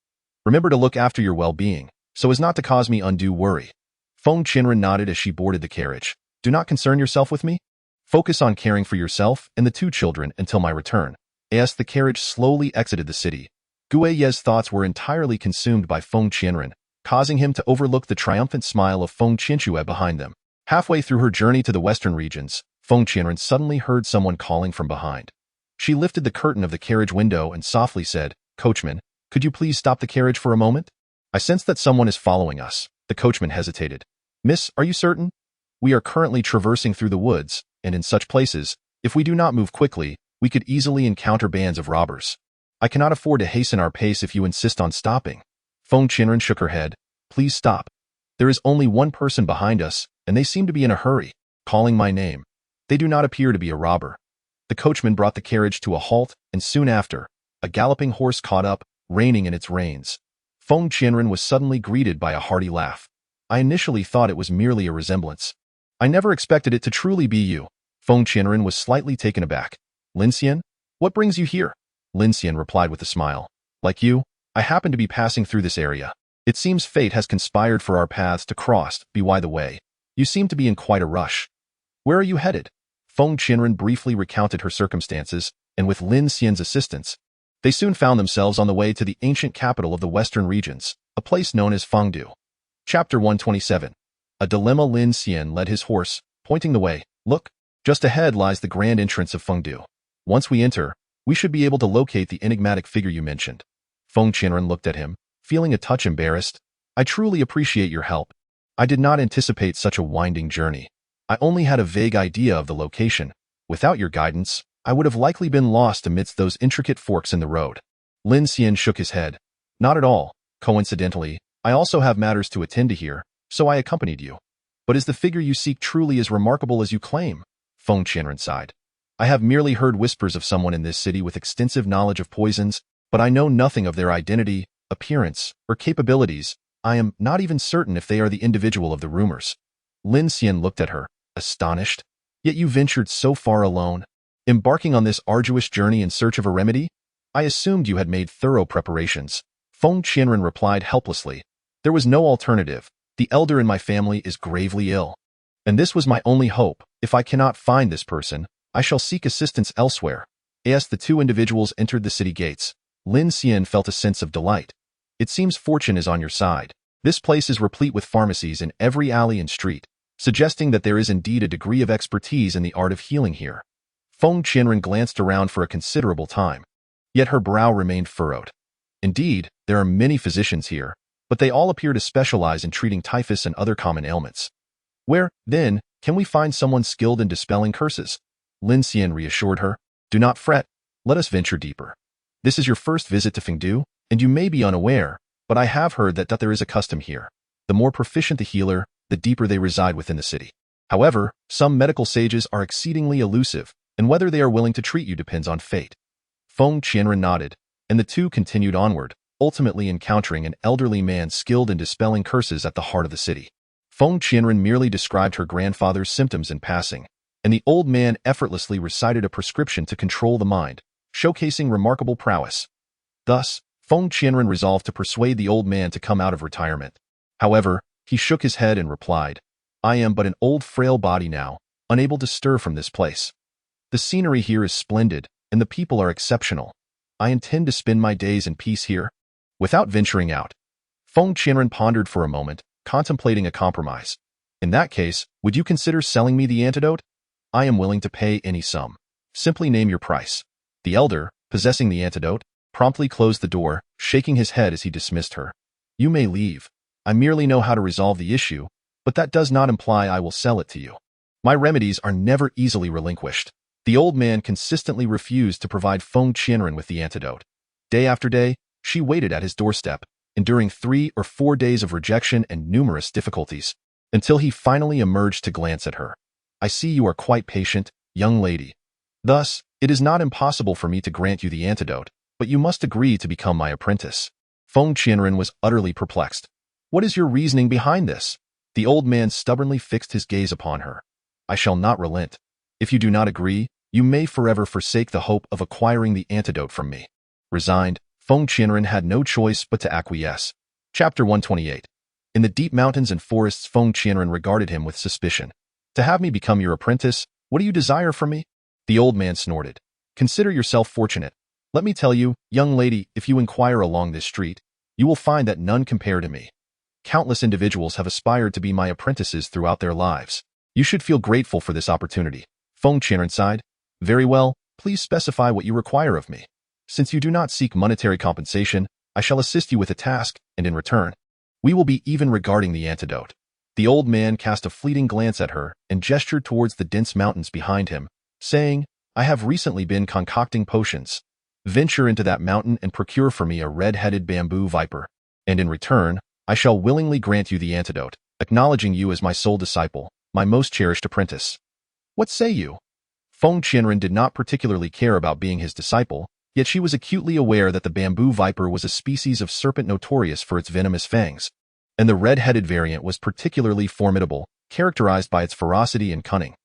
Remember to look after your well-being, so as not to cause me undue worry." Feng Qianren nodded as she boarded the carriage. "Do not concern yourself with me. Focus on caring for yourself and the two children until my return." As the carriage slowly exited the city, Guiyi's thoughts were entirely consumed by Feng Qianren, causing him to overlook the triumphant smile of Feng Qianxue behind them. Halfway through her journey to the western regions, Feng Qianren suddenly heard someone calling from behind. She lifted the curtain of the carriage window and softly said, "Coachman, could you please stop the carriage for a moment? I sense that someone is following us." The coachman hesitated. "Miss, are you certain? We are currently traversing through the woods, and in such places, if we do not move quickly, we could easily encounter bands of robbers. I cannot afford to hasten our pace if you insist on stopping." Feng Qianren shook her head. "Please stop. There is only one person behind us, and they seem to be in a hurry, calling my name. They do not appear to be a robber." The coachman brought the carriage to a halt, and soon after, a galloping horse caught up, reining in its reins. Feng Qianren was suddenly greeted by a hearty laugh. "I initially thought it was merely a resemblance. I never expected it to truly be you." Feng Qianren was slightly taken aback. "Lin Xian, what brings you here?" Lin Xian replied with a smile. "Like you, I happen to be passing through this area. It seems fate has conspired for our paths to cross, by the way. You seem to be in quite a rush. Where are you headed?" Feng Qianren briefly recounted her circumstances, and with Lin Xian's assistance, they soon found themselves on the way to the ancient capital of the western regions, a place known as Fengdu. Chapter 127. A dilemma. Lin Xian led his horse, pointing the way. "Look, just ahead lies the grand entrance of Fengdu. Once we enter, we should be able to locate the enigmatic figure you mentioned." Feng Qianren looked at him, feeling a touch embarrassed. "I truly appreciate your help. I did not anticipate such a winding journey. I only had a vague idea of the location. Without your guidance, I would have likely been lost amidst those intricate forks in the road." Lin Xian shook his head. "Not at all. Coincidentally, I also have matters to attend to here, so I accompanied you. But is the figure you seek truly as remarkable as you claim?" Feng Qianren sighed. "I have merely heard whispers of someone in this city with extensive knowledge of poisons, but I know nothing of their identity, appearance, or capabilities. I am not even certain if they are the individual of the rumors." Lin Xian looked at her, astonished. "Yet you ventured so far alone, embarking on this arduous journey in search of a remedy? I assumed you had made thorough preparations." Feng Qianren replied helplessly. "There was no alternative. The elder in my family is gravely ill, and this was my only hope. If I cannot find this person, I shall seek assistance elsewhere." As the two individuals entered the city gates, Lin Xian felt a sense of delight. "It seems fortune is on your side. This place is replete with pharmacies in every alley and street, suggesting that there is indeed a degree of expertise in the art of healing here." Feng Qianren glanced around for a considerable time, yet her brow remained furrowed. "Indeed, there are many physicians here, but they all appear to specialize in treating typhus and other common ailments. Where, then, can we find someone skilled in dispelling curses?" Lin Xian reassured her. "Do not fret. Let us venture deeper. This is your first visit to Fengdu, and you may be unaware, but I have heard that there is a custom here. The more proficient the healer, the deeper they reside within the city. However, some medical sages are exceedingly elusive, and whether they are willing to treat you depends on fate." Feng Qianren nodded, and the two continued onward, ultimately encountering an elderly man skilled in dispelling curses at the heart of the city. Feng Qianren merely described her grandfather's symptoms in passing, and the old man effortlessly recited a prescription to control the mind, showcasing remarkable prowess. Thus, Feng Qianren resolved to persuade the old man to come out of retirement. However, he shook his head and replied, "I am but an old frail body now, unable to stir from this place. The scenery here is splendid, and the people are exceptional. I intend to spend my days in peace here, without venturing out." Feng Qianren pondered for a moment, contemplating a compromise. "In that case, would you consider selling me the antidote? I am willing to pay any sum. Simply name your price." The elder, possessing the antidote, promptly closed the door, shaking his head as he dismissed her. "You may leave. I merely know how to resolve the issue, but that does not imply I will sell it to you. My remedies are never easily relinquished." The old man consistently refused to provide Feng Qianren with the antidote. Day after day, she waited at his doorstep, enduring 3 or 4 days of rejection and numerous difficulties, until he finally emerged to glance at her. "I see you are quite patient, young lady. Thus, it is not impossible for me to grant you the antidote, but you must agree to become my apprentice." Feng Qianren was utterly perplexed. "What is your reasoning behind this?" The old man stubbornly fixed his gaze upon her. "I shall not relent. If you do not agree, you may forever forsake the hope of acquiring the antidote from me." Resigned, Feng Qianren had no choice but to acquiesce. Chapter 128. In the deep mountains and forests, Feng Qianren regarded him with suspicion. "To have me become your apprentice, what do you desire from me?" The old man snorted. "Consider yourself fortunate. Let me tell you, young lady, if you inquire along this street, you will find that none compare to me. Countless individuals have aspired to be my apprentices throughout their lives. You should feel grateful for this opportunity. Feng Qianren sighed. Very well, please specify what you require of me. Since you do not seek monetary compensation, I shall assist you with a task, and in return, we will be even regarding the antidote. The old man cast a fleeting glance at her and gestured towards the dense mountains behind him, saying, I have recently been concocting potions. Venture into that mountain and procure for me a red-headed bamboo viper, and in return, I shall willingly grant you the antidote, acknowledging you as my sole disciple, my most cherished apprentice. What say you? Feng Qianren did not particularly care about being his disciple, yet she was acutely aware that the bamboo viper was a species of serpent notorious for its venomous fangs, and the red-headed variant was particularly formidable, characterized by its ferocity and cunning.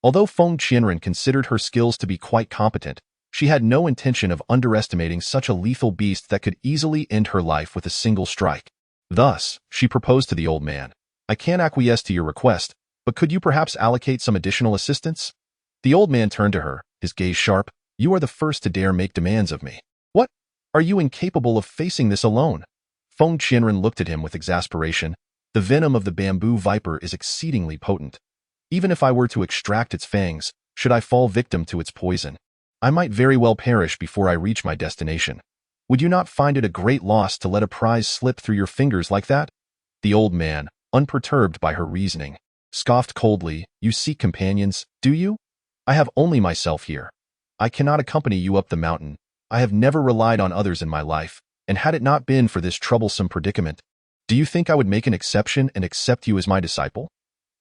Although Feng Qianren considered her skills to be quite competent, she had no intention of underestimating such a lethal beast that could easily end her life with a single strike. Thus, she proposed to the old man, I can acquiesce to your request, but could you perhaps allocate some additional assistance? The old man turned to her, his gaze sharp. You are the first to dare make demands of me. What? Are you incapable of facing this alone? Feng Qianren looked at him with exasperation. The venom of the bamboo viper is exceedingly potent. Even if I were to extract its fangs, should I fall victim to its poison, I might very well perish before I reach my destination. Would you not find it a great loss to let a prize slip through your fingers like that? The old man, unperturbed by her reasoning, scoffed coldly. You seek companions, do you? I have only myself here. I cannot accompany you up the mountain. I have never relied on others in my life, and had it not been for this troublesome predicament, do you think I would make an exception and accept you as my disciple?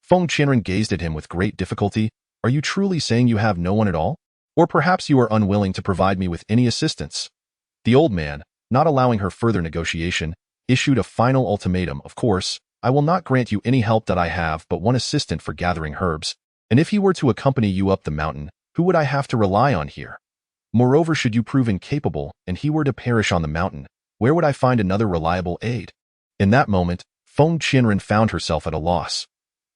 Feng Qianren gazed at him with great difficulty. Are you truly saying you have no one at all? Or perhaps you are unwilling to provide me with any assistance? The old man, not allowing her further negotiation, issued a final ultimatum. Of course, I will not grant you any help that I have but one assistant for gathering herbs, and if he were to accompany you up the mountain, who would I have to rely on here? Moreover, should you prove incapable and he were to perish on the mountain, where would I find another reliable aid? In that moment, Feng Qianren found herself at a loss.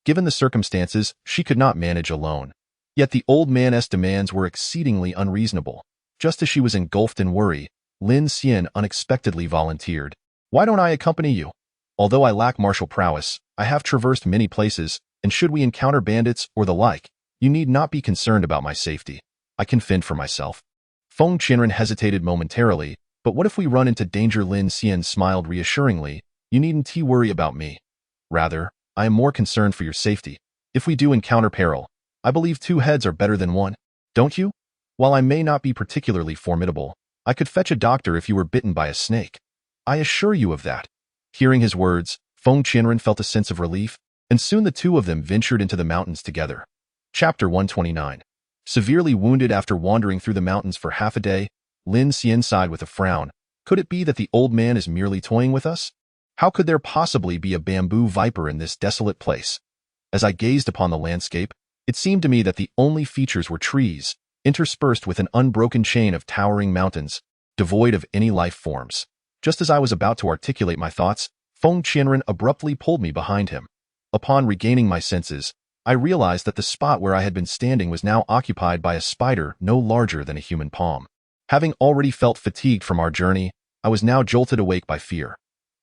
Given the circumstances, she could not manage alone. Yet the old man's demands were exceedingly unreasonable. Just as she was engulfed in worry, Lin Xian unexpectedly volunteered. Why don't I accompany you? Although I lack martial prowess, I have traversed many places, and should we encounter bandits or the like, you need not be concerned about my safety. I can fend for myself. Feng Qianren hesitated momentarily, but what if we run into danger? Lin Xian smiled reassuringly. You needn't worry about me. Rather, I am more concerned for your safety. If we do encounter peril, I believe 2 heads are better than 1. Don't you? While I may not be particularly formidable, I could fetch a doctor if you were bitten by a snake. I assure you of that. Hearing his words, Feng Qianren felt a sense of relief, and soon the two of them ventured into the mountains together. Chapter 129. Severely wounded after wandering through the mountains for half a day, Lin Xian sighed with a frown. Could it be that the old man is merely toying with us? How could there possibly be a bamboo viper in this desolate place? As I gazed upon the landscape, it seemed to me that the only features were trees, interspersed with an unbroken chain of towering mountains, devoid of any life forms. Just as I was about to articulate my thoughts, Feng Qianren abruptly pulled me behind him. Upon regaining my senses, I realized that the spot where I had been standing was now occupied by a spider no larger than a human palm. Having already felt fatigued from our journey, I was now jolted awake by fear.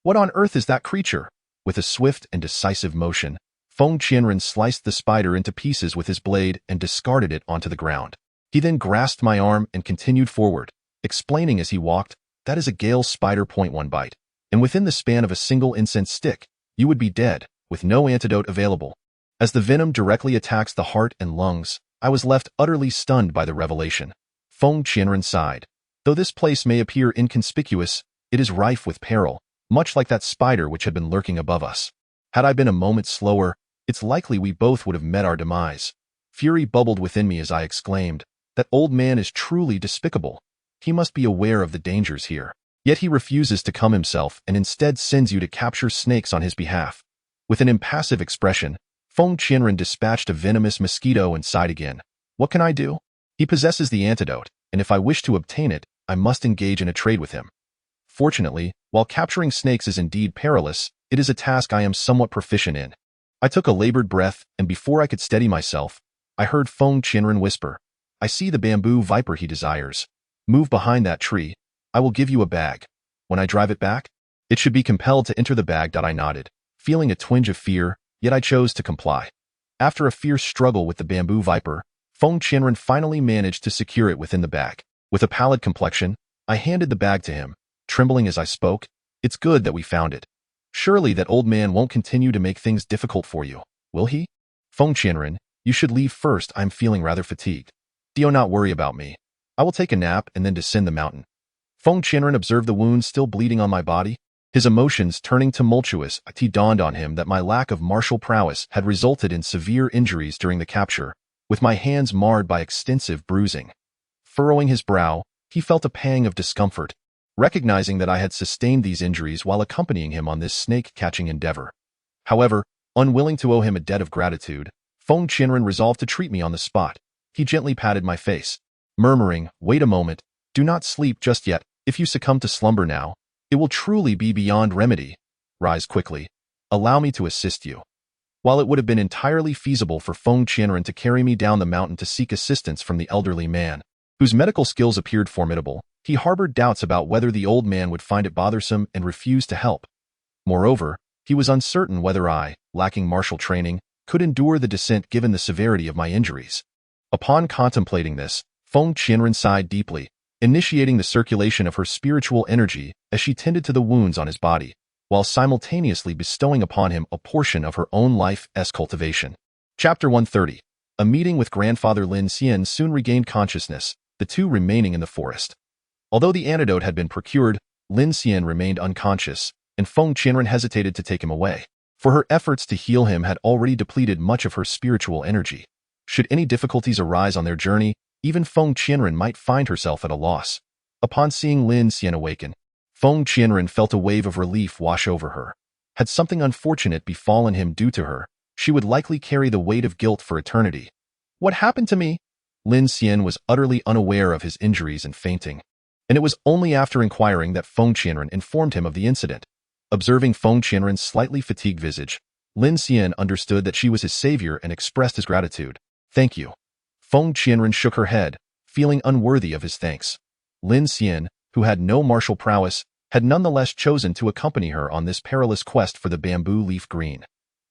What on earth is that creature? With a swift and decisive motion, Feng Qianren sliced the spider into pieces with his blade and discarded it onto the ground. He then grasped my arm and continued forward, explaining as he walked, that is a Gale spider. .1 bite, and within the span of a single incense stick, you would be dead, with no antidote available. As the venom directly attacks the heart and lungs, I was left utterly stunned by the revelation. Feng Qianren sighed. Though this place may appear inconspicuous, it is rife with peril, much like that spider which had been lurking above us. Had I been a moment slower, it's likely we both would have met our demise. Fury bubbled within me as I exclaimed, that old man is truly despicable. He must be aware of the dangers here. Yet he refuses to come himself and instead sends you to capture snakes on his behalf. With an impassive expression, Feng Qianren dispatched a venomous mosquito and sighed again. What can I do? He possesses the antidote, and if I wish to obtain it, I must engage in a trade with him. Fortunately, while capturing snakes is indeed perilous, it is a task I am somewhat proficient in. I took a labored breath, and before I could steady myself, I heard Feng Qianren whisper, I see the bamboo viper he desires. Move behind that tree. I will give you a bag. When I drive it back, it should be compelled to enter the bag. I nodded. feeling a twinge of fear, yet I chose to comply. After a fierce struggle with the bamboo viper, Feng Qianren finally managed to secure it within the bag. With a pallid complexion, I handed the bag to him, trembling as I spoke. It's good that we found it. Surely that old man won't continue to make things difficult for you, will he? Feng Qianren, you should leave first. I'm feeling rather fatigued. Do not worry about me. I will take a nap and then descend the mountain. Feng Qianren observed the wounds still bleeding on my body. His emotions turning tumultuous, it dawned on him that my lack of martial prowess had resulted in severe injuries during the capture, with my hands marred by extensive bruising. Furrowing his brow, he felt a pang of discomfort, recognizing that I had sustained these injuries while accompanying him on this snake-catching endeavor. However, unwilling to owe him a debt of gratitude, Feng Qianren resolved to treat me on the spot. He gently patted my face, murmuring, "Wait a moment, do not sleep just yet. If you succumb to slumber now, it will truly be beyond remedy. Rise quickly. Allow me to assist you." While it would have been entirely feasible for Feng Qianren to carry me down the mountain to seek assistance from the elderly man, whose medical skills appeared formidable, he harbored doubts about whether the old man would find it bothersome and refuse to help. Moreover, he was uncertain whether I, lacking martial training, could endure the descent given the severity of my injuries. Upon contemplating this, Feng Qianren sighed deeply, initiating the circulation of her spiritual energy as she tended to the wounds on his body, while simultaneously bestowing upon him a portion of her own life's cultivation. Chapter 130. A meeting with grandfather Lin Xian soon regained consciousness, the two remaining in the forest. Although the antidote had been procured, Lin Xian remained unconscious, and Feng Qianren hesitated to take him away, for her efforts to heal him had already depleted much of her spiritual energy. Should any difficulties arise on their journey, even Feng Qianren might find herself at a loss. Upon seeing Lin Xian awaken, Feng Qianren felt a wave of relief wash over her. Had something unfortunate befallen him due to her, she would likely carry the weight of guilt for eternity. What happened to me? Lin Xian was utterly unaware of his injuries and fainting, and it was only after inquiring that Feng Qianren informed him of the incident. Observing Feng Qianren's slightly fatigued visage, Lin Xian understood that she was his savior and expressed his gratitude. "Thank you." Feng Qianren shook her head, feeling unworthy of his thanks. Lin Xian, who had no martial prowess, had nonetheless chosen to accompany her on this perilous quest for the bamboo leaf green.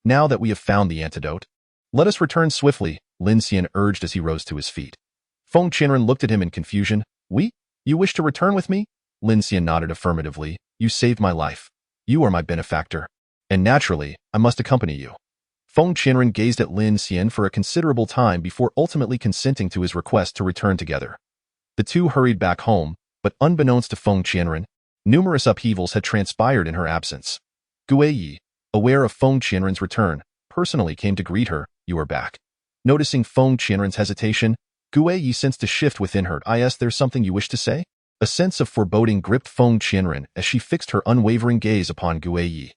"Now that we have found the antidote, let us return swiftly," Lin Xian urged as he rose to his feet. Feng Qianren looked at him in confusion. "We? You wish to return with me?" Lin Xian nodded affirmatively. "You saved my life. You are my benefactor. And naturally, I must accompany you." Feng Qianren gazed at Lin Xian for a considerable time before ultimately consenting to his request to return together. The two hurried back home, but unbeknownst to Feng Qianren, numerous upheavals had transpired in her absence. Guiyi, aware of Feng Qianren's return, personally came to greet her. "You are back." Noticing Feng Qianren's hesitation, Guiyi sensed a shift within her. There's something you wish to say?" A sense of foreboding gripped Feng Qianren as she fixed her unwavering gaze upon Guiyi.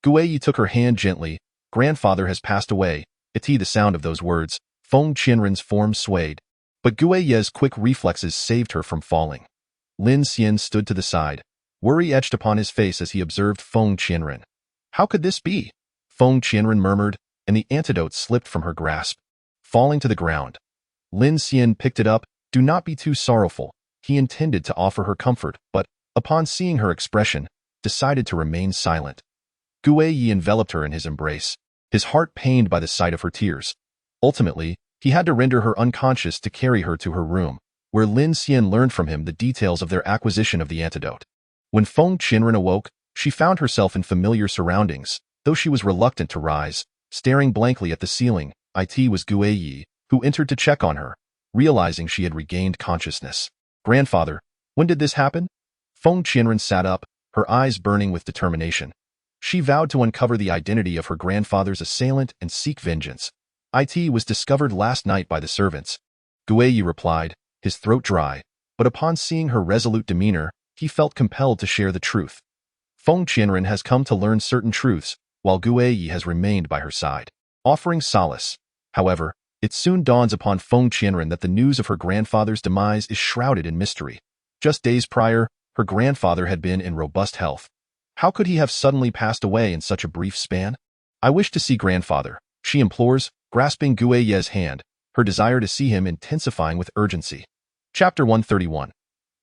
Guiyi took her hand gently. "Grandfather has passed away." The sound of those words, Feng Qianren's form swayed, but Guiyi's quick reflexes saved her from falling. Lin Xian stood to the side, worry etched upon his face as he observed Feng Qianren. "How could this be?" Feng Qianren murmured, and the antidote slipped from her grasp, falling to the ground. Lin Xian picked it up. "Do not be too sorrowful." He intended to offer her comfort, but, upon seeing her expression, decided to remain silent. Guiyi enveloped her in his embrace, his heart pained by the sight of her tears. Ultimately, he had to render her unconscious to carry her to her room, where Lin Xian learned from him the details of their acquisition of the antidote. When Feng Qianren awoke, she found herself in familiar surroundings, though she was reluctant to rise, staring blankly at the ceiling. It was Guiyi, who entered to check on her, realizing she had regained consciousness. "Grandfather, when did this happen?" Feng Qianren sat up, her eyes burning with determination. She vowed to uncover the identity of her grandfather's assailant and seek vengeance. "It was discovered last night by the servants," Guiyi replied, his throat dry, but upon seeing her resolute demeanor, he felt compelled to share the truth. Feng Qianren has come to learn certain truths, while Guiyi has remained by her side, offering solace. However, it soon dawns upon Feng Qianren that the news of her grandfather's demise is shrouded in mystery. Just days prior, her grandfather had been in robust health. How could he have suddenly passed away in such a brief span? "I wish to see grandfather," she implores, grasping Guiyi's hand, her desire to see him intensifying with urgency. Chapter 131.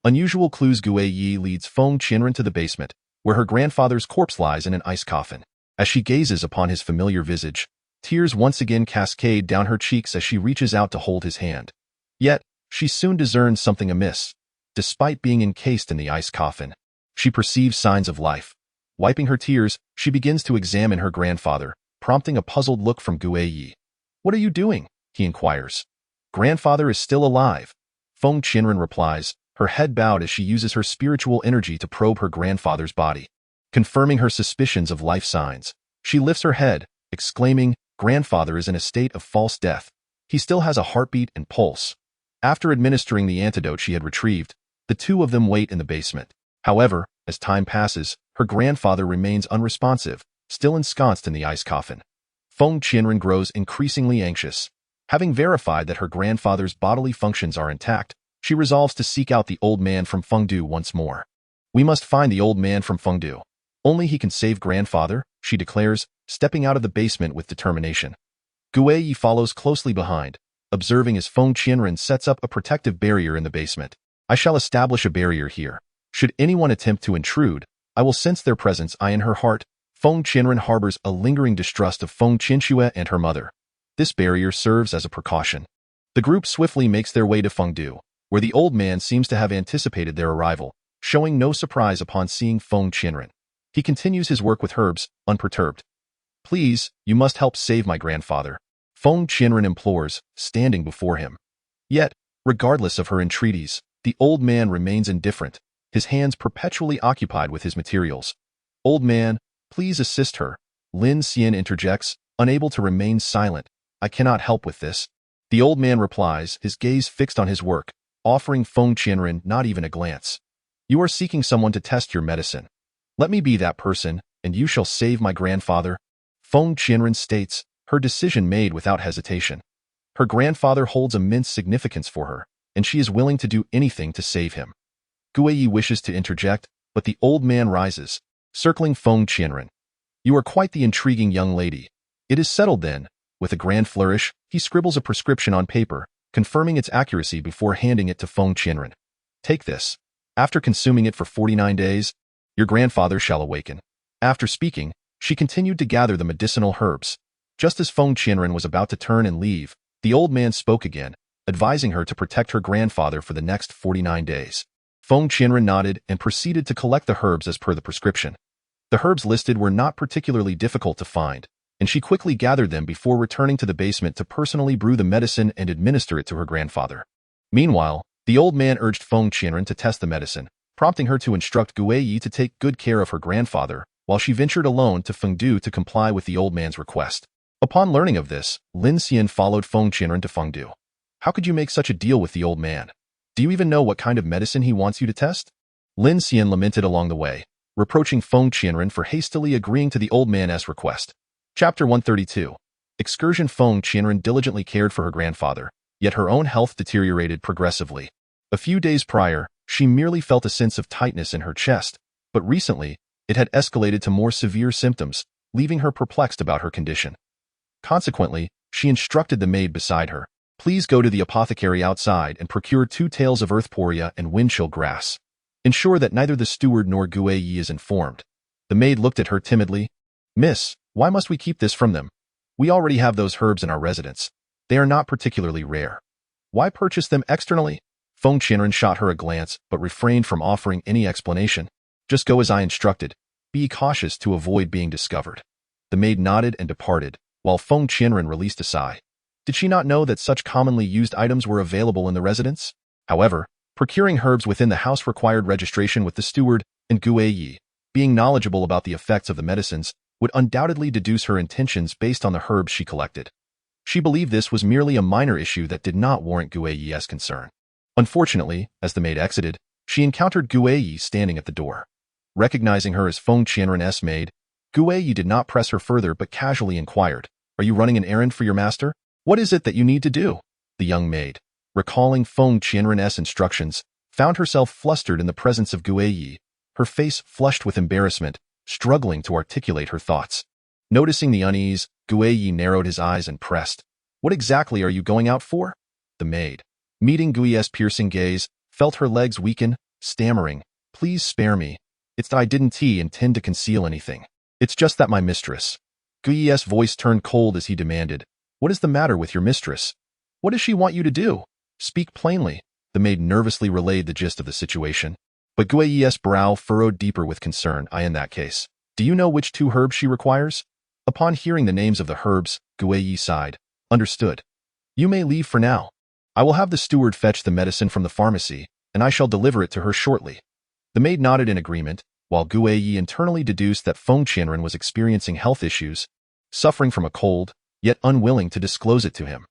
Unusual clues. Guiyi leads Feng Qianren to the basement, where her grandfather's corpse lies in an ice coffin. As she gazes upon his familiar visage, tears once again cascade down her cheeks as she reaches out to hold his hand. Yet, she soon discerns something amiss. Despite being encased in the ice coffin, she perceives signs of life. Wiping her tears, she begins to examine her grandfather, prompting a puzzled look from Gue Yi. "What are you doing?" he inquires. "Grandfather is still alive," Feng Qianren replies, her head bowed as she uses her spiritual energy to probe her grandfather's body. Confirming her suspicions of life signs, she lifts her head, exclaiming, "Grandfather is in a state of false death. He still has a heartbeat and pulse." After administering the antidote she had retrieved, the two of them wait in the basement. However, as time passes, her grandfather remains unresponsive, still ensconced in the ice coffin. Feng Qianren grows increasingly anxious. Having verified that her grandfather's bodily functions are intact, she resolves to seek out the old man from Fengdu once more. "We must find the old man from Fengdu. Only he can save grandfather," she declares, stepping out of the basement with determination. Gue Yi follows closely behind, observing as Feng Qianren sets up a protective barrier in the basement. "I shall establish a barrier here. Should anyone attempt to intrude, I will sense their presence." In her heart, Feng Qianren harbors a lingering distrust of Feng Qianxue and her mother. This barrier serves as a precaution. The group swiftly makes their way to Fengdu, where the old man seems to have anticipated their arrival, showing no surprise upon seeing Feng Qianren. He continues his work with herbs, unperturbed. "Please, you must help save my grandfather," Feng Qianren implores, standing before him. Yet, regardless of her entreaties, the old man remains indifferent, his hands perpetually occupied with his materials. "Old man, please assist her," Lin Xian interjects, unable to remain silent. "I cannot help with this." The old man replies, his gaze fixed on his work, offering Feng Qianren not even a glance. "You are seeking someone to test your medicine. Let me be that person, and you shall save my grandfather," Feng Qianren states, her decision made without hesitation. Her grandfather holds immense significance for her, and she is willing to do anything to save him. Gue Yi wishes to interject, but the old man rises, circling Feng Qianren. "You are quite the intriguing young lady. It is settled then." With a grand flourish, he scribbles a prescription on paper, confirming its accuracy before handing it to Feng Qianren. "Take this. After consuming it for 49 days, your grandfather shall awaken." After speaking, she continued to gather the medicinal herbs. Just as Feng Qianren was about to turn and leave, the old man spoke again, advising her to protect her grandfather for the next 49 days. Feng Qianren nodded and proceeded to collect the herbs as per the prescription. The herbs listed were not particularly difficult to find, and she quickly gathered them before returning to the basement to personally brew the medicine and administer it to her grandfather. Meanwhile, the old man urged Feng Qianren to test the medicine, prompting her to instruct Gue Yi to take good care of her grandfather, while she ventured alone to Fengdu to comply with the old man's request. Upon learning of this, Lin Xian followed Feng Qianren to Fengdu. "How could you make such a deal with the old man? Do you even know what kind of medicine he wants you to test?" Lin Xian lamented along the way, reproaching Feng Qianren for hastily agreeing to the old man's request. Chapter 132. Excursion. Feng Qianren diligently cared for her grandfather, yet her own health deteriorated progressively. A few days prior, she merely felt a sense of tightness in her chest, but recently, it had escalated to more severe symptoms, leaving her perplexed about her condition. Consequently, she instructed the maid beside her, "Please go to the apothecary outside and procure 2 tails of earthporia and windchill grass. Ensure that neither the steward nor Gue Yi is informed." The maid looked at her timidly. "Miss, why must we keep this from them? We already have those herbs in our residence. They are not particularly rare. Why purchase them externally?" Feng Qianren shot her a glance, but refrained from offering any explanation. "Just go as I instructed. Be cautious to avoid being discovered." The maid nodded and departed, while Feng Qianren released a sigh. Did she not know that such commonly used items were available in the residence? However, procuring herbs within the house required registration with the steward, and Gue Yi, being knowledgeable about the effects of the medicines, would undoubtedly deduce her intentions based on the herbs she collected. She believed this was merely a minor issue that did not warrant Gue Yi's concern. Unfortunately, as the maid exited, she encountered Gue Yi standing at the door. Recognizing her as Feng Qianren's maid, Gue Yi did not press her further but casually inquired, "Are you running an errand for your master? What is it that you need to do?" The young maid, recalling Feng Qianren's instructions, found herself flustered in the presence of Gue Yi, her face flushed with embarrassment, struggling to articulate her thoughts. Noticing the unease, Gue Yi narrowed his eyes and pressed, "What exactly are you going out for?" The maid, meeting Gue Yi's piercing gaze, felt her legs weaken, stammering, "Please spare me. It's that I didn't intend to conceal anything." It's just that my mistress. Gui's voice turned cold as he demanded, "What is the matter with your mistress? What does she want you to do? Speak plainly." The maid nervously relayed the gist of the situation. But Gui's brow furrowed deeper with concern. In that case, do you know which 2 herbs she requires? Upon hearing the names of the herbs, Gui sighed. Understood. You may leave for now. I will have the steward fetch the medicine from the pharmacy, and I shall deliver it to her shortly. The maid nodded in agreement, while Gui internally deduced that Feng Qianren was experiencing health issues, suffering from a cold, yet unwilling to disclose it to him.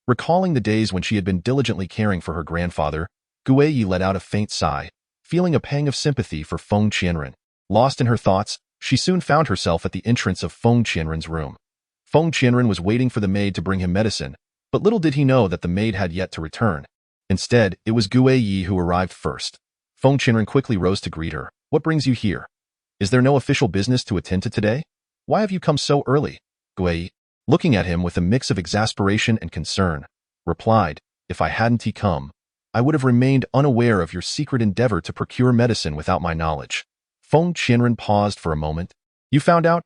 Recalling the days when she had been diligently caring for her grandfather, Gui let out a faint sigh, feeling a pang of sympathy for Feng Qianren. Lost in her thoughts, she soon found herself at the entrance of Feng Qianren's room. Feng Qianren was waiting for the maid to bring him medicine, but little did he know that the maid had yet to return. Instead, it was Gui who arrived first. Feng Qianren quickly rose to greet her. "What brings you here? Is there no official business to attend to today? Why have you come so early?" Gui, looking at him with a mix of exasperation and concern, replied, "If I hadn't come, I would have remained unaware of your secret endeavor to procure medicine without my knowledge." Feng Qianren paused for a moment. "You found out?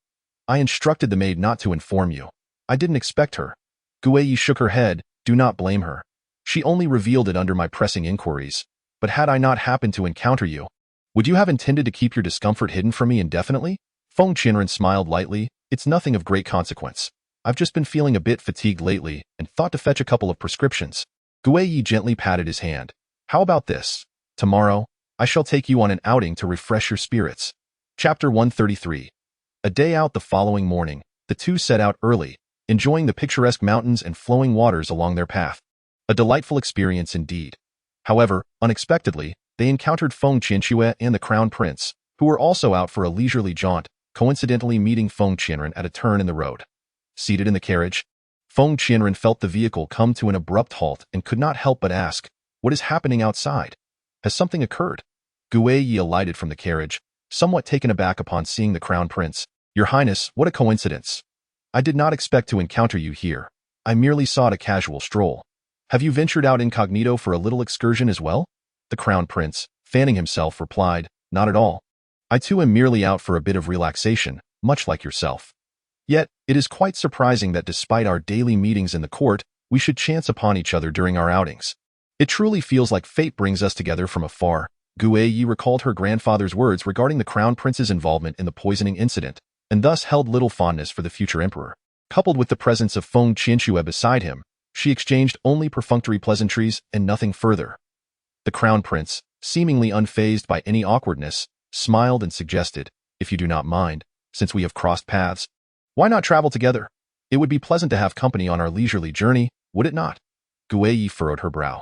I instructed the maid not to inform you. I didn't expect her." Gui shook her head. "Do not blame her. She only revealed it under my pressing inquiries. But had I not happened to encounter you, would you have intended to keep your discomfort hidden from me indefinitely?" Feng Qianren smiled lightly. "It's nothing of great consequence. I've just been feeling a bit fatigued lately and thought to fetch a couple of prescriptions." Gui gently patted his hand. "How about this? Tomorrow, I shall take you on an outing to refresh your spirits." Chapter 133. A day out. The following morning, the two set out early, enjoying the picturesque mountains and flowing waters along their path. A delightful experience indeed. However, unexpectedly, they encountered Feng Qianxue and the Crown Prince, who were also out for a leisurely jaunt, coincidentally meeting Feng Qianren at a turn in the road. Seated in the carriage, Feng Qianren felt the vehicle come to an abrupt halt and could not help but ask, "What is happening outside? Has something occurred?" Gui alighted from the carriage, somewhat taken aback upon seeing the Crown Prince. "Your Highness, what a coincidence. I did not expect to encounter you here. I merely sought a casual stroll. Have you ventured out incognito for a little excursion as well?" The Crown Prince, fanning himself, replied, "Not at all. I too am merely out for a bit of relaxation, much like yourself. Yet, it is quite surprising that despite our daily meetings in the court, we should chance upon each other during our outings. It truly feels like fate brings us together from afar." Gui recalled her grandfather's words regarding the Crown Prince's involvement in the poisoning incident, and thus held little fondness for the future emperor. Coupled with the presence of Feng Qianxue beside him, she exchanged only perfunctory pleasantries and nothing further. The Crown Prince, seemingly unfazed by any awkwardness, smiled and suggested, "If you do not mind, since we have crossed paths, why not travel together? It would be pleasant to have company on our leisurely journey, would it not?" Gui furrowed her brow.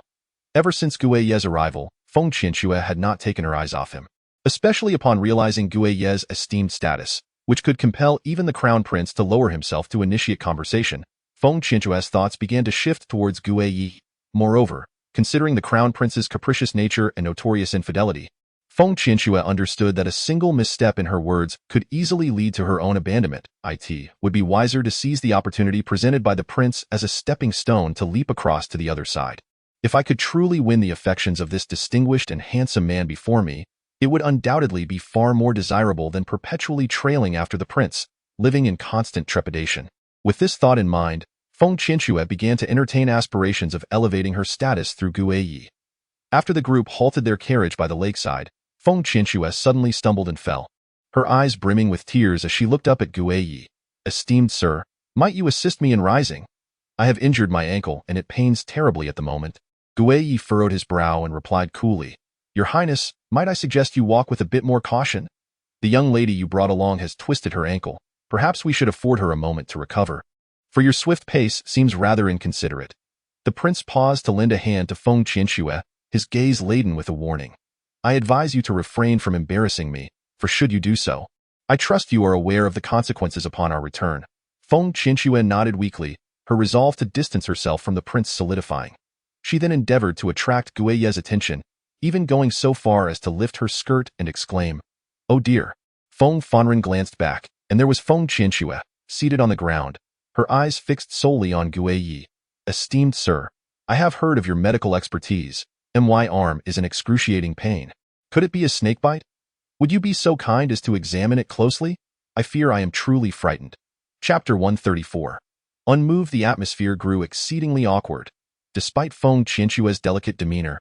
Ever since Gui's arrival, Feng Qianxue had not taken her eyes off him, especially upon realizing Gui's esteemed status, which could compel even the Crown Prince to lower himself to initiate conversation. Feng Qianxue's thoughts began to shift towards Gui. Moreover, considering the Crown Prince's capricious nature and notorious infidelity, Feng Qianxue understood that a single misstep in her words could easily lead to her own abandonment. It would be wiser to seize the opportunity presented by the prince as a stepping stone to leap across to the other side. If I could truly win the affections of this distinguished and handsome man before me, it would undoubtedly be far more desirable than perpetually trailing after the prince, living in constant trepidation. With this thought in mind, Feng Qianxue began to entertain aspirations of elevating her status through Gui. After the group halted their carriage by the lakeside, Feng Qianxue suddenly stumbled and fell, her eyes brimming with tears as she looked up at Gui. "Esteemed sir, might you assist me in rising? I have injured my ankle and it pains terribly at the moment." Gui furrowed his brow and replied coolly, "Your Highness, might I suggest you walk with a bit more caution? The young lady you brought along has twisted her ankle. Perhaps we should afford her a moment to recover. For your swift pace seems rather inconsiderate." The prince paused to lend a hand to Feng Qianxue, his gaze laden with a warning. "I advise you to refrain from embarrassing me, for should you do so, I trust you are aware of the consequences upon our return." Feng Qianxue nodded weakly, her resolve to distance herself from the prince solidifying. She then endeavored to attract Gui's attention, even going so far as to lift her skirt and exclaim, "Oh dear." Feng Fanren glanced back, and there was Feng Qianxue, seated on the ground, her eyes fixed solely on Gui. "Esteemed sir, I have heard of your medical expertise. My arm is in excruciating pain. Could it be a snakebite? Would you be so kind as to examine it closely?" I fear I am truly frightened. Chapter 134. Unmoved, the atmosphere grew exceedingly awkward. Despite Feng Qianqua's delicate demeanor,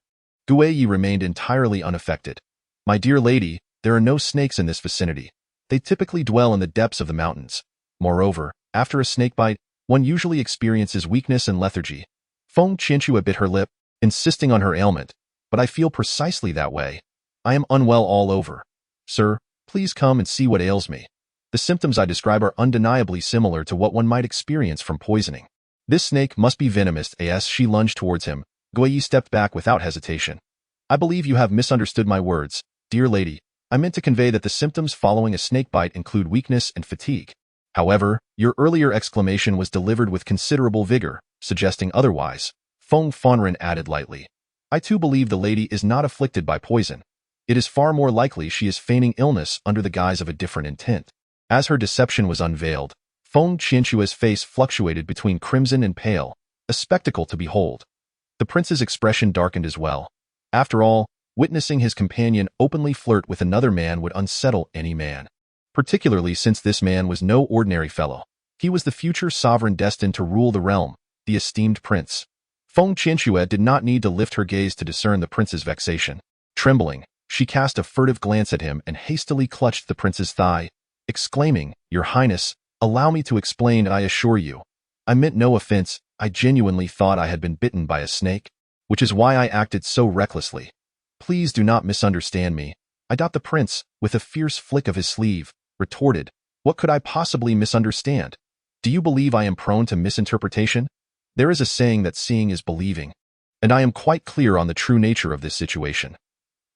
Guiyi remained entirely unaffected. My dear lady, there are no snakes in this vicinity. They typically dwell in the depths of the mountains. Moreover, after a snakebite, one usually experiences weakness and lethargy. Feng Qianqua bit her lip, insisting on her ailment. But I feel precisely that way. I am unwell all over. Sir, please come and see what ails me. The symptoms I describe are undeniably similar to what one might experience from poisoning. This snake must be venomous. As she lunged towards him, Guiyi stepped back without hesitation. I believe you have misunderstood my words, dear lady. I meant to convey that the symptoms following a snakebite include weakness and fatigue. However, your earlier exclamation was delivered with considerable vigor, suggesting otherwise. Feng Fanren added lightly. I too believe the lady is not afflicted by poison. It is far more likely she is feigning illness under the guise of a different intent. As her deception was unveiled, Feng Qianqua's face fluctuated between crimson and pale, a spectacle to behold. The prince's expression darkened as well. After all, witnessing his companion openly flirt with another man would unsettle any man. Particularly since this man was no ordinary fellow. He was the future sovereign destined to rule the realm, the esteemed prince. Feng Qianqua did not need to lift her gaze to discern the prince's vexation. Trembling, she cast a furtive glance at him and hastily clutched the prince's thigh, exclaiming, Your Highness, allow me to explain. I assure you, I meant no offense. I genuinely thought I had been bitten by a snake, which is why I acted so recklessly. Please do not misunderstand me. The prince, with a fierce flick of his sleeve, retorted, What could I possibly misunderstand? Do you believe I am prone to misinterpretation? There is a saying that seeing is believing, and I am quite clear on the true nature of this situation.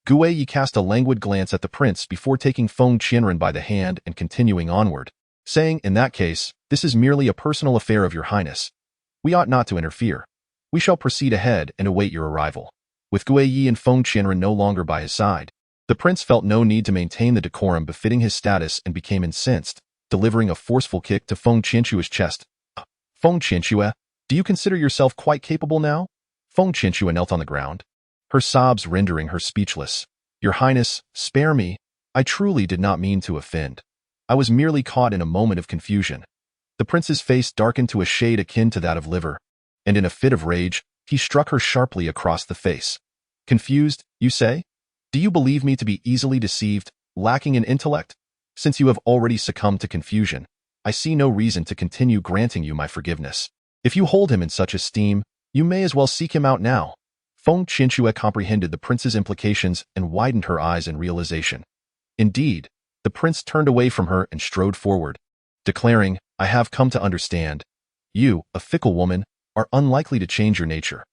Guiyi cast a languid glance at the prince before taking Feng Qianren by the hand and continuing onward, saying, In that case, this is merely a personal affair of your highness. We ought not to interfere. We shall proceed ahead and await your arrival. With Guiyi and Feng Qianren no longer by his side, the prince felt no need to maintain the decorum befitting his status and became incensed, delivering a forceful kick to Feng Qianqua's chest. Feng Qianqua, do you consider yourself quite capable now? Feng Qianqua knelt on the ground, her sobs rendering her speechless. Your Highness, spare me. I truly did not mean to offend. I was merely caught in a moment of confusion. The prince's face darkened to a shade akin to that of liver, and in a fit of rage, he struck her sharply across the face. Confused, you say? Do you believe me to be easily deceived, lacking in intellect? Since you have already succumbed to confusion, I see no reason to continue granting you my forgiveness. If you hold him in such esteem, you may as well seek him out now. Feng Qianqua comprehended the prince's implications and widened her eyes in realization. Indeed, the prince turned away from her and strode forward, declaring, I have come to understand. You, a fickle woman, are unlikely to change your nature.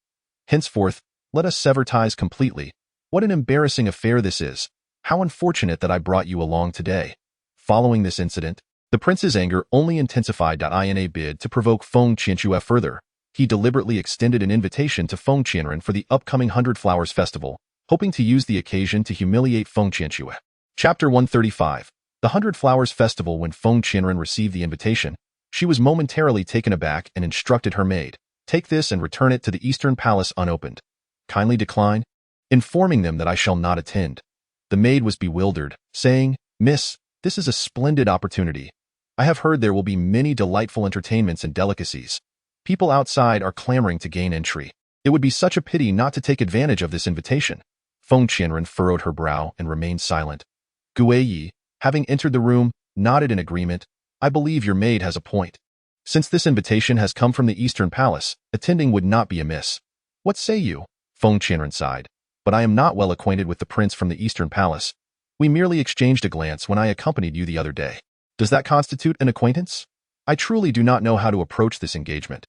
Henceforth, let us sever ties completely. What an embarrassing affair this is. How unfortunate that I brought you along today. Following this incident, the prince's anger only intensified. In a bid to provoke Feng Qianqua further, he deliberately extended an invitation to Feng Qianren for the upcoming 100 Flowers Festival, hoping to use the occasion to humiliate Feng Qianqua. Chapter 135. The 100 Flowers Festival. When Feng Qianren received the invitation, she was momentarily taken aback and instructed her maid, Take this and return it to the Eastern Palace unopened. Kindly decline, informing them that I shall not attend. The maid was bewildered, saying, Miss, this is a splendid opportunity. I have heard there will be many delightful entertainments and delicacies. People outside are clamoring to gain entry. It would be such a pity not to take advantage of this invitation. Feng Qianren furrowed her brow and remained silent. Guiyi, having entered the room, nodded in agreement. I believe your maid has a point. Since this invitation has come from the Eastern Palace, attending would not be amiss. What say you? Feng Qianren sighed. But I am not well acquainted with the prince from the Eastern Palace. We merely exchanged a glance when I accompanied you the other day. Does that constitute an acquaintance? I truly do not know how to approach this engagement.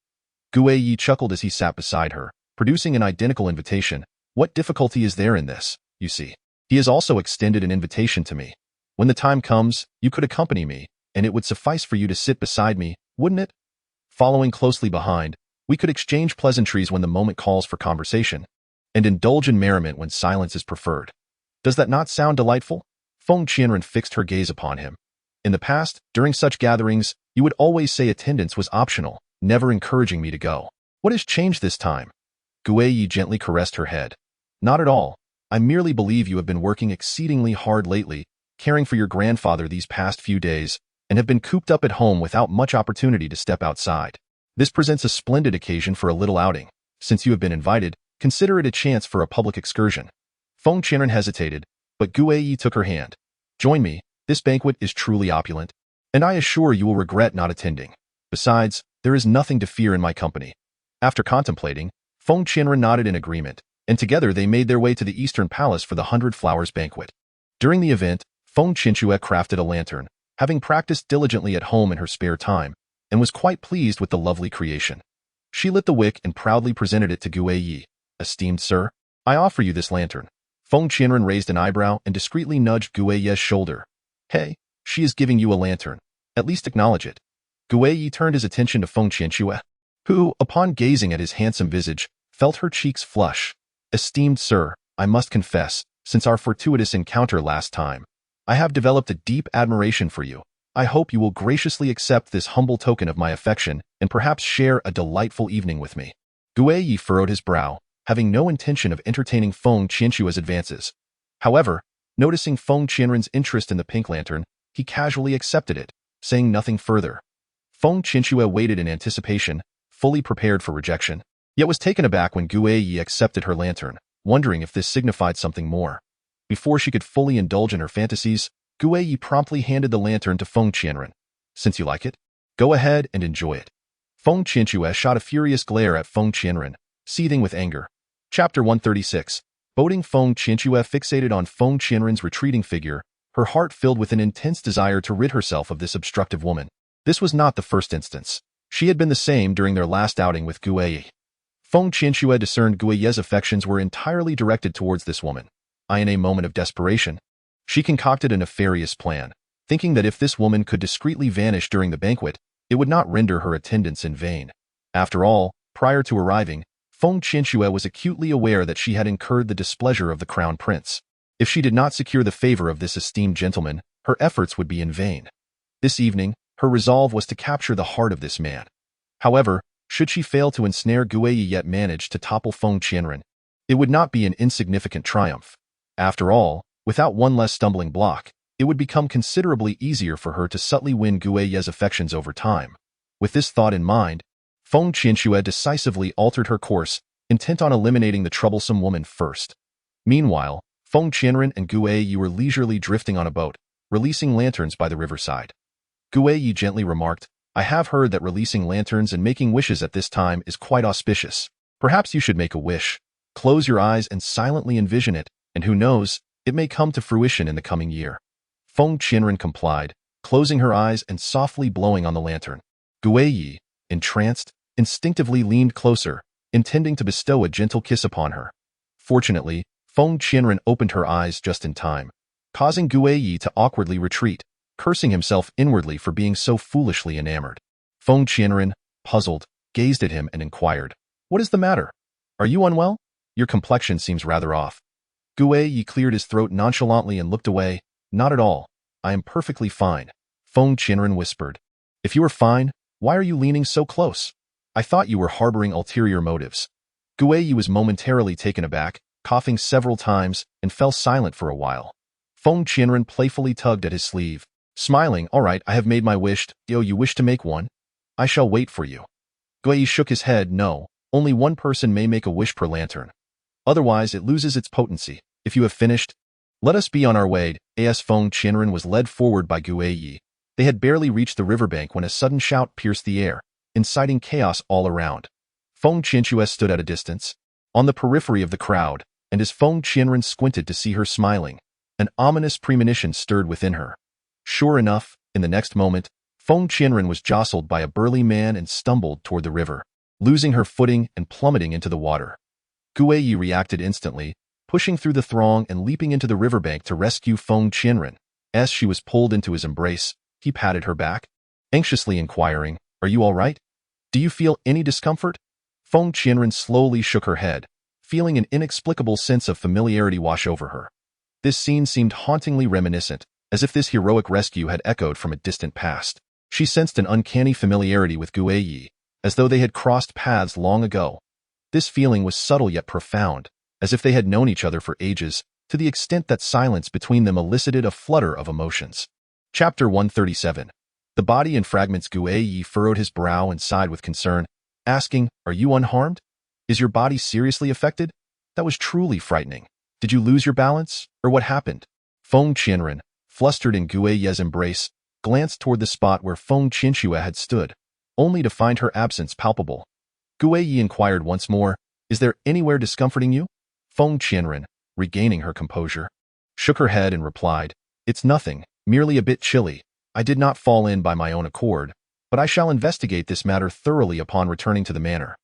Guiyi chuckled as he sat beside her, producing an identical invitation. What difficulty is there in this? You see, he has also extended an invitation to me. When the time comes, you could accompany me, and it would suffice for you to sit beside me, wouldn't it? Following closely behind, we could exchange pleasantries when the moment calls for conversation, and indulge in merriment when silence is preferred. Does that not sound delightful? Feng Qianren fixed her gaze upon him. In the past, during such gatherings, you would always say attendance was optional, never encouraging me to go. What has changed this time? Guiyi gently caressed her head. Not at all. I merely believe you have been working exceedingly hard lately, caring for your grandfather these past few days. and have been cooped up at home without much opportunity to step outside. This presents a splendid occasion for a little outing. Since you have been invited, consider it a chance for a public excursion. Feng Qianren hesitated, but Gu Yi took her hand. Join me, this banquet is truly opulent, and I assure you will regret not attending. Besides, there is nothing to fear in my company. After contemplating, Feng Qianren nodded in agreement, and together they made their way to the Eastern Palace for the 100 Flowers banquet. During the event, Feng Qianxue crafted a lantern, having practiced diligently at home in her spare time, and was quite pleased with the lovely creation. She lit the wick and proudly presented it to Gu Yi. Esteemed sir, I offer you this lantern. Feng Qianren raised an eyebrow and discreetly nudged Gu Yi's shoulder. Hey, she is giving you a lantern. At least acknowledge it. Gu Yi turned his attention to Feng Qianxue, who, upon gazing at his handsome visage, felt her cheeks flush. Esteemed sir, I must confess, since our fortuitous encounter last time, I have developed a deep admiration for you. I hope you will graciously accept this humble token of my affection and perhaps share a delightful evening with me. Gu Yi furrowed his brow, having no intention of entertaining Feng Qianxue's advances. However, noticing Feng Qianren's interest in the pink lantern, he casually accepted it, saying nothing further. Feng Qianxue waited in anticipation, fully prepared for rejection, yet was taken aback when Gu Yi accepted her lantern, wondering if this signified something more. Before she could fully indulge in her fantasies, Gu Yi promptly handed the lantern to Feng Qianren. Since you like it, go ahead and enjoy it. Feng Qianxue shot a furious glare at Feng Qianren, seething with anger. Chapter 136. Boding Feng Qianxue fixated on Feng Qianren's retreating figure, her heart filled with an intense desire to rid herself of this obstructive woman. This was not the first instance. She had been the same during their last outing with Gu Yi. Feng Qianxue discerned Gu Yi's affections were entirely directed towards this woman. In a moment of desperation, she concocted a nefarious plan, thinking that if this woman could discreetly vanish during the banquet, it would not render her attendance in vain. After all, prior to arriving, Feng Qianxue was acutely aware that she had incurred the displeasure of the crown prince. If she did not secure the favor of this esteemed gentleman, her efforts would be in vain. This evening, her resolve was to capture the heart of this man. However, should she fail to ensnare Gu Yi yet manage to topple Feng Qianren, it would not be an insignificant triumph. After all, without one less stumbling block, it would become considerably easier for her to subtly win Gu Yi's affections over time. With this thought in mind, Feng Qianxue decisively altered her course, intent on eliminating the troublesome woman first. Meanwhile, Feng Qianren and Gu Yi were leisurely drifting on a boat, releasing lanterns by the riverside. Gu Yi gently remarked, I have heard that releasing lanterns and making wishes at this time is quite auspicious. Perhaps you should make a wish. Close your eyes and silently envision it, and who knows, it may come to fruition in the coming year. Feng Qianren complied, closing her eyes and softly blowing on the lantern. Gu Yi, entranced, instinctively leaned closer, intending to bestow a gentle kiss upon her. Fortunately, Feng Qianren opened her eyes just in time, causing Gu Yi to awkwardly retreat, cursing himself inwardly for being so foolishly enamored. Feng Qianren, puzzled, gazed at him and inquired, What is the matter? Are you unwell? Your complexion seems rather off. Gu Yi cleared his throat nonchalantly and looked away. Not at all. I am perfectly fine. Feng Qianren whispered. If you are fine, why are you leaning so close? I thought you were harboring ulterior motives. Gu Yi was momentarily taken aback, coughing several times, and fell silent for a while. Feng Qianren playfully tugged at his sleeve, smiling, All right, I have made my wish. You wish to make one? I shall wait for you. Gu Yi shook his head. No, only one person may make a wish per lantern. Otherwise, it loses its potency. If you have finished, let us be on our way. As Feng Qianren was led forward by Gu Yi. They had barely reached the riverbank when a sudden shout pierced the air, inciting chaos all around. Feng Qianxue stood at a distance, on the periphery of the crowd, and as Feng Qianren squinted to see her smiling, an ominous premonition stirred within her. Sure enough, in the next moment, Feng Qianren was jostled by a burly man and stumbled toward the river, losing her footing and plummeting into the water. Gu Yi reacted instantly, pushing through the throng and leaping into the riverbank to rescue Feng Qianren. As she was pulled into his embrace, he patted her back, anxiously inquiring, Are you all right? Do you feel any discomfort? Feng Qianren slowly shook her head, feeling an inexplicable sense of familiarity wash over her. This scene seemed hauntingly reminiscent, as if this heroic rescue had echoed from a distant past. She sensed an uncanny familiarity with Gu Yi, as though they had crossed paths long ago. This feeling was subtle yet profound, as if they had known each other for ages, to the extent that silence between them elicited a flutter of emotions. Chapter 137. The body in fragments. Guei furrowed his brow and sighed with concern, asking, "Are you unharmed? Is your body seriously affected? That was truly frightening. Did you lose your balance, or what happened?" Feng Qianren, flustered in Guiye's embrace, glanced toward the spot where Feng Qianxue had stood, only to find her absence palpable. Guiye inquired once more, "Is there anywhere discomforting you?" Feng Qianren, regaining her composure, shook her head and replied, "It's nothing, merely a bit chilly. I did not fall in by my own accord, but I shall investigate this matter thoroughly upon returning to the manor."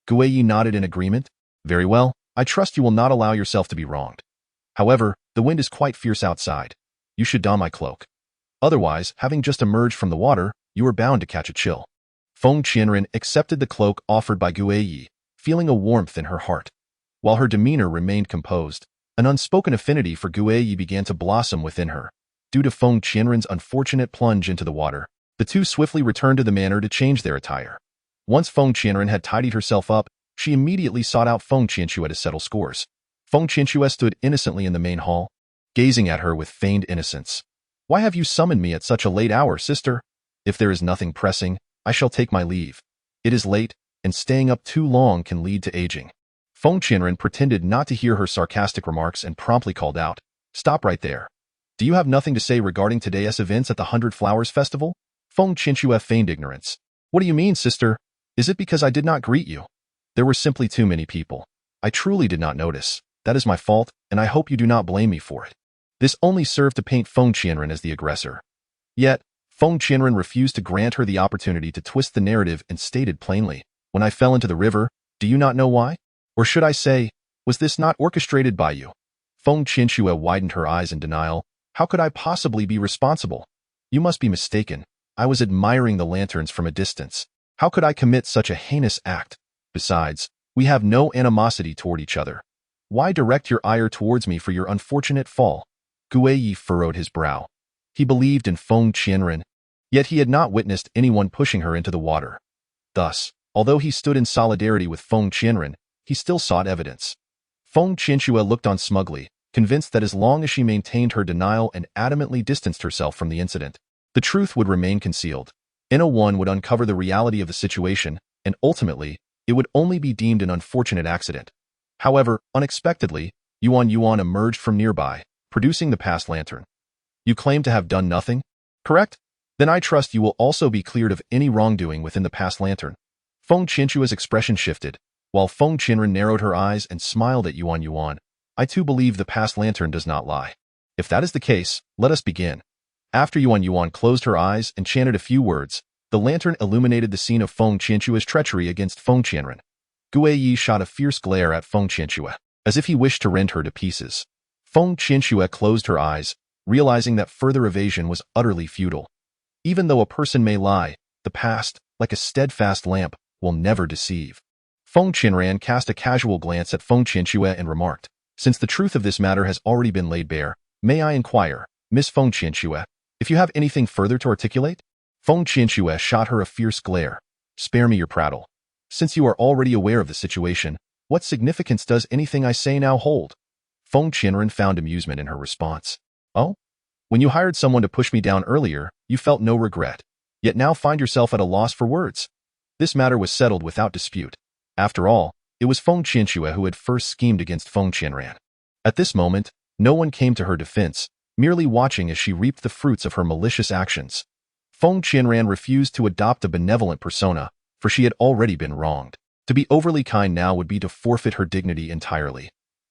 Guiye nodded in agreement. "Very well, I trust you will not allow yourself to be wronged. However, the wind is quite fierce outside. You should don my cloak. Otherwise, having just emerged from the water, you are bound to catch a chill." Feng Qianren accepted the cloak offered by Guiye, feeling a warmth in her heart. While her demeanor remained composed, an unspoken affinity for Guiye began to blossom within her. Due to Feng Qianren's unfortunate plunge into the water, the two swiftly returned to the manor to change their attire. Once Feng Qianren had tidied herself up, she immediately sought out Feng Qianxue to settle scores. Feng Qianxue stood innocently in the main hall, gazing at her with feigned innocence. "Why have you summoned me at such a late hour, sister? If there is nothing pressing, I shall take my leave. It is late, and staying up too long can lead to aging." Feng Qianren pretended not to hear her sarcastic remarks and promptly called out, "Stop right there. Do you have nothing to say regarding today's events at the 100 Flowers Festival?" Feng Qianxue feigned ignorance. "What do you mean, sister? Is it because I did not greet you? There were simply too many people. I truly did not notice. That is my fault, and I hope you do not blame me for it." This only served to paint Feng Qianren as the aggressor. Yet, Feng Qianren refused to grant her the opportunity to twist the narrative and stated plainly, "When I fell into the river, do you not know why? Or should I say, was this not orchestrated by you?" Feng Qianxue widened her eyes in denial. "How could I possibly be responsible? You must be mistaken. I was admiring the lanterns from a distance. How could I commit such a heinous act? Besides, we have no animosity toward each other. Why direct your ire towards me for your unfortunate fall?" Guiye furrowed his brow. He believed in Feng Qianren, yet he had not witnessed anyone pushing her into the water. Thus, although he stood in solidarity with Feng Qianren, he still sought evidence. Feng Qianxue looked on smugly, convinced that as long as she maintained her denial and adamantly distanced herself from the incident, the truth would remain concealed. One would uncover the reality of the situation, and ultimately, it would only be deemed an unfortunate accident. However, unexpectedly, Yuan emerged from nearby, producing the past lantern. "You claim to have done nothing, correct? Then I trust you will also be cleared of any wrongdoing within the past lantern." Feng Qianxue's expression shifted, while Feng Qianren narrowed her eyes and smiled at Yuan. "I too believe the past lantern does not lie. If that is the case, let us begin." After Yuan closed her eyes and chanted a few words, the lantern illuminated the scene of Feng Qianxue's treachery against Feng Qianren. Guiye shot a fierce glare at Feng Qianxue, as if he wished to rend her to pieces. Feng Qianxue closed her eyes, realizing that further evasion was utterly futile. Even though a person may lie, the past, like a steadfast lamp, will never deceive. Feng Qianren cast a casual glance at Feng Qianxue and remarked, "Since the truth of this matter has already been laid bare, may I inquire, Miss Feng Qianxue, if you have anything further to articulate?" Feng Qianxue shot her a fierce glare. "Spare me your prattle. Since you are already aware of the situation, what significance does anything I say now hold?" Feng Qianren found amusement in her response. "Oh? When you hired someone to push me down earlier, you felt no regret, yet now find yourself at a loss for words. This matter was settled without dispute. After all, it was Feng Qianxue who had first schemed against Feng Qianren." At this moment, no one came to her defense, merely watching as she reaped the fruits of her malicious actions. Feng Qianren refused to adopt a benevolent persona, for she had already been wronged. To be overly kind now would be to forfeit her dignity entirely.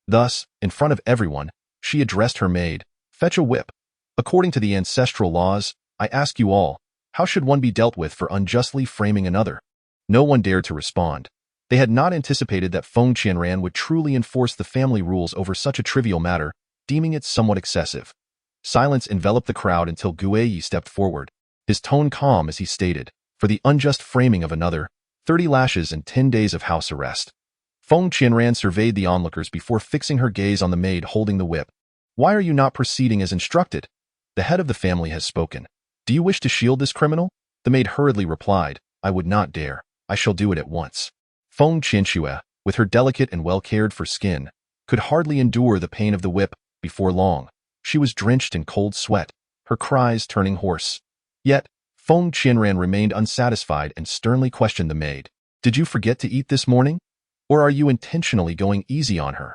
Thus, in front of everyone, she addressed her maid, "Fetch a whip. According to the ancestral laws, I ask you all, how should one be dealt with for unjustly framing another?" No one dared to respond. They had not anticipated that Feng Qianren would truly enforce the family rules over such a trivial matter, deeming it somewhat excessive. Silence enveloped the crowd until Guiye stepped forward, his tone calm as he stated, "For the unjust framing of another, 30 lashes and 10 days of house arrest." Feng Qianren surveyed the onlookers before fixing her gaze on the maid holding the whip. "Why are you not proceeding as instructed? The head of the family has spoken. Do you wish to shield this criminal?" The maid hurriedly replied, "I would not dare. I shall do it at once." Feng Qianxue, with her delicate and well-cared-for skin, could hardly endure the pain of the whip. Before long, she was drenched in cold sweat, her cries turning hoarse. Yet, Feng Qianran remained unsatisfied and sternly questioned the maid. Did you forget to eat this morning? Or are you intentionally going easy on her?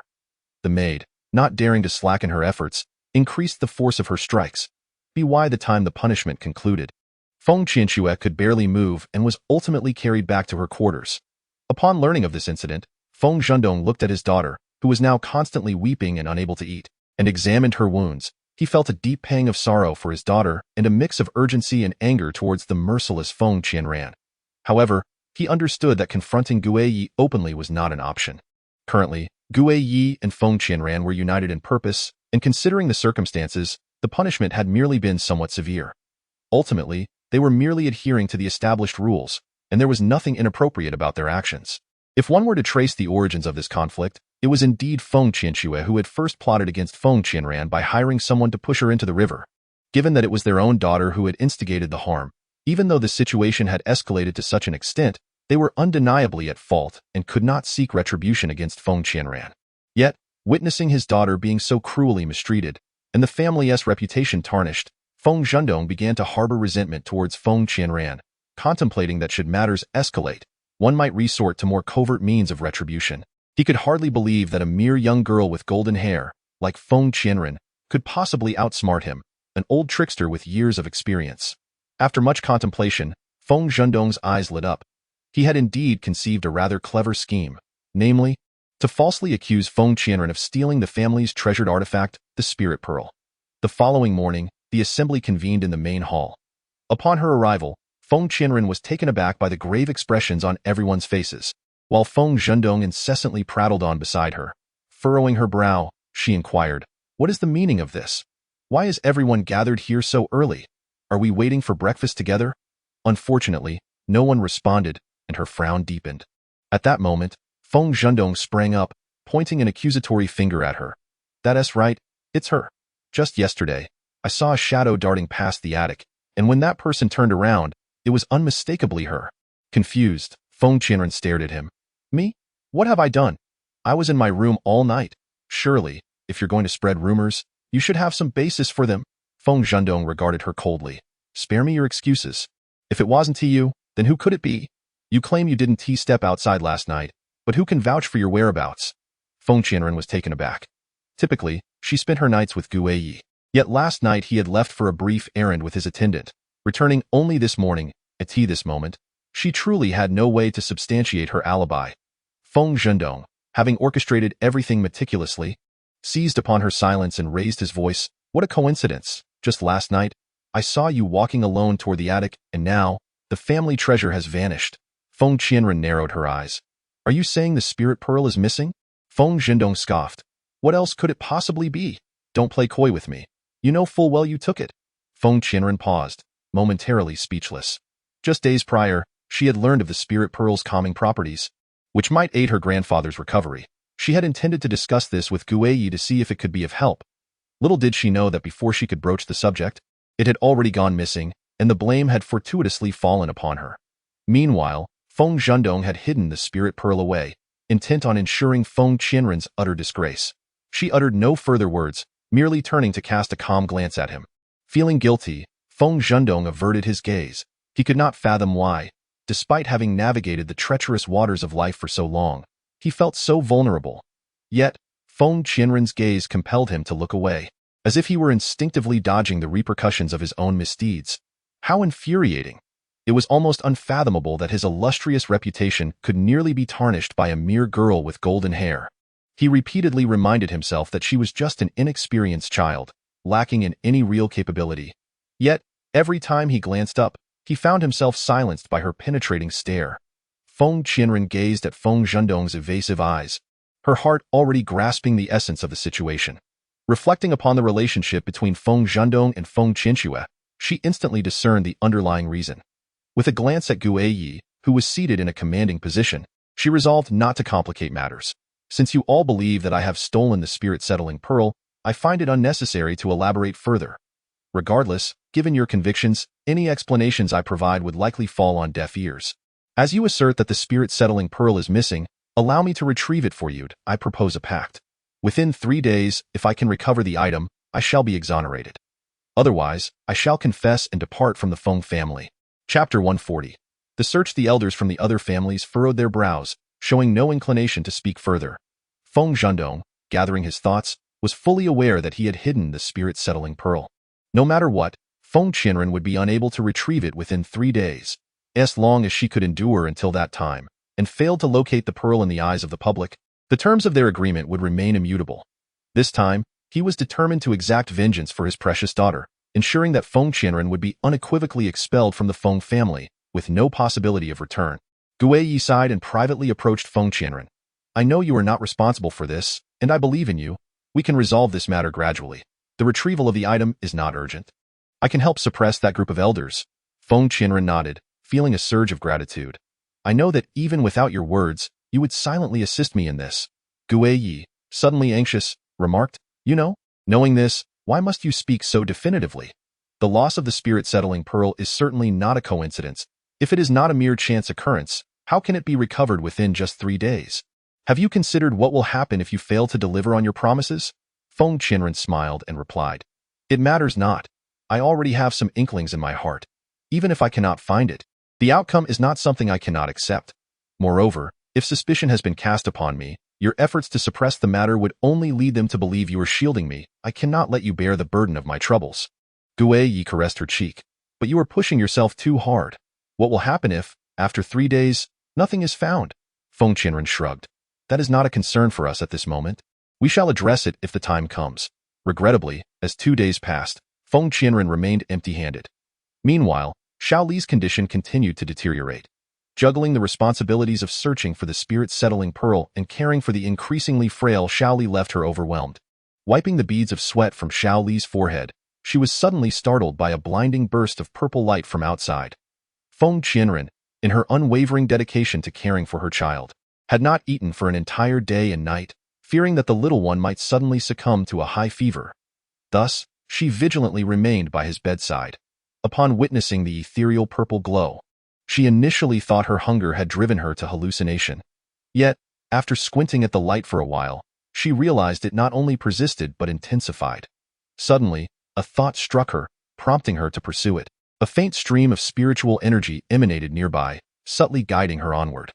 The maid, not daring to slacken her efforts, increased the force of her strikes. By the time the punishment concluded, Feng Qianxue could barely move and was ultimately carried back to her quarters. Upon learning of this incident, Feng Zhendong looked at his daughter, who was now constantly weeping and unable to eat, and examined her wounds. He felt a deep pang of sorrow for his daughter and a mix of urgency and anger towards the merciless Feng Qianran. However, he understood that confronting Gue Yi openly was not an option. Currently, Gue Yi and Feng Qianran were united in purpose, and considering the circumstances, the punishment had merely been somewhat severe. Ultimately, they were merely adhering to the established rules, and there was nothing inappropriate about their actions. If one were to trace the origins of this conflict, it was indeed Feng Qianxue who had first plotted against Feng Qianran by hiring someone to push her into the river. Given that it was their own daughter who had instigated the harm, even though the situation had escalated to such an extent, they were undeniably at fault and could not seek retribution against Feng Qianran. Yet, witnessing his daughter being so cruelly mistreated, and the family's reputation tarnished, Feng Zhendong began to harbor resentment towards Feng Qianran, contemplating that should matters escalate, one might resort to more covert means of retribution. He could hardly believe that a mere young girl with golden hair, like Feng Qianran, could possibly outsmart him, an old trickster with years of experience. After much contemplation, Feng Zhendong's eyes lit up. He had indeed conceived a rather clever scheme, namely, to falsely accuse Feng Qianran of stealing the family's treasured artifact, the Spirit Pearl. The following morning, the assembly convened in the main hall. Upon her arrival, Feng Qianran was taken aback by the grave expressions on everyone's faces, while Feng Zhendong incessantly prattled on beside her. Furrowing her brow, she inquired, "What is the meaning of this? Why is everyone gathered here so early? Are we waiting for breakfast together?" Unfortunately, no one responded, and her frown deepened. At that moment, Feng Zhendong sprang up, pointing an accusatory finger at her. "That's right, it's her. Just yesterday, I saw a shadow darting past the attic, and when that person turned around, it was unmistakably her." Confused, Feng Qianran stared at him. "Me? What have I done? I was in my room all night. Surely, if you're going to spread rumors, you should have some basis for them." Feng Zhendong regarded her coldly. "Spare me your excuses. If it wasn't you, then who could it be? You claim you didn't step outside last night, but who can vouch for your whereabouts?" Feng Qianran was taken aback. Typically, she spent her nights with Gue Yi. Yet last night he had left for a brief errand with his attendant, returning only this morning, at this moment. She truly had no way to substantiate her alibi. Feng Zhendong, having orchestrated everything meticulously, seized upon her silence and raised his voice. "What a coincidence. Just last night, I saw you walking alone toward the attic, and now, the family treasure has vanished." Feng Qianran narrowed her eyes. "Are you saying the Spirit Pearl is missing?" Feng Zhendong scoffed. "What else could it possibly be? Don't play coy with me. You know full well you took it." Feng Qianran paused, momentarily speechless. Just days prior, she had learned of the Spirit Pearl's calming properties, which might aid her grandfather's recovery. She had intended to discuss this with Gue Yi to see if it could be of help. Little did she know that before she could broach the subject, it had already gone missing, and the blame had fortuitously fallen upon her. Meanwhile, Feng Zhendong had hidden the Spirit Pearl away, intent on ensuring Feng Qianran's utter disgrace. She uttered no further words, merely turning to cast a calm glance at him. Feeling guilty, Feng Zhendong averted his gaze. He could not fathom why, despite having navigated the treacherous waters of life for so long, he felt so vulnerable. Yet, Feng Qianran's gaze compelled him to look away, as if he were instinctively dodging the repercussions of his own misdeeds. How infuriating! It was almost unfathomable that his illustrious reputation could nearly be tarnished by a mere girl with golden hair. He repeatedly reminded himself that she was just an inexperienced child, lacking in any real capability. Yet, every time he glanced up, he found himself silenced by her penetrating stare. Feng Qianran gazed at Feng Zhendong's evasive eyes, her heart already grasping the essence of the situation. Reflecting upon the relationship between Feng Zhendong and Feng Qianxue, she instantly discerned the underlying reason. With a glance at Gue Yi, who was seated in a commanding position, she resolved not to complicate matters. "Since you all believe that I have stolen the spirit-settling pearl, I find it unnecessary to elaborate further. Regardless, given your convictions, any explanations I provide would likely fall on deaf ears. As you assert that the spirit-settling pearl is missing, allow me to retrieve it for you. I propose a pact. Within 3 days, if I can recover the item, I shall be exonerated. Otherwise, I shall confess and depart from the Feng family." Chapter 140. The search. The elders from the other families furrowed their brows, showing no inclination to speak further. Feng Zhendong, gathering his thoughts, was fully aware that he had hidden the spirit-settling pearl. No matter what, Feng Qianren would be unable to retrieve it within 3 days, as long as she could endure until that time, and failed to locate the pearl in the eyes of the public. The terms of their agreement would remain immutable. This time, he was determined to exact vengeance for his precious daughter, ensuring that Feng Qianren would be unequivocally expelled from the Feng family, with no possibility of return. Guiyi sighed and privately approached Feng Qianren. I know you are not responsible for this, and I believe in you. We can resolve this matter gradually. The retrieval of the item is not urgent. I can help suppress that group of elders. Feng Qianren nodded, feeling a surge of gratitude. I know that even without your words, you would silently assist me in this. Guiyi, suddenly anxious, remarked, knowing this, why must you speak so definitively? The loss of the spirit-settling pearl is certainly not a coincidence. If it is not a mere chance occurrence, how can it be recovered within just 3 days? Have you considered what will happen if you fail to deliver on your promises? Feng Qianren smiled and replied, It matters not. I already have some inklings in my heart. Even if I cannot find it, the outcome is not something I cannot accept. Moreover, if suspicion has been cast upon me, your efforts to suppress the matter would only lead them to believe you are shielding me. I cannot let you bear the burden of my troubles. Guiyi caressed her cheek. But you are pushing yourself too hard. What will happen if, after 3 days, nothing is found? Feng Qianren shrugged. That is not a concern for us at this moment. We shall address it if the time comes. Regrettably, as 2 days passed, Feng Qianren remained empty-handed. Meanwhile, Xiao Li's condition continued to deteriorate. Juggling the responsibilities of searching for the spirit-settling pearl and caring for the increasingly frail Xiao Li left her overwhelmed. Wiping the beads of sweat from Xiao Li's forehead, she was suddenly startled by a blinding burst of purple light from outside. Feng Qianren, in her unwavering dedication to caring for her child, had not eaten for an entire day and night, fearing that the little one might suddenly succumb to a high fever. Thus, she vigilantly remained by his bedside. Upon witnessing the ethereal purple glow, she initially thought her hunger had driven her to hallucination. Yet, after squinting at the light for a while, she realized it not only persisted but intensified. Suddenly, a thought struck her, prompting her to pursue it. A faint stream of spiritual energy emanated nearby, subtly guiding her onward.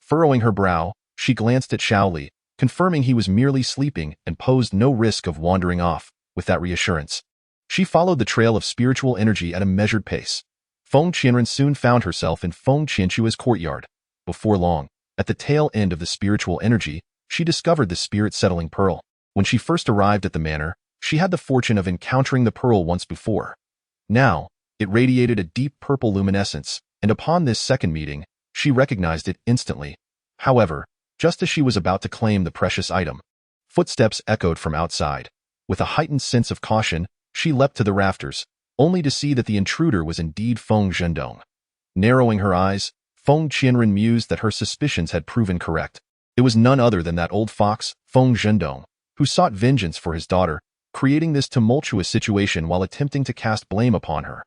Furrowing her brow, she glanced at Xiao Li, confirming he was merely sleeping and posed no risk of wandering off. With that reassurance, she followed the trail of spiritual energy at a measured pace. Feng Qianren soon found herself in Feng Qianchua's courtyard. Before long, at the tail end of the spiritual energy, she discovered the spirit-settling pearl. When she first arrived at the manor, she had the fortune of encountering the pearl once before. Now, it radiated a deep purple luminescence, and upon this second meeting, she recognized it instantly. However, just as she was about to claim the precious item, footsteps echoed from outside. With a heightened sense of caution, she leapt to the rafters, only to see that the intruder was indeed Feng Zhendong. Narrowing her eyes, Feng Qianren mused that her suspicions had proven correct. It was none other than that old fox, Feng Zhendong, who sought vengeance for his daughter, creating this tumultuous situation while attempting to cast blame upon her.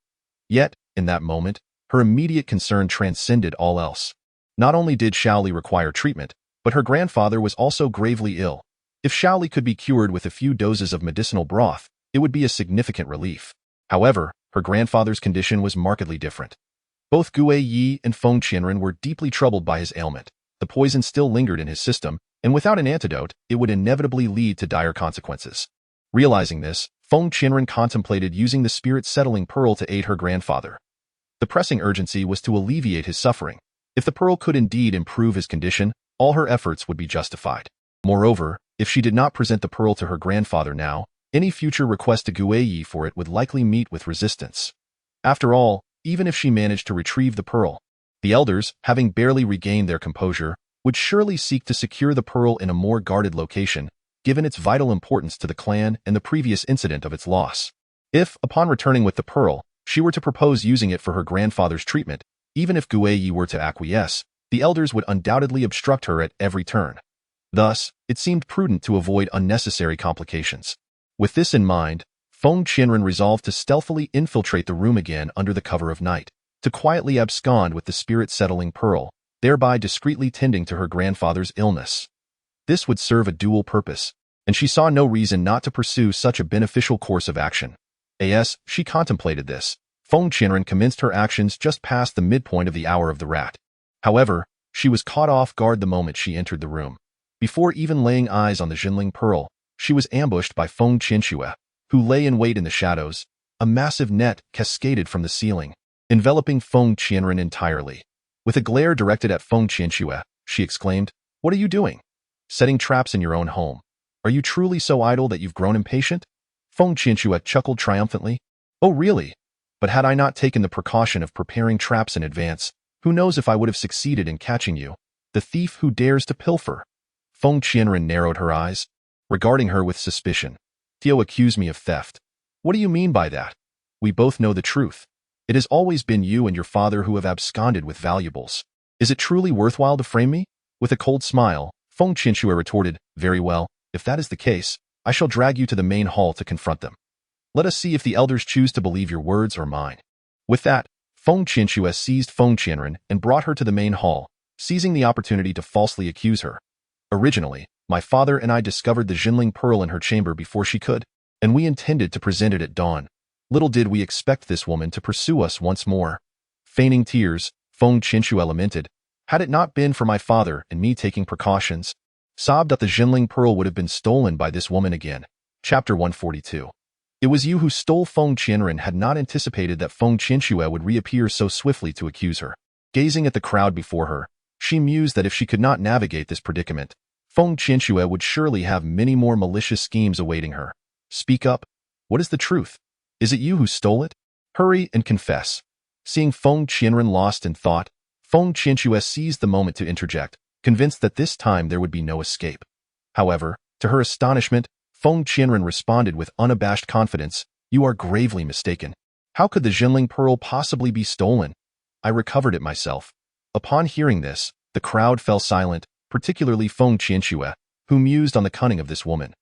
Yet, in that moment, her immediate concern transcended all else. Not only did Xiao Li require treatment, but her grandfather was also gravely ill. If Xiao Li could be cured with a few doses of medicinal broth, it would be a significant relief. However, her grandfather's condition was markedly different. Both Guiyi and Feng Qianren were deeply troubled by his ailment. The poison still lingered in his system, and without an antidote, it would inevitably lead to dire consequences. Realizing this, Feng Qianren contemplated using the spirit-settling pearl to aid her grandfather. The pressing urgency was to alleviate his suffering. If the pearl could indeed improve his condition, all her efforts would be justified. Moreover, if she did not present the pearl to her grandfather now, any future request to Guiyi for it would likely meet with resistance. After all, even if she managed to retrieve the pearl, the elders, having barely regained their composure, would surely seek to secure the pearl in a more guarded location, given its vital importance to the clan and the previous incident of its loss. If, upon returning with the pearl, she were to propose using it for her grandfather's treatment, even if Guiyi were to acquiesce, the elders would undoubtedly obstruct her at every turn. Thus, it seemed prudent to avoid unnecessary complications. With this in mind, Feng Qianren resolved to stealthily infiltrate the room again under the cover of night, to quietly abscond with the spirit-settling pearl, thereby discreetly tending to her grandfather's illness. This would serve a dual purpose, and she saw no reason not to pursue such a beneficial course of action. As she contemplated this, Feng Qianren commenced her actions just past the midpoint of the hour of the rat. However, she was caught off guard the moment she entered the room. Before even laying eyes on the Jinling pearl, she was ambushed by Feng Qianxue, who lay in wait in the shadows. A massive net cascaded from the ceiling, enveloping Feng Qianren entirely. With a glare directed at Feng Qianxue, she exclaimed, "What are you doing? Setting traps in your own home. Are you truly so idle that you've grown impatient?" Feng Qianxue chuckled triumphantly. "Oh really? But had I not taken the precaution of preparing traps in advance, who knows if I would have succeeded in catching you, the thief who dares to pilfer?" Feng Qianren narrowed her eyes, regarding her with suspicion. "Theo accused me of theft. What do you mean by that? We both know the truth. It has always been you and your father who have absconded with valuables. Is it truly worthwhile to frame me?" With a cold smile, Feng Qianxue retorted, "Very well, if that is the case, I shall drag you to the main hall to confront them. Let us see if the elders choose to believe your words or mine." With that, Feng Qianxue seized Feng Qianren and brought her to the main hall, seizing the opportunity to falsely accuse her. "Originally, my father and I discovered the Jinling pearl in her chamber before she could, and we intended to present it at dawn. Little did we expect this woman to pursue us once more." Feigning tears, Feng Qianxue lamented, "Had it not been for my father and me taking precautions, sobbed that the Jinling pearl would have been stolen by this woman again." Chapter 142. It was you who stole. Feng Qianren had not anticipated that Feng Qianxue would reappear so swiftly to accuse her. Gazing at the crowd before her, she mused that if she could not navigate this predicament, Feng Qianxue would surely have many more malicious schemes awaiting her. "Speak up. What is the truth? Is it you who stole it? Hurry and confess." Seeing Feng Qianren lost in thought, Feng Qianxue seized the moment to interject, convinced that this time there would be no escape. However, to her astonishment, Feng Qianren responded with unabashed confidence, "You are gravely mistaken. How could the Jinling pearl possibly be stolen? I recovered it myself." Upon hearing this, the crowd fell silent, particularly Feng Qianxue, who mused on the cunning of this woman.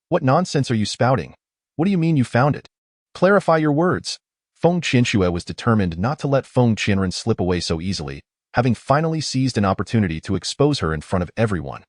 "What nonsense are you spouting? What do you mean you found it? Clarify your words." Feng Qianxue was determined not to let Feng Qianren slip away so easily, having finally seized an opportunity to expose her in front of everyone.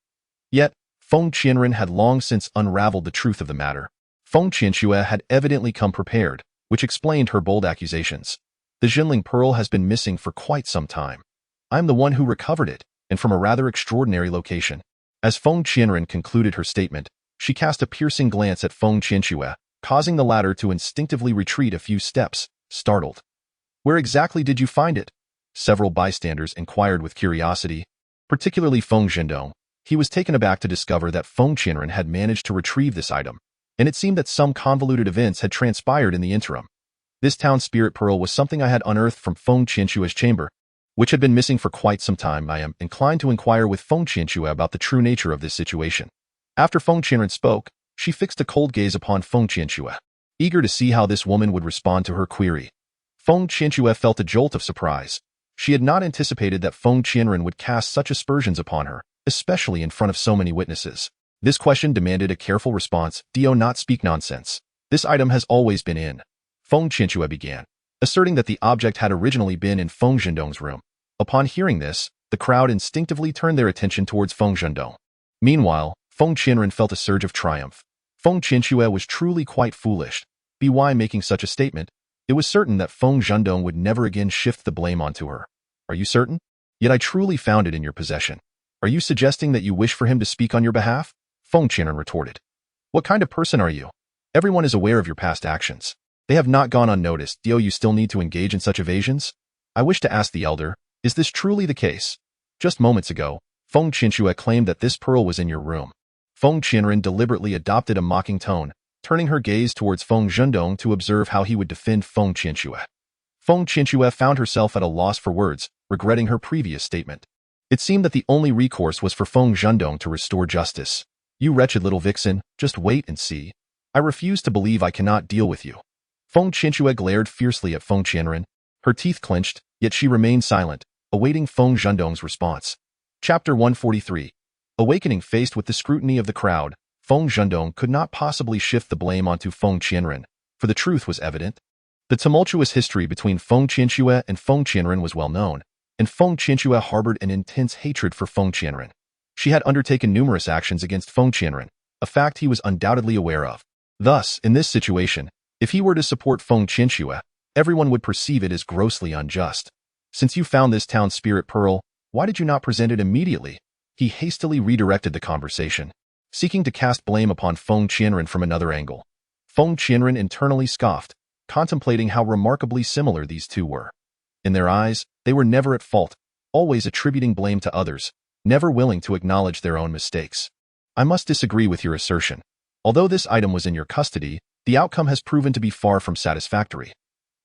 Yet, Feng Qianren had long since unraveled the truth of the matter. Feng Qianxue had evidently come prepared, which explained her bold accusations. "The Jinling pearl has been missing for quite some time. I am the one who recovered it, and from a rather extraordinary location." As Feng Qianren concluded her statement, she cast a piercing glance at Feng Qianxue, causing the latter to instinctively retreat a few steps, startled. "Where exactly did you find it?" Several bystanders inquired with curiosity, particularly Feng Zhendong. He was taken aback to discover that Feng Qianren had managed to retrieve this item, and it seemed that some convoluted events had transpired in the interim. "This town spirit pearl was something I had unearthed from Feng Qianxue's chamber, which had been missing for quite some time. I am inclined to inquire with Feng Qianxue about the true nature of this situation." After Feng Qianren spoke, she fixed a cold gaze upon Feng Qianxue, eager to see how this woman would respond to her query. Feng Qianxue felt a jolt of surprise. She had not anticipated that Feng Qianren would cast such aspersions upon her, especially in front of so many witnesses. This question demanded a careful response. "Do not speak nonsense. This item has always been in." Feng Qianxue began, asserting that the object had originally been in Feng Zhendong's room. Upon hearing this, the crowd instinctively turned their attention towards Feng Zhendong. Meanwhile, Feng Qianren felt a surge of triumph. Feng Qianxue was truly quite foolish. Why making such a statement? It was certain that Feng Zhendong would never again shift the blame onto her. "Are you certain? Yet I truly found it in your possession. Are you suggesting that you wish for him to speak on your behalf?" Feng Qianren retorted. "What kind of person are you? Everyone is aware of your past actions. They have not gone unnoticed. Do you still need to engage in such evasions? I wish to ask the elder, is this truly the case? Just moments ago, Feng Qianxue claimed that this pearl was in your room." Feng Qianren deliberately adopted a mocking tone, turning her gaze towards Feng Zhendong to observe how he would defend Feng Qianxue. Feng Qianxue found herself at a loss for words, regretting her previous statement. It seemed that the only recourse was for Feng Zhendong to restore justice. "You wretched little vixen, just wait and see. I refuse to believe I cannot deal with you." Feng Qianxue glared fiercely at Feng Qianren. Her teeth clenched, yet she remained silent, awaiting Feng Zhendong's response. Chapter 143. Awakening. Faced with the scrutiny of the crowd, Feng Zhendong could not possibly shift the blame onto Feng Qianren, for the truth was evident. The tumultuous history between Feng Qianxue and Feng Qianren was well known, and Feng Qianxue harbored an intense hatred for Feng Qianren. She had undertaken numerous actions against Feng Qianren, a fact he was undoubtedly aware of. Thus, in this situation, if he were to support Feng Qianxue, everyone would perceive it as grossly unjust. Since you found this town spirit pearl, why did you not present it immediately? He hastily redirected the conversation, seeking to cast blame upon Feng Qianren from another angle. Feng Qianren internally scoffed, contemplating how remarkably similar these two were. In their eyes, they were never at fault, always attributing blame to others, never willing to acknowledge their own mistakes. I must disagree with your assertion. Although this item was in your custody, the outcome has proven to be far from satisfactory.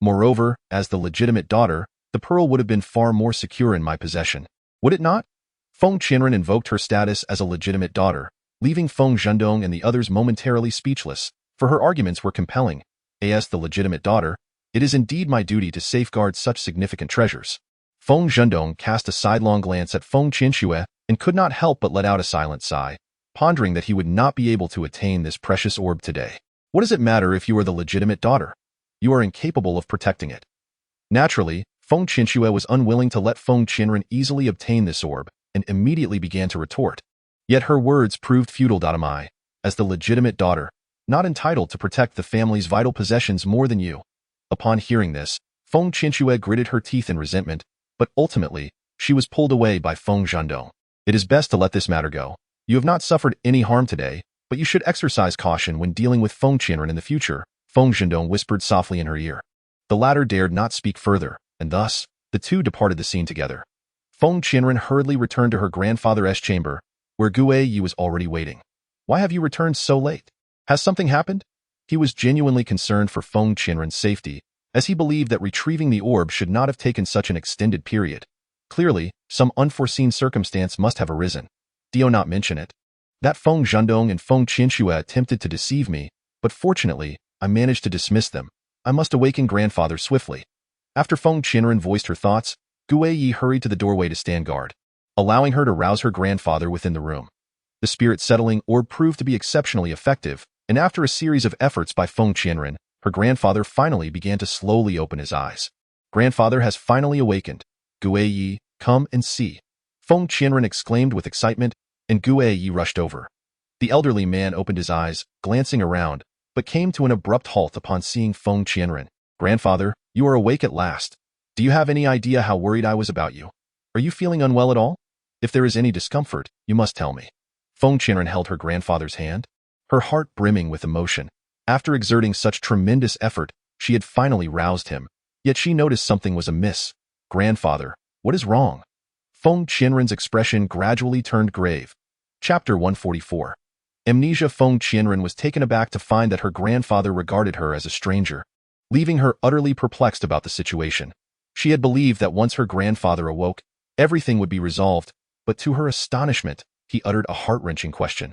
Moreover, as the legitimate daughter, the pearl would have been far more secure in my possession. Would it not? Feng Qianren invoked her status as a legitimate daughter, leaving Feng Zhendong and the others momentarily speechless, for her arguments were compelling. As the legitimate daughter, it is indeed my duty to safeguard such significant treasures. Feng Zhendong cast a sidelong glance at Feng Qianxue and could not help but let out a silent sigh, pondering that he would not be able to attain this precious orb today. What does it matter if you are the legitimate daughter? You are incapable of protecting it. Naturally, Feng Qianxue was unwilling to let Feng Qianren easily obtain this orb, and immediately began to retort. Yet her words proved futile. As the legitimate daughter, not entitled to protect the family's vital possessions more than you. Upon hearing this, Feng Qianxue gritted her teeth in resentment, but ultimately, she was pulled away by Feng Zhendong. It is best to let this matter go. You have not suffered any harm today, but you should exercise caution when dealing with Feng Qianren in the future, Feng Zhendong whispered softly in her ear. The latter dared not speak further, and thus, the two departed the scene together. Feng Qianren hurriedly returned to her grandfather's chamber, where Gu Yi was already waiting. Why have you returned so late? Has something happened? He was genuinely concerned for Feng Qianren's safety, as he believed that retrieving the orb should not have taken such an extended period. Clearly, some unforeseen circumstance must have arisen. Do not mention it. That Feng Zhendong and Feng Qianxue attempted to deceive me, but fortunately, I managed to dismiss them. I must awaken grandfather swiftly. After Feng Qianren voiced her thoughts, Gu Yi hurried to the doorway to stand guard, allowing her to rouse her grandfather within the room. The spirit-settling orb proved to be exceptionally effective, and after a series of efforts by Feng Qianren, her grandfather finally began to slowly open his eyes. Grandfather has finally awakened. Gu Yi, come and see. Feng Qianren exclaimed with excitement, and Gu Yi rushed over. The elderly man opened his eyes, glancing around, but came to an abrupt halt upon seeing Feng Qianren. Grandfather, you are awake at last. Do you have any idea how worried I was about you? Are you feeling unwell at all? If there is any discomfort, you must tell me. Feng Qianren held her grandfather's hand, her heart brimming with emotion. After exerting such tremendous effort, she had finally roused him. Yet she noticed something was amiss. Grandfather, what is wrong? Feng Qianren's expression gradually turned grave. Chapter 144. Amnesia. Feng Qianren was taken aback to find that her grandfather regarded her as a stranger, leaving her utterly perplexed about the situation. She had believed that once her grandfather awoke, everything would be resolved, but to her astonishment, he uttered a heart-wrenching question.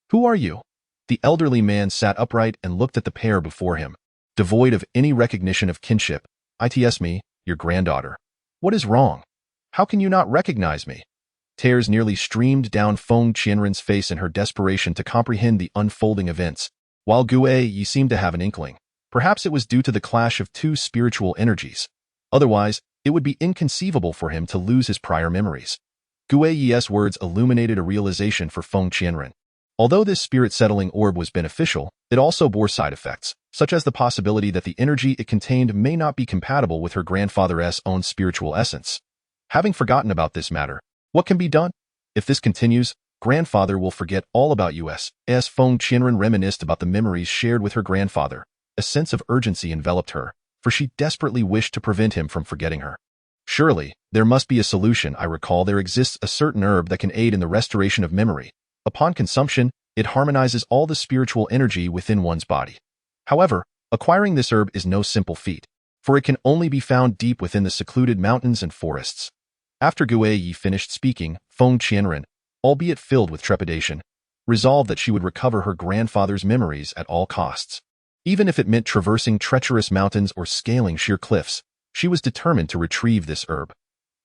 Who are you? The elderly man sat upright and looked at the pair before him, devoid of any recognition of kinship. It's me, your granddaughter. What is wrong? How can you not recognize me? Tears nearly streamed down Feng Qianren's face in her desperation to comprehend the unfolding events, while Gu Yi seemed to have an inkling. Perhaps it was due to the clash of two spiritual energies. Otherwise, it would be inconceivable for him to lose his prior memories. Gu Yi's words illuminated a realization for Feng Qianren. Although this spirit-settling orb was beneficial, it also bore side effects, such as the possibility that the energy it contained may not be compatible with her grandfather's own spiritual essence. Having forgotten about this matter, what can be done? If this continues, grandfather will forget all about us. As Feng Qianren reminisced about the memories shared with her grandfather, a sense of urgency enveloped her, for she desperately wished to prevent him from forgetting her. Surely, there must be a solution. I recall there exists a certain herb that can aid in the restoration of memory. Upon consumption, it harmonizes all the spiritual energy within one's body. However, acquiring this herb is no simple feat, for it can only be found deep within the secluded mountains and forests. After Gu Yi finished speaking, Feng Qianren, albeit filled with trepidation, resolved that she would recover her grandfather's memories at all costs. Even if it meant traversing treacherous mountains or scaling sheer cliffs, she was determined to retrieve this herb.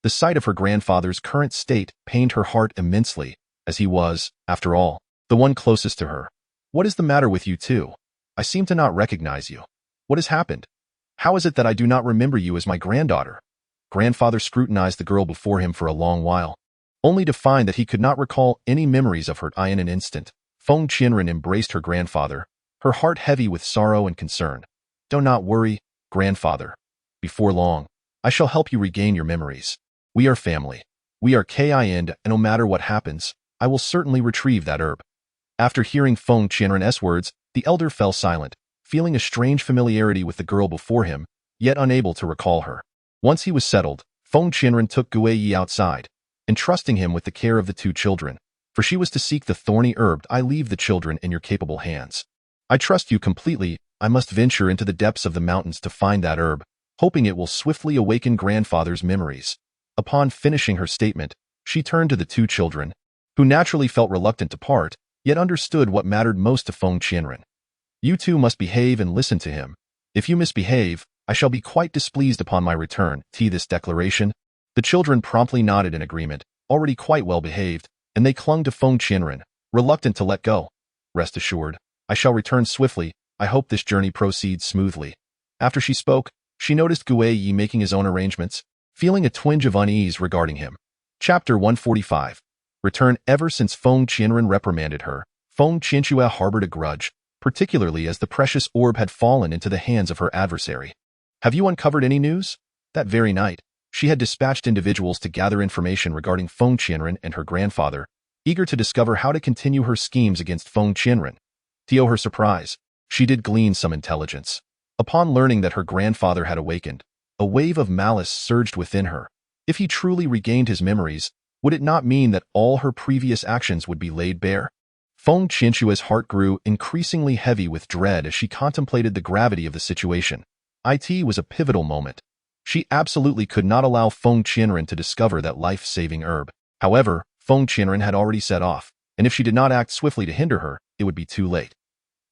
The sight of her grandfather's current state pained her heart immensely, as he was, after all, the one closest to her. What is the matter with you two? I seem to not recognize you. What has happened? How is it that I do not remember you as my granddaughter? Grandfather scrutinized the girl before him for a long while, only to find that he could not recall any memories of her. In an instant, Feng Qianren embraced her grandfather, her heart heavy with sorrow and concern. Do not worry, grandfather. Before long, I shall help you regain your memories. We are family. We are kin, and no matter what happens, I will certainly retrieve that herb. After hearing Feng Qianren's words, the elder fell silent, feeling a strange familiarity with the girl before him, yet unable to recall her. Once he was settled, Feng Qianren took Guiyi outside, entrusting him with the care of the two children, for she was to seek the thorny herb. I leave the children in your capable hands. I trust you completely. I must venture into the depths of the mountains to find that herb, hoping it will swiftly awaken grandfather's memories. Upon finishing her statement, she turned to the two children, who naturally felt reluctant to part, yet understood what mattered most to Feng Qianren. You two must behave and listen to him. If you misbehave, I shall be quite displeased upon my return. This declaration. The children promptly nodded in agreement, already quite well behaved, and they clung to Feng Qianren, reluctant to let go. Rest assured, I shall return swiftly. I hope this journey proceeds smoothly. After she spoke, she noticed Guiyi making his own arrangements, feeling a twinge of unease regarding him. Chapter 145. Return. Ever since Feng Qianren reprimanded her, Feng Qianxue harbored a grudge, particularly as the precious orb had fallen into the hands of her adversary. Have you uncovered any news? That very night, she had dispatched individuals to gather information regarding Feng Qianren and her grandfather, eager to discover how to continue her schemes against Feng Qianren. To her surprise, she did glean some intelligence. Upon learning that her grandfather had awakened, a wave of malice surged within her. If he truly regained his memories, would it not mean that all her previous actions would be laid bare? Feng Qianxue's heart grew increasingly heavy with dread as she contemplated the gravity of the situation. It was a pivotal moment. She absolutely could not allow Feng Qianren to discover that life-saving herb. However, Feng Qianren had already set off, and if she did not act swiftly to hinder her, it would be too late.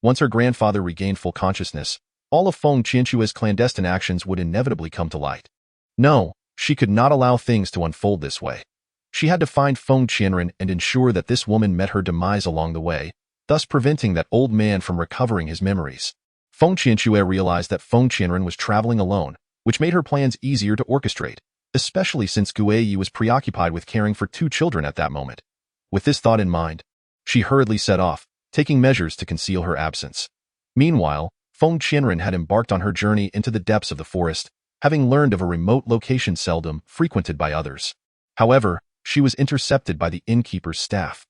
Once her grandfather regained full consciousness, all of Feng Qianxue's clandestine actions would inevitably come to light. No, she could not allow things to unfold this way. She had to find Feng Qianren and ensure that this woman met her demise along the way, thus preventing that old man from recovering his memories. Feng Qianxue realized that Feng Qianren was traveling alone, which made her plans easier to orchestrate, especially since Guiyi was preoccupied with caring for two children at that moment. With this thought in mind, she hurriedly set off, taking measures to conceal her absence. Meanwhile, Feng Qianren had embarked on her journey into the depths of the forest, having learned of a remote location seldom frequented by others. However, she was intercepted by the innkeeper's staff.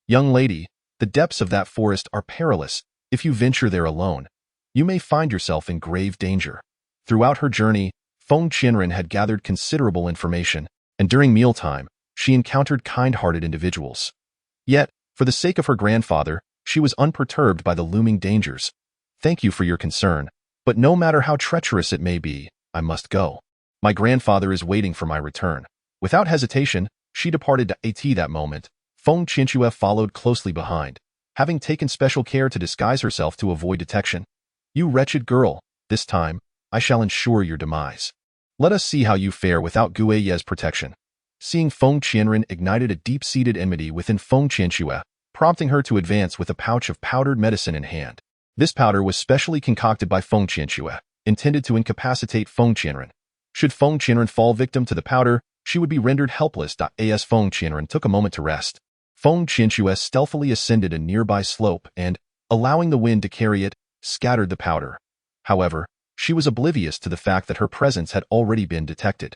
Young lady, the depths of that forest are perilous. If you venture there alone, you may find yourself in grave danger. Throughout her journey, Feng Qianren had gathered considerable information, and during mealtime, she encountered kind-hearted individuals. Yet, for the sake of her grandfather, she was unperturbed by the looming dangers. Thank you for your concern, but no matter how treacherous it may be, I must go. My grandfather is waiting for my return. Without hesitation, she departed to At that moment. Feng Qianxue followed closely behind, having taken special care to disguise herself to avoid detection. You wretched girl, this time, I shall ensure your demise. Let us see how you fare without Guiyi's protection. Seeing Feng Qianren ignited a deep-seated enmity within Feng Qianxue, prompting her to advance with a pouch of powdered medicine in hand. This powder was specially concocted by Feng Qianxue, intended to incapacitate Feng Qianren. Should Feng Qianren fall victim to the powder, she would be rendered helpless. As Feng Qianren took a moment to rest, Feng Qianxue stealthily ascended a nearby slope and, allowing the wind to carry it, scattered the powder. However, she was oblivious to the fact that her presence had already been detected.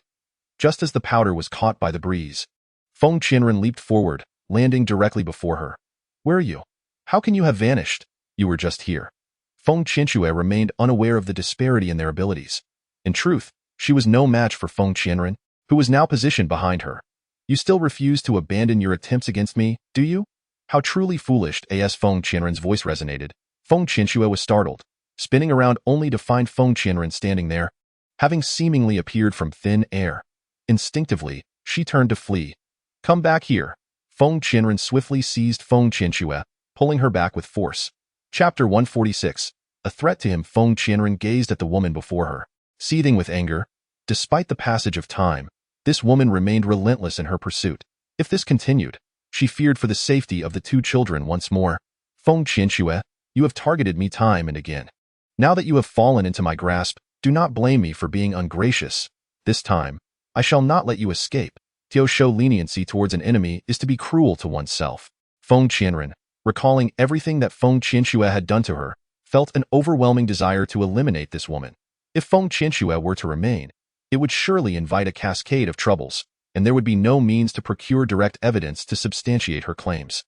Just as the powder was caught by the breeze, Feng Qianren leaped forward, landing directly before her. Where are you? How can you have vanished? You were just here. Feng Qianxue remained unaware of the disparity in their abilities. In truth, she was no match for Feng Qianren, who was now positioned behind her. You still refuse to abandon your attempts against me, do you? How truly foolish. As Feng Qianren's voice resonated, Feng Qianxue was startled, spinning around only to find Feng Qianren standing there, having seemingly appeared from thin air. Instinctively, she turned to flee. Come back here. Feng Qianren swiftly seized Feng Qianxue, pulling her back with force. Chapter 146. A threat to him. Feng Qianren gazed at the woman before her, seething with anger. Despite the passage of time, this woman remained relentless in her pursuit. If this continued, she feared for the safety of the two children once more. Feng Qianxue, you have targeted me time and again. Now that you have fallen into my grasp, do not blame me for being ungracious. This time, I shall not let you escape. To show leniency towards an enemy is to be cruel to oneself. Feng Qianren, recalling everything that Feng Qianxue had done to her, felt an overwhelming desire to eliminate this woman. If Feng Qianxue were to remain, it would surely invite a cascade of troubles, and there would be no means to procure direct evidence to substantiate her claims.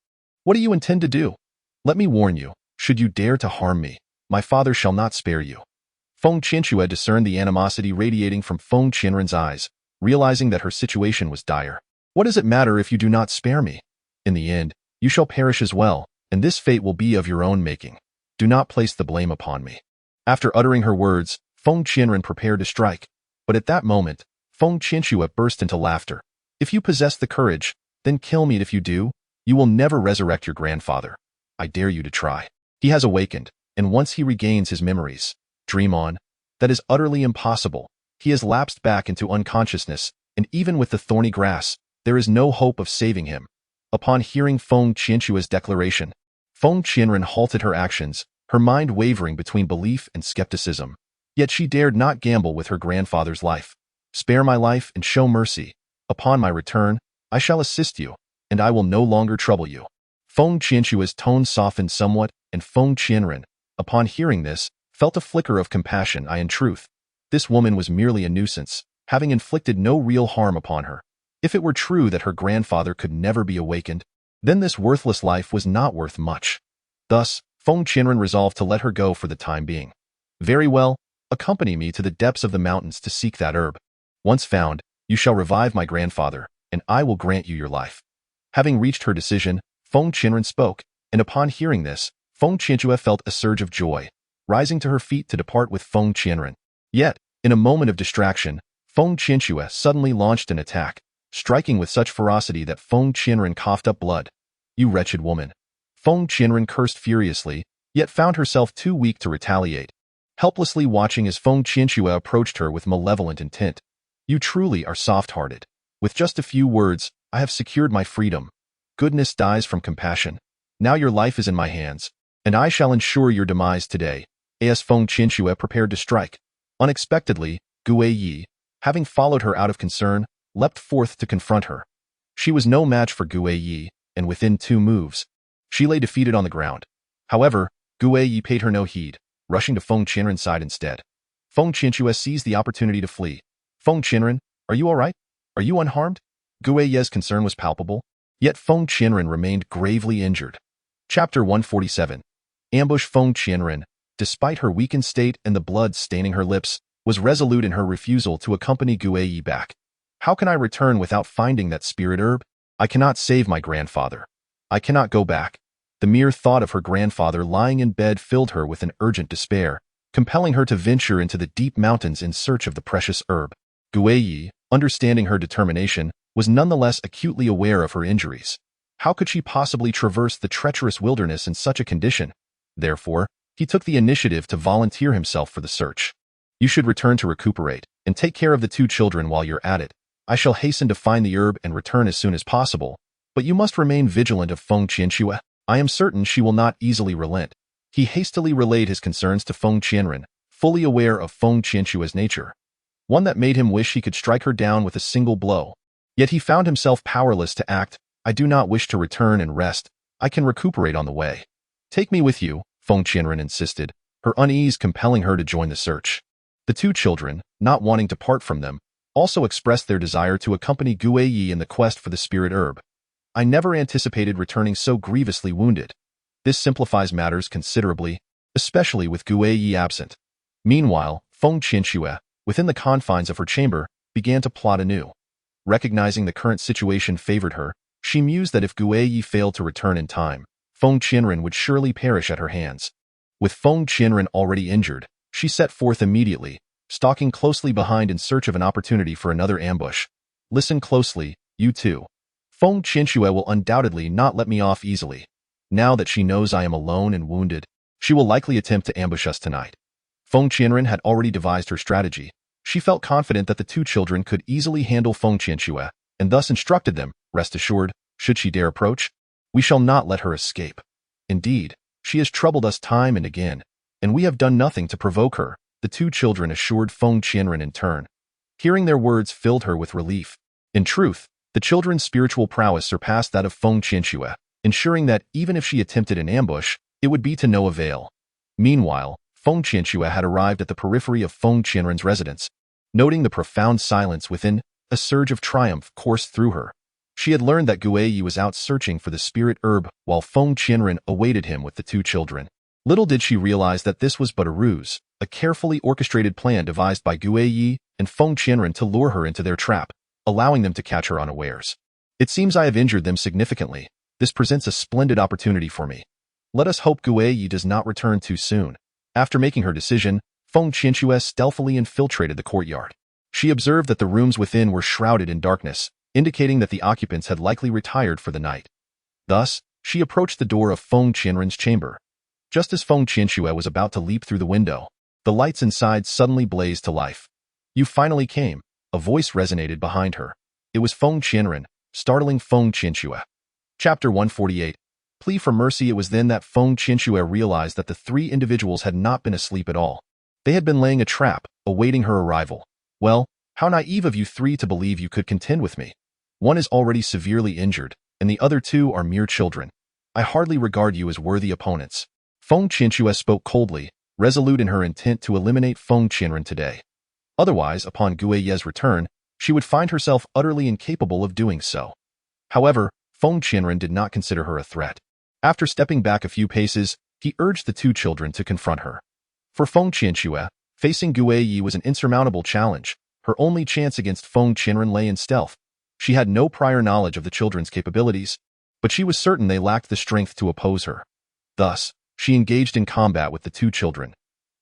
What do you intend to do? Let me warn you, should you dare to harm me, my father shall not spare you. Feng Qianxue discerned the animosity radiating from Feng Qianren's eyes, realizing that her situation was dire. What does it matter if you do not spare me? In the end, you shall perish as well, and this fate will be of your own making. Do not place the blame upon me. After uttering her words, Feng Qianren prepared to strike, but at that moment, Feng Qianxue burst into laughter. If you possess the courage, then kill me. If you do, you will never resurrect your grandfather. I dare you to try. He has awakened, and once he regains his memories, dream on. That is utterly impossible. He has lapsed back into unconsciousness, and even with the thorny grass, there is no hope of saving him. Upon hearing Feng Qianxue's declaration, Feng Qianren halted her actions, her mind wavering between belief and skepticism. Yet she dared not gamble with her grandfather's life. Spare my life and show mercy. Upon my return, I shall assist you, and I will no longer trouble you. Feng Qianxue's tone softened somewhat, and Feng Qianren, upon hearing this, felt a flicker of compassion. In truth, this woman was merely a nuisance, having inflicted no real harm upon her. If it were true that her grandfather could never be awakened, then this worthless life was not worth much. Thus, Feng Qianren resolved to let her go for the time being. Very well, accompany me to the depths of the mountains to seek that herb. Once found, you shall revive my grandfather, and I will grant you your life. Having reached her decision, Feng Qianren spoke, and upon hearing this, Feng Qianxue felt a surge of joy, rising to her feet to depart with Feng Qianren. Yet, in a moment of distraction, Feng Qianxue suddenly launched an attack, striking with such ferocity that Feng Qianren coughed up blood. You wretched woman. Feng Qianren cursed furiously, yet found herself too weak to retaliate. Helplessly watching as Feng Qianxue approached her with malevolent intent. You truly are soft-hearted. With just a few words, I have secured my freedom. Goodness dies from compassion. Now your life is in my hands, and I shall ensure your demise today. As Feng Qianxue prepared to strike. Unexpectedly, Gue Yi, having followed her out of concern, leapt forth to confront her. She was no match for Gue Yi, and within 2 moves, she lay defeated on the ground. However, Gue Yi paid her no heed, rushing to Feng Qianren's side instead. Feng Qianxue seized the opportunity to flee. Feng Qianren, are you all right? Are you unharmed? Gue Yi's concern was palpable, yet Feng Qianren remained gravely injured. Chapter 147. Ambush. Feng Qianren, despite her weakened state and the blood staining her lips, was resolute in her refusal to accompany Gue Yi back. How can I return without finding that spirit herb? I cannot save my grandfather. I cannot go back. The mere thought of her grandfather lying in bed filled her with an urgent despair, compelling her to venture into the deep mountains in search of the precious herb. Gue Yi, understanding her determination, was nonetheless acutely aware of her injuries. How could she possibly traverse the treacherous wilderness in such a condition? Therefore, he took the initiative to volunteer himself for the search. You should return to recuperate, and take care of the 2 children while you're at it. I shall hasten to find the herb and return as soon as possible, but you must remain vigilant of Feng Qianxue. I am certain she will not easily relent. He hastily relayed his concerns to Feng Qianren, fully aware of Feng Qianxue's nature, one that made him wish he could strike her down with a single blow. Yet he found himself powerless to act. I do not wish to return and rest. I can recuperate on the way. Take me with you, Feng Qianren insisted, her unease compelling her to join the search. The 2 children, not wanting to part from them, also expressed their desire to accompany Gue Yi in the quest for the spirit herb. I never anticipated returning so grievously wounded. This simplifies matters considerably, especially with Gue Yi absent. Meanwhile, Feng Qianxue, within the confines of her chamber, began to plot anew. Recognizing the current situation favored her, she mused that if Gue Yi failed to return in time, Feng Qianren would surely perish at her hands. With Feng Qianren already injured, she set forth immediately, stalking closely behind in search of an opportunity for another ambush. Listen closely, you 2. Feng Qianxue will undoubtedly not let me off easily. Now that she knows I am alone and wounded, she will likely attempt to ambush us tonight. Feng Qianren had already devised her strategy. She felt confident that the 2 children could easily handle Feng Qianxue, and thus instructed them, rest assured, should she dare approach, we shall not let her escape. Indeed, she has troubled us time and again, and we have done nothing to provoke her, the 2 children assured Feng Qianren in turn. Hearing their words filled her with relief. In truth, the children's spiritual prowess surpassed that of Feng Qianxue, ensuring that even if she attempted an ambush, it would be to no avail. Meanwhile, Feng Qianxue had arrived at the periphery of Feng Qianren's residence. Noting the profound silence within, a surge of triumph coursed through her. She had learned that Guiyi was out searching for the spirit herb while Feng Qianren awaited him with the two children. Little did she realize that this was but a ruse, a carefully orchestrated plan devised by Guiyi and Feng Qianren to lure her into their trap, allowing them to catch her unawares. It seems I have injured them significantly. This presents a splendid opportunity for me. Let us hope Guiyi does not return too soon. After making her decision, Feng Qianxue stealthily infiltrated the courtyard. She observed that the rooms within were shrouded in darkness, indicating that the occupants had likely retired for the night. Thus, she approached the door of Feng Qianren's chamber. Just as Feng Qianxue was about to leap through the window, the lights inside suddenly blazed to life. "You finally came," a voice resonated behind her. It was Feng Qianren, startling Feng Qianxue. Chapter 148. Plea for mercy. It was then that Feng Qianxue realized that the three individuals had not been asleep at all. They had been laying a trap, awaiting her arrival. "Well, how naive of you three to believe you could contend with me. One is already severely injured, and the other two are mere children. I hardly regard you as worthy opponents." Feng Qianxue spoke coldly, resolute in her intent to eliminate Feng Qianren today. Otherwise, upon Guiyi's return, she would find herself utterly incapable of doing so. However, Feng Qianren did not consider her a threat. After stepping back a few paces, he urged the two children to confront her. For Feng Qianxue, facing Guiyi was an insurmountable challenge. Her only chance against Feng Qianren lay in stealth. She had no prior knowledge of the children's capabilities, but she was certain they lacked the strength to oppose her. Thus, she engaged in combat with the two children.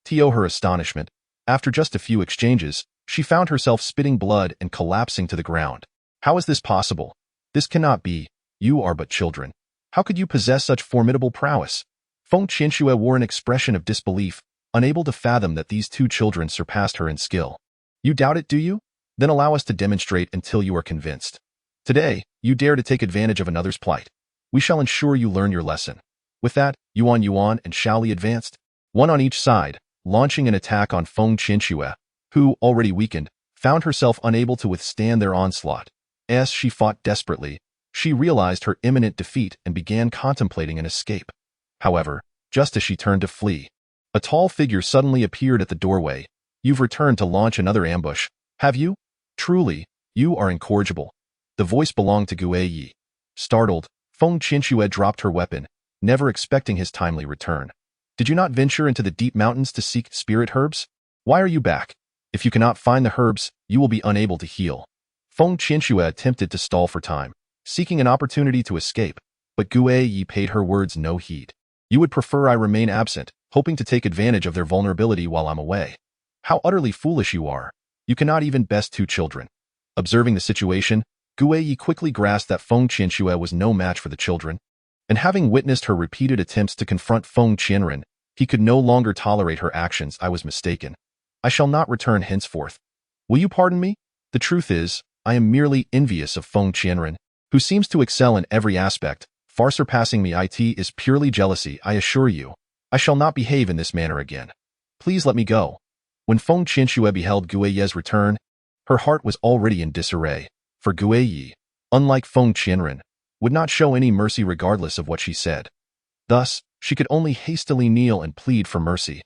To her astonishment, after just a few exchanges, she found herself spitting blood and collapsing to the ground. "How is this possible? This cannot be. You are but children. How could you possess such formidable prowess?" Feng Qianxue wore an expression of disbelief, unable to fathom that these two children surpassed her in skill. "You doubt it, do you? Then allow us to demonstrate until you are convinced. Today, you dare to take advantage of another's plight. We shall ensure you learn your lesson." With that, Yuan and Shaoli advanced, one on each side, launching an attack on Feng Qianxue, who, already weakened, found herself unable to withstand their onslaught. As she fought desperately, she realized her imminent defeat and began contemplating an escape. However, just as she turned to flee, a tall figure suddenly appeared at the doorway. "You've returned to launch another ambush, have you? Truly, you are incorrigible." The voice belonged to Guiyi. Startled, Feng Qianxue dropped her weapon, never expecting his timely return. "Did you not venture into the deep mountains to seek spirit herbs? Why are you back? If you cannot find the herbs, you will be unable to heal." Feng Qianxue attempted to stall for time, seeking an opportunity to escape, but Guiyi paid her words no heed. "You would prefer I remain absent, hoping to take advantage of their vulnerability while I'm away. How utterly foolish you are. You cannot even best two children." Observing the situation, Guiyi quickly grasped that Feng Qianxue was no match for the children, and having witnessed her repeated attempts to confront Feng Qianren, he could no longer tolerate her actions. "I was mistaken. I shall not return henceforth. Will you pardon me? The truth is, I am merely envious of Feng Qianren, who seems to excel in every aspect, far surpassing me. It is purely jealousy, I assure you. I shall not behave in this manner again. Please let me go." When Feng Qianxue beheld Guiyi's return, her heart was already in disarray, for Guiyi, unlike Feng Qianren, would not show any mercy regardless of what she said. Thus, she could only hastily kneel and plead for mercy.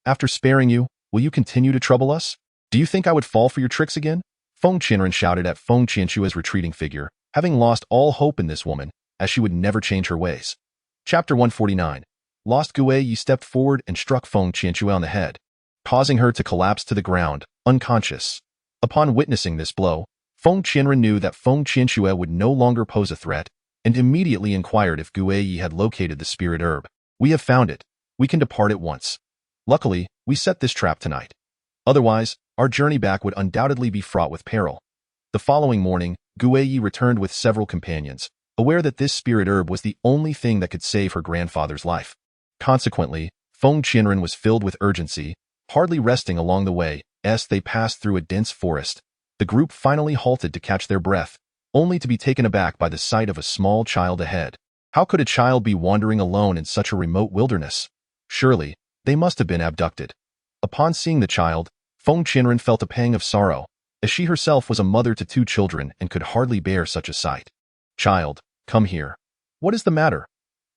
"After sparing you, will you continue to trouble us? Do you think I would fall for your tricks again?" Feng Qianren shouted at Feng Qianxue's retreating figure, having lost all hope in this woman, as she would never change her ways. Chapter 149. Lost. Guiyi stepped forward and struck Feng Qianxue on the head, causing her to collapse to the ground, unconscious. Upon witnessing this blow, Feng Qianren knew that Feng Qianxue would no longer pose a threat, and immediately inquired if Guiyi had located the spirit herb. "We have found it. We can depart at once. Luckily, we set this trap tonight. Otherwise, our journey back would undoubtedly be fraught with peril." The following morning, Guiyi returned with several companions, aware that this spirit herb was the only thing that could save her grandfather's life. Consequently, Feng Qianren was filled with urgency, hardly resting along the way. As they passed through a dense forest, the group finally halted to catch their breath, only to be taken aback by the sight of a small child ahead. How could a child be wandering alone in such a remote wilderness? Surely, they must have been abducted. Upon seeing the child, Feng Qianren felt a pang of sorrow, as she herself was a mother to two children and could hardly bear such a sight. "Child, come here. What is the matter?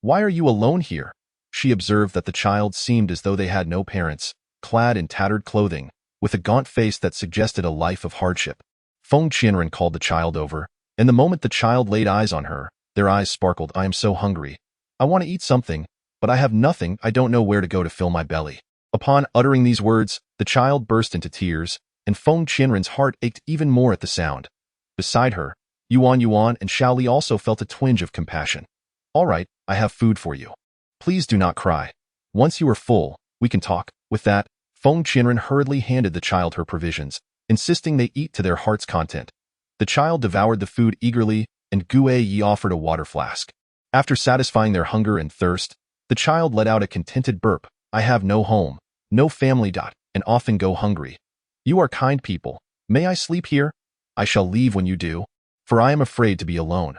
Why are you alone here?" she observed that the child seemed as though they had no parents, clad in tattered clothing, with a gaunt face that suggested a life of hardship. Feng Qianren called the child over, and the moment the child laid eyes on her, their eyes sparkled. I am so hungry. I want to eat something, but I have nothing. I don't know where to go to fill my belly. Upon uttering these words, the child burst into tears, and Feng Qianren's heart ached even more at the sound. Beside her, Yuan and Xiaoli also felt a twinge of compassion. All right, I have food for you. Please do not cry. Once you are full, we can talk. With that, Feng Qianren hurriedly handed the child her provisions, insisting they eat to their heart's content. The child devoured the food eagerly, and Gu Yi offered a water flask. After satisfying their hunger and thirst, the child let out a contented burp. I have no home, no family. And often go hungry. You are kind people. May I sleep here? I shall leave when you do, for I am afraid to be alone.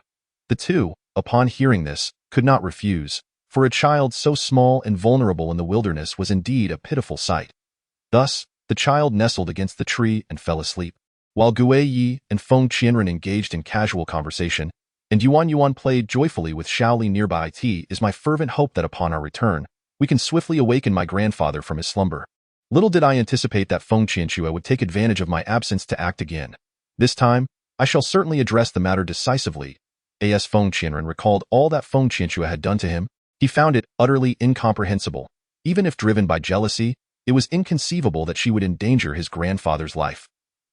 The two, upon hearing this, could not refuse, for a child so small and vulnerable in the wilderness was indeed a pitiful sight. Thus, the child nestled against the tree and fell asleep, while Gu Yi and Feng Qianren engaged in casual conversation, and Yuan played joyfully with Xiaoli nearby. It is my fervent hope that upon our return, we can swiftly awaken my grandfather from his slumber. Little did I anticipate that Feng Qianxue would take advantage of my absence to act again. This time, I shall certainly address the matter decisively. As Feng Qianren recalled all that Feng Qianxue had done to him, he found it utterly incomprehensible. Even if driven by jealousy, it was inconceivable that she would endanger his grandfather's life.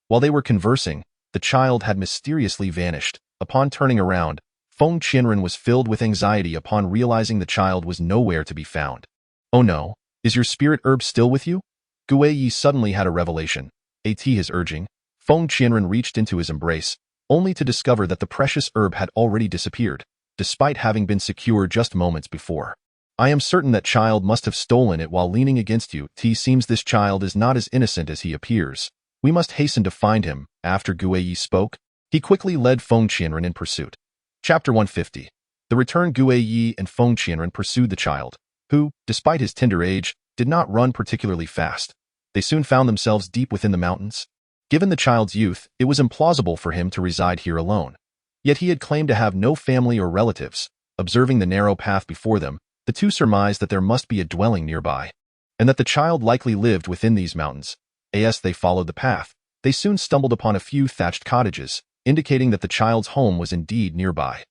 While they were conversing, the child had mysteriously vanished. Upon turning around, Feng Qianren was filled with anxiety upon realizing the child was nowhere to be found. Oh no, is your spirit herb still with you? Gu Yi suddenly had a revelation. At his urging, Feng Qianren reached into his embrace, only to discover that the precious herb had already disappeared, despite having been secured just moments before. I am certain that child must have stolen it while leaning against you. Seems this child is not as innocent as he appears. We must hasten to find him. After Gu Yi spoke, he quickly led Feng Qianren in pursuit. Chapter 150. The return. Gu Yi and Feng Qianren pursued the child, who, despite his tender age, did not run particularly fast. They soon found themselves deep within the mountains. Given the child's youth, it was implausible for him to reside here alone. Yet he had claimed to have no family or relatives. Observing the narrow path before them, the two surmised that there must be a dwelling nearby, and that the child likely lived within these mountains. As they followed the path, they soon stumbled upon a few thatched cottages, indicating that the child's home was indeed nearby.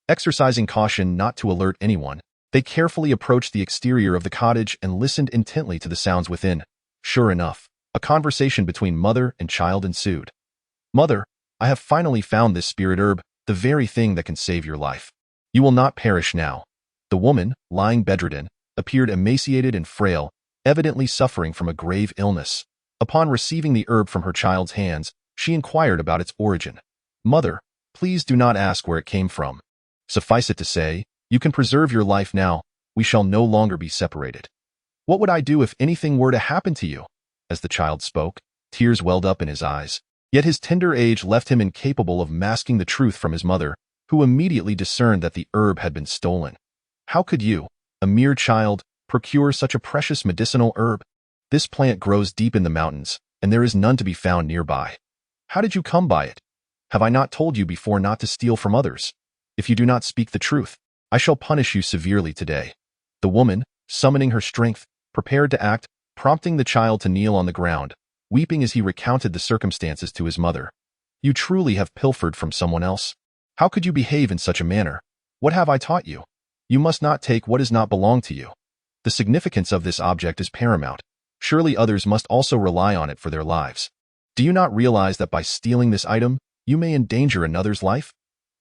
Exercising caution not to alert anyone, they carefully approached the exterior of the cottage and listened intently to the sounds within. Sure enough, a conversation between mother and child ensued. Mother, I have finally found this spirit herb, the very thing that can save your life. You will not perish now. The woman, lying bedridden, appeared emaciated and frail, evidently suffering from a grave illness. Upon receiving the herb from her child's hands, she inquired about its origin. Mother, please do not ask where it came from. Suffice it to say, you can preserve your life now. We shall no longer be separated. What would I do if anything were to happen to you? As the child spoke, tears welled up in his eyes. Yet his tender age left him incapable of masking the truth from his mother, who immediately discerned that the herb had been stolen. How could you, a mere child, procure such a precious medicinal herb? This plant grows deep in the mountains, and there is none to be found nearby. How did you come by it? Have I not told you before not to steal from others? If you do not speak the truth, I shall punish you severely today. The woman, summoning her strength, prepared to act, prompting the child to kneel on the ground, weeping as he recounted the circumstances to his mother. You truly have pilfered from someone else. How could you behave in such a manner? What have I taught you? You must not take what does not belong to you. The significance of this object is paramount. Surely others must also rely on it for their lives. Do you not realize that by stealing this item, you may endanger another's life?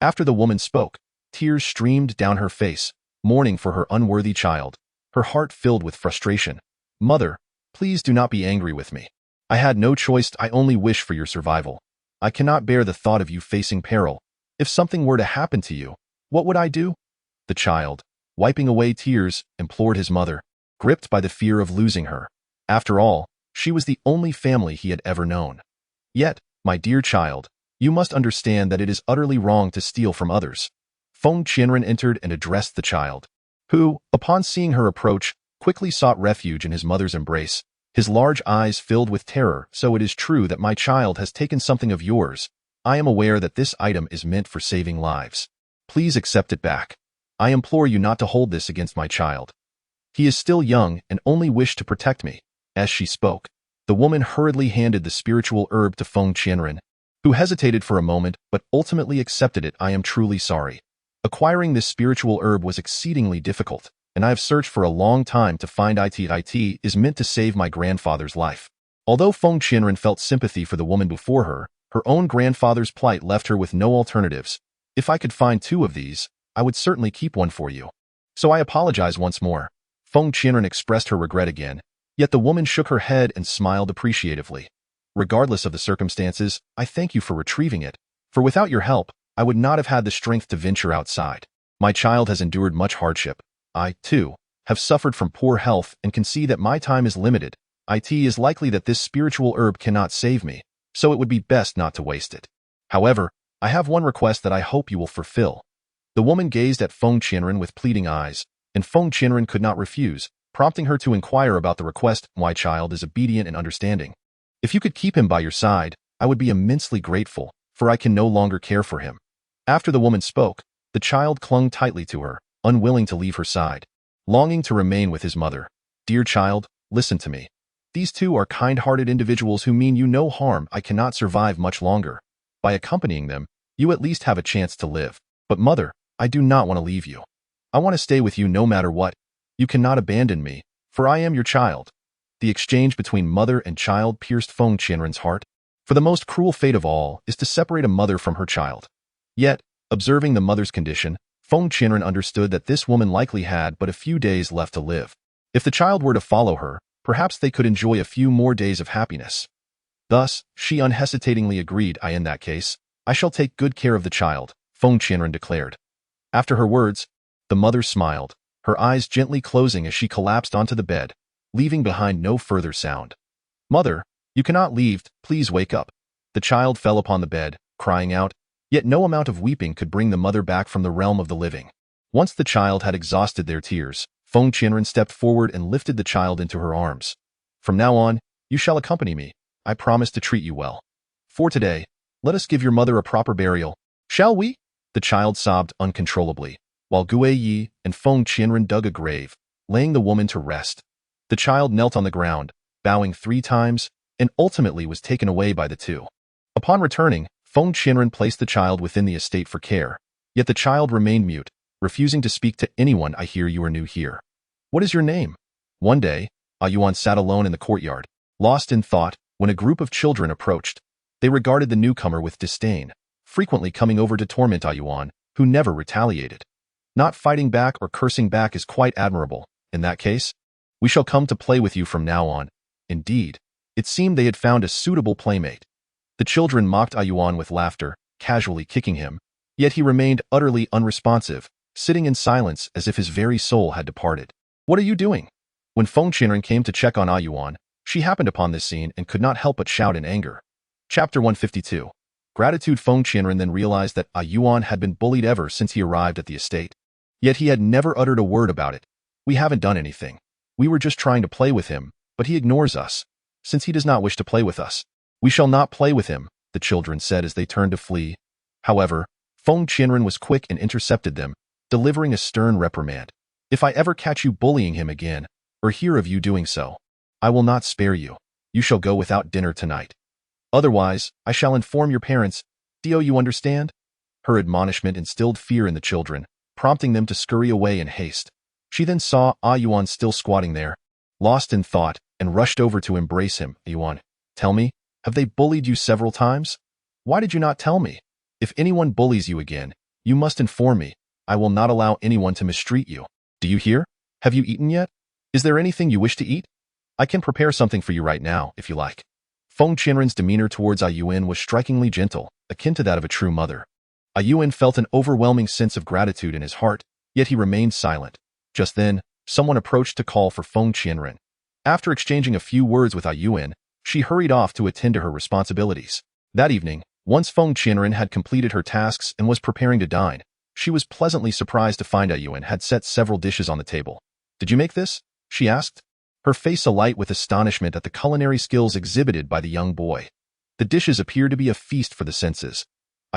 After the woman spoke, tears streamed down her face, mourning for her unworthy child, her heart filled with frustration. Mother, please do not be angry with me. I had no choice. I only wish for your survival. I cannot bear the thought of you facing peril. If something were to happen to you, what would I do? The child, wiping away tears, implored his mother, gripped by the fear of losing her. After all, she was the only family he had ever known. Yet, my dear child, you must understand that it is utterly wrong to steal from others. Feng Qianren entered and addressed the child, who, upon seeing her approach, quickly sought refuge in his mother's embrace, his large eyes filled with terror. So it is true that my child has taken something of yours. I am aware that this item is meant for saving lives. Please accept it back. I implore you not to hold this against my child. He is still young and only wished to protect me. As she spoke, the woman hurriedly handed the spiritual herb to Feng Qianren, who hesitated for a moment but ultimately accepted it. I am truly sorry. Acquiring this spiritual herb was exceedingly difficult, and I have searched for a long time to find it. It is meant to save my grandfather's life. Although Feng Qianren felt sympathy for the woman before her, her own grandfather's plight left her with no alternatives. If I could find 2 of these, I would certainly keep one for you. So I apologize once more. Feng Qianren expressed her regret again, yet the woman shook her head and smiled appreciatively. Regardless of the circumstances, I thank you for retrieving it, for without your help, I would not have had the strength to venture outside. My child has endured much hardship. I, too, have suffered from poor health and can see that my time is limited. It is likely that this spiritual herb cannot save me, so it would be best not to waste it. However, I have one request that I hope you will fulfill. The woman gazed at Feng Qianren with pleading eyes, and Feng Qianren could not refuse, prompting her to inquire about the request. My child is obedient and understanding. If you could keep him by your side, I would be immensely grateful, for I can no longer care for him. After the woman spoke, the child clung tightly to her, unwilling to leave her side, longing to remain with his mother. Dear child, listen to me. These 2 are kind-hearted individuals who mean you no harm. I cannot survive much longer. By accompanying them, you at least have a chance to live. But mother, I do not want to leave you. I want to stay with you no matter what. You cannot abandon me, for I am your child. The exchange between mother and child pierced Feng Qianren's heart, for the most cruel fate of all is to separate a mother from her child. Yet, observing the mother's condition, Feng Qianren understood that this woman likely had but a few days left to live. If the child were to follow her, perhaps they could enjoy a few more days of happiness. Thus, she unhesitatingly agreed. In that case, I shall take good care of the child, Feng Qianren declared. After her words, the mother smiled, her eyes gently closing as she collapsed onto the bed, leaving behind no further sound. Mother, you cannot leave, please wake up. The child fell upon the bed, crying out, yet no amount of weeping could bring the mother back from the realm of the living. Once the child had exhausted their tears, Feng Qianren stepped forward and lifted the child into her arms. From now on, you shall accompany me. I promise to treat you well. For today, let us give your mother a proper burial. Shall we? The child sobbed uncontrollably, while Gue Yi and Feng Qianren dug a grave, laying the woman to rest. The child knelt on the ground, bowing 3 times, and ultimately was taken away by the 2. Upon returning, Feng Qianren placed the child within the estate for care, yet the child remained mute, refusing to speak to anyone. I hear you are new here. What is your name? One day, Yuan sat alone in the courtyard, lost in thought, when a group of children approached. They regarded the newcomer with disdain, frequently coming over to torment Yuan, who never retaliated. Not fighting back or cursing back is quite admirable. In that case, we shall come to play with you from now on. Indeed, it seemed they had found a suitable playmate. The children mocked Yuan with laughter, casually kicking him, yet he remained utterly unresponsive, sitting in silence as if his very soul had departed. What are you doing? When Feng Qianren came to check on Yuan, she happened upon this scene and could not help but shout in anger. Chapter 152. Gratitude. Feng Qianren then realized that Yuan had been bullied ever since he arrived at the estate. Yet he had never uttered a word about it. We haven't done anything. We were just trying to play with him, but he ignores us. Since he does not wish to play with us, we shall not play with him, the children said as they turned to flee. However, Feng Qianren was quick and intercepted them, delivering a stern reprimand. If I ever catch you bullying him again, or hear of you doing so, I will not spare you. You shall go without dinner tonight. Otherwise, I shall inform your parents. Do you understand? Her admonishment instilled fear in the children, prompting them to scurry away in haste. She then saw Yuan still squatting there, lost in thought, and rushed over to embrace him. Yuan, tell me, have they bullied you several times? Why did you not tell me? If anyone bullies you again, you must inform me. I will not allow anyone to mistreat you. Do you hear? Have you eaten yet? Is there anything you wish to eat? I can prepare something for you right now, if you like. Feng Qianren's demeanor towards Yuan was strikingly gentle, akin to that of a true mother. Yuan felt an overwhelming sense of gratitude in his heart, yet he remained silent. Just then, someone approached to call for Feng Qianren. After exchanging a few words with Yuan, she hurried off to attend to her responsibilities. That evening, once Feng Qianren had completed her tasks and was preparing to dine, she was pleasantly surprised to find Yuan had set several dishes on the table. Did you make this? She asked, her face alight with astonishment at the culinary skills exhibited by the young boy. The dishes appeared to be a feast for the senses.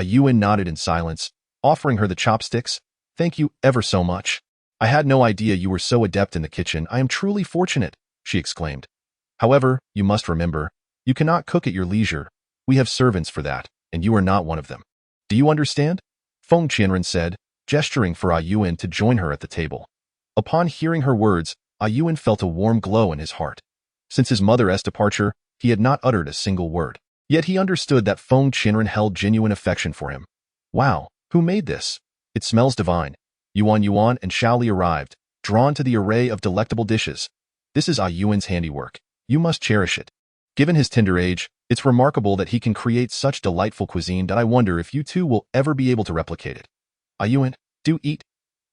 Yuan nodded in silence, offering her the chopsticks. Thank you ever so much. I had no idea you were so adept in the kitchen. I am truly fortunate, she exclaimed. However, you must remember, you cannot cook at your leisure. We have servants for that, and you are not one of them. Do you understand? Feng Qianren said, gesturing for Yuan to join her at the table. Upon hearing her words, Yuan felt a warm glow in his heart. Since his mother's departure, he had not uttered a single word. Yet he understood that Feng Qianren held genuine affection for him. Wow, who made this? It smells divine. Yuan and Shaoli arrived, drawn to the array of delectable dishes. This is Yuan's handiwork. You must cherish it. Given his tender age, it's remarkable that he can create such delightful cuisine that I wonder if you two will ever be able to replicate it. Yuan, do eat.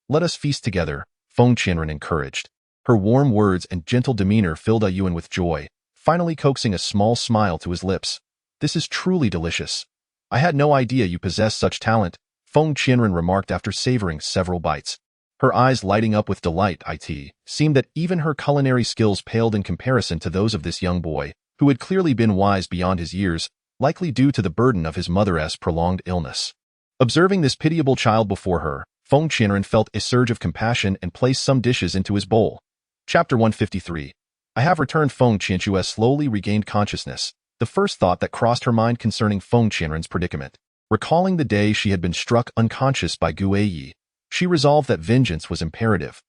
Let us feast together, Feng Qianren encouraged. Her warm words and gentle demeanor filled Yuan with joy, finally coaxing a small smile to his lips. This is truly delicious. I had no idea you possessed such talent, Feng Qianren remarked after savoring several bites. Her eyes lighting up with delight. It seemed that even her culinary skills paled in comparison to those of this young boy, who had clearly been wise beyond his years, likely due to the burden of his mother's prolonged illness. Observing this pitiable child before her, Feng Qianren felt a surge of compassion and placed some dishes into his bowl. Chapter 153. I have returned. Feng Qianxue slowly regained consciousness, the first thought that crossed her mind concerning Feng Qianren's predicament. Recalling the day she had been struck unconscious by Gu Yi, she resolved that vengeance was imperative.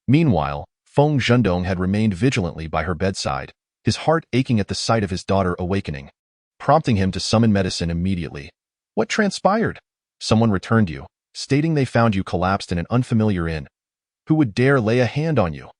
Meanwhile, Feng Zhendong had remained vigilantly by her bedside, his heart aching at the sight of his daughter awakening, prompting him to summon medicine immediately. What transpired? Someone returned you, stating they found you collapsed in an unfamiliar inn. Who would dare lay a hand on you?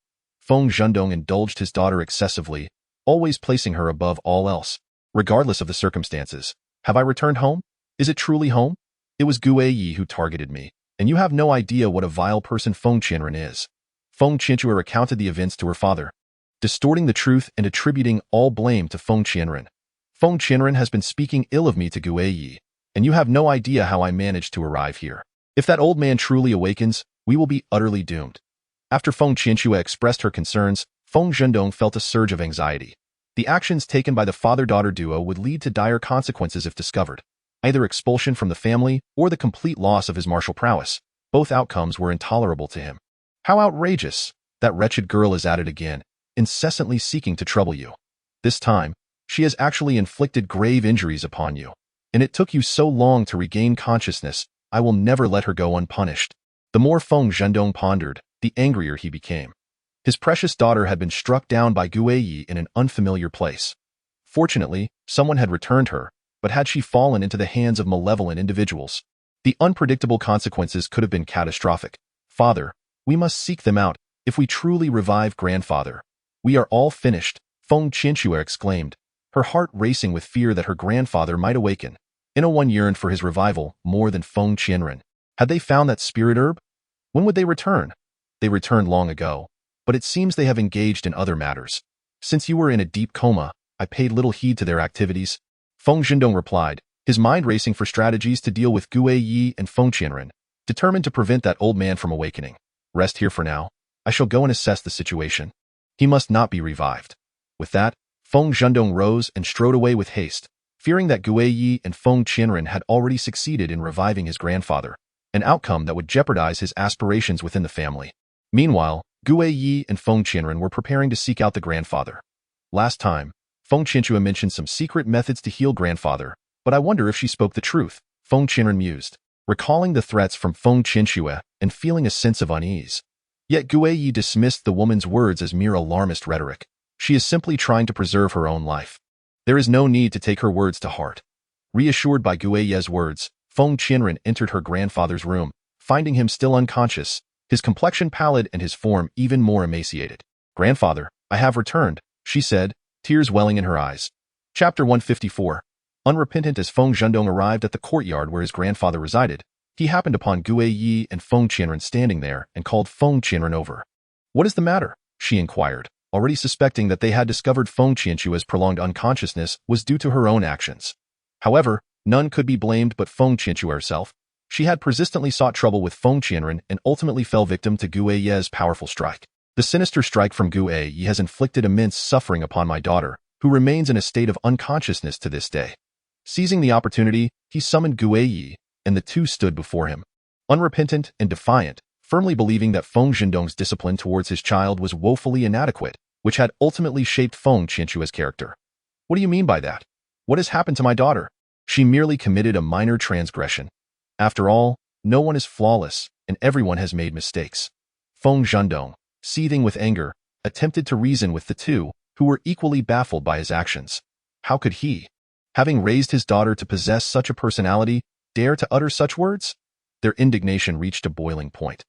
Feng Zhendong indulged his daughter excessively, always placing her above all else. Regardless of the circumstances, have I returned home? Is it truly home? It was Gu Yi who targeted me, and you have no idea what a vile person Feng Qianren is. Feng Qianxue recounted the events to her father, distorting the truth and attributing all blame to Feng Qianren. Feng Qianren has been speaking ill of me to Gu Yi, and you have no idea how I managed to arrive here. If that old man truly awakens, we will be utterly doomed. After Feng Qianxue expressed her concerns, Feng Zhendong felt a surge of anxiety. The actions taken by the father-daughter duo would lead to dire consequences if discovered. Either expulsion from the family or the complete loss of his martial prowess. Both outcomes were intolerable to him. How outrageous! That wretched girl is at it again, incessantly seeking to trouble you. This time, she has actually inflicted grave injuries upon you. And it took you so long to regain consciousness. I will never let her go unpunished. The more Feng Zhendong pondered, the angrier he became. His precious daughter had been struck down by Gu Yi in an unfamiliar place. Fortunately, someone had returned her, but had she fallen into the hands of malevolent individuals, the unpredictable consequences could have been catastrophic. Father, we must seek them out. If we truly revive grandfather, we are all finished, Feng Qianxue exclaimed, her heart racing with fear that her grandfather might awaken. One yearned for his revival more than Feng Qianren. Had they found that spirit herb? When would they return? They returned long ago, but it seems they have engaged in other matters. Since you were in a deep coma, I paid little heed to their activities. Feng Zhendong replied, his mind racing for strategies to deal with Gu Yi and Feng Qianren, determined to prevent that old man from awakening. Rest here for now. I shall go and assess the situation. He must not be revived. With that, Feng Zhendong rose and strode away with haste, fearing that Gu Yi and Feng Qianren had already succeeded in reviving his grandfather, an outcome that would jeopardize his aspirations within the family. Meanwhile, Gu Yi and Feng Qianren were preparing to seek out the grandfather. Last time, Feng Qianxue mentioned some secret methods to heal grandfather, but I wonder if she spoke the truth, Feng Qianren mused, recalling the threats from Feng Qianxue and feeling a sense of unease. Yet Gu Yi dismissed the woman's words as mere alarmist rhetoric. She is simply trying to preserve her own life. There is no need to take her words to heart. Reassured by Gu Yi's words, Feng Qianren entered her grandfather's room, finding him still unconscious, his complexion pallid and his form even more emaciated. Grandfather, I have returned, she said, tears welling in her eyes. Chapter 154. Unrepentant as Feng Zhendong arrived at the courtyard where his grandfather resided, he happened upon Gu Yi and Feng Qianren standing there and called Feng Qianren over. What is the matter? She inquired, already suspecting that they had discovered Feng Qianxue's prolonged unconsciousness was due to her own actions. However, none could be blamed but Feng Qianxue herself. She had persistently sought trouble with Feng Qianren and ultimately fell victim to Gu Yi's powerful strike. The sinister strike from Gu Yi has inflicted immense suffering upon my daughter, who remains in a state of unconsciousness to this day. Seizing the opportunity, he summoned Gu Yi, and the two stood before him. Unrepentant and defiant, firmly believing that Feng Zhendong's discipline towards his child was woefully inadequate, which had ultimately shaped Feng Qianxue's character. What do you mean by that? What has happened to my daughter? She merely committed a minor transgression. After all, no one is flawless, and everyone has made mistakes. Feng Zhendong, seething with anger, attempted to reason with the two, who were equally baffled by his actions. How could he, having raised his daughter to possess such a personality, dare to utter such words? Their indignation reached a boiling point.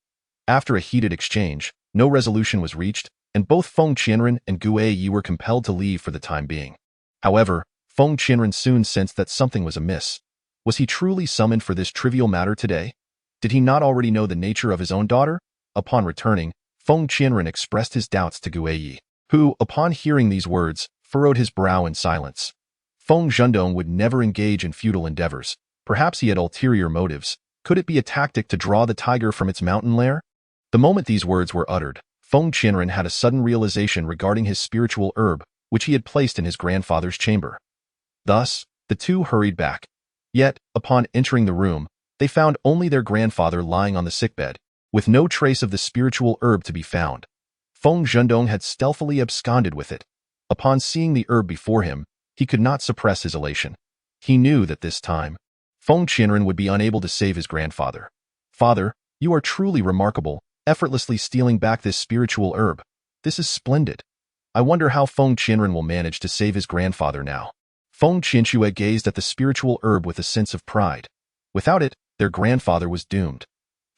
After a heated exchange, no resolution was reached, and both Feng Qianren and Gu Yi were compelled to leave for the time being. However, Feng Qianren soon sensed that something was amiss. Was he truly summoned for this trivial matter today? Did he not already know the nature of his own daughter? Upon returning, Feng Qianren expressed his doubts to Gu Yi, who, upon hearing these words, furrowed his brow in silence. Feng Zhendong would never engage in futile endeavors. Perhaps he had ulterior motives. Could it be a tactic to draw the tiger from its mountain lair? The moment these words were uttered, Feng Qianren had a sudden realization regarding his spiritual herb, which he had placed in his grandfather's chamber. Thus, the two hurried back. Yet, upon entering the room, they found only their grandfather lying on the sickbed, with no trace of the spiritual herb to be found. Feng Zhendong had stealthily absconded with it. Upon seeing the herb before him, he could not suppress his elation. He knew that this time, Feng Qianren would be unable to save his grandfather. Father, you are truly remarkable, effortlessly stealing back this spiritual herb. This is splendid. I wonder how Feng Qianren will manage to save his grandfather now. Feng Qianxue gazed at the spiritual herb with a sense of pride. Without it, their grandfather was doomed.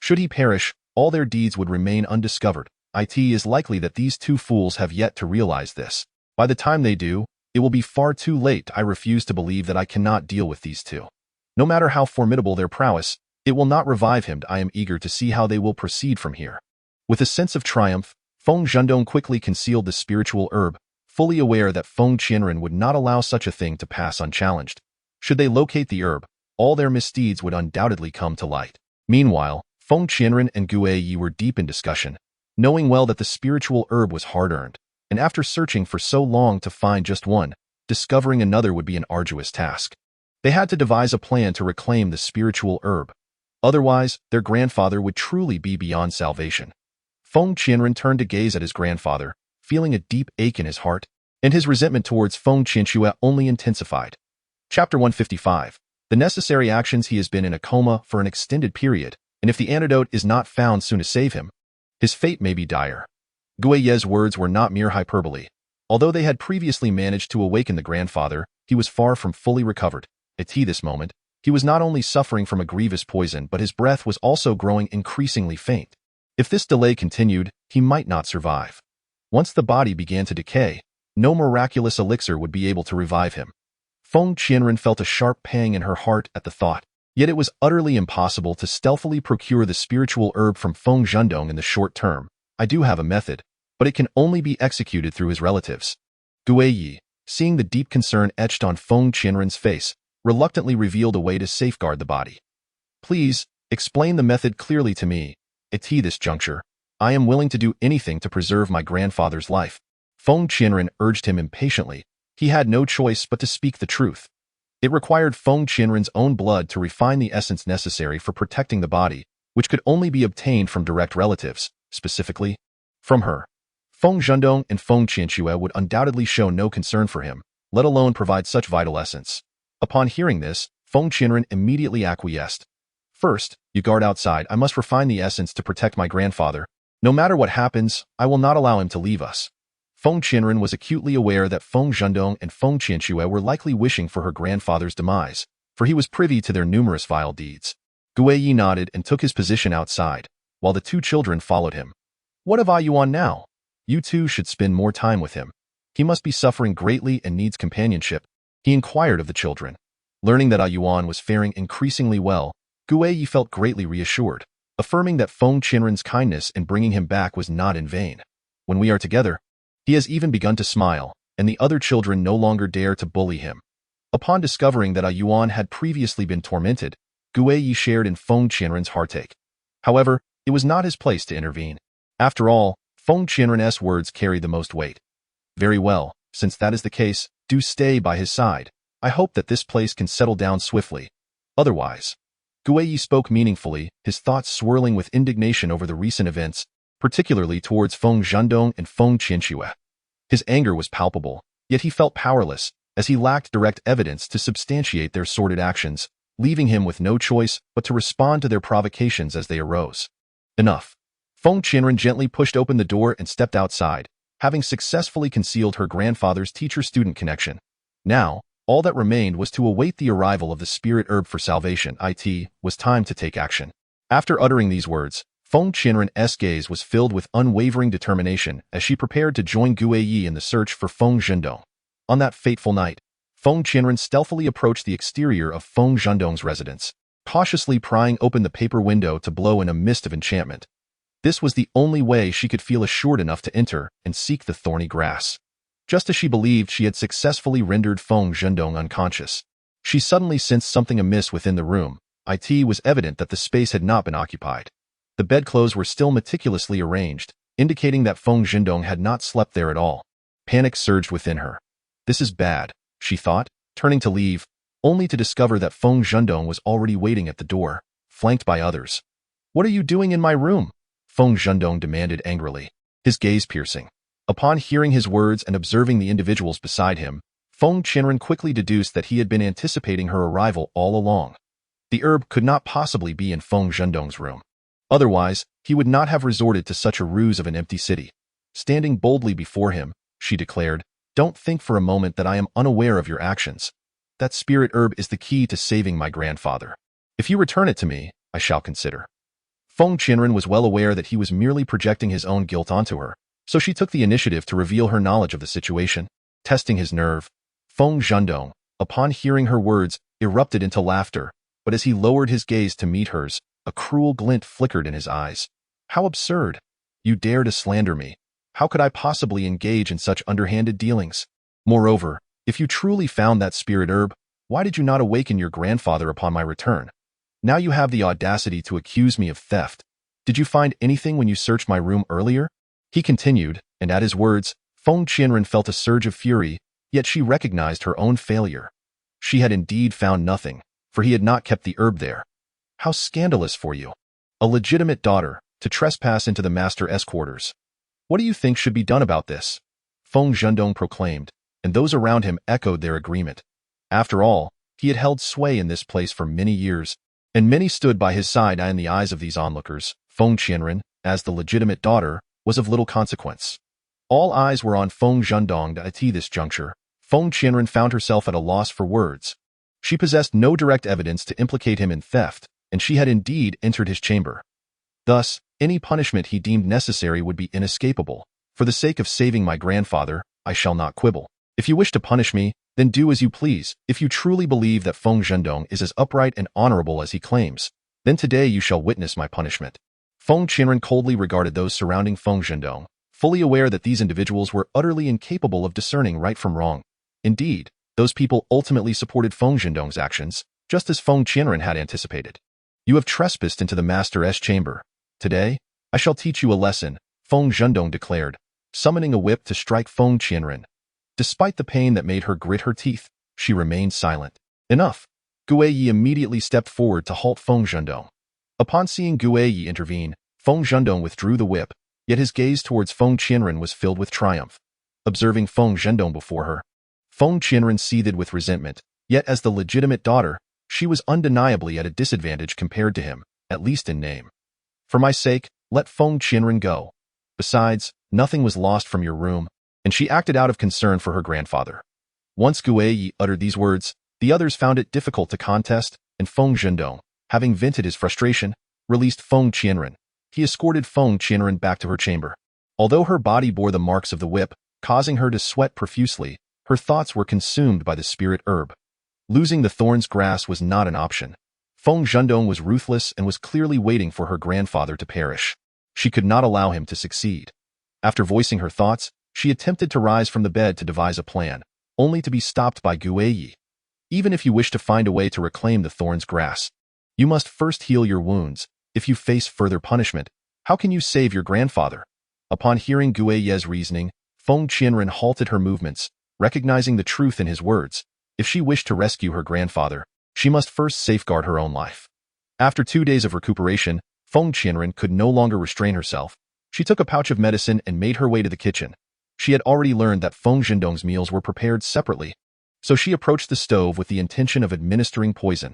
Should he perish, all their deeds would remain undiscovered. It is likely that these two fools have yet to realize this. By the time they do, it will be far too late. I refuse to believe that I cannot deal with these two. No matter how formidable their prowess, it will not revive him. I am eager to see how they will proceed from here. With a sense of triumph, Feng Zhendong quickly concealed the spiritual herb, fully aware that Feng Qianren would not allow such a thing to pass unchallenged. Should they locate the herb, all their misdeeds would undoubtedly come to light. Meanwhile, Feng Qianren and Gu Yi were deep in discussion, knowing well that the spiritual herb was hard-earned, and after searching for so long to find just one, discovering another would be an arduous task. They had to devise a plan to reclaim the spiritual herb. Otherwise, their grandfather would truly be beyond salvation. Feng Qianren turned to gaze at his grandfather, feeling a deep ache in his heart, and his resentment towards Feng Qianxue only intensified. Chapter 155. The necessary actions. He has been in a coma for an extended period, and if the antidote is not found soon to save him, his fate may be dire. Gu Yi's words were not mere hyperbole. Although they had previously managed to awaken the grandfather, he was far from fully recovered. At this moment, he was not only suffering from a grievous poison, but his breath was also growing increasingly faint. If this delay continued, he might not survive. Once the body began to decay, no miraculous elixir would be able to revive him. Feng Qianren felt a sharp pang in her heart at the thought, yet it was utterly impossible to stealthily procure the spiritual herb from Feng Zhendong in the short term. I do have a method, but it can only be executed through his relatives. Gu Yi, seeing the deep concern etched on Feng Qianren's face, reluctantly revealed a way to safeguard the body. Please, explain the method clearly to me. At this juncture, I am willing to do anything to preserve my grandfather's life. Feng Qianren urged him impatiently. He had no choice but to speak the truth. It required Feng Qianren's own blood to refine the essence necessary for protecting the body, which could only be obtained from direct relatives, specifically, from her. Feng Zhendong and Feng Qianxue would undoubtedly show no concern for him, let alone provide such vital essence. Upon hearing this, Feng Qianren immediately acquiesced. First, you guard outside. I must refine the essence to protect my grandfather. No matter what happens, I will not allow him to leave us. Feng Qianren was acutely aware that Feng Zhendong and Feng Qianxue were likely wishing for her grandfather's demise, for he was privy to their numerous vile deeds. Gu Yi nodded and took his position outside, while the two children followed him. What have Yuan now? You two should spend more time with him. He must be suffering greatly and needs companionship. He inquired of the children. Learning that Yuan was faring increasingly well, Gu Yi felt greatly reassured, affirming that Feng Qianren's kindness in bringing him back was not in vain. When we are together, he has even begun to smile, and the other children no longer dare to bully him. Upon discovering that Yuan had previously been tormented, Gu Yi shared in Feng Qianren's heartache. However, it was not his place to intervene. After all, Feng Qianren's words carried the most weight. Very well, since that is the case, do stay by his side. I hope that this place can settle down swiftly. Otherwise, Guiyi spoke meaningfully, his thoughts swirling with indignation over the recent events, particularly towards Feng Zhendong and Feng Qianxue. His anger was palpable, yet he felt powerless, as he lacked direct evidence to substantiate their sordid actions, leaving him with no choice but to respond to their provocations as they arose. Enough. Feng Qianren gently pushed open the door and stepped outside, having successfully concealed her grandfather's teacher-student connection. Now, all that remained was to await the arrival of the spirit herb for salvation. It was time to take action. After uttering these words, Feng Qianren's gaze was filled with unwavering determination as she prepared to join Guiyi in the search for Feng Zhendong. On that fateful night, Feng Qianren stealthily approached the exterior of Feng Zhendong's residence, cautiously prying open the paper window to blow in a mist of enchantment. This was the only way she could feel assured enough to enter and seek the thorny grass. Just as she believed she had successfully rendered Feng Zhendong unconscious, she suddenly sensed something amiss within the room. It was evident that the space had not been occupied. The bedclothes were still meticulously arranged, indicating that Feng Zhendong had not slept there at all. Panic surged within her. This is bad, she thought, turning to leave, only to discover that Feng Zhendong was already waiting at the door, flanked by others. "What are you doing in my room?" Feng Zhendong demanded angrily, his gaze piercing. Upon hearing his words and observing the individuals beside him, Feng Qianren quickly deduced that he had been anticipating her arrival all along. The herb could not possibly be in Feng Zhendong's room. Otherwise, he would not have resorted to such a ruse of an empty city. Standing boldly before him, she declared, "Don't think for a moment that I am unaware of your actions. That spirit herb is the key to saving my grandfather. If you return it to me, I shall consider." Feng Qianren was well aware that he was merely projecting his own guilt onto her, so she took the initiative to reveal her knowledge of the situation. Testing his nerve, Feng Zhendong, upon hearing her words, erupted into laughter, but as he lowered his gaze to meet hers, a cruel glint flickered in his eyes. "How absurd! You dare to slander me. How could I possibly engage in such underhanded dealings? Moreover, if you truly found that spirit herb, why did you not awaken your grandfather upon my return? Now you have the audacity to accuse me of theft. Did you find anything when you searched my room earlier?" He continued, and at his words, Feng Qianren felt a surge of fury, yet she recognized her own failure. She had indeed found nothing, for he had not kept the herb there. "How scandalous for you, a legitimate daughter, to trespass into the master's quarters. What do you think should be done about this?" Feng Zhendong proclaimed, and those around him echoed their agreement. After all, he had held sway in this place for many years, and many stood by his side, and in the eyes of these onlookers, Feng Qianren, as the legitimate daughter, was of little consequence. All eyes were on Feng Zhendong. At this juncture, Feng Qianren found herself at a loss for words. She possessed no direct evidence to implicate him in theft, and she had indeed entered his chamber. Thus, any punishment he deemed necessary would be inescapable. "For the sake of saving my grandfather, I shall not quibble. If you wish to punish me, then do as you please. If you truly believe that Feng Zhendong is as upright and honorable as he claims, then today you shall witness my punishment." Feng Qianren coldly regarded those surrounding Feng Zhendong, fully aware that these individuals were utterly incapable of discerning right from wrong. Indeed, those people ultimately supported Feng Zhendong's actions, just as Feng Qianren had anticipated. "You have trespassed into the master's chamber. Today, I shall teach you a lesson," Feng Zhendong declared, summoning a whip to strike Feng Qianren. Despite the pain that made her grit her teeth, she remained silent. "Enough!" Guiyi immediately stepped forward to halt Feng Zhendong. Upon seeing Guiyi intervene, Feng Zhendong withdrew the whip, yet his gaze towards Feng Qianren was filled with triumph. Observing Feng Zhendong before her, Feng Qianren seethed with resentment, yet as the legitimate daughter, she was undeniably at a disadvantage compared to him, at least in name. "For my sake, let Feng Qianren go. Besides, nothing was lost from your room," and she acted out of concern for her grandfather. Once Guiyi uttered these words, the others found it difficult to contest, and Feng Zhendong, having vented his frustration, released Feng Qianren. He escorted Feng Qianren back to her chamber. Although her body bore the marks of the whip, causing her to sweat profusely, her thoughts were consumed by the spirit herb. Losing the thorn's grass was not an option. Feng Zhendong was ruthless and was clearly waiting for her grandfather to perish. She could not allow him to succeed. After voicing her thoughts, she attempted to rise from the bed to devise a plan, only to be stopped by Guiyi. "Even if you wish to find a way to reclaim the thorn's grass, you must first heal your wounds. If you face further punishment, how can you save your grandfather?" Upon hearing Guiyi's reasoning, Feng Qianren halted her movements, recognizing the truth in his words. If she wished to rescue her grandfather, she must first safeguard her own life. After 2 days of recuperation, Feng Qianren could no longer restrain herself. She took a pouch of medicine and made her way to the kitchen. She had already learned that Feng Zhendong's meals were prepared separately, so she approached the stove with the intention of administering poison.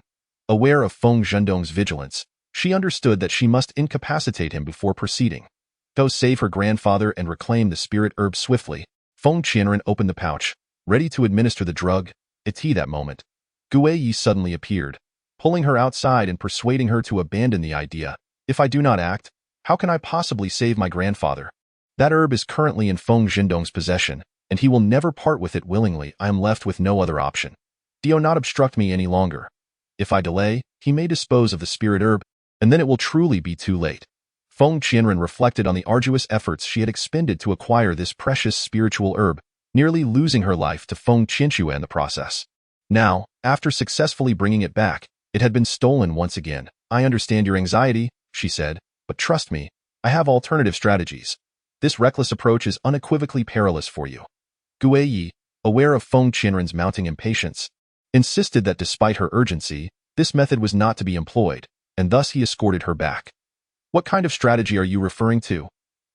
Aware of Feng Zhendong's vigilance, she understood that she must incapacitate him before proceeding. To save her grandfather and reclaim the spirit herb swiftly, Feng Qianren opened the pouch, ready to administer the drug. At that moment, Guiyi suddenly appeared, pulling her outside and persuading her to abandon the idea. If I do not act, how can I possibly save my grandfather? That herb is currently in Feng Zhendong's possession, and he will never part with it willingly. I am left with no other option. Do not obstruct me any longer. If I delay, he may dispose of the spirit herb, and then it will truly be too late. Feng Qianren reflected on the arduous efforts she had expended to acquire this precious spiritual herb, nearly losing her life to Feng Qianxue in the process. Now, after successfully bringing it back, it had been stolen once again. I understand your anxiety, she said, but trust me, I have alternative strategies. This reckless approach is unequivocally perilous for you. Guiyi, aware of Feng Qianren's mounting impatience, insisted that despite her urgency, this method was not to be employed, and thus he escorted her back. What kind of strategy are you referring to?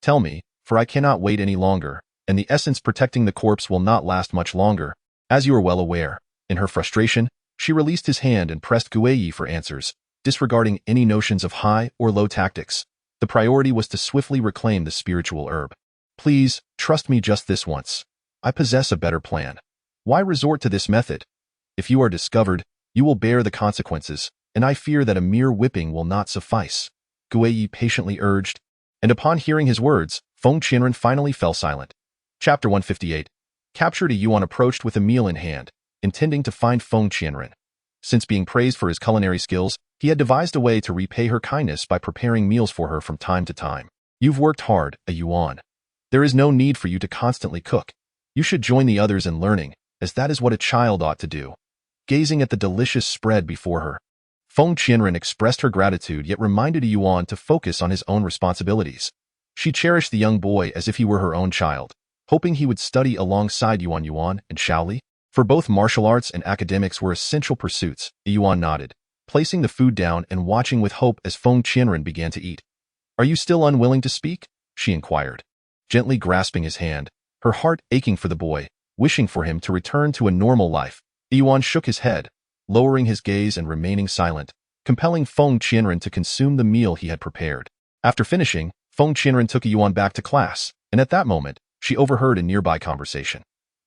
Tell me, for I cannot wait any longer, and the essence protecting the corpse will not last much longer. As you are well aware, in her frustration, she released his hand and pressed Guiyi for answers, disregarding any notions of high or low tactics. The priority was to swiftly reclaim the spiritual herb. Please, trust me just this once. I possess a better plan. Why resort to this method? If you are discovered, you will bear the consequences, and I fear that a mere whipping will not suffice, Guiyi patiently urged, and upon hearing his words, Feng Qianren finally fell silent. Chapter 158. Captured. A Yuan approached with a meal in hand, intending to find Feng Qianren. Since being praised for his culinary skills, he had devised a way to repay her kindness by preparing meals for her from time to time. You've worked hard, a Yuan. There is no need for you to constantly cook. You should join the others in learning, as that is what a child ought to do. Gazing at the delicious spread before her, Feng Qianren expressed her gratitude yet reminded Yuan to focus on his own responsibilities. She cherished the young boy as if he were her own child, hoping he would study alongside Yuan and Shaoli. For both martial arts and academics were essential pursuits. Yuan nodded, placing the food down and watching with hope as Feng Qianren began to eat. Are you still unwilling to speak? She inquired, gently grasping his hand, her heart aching for the boy, wishing for him to return to a normal life. Yuan shook his head, lowering his gaze and remaining silent, compelling Feng Qianren to consume the meal he had prepared. After finishing, Feng Qianren took Yuan back to class, and at that moment, she overheard a nearby conversation.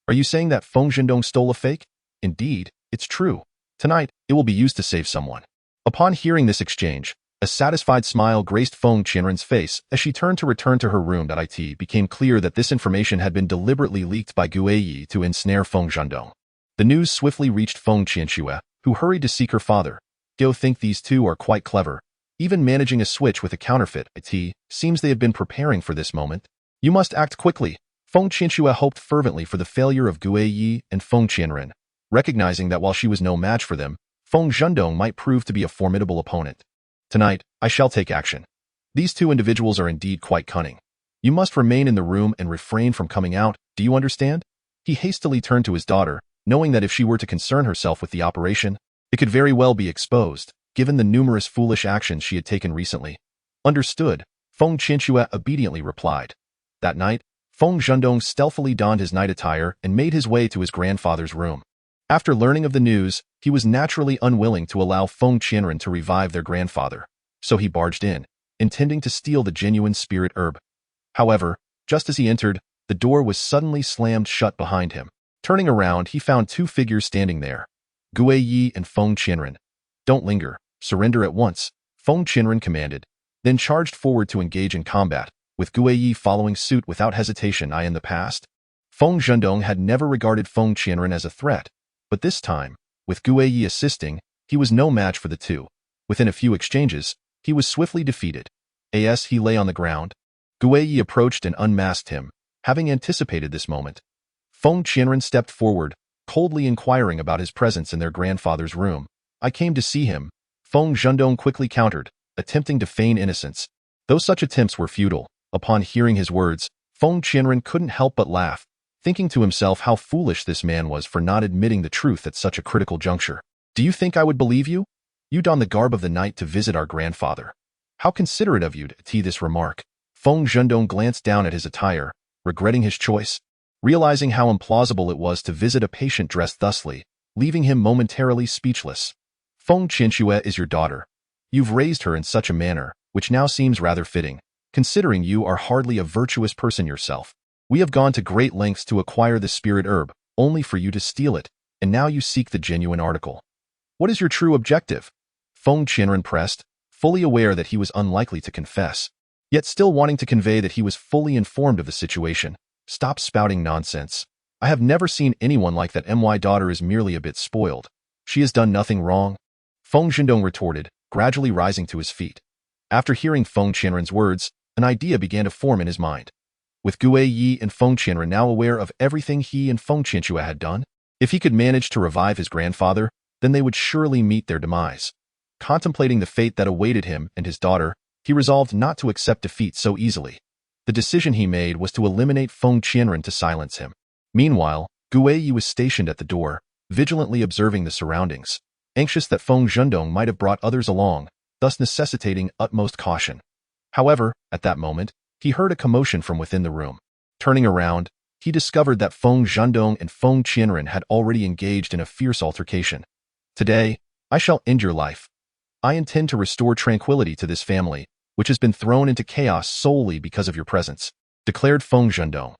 Are you saying that Feng Zhendong stole a fake? Indeed, it's true. Tonight, it will be used to save someone. Upon hearing this exchange, a satisfied smile graced Feng Qianren's face as she turned to return to her room. It became clear that this information had been deliberately leaked by Guiyi to ensnare Feng Zhendong. The news swiftly reached Feng Qianxue, who hurried to seek her father. Go think these two are quite clever. Even managing a switch with a counterfeit, seems they have been preparing for this moment. You must act quickly. Feng Qianxue hoped fervently for the failure of Guiyi and Feng Qianren, recognizing that while she was no match for them, Feng Zhendong might prove to be a formidable opponent. Tonight, I shall take action. These two individuals are indeed quite cunning. You must remain in the room and refrain from coming out, do you understand? He hastily turned to his daughter, knowing that if she were to concern herself with the operation, it could very well be exposed, given the numerous foolish actions she had taken recently. Understood, Feng Qianxue obediently replied. That night, Feng Zhendong stealthily donned his night attire and made his way to his grandfather's room. After learning of the news, he was naturally unwilling to allow Feng Qianren to revive their grandfather, so he barged in, intending to steal the genuine spirit herb. However, just as he entered, the door was suddenly slammed shut behind him. Turning around, he found two figures standing there, Guiyi and Feng Qianren. Don't linger, surrender at once, Feng Qianren commanded, then charged forward to engage in combat, with Guiyi following suit without hesitation. In the past, Feng Zhendong had never regarded Feng Qianren as a threat, but this time, with Guiyi assisting, he was no match for the two. Within a few exchanges, he was swiftly defeated. As he lay on the ground, Guiyi approached and unmasked him, having anticipated this moment. Feng Qianren stepped forward, coldly inquiring about his presence in their grandfather's room. I came to see him, Feng Zhendong quickly countered, attempting to feign innocence. Though such attempts were futile, upon hearing his words, Feng Qianren couldn't help but laugh, thinking to himself how foolish this man was for not admitting the truth at such a critical juncture. Do you think I would believe you? You don the garb of the night to visit our grandfather. How considerate of you to tee this remark. Feng Zhendong glanced down at his attire, regretting his choice, realizing how implausible it was to visit a patient dressed thusly, leaving him momentarily speechless. Feng Qianxue is your daughter. You've raised her in such a manner, which now seems rather fitting, considering you are hardly a virtuous person yourself. We have gone to great lengths to acquire the spirit herb, only for you to steal it, and now you seek the genuine article. What is your true objective? Feng Qianren pressed, fully aware that he was unlikely to confess, yet still wanting to convey that he was fully informed of the situation. Stop spouting nonsense. I have never seen anyone like that. My daughter is merely a bit spoiled. She has done nothing wrong. Feng Zhendong retorted, gradually rising to his feet. After hearing Feng Qianren's words, an idea began to form in his mind. With Gue Yi and Feng Qianren now aware of everything he and Feng Qianxue had done, if he could manage to revive his grandfather, then they would surely meet their demise. Contemplating the fate that awaited him and his daughter, he resolved not to accept defeat so easily. The decision he made was to eliminate Feng Qianren to silence him. Meanwhile, Gue Yi was stationed at the door, vigilantly observing the surroundings, anxious that Feng Zhendong might have brought others along, thus necessitating utmost caution. However, at that moment, he heard a commotion from within the room. Turning around, he discovered that Feng Zhendong and Feng Qianren had already engaged in a fierce altercation. Today, I shall end your life. I intend to restore tranquility to this family, which has been thrown into chaos solely because of your presence, declared Feng Zhendong.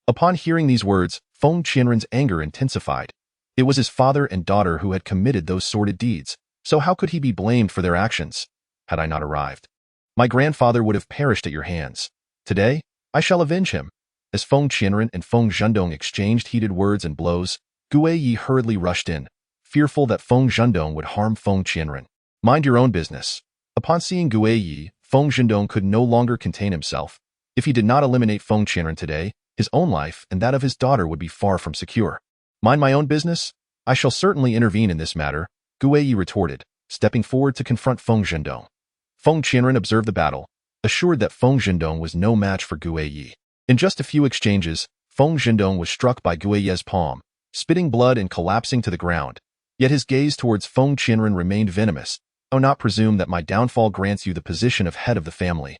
Upon hearing these words, Feng Qianren's anger intensified. It was his father and daughter who had committed those sordid deeds, so how could he be blamed for their actions? Had I not arrived, my grandfather would have perished at your hands. Today, I shall avenge him. As Feng Qianren and Feng Zhendong exchanged heated words and blows, Gue Yi hurriedly rushed in, fearful that Feng Zhendong would harm Feng Qianren. Mind your own business. Upon seeing Gue Yi, Feng Zhendong could no longer contain himself. If he did not eliminate Feng Qianren today, his own life and that of his daughter would be far from secure. Mind my own business? I shall certainly intervene in this matter, Gue Yi retorted, stepping forward to confront Feng Zhendong. Feng Qianren observed the battle, assured that Feng Zhendong was no match for Gue Yi. In just a few exchanges, Feng Zhendong was struck by Gue Yi's palm, spitting blood and collapsing to the ground. Yet his gaze towards Feng Qianren remained venomous. Do not presume that my downfall grants you the position of head of the family.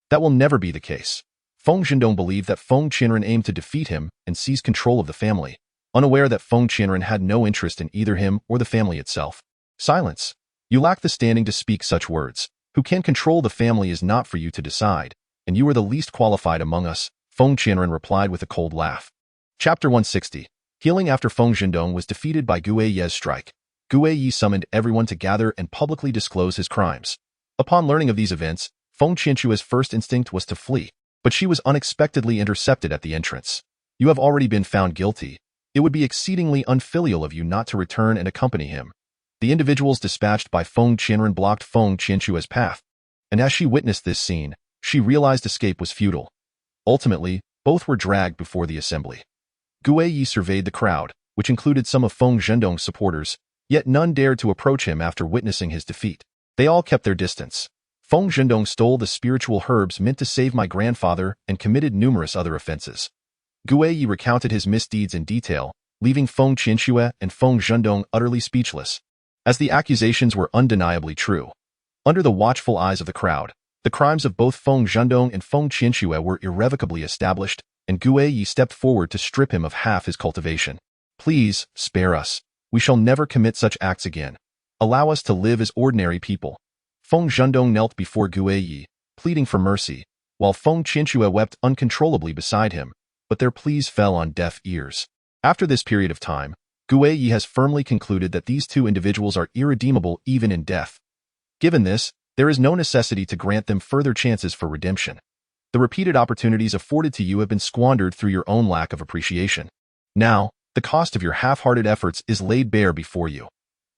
That will never be the case. Feng Zhendong believed that Feng Qianren aimed to defeat him and seize control of the family, unaware that Feng Qianren had no interest in either him or the family itself. Silence. You lack the standing to speak such words. Who can control the family is not for you to decide, and you are the least qualified among us, Feng Qianren replied with a cold laugh. Chapter 160. Healing after Feng Zhendong was defeated by Gue Yi's strike. Gue Yi summoned everyone to gather and publicly disclose his crimes. Upon learning of these events, Feng Qianxue's first instinct was to flee, but she was unexpectedly intercepted at the entrance. You have already been found guilty. It would be exceedingly unfilial of you not to return and accompany him. The individuals dispatched by Feng Qianren blocked Feng Qianxue's path, and as she witnessed this scene, she realized escape was futile. Ultimately, both were dragged before the assembly. Gue Yi surveyed the crowd, which included some of Feng Zhendong's supporters, yet none dared to approach him after witnessing his defeat. They all kept their distance. Feng Zhendong stole the spiritual herbs meant to save my grandfather and committed numerous other offenses. Gue Yi recounted his misdeeds in detail, leaving Feng Qianxue and Feng Zhendong utterly speechless, as the accusations were undeniably true. Under the watchful eyes of the crowd, the crimes of both Feng Zhendong and Feng Qianxue were irrevocably established, and Gue Yi stepped forward to strip him of half his cultivation. Please, spare us. We shall never commit such acts again. Allow us to live as ordinary people. Feng Zhendong knelt before Gue Yi, pleading for mercy, while Feng Qianxue wept uncontrollably beside him, but their pleas fell on deaf ears. After this period of time, Gue Yi has firmly concluded that these two individuals are irredeemable even in death. Given this, there is no necessity to grant them further chances for redemption. The repeated opportunities afforded to you have been squandered through your own lack of appreciation. Now, the cost of your half-hearted efforts is laid bare before you.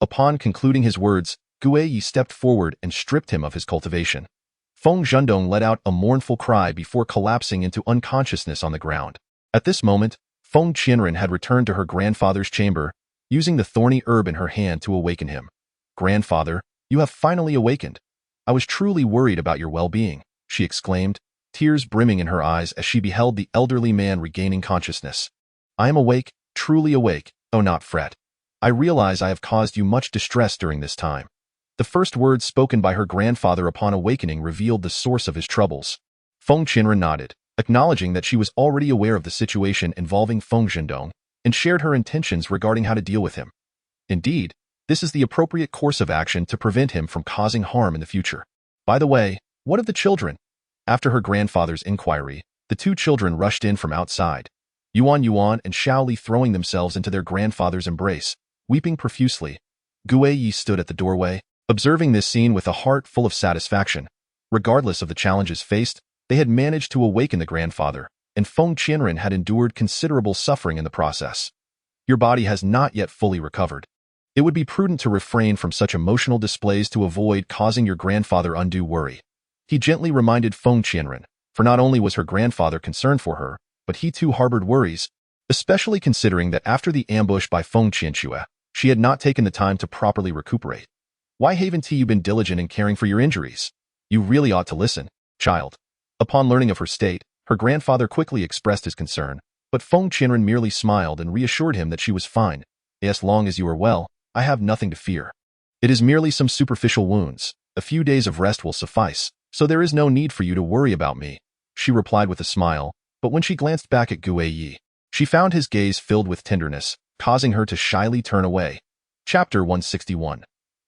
Upon concluding his words, Gue Yi stepped forward and stripped him of his cultivation. Feng Zhendong let out a mournful cry before collapsing into unconsciousness on the ground. At this moment, Feng Qianren had returned to her grandfather's chamber, using the thorny herb in her hand to awaken him. Grandfather, you have finally awakened. I was truly worried about your well-being, she exclaimed, tears brimming in her eyes as she beheld the elderly man regaining consciousness. I am awake, truly awake, oh not fret. I realize I have caused you much distress during this time. The first words spoken by her grandfather upon awakening revealed the source of his troubles. Feng Qianren nodded, acknowledging that she was already aware of the situation involving Feng Zhendong and shared her intentions regarding how to deal with him. Indeed, this is the appropriate course of action to prevent him from causing harm in the future. By the way, what of the children? After her grandfather's inquiry, the two children rushed in from outside, Yuan and Xiaoli throwing themselves into their grandfather's embrace, weeping profusely. Guiyi stood at the doorway, observing this scene with a heart full of satisfaction. Regardless of the challenges faced, they had managed to awaken the grandfather, and Feng Qianren had endured considerable suffering in the process. Your body has not yet fully recovered. It would be prudent to refrain from such emotional displays to avoid causing your grandfather undue worry. He gently reminded Feng Qianren, for not only was her grandfather concerned for her, but he too harbored worries, especially considering that after the ambush by Feng Qianxue, she had not taken the time to properly recuperate. Why haven't you been diligent in caring for your injuries? You really ought to listen, child. Upon learning of her state, her grandfather quickly expressed his concern, but Feng Qianren merely smiled and reassured him that she was fine. As long as you are well, I have nothing to fear. It is merely some superficial wounds. A few days of rest will suffice, so there is no need for you to worry about me, she replied with a smile, but when she glanced back at Guiyi, she found his gaze filled with tenderness, causing her to shyly turn away. Chapter 161.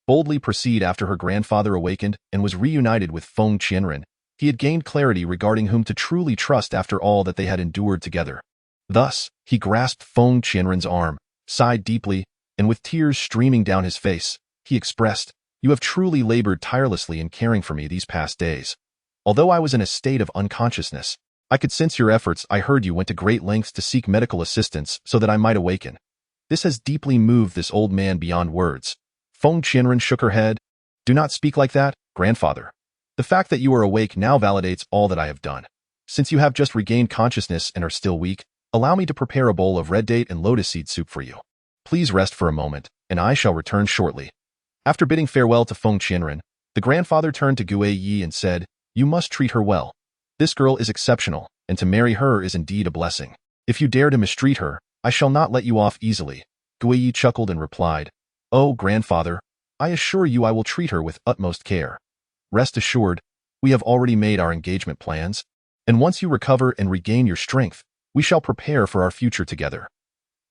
Boldly proceed. After her grandfather awakened and was reunited with Feng Qianren, he had gained clarity regarding whom to truly trust after all that they had endured together. Thus, he grasped Feng Qianren's arm, sighed deeply, and with tears streaming down his face, he expressed, "You have truly labored tirelessly in caring for me these past days. Although I was in a state of unconsciousness, I could sense your efforts. I heard you went to great lengths to seek medical assistance so that I might awaken. This has deeply moved this old man beyond words." Feng Qianren shook her head. "Do not speak like that, grandfather. The fact that you are awake now validates all that I have done. Since you have just regained consciousness and are still weak, allow me to prepare a bowl of red date and lotus seed soup for you. Please rest for a moment, and I shall return shortly." After bidding farewell to Feng Qianren, the grandfather turned to Guiyi and said, "You must treat her well. This girl is exceptional, and to marry her is indeed a blessing. If you dare to mistreat her, I shall not let you off easily." Guiyi chuckled and replied, "Oh, grandfather, I assure you I will treat her with utmost care. Rest assured, we have already made our engagement plans, and once you recover and regain your strength, we shall prepare for our future together."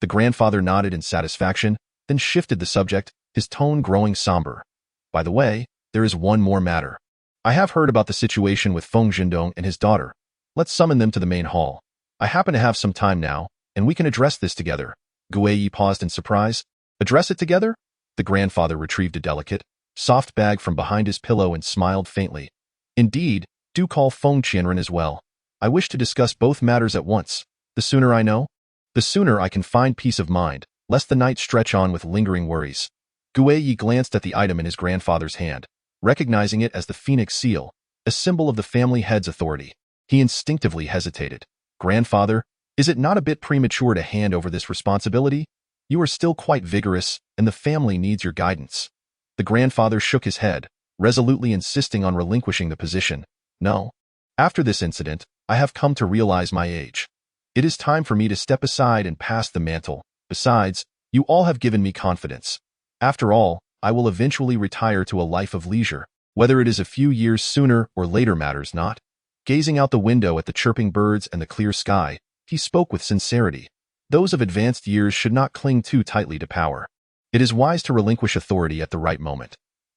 The grandfather nodded in satisfaction, then shifted the subject, his tone growing somber. "By the way, there is one more matter. I have heard about the situation with Feng Zhendong and his daughter. Let's summon them to the main hall. I happen to have some time now, and we can address this together." Guiyi paused in surprise. "Address it together?" The grandfather retrieved a delicate, soft bag from behind his pillow and smiled faintly. "Indeed, do call Feng Qianren as well. I wish to discuss both matters at once. The sooner I know, the sooner I can find peace of mind, lest the night stretch on with lingering worries." Guiyi glanced at the item in his grandfather's hand, recognizing it as the phoenix seal, a symbol of the family head's authority. He instinctively hesitated. "Grandfather, is it not a bit premature to hand over this responsibility? You are still quite vigorous, and the family needs your guidance." The grandfather shook his head, resolutely insisting on relinquishing the position. "No. After this incident, I have come to realize my age. It is time for me to step aside and pass the mantle. Besides, you all have given me confidence. After all, I will eventually retire to a life of leisure. Whether it is a few years sooner or later matters not." Gazing out the window at the chirping birds and the clear sky, he spoke with sincerity. Those of advanced years should not cling too tightly to power. It is wise to relinquish authority at the right moment.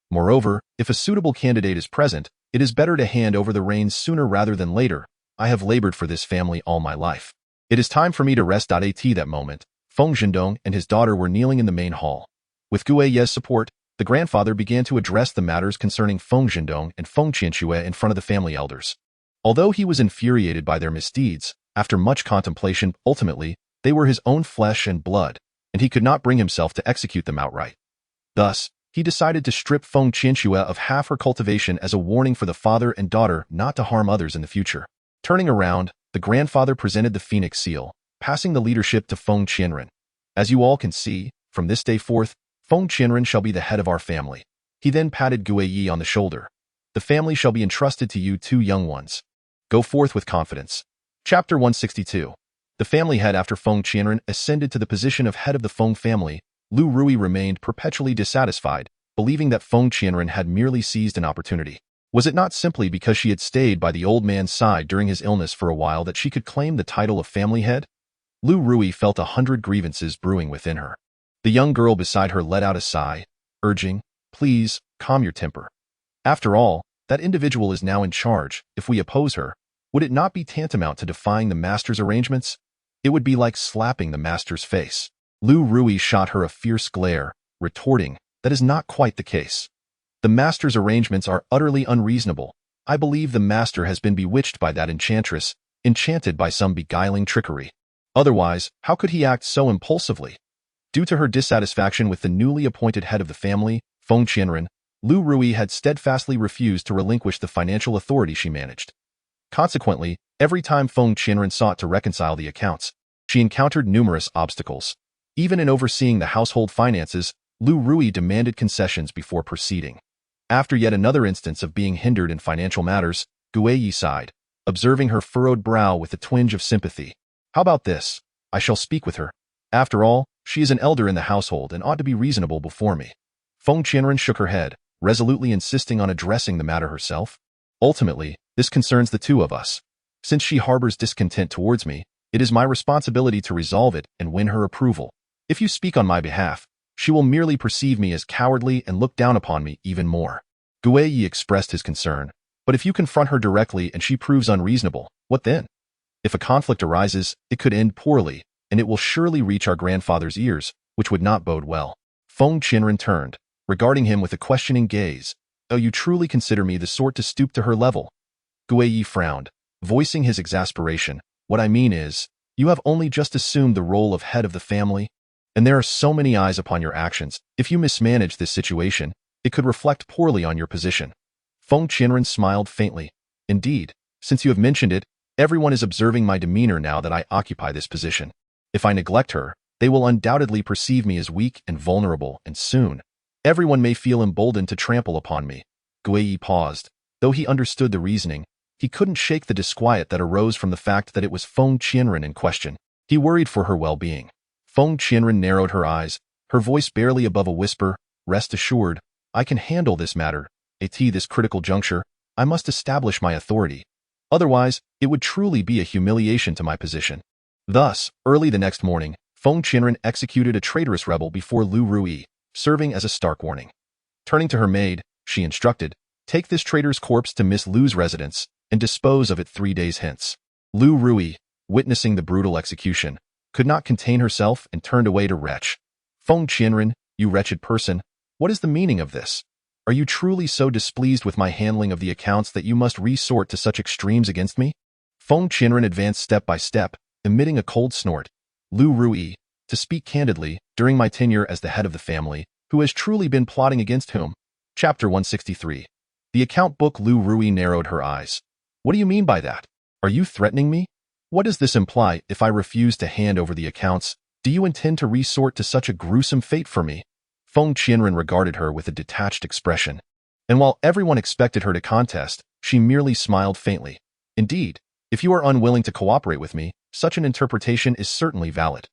Moreover, if a suitable candidate is present, it is better to hand over the reins sooner rather than later. I have labored for this family all my life. It is time for me to rest. At that moment, Feng Zhendong and his daughter were kneeling in the main hall. With Guiyi's support, the grandfather began to address the matters concerning Feng Zhendong and Feng Qianxue in front of the family elders. Although he was infuriated by their misdeeds, after much contemplation, ultimately, they were his own flesh and blood, and he could not bring himself to execute them outright. Thus, he decided to strip Feng Qianxue of half her cultivation as a warning for the father and daughter not to harm others in the future. Turning around, the grandfather presented the phoenix seal, passing the leadership to Feng Qianren. "As you all can see, from this day forth, Feng Qianren shall be the head of our family." He then patted Guiyi on the shoulder. "The family shall be entrusted to you two young ones. Go forth with confidence." Chapter 162. The family head. After Feng Qianren ascended to the position of head of the Feng family, Lu Rui remained perpetually dissatisfied, believing that Feng Qianren had merely seized an opportunity. Was it not simply because she had stayed by the old man's side during his illness for a while that she could claim the title of family head? Lu Rui felt 100 grievances brewing within her. The young girl beside her let out a sigh, urging, "Please, calm your temper. After all, that individual is now in charge. If we oppose her, would it not be tantamount to defying the master's arrangements? It would be like slapping the master's face." Lu Rui shot her a fierce glare, retorting, "That is not quite the case. The master's arrangements are utterly unreasonable. I believe the master has been bewitched by that enchantress, enchanted by some beguiling trickery. Otherwise, how could he act so impulsively?" Due to her dissatisfaction with the newly appointed head of the family, Feng Qianren, Lu Rui had steadfastly refused to relinquish the financial authority she managed. Consequently, every time Feng Qianren sought to reconcile the accounts, she encountered numerous obstacles. Even in overseeing the household finances, Lu Rui demanded concessions before proceeding. After yet another instance of being hindered in financial matters, Guiyi sighed, observing her furrowed brow with a twinge of sympathy. "How about this? I shall speak with her. After all, she is an elder in the household and ought to be reasonable before me." Feng Qianren shook her head, resolutely insisting on addressing the matter herself. "Ultimately, this concerns the two of us. Since she harbors discontent towards me, it is my responsibility to resolve it and win her approval. If you speak on my behalf, she will merely perceive me as cowardly and look down upon me even more." Guiyi expressed his concern. "But if you confront her directly and she proves unreasonable, what then? If a conflict arises, it could end poorly, and it will surely reach our grandfather's ears, which would not bode well." Feng Qianren turned, regarding him with a questioning gaze. "Oh, you truly consider me the sort to stoop to her level?" Guiyi frowned, voicing his exasperation. "What I mean is, you have only just assumed the role of head of the family, and there are so many eyes upon your actions. If you mismanage this situation, it could reflect poorly on your position." Feng Qianren smiled faintly. "Indeed, since you have mentioned it, everyone is observing my demeanor now that I occupy this position. If I neglect her, they will undoubtedly perceive me as weak and vulnerable, and soon, everyone may feel emboldened to trample upon me." Guiyi paused. Though he understood the reasoning, he couldn't shake the disquiet that arose from the fact that it was Feng Qianren in question. He worried for her well-being. Feng Qianren narrowed her eyes, her voice barely above a whisper. "Rest assured, I can handle this matter. At this critical juncture, I must establish my authority. Otherwise, it would truly be a humiliation to my position." Thus, early the next morning, Feng Qianren executed a traitorous rebel before Lu Rui, serving as a stark warning. Turning to her maid, she instructed, "Take this traitor's corpse to Miss Lu's residence and dispose of it 3 days hence." Lu Rui, witnessing the brutal execution, could not contain herself and turned away to retch. "Feng Qianren, you wretched person, what is the meaning of this? Are you truly so displeased with my handling of the accounts that you must resort to such extremes against me?" Feng Qianren advanced step by step, emitting a cold snort. "Lu Rui, to speak candidly, during my tenure as the head of the family, who has truly been plotting against whom?" Chapter 163. The account book. Lu Rui narrowed her eyes. "What do you mean by that? Are you threatening me? What does this imply? If I refuse to hand over the accounts, do you intend to resort to such a gruesome fate for me?" Feng Qianren regarded her with a detached expression, and while everyone expected her to contest, she merely smiled faintly. "Indeed, if you are unwilling to cooperate with me, such an interpretation is certainly valid."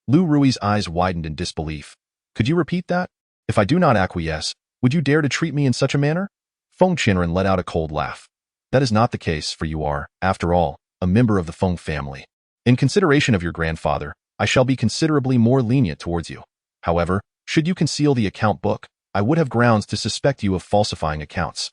Lu Rui's eyes widened in disbelief. "Could you repeat that? If I do not acquiesce, would you dare to treat me in such a manner?" Feng Qianren let out a cold laugh. "That is not the case, for you are, after all, a member of the Feng family. In consideration of your grandfather, I shall be considerably more lenient towards you. However, should you conceal the account book, I would have grounds to suspect you of falsifying accounts.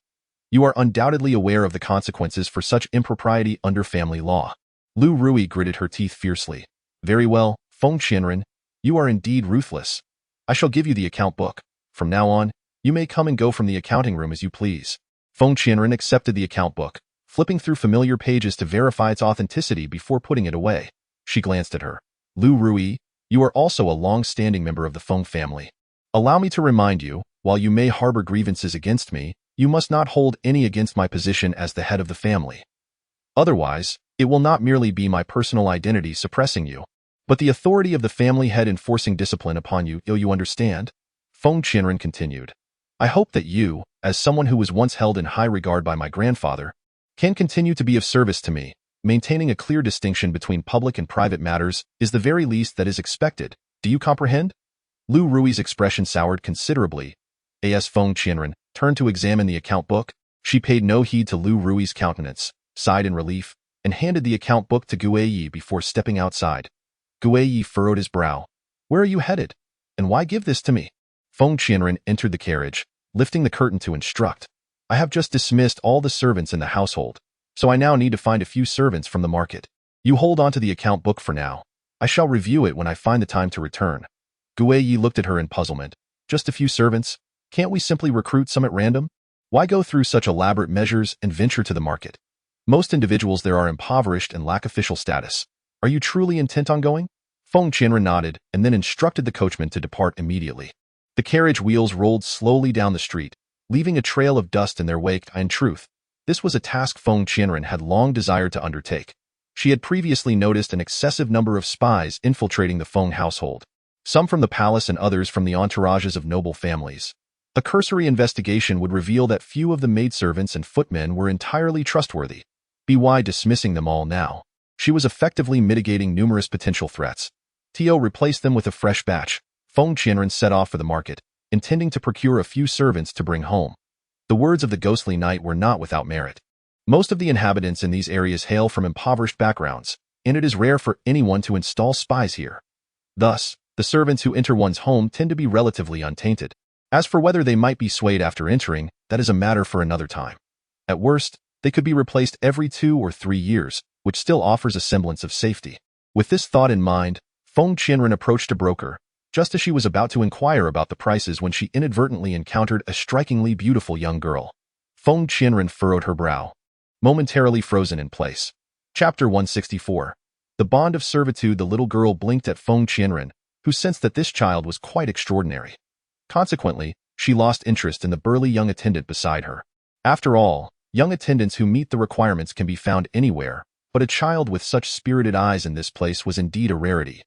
You are undoubtedly aware of the consequences for such impropriety under family law." Lu Rui gritted her teeth fiercely. "Very well, Feng Qianren, you are indeed ruthless. I shall give you the account book. From now on, you may come and go from the accounting room as you please." Feng Qianren accepted the account book, flipping through familiar pages to verify its authenticity before putting it away. She glanced at her. "Lu Rui, you are also a long-standing member of the Feng family. Allow me to remind you, while you may harbor grievances against me, you must not hold any against my position as the head of the family. Otherwise, it will not merely be my personal identity suppressing you, but the authority of the family head enforcing discipline upon you. You understand?" Feng Qianren continued. "I hope that you, as someone who was once held in high regard by my grandfather, can continue to be of service to me. Maintaining a clear distinction between public and private matters is the very least that is expected. Do you comprehend?" Lu Rui's expression soured considerably. As Feng Qianren turned to examine the account book, she paid no heed to Lu Rui's countenance, sighed in relief, and handed the account book to Guiyi before stepping outside. Guiyi furrowed his brow. Where are you headed? And why give this to me? Feng Qianren entered the carriage, lifting the curtain to instruct. I have just dismissed all the servants in the household, so I now need to find a few servants from the market. You hold on to the account book for now. I shall review it when I find the time to return. Guiyi looked at her in puzzlement. Just a few servants? Can't we simply recruit some at random? Why go through such elaborate measures and venture to the market? Most individuals there are impoverished and lack official status. Are you truly intent on going? Feng Qianren nodded and then instructed the coachman to depart immediately. The carriage wheels rolled slowly down the street, leaving a trail of dust in their wake. In truth, this was a task Feng Qianren had long desired to undertake. She had previously noticed an excessive number of spies infiltrating the Feng household, some from the palace and others from the entourages of noble families. A cursory investigation would reveal that few of the maidservants and footmen were entirely trustworthy. By dismissing them all now, she was effectively mitigating numerous potential threats. Tio replaced them with a fresh batch. Feng Qianren set off for the market, intending to procure a few servants to bring home. The words of the ghostly knight were not without merit. Most of the inhabitants in these areas hail from impoverished backgrounds, and it is rare for anyone to install spies here. Thus, the servants who enter one's home tend to be relatively untainted. As for whether they might be swayed after entering, that is a matter for another time. At worst, they could be replaced every 2 or 3 years, which still offers a semblance of safety. With this thought in mind, Feng Qianren approached a broker, just as she was about to inquire about the prices when she inadvertently encountered a strikingly beautiful young girl. Feng Qianren furrowed her brow, momentarily frozen in place. Chapter 164. The Bond of Servitude. The little girl blinked at Feng Qianren, who sensed that this child was quite extraordinary. Consequently, she lost interest in the burly young attendant beside her. After all, young attendants who meet the requirements can be found anywhere, but a child with such spirited eyes in this place was indeed a rarity.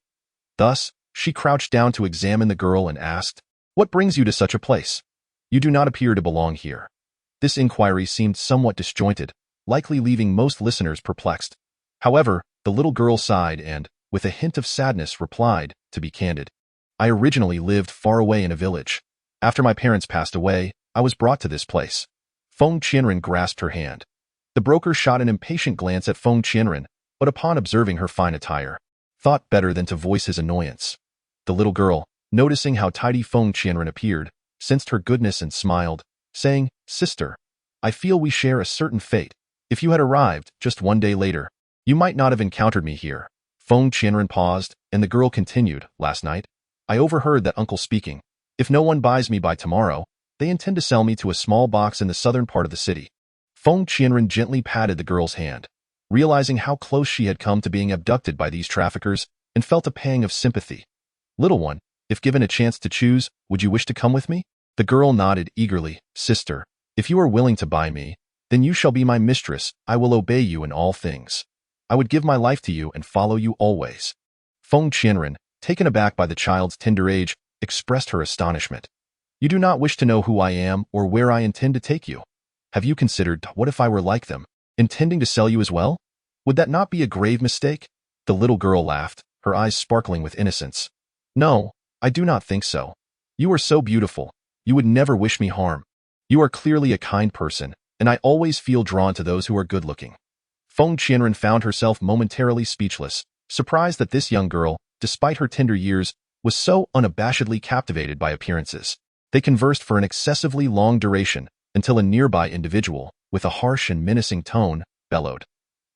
Thus, she crouched down to examine the girl and asked, "What brings you to such a place? You do not appear to belong here." This inquiry seemed somewhat disjointed, likely leaving most listeners perplexed. However, the little girl sighed and, with a hint of sadness, replied, "To be candid, I originally lived far away in a village. After my parents passed away, I was brought to this place." Feng Qianren grasped her hand. The broker shot an impatient glance at Feng Qianren, but upon observing her fine attire, thought better than to voice his annoyance. The little girl, noticing how tidy Feng Qianren appeared, sensed her goodness and smiled, saying, "Sister, I feel we share a certain fate. If you had arrived just 1 day later, you might not have encountered me here." Feng Qianren paused, and the girl continued, "Last night, I overheard that uncle speaking. If no one buys me by tomorrow, they intend to sell me to a small box in the southern part of the city." Feng Qianren gently patted the girl's hand, realizing how close she had come to being abducted by these traffickers, and felt a pang of sympathy. "Little one, if given a chance to choose, would you wish to come with me?" The girl nodded eagerly. "Sister, if you are willing to buy me, then you shall be my mistress. I will obey you in all things. I would give my life to you and follow you always." Feng Qianren, taken aback by the child's tender age, expressed her astonishment. "You do not wish to know who I am or where I intend to take you? Have you considered, what if I were like them, intending to sell you as well? Would that not be a grave mistake?" The little girl laughed, her eyes sparkling with innocence. "No, I do not think so. You are so beautiful, you would never wish me harm. You are clearly a kind person, and I always feel drawn to those who are good-looking." Feng Qianren found herself momentarily speechless, surprised that this young girl, despite her tender years, was so unabashedly captivated by appearances. They conversed for an excessively long duration, until a nearby individual, with a harsh and menacing tone, bellowed,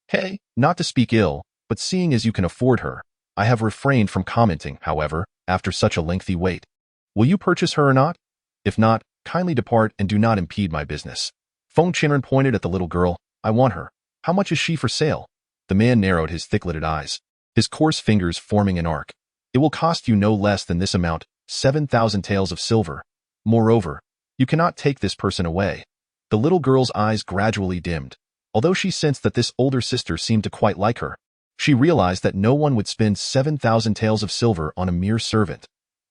"Hey, not to speak ill, but seeing as you can afford her, I have refrained from commenting, however, after such a lengthy wait. Will you purchase her or not? If not, kindly depart and do not impede my business." Feng Qianren pointed at the little girl. "I want her. How much is she for sale?" The man narrowed his thick-lidded eyes, his coarse fingers forming an arc. "It will cost you no less than this amount, 7,000 taels of silver. Moreover, you cannot take this person away." The little girl's eyes gradually dimmed, although she sensed that this older sister seemed to quite like her. She realized that no one would spend 7,000 taels of silver on a mere servant.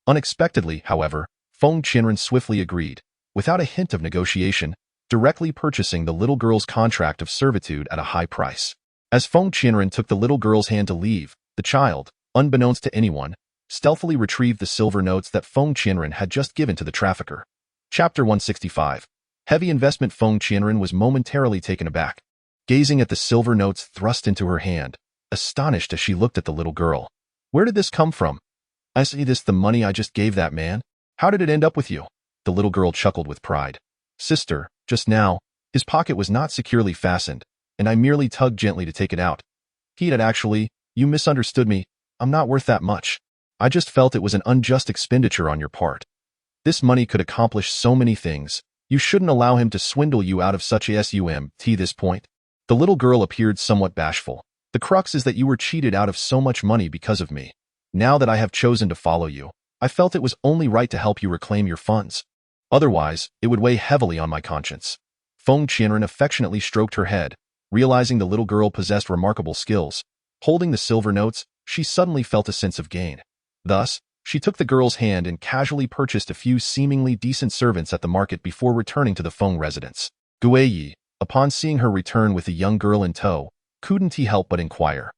Unexpectedly, however, Feng Qianren swiftly agreed, without a hint of negotiation, directly purchasing the little girl's contract of servitude at a high price. As Feng Qianren took the little girl's hand to leave, the child, unbeknownst to anyone, stealthily retrieved the silver notes that Feng Qianren had just given to the trafficker. Chapter 165. Heavy investment. Feng Qianren was momentarily taken aback, gazing at the silver notes thrust into her hand, astonished as she looked at the little girl. Where did this come from? I see this the money I just gave that man? How did it end up with you? The little girl chuckled with pride. Sister, just now, his pocket was not securely fastened, and I merely tugged gently to take it out. He had actually, you misunderstood me, I'm not worth that much. I just felt it was an unjust expenditure on your part. This money could accomplish so many things. You shouldn't allow him to swindle you out of such a sum. This point. The little girl appeared somewhat bashful. The crux is that you were cheated out of so much money because of me. Now that I have chosen to follow you, I felt it was only right to help you reclaim your funds. Otherwise, it would weigh heavily on my conscience. Feng Qianren affectionately stroked her head, realizing the little girl possessed remarkable skills. Holding the silver notes, she suddenly felt a sense of gain. Thus, she took the girl's hand and casually purchased a few seemingly decent servants at the market before returning to the Feng residence. Guiyi, upon seeing her return with the young girl in tow, couldn't he help but inquire.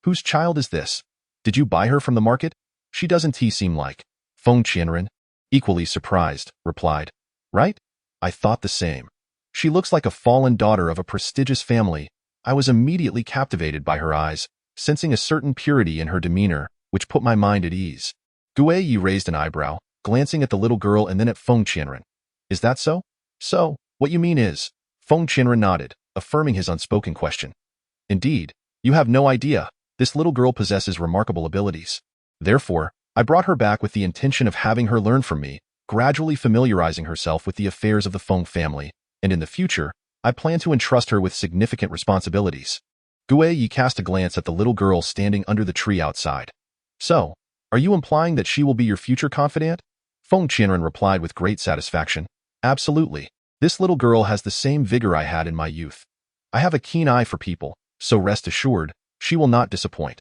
Whose child is this? Did you buy her from the market? She doesn't seem like. Feng Qianren, equally surprised, replied. Right? I thought the same. She looks like a fallen daughter of a prestigious family. I was immediately captivated by her eyes, sensing a certain purity in her demeanor, which put my mind at ease. Guiyi raised an eyebrow, glancing at the little girl and then at Feng Qianren. Is that so? So, what you mean is? Feng Qianren nodded, affirming his unspoken question. Indeed, you have no idea. This little girl possesses remarkable abilities. Therefore, I brought her back with the intention of having her learn from me, gradually familiarizing herself with the affairs of the Feng family, and in the future, I plan to entrust her with significant responsibilities. Guiyi cast a glance at the little girl standing under the tree outside. So, are you implying that she will be your future confidant? Feng Qianren replied with great satisfaction. Absolutely. This little girl has the same vigor I had in my youth. I have a keen eye for people, so rest assured, she will not disappoint.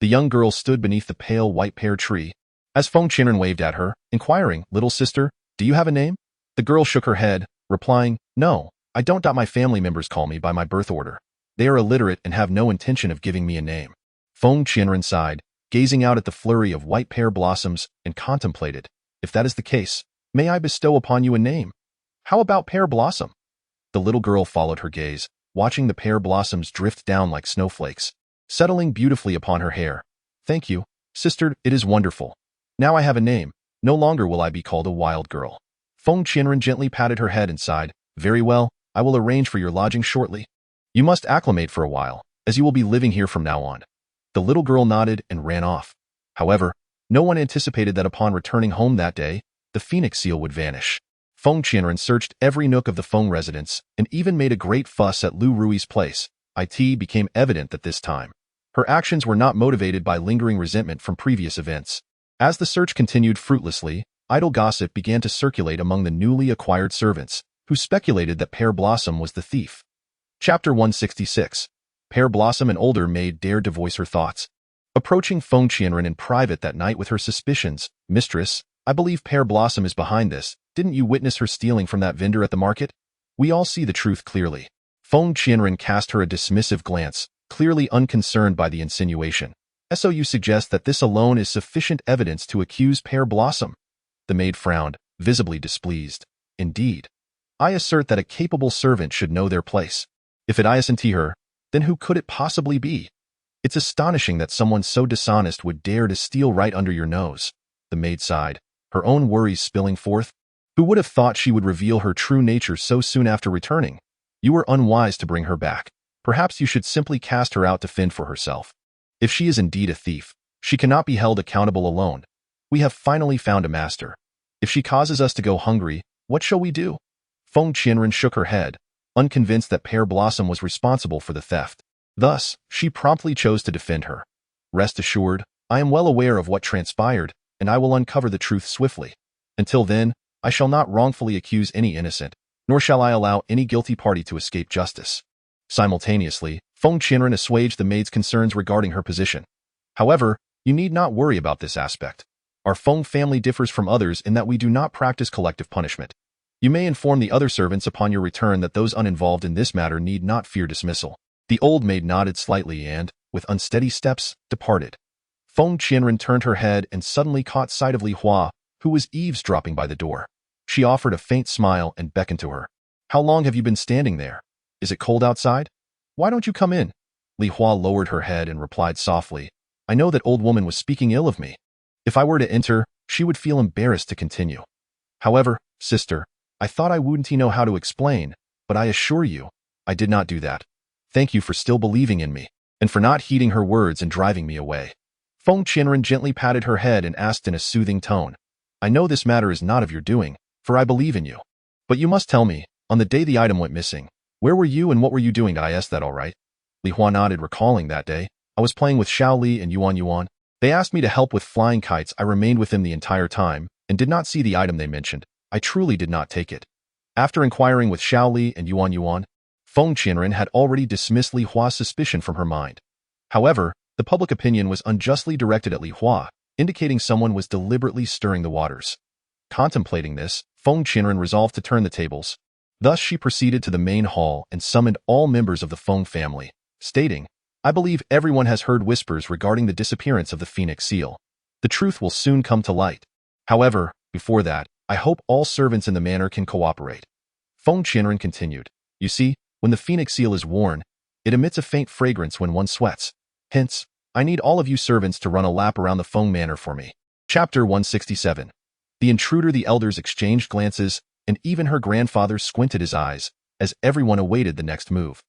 The young girl stood beneath the pale white pear tree, as Feng Qianren waved at her, inquiring, Little sister, do you have a name? The girl shook her head, replying, No, I don't. My family members call me by my birth order. They are illiterate and have no intention of giving me a name. Feng Qianren sighed, gazing out at the flurry of white pear blossoms, and contemplated, If that is the case, may I bestow upon you a name? How about Pear Blossom? The little girl followed her gaze, watching the pear blossoms drift down like snowflakes, settling beautifully upon her hair. Thank you, sister, it is wonderful. Now I have a name. No longer will I be called a wild girl. Feng Qianren gently patted her head and sighed. Very well, I will arrange for your lodging shortly. You must acclimate for a while, as you will be living here from now on. The little girl nodded and ran off. However, no one anticipated that upon returning home that day, the phoenix seal would vanish. Feng Qianren searched every nook of the Feng residence and even made a great fuss at Lu Rui's place. It became evident that this time, her actions were not motivated by lingering resentment from previous events. As the search continued fruitlessly, idle gossip began to circulate among the newly acquired servants, who speculated that Pear Blossom was the thief. Chapter 166. Pear Blossom, an older maid, dared to voice her thoughts. Approaching Feng Qianren in private that night with her suspicions, Mistress, I believe Pear Blossom is behind this. Didn't you witness her stealing from that vendor at the market? We all see the truth clearly. Feng Qianren cast her a dismissive glance, clearly unconcerned by the insinuation. So you suggest that this alone is sufficient evidence to accuse Pear Blossom? The maid frowned, visibly displeased. Indeed. I assert that a capable servant should know their place. If it isn't her, then who could it possibly be? It's astonishing that someone so dishonest would dare to steal right under your nose. The maid sighed, her own worries spilling forth. Who would have thought she would reveal her true nature so soon after returning? You were unwise to bring her back. Perhaps you should simply cast her out to fend for herself. If she is indeed a thief, she cannot be held accountable alone. We have finally found a master. If she causes us to go hungry, what shall we do? Feng Qianren shook her head, unconvinced that Pear Blossom was responsible for the theft. Thus, she promptly chose to defend her. Rest assured, I am well aware of what transpired, and I will uncover the truth swiftly. Until then, I shall not wrongfully accuse any innocent, nor shall I allow any guilty party to escape justice. Simultaneously, Feng Qianren assuaged the maid's concerns regarding her position. However, you need not worry about this aspect. Our Feng family differs from others in that we do not practice collective punishment. You may inform the other servants upon your return that those uninvolved in this matter need not fear dismissal. The old maid nodded slightly and, with unsteady steps, departed. Feng Qianren turned her head and suddenly caught sight of Li Hua, who was eavesdropping by the door. She offered a faint smile and beckoned to her. How long have you been standing there? Is it cold outside? Why don't you come in? Li Hua lowered her head and replied softly, I know that old woman was speaking ill of me. If I were to enter, she would feel embarrassed to continue. However, sister, I thought I wouldn't know how to explain, but I assure you, I did not do that. Thank you for still believing in me, and for not heeding her words and driving me away. Feng Qianren gently patted her head and asked in a soothing tone, I know this matter is not of your doing, for I believe in you. But you must tell me, on the day the item went missing, where were you and what were you doing? Is that all right? Li Hua nodded, recalling that day. I was playing with Xiao Li and Yuan. They asked me to help with flying kites. I remained with them the entire time, and did not see the item they mentioned. I truly did not take it. After inquiring with Xiao Li and Yuan, Feng Qianren had already dismissed Li Hua's suspicion from her mind. However, the public opinion was unjustly directed at Li Hua, indicating someone was deliberately stirring the waters. Contemplating this, Feng Qianren resolved to turn the tables. Thus she proceeded to the main hall and summoned all members of the Feng family, stating, I believe everyone has heard whispers regarding the disappearance of the Phoenix Seal. The truth will soon come to light. However, before that, I hope all servants in the manor can cooperate. Feng Qianren continued, You see, when the Phoenix Seal is worn, it emits a faint fragrance when one sweats. Hence, I need all of you servants to run a lap around the Feng Manor for me. Chapter 167. The intruder. The elders exchanged glances, and even her grandfather squinted his eyes, as everyone awaited the next move.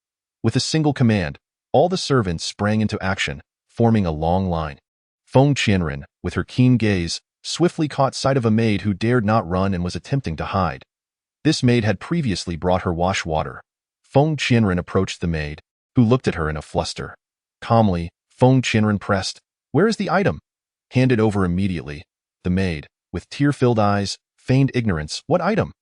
With a single command, all the servants sprang into action, forming a long line. Feng Qianren, with her keen gaze, swiftly caught sight of a maid who dared not run and was attempting to hide. This maid had previously brought her wash water. Feng Qianren approached the maid, who looked at her in a fluster. Calmly, Feng Qianren pressed, Where is the item? Hand it over immediately. The maid, with tear-filled eyes, feigned ignorance. What item?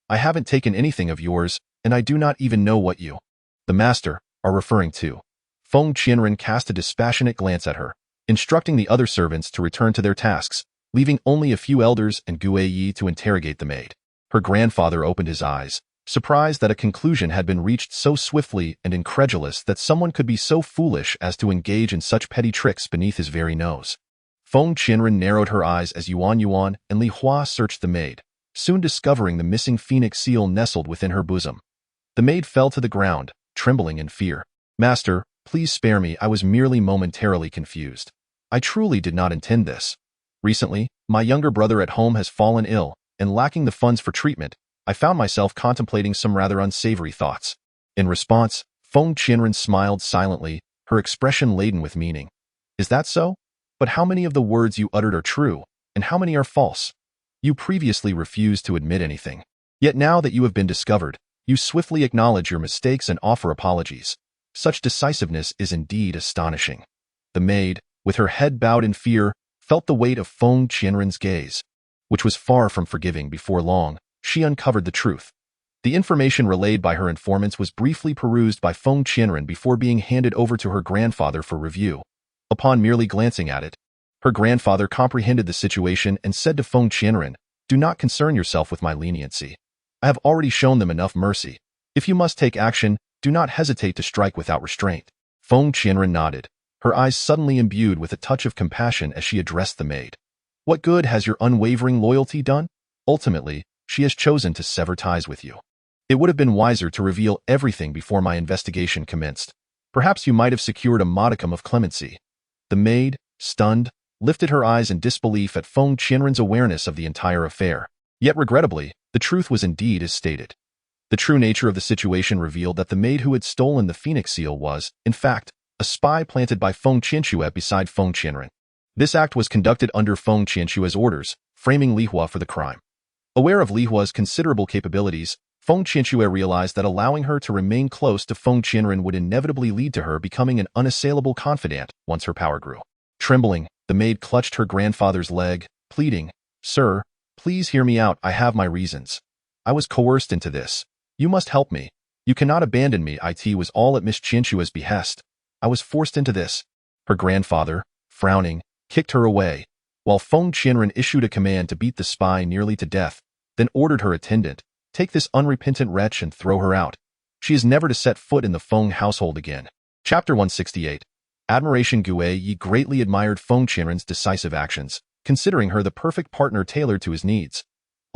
I haven't taken anything of yours, and I do not even know what you, the master, are referring to. Feng Qianren cast a dispassionate glance at her, instructing the other servants to return to their tasks, leaving only a few elders and Gu Yi to interrogate the maid. Her grandfather opened his eyes, surprised that a conclusion had been reached so swiftly and incredulous that someone could be so foolish as to engage in such petty tricks beneath his very nose. Feng Qianren narrowed her eyes as Yuan and Li Hua searched the maid, soon discovering the missing Phoenix Seal nestled within her bosom. The maid fell to the ground, trembling in fear. Master, please spare me. I was merely momentarily confused. I truly did not intend this. Recently, my younger brother at home has fallen ill, and lacking the funds for treatment, I found myself contemplating some rather unsavory thoughts. In response, Feng Qianren smiled silently, her expression laden with meaning. Is that so? But how many of the words you uttered are true, and how many are false? You previously refused to admit anything. Yet now that you have been discovered, you swiftly acknowledge your mistakes and offer apologies. Such decisiveness is indeed astonishing. The maid, with her head bowed in fear, felt the weight of Feng Qianren's gaze, which was far from forgiving. Before long, she uncovered the truth. The information relayed by her informants was briefly perused by Feng Qianren before being handed over to her grandfather for review. Upon merely glancing at it, her grandfather comprehended the situation and said to Feng Qianren, Do not concern yourself with my leniency. I have already shown them enough mercy. If you must take action, do not hesitate to strike without restraint. Feng Qianren nodded, her eyes suddenly imbued with a touch of compassion as she addressed the maid. What good has your unwavering loyalty done? Ultimately, she has chosen to sever ties with you. It would have been wiser to reveal everything before my investigation commenced. Perhaps you might have secured a modicum of clemency. The maid, stunned, lifted her eyes in disbelief at Feng Qianren's awareness of the entire affair. Yet regrettably, the truth was indeed as stated. The true nature of the situation revealed that the maid who had stolen the Phoenix Seal was, in fact, a spy planted by Feng Qianxue beside Feng Qianren. This act was conducted under Feng Qianxue's orders, framing Li Hua for the crime. Aware of Li Hua's considerable capabilities, Feng Qianxue realized that allowing her to remain close to Feng Qianren would inevitably lead to her becoming an unassailable confidant once her power grew. Trembling, the maid clutched her grandfather's leg, pleading, Sir, please hear me out. I have my reasons. I was coerced into this. You must help me. You cannot abandon me. It was all at Miss Qianxue's behest. I was forced into this. Her grandfather, frowning, kicked her away, while Feng Qianren issued a command to beat the spy nearly to death, then ordered her attendant, Take this unrepentant wretch and throw her out. She is never to set foot in the Feng household again. Chapter 168. Admiration. Gu Yi greatly admired Feng Qianren's decisive actions, considering her the perfect partner tailored to his needs.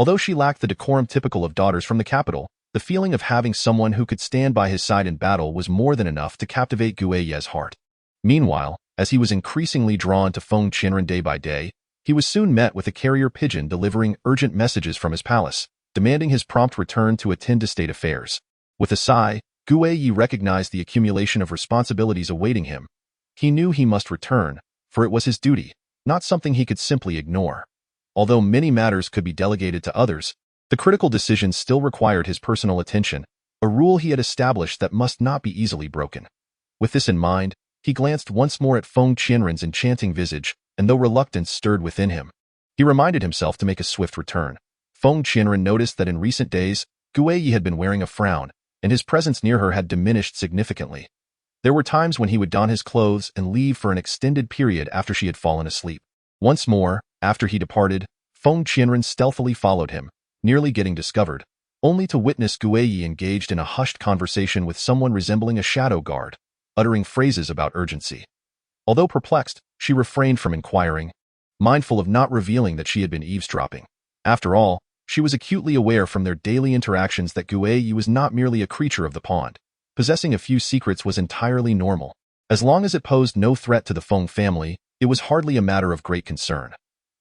Although she lacked the decorum typical of daughters from the capital, the feeling of having someone who could stand by his side in battle was more than enough to captivate Guiye's heart. Meanwhile, as he was increasingly drawn to Feng Qianren day by day, he was soon met with a carrier pigeon delivering urgent messages from his palace, demanding his prompt return to attend to state affairs. With a sigh, Guiye recognized the accumulation of responsibilities awaiting him. He knew he must return, for it was his duty, not something he could simply ignore. Although many matters could be delegated to others, the critical decisions still required his personal attention, a rule he had established that must not be easily broken. With this in mind, he glanced once more at Feng Qianren's enchanting visage, and though reluctance stirred within him, he reminded himself to make a swift return. Feng Qianren noticed that in recent days, Guiye had been wearing a frown, and his presence near her had diminished significantly. There were times when he would don his clothes and leave for an extended period after she had fallen asleep. Once more, after he departed, Feng Qianren stealthily followed him, nearly getting discovered, only to witness Guiye engaged in a hushed conversation with someone resembling a shadow guard, uttering phrases about urgency. Although perplexed, she refrained from inquiring, mindful of not revealing that she had been eavesdropping. After all, she was acutely aware from their daily interactions that Guiye was not merely a creature of the pond. Possessing a few secrets was entirely normal. As long as it posed no threat to the Feng family, it was hardly a matter of great concern.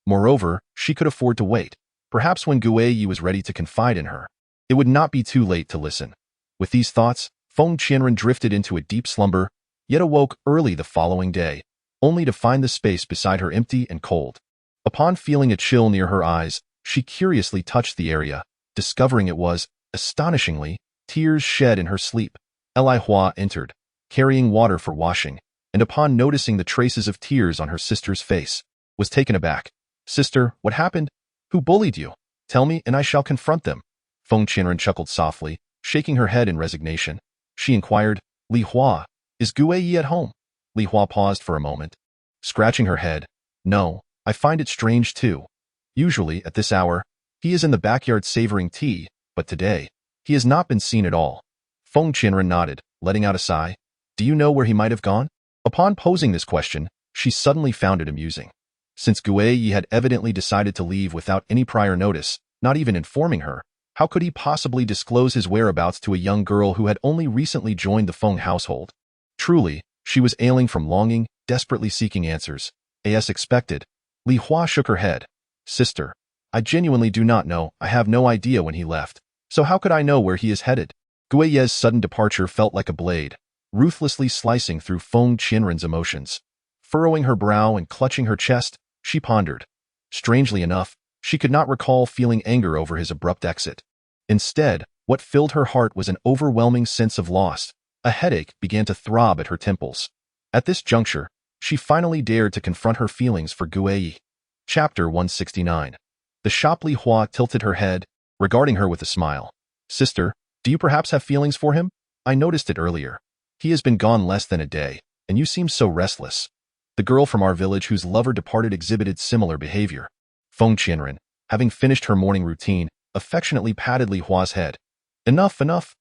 Moreover, she could afford to wait. Perhaps when Guiye was ready to confide in her, it would not be too late to listen. With these thoughts, Feng Qianren drifted into a deep slumber, yet awoke early the following day, only to find the space beside her empty and cold. Upon feeling a chill near her eyes, she curiously touched the area, discovering it was, astonishingly, tears shed in her sleep. Li Hua entered, carrying water for washing, and upon noticing the traces of tears on her sister's face, was taken aback. "Sister, what happened? Who bullied you? Tell me, and I shall confront them." Feng Qianren chuckled softly, shaking her head in resignation. She inquired, "Li Hua, is Guiye at home?" Li Hua paused for a moment, scratching her head. "No, I find it strange too. Usually, at this hour, he is in the backyard savoring tea, but today, he has not been seen at all." Feng Qianren nodded, letting out a sigh. "Do you know where he might have gone?" Upon posing this question, she suddenly found it amusing. Since Guiye had evidently decided to leave without any prior notice, not even informing her, how could he possibly disclose his whereabouts to a young girl who had only recently joined the Feng household? Truly, she was ailing from longing, desperately seeking answers. As expected, Li Hua shook her head. "Sister, I genuinely do not know. I have no idea when he left. So how could I know where he is headed?" Guiye's sudden departure felt like a blade, ruthlessly slicing through Feng Qianren's emotions. Furrowing her brow and clutching her chest, she pondered. Strangely enough, she could not recall feeling anger over his abrupt exit. Instead, what filled her heart was an overwhelming sense of loss. A headache began to throb at her temples. At this juncture, she finally dared to confront her feelings for Guiye. Chapter 169. The shop. Li Hua tilted her head, regarding her with a smile. "Sister, do you perhaps have feelings for him? I noticed it earlier. He has been gone less than a day, and you seem so restless." The girl from our village whose lover departed exhibited similar behavior. Feng Qianren, having finished her morning routine, affectionately patted Li Hua's head. "Enough, enough.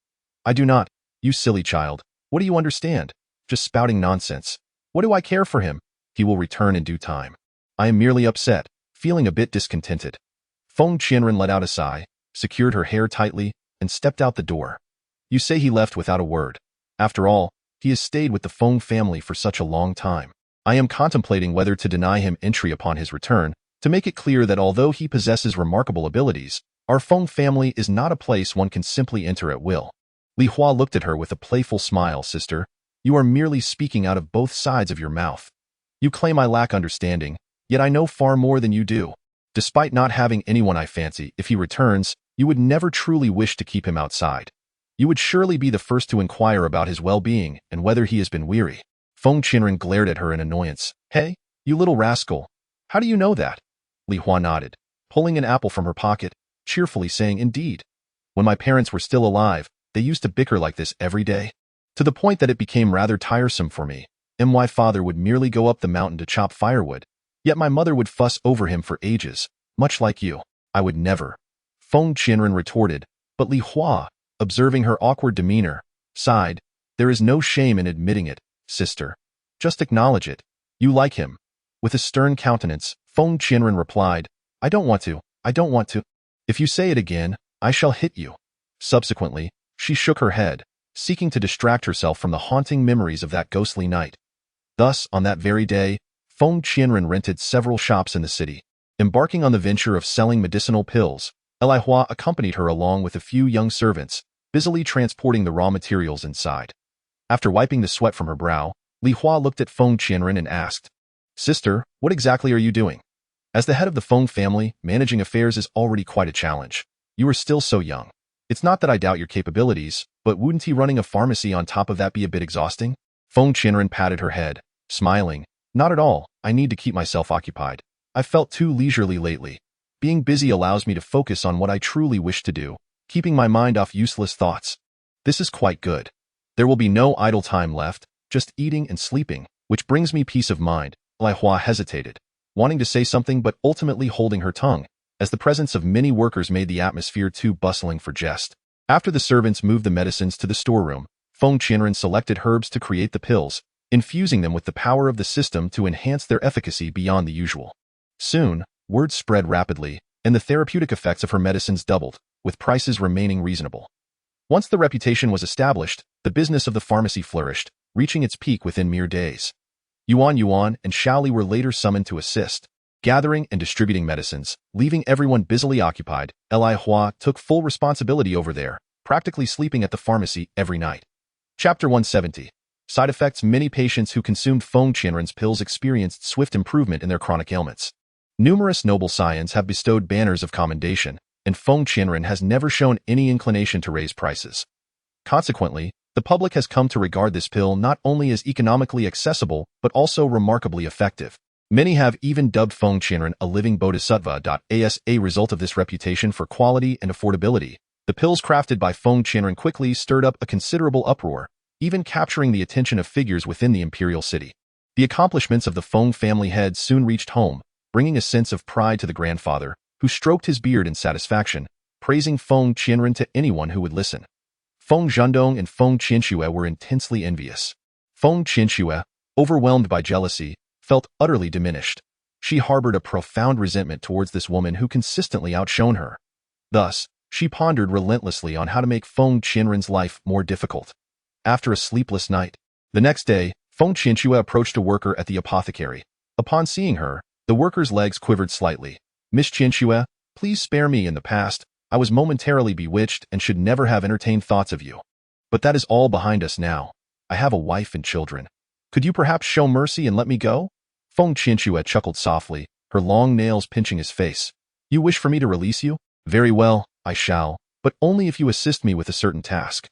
I do not. You silly child. What do you understand? Just spouting nonsense. What do I care for him? He will return in due time. I am merely upset, feeling a bit discontented." Feng Qianren let out a sigh, secured her hair tightly, and stepped out the door. "You say he left without a word. After all, he has stayed with the Feng family for such a long time. I am contemplating whether to deny him entry upon his return, to make it clear that although he possesses remarkable abilities, our Feng family is not a place one can simply enter at will." Li Hua looked at her with a playful smile. "Sister, you are merely speaking out of both sides of your mouth. You claim I lack understanding, yet I know far more than you do. Despite not having anyone I fancy, if he returns, you would never truly wish to keep him outside. You would surely be the first to inquire about his well-being and whether he has been weary." Feng Qianren glared at her in annoyance. "Hey, you little rascal. How do you know that?" Li Hua nodded, pulling an apple from her pocket, cheerfully saying, "Indeed. When my parents were still alive, they used to bicker like this every day, to the point that it became rather tiresome for me. My father would merely go up the mountain to chop firewood, yet my mother would fuss over him for ages, much like you. I would never." Feng Qianren retorted, but Li Hua, observing her awkward demeanor, sighed. "There is no shame in admitting it, sister. Just acknowledge it. You like him." With a stern countenance, Feng Qianren replied, I don't want to. If you say it again, I shall hit you. Subsequently, she shook her head, seeking to distract herself from the haunting memories of that ghostly night. Thus, on that very day, Feng Qianren rented several shops in the city. Embarking on the venture of selling medicinal pills, Eli Hua accompanied her along with a few young servants, busily transporting the raw materials inside. After wiping the sweat from her brow, Li Hua looked at Feng Qianren and asked, "Sister, what exactly are you doing? As the head of the Feng family, managing affairs is already quite a challenge. You are still so young. It's not that I doubt your capabilities, but wouldn't he running a pharmacy on top of that be a bit exhausting?" Feng Qianren patted her head, smiling. "Not at all. I need to keep myself occupied. I've felt too leisurely lately. Being busy allows me to focus on what I truly wish to do, keeping my mind off useless thoughts. This is quite good. There will be no idle time left, just eating and sleeping, which brings me peace of mind." Li Hua hesitated, wanting to say something but ultimately holding her tongue, as the presence of many workers made the atmosphere too bustling for jest. After the servants moved the medicines to the storeroom, Feng Qianren selected herbs to create the pills, infusing them with the power of the system to enhance their efficacy beyond the usual. Soon, word spread rapidly, and the therapeutic effects of her medicines doubled, with prices remaining reasonable. Once the reputation was established, the business of the pharmacy flourished, reaching its peak within mere days. Yuan and Shaoli were later summoned to assist, gathering and distributing medicines, leaving everyone busily occupied. Eli Hua took full responsibility over there, practically sleeping at the pharmacy every night. Chapter 170. Side effects. Many patients who consumed Feng Qianren's pills experienced swift improvement in their chronic ailments. Numerous noble scions have bestowed banners of commendation, and Feng Qianren has never shown any inclination to raise prices. Consequently, the public has come to regard this pill not only as economically accessible but also remarkably effective. Many have even dubbed Feng Qianren a living bodhisattva. As a result of this reputation for quality and affordability, the pills crafted by Feng Qianren quickly stirred up a considerable uproar, even capturing the attention of figures within the imperial city. The accomplishments of the Feng family head soon reached home, bringing a sense of pride to the grandfather, who stroked his beard in satisfaction, praising Feng Qianren to anyone who would listen. Feng Zhendong and Feng Qianxue were intensely envious. Feng Qianxue, overwhelmed by jealousy, felt utterly diminished. She harbored a profound resentment towards this woman who consistently outshone her. Thus, she pondered relentlessly on how to make Feng Qianren's life more difficult. After a sleepless night, the next day, Feng Qianxue approached a worker at the apothecary. Upon seeing her, the worker's legs quivered slightly. "Miss Qianxue, please spare me. In the past, I was momentarily bewitched and should never have entertained thoughts of you. But that is all behind us now. I have a wife and children. Could you perhaps show mercy and let me go?" Feng Qianxue chuckled softly, her long nails pinching his face. "You wish for me to release you? Very well, I shall, but only if you assist me with a certain task.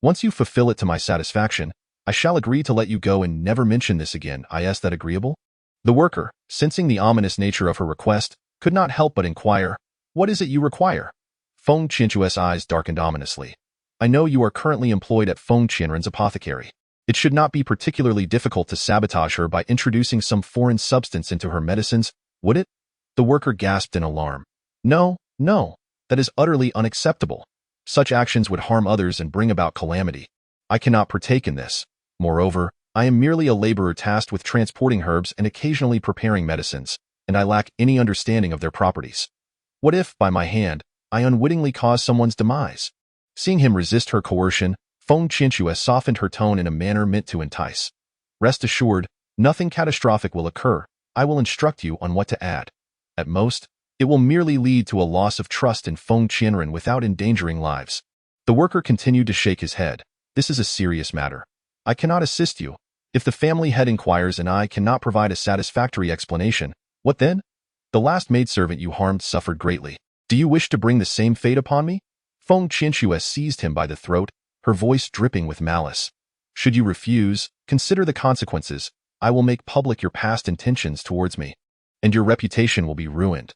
Once you fulfill it to my satisfaction, I shall agree to let you go and never mention this again. Is that agreeable?" The worker, sensing the ominous nature of her request, could not help but inquire, "What is it you require?" Feng Qianxue's eyes darkened ominously. "I know you are currently employed at Feng Qianren's apothecary. It should not be particularly difficult to sabotage her by introducing some foreign substance into her medicines, would it?" The worker gasped in alarm. No, that is utterly unacceptable. Such actions would harm others and bring about calamity. I cannot partake in this. Moreover, I am merely a laborer tasked with transporting herbs and occasionally preparing medicines, and I lack any understanding of their properties. What if, by my hand, I unwittingly cause someone's demise? Seeing him resist her coercion, Feng Qianxue softened her tone in a manner meant to entice. "Rest assured, nothing catastrophic will occur. I will instruct you on what to add. At most, it will merely lead to a loss of trust in Feng Qianren without endangering lives." The worker continued to shake his head. "This is a serious matter. I cannot assist you. If the family head inquires and I cannot provide a satisfactory explanation, what then? The last maidservant you harmed suffered greatly. Do you wish to bring the same fate upon me?" Feng Qianxue seized him by the throat, her voice dripping with malice. "Should you refuse, consider the consequences. I will make public your past intentions towards me, and your reputation will be ruined.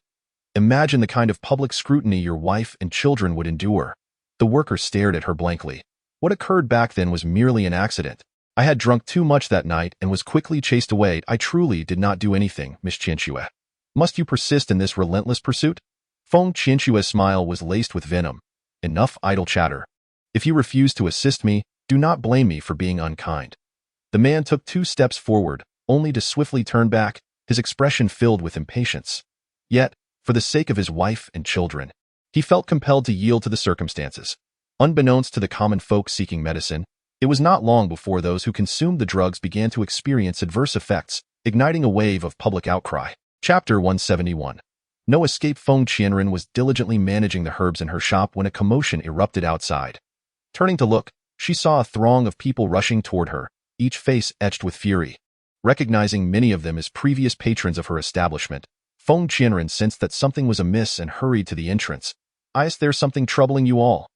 Imagine the kind of public scrutiny your wife and children would endure." The worker stared at her blankly. "What occurred back then was merely an accident. I had drunk too much that night and was quickly chased away. I truly did not do anything, Miss Qianxue. Must you persist in this relentless pursuit?" Feng Qianxue's smile was laced with venom. "Enough idle chatter. If you refuse to assist me, do not blame me for being unkind." The man took 2 steps forward, only to swiftly turn back, his expression filled with impatience. Yet, for the sake of his wife and children, He felt compelled to yield to the circumstances. Unbeknownst to the common folk seeking medicine, it was not long before those who consumed the drugs began to experience adverse effects, igniting a wave of public outcry. Chapter 171. No escape. Feng Qianren was diligently managing the herbs in her shop when a commotion erupted outside. Turning to look, she saw a throng of people rushing toward her, each face etched with fury. Recognizing many of them as previous patrons of her establishment, Feng Qianren sensed that something was amiss and hurried to the entrance. "Is there something troubling you all?"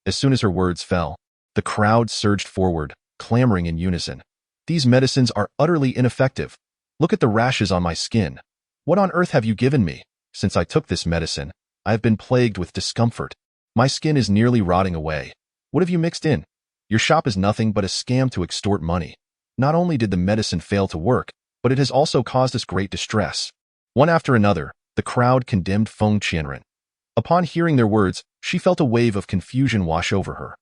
As soon as her words fell, the crowd surged forward, clamoring in unison. "These medicines are utterly ineffective. Look at the rashes on my skin. What on earth have you given me? Since I took this medicine, I have been plagued with discomfort. My skin is nearly rotting away. What have you mixed in? Your shop is nothing but a scam to extort money. Not only did the medicine fail to work, but it has also caused us great distress." One after another, the crowd condemned Feng Qianren. Upon hearing their words, she felt a wave of confusion wash over her.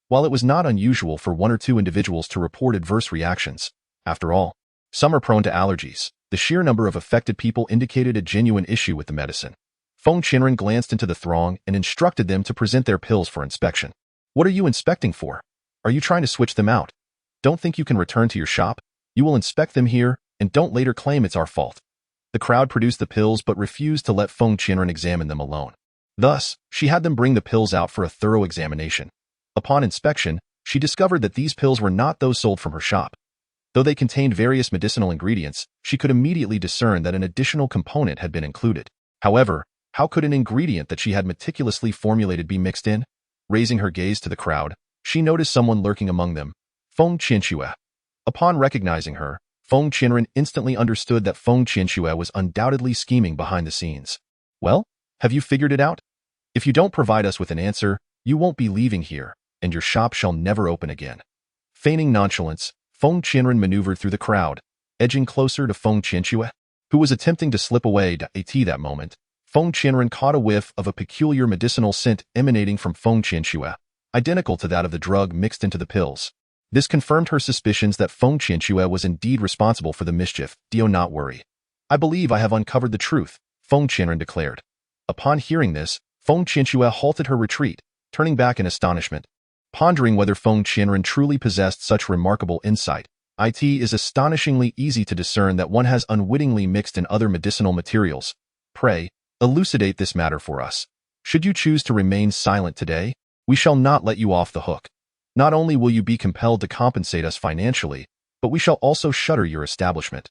While it was not unusual for one or two individuals to report adverse reactions, after all, some are prone to allergies, the sheer number of affected people indicated a genuine issue with the medicine. Feng Qianren glanced into the throng and instructed them to present their pills for inspection. "What are you inspecting for? Are you trying to switch them out? Don't think you can return to your shop? You will inspect them here, and don't later claim it's our fault." The crowd produced the pills but refused to let Feng Qianren examine them alone. Thus, she had them bring the pills out for a thorough examination. Upon inspection, she discovered that these pills were not those sold from her shop. Though they contained various medicinal ingredients, she could immediately discern that an additional component had been included. However, how could an ingredient that she had meticulously formulated be mixed in? Raising her gaze to the crowd, she noticed someone lurking among them, Feng Qianxue. Upon recognizing her, Feng Qianren instantly understood that Feng Qianxue was undoubtedly scheming behind the scenes. "Well, have you figured it out? If you don't provide us with an answer, you won't be leaving here, and your shop shall never open again." Feigning nonchalance, Feng Qianren maneuvered through the crowd, edging closer to Feng Qianxue, who was attempting to slip away. At that moment, Feng Qianren caught a whiff of a peculiar medicinal scent emanating from Feng Qianxue, identical to that of the drug mixed into the pills. This confirmed her suspicions that Feng Qianxue was indeed responsible for the mischief. "Do not worry. I believe I have uncovered the truth," Feng Qianren declared. Upon hearing this, Feng Qianxue halted her retreat, turning back in astonishment. Pondering whether Feng Qianren truly possessed such remarkable insight, it is astonishingly easy to discern that one has unwittingly mixed in other medicinal materials. "Pray, elucidate this matter for us. Should you choose to remain silent today, we shall not let you off the hook. Not only will you be compelled to compensate us financially, but we shall also shutter your establishment.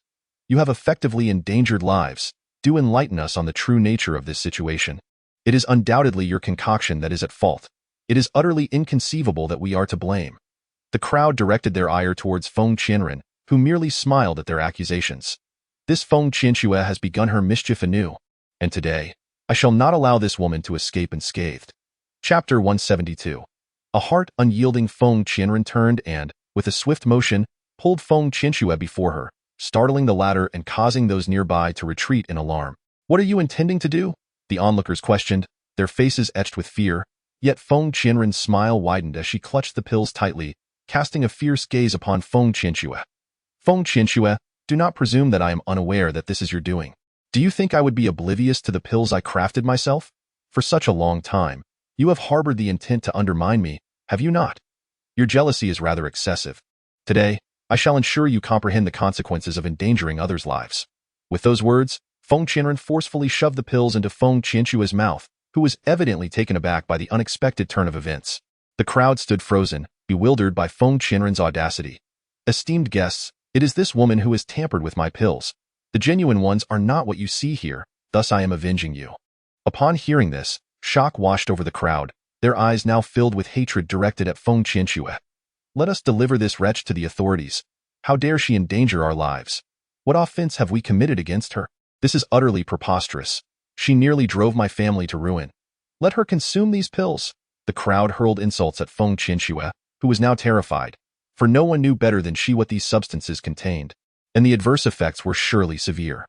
You have effectively endangered lives. Do enlighten us on the true nature of this situation. It is undoubtedly your concoction that is at fault. It is utterly inconceivable that we are to blame." The crowd directed their ire towards Feng Qianren, who merely smiled at their accusations. "This Feng Qianxue has begun her mischief anew, and today, I shall not allow this woman to escape unscathed." Chapter 172. A heart-unyielding Feng Qianren turned and, with a swift motion, pulled Feng Qianxue before her, startling the latter and causing those nearby to retreat in alarm. "What are you intending to do?" the onlookers questioned, their faces etched with fear. Yet Feng Qianren's smile widened as she clutched the pills tightly, casting a fierce gaze upon Feng Qianxue. "Feng Qianxue, do not presume that I am unaware that this is your doing. Do you think I would be oblivious to the pills I crafted myself? For such a long time, you have harbored the intent to undermine me, have you not? Your jealousy is rather excessive. Today, I shall ensure you comprehend the consequences of endangering others' lives." With those words, Feng Qianren forcefully shoved the pills into Feng Qianxue's mouth, who was evidently taken aback by the unexpected turn of events. The crowd stood frozen, bewildered by Feng Qianren's audacity. "Esteemed guests, it is this woman who has tampered with my pills. The genuine ones are not what you see here, thus I am avenging you." Upon hearing this, shock washed over the crowd, their eyes now filled with hatred directed at Feng Qianxue. "Let us deliver this wretch to the authorities. How dare she endanger our lives? What offense have we committed against her? This is utterly preposterous. She nearly drove my family to ruin. Let her consume these pills." The crowd hurled insults at Feng Qianxue, who was now terrified, for no one knew better than she what these substances contained, and the adverse effects were surely severe.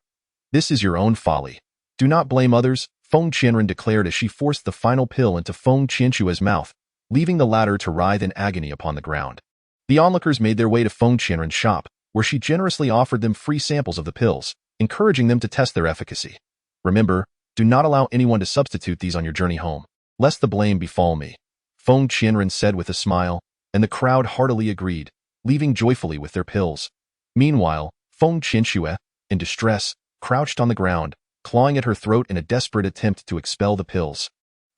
"This is your own folly. Do not blame others," Feng Qianren declared as she forced the final pill into Feng Qianxue's mouth, leaving the latter to writhe in agony upon the ground. The onlookers made their way to Feng Qianren's shop, where she generously offered them free samples of the pills, encouraging them to test their efficacy. "Remember, do not allow anyone to substitute these on your journey home. lest the blame befall me," Feng Qianren said with a smile, and the crowd heartily agreed, leaving joyfully with their pills. Meanwhile, Feng Qianxue, in distress, crouched on the ground, clawing at her throat in a desperate attempt to expel the pills.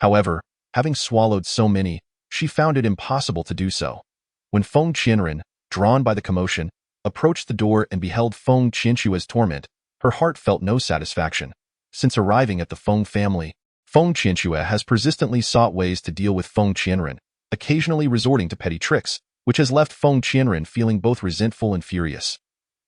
However, having swallowed so many, she found it impossible to do so. When Feng Qianren, drawn by the commotion, approached the door and beheld Feng Qianxue's torment, her heart felt no satisfaction. Since arriving at the Feng family, Feng Qianxue has persistently sought ways to deal with Feng Qianren, occasionally resorting to petty tricks, which has left Feng Qianren feeling both resentful and furious.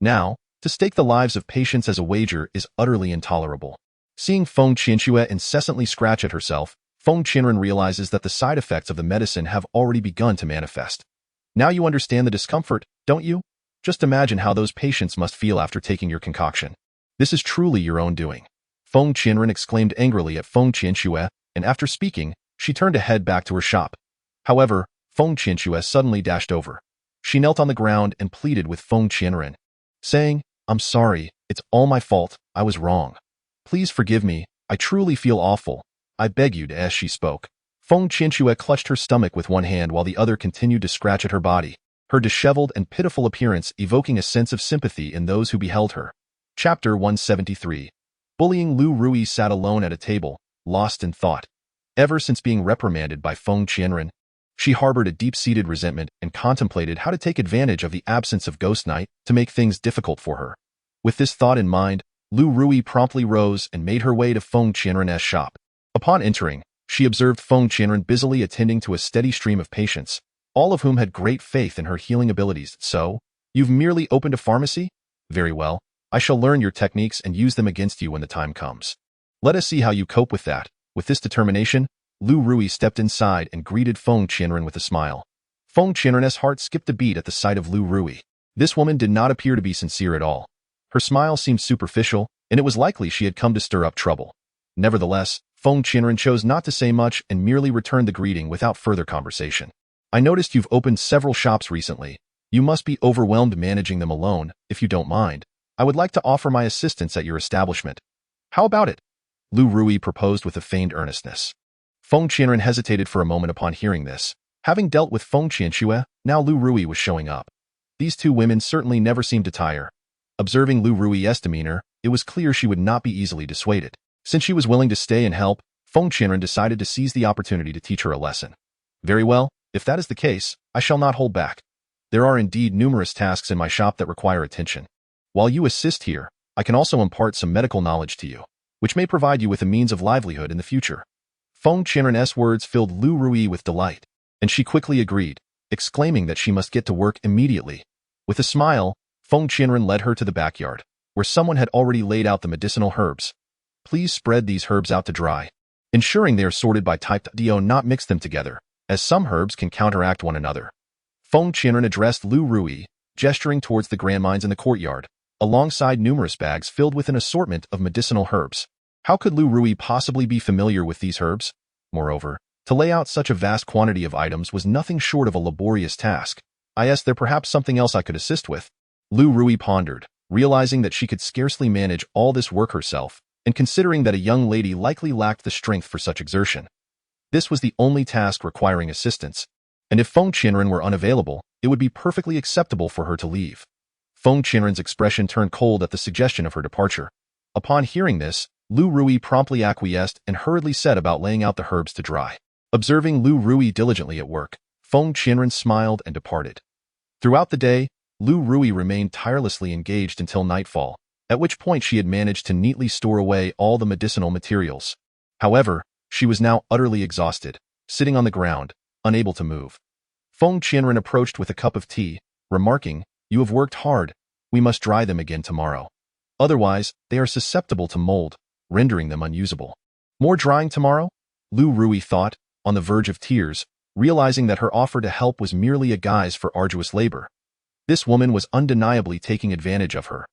Now, to stake the lives of patients as a wager is utterly intolerable. Seeing Feng Qianxue incessantly scratch at herself, Feng Qianren realizes that the side effects of the medicine have already begun to manifest. Now you understand the discomfort, don't you? Just imagine how those patients must feel after taking your concoction. This is truly your own doing. Feng Qianren exclaimed angrily at Feng Qianxue, and after speaking, she turned to head back to her shop. However, Feng Qianxue suddenly dashed over. She knelt on the ground and pleaded with Feng Qianren, saying, "I'm sorry, it's all my fault, I was wrong. Please forgive me, I truly feel awful. I beg you to," as she spoke. Feng Qianxue clutched her stomach with one hand while the other continued to scratch at her body, her disheveled and pitiful appearance evoking a sense of sympathy in those who beheld her. Chapter 173. Bullying. Lu Rui sat alone at a table, lost in thought. Ever since being reprimanded by Feng Qianren, she harbored a deep-seated resentment and contemplated how to take advantage of the absence of Ghost Knight to make things difficult for her. With this thought in mind, Lu Rui promptly rose and made her way to Feng Qianren's shop. Upon entering, she observed Feng Qianren busily attending to a steady stream of patients, all of whom had great faith in her healing abilities. "So, you've merely opened a pharmacy? Very well. I shall learn your techniques and use them against you when the time comes. Let us see how you cope with that." With this determination, Lu Rui stepped inside and greeted Feng Qianren with a smile. Feng Qianren's heart skipped a beat at the sight of Lu Rui. This woman did not appear to be sincere at all. Her smile seemed superficial, and it was likely she had come to stir up trouble. Nevertheless, Feng Qianren chose not to say much and merely returned the greeting without further conversation. "I noticed you've opened several shops recently. You must be overwhelmed managing them alone. If you don't mind, I would like to offer my assistance at your establishment. How about it?" Lu Rui proposed with a feigned earnestness. Feng Qianren hesitated for a moment upon hearing this. Having dealt with Feng Qianxue, now Lu Rui was showing up. These two women certainly never seemed to tire. Observing Lu Rui's demeanor, it was clear she would not be easily dissuaded. Since she was willing to stay and help, Feng Qianren decided to seize the opportunity to teach her a lesson. "Very well, if that is the case, I shall not hold back. There are indeed numerous tasks in my shop that require attention. While you assist here, I can also impart some medical knowledge to you, which may provide you with a means of livelihood in the future." Feng Qianren's words filled Lu Rui with delight, and she quickly agreed, exclaiming that she must get to work immediately. With a smile, Feng Qianren led her to the backyard, where someone had already laid out the medicinal herbs. "Please spread these herbs out to dry, ensuring they are sorted by type. Do not mix them together, as some herbs can counteract one another." Feng Qianren addressed Lu Rui, gesturing towards the grand mines in the courtyard, alongside numerous bags filled with an assortment of medicinal herbs. How could Lu Rui possibly be familiar with these herbs? Moreover, to lay out such a vast quantity of items was nothing short of a laborious task. "Is there perhaps something else I could assist with?" Lu Rui pondered, realizing that she could scarcely manage all this work herself, and considering that a young lady likely lacked the strength for such exertion. This was the only task requiring assistance, and if Feng Qianren were unavailable, it would be perfectly acceptable for her to leave. Feng Qianren's expression turned cold at the suggestion of her departure. Upon hearing this, Lu Rui promptly acquiesced and hurriedly set about laying out the herbs to dry. Observing Lu Rui diligently at work, Feng Qianren smiled and departed. Throughout the day, Lu Rui remained tirelessly engaged until nightfall, at which point she had managed to neatly store away all the medicinal materials. However, she was now utterly exhausted, sitting on the ground, unable to move. Feng Qianren approached with a cup of tea, remarking, "You have worked hard. We must dry them again tomorrow. Otherwise, they are susceptible to mold, rendering them unusable." "More drying tomorrow?" Lu Rui thought, on the verge of tears, realizing that her offer to help was merely a guise for arduous labor. This woman was undeniably taking advantage of her.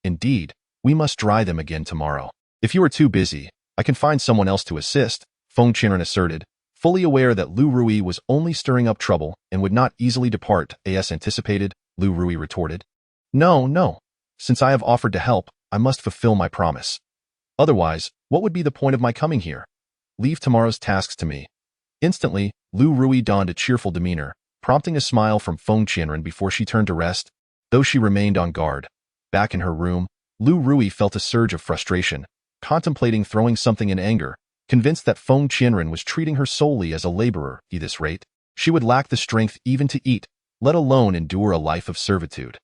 "Indeed, we must dry them again tomorrow. If you are too busy, I can find someone else to assist," Feng Qianren asserted, fully aware that Lu Rui was only stirring up trouble and would not easily depart as anticipated. Lu Rui retorted, No. Since I have offered to help, I must fulfill my promise. Otherwise, what would be the point of my coming here? Leave tomorrow's tasks to me. Instantly, Lu Rui donned a cheerful demeanor, prompting a smile from Feng Qianren before she turned to rest. Though she remained on guard, back in her room, Lu Rui felt a surge of frustration, contemplating throwing something in anger, convinced that Feng Qianren was treating her solely as a laborer. At this rate, she would lack the strength even to eat, let alone endure a life of servitude.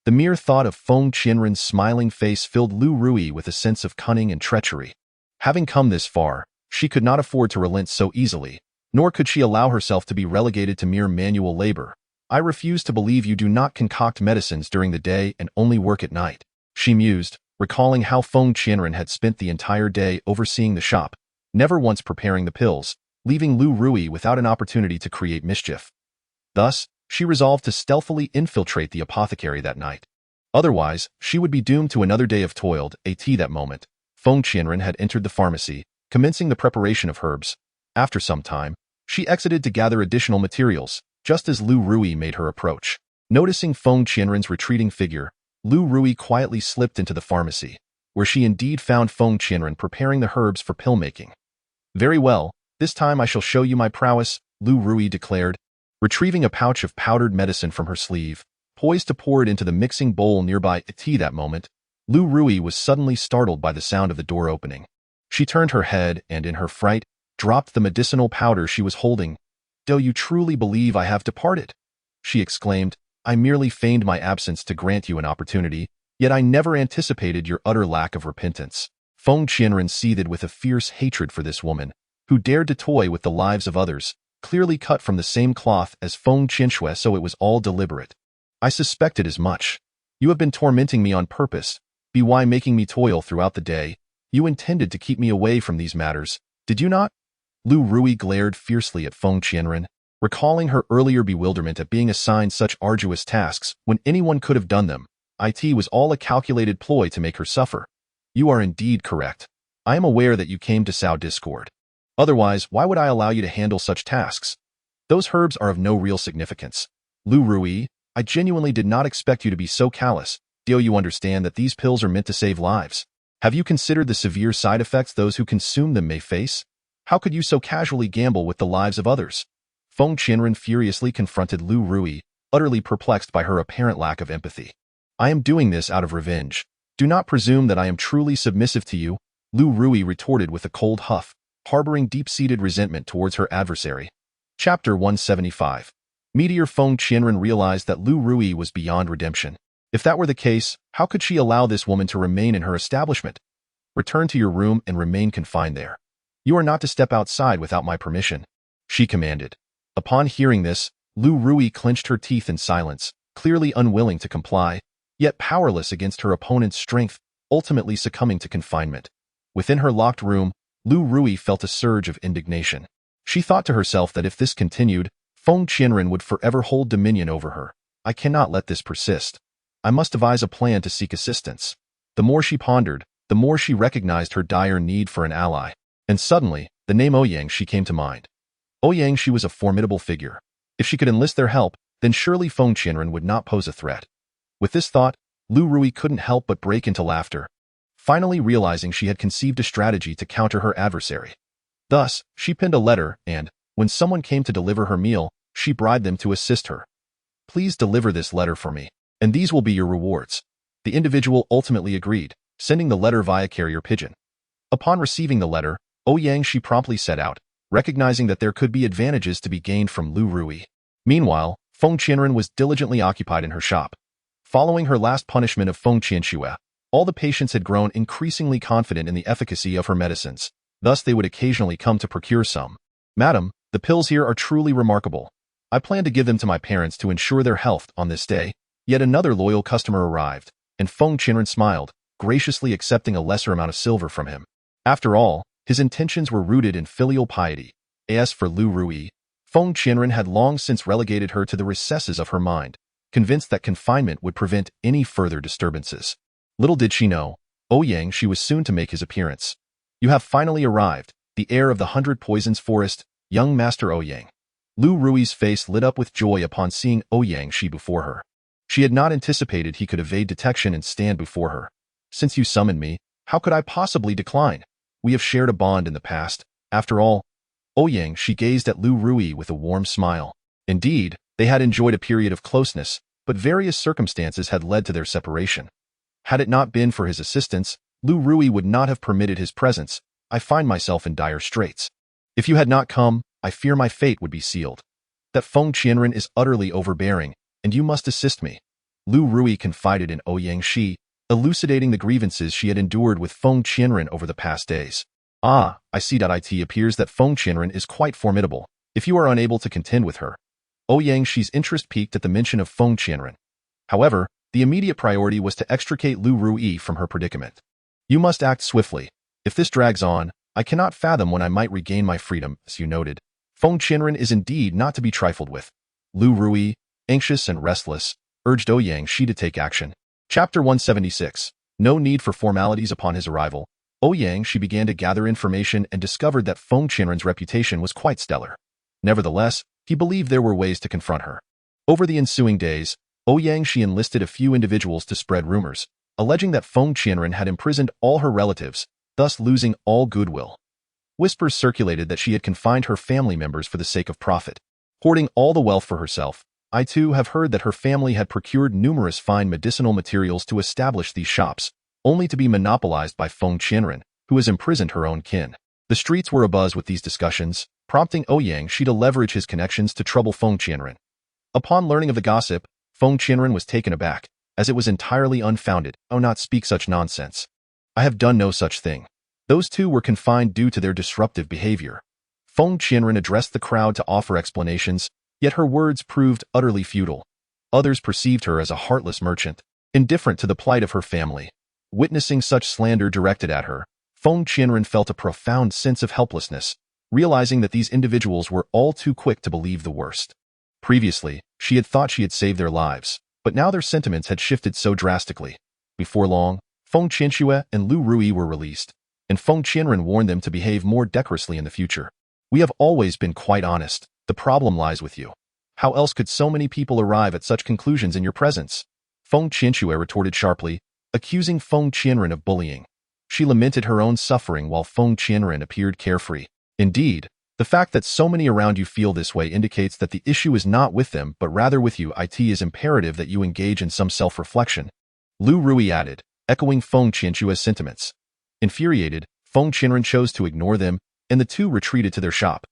The mere thought of Feng Qianren's smiling face filled Lu Rui with a sense of cunning and treachery. Having come this far, she could not afford to relent so easily, nor could she allow herself to be relegated to mere manual labor. I refuse to believe you do not concoct medicines during the day and only work at night, she mused, recalling how Feng Qianren had spent the entire day overseeing the shop, never once preparing the pills, leaving Lu Rui without an opportunity to create mischief. Thus, she resolved to stealthily infiltrate the apothecary that night. Otherwise, she would be doomed to another day of toil. At that moment, Feng Qianren had entered the pharmacy, commencing the preparation of herbs. After some time, she exited to gather additional materials, just as Lu Rui made her approach. Noticing Feng Qianren's retreating figure, Lu Rui quietly slipped into the pharmacy, where she indeed found Feng Qianren preparing the herbs for pill-making. "Very well, this time I shall show you my prowess," Lu Rui declared, retrieving a pouch of powdered medicine from her sleeve, poised to pour it into the mixing bowl nearby. At that moment, Lu Rui was suddenly startled by the sound of the door opening. She turned her head and, in her fright, dropped the medicinal powder she was holding. "Do you truly believe I have departed?" she exclaimed. "I merely feigned my absence to grant you an opportunity, yet I never anticipated your utter lack of repentance." Feng Qianren seethed with a fierce hatred for this woman, who dared to toy with the lives of others, clearly cut from the same cloth as Feng Qianxue, so it was all deliberate. "I suspected as much. You have been tormenting me on purpose, why making me toil throughout the day. You intended to keep me away from these matters, did you not?" Lu Rui glared fiercely at Feng Qianren, recalling her earlier bewilderment at being assigned such arduous tasks when anyone could have done them. It was all a calculated ploy to make her suffer. "You are indeed correct. I am aware that you came to sow discord. Otherwise, why would I allow you to handle such tasks? Those herbs are of no real significance. Lu Rui, I genuinely did not expect you to be so callous. Do you understand that these pills are meant to save lives? Have you considered the severe side effects those who consume them may face? How could you so casually gamble with the lives of others?" Feng Qianren furiously confronted Lu Rui, utterly perplexed by her apparent lack of empathy. "I am doing this out of revenge. Do not presume that I am truly submissive to you," Lu Rui retorted with a cold huff, harboring deep-seated resentment towards her adversary. Chapter 175. Meteor. Feng Qianren realized that Lu Rui was beyond redemption. If that were the case, how could she allow this woman to remain in her establishment? "Return to your room and remain confined there. You are not to step outside without my permission," she commanded. Upon hearing this, Lu Rui clenched her teeth in silence, clearly unwilling to comply, yet powerless against her opponent's strength, ultimately succumbing to confinement. Within her locked room, Lu Rui felt a surge of indignation. She thought to herself that if this continued, Feng Qianren would forever hold dominion over her. "I cannot let this persist. I must devise a plan to seek assistance." The more she pondered, the more she recognized her dire need for an ally. And suddenly, the name Ouyang Shi came to mind. Ouyang Shi was a formidable figure. If she could enlist their help, then surely Feng Qianren would not pose a threat. With this thought, Lu Rui couldn't help but break into laughter, finally realizing she had conceived a strategy to counter her adversary. Thus, she penned a letter and, when someone came to deliver her meal, she bribed them to assist her. "Please deliver this letter for me, and these will be your rewards." The individual ultimately agreed, sending the letter via carrier pigeon. Upon receiving the letter, Ouyang Shi promptly set out, recognizing that there could be advantages to be gained from Lu Rui. Meanwhile, Feng Qianren was diligently occupied in her shop. Following her last punishment of Feng Qianxue, all the patients had grown increasingly confident in the efficacy of her medicines. Thus they would occasionally come to procure some. "Madam, the pills here are truly remarkable. I plan to give them to my parents to ensure their health on this day." Yet another loyal customer arrived, and Feng Qianren smiled, graciously accepting a lesser amount of silver from him. After all, his intentions were rooted in filial piety. As for Lu Rui, Feng Qianren had long since relegated her to the recesses of her mind, convinced that confinement would prevent any further disturbances. Little did she know, Ouyang Shi was soon to make his appearance. "You have finally arrived, the heir of the 100 Poisons Forest, young Master Ouyang." Lu Rui's face lit up with joy upon seeing Ouyang Shi before her. She had not anticipated he could evade detection and stand before her. "Since you summoned me, how could I possibly decline? We have shared a bond in the past. After all," Ouyang, she gazed at Lu Rui with a warm smile. Indeed, they had enjoyed a period of closeness, but various circumstances had led to their separation. Had it not been for his assistance, Lu Rui would not have permitted his presence. I find myself in dire straits. If you had not come, I fear my fate would be sealed. That Feng Qianren is utterly overbearing, and you must assist me. Lu Rui confided in Ouyang Shi, elucidating the grievances she had endured with Feng Qianren over the past days. Ah, I see. It appears that Feng Qianren is quite formidable. If you are unable to contend with her. Ouyang Shi's interest peaked at the mention of Feng Qianren. However, the immediate priority was to extricate Lu Rui from her predicament. You must act swiftly. If this drags on, I cannot fathom when I might regain my freedom, as you noted. Feng Qianren is indeed not to be trifled with. Lu Rui, anxious and restless, urged Ouyang Shi to take action. Chapter 176. No need for formalities. Upon his arrival, Ouyang Shi began to gather information and discovered that Feng Qianren's reputation was quite stellar. Nevertheless, he believed there were ways to confront her. Over the ensuing days, Ouyang Shi enlisted a few individuals to spread rumors, alleging that Feng Qianren had imprisoned all her relatives, thus losing all goodwill. Whispers circulated that she had confined her family members for the sake of profit, hoarding all the wealth for herself. I too have heard that her family had procured numerous fine medicinal materials to establish these shops, only to be monopolized by Feng Qianren, who has imprisoned her own kin. The streets were abuzz with these discussions, prompting Ouyang Shi to leverage his connections to trouble Feng Qianren. Upon learning of the gossip, Feng Qianren was taken aback, as it was entirely unfounded. Oh, not speak such nonsense. I have done no such thing. Those two were confined due to their disruptive behavior. Feng Qianren addressed the crowd to offer explanations, yet her words proved utterly futile. Others perceived her as a heartless merchant, indifferent to the plight of her family. Witnessing such slander directed at her, Feng Qianren felt a profound sense of helplessness, realizing that these individuals were all too quick to believe the worst. Previously, she had thought she had saved their lives, but now their sentiments had shifted so drastically. Before long, Feng Qianxue and Lu Rui were released, and Feng Qianren warned them to behave more decorously in the future. We have always been quite honest. The problem lies with you. How else could so many people arrive at such conclusions in your presence? Feng Qianxue retorted sharply, accusing Feng Qianren of bullying. She lamented her own suffering while Feng Qianren appeared carefree. Indeed, the fact that so many around you feel this way indicates that the issue is not with them but rather with you. It is imperative that you engage in some self-reflection. Lu Rui added, echoing Feng Qianxue's sentiments. Infuriated, Feng Qianren chose to ignore them, and the two retreated to their shop.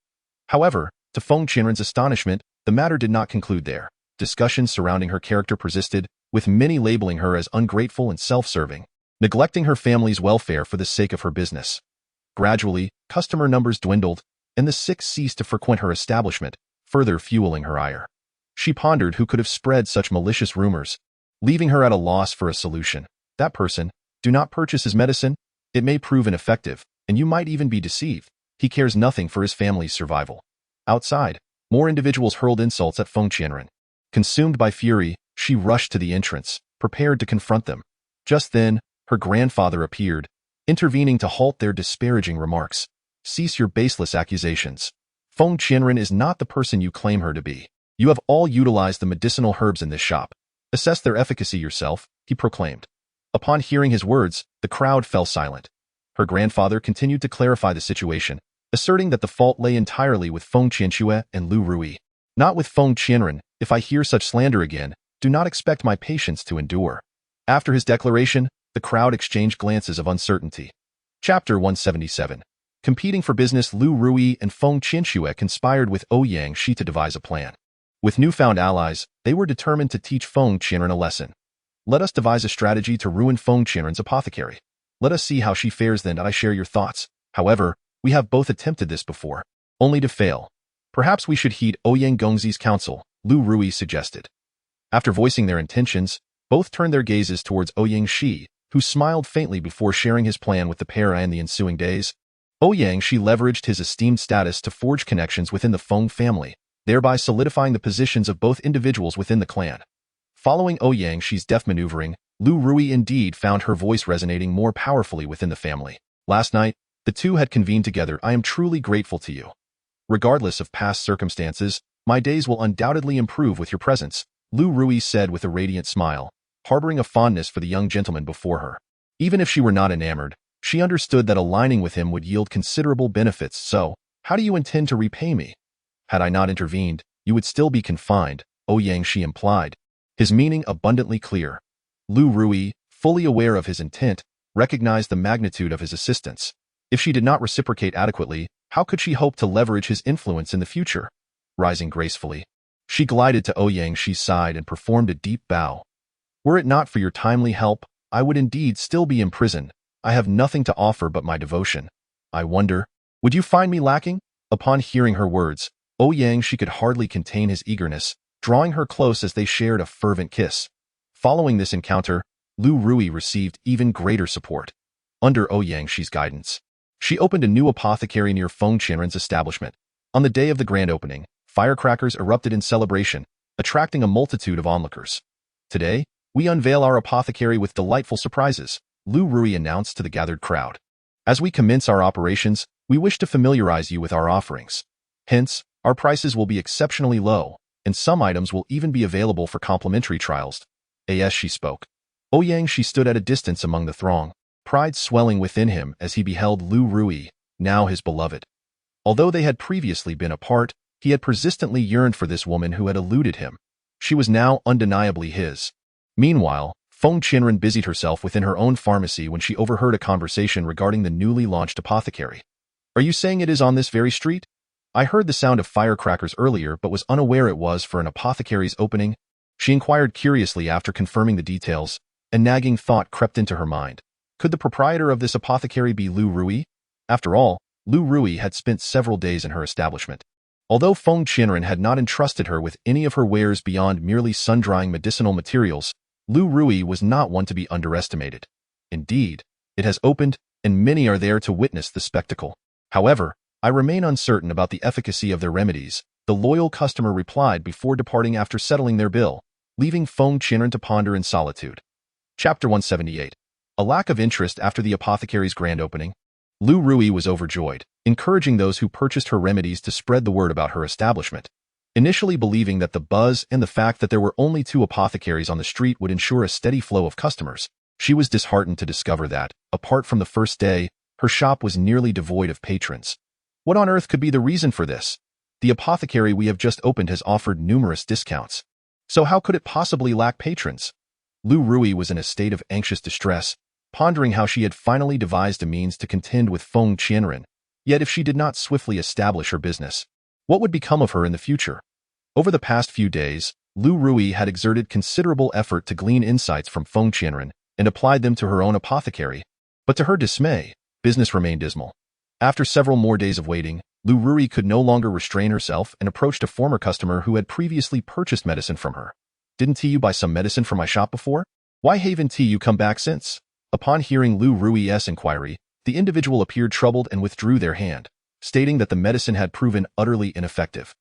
However, to Feng Qianren's astonishment, the matter did not conclude there. Discussions surrounding her character persisted, with many labeling her as ungrateful and self-serving, neglecting her family's welfare for the sake of her business. Gradually, customer numbers dwindled, and the sick ceased to frequent her establishment, further fueling her ire. She pondered who could have spread such malicious rumors, leaving her at a loss for a solution. That person, do not purchase his medicine. It may prove ineffective, and you might even be deceived. He cares nothing for his family's survival. Outside, more individuals hurled insults at Feng Qianren. Consumed by fury, she rushed to the entrance, prepared to confront them. Just then, her grandfather appeared, intervening to halt their disparaging remarks. Cease your baseless accusations. Feng Qianren is not the person you claim her to be. You have all utilized the medicinal herbs in this shop. Assess their efficacy yourself, he proclaimed. Upon hearing his words, the crowd fell silent. Her grandfather continued to clarify the situation, asserting that the fault lay entirely with Feng Qianxue and Lu Rui. Not with Feng Qianren. If I hear such slander again, do not expect my patience to endure. After his declaration, the crowd exchanged glances of uncertainty. Chapter 177. Competing for business, Lu Rui and Feng Qianxue conspired with Ouyang Shi to devise a plan. With newfound allies, they were determined to teach Feng Qianren a lesson. Let us devise a strategy to ruin Feng Qianren's apothecary. Let us see how she fares then. I share your thoughts. However, we have both attempted this before, only to fail. Perhaps we should heed Ouyang Gongzi's counsel, Lu Rui suggested. After voicing their intentions, both turned their gazes towards Ouyang Shi, who smiled faintly before sharing his plan with the pair. In the ensuing days, Ouyang Shi leveraged his esteemed status to forge connections within the Feng family, thereby solidifying the positions of both individuals within the clan. Following Ouyang Shi's deft maneuvering, Lu Rui indeed found her voice resonating more powerfully within the family. Last night, the two had convened together. I am truly grateful to you. Regardless of past circumstances, my days will undoubtedly improve with your presence, Lu Rui said with a radiant smile, harboring a fondness for the young gentleman before her. Even if she were not enamored, she understood that aligning with him would yield considerable benefits. So, How do you intend to repay me? Had I not intervened, you would still be confined, Ouyang Shi implied, his meaning abundantly clear. Lu Rui, fully aware of his intent, recognized the magnitude of his assistance. If she did not reciprocate adequately, how could she hope to leverage his influence in the future? Rising gracefully, she glided to Ouyang Shi's side and performed a deep bow. Were it not for your timely help, I would indeed still be imprisoned. I have nothing to offer but my devotion. I wonder, would you find me lacking? Upon hearing her words, Ouyang Shi could hardly contain his eagerness, drawing her close as they shared a fervent kiss. Following this encounter, Lu Rui received even greater support. Under Ouyang Shi's guidance, she opened a new apothecary near Feng Qianren's establishment. On the day of the grand opening, firecrackers erupted in celebration, attracting a multitude of onlookers. Today, we unveil our apothecary with delightful surprises, Lu Rui announced to the gathered crowd. As we commence our operations, we wish to familiarize you with our offerings. Hence, our prices will be exceptionally low, and some items will even be available for complimentary trials. As she spoke, Ouyang Shi stood at a distance among the throng, pride swelling within him as he beheld Lu Rui, now his beloved. Although they had previously been apart, he had persistently yearned for this woman who had eluded him. She was now undeniably his. Meanwhile, Feng Qianren busied herself within her own pharmacy when she overheard a conversation regarding the newly launched apothecary. Are you saying it is on this very street? I heard the sound of firecrackers earlier but was unaware it was for an apothecary's opening. She inquired curiously after confirming the details. A nagging thought crept into her mind. Could the proprietor of this apothecary be Lu Rui? After all, Lu Rui had spent several days in her establishment. Although Feng Qianren had not entrusted her with any of her wares beyond merely sun-drying medicinal materials, Lu Rui was not one to be underestimated. Indeed, it has opened, and many are there to witness the spectacle. However, I remain uncertain about the efficacy of their remedies, the loyal customer replied before departing after settling their bill, leaving Feng Qianren to ponder in solitude. Chapter 178. A lack of interest after the apothecary's grand opening. Lu Rui was overjoyed, encouraging those who purchased her remedies to spread the word about her establishment. Initially believing that the buzz and the fact that there were only 2 apothecaries on the street would ensure a steady flow of customers, she was disheartened to discover that, apart from the first day, her shop was nearly devoid of patrons. What on earth could be the reason for this? The apothecary we have just opened has offered numerous discounts. So how could it possibly lack patrons? Lu Rui was in a state of anxious distress, pondering how she had finally devised a means to contend with Feng Qianren. Yet if she did not swiftly establish her business, what would become of her in the future? Over the past few days, Lu Rui had exerted considerable effort to glean insights from Feng Qianren and applied them to her own apothecary. But to her dismay, business remained dismal. After several more days of waiting, Lu Rui could no longer restrain herself and approached a former customer who had previously purchased medicine from her. Didn't you buy some medicine from my shop before? Why haven't you come back since? Upon hearing Lu Rui's inquiry, the individual appeared troubled and withdrew their hand, stating that the medicine had proven utterly ineffective.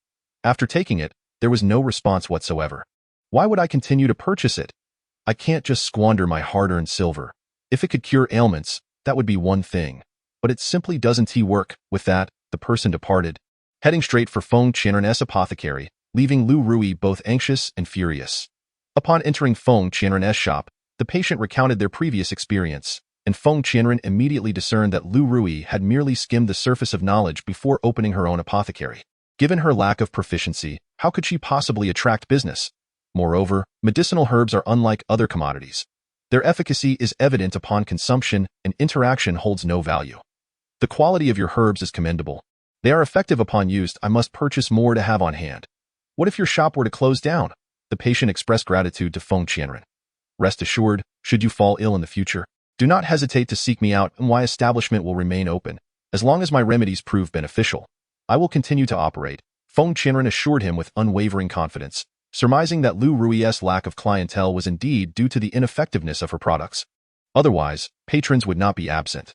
After taking it, there was no response whatsoever. Why would I continue to purchase it? I can't just squander my hard-earned silver. If it could cure ailments, that would be one thing. But it simply doesn't work. With that, the person departed, heading straight for Feng Qianren's apothecary, leaving Lu Rui both anxious and furious. Upon entering Feng Qianren's shop, the patient recounted their previous experience, and Feng Qianren immediately discerned that Lu Rui had merely skimmed the surface of knowledge before opening her own apothecary. Given her lack of proficiency, how could she possibly attract business? Moreover, medicinal herbs are unlike other commodities. Their efficacy is evident upon consumption, and interaction holds no value. The quality of your herbs is commendable. They are effective upon use. I must purchase more to have on hand. What if your shop were to close down? The patient expressed gratitude to Feng Qianren. Rest assured, should you fall ill in the future, do not hesitate to seek me out, and my establishment will remain open. As long as my remedies prove beneficial, I will continue to operate, Feng Qianren assured him with unwavering confidence, surmising that Lu Rui's lack of clientele was indeed due to the ineffectiveness of her products. Otherwise, patrons would not be absent.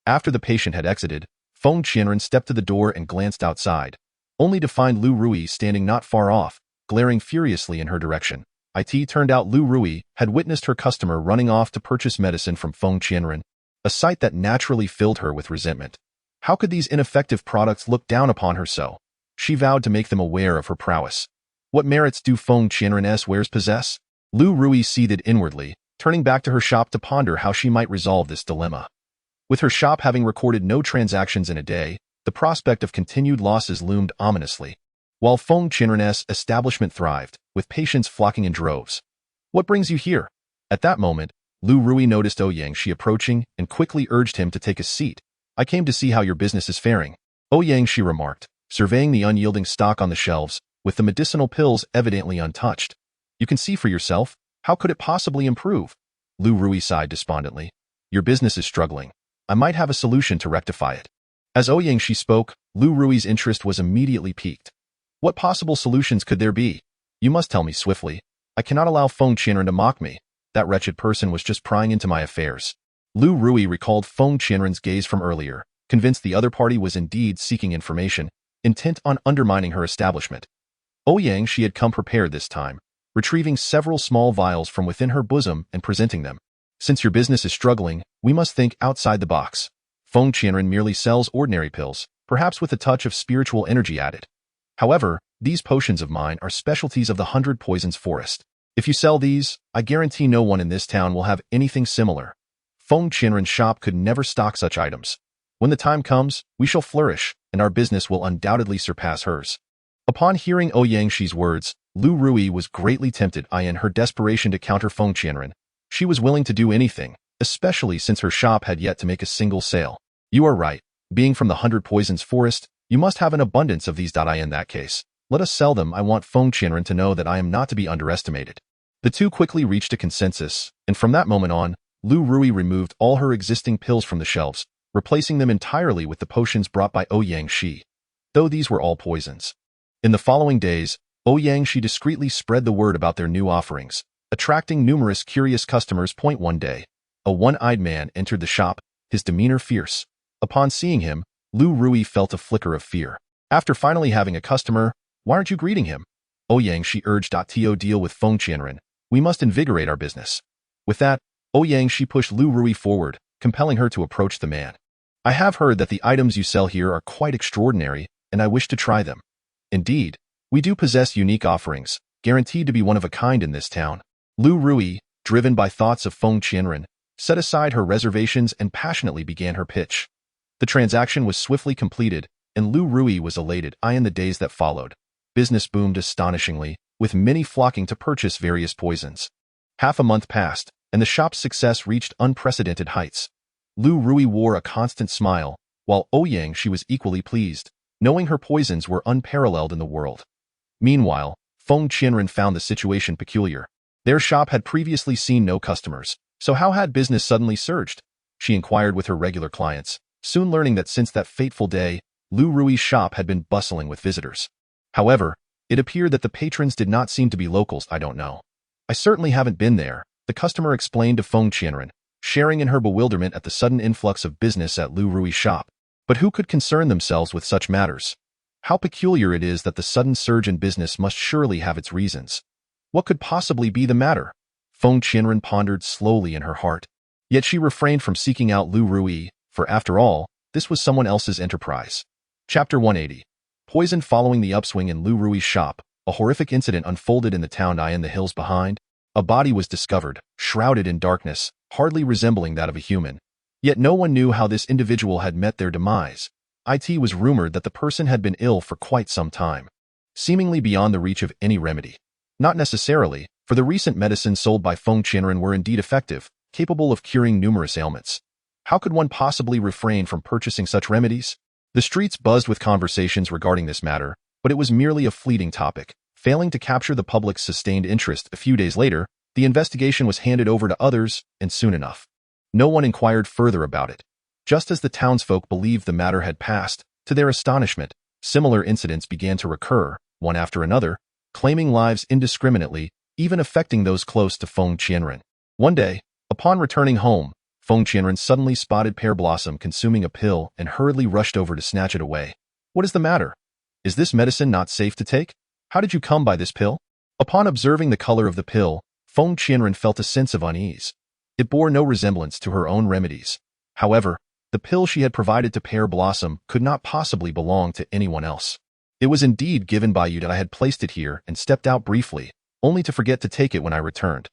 After the patient had exited, Feng Qianren stepped to the door and glanced outside, only to find Lu Rui standing not far off, glaring furiously in her direction. It turned out Lu Rui had witnessed her customer running off to purchase medicine from Feng Qianren, a sight that naturally filled her with resentment. How could these ineffective products look down upon her so? She vowed to make them aware of her prowess. What merits do Feng Qianren's wares possess? Lu Rui seethed inwardly, turning back to her shop to ponder how she might resolve this dilemma. With her shop having recorded no transactions in a day, The prospect of continued losses loomed ominously, while Feng Qianren's establishment thrived, with patients flocking in droves. "What brings you here?" At that moment, Lu Rui noticed Ouyangxi approaching and quickly urged him to take a seat. "I came to see how your business is faring," Ouyangxi remarked, surveying the unyielding stock on the shelves, with the medicinal pills evidently untouched. "You can see for yourself. How could it possibly improve?" Lu Rui sighed despondently. "Your business is struggling. I might have a solution to rectify it." As Ouyangxi spoke, Lu Rui's interest was immediately piqued. "What possible solutions could there be? You must tell me swiftly. I cannot allow Feng Qianren to mock me. That wretched person was just prying into my affairs." Lu Rui recalled Feng Qianren's gaze from earlier, convinced the other party was indeed seeking information, intent on undermining her establishment. Ouyangxi had come prepared this time, retrieving several small vials from within her bosom and presenting them. "Since your business is struggling, we must think outside the box. Feng Qianren merely sells ordinary pills, perhaps with a touch of spiritual energy added. However, these potions of mine are specialties of the 100 Poisons Forest. If you sell these, I guarantee no one in this town will have anything similar. Feng Qianren's shop could never stock such items. When the time comes, we shall flourish, and our business will undoubtedly surpass hers." Upon hearing Ouyangxi's words, Lu Rui was greatly tempted. In her desperation to counter Feng Qianren, she was willing to do anything, especially since her shop had yet to make a single sale. "You are right. Being from the 100 Poisons Forest, you must have an abundance of these. In that case, let us sell them. I want Feng Qianren to know that I am not to be underestimated." The two quickly reached a consensus, and from that moment on, Lu Rui removed all her existing pills from the shelves, replacing them entirely with the potions brought by Ouyangxi, though these were all poisons. In the following days, Ouyangxi discreetly spread the word about their new offerings, attracting numerous curious customers. One day, a one-eyed man entered the shop, his demeanor fierce. Upon seeing him, Lu Rui felt a flicker of fear. After finally having a customer, "Why aren't you greeting him?" Ouyangxi urged. "To deal with Feng Qianren, we must invigorate our business." With that, Ouyangxi pushed Lu Rui forward, compelling her to approach the man. "I have heard that the items you sell here are quite extraordinary, and I wish to try them. Indeed, we do possess unique offerings, guaranteed to be one of a kind in this town." Lu Rui, driven by thoughts of Feng Qianren, set aside her reservations and passionately began her pitch. The transaction was swiftly completed, and Lu Rui was elated. In the days that followed, business boomed astonishingly, with many flocking to purchase various poisons. Half a month passed, and the shop's success reached unprecedented heights. Lu Rui wore a constant smile, while Ouyangxi was equally pleased, knowing her poisons were unparalleled in the world. Meanwhile, Feng Qianren found the situation peculiar. Their shop had previously seen no customers, so how had business suddenly surged? She inquired with her regular clients, soon learning that since that fateful day, Lu Rui's shop had been bustling with visitors. However, it appeared that the patrons did not seem to be locals. "I don't know. I certainly haven't been there," the customer explained to Feng Qianren, sharing in her bewilderment at the sudden influx of business at Lu Rui's shop. But who could concern themselves with such matters? How peculiar it is that the sudden surge in business must surely have its reasons. What could possibly be the matter? Feng Qianren pondered slowly in her heart. Yet she refrained from seeking out Lu Rui, for after all, this was someone else's enterprise. Chapter 180. Poison. Following the upswing in Lu Rui's shop, a horrific incident unfolded in the town. In the hills behind, a body was discovered, shrouded in darkness, hardly resembling that of a human. Yet no one knew how this individual had met their demise. It was rumored that the person had been ill for quite some time, seemingly beyond the reach of any remedy. Not necessarily, for the recent medicines sold by Feng Qianren were indeed effective, capable of curing numerous ailments. How could one possibly refrain from purchasing such remedies? The streets buzzed with conversations regarding this matter, but it was merely a fleeting topic, failing to capture the public's sustained interest. A few days later, the investigation was handed over to others, and soon enough, no one inquired further about it. Just as the townsfolk believed the matter had passed, to their astonishment, similar incidents began to recur, one after another, claiming lives indiscriminately, even affecting those close to Feng Qianren. One day, upon returning home, Feng Qianren suddenly spotted Pear Blossom consuming a pill and hurriedly rushed over to snatch it away. "What is the matter? Is this medicine not safe to take? How did you come by this pill?" Upon observing the color of the pill, Feng Qianren felt a sense of unease. It bore no resemblance to her own remedies. However, the pill she had provided to Pear Blossom could not possibly belong to anyone else. "It was indeed given by you. That I had placed it here and stepped out briefly, only to forget to take it when I returned,"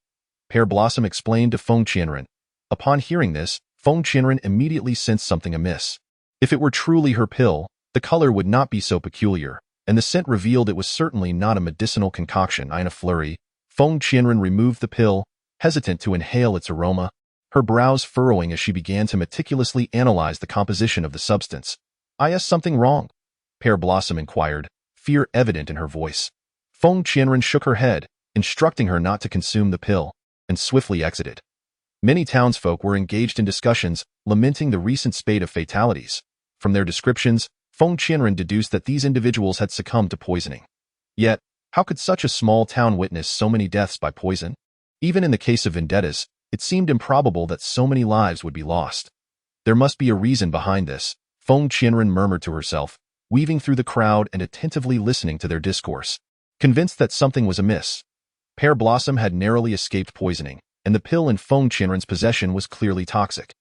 Pear Blossom explained to Feng Qianren. Upon hearing this, Feng Qianren immediately sensed something amiss. If it were truly her pill, The color would not be so peculiar, and the scent revealed it was certainly not a medicinal concoction. In a flurry, Feng Qianren removed the pill, hesitant to inhale its aroma, her brows furrowing as she began to meticulously analyze the composition of the substance. Is something wrong? Pear Blossom inquired, fear evident in her voice. Feng Qianren shook her head, instructing her not to consume the pill, and swiftly exited. Many townsfolk were engaged in discussions, lamenting the recent spate of fatalities. From their descriptions, Feng Qianren deduced that these individuals had succumbed to poisoning. Yet, how could such a small town witness so many deaths by poison? Even in the case of vendettas, it seemed improbable that so many lives would be lost. There must be a reason behind this, Feng Qianren murmured to herself, weaving through the crowd and attentively listening to their discourse. Convinced that something was amiss, Pear Blossom had narrowly escaped poisoning, and the pill in Feng Qianren's possession was clearly toxic.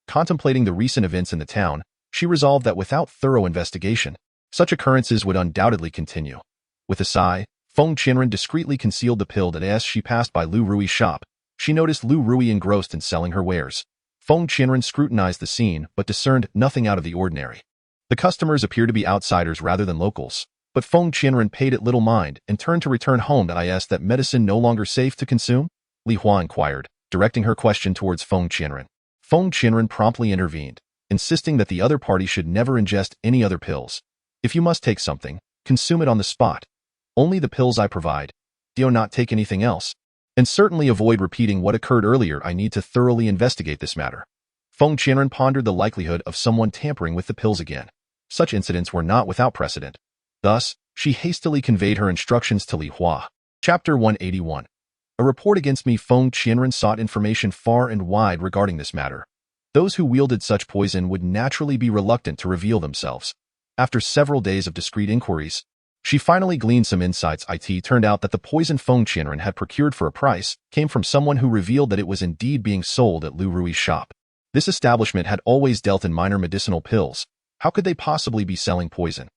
Contemplating the recent events in the town, she resolved that without thorough investigation, such occurrences would undoubtedly continue. With a sigh, Feng Qianren discreetly concealed the pill that as she passed by Lu Rui's shop, she noticed Lu Rui engrossed in selling her wares. Feng Qianren scrutinized the scene but discerned nothing out of the ordinary. The customers appeared to be outsiders rather than locals, but Feng Qianren paid it little mind and turned to return home. Is that medicine no longer safe to consume? Li Hua inquired, directing her question towards Feng Qianren. Feng Qianren promptly intervened, insisting that the other party should never ingest any other pills. If you must take something, consume it on the spot. Only the pills I provide. Do not take anything else. And certainly avoid repeating what occurred earlier. I need to thoroughly investigate this matter. Feng Qianren pondered the likelihood of someone tampering with the pills again. Such incidents were not without precedent. Thus, she hastily conveyed her instructions to Li Hua. Chapter 181. A report against me. Feng Qianren sought information far and wide regarding this matter. Those who wielded such poison would naturally be reluctant to reveal themselves. After several days of discreet inquiries, she finally gleaned some insights. It turned out that the poison Feng Qianren had procured for a price came from someone who revealed that it was indeed being sold at Lu Rui's shop. This establishment had always dealt in minor medicinal pills. How could they possibly be selling poison?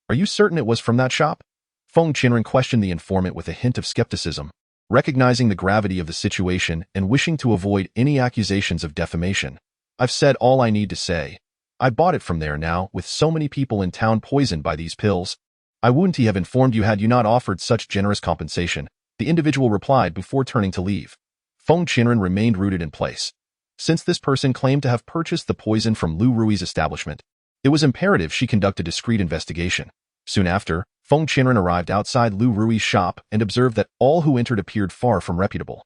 Are you certain it was from that shop? Feng Qianren questioned the informant with a hint of skepticism, recognizing the gravity of the situation and wishing to avoid any accusations of defamation. I've said all I need to say. I bought it from there. Now, with so many people in town poisoned by these pills, I wouldn't have informed you had you not offered such generous compensation, the individual replied before turning to leave. Feng Qianren remained rooted in place. Since this person claimed to have purchased the poison from Lu Rui's establishment, it was imperative she conduct a discreet investigation. Soon after, Feng Qianren arrived outside Lu Rui's shop and observed that all who entered appeared far from reputable.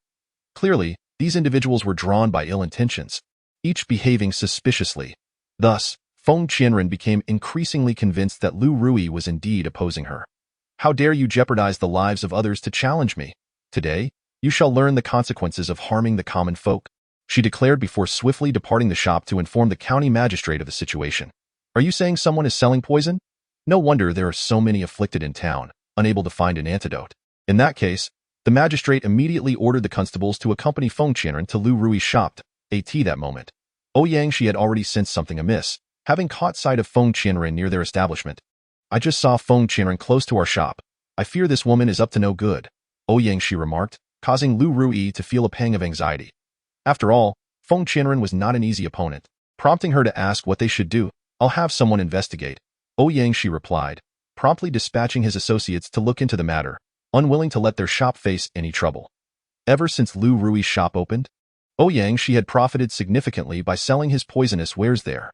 Clearly, these individuals were drawn by ill intentions, each behaving suspiciously. Thus, Feng Qianren became increasingly convinced that Lu Rui was indeed opposing her. How dare you jeopardize the lives of others to challenge me? Today, you shall learn the consequences of harming the common folk, she declared before swiftly departing the shop to inform the county magistrate of the situation. Are you saying someone is selling poison? No wonder there are so many afflicted in town, unable to find an antidote. In that case, the magistrate immediately ordered the constables to accompany Feng Qianren to Lu Rui's shop. That moment, Ouyang she had already sensed something amiss, having caught sight of Feng Qianren near their establishment. I just saw Feng Qianren close to our shop. I fear this woman is up to no good, Ouyang she remarked, causing Lu Rui to feel a pang of anxiety. After all, Feng Qianren was not an easy opponent, prompting her to ask what they should do. I'll have someone investigate, Ouyang she replied, promptly dispatching his associates to look into the matter, unwilling to let their shop face any trouble. Ever since Lu Rui's shop opened, Ouyang she had profited significantly by selling his poisonous wares there.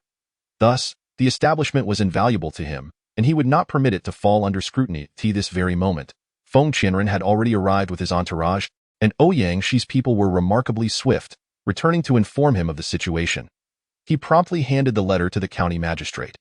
Thus, the establishment was invaluable to him, and he would not permit it to fall under scrutiny. This very moment, Feng Qianren had already arrived with his entourage, and Ouyang she's people were remarkably swift, returning to inform him of the situation. He promptly handed the letter to the county magistrate.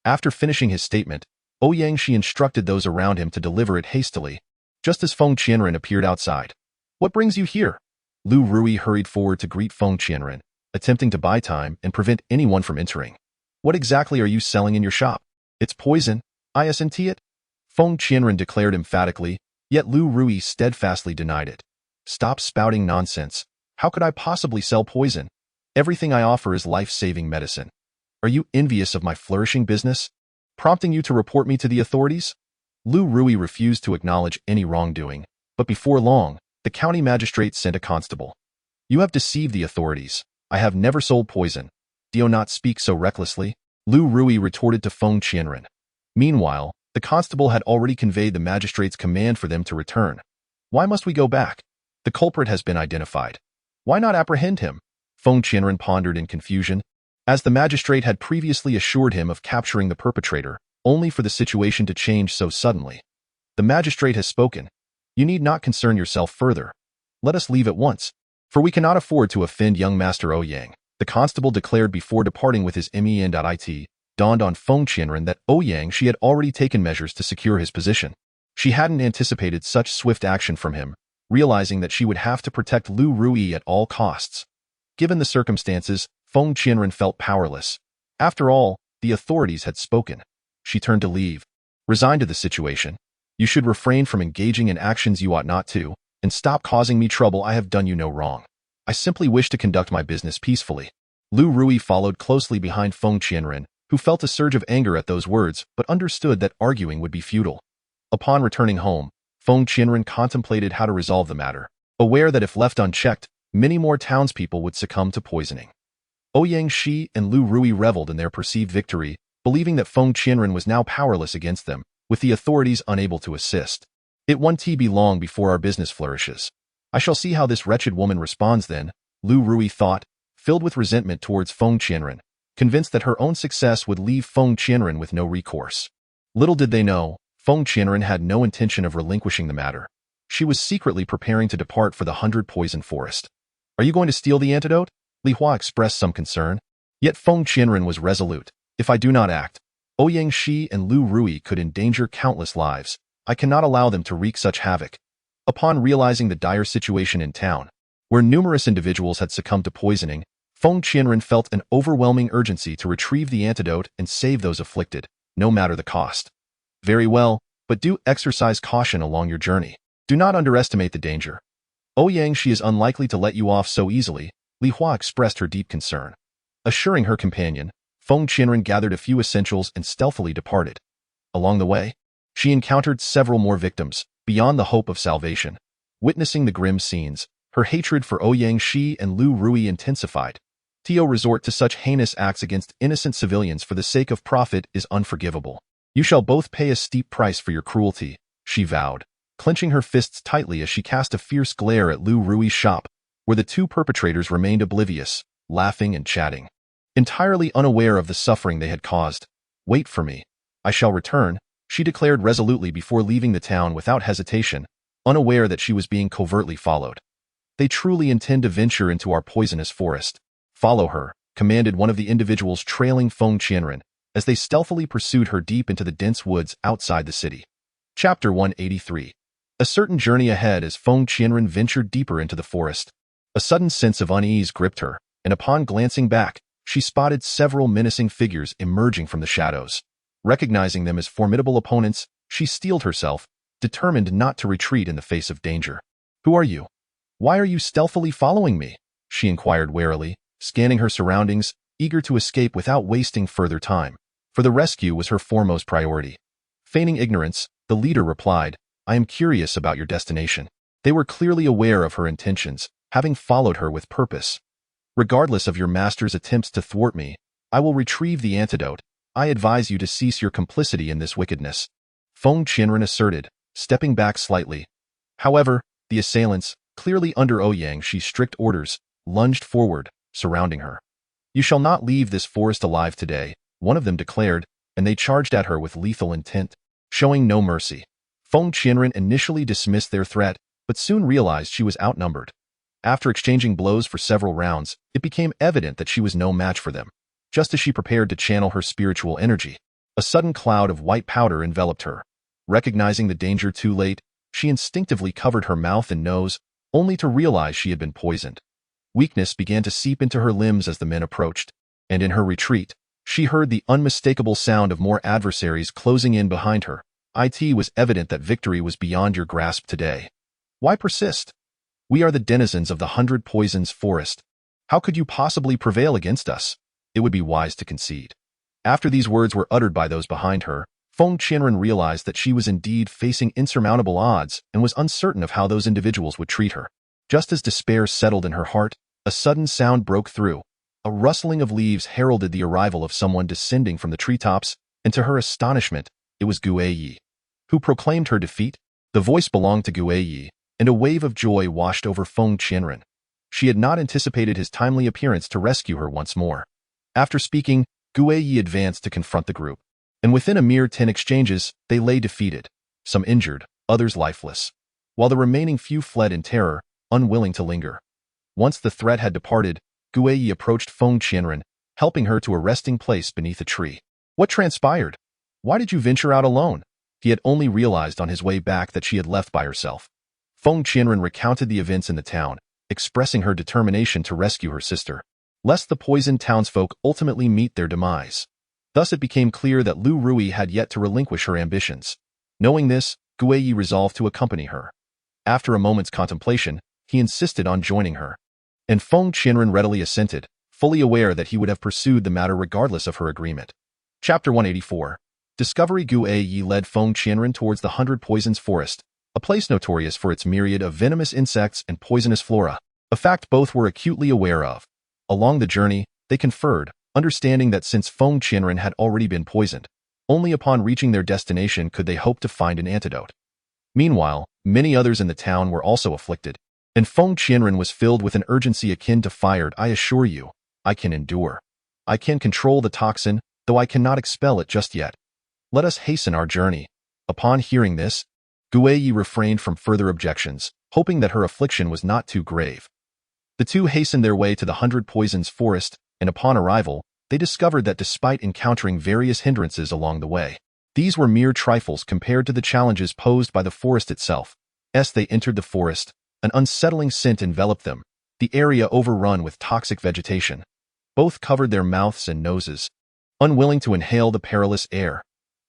After finishing his statement, Ouyang she instructed those around him to deliver it hastily, just as Feng Qianren appeared outside. What brings you here? Lu Rui hurried forward to greet Feng Qianren, attempting to buy time and prevent anyone from entering. What exactly are you selling in your shop? It's poison, isn't it? Feng Qianren declared emphatically, yet Lu Rui steadfastly denied it. Stop spouting nonsense. How could I possibly sell poison? Everything I offer is life-saving medicine. Are you envious of my flourishing business, prompting you to report me to the authorities? Lu Rui refused to acknowledge any wrongdoing, but before long, the county magistrate sent a constable. You have deceived the authorities. I have never sold poison. Do not speak so recklessly, Lu Rui retorted to Feng Qianren. Meanwhile, the constable had already conveyed the magistrate's command for them to return. Why must we go back? The culprit has been identified. Why not apprehend him? Feng Qianren pondered in confusion, as the magistrate had previously assured him of capturing the perpetrator, only for the situation to change so suddenly. The magistrate has spoken. You need not concern yourself further. Let us leave at once, for we cannot afford to offend young Master Ouyang. The constable declared before departing with his men.it. Dawned on Feng Qianren that Ouyang she had already taken measures to secure his position. She hadn't anticipated such swift action from him, realizing that she would have to protect Lu Rui at all costs. Given the circumstances, Feng Qianren felt powerless. After all, the authorities had spoken. She turned to leave, resigned to the situation. You should refrain from engaging in actions you ought not to, and stop causing me trouble. I have done you no wrong. I simply wish to conduct my business peacefully. Lu Rui followed closely behind Feng Qianren, who felt a surge of anger at those words but understood that arguing would be futile. Upon returning home, Feng Qianren contemplated how to resolve the matter, aware that if left unchecked, many more townspeople would succumb to poisoning. Ouyang Shi and Lu Rui reveled in their perceived victory, believing that Feng Qianren was now powerless against them, with the authorities unable to assist. It won't be long before our business flourishes. I shall see how this wretched woman responds then, Lu Rui thought, filled with resentment towards Feng Qianren, convinced that her own success would leave Feng Qianren with no recourse. Little did they know, Feng Qianren had no intention of relinquishing the matter. She was secretly preparing to depart for the 100 Poison Forest. Are you going to steal the antidote? Li Hua expressed some concern. Yet Feng Qianren was resolute. If I do not act, Ouyang Shi and Lu Rui could endanger countless lives. I cannot allow them to wreak such havoc. Upon realizing the dire situation in town, where numerous individuals had succumbed to poisoning, Feng Qianren felt an overwhelming urgency to retrieve the antidote and save those afflicted, no matter the cost. Very well, but do exercise caution along your journey. Do not underestimate the danger. Ouyang Shi is unlikely to let you off so easily, Li Hua expressed her deep concern. Assuring her companion, Feng Qianren gathered a few essentials and stealthily departed. Along the way, she encountered several more victims, beyond the hope of salvation. Witnessing the grim scenes, her hatred for Ouyang Shi and Lu Rui intensified. To resort to such heinous acts against innocent civilians for the sake of profit is unforgivable. You shall both pay a steep price for your cruelty, she vowed, clenching her fists tightly as she cast a fierce glare at Lu Rui's shop, where the two perpetrators remained oblivious, laughing and chatting, entirely unaware of the suffering they had caused. Wait for me. I shall return, she declared resolutely before leaving the town without hesitation, unaware that she was being covertly followed. They truly intend to venture into our poisonous forest. Follow her, commanded one of the individuals trailing Feng Qianren, as they stealthily pursued her deep into the dense woods outside the city. Chapter 183. A certain journey ahead as Feng Qianren ventured deeper into the forest. A sudden sense of unease gripped her, and upon glancing back, she spotted several menacing figures emerging from the shadows. Recognizing them as formidable opponents, she steeled herself, determined not to retreat in the face of danger. Who are you? Why are you stealthily following me? She inquired warily, scanning her surroundings, eager to escape without wasting further time, for the rescue was her foremost priority. Feigning ignorance, the leader replied, I am curious about your destination. They were clearly aware of her intentions, having followed her with purpose. Regardless of your master's attempts to thwart me, I will retrieve the antidote. I advise you to cease your complicity in this wickedness. Feng Qianren asserted, stepping back slightly. However, the assailants, clearly under Ouyang Shi's strict orders, lunged forward, surrounding her. You shall not leave this forest alive today, one of them declared, and they charged at her with lethal intent, showing no mercy. Feng Qianren initially dismissed their threat, but soon realized she was outnumbered. After exchanging blows for several rounds, it became evident that she was no match for them. Just as she prepared to channel her spiritual energy, a sudden cloud of white powder enveloped her. Recognizing the danger too late, she instinctively covered her mouth and nose, only to realize she had been poisoned. Weakness began to seep into her limbs as the men approached, and in her retreat, she heard the unmistakable sound of more adversaries closing in behind her. It was evident that victory was beyond your grasp today. Why persist? We are the denizens of the 100 Poisons Forest. How could you possibly prevail against us? It would be wise to concede. After these words were uttered by those behind her, Feng Qianren realized that she was indeed facing insurmountable odds and was uncertain of how those individuals would treat her. Just as despair settled in her heart, a sudden sound broke through. A rustling of leaves heralded the arrival of someone descending from the treetops, and to her astonishment, it was Gu Yi. Who proclaimed her defeat? The voice belonged to Gu Yi, and a wave of joy washed over Feng Qianren. She had not anticipated his timely appearance to rescue her once more. After speaking, Gu Yi advanced to confront the group, and within a mere 10 exchanges, they lay defeated, some injured, others lifeless, while the remaining few fled in terror, unwilling to linger. Once the threat had departed, Gu Yi approached Feng Qianren, helping her to a resting place beneath a tree. What transpired? Why did you venture out alone? He had only realized on his way back that she had left by herself. Feng Qianren recounted the events in the town, expressing her determination to rescue her sister, lest the poisoned townsfolk ultimately meet their demise. Thus it became clear that Lu Rui had yet to relinquish her ambitions. Knowing this, Gu Yi resolved to accompany her. After a moment's contemplation, he insisted on joining her, and Feng Qianren readily assented, fully aware that he would have pursued the matter regardless of her agreement. Chapter 184. Discovery. Gu Yi led Feng Qianren towards the 100 Poisons Forest, a place notorious for its myriad of venomous insects and poisonous flora, a fact both were acutely aware of. Along the journey, they conferred, understanding that since Feng Qianren had already been poisoned, only upon reaching their destination could they hope to find an antidote. Meanwhile, many others in the town were also afflicted, and Feng Qianren was filled with an urgency akin to fire. I assure you, I can endure. I can control the toxin, though I cannot expel it just yet. Let us hasten our journey. Upon hearing this, Gu Yi refrained from further objections, hoping that her affliction was not too grave. The two hastened their way to the 100 Poisons Forest, and upon arrival, they discovered that despite encountering various hindrances along the way, these were mere trifles compared to the challenges posed by the forest itself. As they entered the forest, an unsettling scent enveloped them, the area overrun with toxic vegetation. Both covered their mouths and noses, unwilling to inhale the perilous air.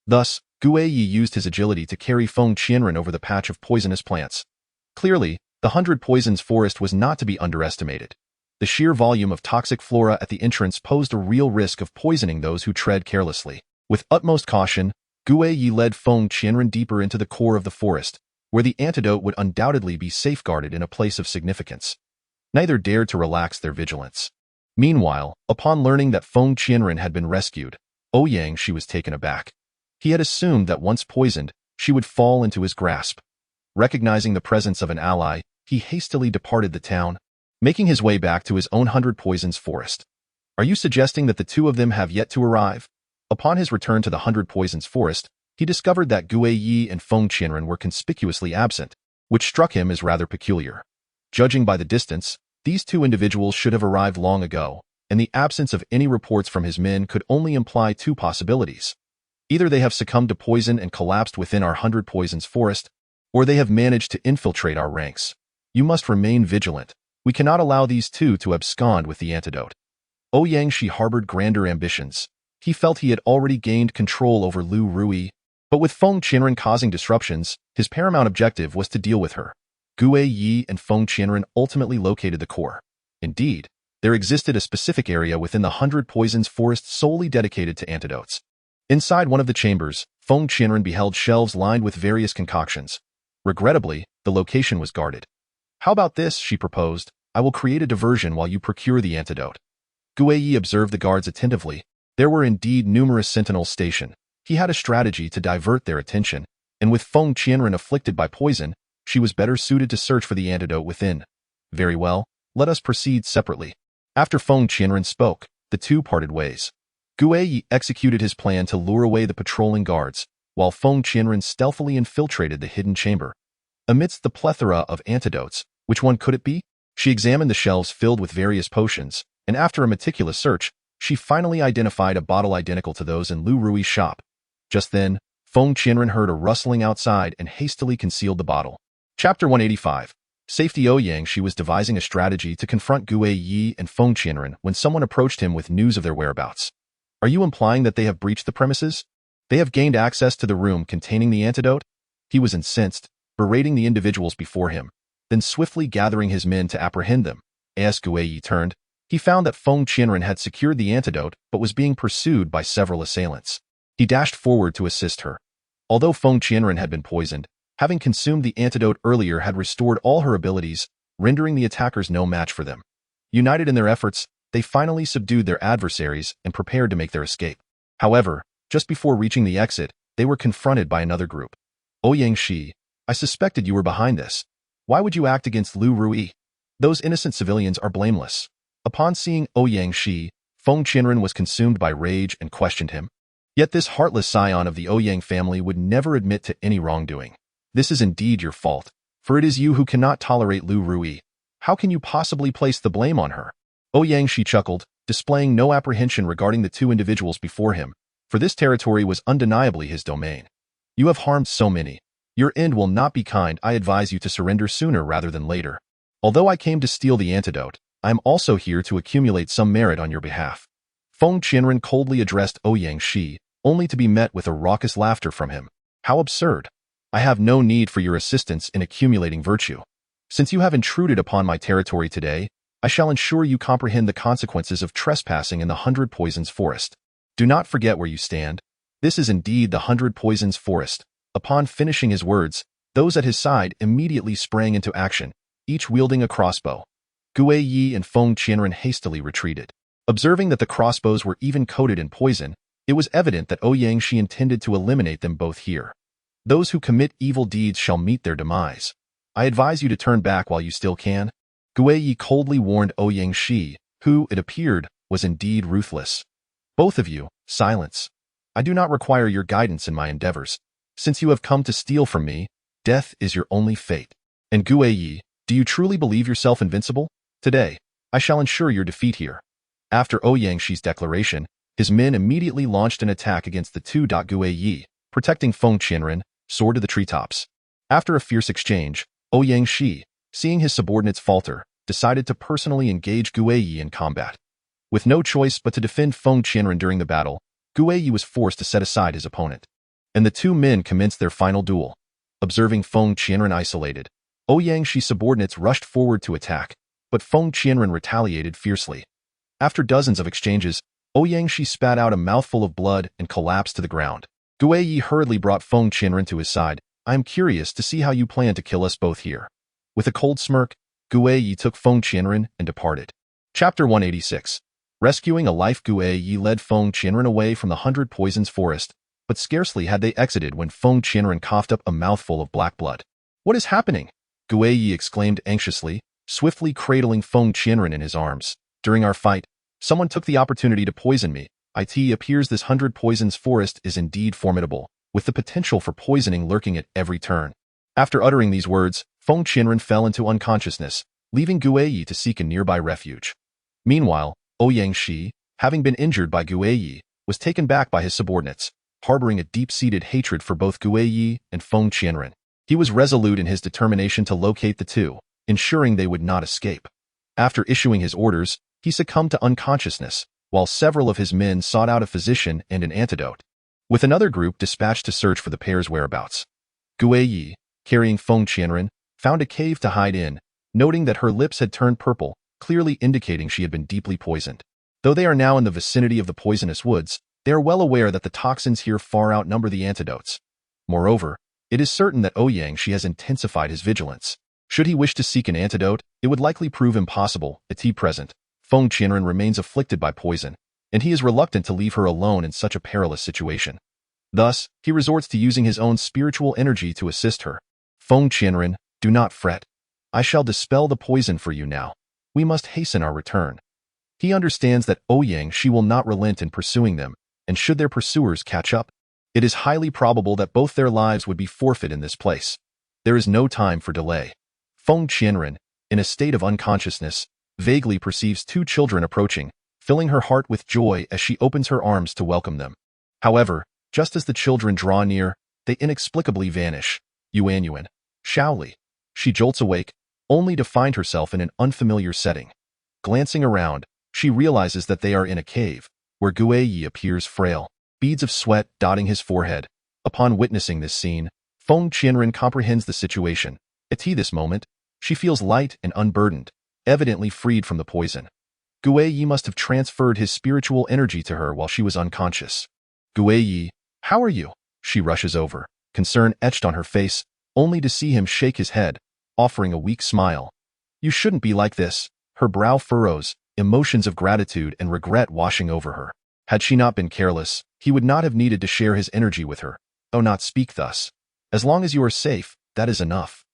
Thus, Gu Yi used his agility to carry Feng Qianren over the patch of poisonous plants. Clearly, the 100 Poisons Forest was not to be underestimated. The sheer volume of toxic flora at the entrance posed a real risk of poisoning those who tread carelessly. With utmost caution, Gu Yi led Feng Qianren deeper into the core of the forest, where the antidote would undoubtedly be safeguarded in a place of significance. Neither dared to relax their vigilance. Meanwhile, upon learning that Feng Qianren had been rescued, Ouyang she was taken aback. He had assumed that once poisoned, she would fall into his grasp. Recognizing the presence of an ally, he hastily departed the town, making his way back to his own 100 Poisons Forest. Are you suggesting that the two of them have yet to arrive? Upon his return to the 100 Poisons Forest, he discovered that Gu Yi and Feng Qianren were conspicuously absent, which struck him as rather peculiar. Judging by the distance, these two individuals should have arrived long ago, and the absence of any reports from his men could only imply two possibilities. Either they have succumbed to poison and collapsed within our 100 Poisons Forest, or they have managed to infiltrate our ranks. You must remain vigilant. We cannot allow these two to abscond with the antidote. Ouyang she harbored grander ambitions. He felt he had already gained control over Lu Rui, but with Feng Qianren causing disruptions, his paramount objective was to deal with her. Gu Yi and Feng Qianren ultimately located the core. Indeed, there existed a specific area within the 100 Poisons Forest solely dedicated to antidotes. Inside one of the chambers, Feng Qianren beheld shelves lined with various concoctions. Regrettably, the location was guarded. How about this, she proposed. I will create a diversion while you procure the antidote. Gu Yi observed the guards attentively. There were indeed numerous sentinels stationed. He had a strategy to divert their attention, and with Feng Qianren afflicted by poison, she was better suited to search for the antidote within. Very well, let us proceed separately. After Feng Qianren spoke, the two parted ways. Gu Yi executed his plan to lure away the patrolling guards, while Feng Qianren stealthily infiltrated the hidden chamber. Amidst the plethora of antidotes, which one could it be? She examined the shelves filled with various potions, and after a meticulous search, she finally identified a bottle identical to those in Lu Rui's shop. Just then, Feng Qianren heard a rustling outside and hastily concealed the bottle. Chapter 185. Safety. Ouyang she was devising a strategy to confront Gu Yi and Feng Qianren when someone approached him with news of their whereabouts. Are you implying that they have breached the premises? They have gained access to the room containing the antidote? He was incensed, berating the individuals before him, then swiftly gathering his men to apprehend them. As Gu Yi turned, he found that Feng Qianren had secured the antidote but was being pursued by several assailants. He dashed forward to assist her. Although Feng Qianren had been poisoned, having consumed the antidote earlier had restored all her abilities, rendering the attackers no match for them. United in their efforts, they finally subdued their adversaries and prepared to make their escape. However, just before reaching the exit, they were confronted by another group. Ouyang Shi, I suspected you were behind this. Why would you act against Lu Rui? Those innocent civilians are blameless. Upon seeing Ouyang Shi, Feng Qianren was consumed by rage and questioned him. Yet this heartless scion of the Ouyang family would never admit to any wrongdoing. This is indeed your fault, for it is you who cannot tolerate Lu Rui. How can you possibly place the blame on her? Ouyang Shi chuckled, displaying no apprehension regarding the two individuals before him, for this territory was undeniably his domain. You have harmed so many. Your end will not be kind. I advise you to surrender sooner rather than later. Although I came to steal the antidote, I am also here to accumulate some merit on your behalf. Feng Qianren coldly addressed Ouyang Shi, only to be met with a raucous laughter from him. How absurd! I have no need for your assistance in accumulating virtue. Since you have intruded upon my territory today, I shall ensure you comprehend the consequences of trespassing in the 100 Poisons Forest. Do not forget where you stand. This is indeed the 100 Poisons Forest. Upon finishing his words, those at his side immediately sprang into action, each wielding a crossbow. Gue Yi and Feng Qianren hastily retreated. Observing that the crossbows were even coated in poison, it was evident that Ouyang Shi intended to eliminate them both here. Those who commit evil deeds shall meet their demise. I advise you to turn back while you still can. Gue Yi coldly warned Ouyang Shi, who, it appeared, was indeed ruthless. Both of you, silence. I do not require your guidance in my endeavors. Since you have come to steal from me, death is your only fate. And Gue Yi, do you truly believe yourself invincible? Today, I shall ensure your defeat here. After Ouyang Shi's declaration, his men immediately launched an attack against the two. Gue Yi, protecting Feng Qianren, soared to the treetops. After a fierce exchange, Ouyang Shi, seeing his subordinates falter, decided to personally engage Gue Yi in combat. With no choice but to defend Feng Qianren during the battle, Gue Yi was forced to set aside his opponent. And the two men commenced their final duel. Observing Feng Qianren isolated, Ouyang Shi's subordinates rushed forward to attack, but Feng Qianren retaliated fiercely. After dozens of exchanges, Ouyang Shi spat out a mouthful of blood and collapsed to the ground. Gue Yi hurriedly brought Feng Qianren to his side. I am curious to see how you plan to kill us both here. With a cold smirk, Gue Yi took Feng Qianren and departed. Chapter 186. Rescuing a life. Gue Yi led Feng Qianren away from the 100 Poisons Forest, but scarcely had they exited when Feng Qianren coughed up a mouthful of black blood. What is happening? Gue Yi exclaimed anxiously, swiftly cradling Feng Qianren in his arms. During our fight, someone took the opportunity to poison me. It appears this 100 Poisons Forest is indeed formidable, with the potential for poisoning lurking at every turn. After uttering these words, Feng Qianren fell into unconsciousness, leaving Gue Yi to seek a nearby refuge. Meanwhile, Ouyang Shi, having been injured by Gue Yi, was taken back by his subordinates, harboring a deep-seated hatred for both Gue Yi and Feng Qianren. He was resolute in his determination to locate the two, ensuring they would not escape. After issuing his orders, he succumbed to unconsciousness, while several of his men sought out a physician and an antidote, with another group dispatched to search for the pair's whereabouts. Gue Yi, carrying Feng Qianren, found a cave to hide in, noting that her lips had turned purple, clearly indicating she had been deeply poisoned. Though they are now in the vicinity of the poisonous woods, they are well aware that the toxins here far outnumber the antidotes. Moreover, it is certain that Ouyang Shi has intensified his vigilance. Should he wish to seek an antidote, it would likely prove impossible. At present, Feng Qianren remains afflicted by poison, and he is reluctant to leave her alone in such a perilous situation. Thus, he resorts to using his own spiritual energy to assist her. Feng Qianren, do not fret. I shall dispel the poison for you now. We must hasten our return. He understands that Ouyang Shi will not relent in pursuing them, and should their pursuers catch up, it is highly probable that both their lives would be forfeit in this place. There is no time for delay. Feng Qianren, in a state of unconsciousness, vaguely perceives two children approaching, filling her heart with joy as she opens her arms to welcome them. However, just as the children draw near, they inexplicably vanish. Yuan, Shaoli. She jolts awake, only to find herself in an unfamiliar setting. Glancing around, she realizes that they are in a cave, where Gue Yi appears frail, beads of sweat dotting his forehead. Upon witnessing this scene, Feng Qianren comprehends the situation. At this moment, she feels light and unburdened, evidently freed from the poison. Gue Yi must have transferred his spiritual energy to her while she was unconscious. Gue Yi, how are you? She rushes over, concern etched on her face, only to see him shake his head, offering a weak smile. You shouldn't be like this. Her brow furrows, emotions of gratitude and regret washing over her. Had she not been careless, he would not have needed to share his energy with her. "Oh, not speak thus. As long as you are safe, that is enough.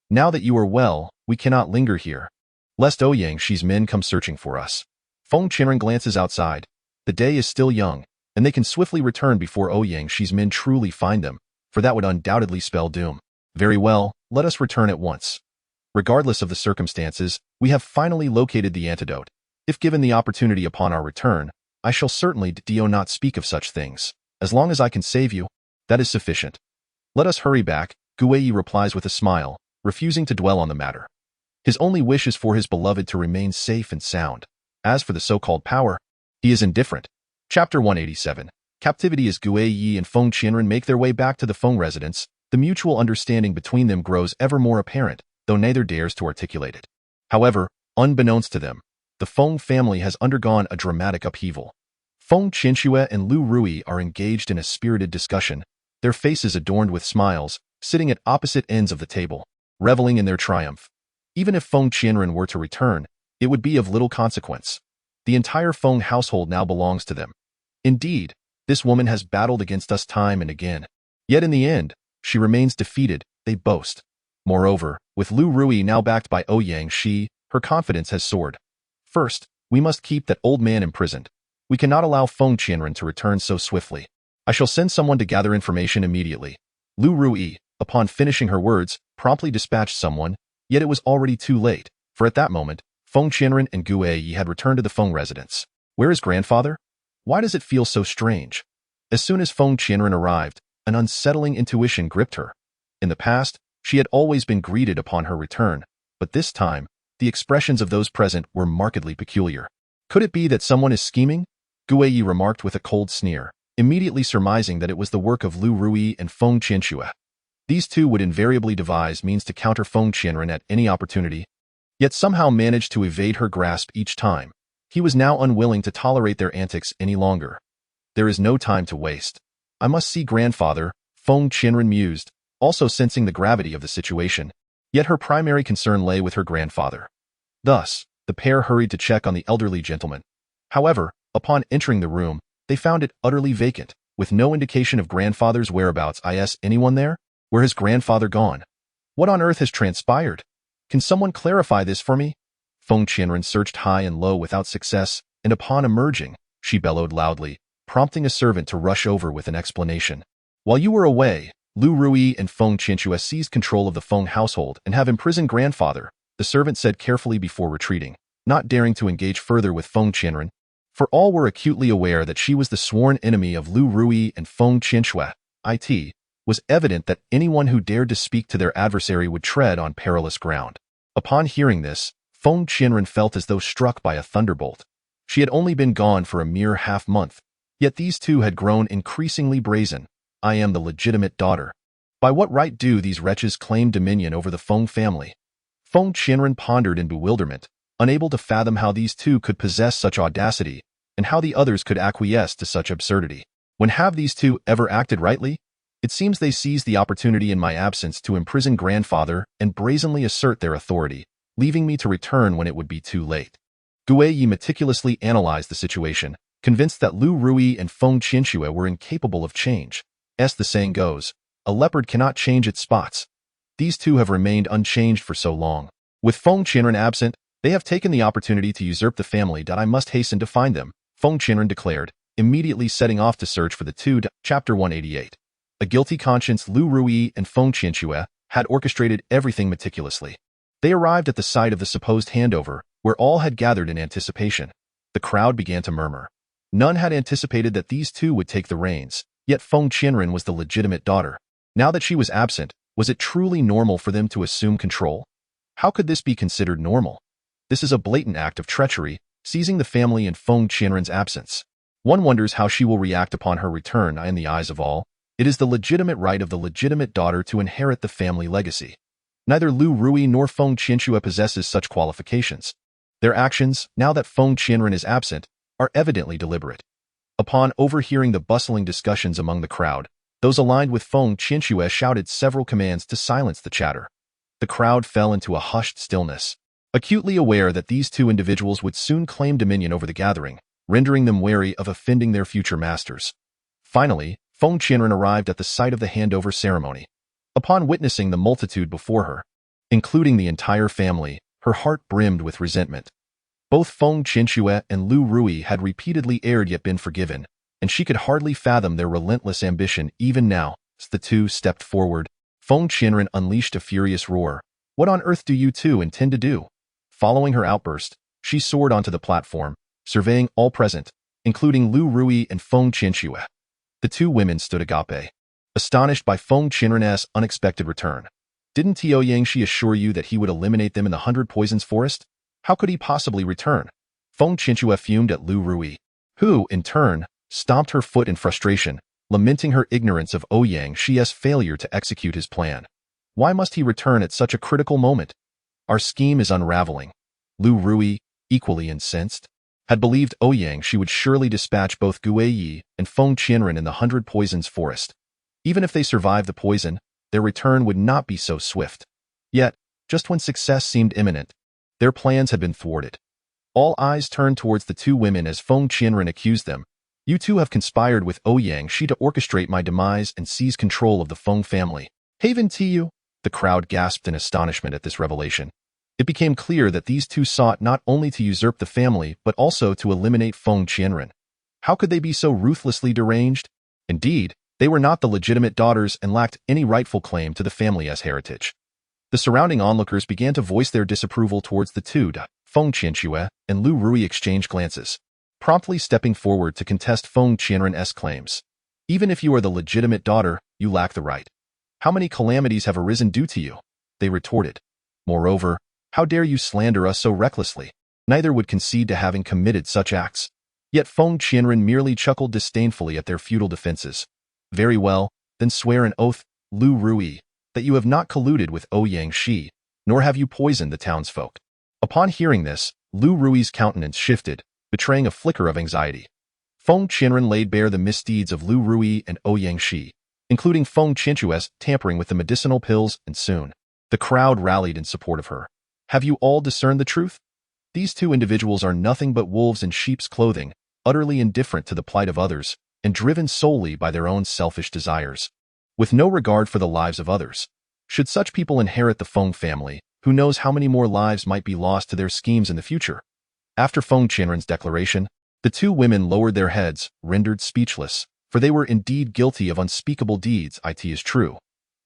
Now that you are well, we cannot linger here, lest Oyangshi's men come searching for us." Feng Qianren glances outside. The day is still young, and they can swiftly return before Oyangshi's men truly find them, for that would undoubtedly spell doom. "Very well, let us return at once. Regardless of the circumstances, we have finally located the antidote. If given the opportunity upon our return, I shall certainly not speak of such things. As long as I can save you, that is sufficient. Let us hurry back," Guiyi replies with a smile, refusing to dwell on the matter. His only wish is for his beloved to remain safe and sound. As for the so-called power, he is indifferent. Chapter 187. Captivity. As Guiyi and Feng Qianren make their way back to the Feng residence, the mutual understanding between them grows ever more apparent, though neither dares to articulate it. However, unbeknownst to them, the Feng family has undergone a dramatic upheaval. Feng Qianxue and Lu Rui are engaged in a spirited discussion, their faces adorned with smiles, sitting at opposite ends of the table, reveling in their triumph. Even if Feng Qianren were to return, it would be of little consequence. The entire Feng household now belongs to them. Indeed, this woman has battled against us time and again. Yet in the end, she remains defeated, they boast. Moreover, with Lu Rui now backed by Ouyang, her confidence has soared. "First, we must keep that old man imprisoned. We cannot allow Feng Qianren to return so swiftly. I shall send someone to gather information immediately." Lu Rui, upon finishing her words, promptly dispatched someone, yet it was already too late, for at that moment, Feng Qianren and Guiyi had returned to the Feng residence. "Where is grandfather? Why does it feel so strange?" As soon as Feng Qianren arrived, an unsettling intuition gripped her. In the past, she had always been greeted upon her return, but this time, the expressions of those present were markedly peculiar. "Could it be that someone is scheming?" Guiyi remarked with a cold sneer, immediately surmising that it was the work of Lu Rui and Feng Qianxue. These two would invariably devise means to counter Feng Qianren at any opportunity, yet somehow managed to evade her grasp each time. He was now unwilling to tolerate their antics any longer. "There is no time to waste. I must see grandfather," Feng Qianren mused, also sensing the gravity of the situation. Yet her primary concern lay with her grandfather. Thus, the pair hurried to check on the elderly gentleman. However, upon entering the room, they found it utterly vacant, with no indication of grandfather's whereabouts. "Is anyone there? Where has grandfather gone? What on earth has transpired? Can someone clarify this for me?" Feng Qianren searched high and low without success, and upon emerging, she bellowed loudly, prompting a servant to rush over with an explanation. "While you were away, Lu Rui and Feng Qianxue seized control of the Feng household and have imprisoned grandfather," the servant said carefully before retreating, not daring to engage further with Feng Qianren, for all were acutely aware that she was the sworn enemy of Lu Rui and Feng Qianxue. It was evident that anyone who dared to speak to their adversary would tread on perilous ground. Upon hearing this, Feng Qianren felt as though struck by a thunderbolt. She had only been gone for a mere half-month, yet these two had grown increasingly brazen. "I am the legitimate daughter. By what right do these wretches claim dominion over the Feng family?" Feng Qianren pondered in bewilderment, unable to fathom how these two could possess such audacity, and how the others could acquiesce to such absurdity. When have these two ever acted rightly? It seems they seized the opportunity in my absence to imprison grandfather and brazenly assert their authority, leaving me to return when it would be too late. Guiyi meticulously analyzed the situation, convinced that Lu Rui and Feng Qianxue were incapable of change. As the saying goes, a leopard cannot change its spots. These two have remained unchanged for so long. With Feng Qianren absent, they have taken the opportunity to usurp the family. "I must hasten to find them," Feng Qianren declared, immediately setting off to search for the two. Chapter 188. A guilty conscience. Lu Rui and Feng Qianxue had orchestrated everything meticulously. They arrived at the site of the supposed handover, where all had gathered in anticipation. The crowd began to murmur. None had anticipated that these two would take the reins, yet Feng Qianren was the legitimate daughter. Now that she was absent, was it truly normal for them to assume control? How could this be considered normal? This is a blatant act of treachery, seizing the family in Feng Qianren's absence. One wonders how she will react upon her return. In the eyes of all, it is the legitimate right of the legitimate daughter to inherit the family legacy. Neither Lu Rui nor Feng Qianxue possesses such qualifications. Their actions, now that Feng Qianren is absent, are evidently deliberate. Upon overhearing the bustling discussions among the crowd, those aligned with Feng Qianxue shouted several commands to silence the chatter. The crowd fell into a hushed stillness, acutely aware that these two individuals would soon claim dominion over the gathering, rendering them wary of offending their future masters. Finally, Feng Qianren arrived at the site of the handover ceremony. Upon witnessing the multitude before her, including the entire family, her heart brimmed with resentment. Both Feng Qianxue and Lu Rui had repeatedly erred yet been forgiven, and she could hardly fathom their relentless ambition even now. As the two stepped forward, Feng Qianren unleashed a furious roar. What on earth do you two intend to do? Following her outburst, she soared onto the platform, surveying all present, including Lu Rui and Feng Qianxue. The two women stood agape, astonished by Feng Qianren's unexpected return. Didn't Tao Yangshi assure you that he would eliminate them in the 100 Poisons Forest? How could he possibly return? Feng Qianxue fumed at Lu Rui, who, in turn, stomped her foot in frustration, lamenting her ignorance of Ouyang Shi's failure to execute his plan. Why must he return at such a critical moment? Our scheme is unraveling. Lu Rui, equally incensed, had believed Ouyang Shi would surely dispatch both Gue Yi and Feng Qianren in the 100 Poisons Forest. Even if they survived the poison, their return would not be so swift. Yet, just when success seemed imminent, their plans had been thwarted. All eyes turned towards the two women as Feng Qianren accused them. You two have conspired with Ouyang Shi to orchestrate my demise and seize control of the Feng family. Haven Tiu? The crowd gasped in astonishment at this revelation. It became clear that these two sought not only to usurp the family but also to eliminate Feng Qianren. How could they be so ruthlessly deranged? Indeed, they were not the legitimate daughters and lacked any rightful claim to the family as heritage. The surrounding onlookers began to voice their disapproval towards the two. Feng Qianxue and Lu Rui exchanged glances, promptly stepping forward to contest Feng Qianren's claims. Even if you are the legitimate daughter, you lack the right. How many calamities have arisen due to you? They retorted. Moreover, how dare you slander us so recklessly? Neither would concede to having committed such acts. Yet Feng Qianren merely chuckled disdainfully at their futile defenses. Very well, then swear an oath, Lu Rui, that you have not colluded with Ouyang Shi, nor have you poisoned the townsfolk. Upon hearing this, Lu Rui's countenance shifted, betraying a flicker of anxiety. Feng Qianren laid bare the misdeeds of Lu Rui and Ouyang Shi, including Feng Qianxue's tampering with the medicinal pills, and soon, the crowd rallied in support of her. Have you all discerned the truth? These two individuals are nothing but wolves in sheep's clothing, utterly indifferent to the plight of others, and driven solely by their own selfish desires, with no regard for the lives of others. Should such people inherit the Feng family, who knows how many more lives might be lost to their schemes in the future? After Feng Qianren's declaration, the two women lowered their heads, rendered speechless, for they were indeed guilty of unspeakable deeds. It is true.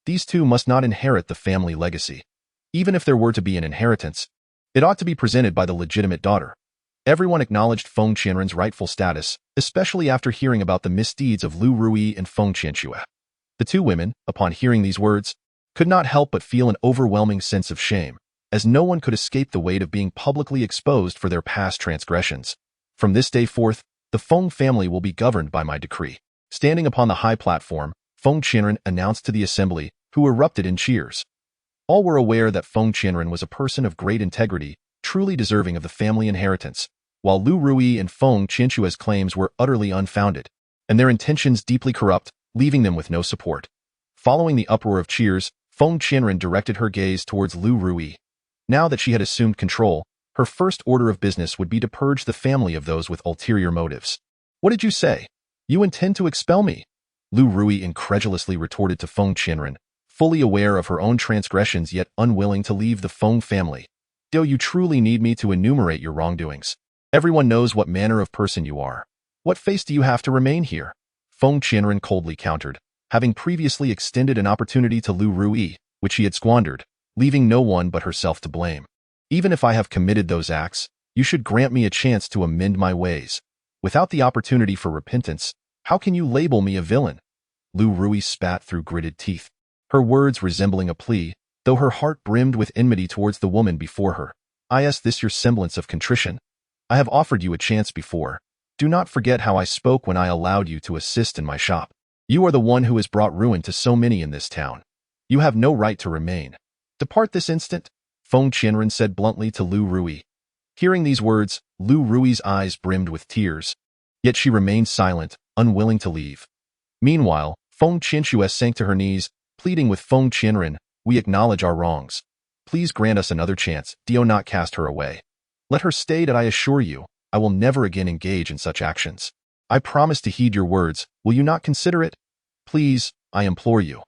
These two must not inherit the family legacy. Even if there were to be an inheritance, it ought to be presented by the legitimate daughter. Everyone acknowledged Feng Qianren's rightful status, especially after hearing about the misdeeds of Lu Rui and Feng Qianxue. The two women, upon hearing these words, could not help but feel an overwhelming sense of shame, as no one could escape the weight of being publicly exposed for their past transgressions. From this day forth, the Feng family will be governed by my decree. Standing upon the high platform, Feng Qianren announced to the assembly, who erupted in cheers. All were aware that Feng Qianren was a person of great integrity, truly deserving of the family inheritance, while Lu Rui and Feng Qianxue's claims were utterly unfounded, and their intentions deeply corrupt, leaving them with no support. Following the uproar of cheers, Feng Qianren directed her gaze towards Lu Rui. Now that she had assumed control, her first order of business would be to purge the family of those with ulterior motives. What did you say? You intend to expel me? Lu Rui incredulously retorted to Feng Qianren, fully aware of her own transgressions yet unwilling to leave the Feng family. Do you truly need me to enumerate your wrongdoings? Everyone knows what manner of person you are. What face do you have to remain here? Feng Qianren coldly countered, having previously extended an opportunity to Lu Rui, which he had squandered, leaving no one but herself to blame. Even if I have committed those acts, you should grant me a chance to amend my ways. Without the opportunity for repentance, how can you label me a villain? Lu Rui spat through gritted teeth, her words resembling a plea, though her heart brimmed with enmity towards the woman before her. Is this your semblance of contrition? I have offered you a chance before. Do not forget how I spoke when I allowed you to assist in my shop. You are the one who has brought ruin to so many in this town. You have no right to remain. Depart this instant, Feng Qianren said bluntly to Lu Rui. Hearing these words, Lu Rui's eyes brimmed with tears, yet she remained silent, unwilling to leave. Meanwhile, Feng Qianxue sank to her knees, pleading with Feng Qianren, we acknowledge our wrongs. Please grant us another chance, do not cast her away. Let her stay, that I assure you, I will never again engage in such actions. I promise to heed your words, will you not consider it? Please, I implore you.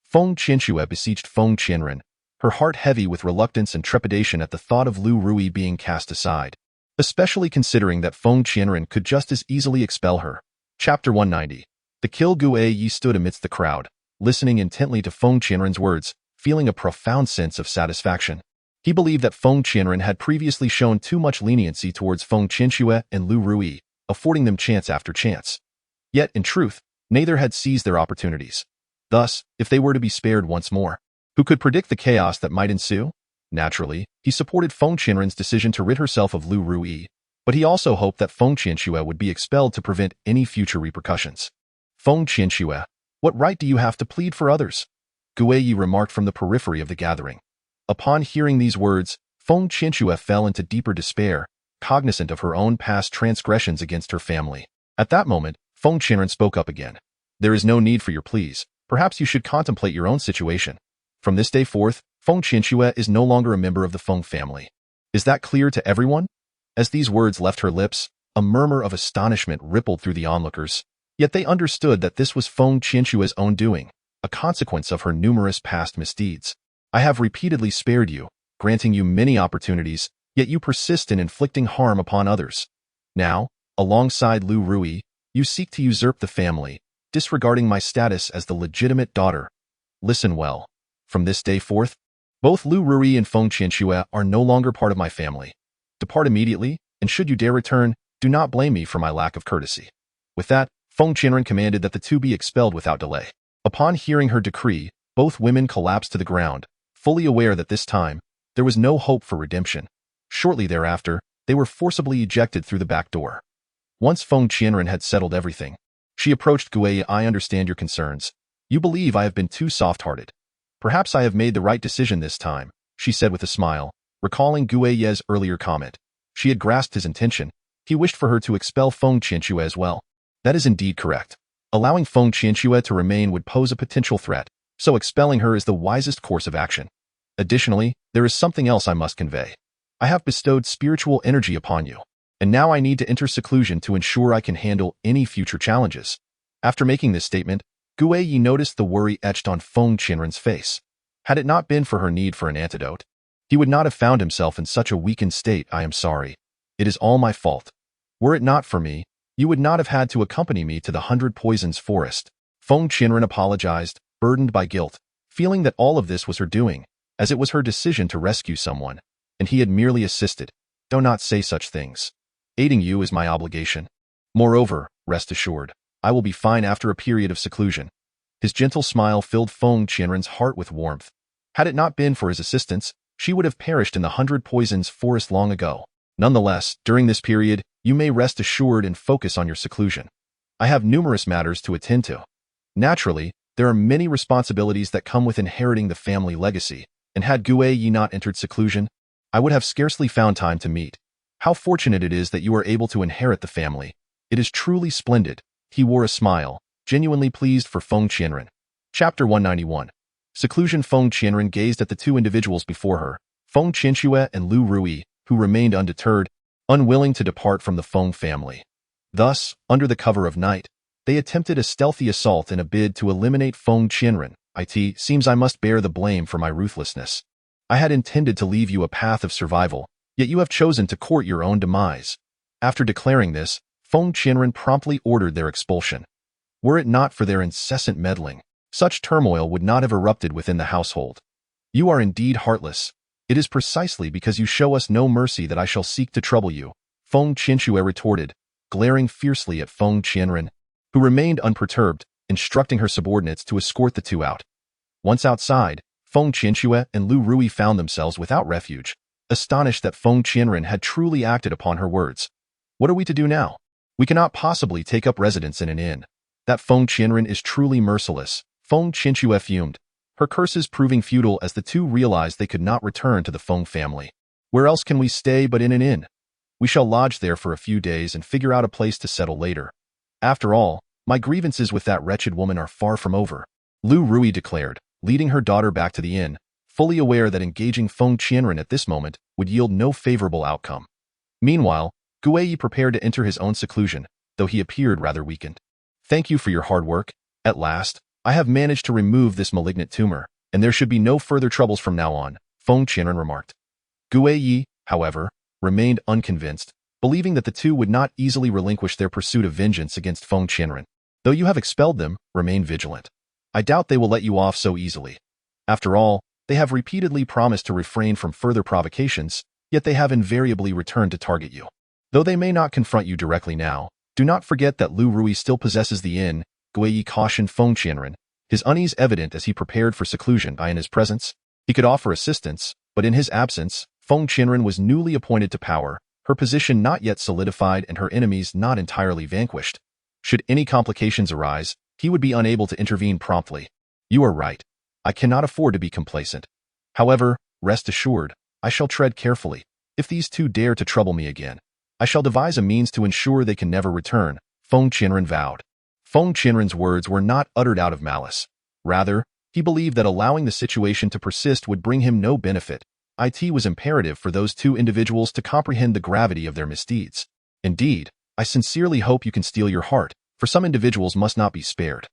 Feng Qianxue beseeched Feng Qianren, her heart heavy with reluctance and trepidation at the thought of Lu Rui being cast aside, especially considering that Feng Qianren could just as easily expel her. Chapter 190. The Kill Gue Yi stood amidst the crowd, listening intently to Feng Qianren's words, feeling a profound sense of satisfaction. He believed that Feng Qianren had previously shown too much leniency towards Feng Qianxue and Lu Rui, affording them chance after chance. Yet, in truth, neither had seized their opportunities. Thus, if they were to be spared once more, who could predict the chaos that might ensue? Naturally, he supported Feng Qianren's decision to rid herself of Lu Rui, but he also hoped that Feng Qianxue would be expelled to prevent any future repercussions. Feng Qianxue, what right do you have to plead for others? Gue Yi remarked from the periphery of the gathering. Upon hearing these words, Feng Qianxue fell into deeper despair, cognizant of her own past transgressions against her family. At that moment, Feng Qianren spoke up again. There is no need for your pleas. Perhaps you should contemplate your own situation. From this day forth, Feng Qianxue is no longer a member of the Feng family. Is that clear to everyone? As these words left her lips, a murmur of astonishment rippled through the onlookers. Yet they understood that this was Feng Qianxue's own doing, a consequence of her numerous past misdeeds. I have repeatedly spared you, granting you many opportunities, yet you persist in inflicting harm upon others. Now, alongside Lu Rui, you seek to usurp the family, disregarding my status as the legitimate daughter. Listen well. From this day forth, both Lu Rui and Feng Qianxue are no longer part of my family. Depart immediately, and should you dare return, do not blame me for my lack of courtesy. With that, Feng Qianren commanded that the two be expelled without delay. Upon hearing her decree, both women collapsed to the ground, fully aware that this time, there was no hope for redemption. Shortly thereafter, they were forcibly ejected through the back door. Once Feng Qianren had settled everything, she approached Gue Yi. I understand your concerns. You believe I have been too soft-hearted. Perhaps I have made the right decision this time, she said with a smile, recalling Gue Yi's earlier comment. She had grasped his intention. He wished for her to expel Feng Qianxue as well. That is indeed correct. Allowing Feng Qianxue to remain would pose a potential threat, so expelling her is the wisest course of action. Additionally, there is something else I must convey. I have bestowed spiritual energy upon you, and now I need to enter seclusion to ensure I can handle any future challenges. After making this statement, Gue Yi noticed the worry etched on Feng Qianren's face. Had it not been for her need for an antidote, he would not have found himself in such a weakened state. I am sorry. It is all my fault. Were it not for me, you would not have had to accompany me to the 100 Poisons forest. Feng Qianren apologized, burdened by guilt, feeling that all of this was her doing, as it was her decision to rescue someone, and he had merely assisted. Do not say such things. Aiding you is my obligation. Moreover, rest assured, I will be fine after a period of seclusion. His gentle smile filled Feng Qianren's heart with warmth. Had it not been for his assistance, she would have perished in the 100 Poisons forest long ago. Nonetheless, during this period, you may rest assured and focus on your seclusion. I have numerous matters to attend to. Naturally, there are many responsibilities that come with inheriting the family legacy, and had Gue Yi not entered seclusion, I would have scarcely found time to meet. How fortunate it is that you are able to inherit the family. It is truly splendid. He wore a smile, genuinely pleased for Feng Qianren. Chapter 191. Seclusion. Feng Qianren gazed at the two individuals before her, Feng Qianxue and Lu Rui, who remained undeterred, unwilling to depart from the Feng family. Thus, under the cover of night, they attempted a stealthy assault in a bid to eliminate Feng Qianren. It seems I must bear the blame for my ruthlessness. I had intended to leave you a path of survival, yet you have chosen to court your own demise. After declaring this, Feng Qianren promptly ordered their expulsion. Were it not for their incessant meddling, such turmoil would not have erupted within the household. You are indeed heartless. It is precisely because you show us no mercy that I shall seek to trouble you, Feng Qianxue retorted, glaring fiercely at Feng Qianren, who remained unperturbed, instructing her subordinates to escort the two out. Once outside, Feng Qianxue and Lu Rui found themselves without refuge, astonished that Feng Qianren had truly acted upon her words. What are we to do now? We cannot possibly take up residence in an inn. That Feng Qianren is truly merciless, Feng Qianxue fumed, her curses proving futile as the two realized they could not return to the Feng family. Where else can we stay but in an inn? We shall lodge there for a few days and figure out a place to settle later. After all, my grievances with that wretched woman are far from over, Lu Rui declared, leading her daughter back to the inn, fully aware that engaging Feng Qianren at this moment would yield no favorable outcome. Meanwhile, Gue Yi prepared to enter his own seclusion, though he appeared rather weakened. Thank you for your hard work. At last, I have managed to remove this malignant tumor, and there should be no further troubles from now on, Feng Qianren remarked. Gu Yi, however, remained unconvinced, believing that the two would not easily relinquish their pursuit of vengeance against Feng Qianren. Though you have expelled them, remain vigilant. I doubt they will let you off so easily. After all, they have repeatedly promised to refrain from further provocations, yet they have invariably returned to target you. Though they may not confront you directly now, do not forget that Lu Rui still possesses the inn, Guiyi cautioned Feng Qianren, his unease evident as he prepared for seclusion in his presence. He could offer assistance, but in his absence, Feng Qianren was newly appointed to power, her position not yet solidified and her enemies not entirely vanquished. Should any complications arise, he would be unable to intervene promptly. You are right. I cannot afford to be complacent. However, rest assured, I shall tread carefully. If these two dare to trouble me again, I shall devise a means to ensure they can never return, Feng Qianren vowed. Feng Qianren's words were not uttered out of malice. Rather, he believed that allowing the situation to persist would bring him no benefit. It was imperative for those two individuals to comprehend the gravity of their misdeeds. Indeed, I sincerely hope you can steel your heart, for some individuals must not be spared.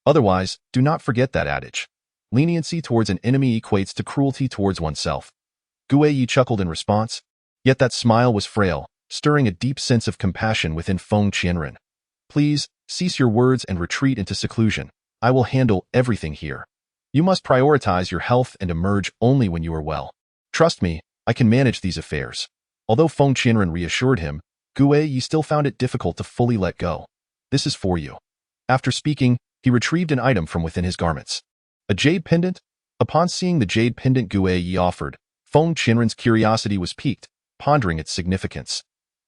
Otherwise, do not forget that adage. Leniency towards an enemy equates to cruelty towards oneself. Guiyi chuckled in response, yet that smile was frail, stirring a deep sense of compassion within Feng Qianren. Please, cease your words and retreat into seclusion. I will handle everything here. You must prioritize your health and emerge only when you are well. Trust me, I can manage these affairs. Although Feng Qianren reassured him, Guiyi still found it difficult to fully let go. This is for you. After speaking, he retrieved an item from within his garments. A jade pendant? Upon seeing the jade pendant Guiyi offered, Feng Qianren's curiosity was piqued, pondering its significance.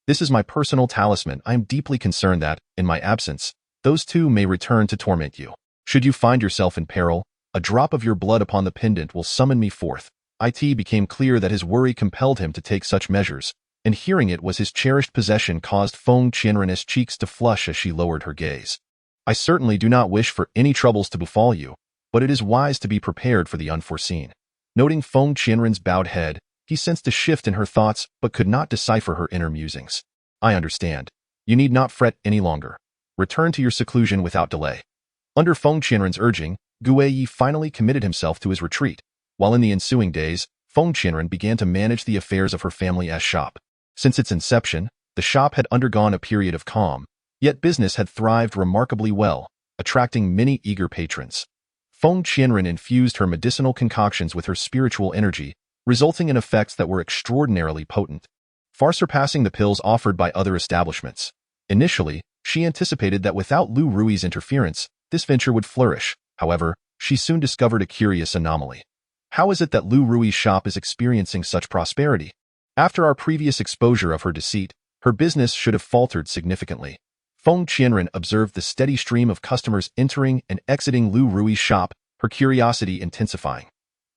This is my personal talisman. I am deeply concerned that, in my absence, those two may return to torment you. Should you find yourself in peril, a drop of your blood upon the pendant will summon me forth. It became clear that his worry compelled him to take such measures, and hearing it was his cherished possession caused Feng Qianren's cheeks to flush as she lowered her gaze. I certainly do not wish for any troubles to befall you, but it is wise to be prepared for the unforeseen. Noting Feng Qianren's bowed head, he sensed a shift in her thoughts but could not decipher her inner musings. I understand. You need not fret any longer. Return to your seclusion without delay. Under Feng Qianren's urging, Guiyi finally committed himself to his retreat, while in the ensuing days, Feng Qianren began to manage the affairs of her family's shop. Since its inception, the shop had undergone a period of calm, yet business had thrived remarkably well, attracting many eager patrons. Feng Qianren infused her medicinal concoctions with her spiritual energy, resulting in effects that were extraordinarily potent, far surpassing the pills offered by other establishments. Initially, she anticipated that without Lu Rui's interference, this venture would flourish. However, she soon discovered a curious anomaly. How is it that Lu Rui's shop is experiencing such prosperity? After our previous exposure of her deceit, her business should have faltered significantly. Feng Qianren observed the steady stream of customers entering and exiting Lu Rui's shop, her curiosity intensifying.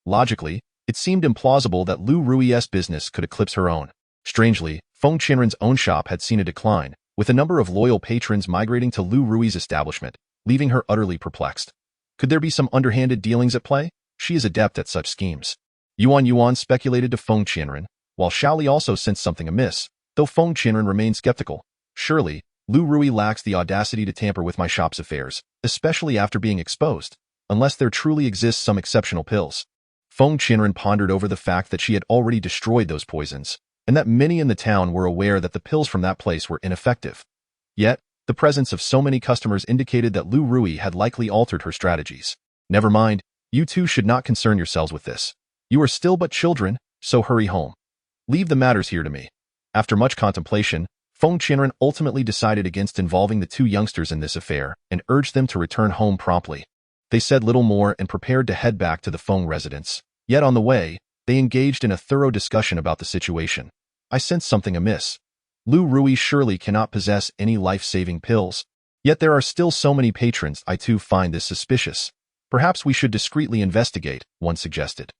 Logically, it seemed implausible that Lu Rui's business could eclipse her own. Strangely, Feng Qianren's own shop had seen a decline, with a number of loyal patrons migrating to Lu Rui's establishment, leaving her utterly perplexed. Could there be some underhanded dealings at play? She is adept at such schemes. Yuan speculated to Feng Qianren, while Shaoli also sensed something amiss, though Feng Qianren remained skeptical. Surely, Lu Rui lacks the audacity to tamper with my shop's affairs, especially after being exposed, unless there truly exists some exceptional pills. Feng Qianren pondered over the fact that she had already destroyed those poisons, and that many in the town were aware that the pills from that place were ineffective. Yet, the presence of so many customers indicated that Lu Rui had likely altered her strategies. Never mind, you two should not concern yourselves with this. You are still but children, so hurry home. Leave the matters here to me. After much contemplation, Feng Qianren ultimately decided against involving the two youngsters in this affair and urged them to return home promptly. They said little more and prepared to head back to the Feng residence. Yet on the way, they engaged in a thorough discussion about the situation. I sense something amiss. Lu Rui surely cannot possess any life-saving pills. Yet there are still so many patrons. I too find this suspicious. Perhaps we should discreetly investigate, one suggested.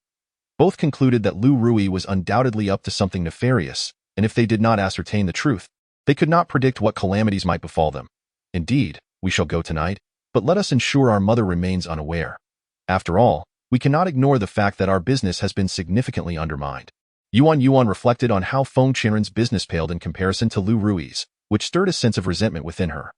Both concluded that Lu Rui was undoubtedly up to something nefarious, and if they did not ascertain the truth, they could not predict what calamities might befall them. Indeed, we shall go tonight, but let us ensure our mother remains unaware. After all, we cannot ignore the fact that our business has been significantly undermined. Yuan reflected on how Feng Qianren's business paled in comparison to Lu Rui's, which stirred a sense of resentment within her.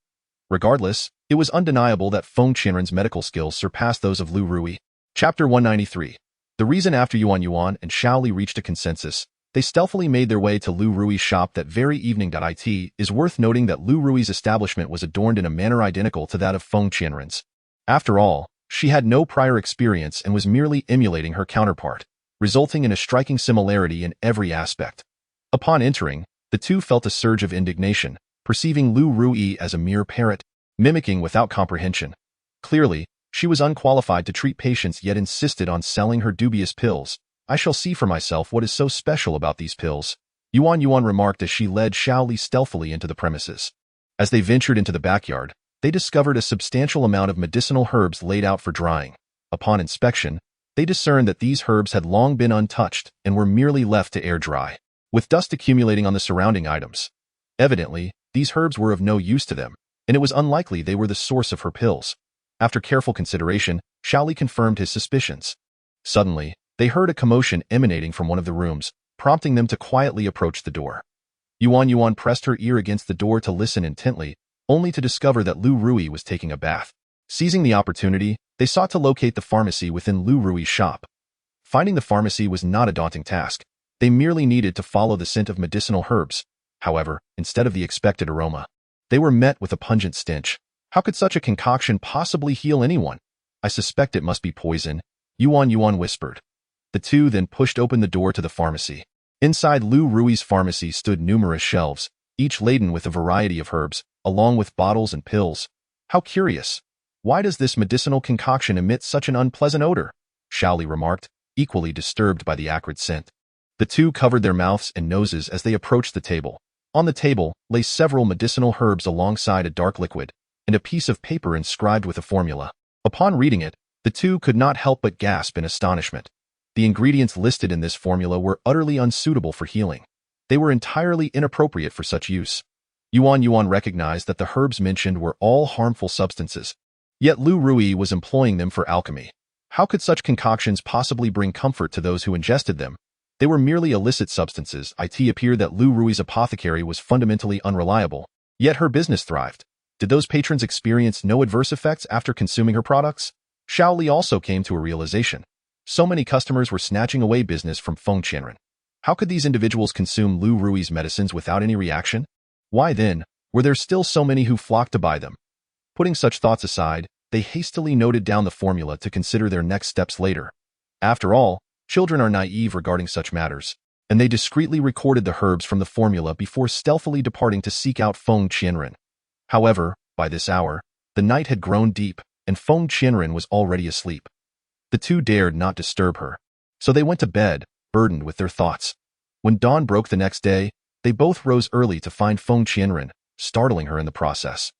Regardless, it was undeniable that Feng Qianren's medical skills surpassed those of Lu Rui. Chapter 193. The reason after Yuan Yuan and Shaoli reached a consensus, they stealthily made their way to Lu Rui's shop that very evening. It is worth noting that Lu Rui's establishment was adorned in a manner identical to that of Feng Qianren's. After all, she had no prior experience and was merely emulating her counterpart, resulting in a striking similarity in every aspect. Upon entering, the two felt a surge of indignation, perceiving Lu Rui as a mere parrot, mimicking without comprehension. Clearly, she was unqualified to treat patients yet insisted on selling her dubious pills. I shall see for myself what is so special about these pills, Yuan Yuan remarked as she led Shaoli stealthily into the premises. As they ventured into the backyard, they discovered a substantial amount of medicinal herbs laid out for drying. Upon inspection, they discerned that these herbs had long been untouched and were merely left to air dry, with dust accumulating on the surrounding items. Evidently, these herbs were of no use to them, and it was unlikely they were the source of her pills. After careful consideration, Shaoli confirmed his suspicions. Suddenly, they heard a commotion emanating from one of the rooms, prompting them to quietly approach the door. Yuan Yuan pressed her ear against the door to listen intently, only to discover that Lu Rui was taking a bath. Seizing the opportunity, they sought to locate the pharmacy within Lu Rui's shop. Finding the pharmacy was not a daunting task. They merely needed to follow the scent of medicinal herbs. However, instead of the expected aroma, they were met with a pungent stench. How could such a concoction possibly heal anyone? I suspect it must be poison, Yuan Yuan whispered. The two then pushed open the door to the pharmacy. Inside Lu Rui's pharmacy stood numerous shelves, each laden with a variety of herbs, along with bottles and pills. How curious. Why does this medicinal concoction emit such an unpleasant odor? Shaoli remarked, equally disturbed by the acrid scent. The two covered their mouths and noses as they approached the table. On the table lay several medicinal herbs alongside a dark liquid, and a piece of paper inscribed with a formula. Upon reading it, the two could not help but gasp in astonishment. The ingredients listed in this formula were utterly unsuitable for healing. They were entirely inappropriate for such use. Yuan Yuan recognized that the herbs mentioned were all harmful substances. Yet Lu Rui was employing them for alchemy. How could such concoctions possibly bring comfort to those who ingested them? They were merely illicit substances. It appeared that Lu Rui's apothecary was fundamentally unreliable, yet her business thrived. Did those patrons experience no adverse effects after consuming her products? Shaoli also came to a realization. So many customers were snatching away business from Feng Qianren. How could these individuals consume Lu Rui's medicines without any reaction? Why then, were there still so many who flocked to buy them? Putting such thoughts aside, they hastily noted down the formula to consider their next steps later. After all, children are naive regarding such matters, and they discreetly recorded the herbs from the formula before stealthily departing to seek out Feng Qianren. However, by this hour, the night had grown deep, and Feng Qianren was already asleep. The two dared not disturb her, so they went to bed, burdened with their thoughts. When dawn broke the next day, they both rose early to find Feng Qianren, startling her in the process.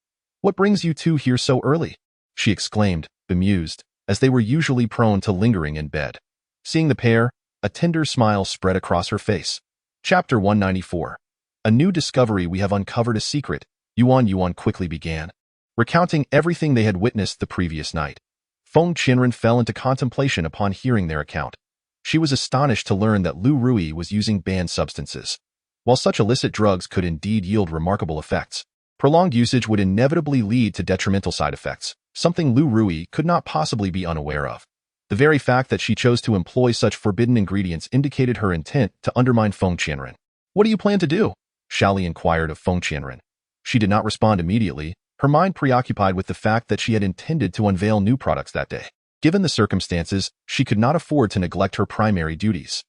"What brings you two here so early?" she exclaimed, bemused, as they were usually prone to lingering in bed. Seeing the pair, a tender smile spread across her face. Chapter 194. A new discovery. We have uncovered a secret, Yuan Yuan quickly began, recounting everything they had witnessed the previous night. Feng Qianren fell into contemplation upon hearing their account. She was astonished to learn that Lu Rui was using banned substances. While such illicit drugs could indeed yield remarkable effects, prolonged usage would inevitably lead to detrimental side effects, something Lu Rui could not possibly be unaware of. The very fact that she chose to employ such forbidden ingredients indicated her intent to undermine Feng Qianren. "What do you plan to do?" Shaoli inquired of Feng Qianren. She did not respond immediately, her mind preoccupied with the fact that she had intended to unveil new products that day. Given the circumstances, she could not afford to neglect her primary duties.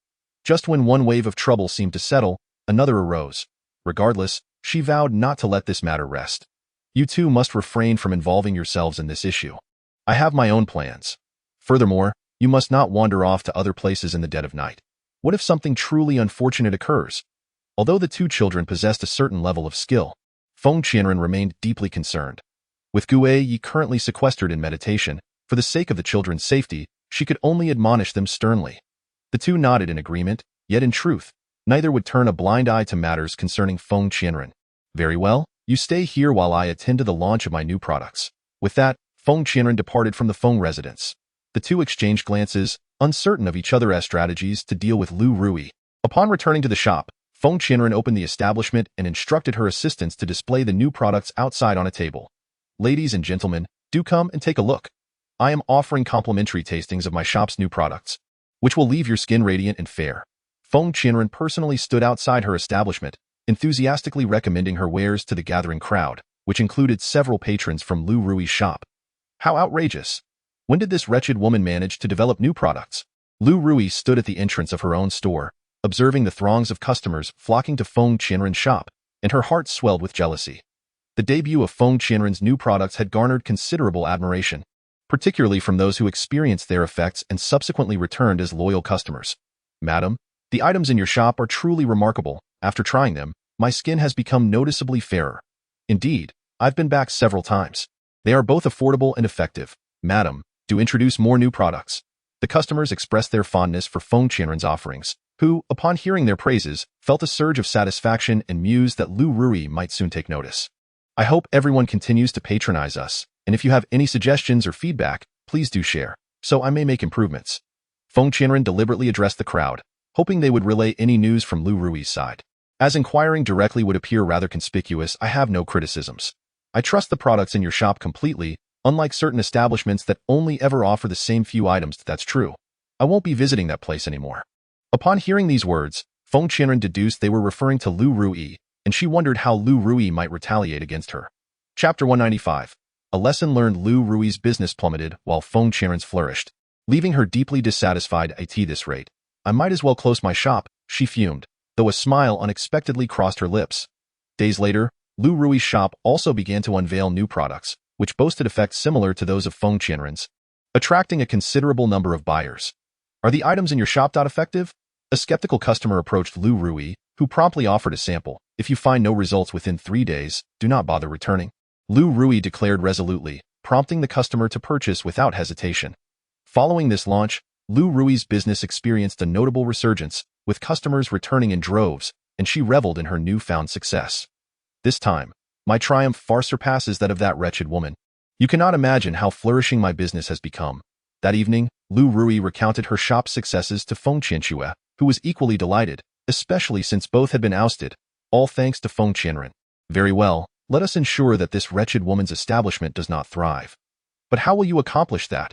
Just when one wave of trouble seemed to settle, another arose. Regardless, she vowed not to let this matter rest. "You two must refrain from involving yourselves in this issue. I have my own plans. Furthermore, you must not wander off to other places in the dead of night. What if something truly unfortunate occurs?" Although the two children possessed a certain level of skill, Feng Qianren remained deeply concerned. With Gu Yi currently sequestered in meditation, for the sake of the children's safety, she could only admonish them sternly. The two nodded in agreement, yet in truth, neither would turn a blind eye to matters concerning Feng Qianren. "Very well, you stay here while I attend to the launch of my new products." With that, Feng Qianren departed from the Feng residence. The two exchanged glances, uncertain of each other's strategies to deal with Lu Rui. Upon returning to the shop, Feng Qianren opened the establishment and instructed her assistants to display the new products outside on a table. Ladies and gentlemen, do come and take a look. I am offering complimentary tastings of my shop's new products, which will leave your skin radiant and fair. Feng Qianren personally stood outside her establishment, enthusiastically recommending her wares to the gathering crowd, which included several patrons from Lu Rui's shop. How outrageous! When did this wretched woman manage to develop new products? Lu Rui stood at the entrance of her own store, observing the throngs of customers flocking to Feng Qianren's shop, and her heart swelled with jealousy. The debut of Feng Qianren's new products had garnered considerable admiration, particularly from those who experienced their effects and subsequently returned as loyal customers. Madam, the items in your shop are truly remarkable. After trying them, my skin has become noticeably fairer. Indeed, I've been back several times. They are both affordable and effective. Madam, do introduce more new products. The customers expressed their fondness for Feng Qianren's offerings, who, upon hearing their praises, felt a surge of satisfaction and mused that Lu Rui might soon take notice. I hope everyone continues to patronize us, and if you have any suggestions or feedback, please do share, so I may make improvements. Feng Qianren deliberately addressed the crowd, hoping they would relay any news from Lu Rui's side. As inquiring directly would appear rather conspicuous, I have no criticisms. I trust the products in your shop completely, unlike certain establishments that only ever offer the same few items. That's true. I won't be visiting that place anymore. Upon hearing these words, Feng Qianren deduced they were referring to Lu Rui, and she wondered how Lu Rui might retaliate against her. Chapter 195. A lesson learned. Lu Rui's business plummeted while Feng Qianren's flourished, leaving her deeply dissatisfied. At this rate, I might as well close my shop, she fumed, though a smile unexpectedly crossed her lips. Days later, Lu Rui's shop also began to unveil new products, which boasted effects similar to those of Feng Qianren's, attracting a considerable number of buyers. Are the items in your shop effective? A skeptical customer approached Lu Rui, who promptly offered a sample. If you find no results within 3 days, do not bother returning. Lu Rui declared resolutely, prompting the customer to purchase without hesitation. Following this launch, Lu Rui's business experienced a notable resurgence, with customers returning in droves, and she reveled in her newfound success. This time, my triumph far surpasses that of that wretched woman. You cannot imagine how flourishing my business has become. That evening, Lu Rui recounted her shop's successes to Feng Qianren, who was equally delighted, especially since both had been ousted, all thanks to Feng Qianren. Very well, let us ensure that this wretched woman's establishment does not thrive. But how will you accomplish that?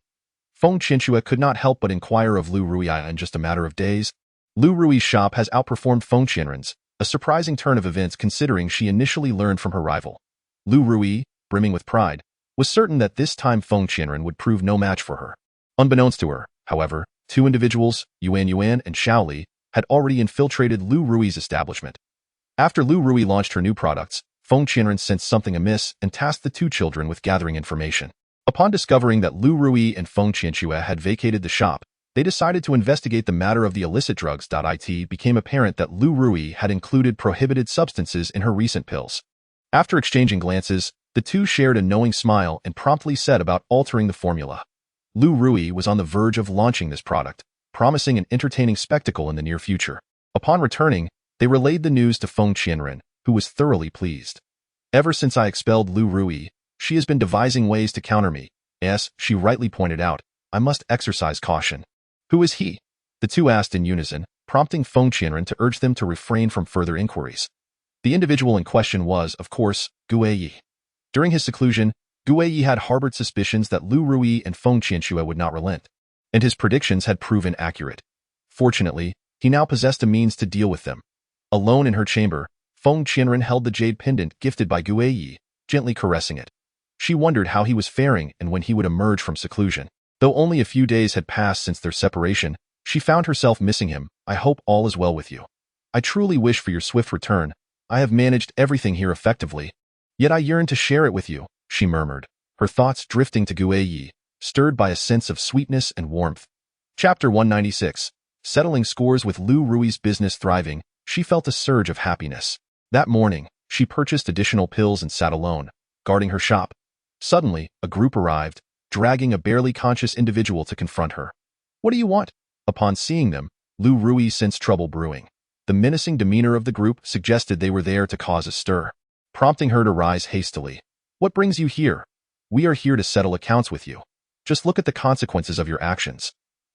Feng Qianren could not help but inquire of Lu Rui. In just a matter of days, Lu Rui's shop has outperformed Feng Qianren's, a surprising turn of events considering she initially learned from her rival. Lu Rui, brimming with pride, was certain that this time Feng Qianren would prove no match for her. Unbeknownst to her, however, 2 individuals, Yuan and Shaoli, had already infiltrated Lu Rui's establishment. After Lu Rui launched her new products, Feng Qianren sensed something amiss and tasked the 2 children with gathering information. Upon discovering that Lu Rui and Feng Qianren had vacated the shop, they decided to investigate the matter of the illicit drugs. It became apparent that Lu Rui had included prohibited substances in her recent pills. After exchanging glances, the 2 shared a knowing smile and promptly set about altering the formula. Lu Rui was on the verge of launching this product, promising an entertaining spectacle in the near future. Upon returning, they relayed the news to Feng Qianren, who was thoroughly pleased. Ever since I expelled Lu Rui, she has been devising ways to counter me. Yes, she rightly pointed out, I must exercise caution. Who is he? The 2 asked in unison, prompting Feng Qianren to urge them to refrain from further inquiries. The individual in question was, of course, Guiyi. During his seclusion, Guiyi had harbored suspicions that Lu Rui and Feng Qianren would not relent, and his predictions had proven accurate. Fortunately, he now possessed a means to deal with them. Alone in her chamber, Feng Qianren held the jade pendant gifted by Guiyi, gently caressing it. She wondered how he was faring and when he would emerge from seclusion. Though only a few days had passed since their separation, she found herself missing him. I hope all is well with you. I truly wish for your swift return. I have managed everything here effectively. Yet I yearn to share it with you, she murmured, her thoughts drifting to Guiyi, stirred by a sense of sweetness and warmth. Chapter 196. Settling scores. With Lu Rui's business thriving, she felt a surge of happiness. That morning, she purchased additional pills and sat alone, guarding her shop. Suddenly, a group arrived, dragging a barely conscious individual to confront her. What do you want? Upon seeing them, Lu Rui sensed trouble brewing. The menacing demeanor of the group suggested they were there to cause a stir, prompting her to rise hastily. What brings you here? We are here to settle accounts with you. Just look at the consequences of your actions.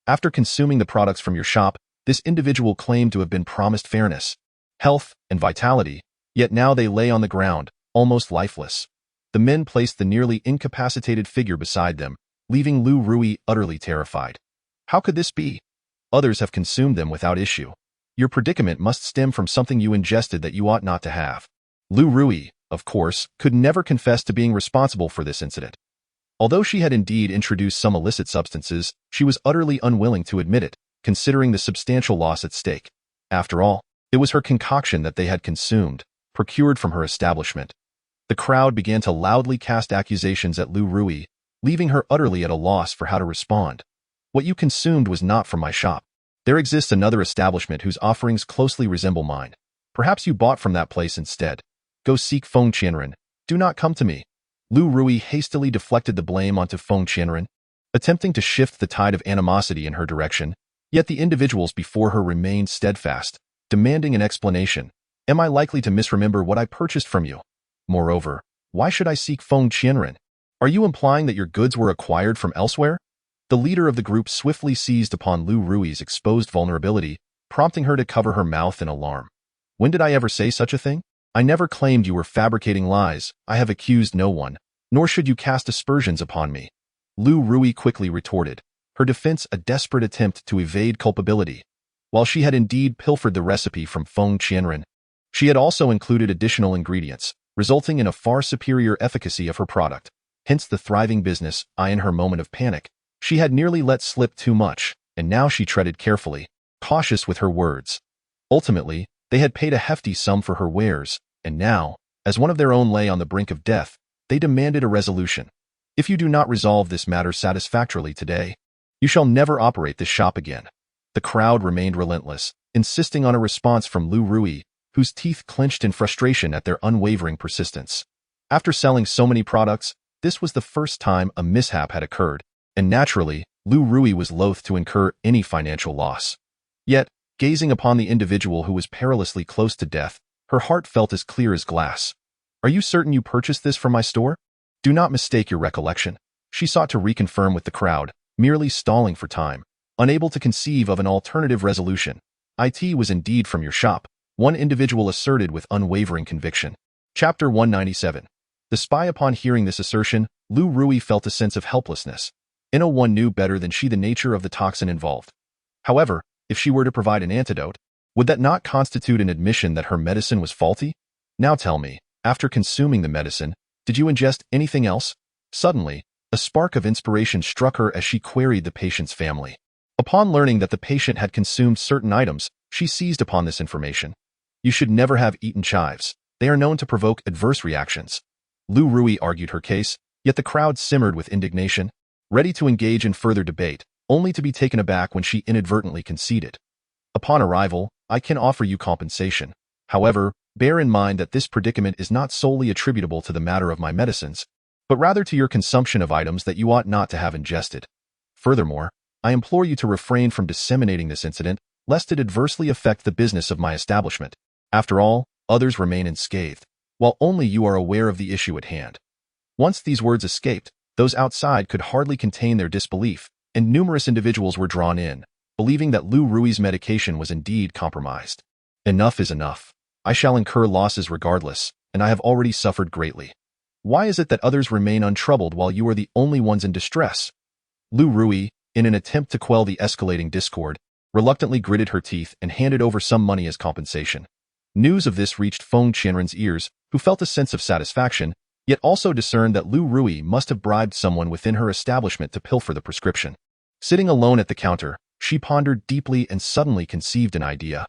After consuming the products from your shop, this individual claimed to have been promised fairness, health, and vitality, yet now they lay on the ground, almost lifeless. The men placed the nearly incapacitated figure beside them, leaving Lu Rui utterly terrified. How could this be? Others have consumed them without issue. Your predicament must stem from something you ingested that you ought not to have. Lu Rui, of course, could never confess to being responsible for this incident. Although she had indeed introduced some illicit substances, she was utterly unwilling to admit it, considering the substantial loss at stake. After all, it was her concoction that they had consumed, procured from her establishment. The crowd began to loudly cast accusations at Lu Rui, leaving her utterly at a loss for how to respond. What you consumed was not from my shop. There exists another establishment whose offerings closely resemble mine. Perhaps you bought from that place instead. Go seek Feng Qianren. Do not come to me. Lu Rui hastily deflected the blame onto Feng Qianren, attempting to shift the tide of animosity in her direction, yet the individuals before her remained steadfast, demanding an explanation. Am I likely to misremember what I purchased from you? Moreover, why should I seek Feng Qianren? Are you implying that your goods were acquired from elsewhere? The leader of the group swiftly seized upon Lu Rui's exposed vulnerability, prompting her to cover her mouth in alarm. When did I ever say such a thing? I never claimed you were fabricating lies. I have accused no one, nor should you cast aspersions upon me. Lu Rui quickly retorted, her defense a desperate attempt to evade culpability. While she had indeed pilfered the recipe from Feng Qianren, she had also included additional ingredients, resulting in a far superior efficacy of her product. Hence the thriving business. In her moment of panic, she had nearly let slip too much, and now she treaded carefully, cautious with her words. Ultimately, they had paid a hefty sum for her wares, and now, as one of their own lay on the brink of death, they demanded a resolution. If you do not resolve this matter satisfactorily today, you shall never operate this shop again. The crowd remained relentless, insisting on a response from Lu Rui, whose teeth clenched in frustration at their unwavering persistence. After selling so many products, this was the first time a mishap had occurred, and naturally, Lu Rui was loath to incur any financial loss. Yet, gazing upon the individual who was perilously close to death, her heart felt as clear as glass. Are you certain you purchased this from my store? Do not mistake your recollection. She sought to reconfirm with the crowd, merely stalling for time, unable to conceive of an alternative resolution. It was indeed from your shop, one individual asserted with unwavering conviction. Chapter 197. The spy. Upon hearing this assertion, Lu Rui felt a sense of helplessness. No one knew better than she the nature of the toxin involved. However, if she were to provide an antidote, would that not constitute an admission that her medicine was faulty? Now tell me, after consuming the medicine, did you ingest anything else? Suddenly, a spark of inspiration struck her as she queried the patient's family. Upon learning that the patient had consumed certain items, she seized upon this information. You should never have eaten chives. They are known to provoke adverse reactions. Lu Rui argued her case, yet the crowd simmered with indignation, ready to engage in further debate, only to be taken aback when she inadvertently conceded. Upon arrival, I can offer you compensation. However, bear in mind that this predicament is not solely attributable to the matter of my medicines, but rather to your consumption of items that you ought not to have ingested. Furthermore, I implore you to refrain from disseminating this incident, lest it adversely affect the business of my establishment. After all, others remain unscathed, while only you are aware of the issue at hand. Once these words escaped, those outside could hardly contain their disbelief, and numerous individuals were drawn in, believing that Lu Rui's medication was indeed compromised. Enough is enough. I shall incur losses regardless, and I have already suffered greatly. Why is it that others remain untroubled while you are the only ones in distress? Lu Rui, in an attempt to quell the escalating discord, reluctantly gritted her teeth and handed over some money as compensation. News of this reached Feng Qianren's ears, who felt a sense of satisfaction, yet also discerned that Lu Rui must have bribed someone within her establishment to pilfer the prescription. Sitting alone at the counter, she pondered deeply and suddenly conceived an idea.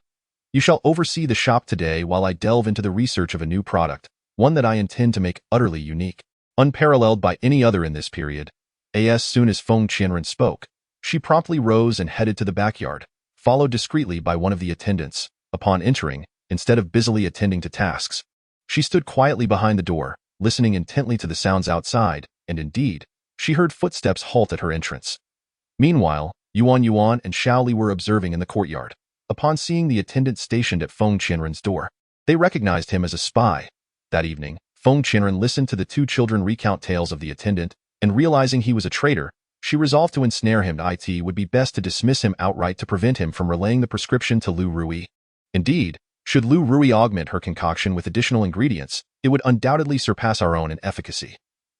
You shall oversee the shop today while I delve into the research of a new product, one that I intend to make utterly unique, unparalleled by any other in this period. As soon as Feng Qianren spoke, she promptly rose and headed to the backyard, followed discreetly by one of the attendants. Upon entering, instead of busily attending to tasks, she stood quietly behind the door, listening intently to the sounds outside, and indeed, she heard footsteps halt at her entrance. Meanwhile, Yuan and Shaoli were observing in the courtyard. Upon seeing the attendant stationed at Feng Qianren's door, they recognized him as a spy. That evening, Feng Qianren listened to the two children recount tales of the attendant, and realizing he was a traitor, she resolved to ensnare him. It would be best to dismiss him outright to prevent him from relaying the prescription to Lu Rui. Indeed, should Lu Rui augment her concoction with additional ingredients, It would undoubtedly surpass our own in efficacy.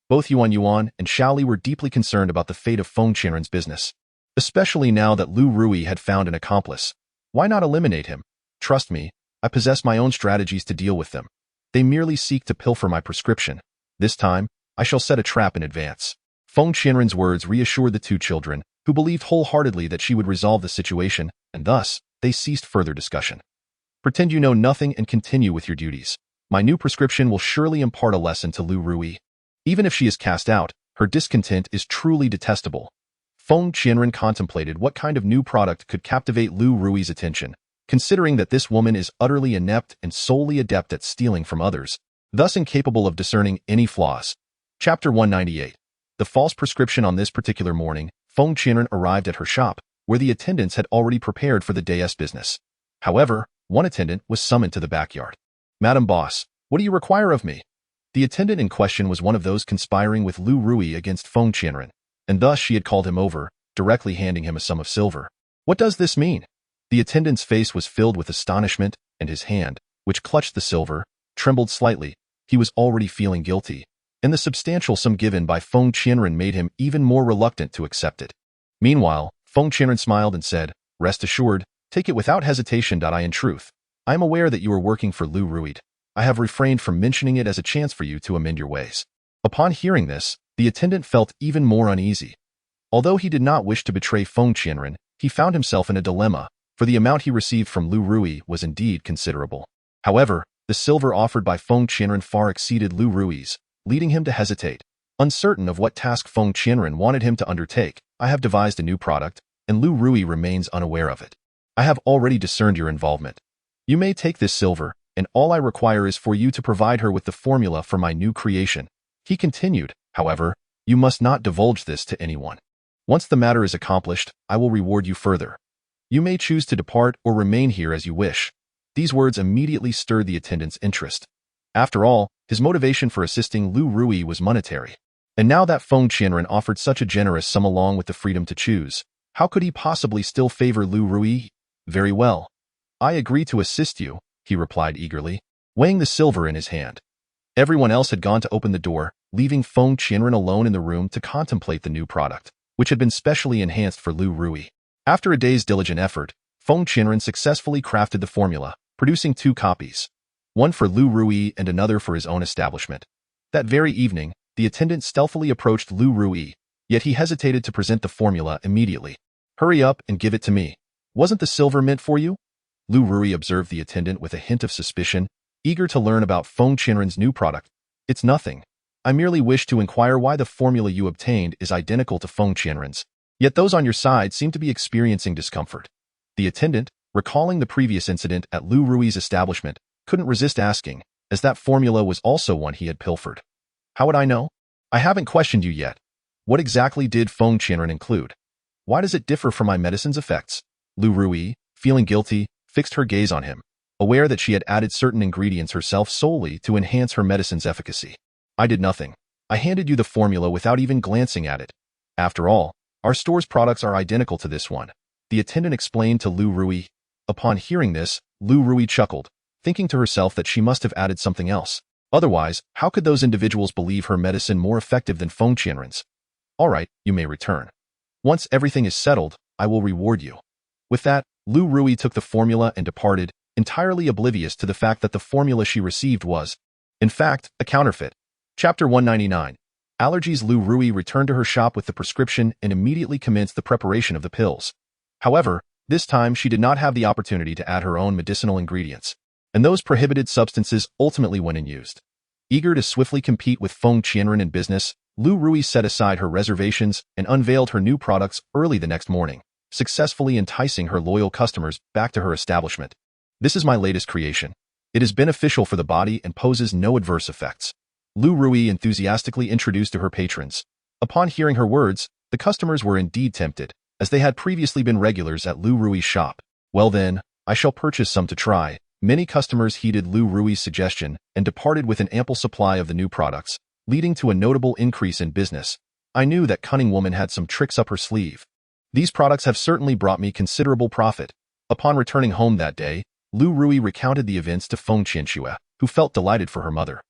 Both Yuan and Xiaoli were deeply concerned about the fate of Feng Qianren's business, especially now that Lu Rui had found an accomplice. Why not eliminate him? Trust me, I possess my own strategies to deal with them. They merely seek to pilfer my prescription. This time, I shall set a trap in advance. Feng Qianren's words reassured the two children, who believed wholeheartedly that she would resolve the situation, and thus, they ceased further discussion. Pretend you know nothing and continue with your duties. My new prescription will surely impart a lesson to Lu Rui. Even if she is cast out, her discontent is truly detestable. Feng Qianren contemplated what kind of new product could captivate Lu Rui's attention, considering that this woman is utterly inept and solely adept at stealing from others, thus incapable of discerning any flaws. Chapter 198. The false prescription. On this particular morning, Feng Qianren arrived at her shop, where the attendants had already prepared for the day's business. However, one attendant was summoned to the backyard. "Madam Boss, what do you require of me?" The attendant in question was one of those conspiring with Lu Rui against Feng Qianren, and thus she had called him over, directly handing him a sum of silver. What does this mean? The attendant's face was filled with astonishment, and his hand, which clutched the silver, trembled slightly. He was already feeling guilty, and the substantial sum given by Feng Qianren made him even more reluctant to accept it. Meanwhile, Feng Qianren smiled and said, "Rest assured, take it without hesitation. In truth, I am aware that you are working for Lu Rui. I have refrained from mentioning it as a chance for you to amend your ways." Upon hearing this, the attendant felt even more uneasy. Although he did not wish to betray Feng Qianren, he found himself in a dilemma, for the amount he received from Lu Rui was indeed considerable. However, the silver offered by Feng Qianren far exceeded Lu Rui's, leading him to hesitate. Uncertain of what task Feng Qianren wanted him to undertake, "I have devised a new product, and Lu Rui remains unaware of it. I have already discerned your involvement. You may take this silver, and all I require is for you to provide her with the formula for my new creation." He continued, "However, you must not divulge this to anyone. Once the matter is accomplished, I will reward you further. You may choose to depart or remain here as you wish." These words immediately stirred the attendant's interest. After all, his motivation for assisting Lu Rui was monetary. And now that Feng Qianren offered such a generous sum along with the freedom to choose, how could he possibly still favor Lu Rui? "Very well. I agree to assist you," he replied eagerly, weighing the silver in his hand. Everyone else had gone to open the door, leaving Feng Qianren alone in the room to contemplate the new product, which had been specially enhanced for Lu Rui. After a day's diligent effort, Feng Qianren successfully crafted the formula, producing 2 copies, one for Lu Rui and another for his own establishment. That very evening, the attendant stealthily approached Lu Rui, yet he hesitated to present the formula immediately. "Hurry up and give it to me. Wasn't the silver meant for you?" Lu Rui observed the attendant with a hint of suspicion, eager to learn about Feng Qianren's new product. "It's nothing. I merely wish to inquire why the formula you obtained is identical to Feng Qianren's. Yet those on your side seem to be experiencing discomfort." The attendant, recalling the previous incident at Lu Rui's establishment, couldn't resist asking, as that formula was also one he had pilfered. "How would I know? I haven't questioned you yet. What exactly did Feng Qianren include? Why does it differ from my medicine's effects?" Lu Rui, feeling guilty, fixed her gaze on him, aware that she had added certain ingredients herself solely to enhance her medicine's efficacy. "I did nothing. I handed you the formula without even glancing at it. After all, our store's products are identical to this one," the attendant explained to Lu Rui. Upon hearing this, Lu Rui chuckled, thinking to herself that she must have added something else. Otherwise, how could those individuals believe her medicine more effective than Feng Qianren's? "All right, you may return. Once everything is settled, I will reward you." With that, Lu Rui took the formula and departed, entirely oblivious to the fact that the formula she received was, in fact, a counterfeit. Chapter 199. Allergies. Lu Rui returned to her shop with the prescription and immediately commenced the preparation of the pills. However, this time she did not have the opportunity to add her own medicinal ingredients, and those prohibited substances ultimately went unused. Eager to swiftly compete with Feng Qianren in business, Lu Rui set aside her reservations and unveiled her new products early the next morning, successfully enticing her loyal customers back to her establishment. "This is my latest creation. It is beneficial for the body and poses no adverse effects," Lu Rui enthusiastically introduced to her patrons. Upon hearing her words, the customers were indeed tempted, as they had previously been regulars at Lu Rui's shop. "Well then, I shall purchase some to try." Many customers heeded Lu Rui's suggestion and departed with an ample supply of the new products, leading to a notable increase in business. "I knew that cunning woman had some tricks up her sleeve. These products have certainly brought me considerable profit." Upon returning home that day, Lu Rui recounted the events to Feng Qianxue, who felt delighted for her mother.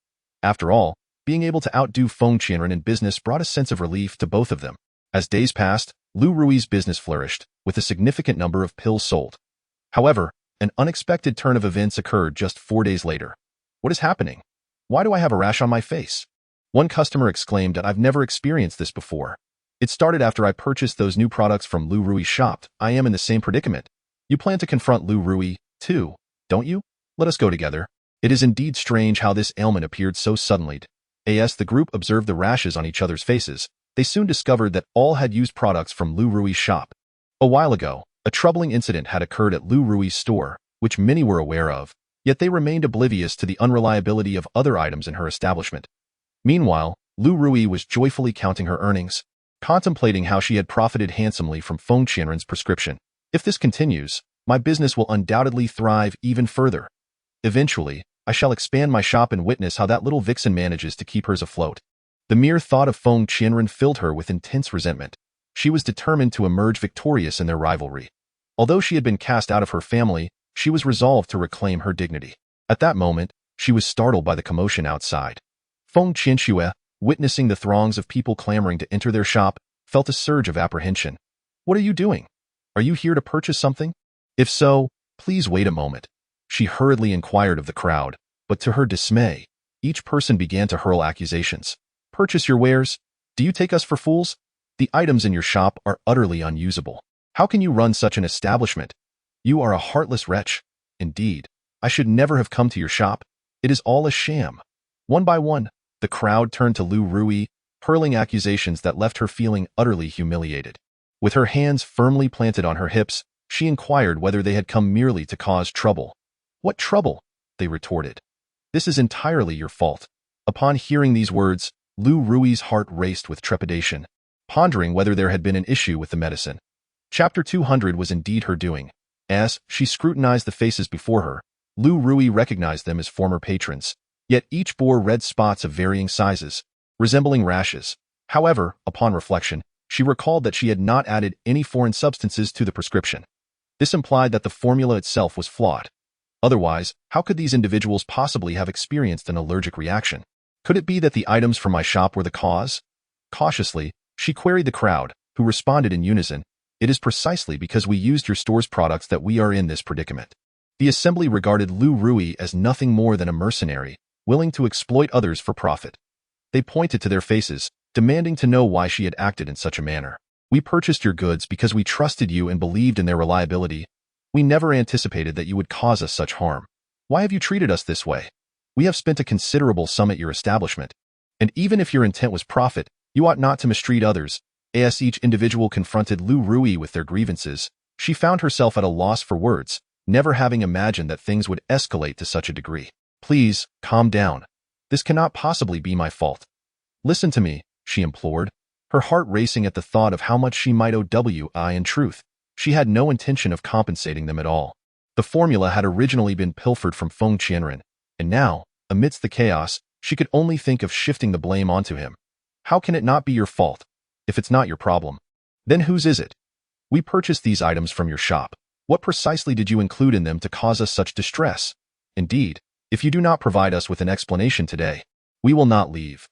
After all, being able to outdo Feng Qianren in business brought a sense of relief to both of them. As days passed, Lu Rui's business flourished, with a significant number of pills sold. However, an unexpected turn of events occurred just 4 days later. What is happening? Why do I have a rash on my face? One customer exclaimed that I've never experienced this before. It started after I purchased those new products from Lu Rui's shop. I am in the same predicament. You plan to confront Lu Rui, too, don't you? Let us go together. It is indeed strange how this ailment appeared so suddenly. As the group observed the rashes on each other's faces, they soon discovered that all had used products from Lu Rui's shop. A while ago, a troubling incident had occurred at Lu Rui's store, which many were aware of, yet they remained oblivious to the unreliability of other items in her establishment. Meanwhile, Lu Rui was joyfully counting her earnings, contemplating how she had profited handsomely from Feng Qianren's prescription. If this continues, my business will undoubtedly thrive even further. Eventually, I shall expand my shop and witness how that little vixen manages to keep hers afloat. The mere thought of Feng Qianren filled her with intense resentment. She was determined to emerge victorious in their rivalry. Although she had been cast out of her family, she was resolved to reclaim her dignity. At that moment, she was startled by the commotion outside. Feng Qianxue, witnessing the throngs of people clamoring to enter their shop, felt a surge of apprehension. What are you doing? Are you here to purchase something? If so, please wait a moment. She hurriedly inquired of the crowd, but to her dismay, each person began to hurl accusations. Purchase your wares? Do you take us for fools? The items in your shop are utterly unusable. How can you run such an establishment? You are a heartless wretch. Indeed, I should never have come to your shop. It is all a sham. One by one, the crowd turned to Lu Rui, hurling accusations that left her feeling utterly humiliated. With her hands firmly planted on her hips, she inquired whether they had come merely to cause trouble. What trouble? They retorted. This is entirely your fault. Upon hearing these words, Lu Rui's heart raced with trepidation, pondering whether there had been an issue with the medicine. Chapter 200 was indeed her doing. As she scrutinized the faces before her, Lu Rui recognized them as former patrons, yet each bore red spots of varying sizes, resembling rashes. However, upon reflection, she recalled that she had not added any foreign substances to the prescription. This implied that the formula itself was flawed. Otherwise, how could these individuals possibly have experienced an allergic reaction? Could it be that the items from my shop were the cause? Cautiously, she queried the crowd, who responded in unison, "It is precisely because we used your store's products that we are in this predicament." The assembly regarded Lu Rui as nothing more than a mercenary, willing to exploit others for profit. They pointed to their faces, demanding to know why she had acted in such a manner. "We purchased your goods because we trusted you and believed in their reliability. We never anticipated that you would cause us such harm. Why have you treated us this way? We have spent a considerable sum at your establishment, and even if your intent was profit, you ought not to mistreat others." As each individual confronted Lu Rui with their grievances, she found herself at a loss for words, never having imagined that things would escalate to such a degree. "Please, calm down. This cannot possibly be my fault. Listen to me," she implored, her heart racing at the thought of how much she might owe Wi. In truth, she had no intention of compensating them at all. The formula had originally been pilfered from Feng Qianren, and now, amidst the chaos, she could only think of shifting the blame onto him. "How can it not be your fault? If it's not your problem, then whose is it? We purchased these items from your shop. What precisely did you include in them to cause us such distress? Indeed, if you do not provide us with an explanation today, we will not leave.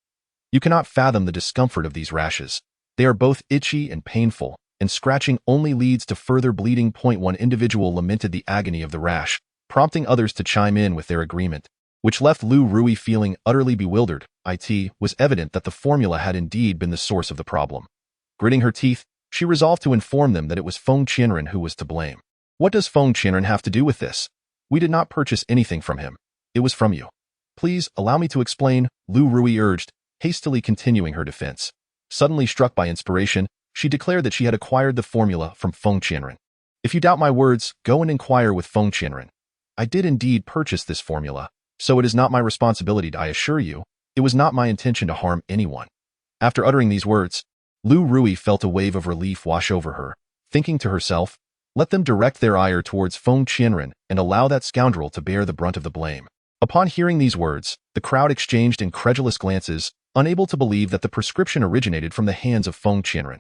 You cannot fathom the discomfort of these rashes. They are both itchy and painful, and scratching only leads to further bleeding." One individual lamented the agony of the rash, prompting others to chime in with their agreement, which left Lu Rui feeling utterly bewildered. It was evident that the formula had indeed been the source of the problem. Gritting her teeth, she resolved to inform them that it was Feng Qianren who was to blame. "What does Feng Qianren have to do with this? We did not purchase anything from him. It was from you. Please allow me to explain," Lu Rui urged, hastily continuing her defense. Suddenly struck by inspiration, she declared that she had acquired the formula from Feng Qianren. "If you doubt my words, go and inquire with Feng Qianren. I did indeed purchase this formula, so it is not my responsibility. I assure you, it was not my intention to harm anyone." After uttering these words, Lu Rui felt a wave of relief wash over her, thinking to herself, "Let them direct their ire towards Feng Qianren and allow that scoundrel to bear the brunt of the blame." Upon hearing these words, the crowd exchanged incredulous glances, unable to believe that the prescription originated from the hands of Feng Qianren.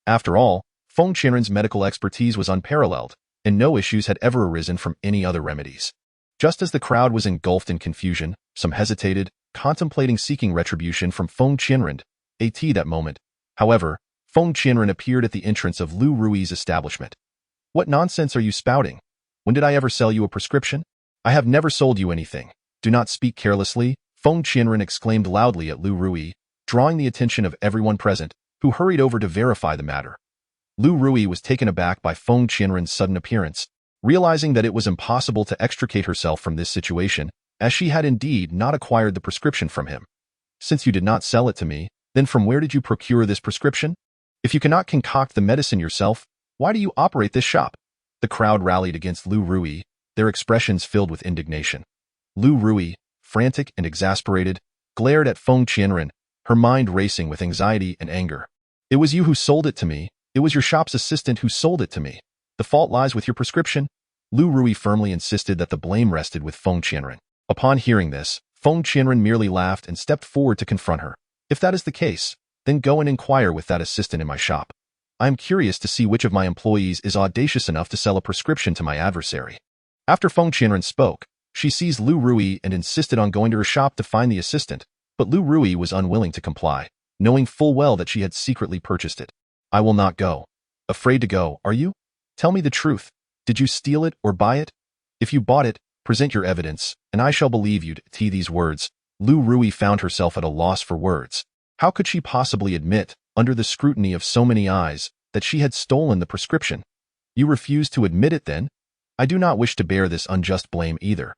After all, Feng Qianren's medical expertise was unparalleled, and no issues had ever arisen from any other remedies. Just as the crowd was engulfed in confusion, some hesitated, contemplating seeking retribution from Feng Qianren at that moment. However, Feng Qianren appeared at the entrance of Lu Rui's establishment. "What nonsense are you spouting? When did I ever sell you a prescription? I have never sold you anything. Do not speak carelessly," Feng Qianren exclaimed loudly at Lu Rui, drawing the attention of everyone present, who hurried over to verify the matter. Lu Rui was taken aback by Feng Qianren's sudden appearance, realizing that it was impossible to extricate herself from this situation, as she had indeed not acquired the prescription from him. "Since you did not sell it to me, then from where did you procure this prescription? If you cannot concoct the medicine yourself, why do you operate this shop?" The crowd rallied against Lu Rui, their expressions filled with indignation. Lu Rui, frantic and exasperated, glared at Feng Qianren, her mind racing with anxiety and anger. "It was you who sold it to me. It was your shop's assistant who sold it to me. The fault lies with your prescription." Lu Rui firmly insisted that the blame rested with Feng Qianren. Upon hearing this, Feng Qianren merely laughed and stepped forward to confront her. "If that is the case, then go and inquire with that assistant in my shop. I am curious to see which of my employees is audacious enough to sell a prescription to my adversary." After Feng Qianren spoke, she seized Lu Rui and insisted on going to her shop to find the assistant, but Lu Rui was unwilling to comply, knowing full well that she had secretly purchased it. "I will not go." "Afraid to go, are you? Tell me the truth. Did you steal it or buy it? If you bought it, present your evidence, and I shall believe you." To these words, Lu Rui found herself at a loss for words. How could she possibly admit, under the scrutiny of so many eyes, that she had stolen the prescription? "You refuse to admit it then? I do not wish to bear this unjust blame either.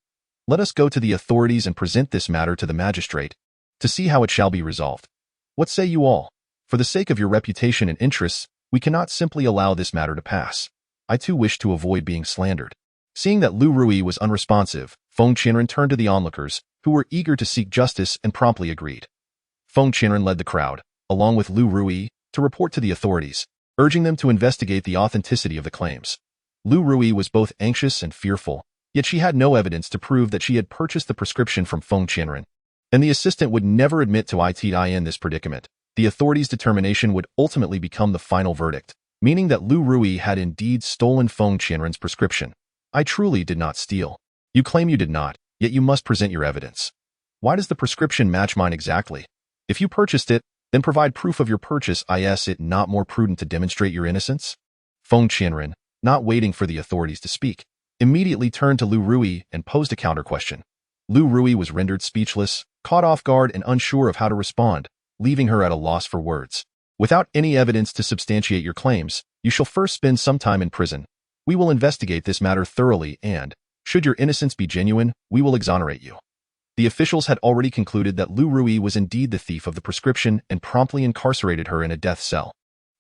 Let us go to the authorities and present this matter to the magistrate, to see how it shall be resolved. What say you all? For the sake of your reputation and interests, we cannot simply allow this matter to pass. I too wish to avoid being slandered." Seeing that Lu Rui was unresponsive, Feng Qianren turned to the onlookers, who were eager to seek justice and promptly agreed. Feng Qianren led the crowd, along with Lu Rui, to report to the authorities, urging them to investigate the authenticity of the claims. Lu Rui was both anxious and fearful, yet she had no evidence to prove that she had purchased the prescription from Feng Qianren, and the assistant would never admit to it in this predicament. The authorities' determination would ultimately become the final verdict, meaning that Lu Rui had indeed stolen Feng Qianren's prescription. "I truly did not steal." "You claim you did not, yet you must present your evidence. Why does the prescription match mine exactly? If you purchased it, then provide proof of your purchase. Is it not more prudent to demonstrate your innocence?" Feng Qianren, not waiting for the authorities to speak, immediately turned to Lu Rui and posed a counter-question. Lu Rui was rendered speechless, caught off guard and unsure of how to respond, leaving her at a loss for words. "Without any evidence to substantiate your claims, you shall first spend some time in prison. We will investigate this matter thoroughly and, should your innocence be genuine, we will exonerate you." The officials had already concluded that Lu Rui was indeed the thief of the prescription and promptly incarcerated her in a death cell.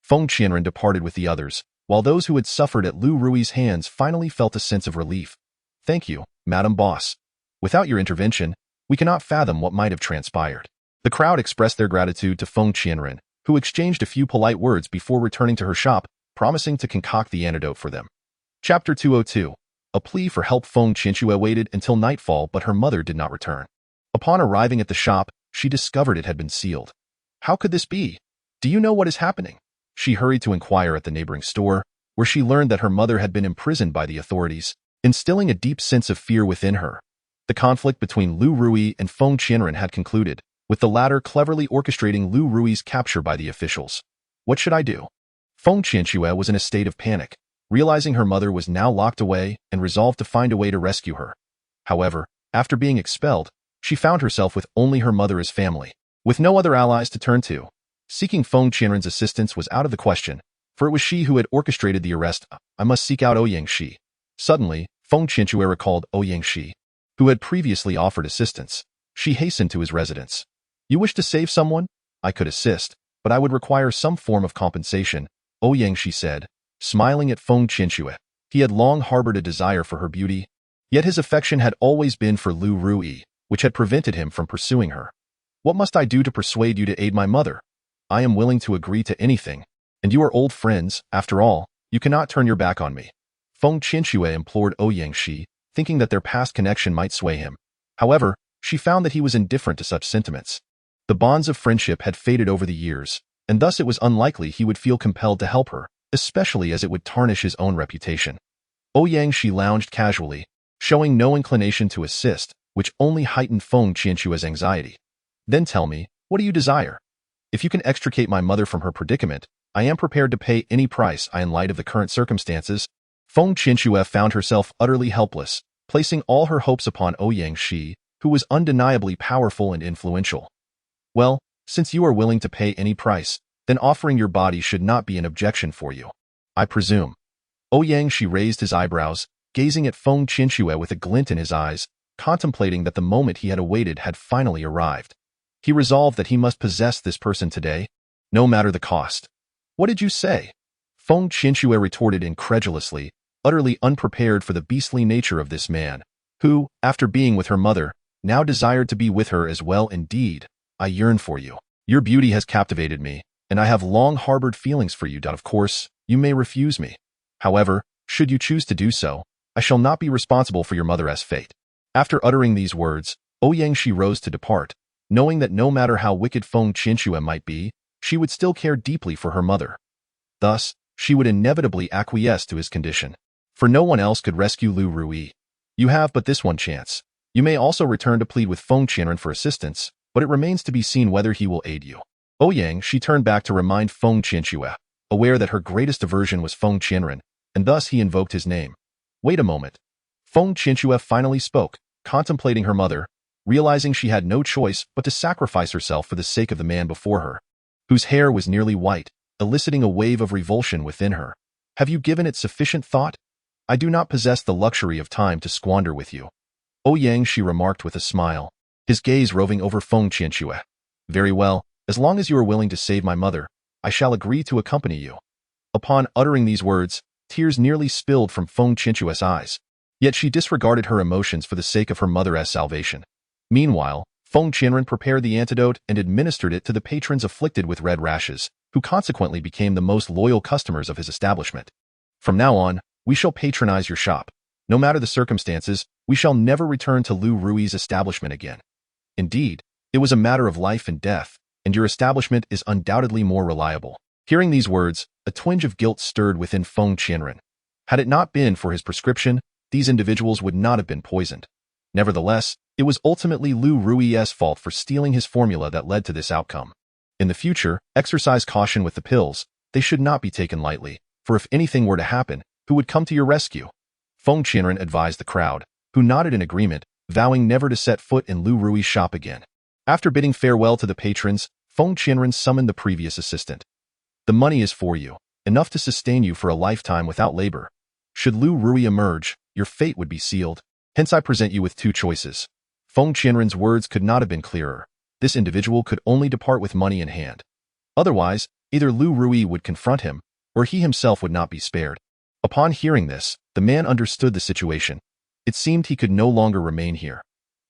Feng Qianren departed with the others, while those who had suffered at Lu Rui's hands finally felt a sense of relief. "Thank you, Madam Boss. Without your intervention, we cannot fathom what might have transpired." The crowd expressed their gratitude to Feng Qianren, who exchanged a few polite words before returning to her shop, promising to concoct the antidote for them. Chapter 202. A plea for help. Feng Qianxue waited until nightfall, but her mother did not return. Upon arriving at the shop, she discovered it had been sealed. "How could this be? Do you know what is happening?" She hurried to inquire at the neighboring store, where she learned that her mother had been imprisoned by the authorities, instilling a deep sense of fear within her. The conflict between Lu Rui and Feng Qianren had concluded, with the latter cleverly orchestrating Lu Rui's capture by the officials. What should I do? Feng Qianxue was in a state of panic, realizing her mother was now locked away and resolved to find a way to rescue her. However, after being expelled, she found herself with only her mother as family, with no other allies to turn to. Seeking Feng Qianren's assistance was out of the question, for it was she who had orchestrated the arrest. "I must seek out Ouyang Shi." Suddenly, Feng Qianxue recalled Ouyang Shi, who had previously offered assistance. She hastened to his residence. "You wish to save someone? I could assist, but I would require some form of compensation," Ouyang Shi said, smiling at Feng Qianxue. He had long harbored a desire for her beauty, yet his affection had always been for Lu Rui, which had prevented him from pursuing her. "What must I do to persuade you to aid my mother? I am willing to agree to anything, and you are old friends, after all. You cannot turn your back on me." Feng Qianxue implored Ouyang Shi, thinking that their past connection might sway him. However, she found that he was indifferent to such sentiments. The bonds of friendship had faded over the years, and thus it was unlikely he would feel compelled to help her, especially as it would tarnish his own reputation. Ouyang Shi lounged casually, showing no inclination to assist, which only heightened Feng Qianxue's anxiety. Then tell me, what do you desire? If you can extricate my mother from her predicament, I am prepared to pay any price in light of the current circumstances. Feng Qinxue found herself utterly helpless, placing all her hopes upon Ouyang Shi, who was undeniably powerful and influential. Well, since you are willing to pay any price, then offering your body should not be an objection for you, I presume. Ouyang Shi raised his eyebrows, gazing at Feng Qinxue with a glint in his eyes, contemplating that the moment he had awaited had finally arrived. He resolved that he must possess this person today, no matter the cost. What did you say? Feng Qinxue retorted incredulously, utterly unprepared for the beastly nature of this man, who, after being with her mother, now desired to be with her as well. Indeed, I yearn for you. Your beauty has captivated me, and I have long harbored feelings for you. Of course, you may refuse me. However, should you choose to do so, I shall not be responsible for your mother's fate. After uttering these words, Ouyang Shi rose to depart, knowing that no matter how wicked Feng Qinxue might be, she would still care deeply for her mother. Thus, she would inevitably acquiesce to his condition. For no one else could rescue Lu Rui. You have but this one chance. You may also return to plead with Feng Qianren for assistance, but it remains to be seen whether he will aid you. Ouyang Shi turned back to remind Feng Qinxue, aware that her greatest aversion was Feng Qianren, and thus he invoked his name. Wait a moment. Feng Qinxue finally spoke, contemplating her mother, realizing she had no choice but to sacrifice herself for the sake of the man before her, whose hair was nearly white, eliciting a wave of revulsion within her. Have you given it sufficient thought? I do not possess the luxury of time to squander with you. Ouyang Shi remarked with a smile, his gaze roving over Feng Qinxue. Very well, as long as you are willing to save my mother, I shall agree to accompany you. Upon uttering these words, tears nearly spilled from Feng Qinxue's eyes. Yet she disregarded her emotions for the sake of her mother's salvation. Meanwhile, Feng Qianren prepared the antidote and administered it to the patrons afflicted with red rashes, who consequently became the most loyal customers of his establishment. From now on, we shall patronize your shop. No matter the circumstances, we shall never return to Lu Rui's establishment again. Indeed, it was a matter of life and death, and your establishment is undoubtedly more reliable. Hearing these words, a twinge of guilt stirred within Feng Qianren. Had it not been for his prescription, these individuals would not have been poisoned. Nevertheless, it was ultimately Lu Rui's fault for stealing his formula that led to this outcome. In the future, exercise caution with the pills. They should not be taken lightly, for if anything were to happen, who would come to your rescue? Feng Qianren advised the crowd, who nodded in agreement, vowing never to set foot in Lu Rui's shop again. After bidding farewell to the patrons, Feng Qianren summoned the previous assistant. The money is for you, enough to sustain you for a lifetime without labor. Should Lu Rui emerge, your fate would be sealed. Hence I present you with two choices. Feng Qianren's words could not have been clearer. This individual could only depart with money in hand. Otherwise, either Lu Rui would confront him, or he himself would not be spared. Upon hearing this, the man understood the situation. It seemed he could no longer remain here.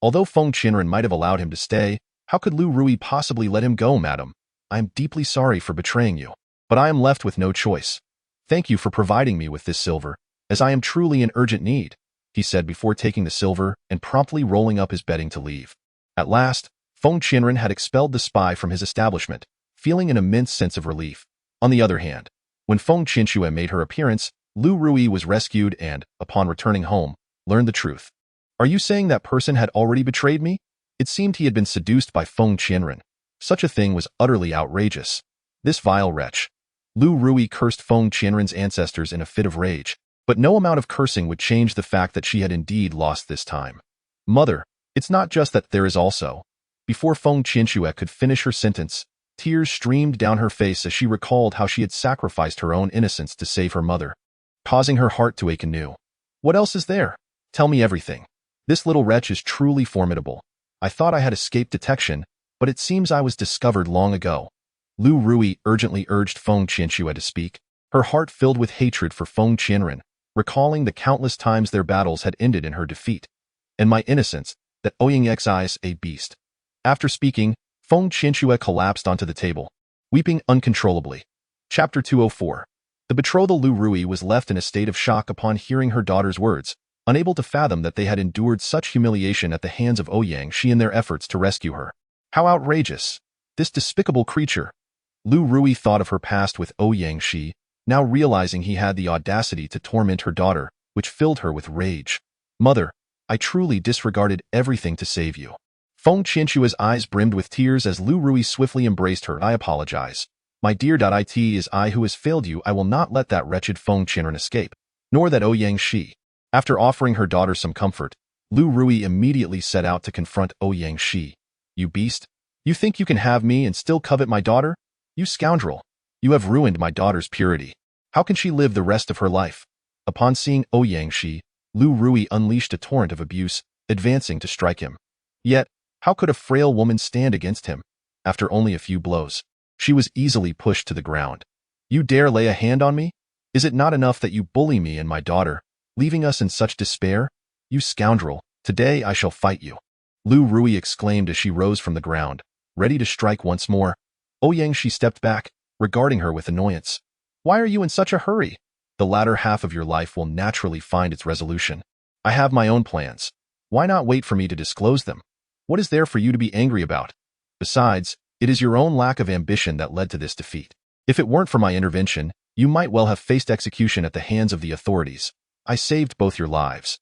Although Feng Qianren might have allowed him to stay, how could Lu Rui possibly let him go, madam? I am deeply sorry for betraying you, but I am left with no choice. Thank you for providing me with this silver, as I am truly in urgent need, he said before taking the silver and promptly rolling up his bedding to leave. At last, Feng Qianren had expelled the spy from his establishment, feeling an immense sense of relief. On the other hand, when Feng Qinxue made her appearance, Lu Rui was rescued and, upon returning home, learned the truth. Are you saying that person had already betrayed me? It seemed he had been seduced by Feng Qianren. Such a thing was utterly outrageous. This vile wretch. Lu Rui cursed Feng Qianren's ancestors in a fit of rage, but no amount of cursing would change the fact that she had indeed lost this time. Mother, it's not just that there is also. Before Feng Qinxue could finish her sentence, tears streamed down her face as she recalled how she had sacrificed her own innocence to save her mother, causing her heart to ache anew. What else is there? Tell me everything. This little wretch is truly formidable. I thought I had escaped detection, but it seems I was discovered long ago. Lu Rui urgently urged Feng Qinxue to speak, her heart filled with hatred for Feng Qianren, recalling the countless times their battles had ended in her defeat. And my innocence, that Ouyang Xi's a beast. After speaking, Feng Qinxue collapsed onto the table, weeping uncontrollably. Chapter 204. The betrothal. Lu Rui was left in a state of shock upon hearing her daughter's words, unable to fathom that they had endured such humiliation at the hands of Ouyang Shi in their efforts to rescue her. How outrageous! This despicable creature! Lu Rui thought of her past with Ouyang Shi, now realizing he had the audacity to torment her daughter, which filled her with rage. Mother, I truly disregarded everything to save you. Feng Qianxue's eyes brimmed with tears as Lu Rui swiftly embraced her. I apologize. My dear, it is I who has failed you. I will not let that wretched Feng Qianren escape, nor that Ouyang Shi. After offering her daughter some comfort, Lu Rui immediately set out to confront Ouyang Shi. You beast! You think you can have me and still covet my daughter? You scoundrel! You have ruined my daughter's purity. How can she live the rest of her life? Upon seeing Ouyang Shi, Lu Rui unleashed a torrent of abuse, advancing to strike him. Yet, how could a frail woman stand against him? After only a few blows, she was easily pushed to the ground. You dare lay a hand on me? Is it not enough that you bully me and my daughter, leaving us in such despair? You scoundrel, today I shall fight you. Lu Rui exclaimed as she rose from the ground, ready to strike once more. Ouyang Shi stepped back, regarding her with annoyance. Why are you in such a hurry? The latter half of your life will naturally find its resolution. I have my own plans. Why not wait for me to disclose them? What is there for you to be angry about? Besides, it is your own lack of ambition that led to this defeat. If it weren't for my intervention, you might well have faced execution at the hands of the authorities. I saved both your lives.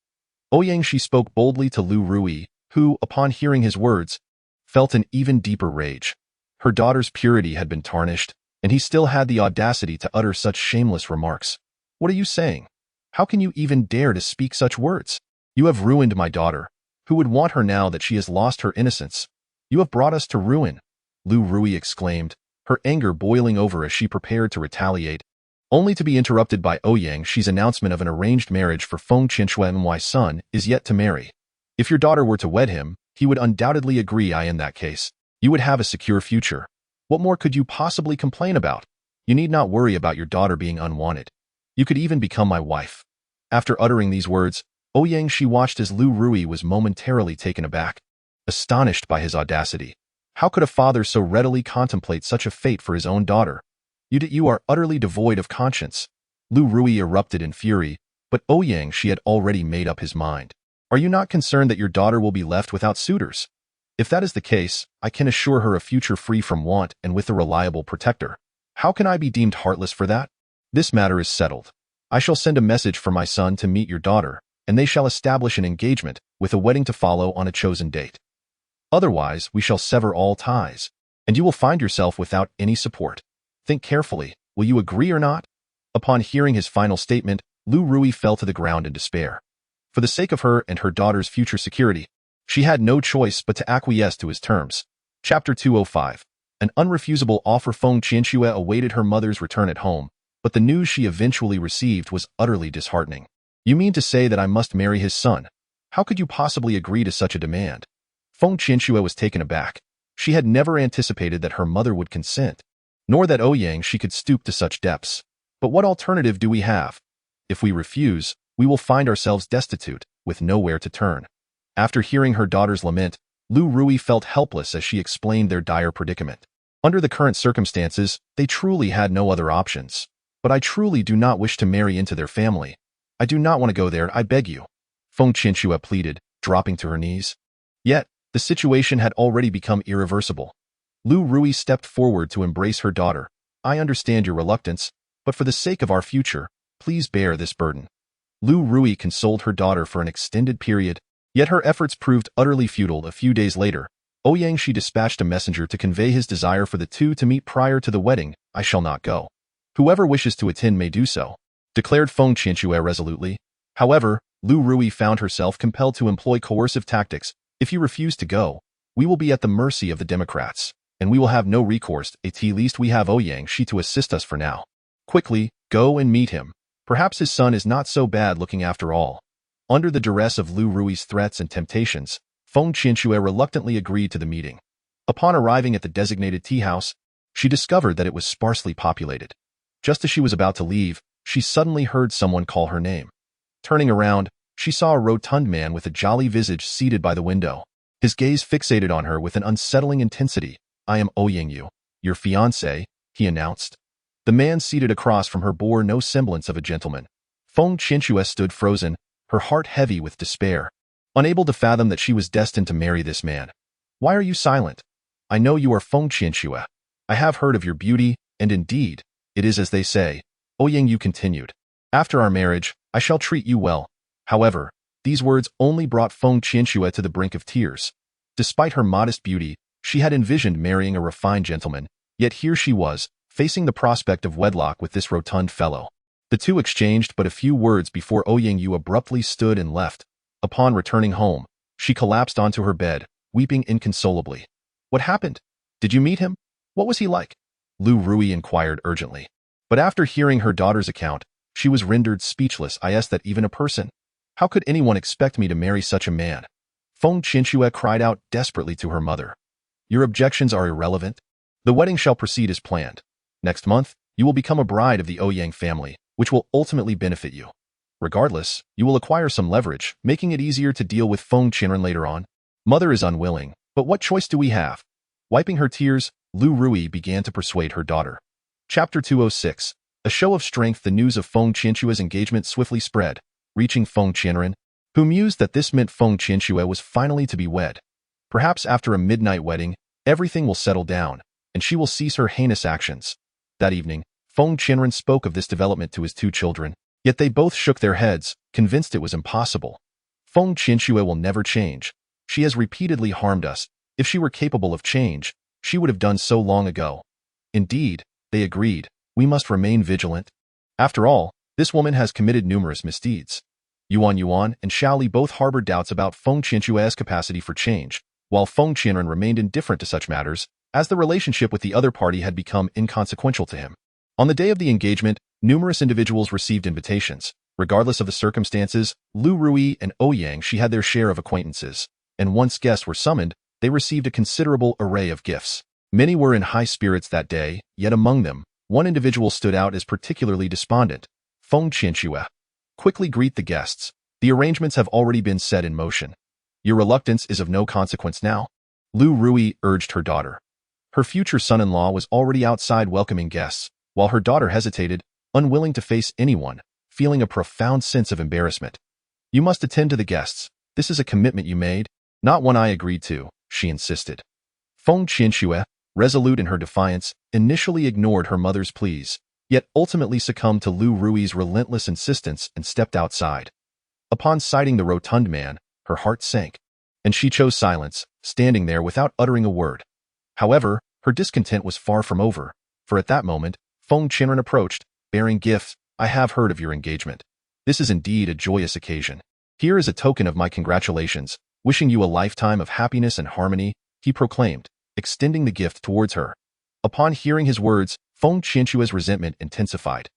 Ouyang Shi spoke boldly to Lu Rui, who, upon hearing his words, felt an even deeper rage. Her daughter's purity had been tarnished, and he still had the audacity to utter such shameless remarks. What are you saying? How can you even dare to speak such words? You have ruined my daughter. Who would want her now that she has lost her innocence? You have brought us to ruin, Lu Rui exclaimed, her anger boiling over as she prepared to retaliate, only to be interrupted by Ouyang Shi's announcement of an arranged marriage for Feng Qianxue's son is yet to marry. If your daughter were to wed him, he would undoubtedly agree. In that case, you would have a secure future. What more could you possibly complain about? You need not worry about your daughter being unwanted. You could even become my wife. After uttering these words, Ouyang Shi watched as Lu Rui was momentarily taken aback, astonished by his audacity. How could a father so readily contemplate such a fate for his own daughter? You are utterly devoid of conscience. Lu Rui erupted in fury, but Ouyang Shi had already made up his mind. Are you not concerned that your daughter will be left without suitors? If that is the case, I can assure her a future free from want and with a reliable protector. How can I be deemed heartless for that? This matter is settled. I shall send a message for my son to meet your daughter, and they shall establish an engagement, with a wedding to follow on a chosen date. Otherwise, we shall sever all ties, and you will find yourself without any support. Think carefully. Will you agree or not? Upon hearing his final statement, Lu Rui fell to the ground in despair. For the sake of her and her daughter's future security, she had no choice but to acquiesce to his terms. Chapter 205. An unrefusable offer. Feng Qianxue awaited her mother's return at home, but the news she eventually received was utterly disheartening. You mean to say that I must marry his son? How could you possibly agree to such a demand? Feng Qianxue was taken aback. She had never anticipated that her mother would consent, nor that Ouyang Shi could stoop to such depths. But what alternative do we have? If we refuse, we will find ourselves destitute, with nowhere to turn. After hearing her daughter's lament, Lu Rui felt helpless as she explained their dire predicament. Under the current circumstances, they truly had no other options. But I truly do not wish to marry into their family. I do not want to go there, I beg you, Feng Qianxue pleaded, dropping to her knees. Yet, the situation had already become irreversible. Lu Rui stepped forward to embrace her daughter. I understand your reluctance, but for the sake of our future, please bear this burden. Lu Rui consoled her daughter for an extended period, yet her efforts proved utterly futile. A few days later, Ouyang Shi dispatched a messenger to convey his desire for the two to meet prior to the wedding. I shall not go. Whoever wishes to attend may do so, declared Feng Qianxue resolutely. However, Lu Rui found herself compelled to employ coercive tactics. If you refuse to go, we will be at the mercy of the Democrats, and we will have no recourse. At least we have Ouyang Shi to assist us for now. Quickly, go and meet him. Perhaps his son is not so bad looking after all. Under the duress of Lu Rui's threats and temptations, Feng Qianxue reluctantly agreed to the meeting. Upon arriving at the designated tea house, she discovered that it was sparsely populated. Just as she was about to leave, she suddenly heard someone call her name. Turning around, she saw a rotund man with a jolly visage seated by the window. His gaze fixated on her with an unsettling intensity. I am Ouyang Yu, your fiancé, he announced. The man seated across from her bore no semblance of a gentleman. Feng Qianxue stood frozen, her heart heavy with despair, unable to fathom that she was destined to marry this man. Why are you silent? I know you are Feng Qianxue. I have heard of your beauty, and indeed, it is as they say. Ouyang Yu continued. After our marriage, I shall treat you well. However, these words only brought Feng Qianxue to the brink of tears. Despite her modest beauty, she had envisioned marrying a refined gentleman, yet here she was, facing the prospect of wedlock with this rotund fellow. The two exchanged but a few words before Ouyang abruptly stood and left. Upon returning home, she collapsed onto her bed, weeping inconsolably. What happened? Did you meet him? What was he like? Lu Rui inquired urgently. But after hearing her daughter's account, she was rendered speechless. I asked that even a person. How could anyone expect me to marry such a man? Feng Qinxue cried out desperately to her mother. Your objections are irrelevant. The wedding shall proceed as planned. Next month, you will become a bride of the Ouyang family, which will ultimately benefit you. Regardless, you will acquire some leverage, making it easier to deal with Feng Qinren later on. Mother is unwilling, but what choice do we have? Wiping her tears, Lu Rui began to persuade her daughter. Chapter 206. A show of strength. The news of Feng Qinshue's engagement swiftly spread, reaching Feng Qinren, who mused that this meant Feng Qinshue was finally to be wed. Perhaps after a midnight wedding, everything will settle down, and she will cease her heinous actions. That evening, Feng Qinren spoke of this development to his two children, yet they both shook their heads, convinced it was impossible. Feng Qinshue will never change. She has repeatedly harmed us. If she were capable of change, she would have done so long ago. Indeed, they agreed, we must remain vigilant. After all, this woman has committed numerous misdeeds. Yuan and Shaoli both harbored doubts about Feng Qinshue's capacity for change, while Feng Qinren remained indifferent to such matters, as the relationship with the other party had become inconsequential to him. On the day of the engagement, numerous individuals received invitations. Regardless of the circumstances, Lu Rui and Ouyang she had their share of acquaintances, and once guests were summoned, they received a considerable array of gifts. Many were in high spirits that day, yet among them, one individual stood out as particularly despondent. Feng Qinshue. Quickly greet the guests. The arrangements have already been set in motion. Your reluctance is of no consequence now. Lu Rui urged her daughter. Her future son-in-law was already outside welcoming guests, while her daughter hesitated, unwilling to face anyone, feeling a profound sense of embarrassment. You must attend to the guests. This is a commitment you made, not one I agreed to, she insisted. Feng Qinshue, resolute in her defiance, initially ignored her mother's pleas, yet ultimately succumbed to Lu Rui's relentless insistence and stepped outside. Upon sighting the rotund man, her heart sank, and she chose silence, standing there without uttering a word. However, her discontent was far from over, for at that moment, Feng Qinren approached, bearing gifts. I have heard of your engagement. This is indeed a joyous occasion. Here is a token of my congratulations, wishing you a lifetime of happiness and harmony, he proclaimed, extending the gift towards her. Upon hearing his words, Feng Qinshue's resentment intensified.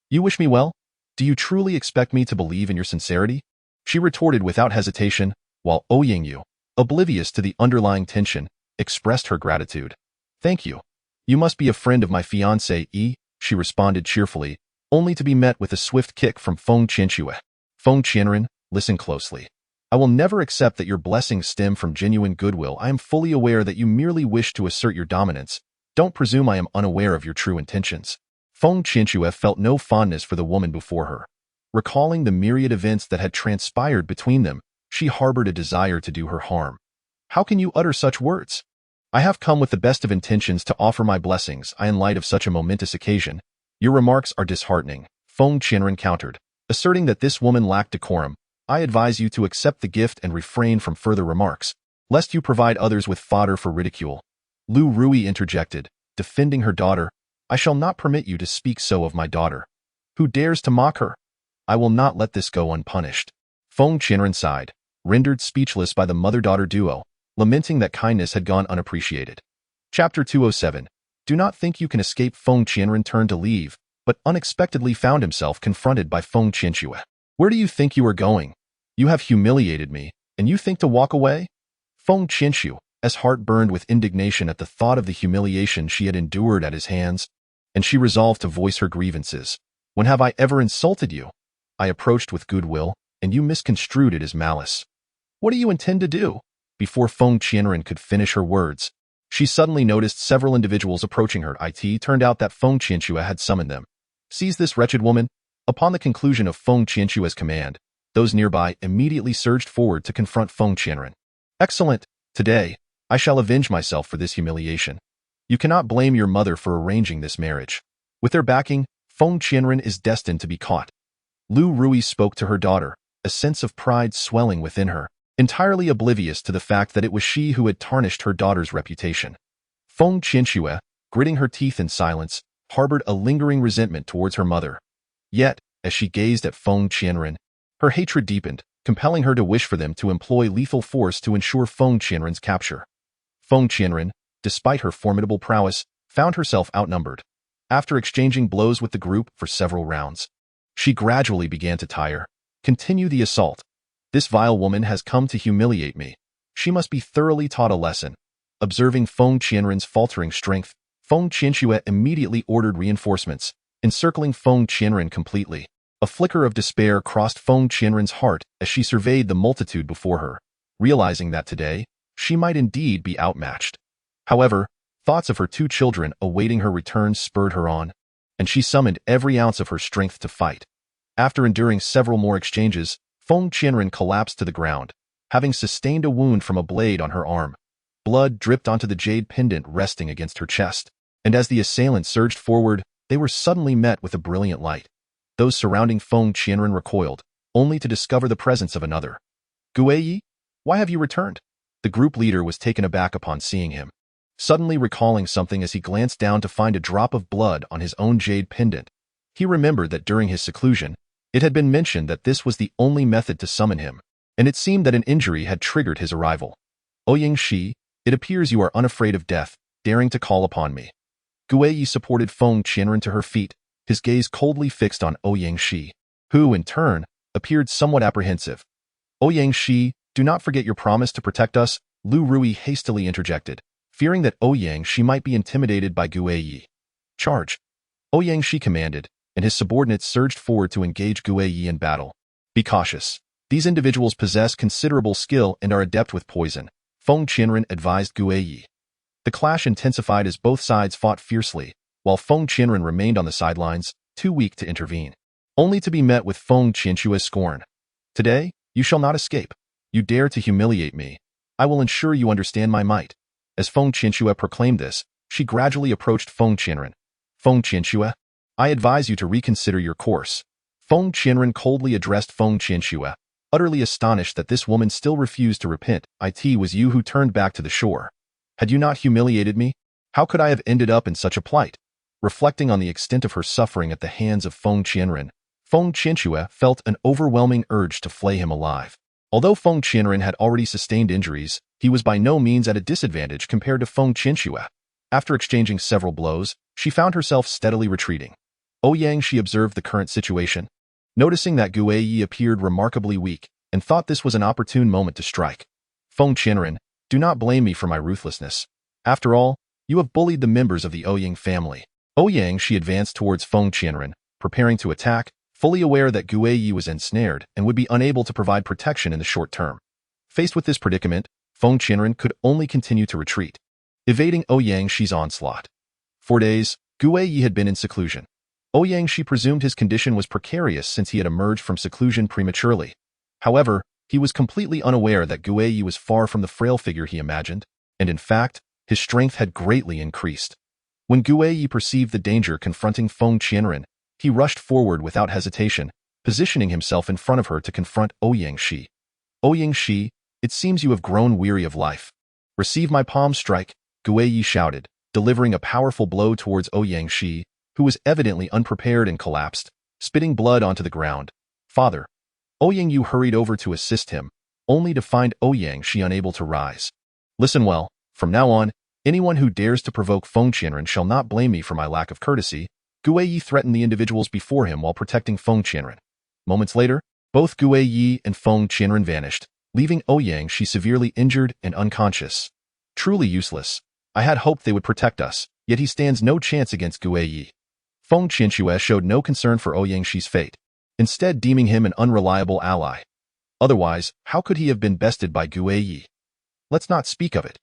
You wish me well? Do you truly expect me to believe in your sincerity? She retorted without hesitation, while Ouyang, oblivious to the underlying tension, expressed her gratitude. Thank you. You must be a friend of my fiancé, she responded cheerfully, only to be met with a swift kick from Feng Qinshue. Feng Qinren, listen closely. I will never accept that your blessings stem from genuine goodwill. I am fully aware that you merely wish to assert your dominance. Don't presume I am unaware of your true intentions. Feng Qinshue felt no fondness for the woman before her. Recalling the myriad events that had transpired between them, she harbored a desire to do her harm. How can you utter such words? I have come with the best of intentions to offer my blessings in light of such a momentous occasion. Your remarks are disheartening, Feng Qinren countered, asserting that this woman lacked decorum. I advise you to accept the gift and refrain from further remarks, lest you provide others with fodder for ridicule. Lu Rui interjected, defending her daughter. I shall not permit you to speak so of my daughter. Who dares to mock her? I will not let this go unpunished. Feng Qinren sighed, rendered speechless by the mother-daughter duo, lamenting that kindness had gone unappreciated. Chapter 207. Do not think you can escape. Feng Qinren turned to leave, but unexpectedly found himself confronted by Feng Qinshue. Where do you think you are going? You have humiliated me, and you think to walk away? Feng Qinshue, as heart burned with indignation at the thought of the humiliation she had endured at his hands, and she resolved to voice her grievances. When have I ever insulted you? I approached with goodwill, and you misconstrued it as malice. What do you intend to do? Before Feng Qinren could finish her words, she suddenly noticed several individuals approaching her. It turned out that Feng Qinshue had summoned them. Seize this wretched woman. Upon the conclusion of Feng Qinshue's command, those nearby immediately surged forward to confront Feng Qinren. Excellent. Today, I shall avenge myself for this humiliation. You cannot blame your mother for arranging this marriage. With their backing, Feng Qinren is destined to be caught. Lu Rui spoke to her daughter, a sense of pride swelling within her. entirely oblivious to the fact that it was she who had tarnished her daughter's reputation. Feng Qianxue, gritting her teeth in silence, harbored a lingering resentment towards her mother. Yet, as she gazed at Feng Qianren, her hatred deepened, compelling her to wish for them to employ lethal force to ensure Feng Qianren's capture. Feng Qianren, despite her formidable prowess, found herself outnumbered. After exchanging blows with the group for several rounds, she gradually began to tire. Continue the assault. This vile woman has come to humiliate me. She must be thoroughly taught a lesson. Observing Feng Qianren's faltering strength, Feng Qianxue immediately ordered reinforcements, encircling Feng Qianren completely. A flicker of despair crossed Feng Qianren's heart as she surveyed the multitude before her, realizing that today, she might indeed be outmatched. However, thoughts of her 2 children awaiting her return spurred her on, and she summoned every ounce of her strength to fight. After enduring several more exchanges, Feng Qianren collapsed to the ground, having sustained a wound from a blade on her arm. Blood dripped onto the jade pendant resting against her chest, and as the assailants surged forward, they were suddenly met with a brilliant light. Those surrounding Feng Qianren recoiled, only to discover the presence of another. Guiyi, why have you returned? The group leader was taken aback upon seeing him, suddenly recalling something as he glanced down to find a drop of blood on his own jade pendant. He remembered that during his seclusion, it had been mentioned that this was the only method to summon him, and it seemed that an injury had triggered his arrival. Ouyang Shi, it appears you are unafraid of death, daring to call upon me. Guiyi supported Feng Qianren to her feet, his gaze coldly fixed on Ouyang Shi, who, in turn, appeared somewhat apprehensive. Ouyang Shi, do not forget your promise to protect us, Lu Rui hastily interjected, fearing that Ouyang Shi might be intimidated by Guiyi. Charge! Ouyang Shi commanded, and his subordinates surged forward to engage Guiyi in battle. Be cautious. These individuals possess considerable skill and are adept with poison, Feng Qianren advised Guiyi. The clash intensified as both sides fought fiercely, while Feng Qianren remained on the sidelines, too weak to intervene, only to be met with Feng Qianxue's scorn. Today, you shall not escape. You dare to humiliate me. I will ensure you understand my might. As Feng Qianxue proclaimed this, she gradually approached Feng Qianren. Feng Qianxue, I advise you to reconsider your course. Feng Qianren coldly addressed Feng Qianxue, utterly astonished that this woman still refused to repent. It was you who turned back to the shore. Had you not humiliated me, how could I have ended up in such a plight? Reflecting on the extent of her suffering at the hands of Feng Qianren, Feng Qianxue felt an overwhelming urge to flay him alive. Although Feng Qianren had already sustained injuries, he was by no means at a disadvantage compared to Feng Qianxue. After exchanging several blows, she found herself steadily retreating. Ouyang Shi observed the current situation, noticing that Guiyi appeared remarkably weak, and thought this was an opportune moment to strike. Feng Qianren, do not blame me for my ruthlessness. After all, you have bullied the members of the Ouyang family. Ouyang Shi advanced towards Feng Qianren, preparing to attack, fully aware that Guiyi was ensnared and would be unable to provide protection in the short term. Faced with this predicament, Feng Qianren could only continue to retreat, evading Ouyang Shi's onslaught. For days, Guiyi had been in seclusion. Ouyang Shi presumed his condition was precarious since he had emerged from seclusion prematurely. However, he was completely unaware that Guiyi was far from the frail figure he imagined, and in fact, his strength had greatly increased. When Guiyi perceived the danger confronting Feng Qianren, he rushed forward without hesitation, positioning himself in front of her to confront Ouyang Shi. Ouyang Shi, it seems you have grown weary of life. Receive my palm strike, Guiyi shouted, delivering a powerful blow towards Ouyang Shi, who was evidently unprepared and collapsed, spitting blood onto the ground. Father. Ouyang Yu hurried over to assist him, only to find Ouyang Shi unable to rise. Listen well, from now on, anyone who dares to provoke Feng Qianren shall not blame me for my lack of courtesy. Guiyi threatened the individuals before him while protecting Feng Qianren. Moments later, both Guiyi and Feng Qianren vanished, leaving Ouyang Shi severely injured and unconscious. Truly useless. I had hoped they would protect us, yet he stands no chance against Guiyi. Feng Qianxue showed no concern for Ouyang Shi's fate, instead deeming him an unreliable ally. Otherwise, how could he have been bested by Guiyi? Let's not speak of it.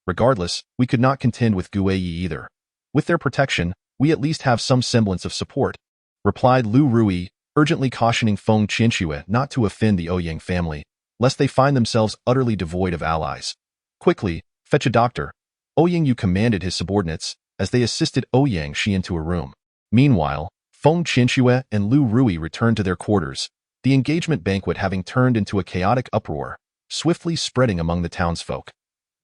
Regardless, we could not contend with Guiyi either. With their protection, we at least have some semblance of support, replied Lu Rui, urgently cautioning Feng Qianxue not to offend the Ouyang family, lest they find themselves utterly devoid of allies. Quickly, fetch a doctor. Ouyang Yu commanded his subordinates, as they assisted Ouyang Shi into a room. Meanwhile, Feng Qianxue and Lu Rui returned to their quarters, the engagement banquet having turned into a chaotic uproar. swiftly spreading among the townsfolk.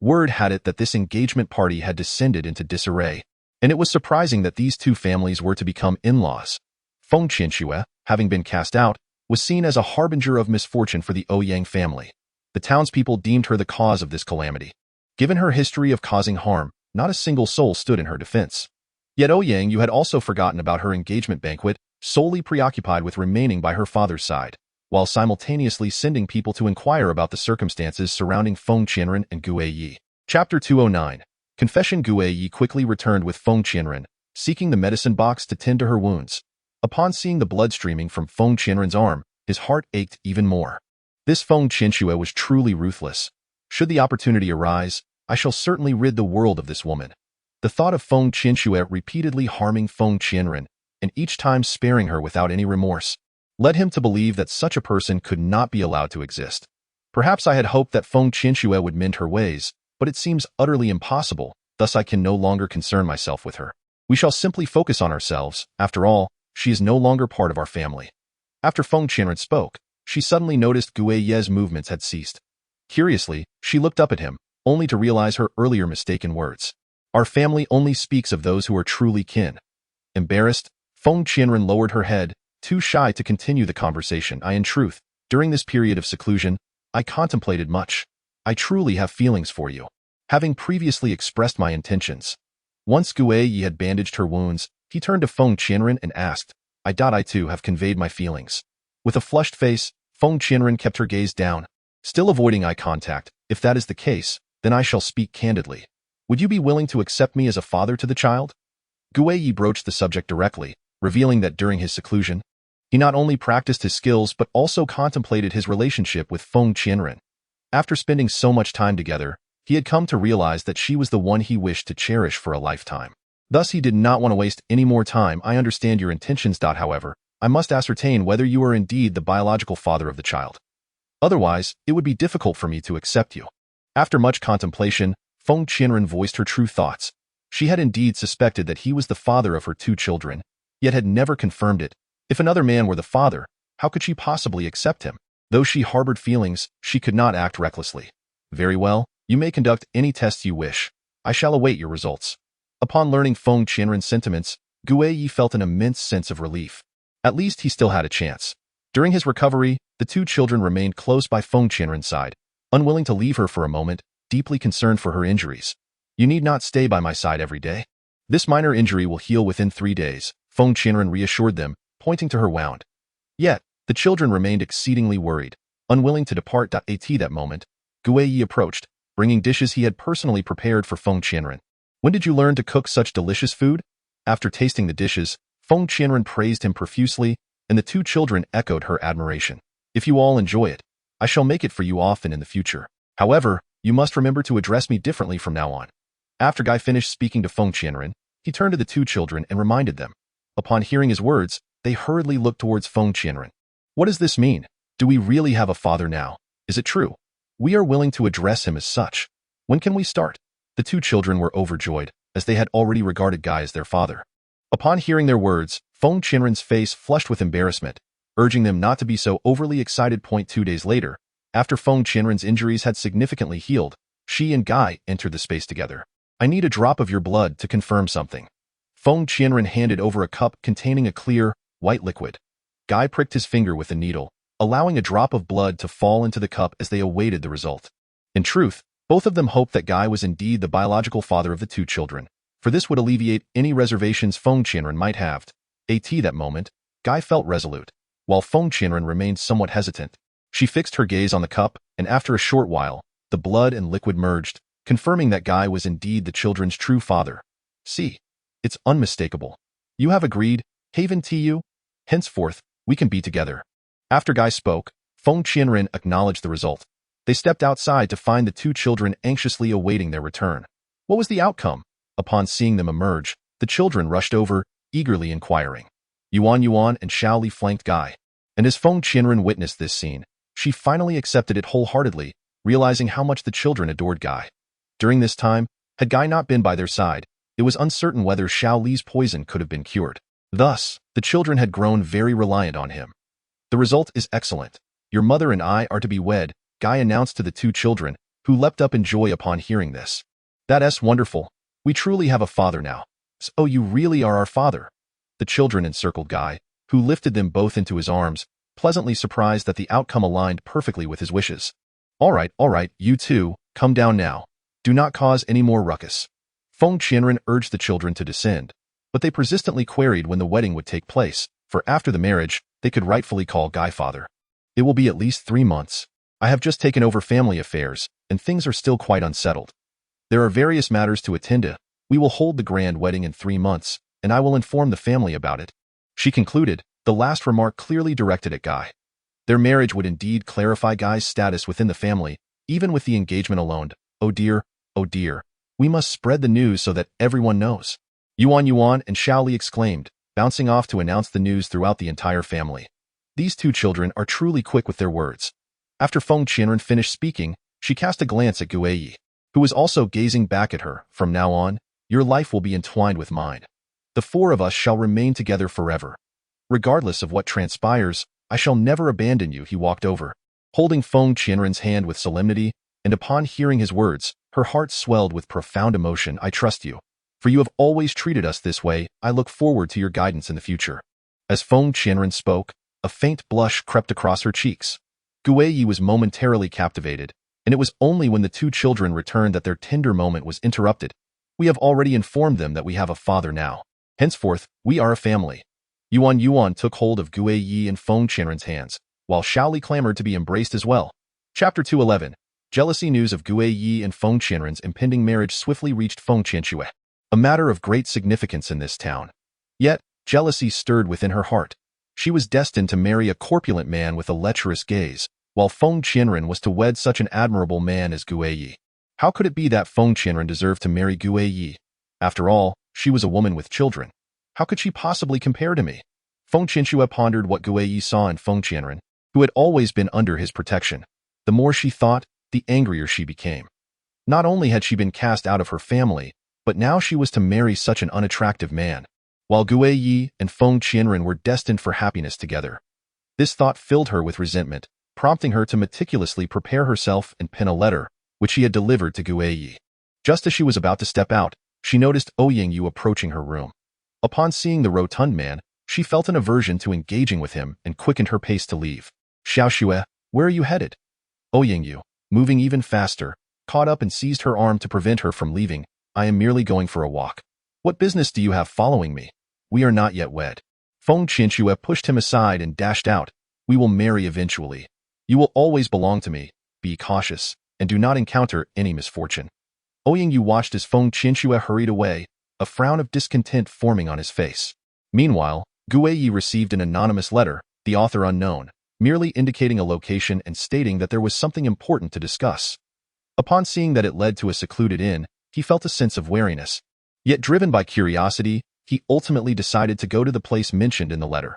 Word had it that this engagement party had descended into disarray, and it was surprising that these two families were to become in-laws. Feng Qianxue, having been cast out, was seen as a harbinger of misfortune for the Ouyang family. The townspeople deemed her the cause of this calamity. Given her history of causing harm, not a single soul stood in her defense. Yet Ouyang had also forgotten about her engagement banquet, solely preoccupied with remaining by her father's side, while simultaneously sending people to inquire about the circumstances surrounding Feng Qianren and Gu Yi. Chapter 209. Confession. Gu Yi quickly returned with Feng Qianren, seeking the medicine box to tend to her wounds. Upon seeing the blood streaming from Feng Qianren's arm, his heart ached even more. This Feng Qianxue was truly ruthless. Should the opportunity arise, I shall certainly rid the world of this woman. The thought of Feng Qianxue repeatedly harming Feng Qianren, and each time sparing her without any remorse, led him to believe that such a person could not be allowed to exist. Perhaps I had hoped that Feng Qianxue would mend her ways, but it seems utterly impossible, thus I can no longer concern myself with her. We shall simply focus on ourselves. After all, she is no longer part of our family. After Feng Qianren spoke, she suddenly noticed Gu Ye's movements had ceased. Curiously, she looked up at him, only to realize her earlier mistaken words. Our family only speaks of those who are truly kin. Embarrassed, Feng Qianren lowered her head, too shy to continue the conversation. In truth, during this period of seclusion, I contemplated much. I truly have feelings for you, having previously expressed my intentions. Once Gu Yi had bandaged her wounds, he turned to Feng Qianren and asked, I too have conveyed my feelings. With a flushed face, Feng Qianren kept her gaze down, still avoiding eye contact. If that is the case, then I shall speak candidly. Would you be willing to accept me as a father to the child? Gu Yi broached the subject directly, revealing that during his seclusion, he not only practiced his skills but also contemplated his relationship with Feng Qianren. After spending so much time together, he had come to realize that she was the one he wished to cherish for a lifetime. Thus he did not want to waste any more time. I understand your intentions. However, I must ascertain whether you are indeed the biological father of the child. Otherwise, it would be difficult for me to accept you. After much contemplation, Feng Qianren voiced her true thoughts. She had indeed suspected that he was the father of her two children, yet had never confirmed it. If another man were the father, how could she possibly accept him? Though she harbored feelings, she could not act recklessly. Very well, you may conduct any tests you wish. I shall await your results. Upon learning Feng Qianren's sentiments, Gu Yi felt an immense sense of relief. At least he still had a chance. During his recovery, the two children remained close by Feng Qianren's side, unwilling to leave her for a moment, deeply concerned for her injuries. You need not stay by my side every day. This minor injury will heal within 3 days, Feng Qianren reassured them, pointing to her wound. Yet, the children remained exceedingly worried, unwilling to depart. At that moment, Gu Yi approached, bringing dishes he had personally prepared for Feng Qianren. When did you learn to cook such delicious food? After tasting the dishes, Feng Qianren praised him profusely, and the two children echoed her admiration. If you all enjoy it, I shall make it for you often in the future. However, you must remember to address me differently from now on. After Guy finished speaking to Feng Qianren, he turned to the two children and reminded them. Upon hearing his words, they hurriedly looked towards Feng Qianren. What does this mean? Do we really have a father now? Is it true? We are willing to address him as such. When can we start? The two children were overjoyed, as they had already regarded Guy as their father. Upon hearing their words, Feng Qianren's face flushed with embarrassment, urging them not to be so overly excited. 2 days later, after Feng Qianren's injuries had significantly healed, she and Guy entered the space together. I need a drop of your blood to confirm something. Feng Qianren handed over a cup containing a clear, white liquid. Guy pricked his finger with the needle, allowing a drop of blood to fall into the cup as they awaited the result. In truth, both of them hoped that Guy was indeed the biological father of the two children, for this would alleviate any reservations Feng Qianren might have. At that moment, Guy felt resolute, while Feng Qianren remained somewhat hesitant. She fixed her gaze on the cup, and after a short while, the blood and liquid merged, confirming that Guy was indeed the children's true father. See, it's unmistakable. You have agreed, haven't you? Henceforth, we can be together. After Guy spoke, Feng Qianren acknowledged the result. They stepped outside to find the two children anxiously awaiting their return. What was the outcome? Upon seeing them emerge, the children rushed over, eagerly inquiring. Yuan and Xiao Li flanked Guy. And as Feng Qianren witnessed this scene, she finally accepted it wholeheartedly, realizing how much the children adored Guy. During this time, had Guy not been by their side, it was uncertain whether Xiao Li's poison could have been cured. Thus, the children had grown very reliant on him. The result is excellent. Your mother and I are to be wed, Guy announced to the two children, who leapt up in joy upon hearing this. That's wonderful. We truly have a father now. Oh, you really are our father. The children encircled Guy, who lifted them both into his arms, pleasantly surprised that the outcome aligned perfectly with his wishes. All right, you two, come down now. Do not cause any more ruckus. Feng Qianren urged the children to descend, but they persistently queried when the wedding would take place, for after the marriage, they could rightfully call Guy father. It will be at least 3 months. I have just taken over family affairs, and things are still quite unsettled. There are various matters to attend to. We will hold the grand wedding in 3 months, and I will inform the family about it. She concluded, the last remark clearly directed at Guy. Their marriage would indeed clarify Guy's status within the family, even with the engagement alone. Oh dear, we must spread the news so that everyone knows. Yuan and Shaoli exclaimed, bouncing off to announce the news throughout the entire family. These two children are truly quick with their words. After Feng Qianren finished speaking, she cast a glance at Guiyi, who was also gazing back at her. From now on, your life will be entwined with mine. The 4 of us shall remain together forever. Regardless of what transpires, I shall never abandon you. He walked over, holding Feng Qianren's hand with solemnity, and upon hearing his words, her heart swelled with profound emotion. I trust you, for you have always treated us this way. I look forward to your guidance in the future. As Feng Qianren spoke, a faint blush crept across her cheeks. Guiyi was momentarily captivated, and it was only when the two children returned that their tender moment was interrupted. We have already informed them that we have a father now. Henceforth, we are a family. Yuan took hold of Guiyi and Feng Qianren's hands, while Shaoli clamored to be embraced as well. Chapter 211. Jealousy. News of Guiyi and Feng Qianren's impending marriage swiftly reached Feng Qianxue, a matter of great significance in this town. Yet, jealousy stirred within her heart. She was destined to marry a corpulent man with a lecherous gaze, while Feng Qianren was to wed such an admirable man as Guiyi. How could it be that Feng Qianren deserved to marry Guiyi? After all, she was a woman with children. How could she possibly compare to me? Feng Qianxue pondered what Guiyi saw in Feng Qianren, who had always been under his protection. The more she thought, the angrier she became. Not only had she been cast out of her family, but now she was to marry such an unattractive man, while Guiyi and Feng Qianren were destined for happiness together. This thought filled her with resentment, prompting her to meticulously prepare herself and pen a letter, which she had delivered to Guiyi. Just as she was about to step out, she noticed Ouyingyu approaching her room. Upon seeing the rotund man, she felt an aversion to engaging with him and quickened her pace to leave. Xiaoxue, where are you headed? Ouyingyu, moving even faster, caught up and seized her arm to prevent her from leaving. I am merely going for a walk. What business do you have following me? We are not yet wed. Feng Qianxue pushed him aside and dashed out. We will marry eventually. You will always belong to me. Be cautious, and do not encounter any misfortune. Ouyingyu watched as Feng Qianxue hurried away, a frown of discontent forming on his face. Meanwhile, Guiyi received an anonymous letter, the author unknown, merely indicating a location and stating that there was something important to discuss. Upon seeing that it led to a secluded inn, he felt a sense of wariness. Yet driven by curiosity, he ultimately decided to go to the place mentioned in the letter.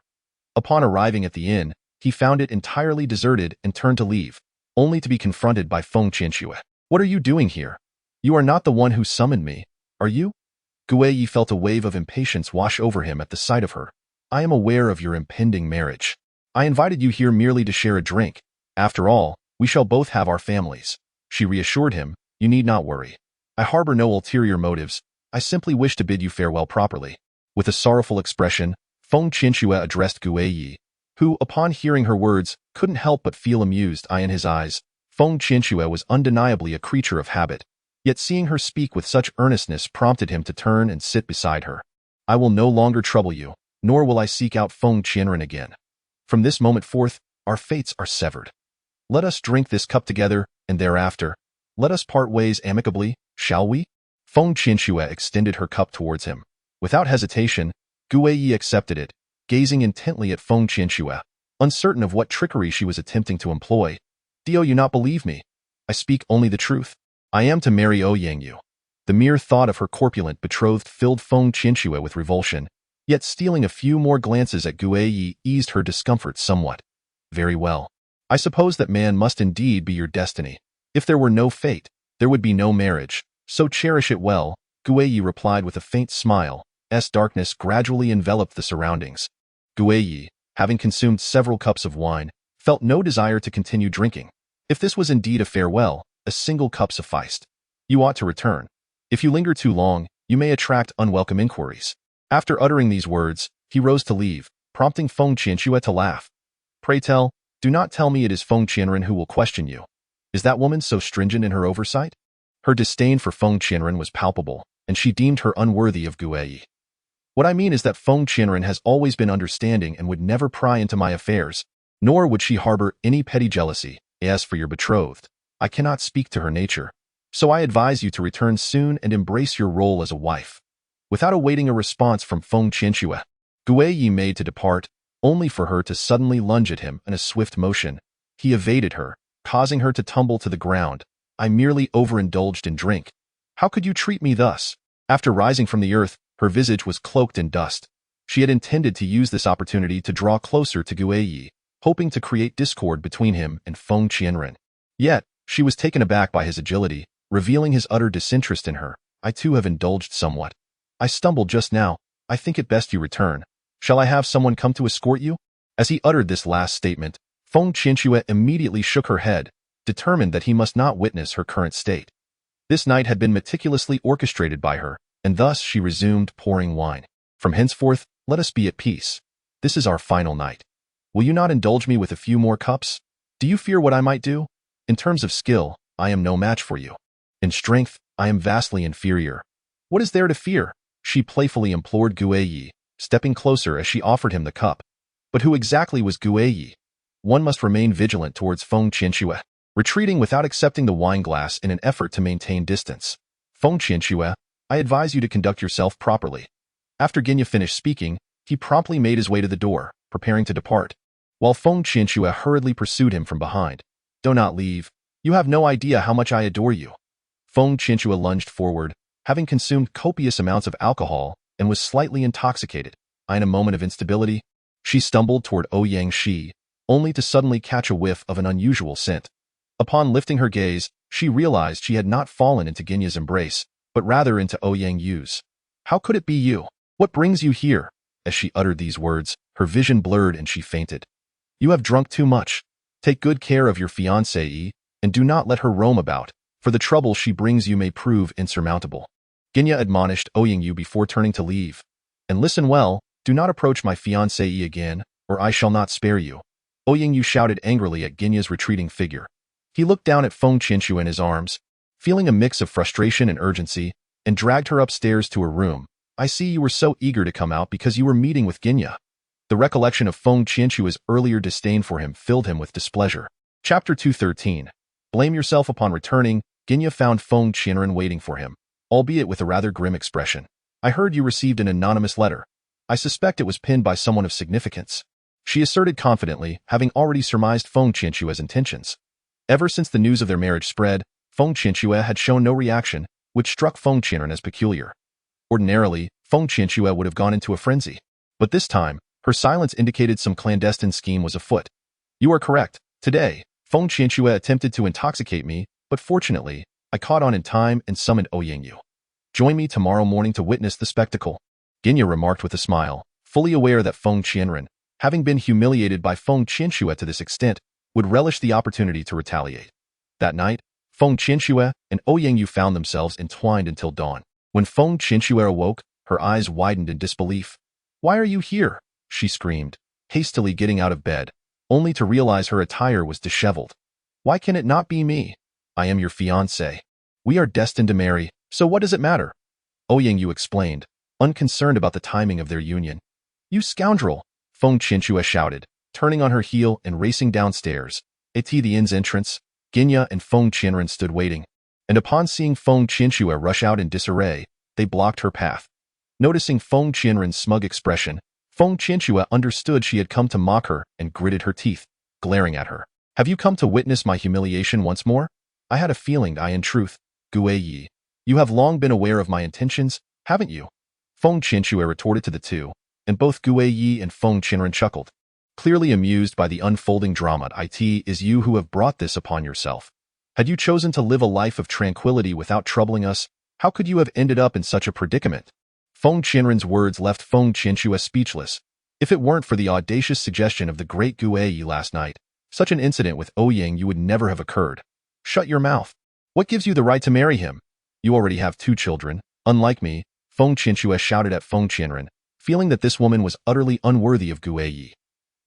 Upon arriving at the inn, he found it entirely deserted and turned to leave, only to be confronted by Feng Qianxue. What are you doing here? You are not the one who summoned me, are you? Guiyi felt a wave of impatience wash over him at the sight of her. I am aware of your impending marriage. I invited you here merely to share a drink. After all, we shall both have our families. She reassured him, you need not worry. I harbor no ulterior motives. I simply wish to bid you farewell properly. With a sorrowful expression, Feng Qianxue addressed Guiyi, who, upon hearing her words, couldn't help but feel amused. In his eyes, Feng Qianxue was undeniably a creature of habit, yet seeing her speak with such earnestness prompted him to turn and sit beside her. I will no longer trouble you, nor will I seek out Feng Qianren again. From this moment forth, our fates are severed. Let us drink this cup together, and thereafter, let us part ways amicably, shall we? Feng Qianxue extended her cup towards him. Without hesitation, Guiyi accepted it, gazing intently at Feng Qianxue, uncertain of what trickery she was attempting to employ. Do you not believe me? I speak only the truth. I am to marry Ouyingyu. The mere thought of her corpulent betrothed filled Feng Qianxue with revulsion, yet stealing a few more glances at Guiyi eased her discomfort somewhat. Very well. I suppose that man must indeed be your destiny. If there were no fate, there would be no marriage, so cherish it well, Guiyi replied with a faint smile. Darkness gradually enveloped the surroundings. Guiyi, having consumed several cups of wine, felt no desire to continue drinking. If this was indeed a farewell, a single cup sufficed. You ought to return. If you linger too long, you may attract unwelcome inquiries. After uttering these words, he rose to leave, prompting Feng Qianxue to laugh. Pray tell, do not tell me it is Feng Qianren who will question you. Is that woman so stringent in her oversight? Her disdain for Feng Qianren was palpable, and she deemed her unworthy of Guiyi. What I mean is that Feng Qianren has always been understanding and would never pry into my affairs, nor would she harbor any petty jealousy. As for your betrothed, I cannot speak to her nature, so I advise you to return soon and embrace your role as a wife. Without awaiting a response from Feng Qianxue, Guiyi made to depart, only for her to suddenly lunge at him in a swift motion. He evaded her, causing her to tumble to the ground. I merely overindulged in drink. How could you treat me thus? After rising from the earth, her visage was cloaked in dust. She had intended to use this opportunity to draw closer to Guiyi, hoping to create discord between him and Feng Qianren. Yet, she was taken aback by his agility, revealing his utter disinterest in her. I too have indulged somewhat. I stumbled just now. I think it best you return. Shall I have someone come to escort you? As he uttered this last statement, Feng Qianxue immediately shook her head, determined that he must not witness her current state. This night had been meticulously orchestrated by her, and thus she resumed pouring wine. From henceforth, let us be at peace. This is our final night. Will you not indulge me with a few more cups? Do you fear what I might do? In terms of skill, I am no match for you. In strength, I am vastly inferior. What is there to fear? She playfully implored Guiyi, stepping closer as she offered him the cup. But who exactly was Guiyi? One must remain vigilant towards Feng Qianxue, retreating without accepting the wine glass in an effort to maintain distance. Feng Qianxue, I advise you to conduct yourself properly. After Genya finished speaking, he promptly made his way to the door, preparing to depart, while Feng Qianxue hurriedly pursued him from behind. Do not leave. You have no idea how much I adore you. Feng Qianxue lunged forward, having consumed copious amounts of alcohol, and was slightly intoxicated. In a moment of instability, she stumbled toward Ouyang Shi, only to suddenly catch a whiff of an unusual scent. Upon lifting her gaze, she realized she had not fallen into Genya's embrace, but rather into Ouyang Yu's. How could it be you? What brings you here? As she uttered these words, her vision blurred and she fainted. You have drunk too much. Take good care of your fiancée, and do not let her roam about, for the trouble she brings you may prove insurmountable. Genya admonished Ouyang Yu before turning to leave. And listen well, do not approach my fiancée again, or I shall not spare you. Ouyang Yu shouted angrily at Genya's retreating figure. He looked down at Feng Qianxue in his arms, feeling a mix of frustration and urgency, and dragged her upstairs to her room. I see you were so eager to come out because you were meeting with Genya. The recollection of Feng Qianxue's earlier disdain for him filled him with displeasure. Chapter 213. Blame yourself upon returning. Genya found Feng Qianren waiting for him, albeit with a rather grim expression. I heard you received an anonymous letter. I suspect it was penned by someone of significance. She asserted confidently, having already surmised Feng Qianxue's intentions. Ever since the news of their marriage spread, Feng Qianxue had shown no reaction, which struck Feng Qianren as peculiar. Ordinarily, Feng Qianxue would have gone into a frenzy. But this time, her silence indicated some clandestine scheme was afoot. You are correct. Today, Feng Qianxue attempted to intoxicate me, but fortunately, I caught on in time and summoned Ouyang Yu. Join me tomorrow morning to witness the spectacle. Genya remarked with a smile, fully aware that Feng Qianren, having been humiliated by Feng Qianxue to this extent, would relish the opportunity to retaliate. That night, Feng Qianxue and Ouyang Yu found themselves entwined until dawn. When Feng Qianxue awoke, her eyes widened in disbelief. Why are you here? She screamed, hastily getting out of bed, only to realize her attire was disheveled. Why can it not be me? I am your fiancé. We are destined to marry, so what does it matter? Ouyang Yu explained, unconcerned about the timing of their union. You scoundrel! Feng Qianxue shouted, turning on her heel and racing downstairs. At the inn's entrance, Genya and Feng Qianren stood waiting, and upon seeing Feng Qianxue rush out in disarray, they blocked her path. Noticing Feng Qianren's smug expression, Feng Qianxue understood she had come to mock her and gritted her teeth, glaring at her. Have you come to witness my humiliation once more? I had a feeling in truth, Guiyi. You have long been aware of my intentions, haven't you? Feng Qianxue retorted to the two, and both Guiyi and Feng Qianren chuckled. Clearly amused by the unfolding drama, it is you who have brought this upon yourself. Had you chosen to live a life of tranquility without troubling us, how could you have ended up in such a predicament? Feng Qianren's words left Feng Qianxue speechless. If it weren't for the audacious suggestion of the great Guiyi last night, Such an incident with Ouyang you would never have occurred. Shut your mouth. What gives you the right to marry him? You already have 2 children. Unlike me, Feng Qianxue shouted at Feng Qianren, feeling that this woman was utterly unworthy of Gu Yi.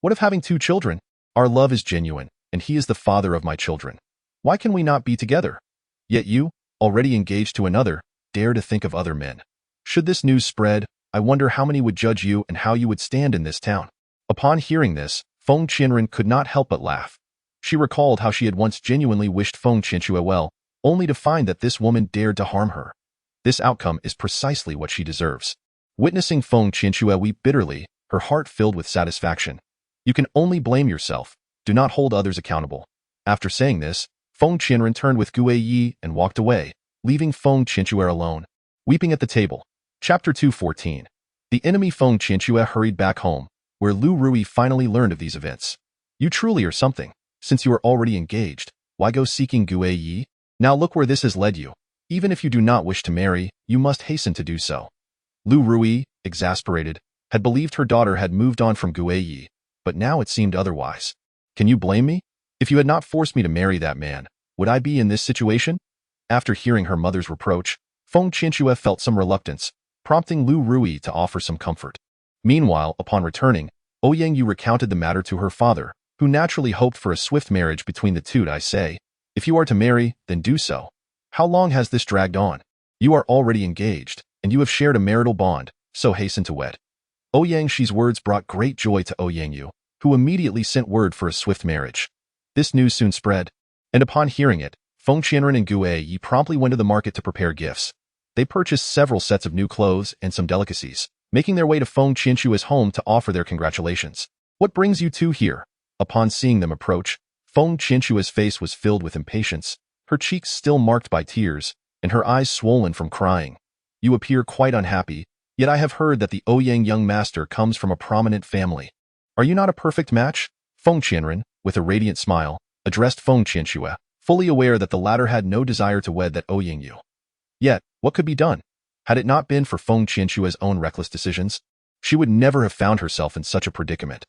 What of having 2 children? Our love is genuine, and he is the father of my children. Why can we not be together? Yet you, already engaged to another, dare to think of other men. Should this news spread, I wonder how many would judge you and how you would stand in this town. Upon hearing this, Feng Qianren could not help but laugh. She recalled how she had once genuinely wished Feng Qianxue well, only to find that this woman dared to harm her. This outcome is precisely what she deserves. Witnessing Feng Qianxue weep bitterly, her heart filled with satisfaction. You can only blame yourself. Do not hold others accountable. After saying this, Feng Qianren turned with Gu Yi and walked away, leaving Feng Qianxue alone. Weeping at the table. Chapter 214. The enemy Feng Qianxue hurried back home, where Lu Rui finally learned of these events. You truly are something. Since you are already engaged, why go seeking Gu Yi? Now look where this has led you. Even if you do not wish to marry, you must hasten to do so. Lu Rui, exasperated, had believed her daughter had moved on from Gu Yi, but now it seemed otherwise. Can you blame me? If you had not forced me to marry that man, would I be in this situation? After hearing her mother's reproach, Feng Qianxue felt some reluctance, prompting Lu Rui to offer some comfort. Meanwhile, upon returning, Ouyang Yu recounted the matter to her father, who naturally hoped for a swift marriage between the two. I say, if you are to marry, then do so. How long has this dragged on? You are already engaged, and you have shared a marital bond, so hasten to wed. Ouyang Shi's words brought great joy to Ouyang Yu, who immediately sent word for a swift marriage. This news soon spread, and upon hearing it, Feng Qianren and Gu Yi promptly went to the market to prepare gifts. They purchased several sets of new clothes and some delicacies, making their way to Feng Qianxue's home to offer their congratulations. What brings you two here? Upon seeing them approach, Feng Qianxue's face was filled with impatience, her cheeks still marked by tears, and her eyes swollen from crying. You appear quite unhappy, yet I have heard that the Ouyang young master comes from a prominent family. Are you not a perfect match? Feng Qianren, with a radiant smile, addressed Feng Qianxue, fully aware that the latter had no desire to wed that Ouyang Yu. Yet, what could be done? Had it not been for Feng Qianxue's own reckless decisions, she would never have found herself in such a predicament.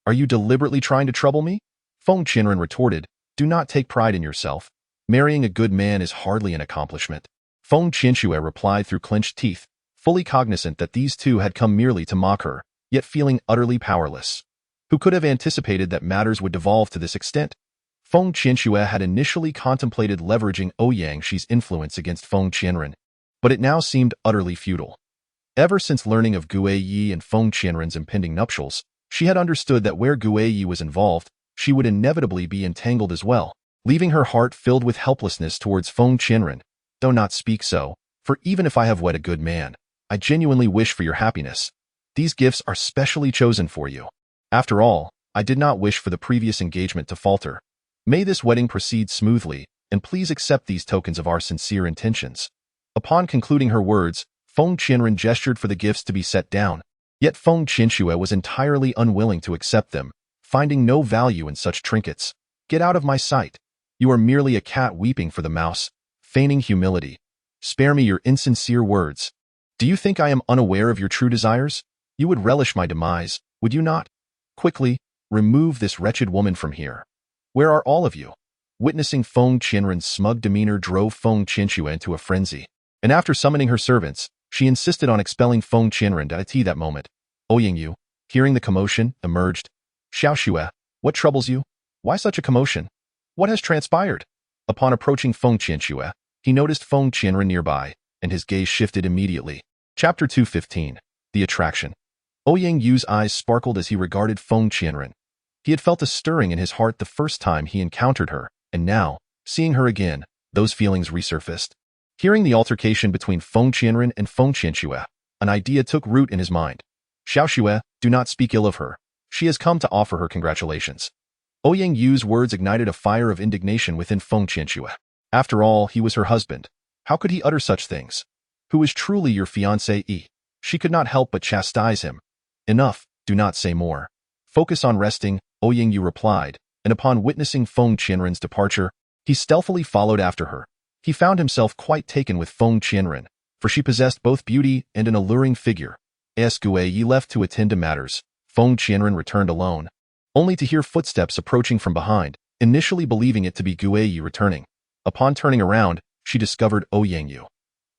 Are you deliberately trying to trouble me? Feng Qianren retorted, do not take pride in yourself. Marrying a good man is hardly an accomplishment. Feng Qianxue replied through clenched teeth, fully cognizant that these two had come merely to mock her, yet feeling utterly powerless. Who could have anticipated that matters would devolve to this extent? Feng Qianxue had initially contemplated leveraging Ouyang Shi's influence against Feng Qianren, but it now seemed utterly futile. Ever since learning of Gu Yi and Feng Qianren's impending nuptials, she had understood that where Gu Yi was involved, she would inevitably be entangled as well, leaving her heart filled with helplessness towards Feng Qianren. Do not speak so, for even if I have wed a good man, I genuinely wish for your happiness. These gifts are specially chosen for you. After all, I did not wish for the previous engagement to falter. May this wedding proceed smoothly, and please accept these tokens of our sincere intentions. Upon concluding her words, Feng Qianren gestured for the gifts to be set down, yet Feng Qianxue was entirely unwilling to accept them, finding no value in such trinkets. Get out of my sight. You are merely a cat weeping for the mouse, feigning humility. Spare me your insincere words. Do you think I am unaware of your true desires? You would relish my demise, would you not? Quickly, remove this wretched woman from here. Where are all of you? Witnessing Feng Qianren's smug demeanor drove Feng Qianxue into a frenzy, and after summoning her servants, she insisted on expelling Feng Qianren at that moment. Ouyang Yu, hearing the commotion, emerged. Xiaoxue, what troubles you? Why such a commotion? What has transpired? Upon approaching Feng Qianxue, he noticed Feng Qianren nearby, and his gaze shifted immediately. Chapter 215. The Attraction. Ouyang Yu's eyes sparkled as he regarded Feng Qianren. He had felt a stirring in his heart the first time he encountered her, and now, seeing her again, those feelings resurfaced. Hearing the altercation between Feng Qianren and Feng Qianxue, an idea took root in his mind. Xiaoxue, do not speak ill of her. She has come to offer her congratulations. Ouyang Yu's words ignited a fire of indignation within Feng Qianxue. After all, he was her husband. How could he utter such things? Who is truly your fiancé? She could not help but chastise him. Enough, do not say more. Focus on resting, Ouyang Yu replied, and upon witnessing Feng Qianren's departure, he stealthily followed after her. He found himself quite taken with Feng Qianren, for she possessed both beauty and an alluring figure. As Gu Yi left to attend to matters, Feng Qianren returned alone. only to hear footsteps approaching from behind, initially believing it to be Guiyi returning. Upon turning around, she discovered Ouyangyu.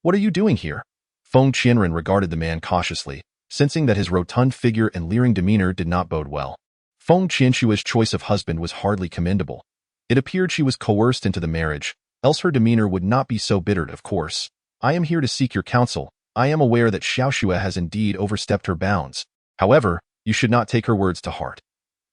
"What are you doing here?" Feng Qianren regarded the man cautiously, sensing that his rotund figure and leering demeanor did not bode well. Feng Qianshua's choice of husband was hardly commendable. It appeared she was coerced into the marriage, else her demeanor would not be so bitter, of course. "I am here to seek your counsel. I am aware that Xiaoxue has indeed overstepped her bounds. However, you should not take her words to heart."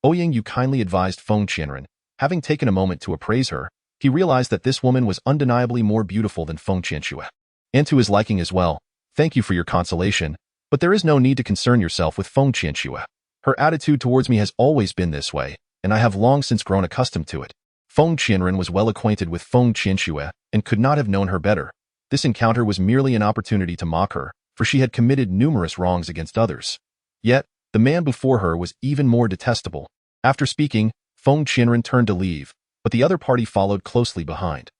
Ouyangyu kindly advised Feng Qianren. Having taken a moment to appraise her, he realized that this woman was undeniably more beautiful than Feng Qianxue. And to his liking as well. "Thank you for your consolation, but there is no need to concern yourself with Feng Qianxue. Her attitude towards me has always been this way, and I have long since grown accustomed to it." Feng Qianren was well acquainted with Feng Qianxue and could not have known her better. This encounter was merely an opportunity to mock her, for she had committed numerous wrongs against others. Yet, the man before her was even more detestable. After speaking, Feng Qianren turned to leave, but the other party followed closely behind.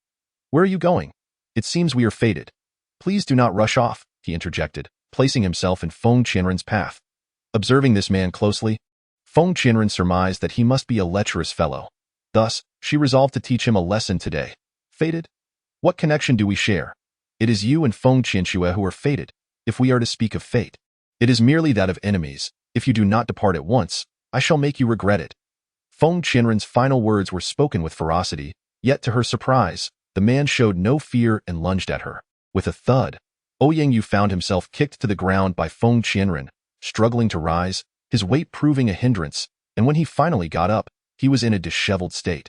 "Where are you going? It seems we are fated." "Please do not rush off," he interjected, placing himself in Feng Qianren's path. Observing this man closely, Feng Qianren surmised that he must be a lecherous fellow. Thus, she resolved to teach him a lesson today. "Fated? What connection do we share? It is you and Feng Qianxue who are fated, if we are to speak of fate. It is merely that of enemies. If you do not depart at once, I shall make you regret it." Feng Qianren's final words were spoken with ferocity, yet to her surprise, the man showed no fear and lunged at her. With a thud, Ouyangyu found himself kicked to the ground by Feng Qianren, struggling to rise, his weight proving a hindrance, and when he finally got up, he was in a disheveled state.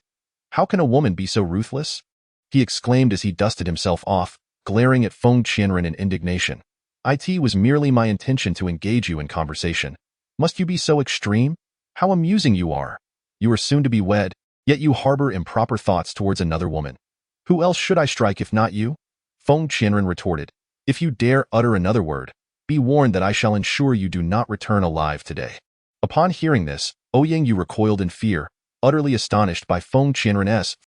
"How can a woman be so ruthless?" he exclaimed as he dusted himself off, glaring at Feng Qianren in indignation. "It was merely my intention to engage you in conversation. Must you be so extreme? How amusing you are! You are soon to be wed, yet you harbor improper thoughts towards another woman. Who else should I strike if not you?" Feng Qianren retorted. "If you dare utter another word, be warned that I shall ensure you do not return alive today." Upon hearing this, Ouyangyu recoiled in fear, utterly astonished by Feng Qianren's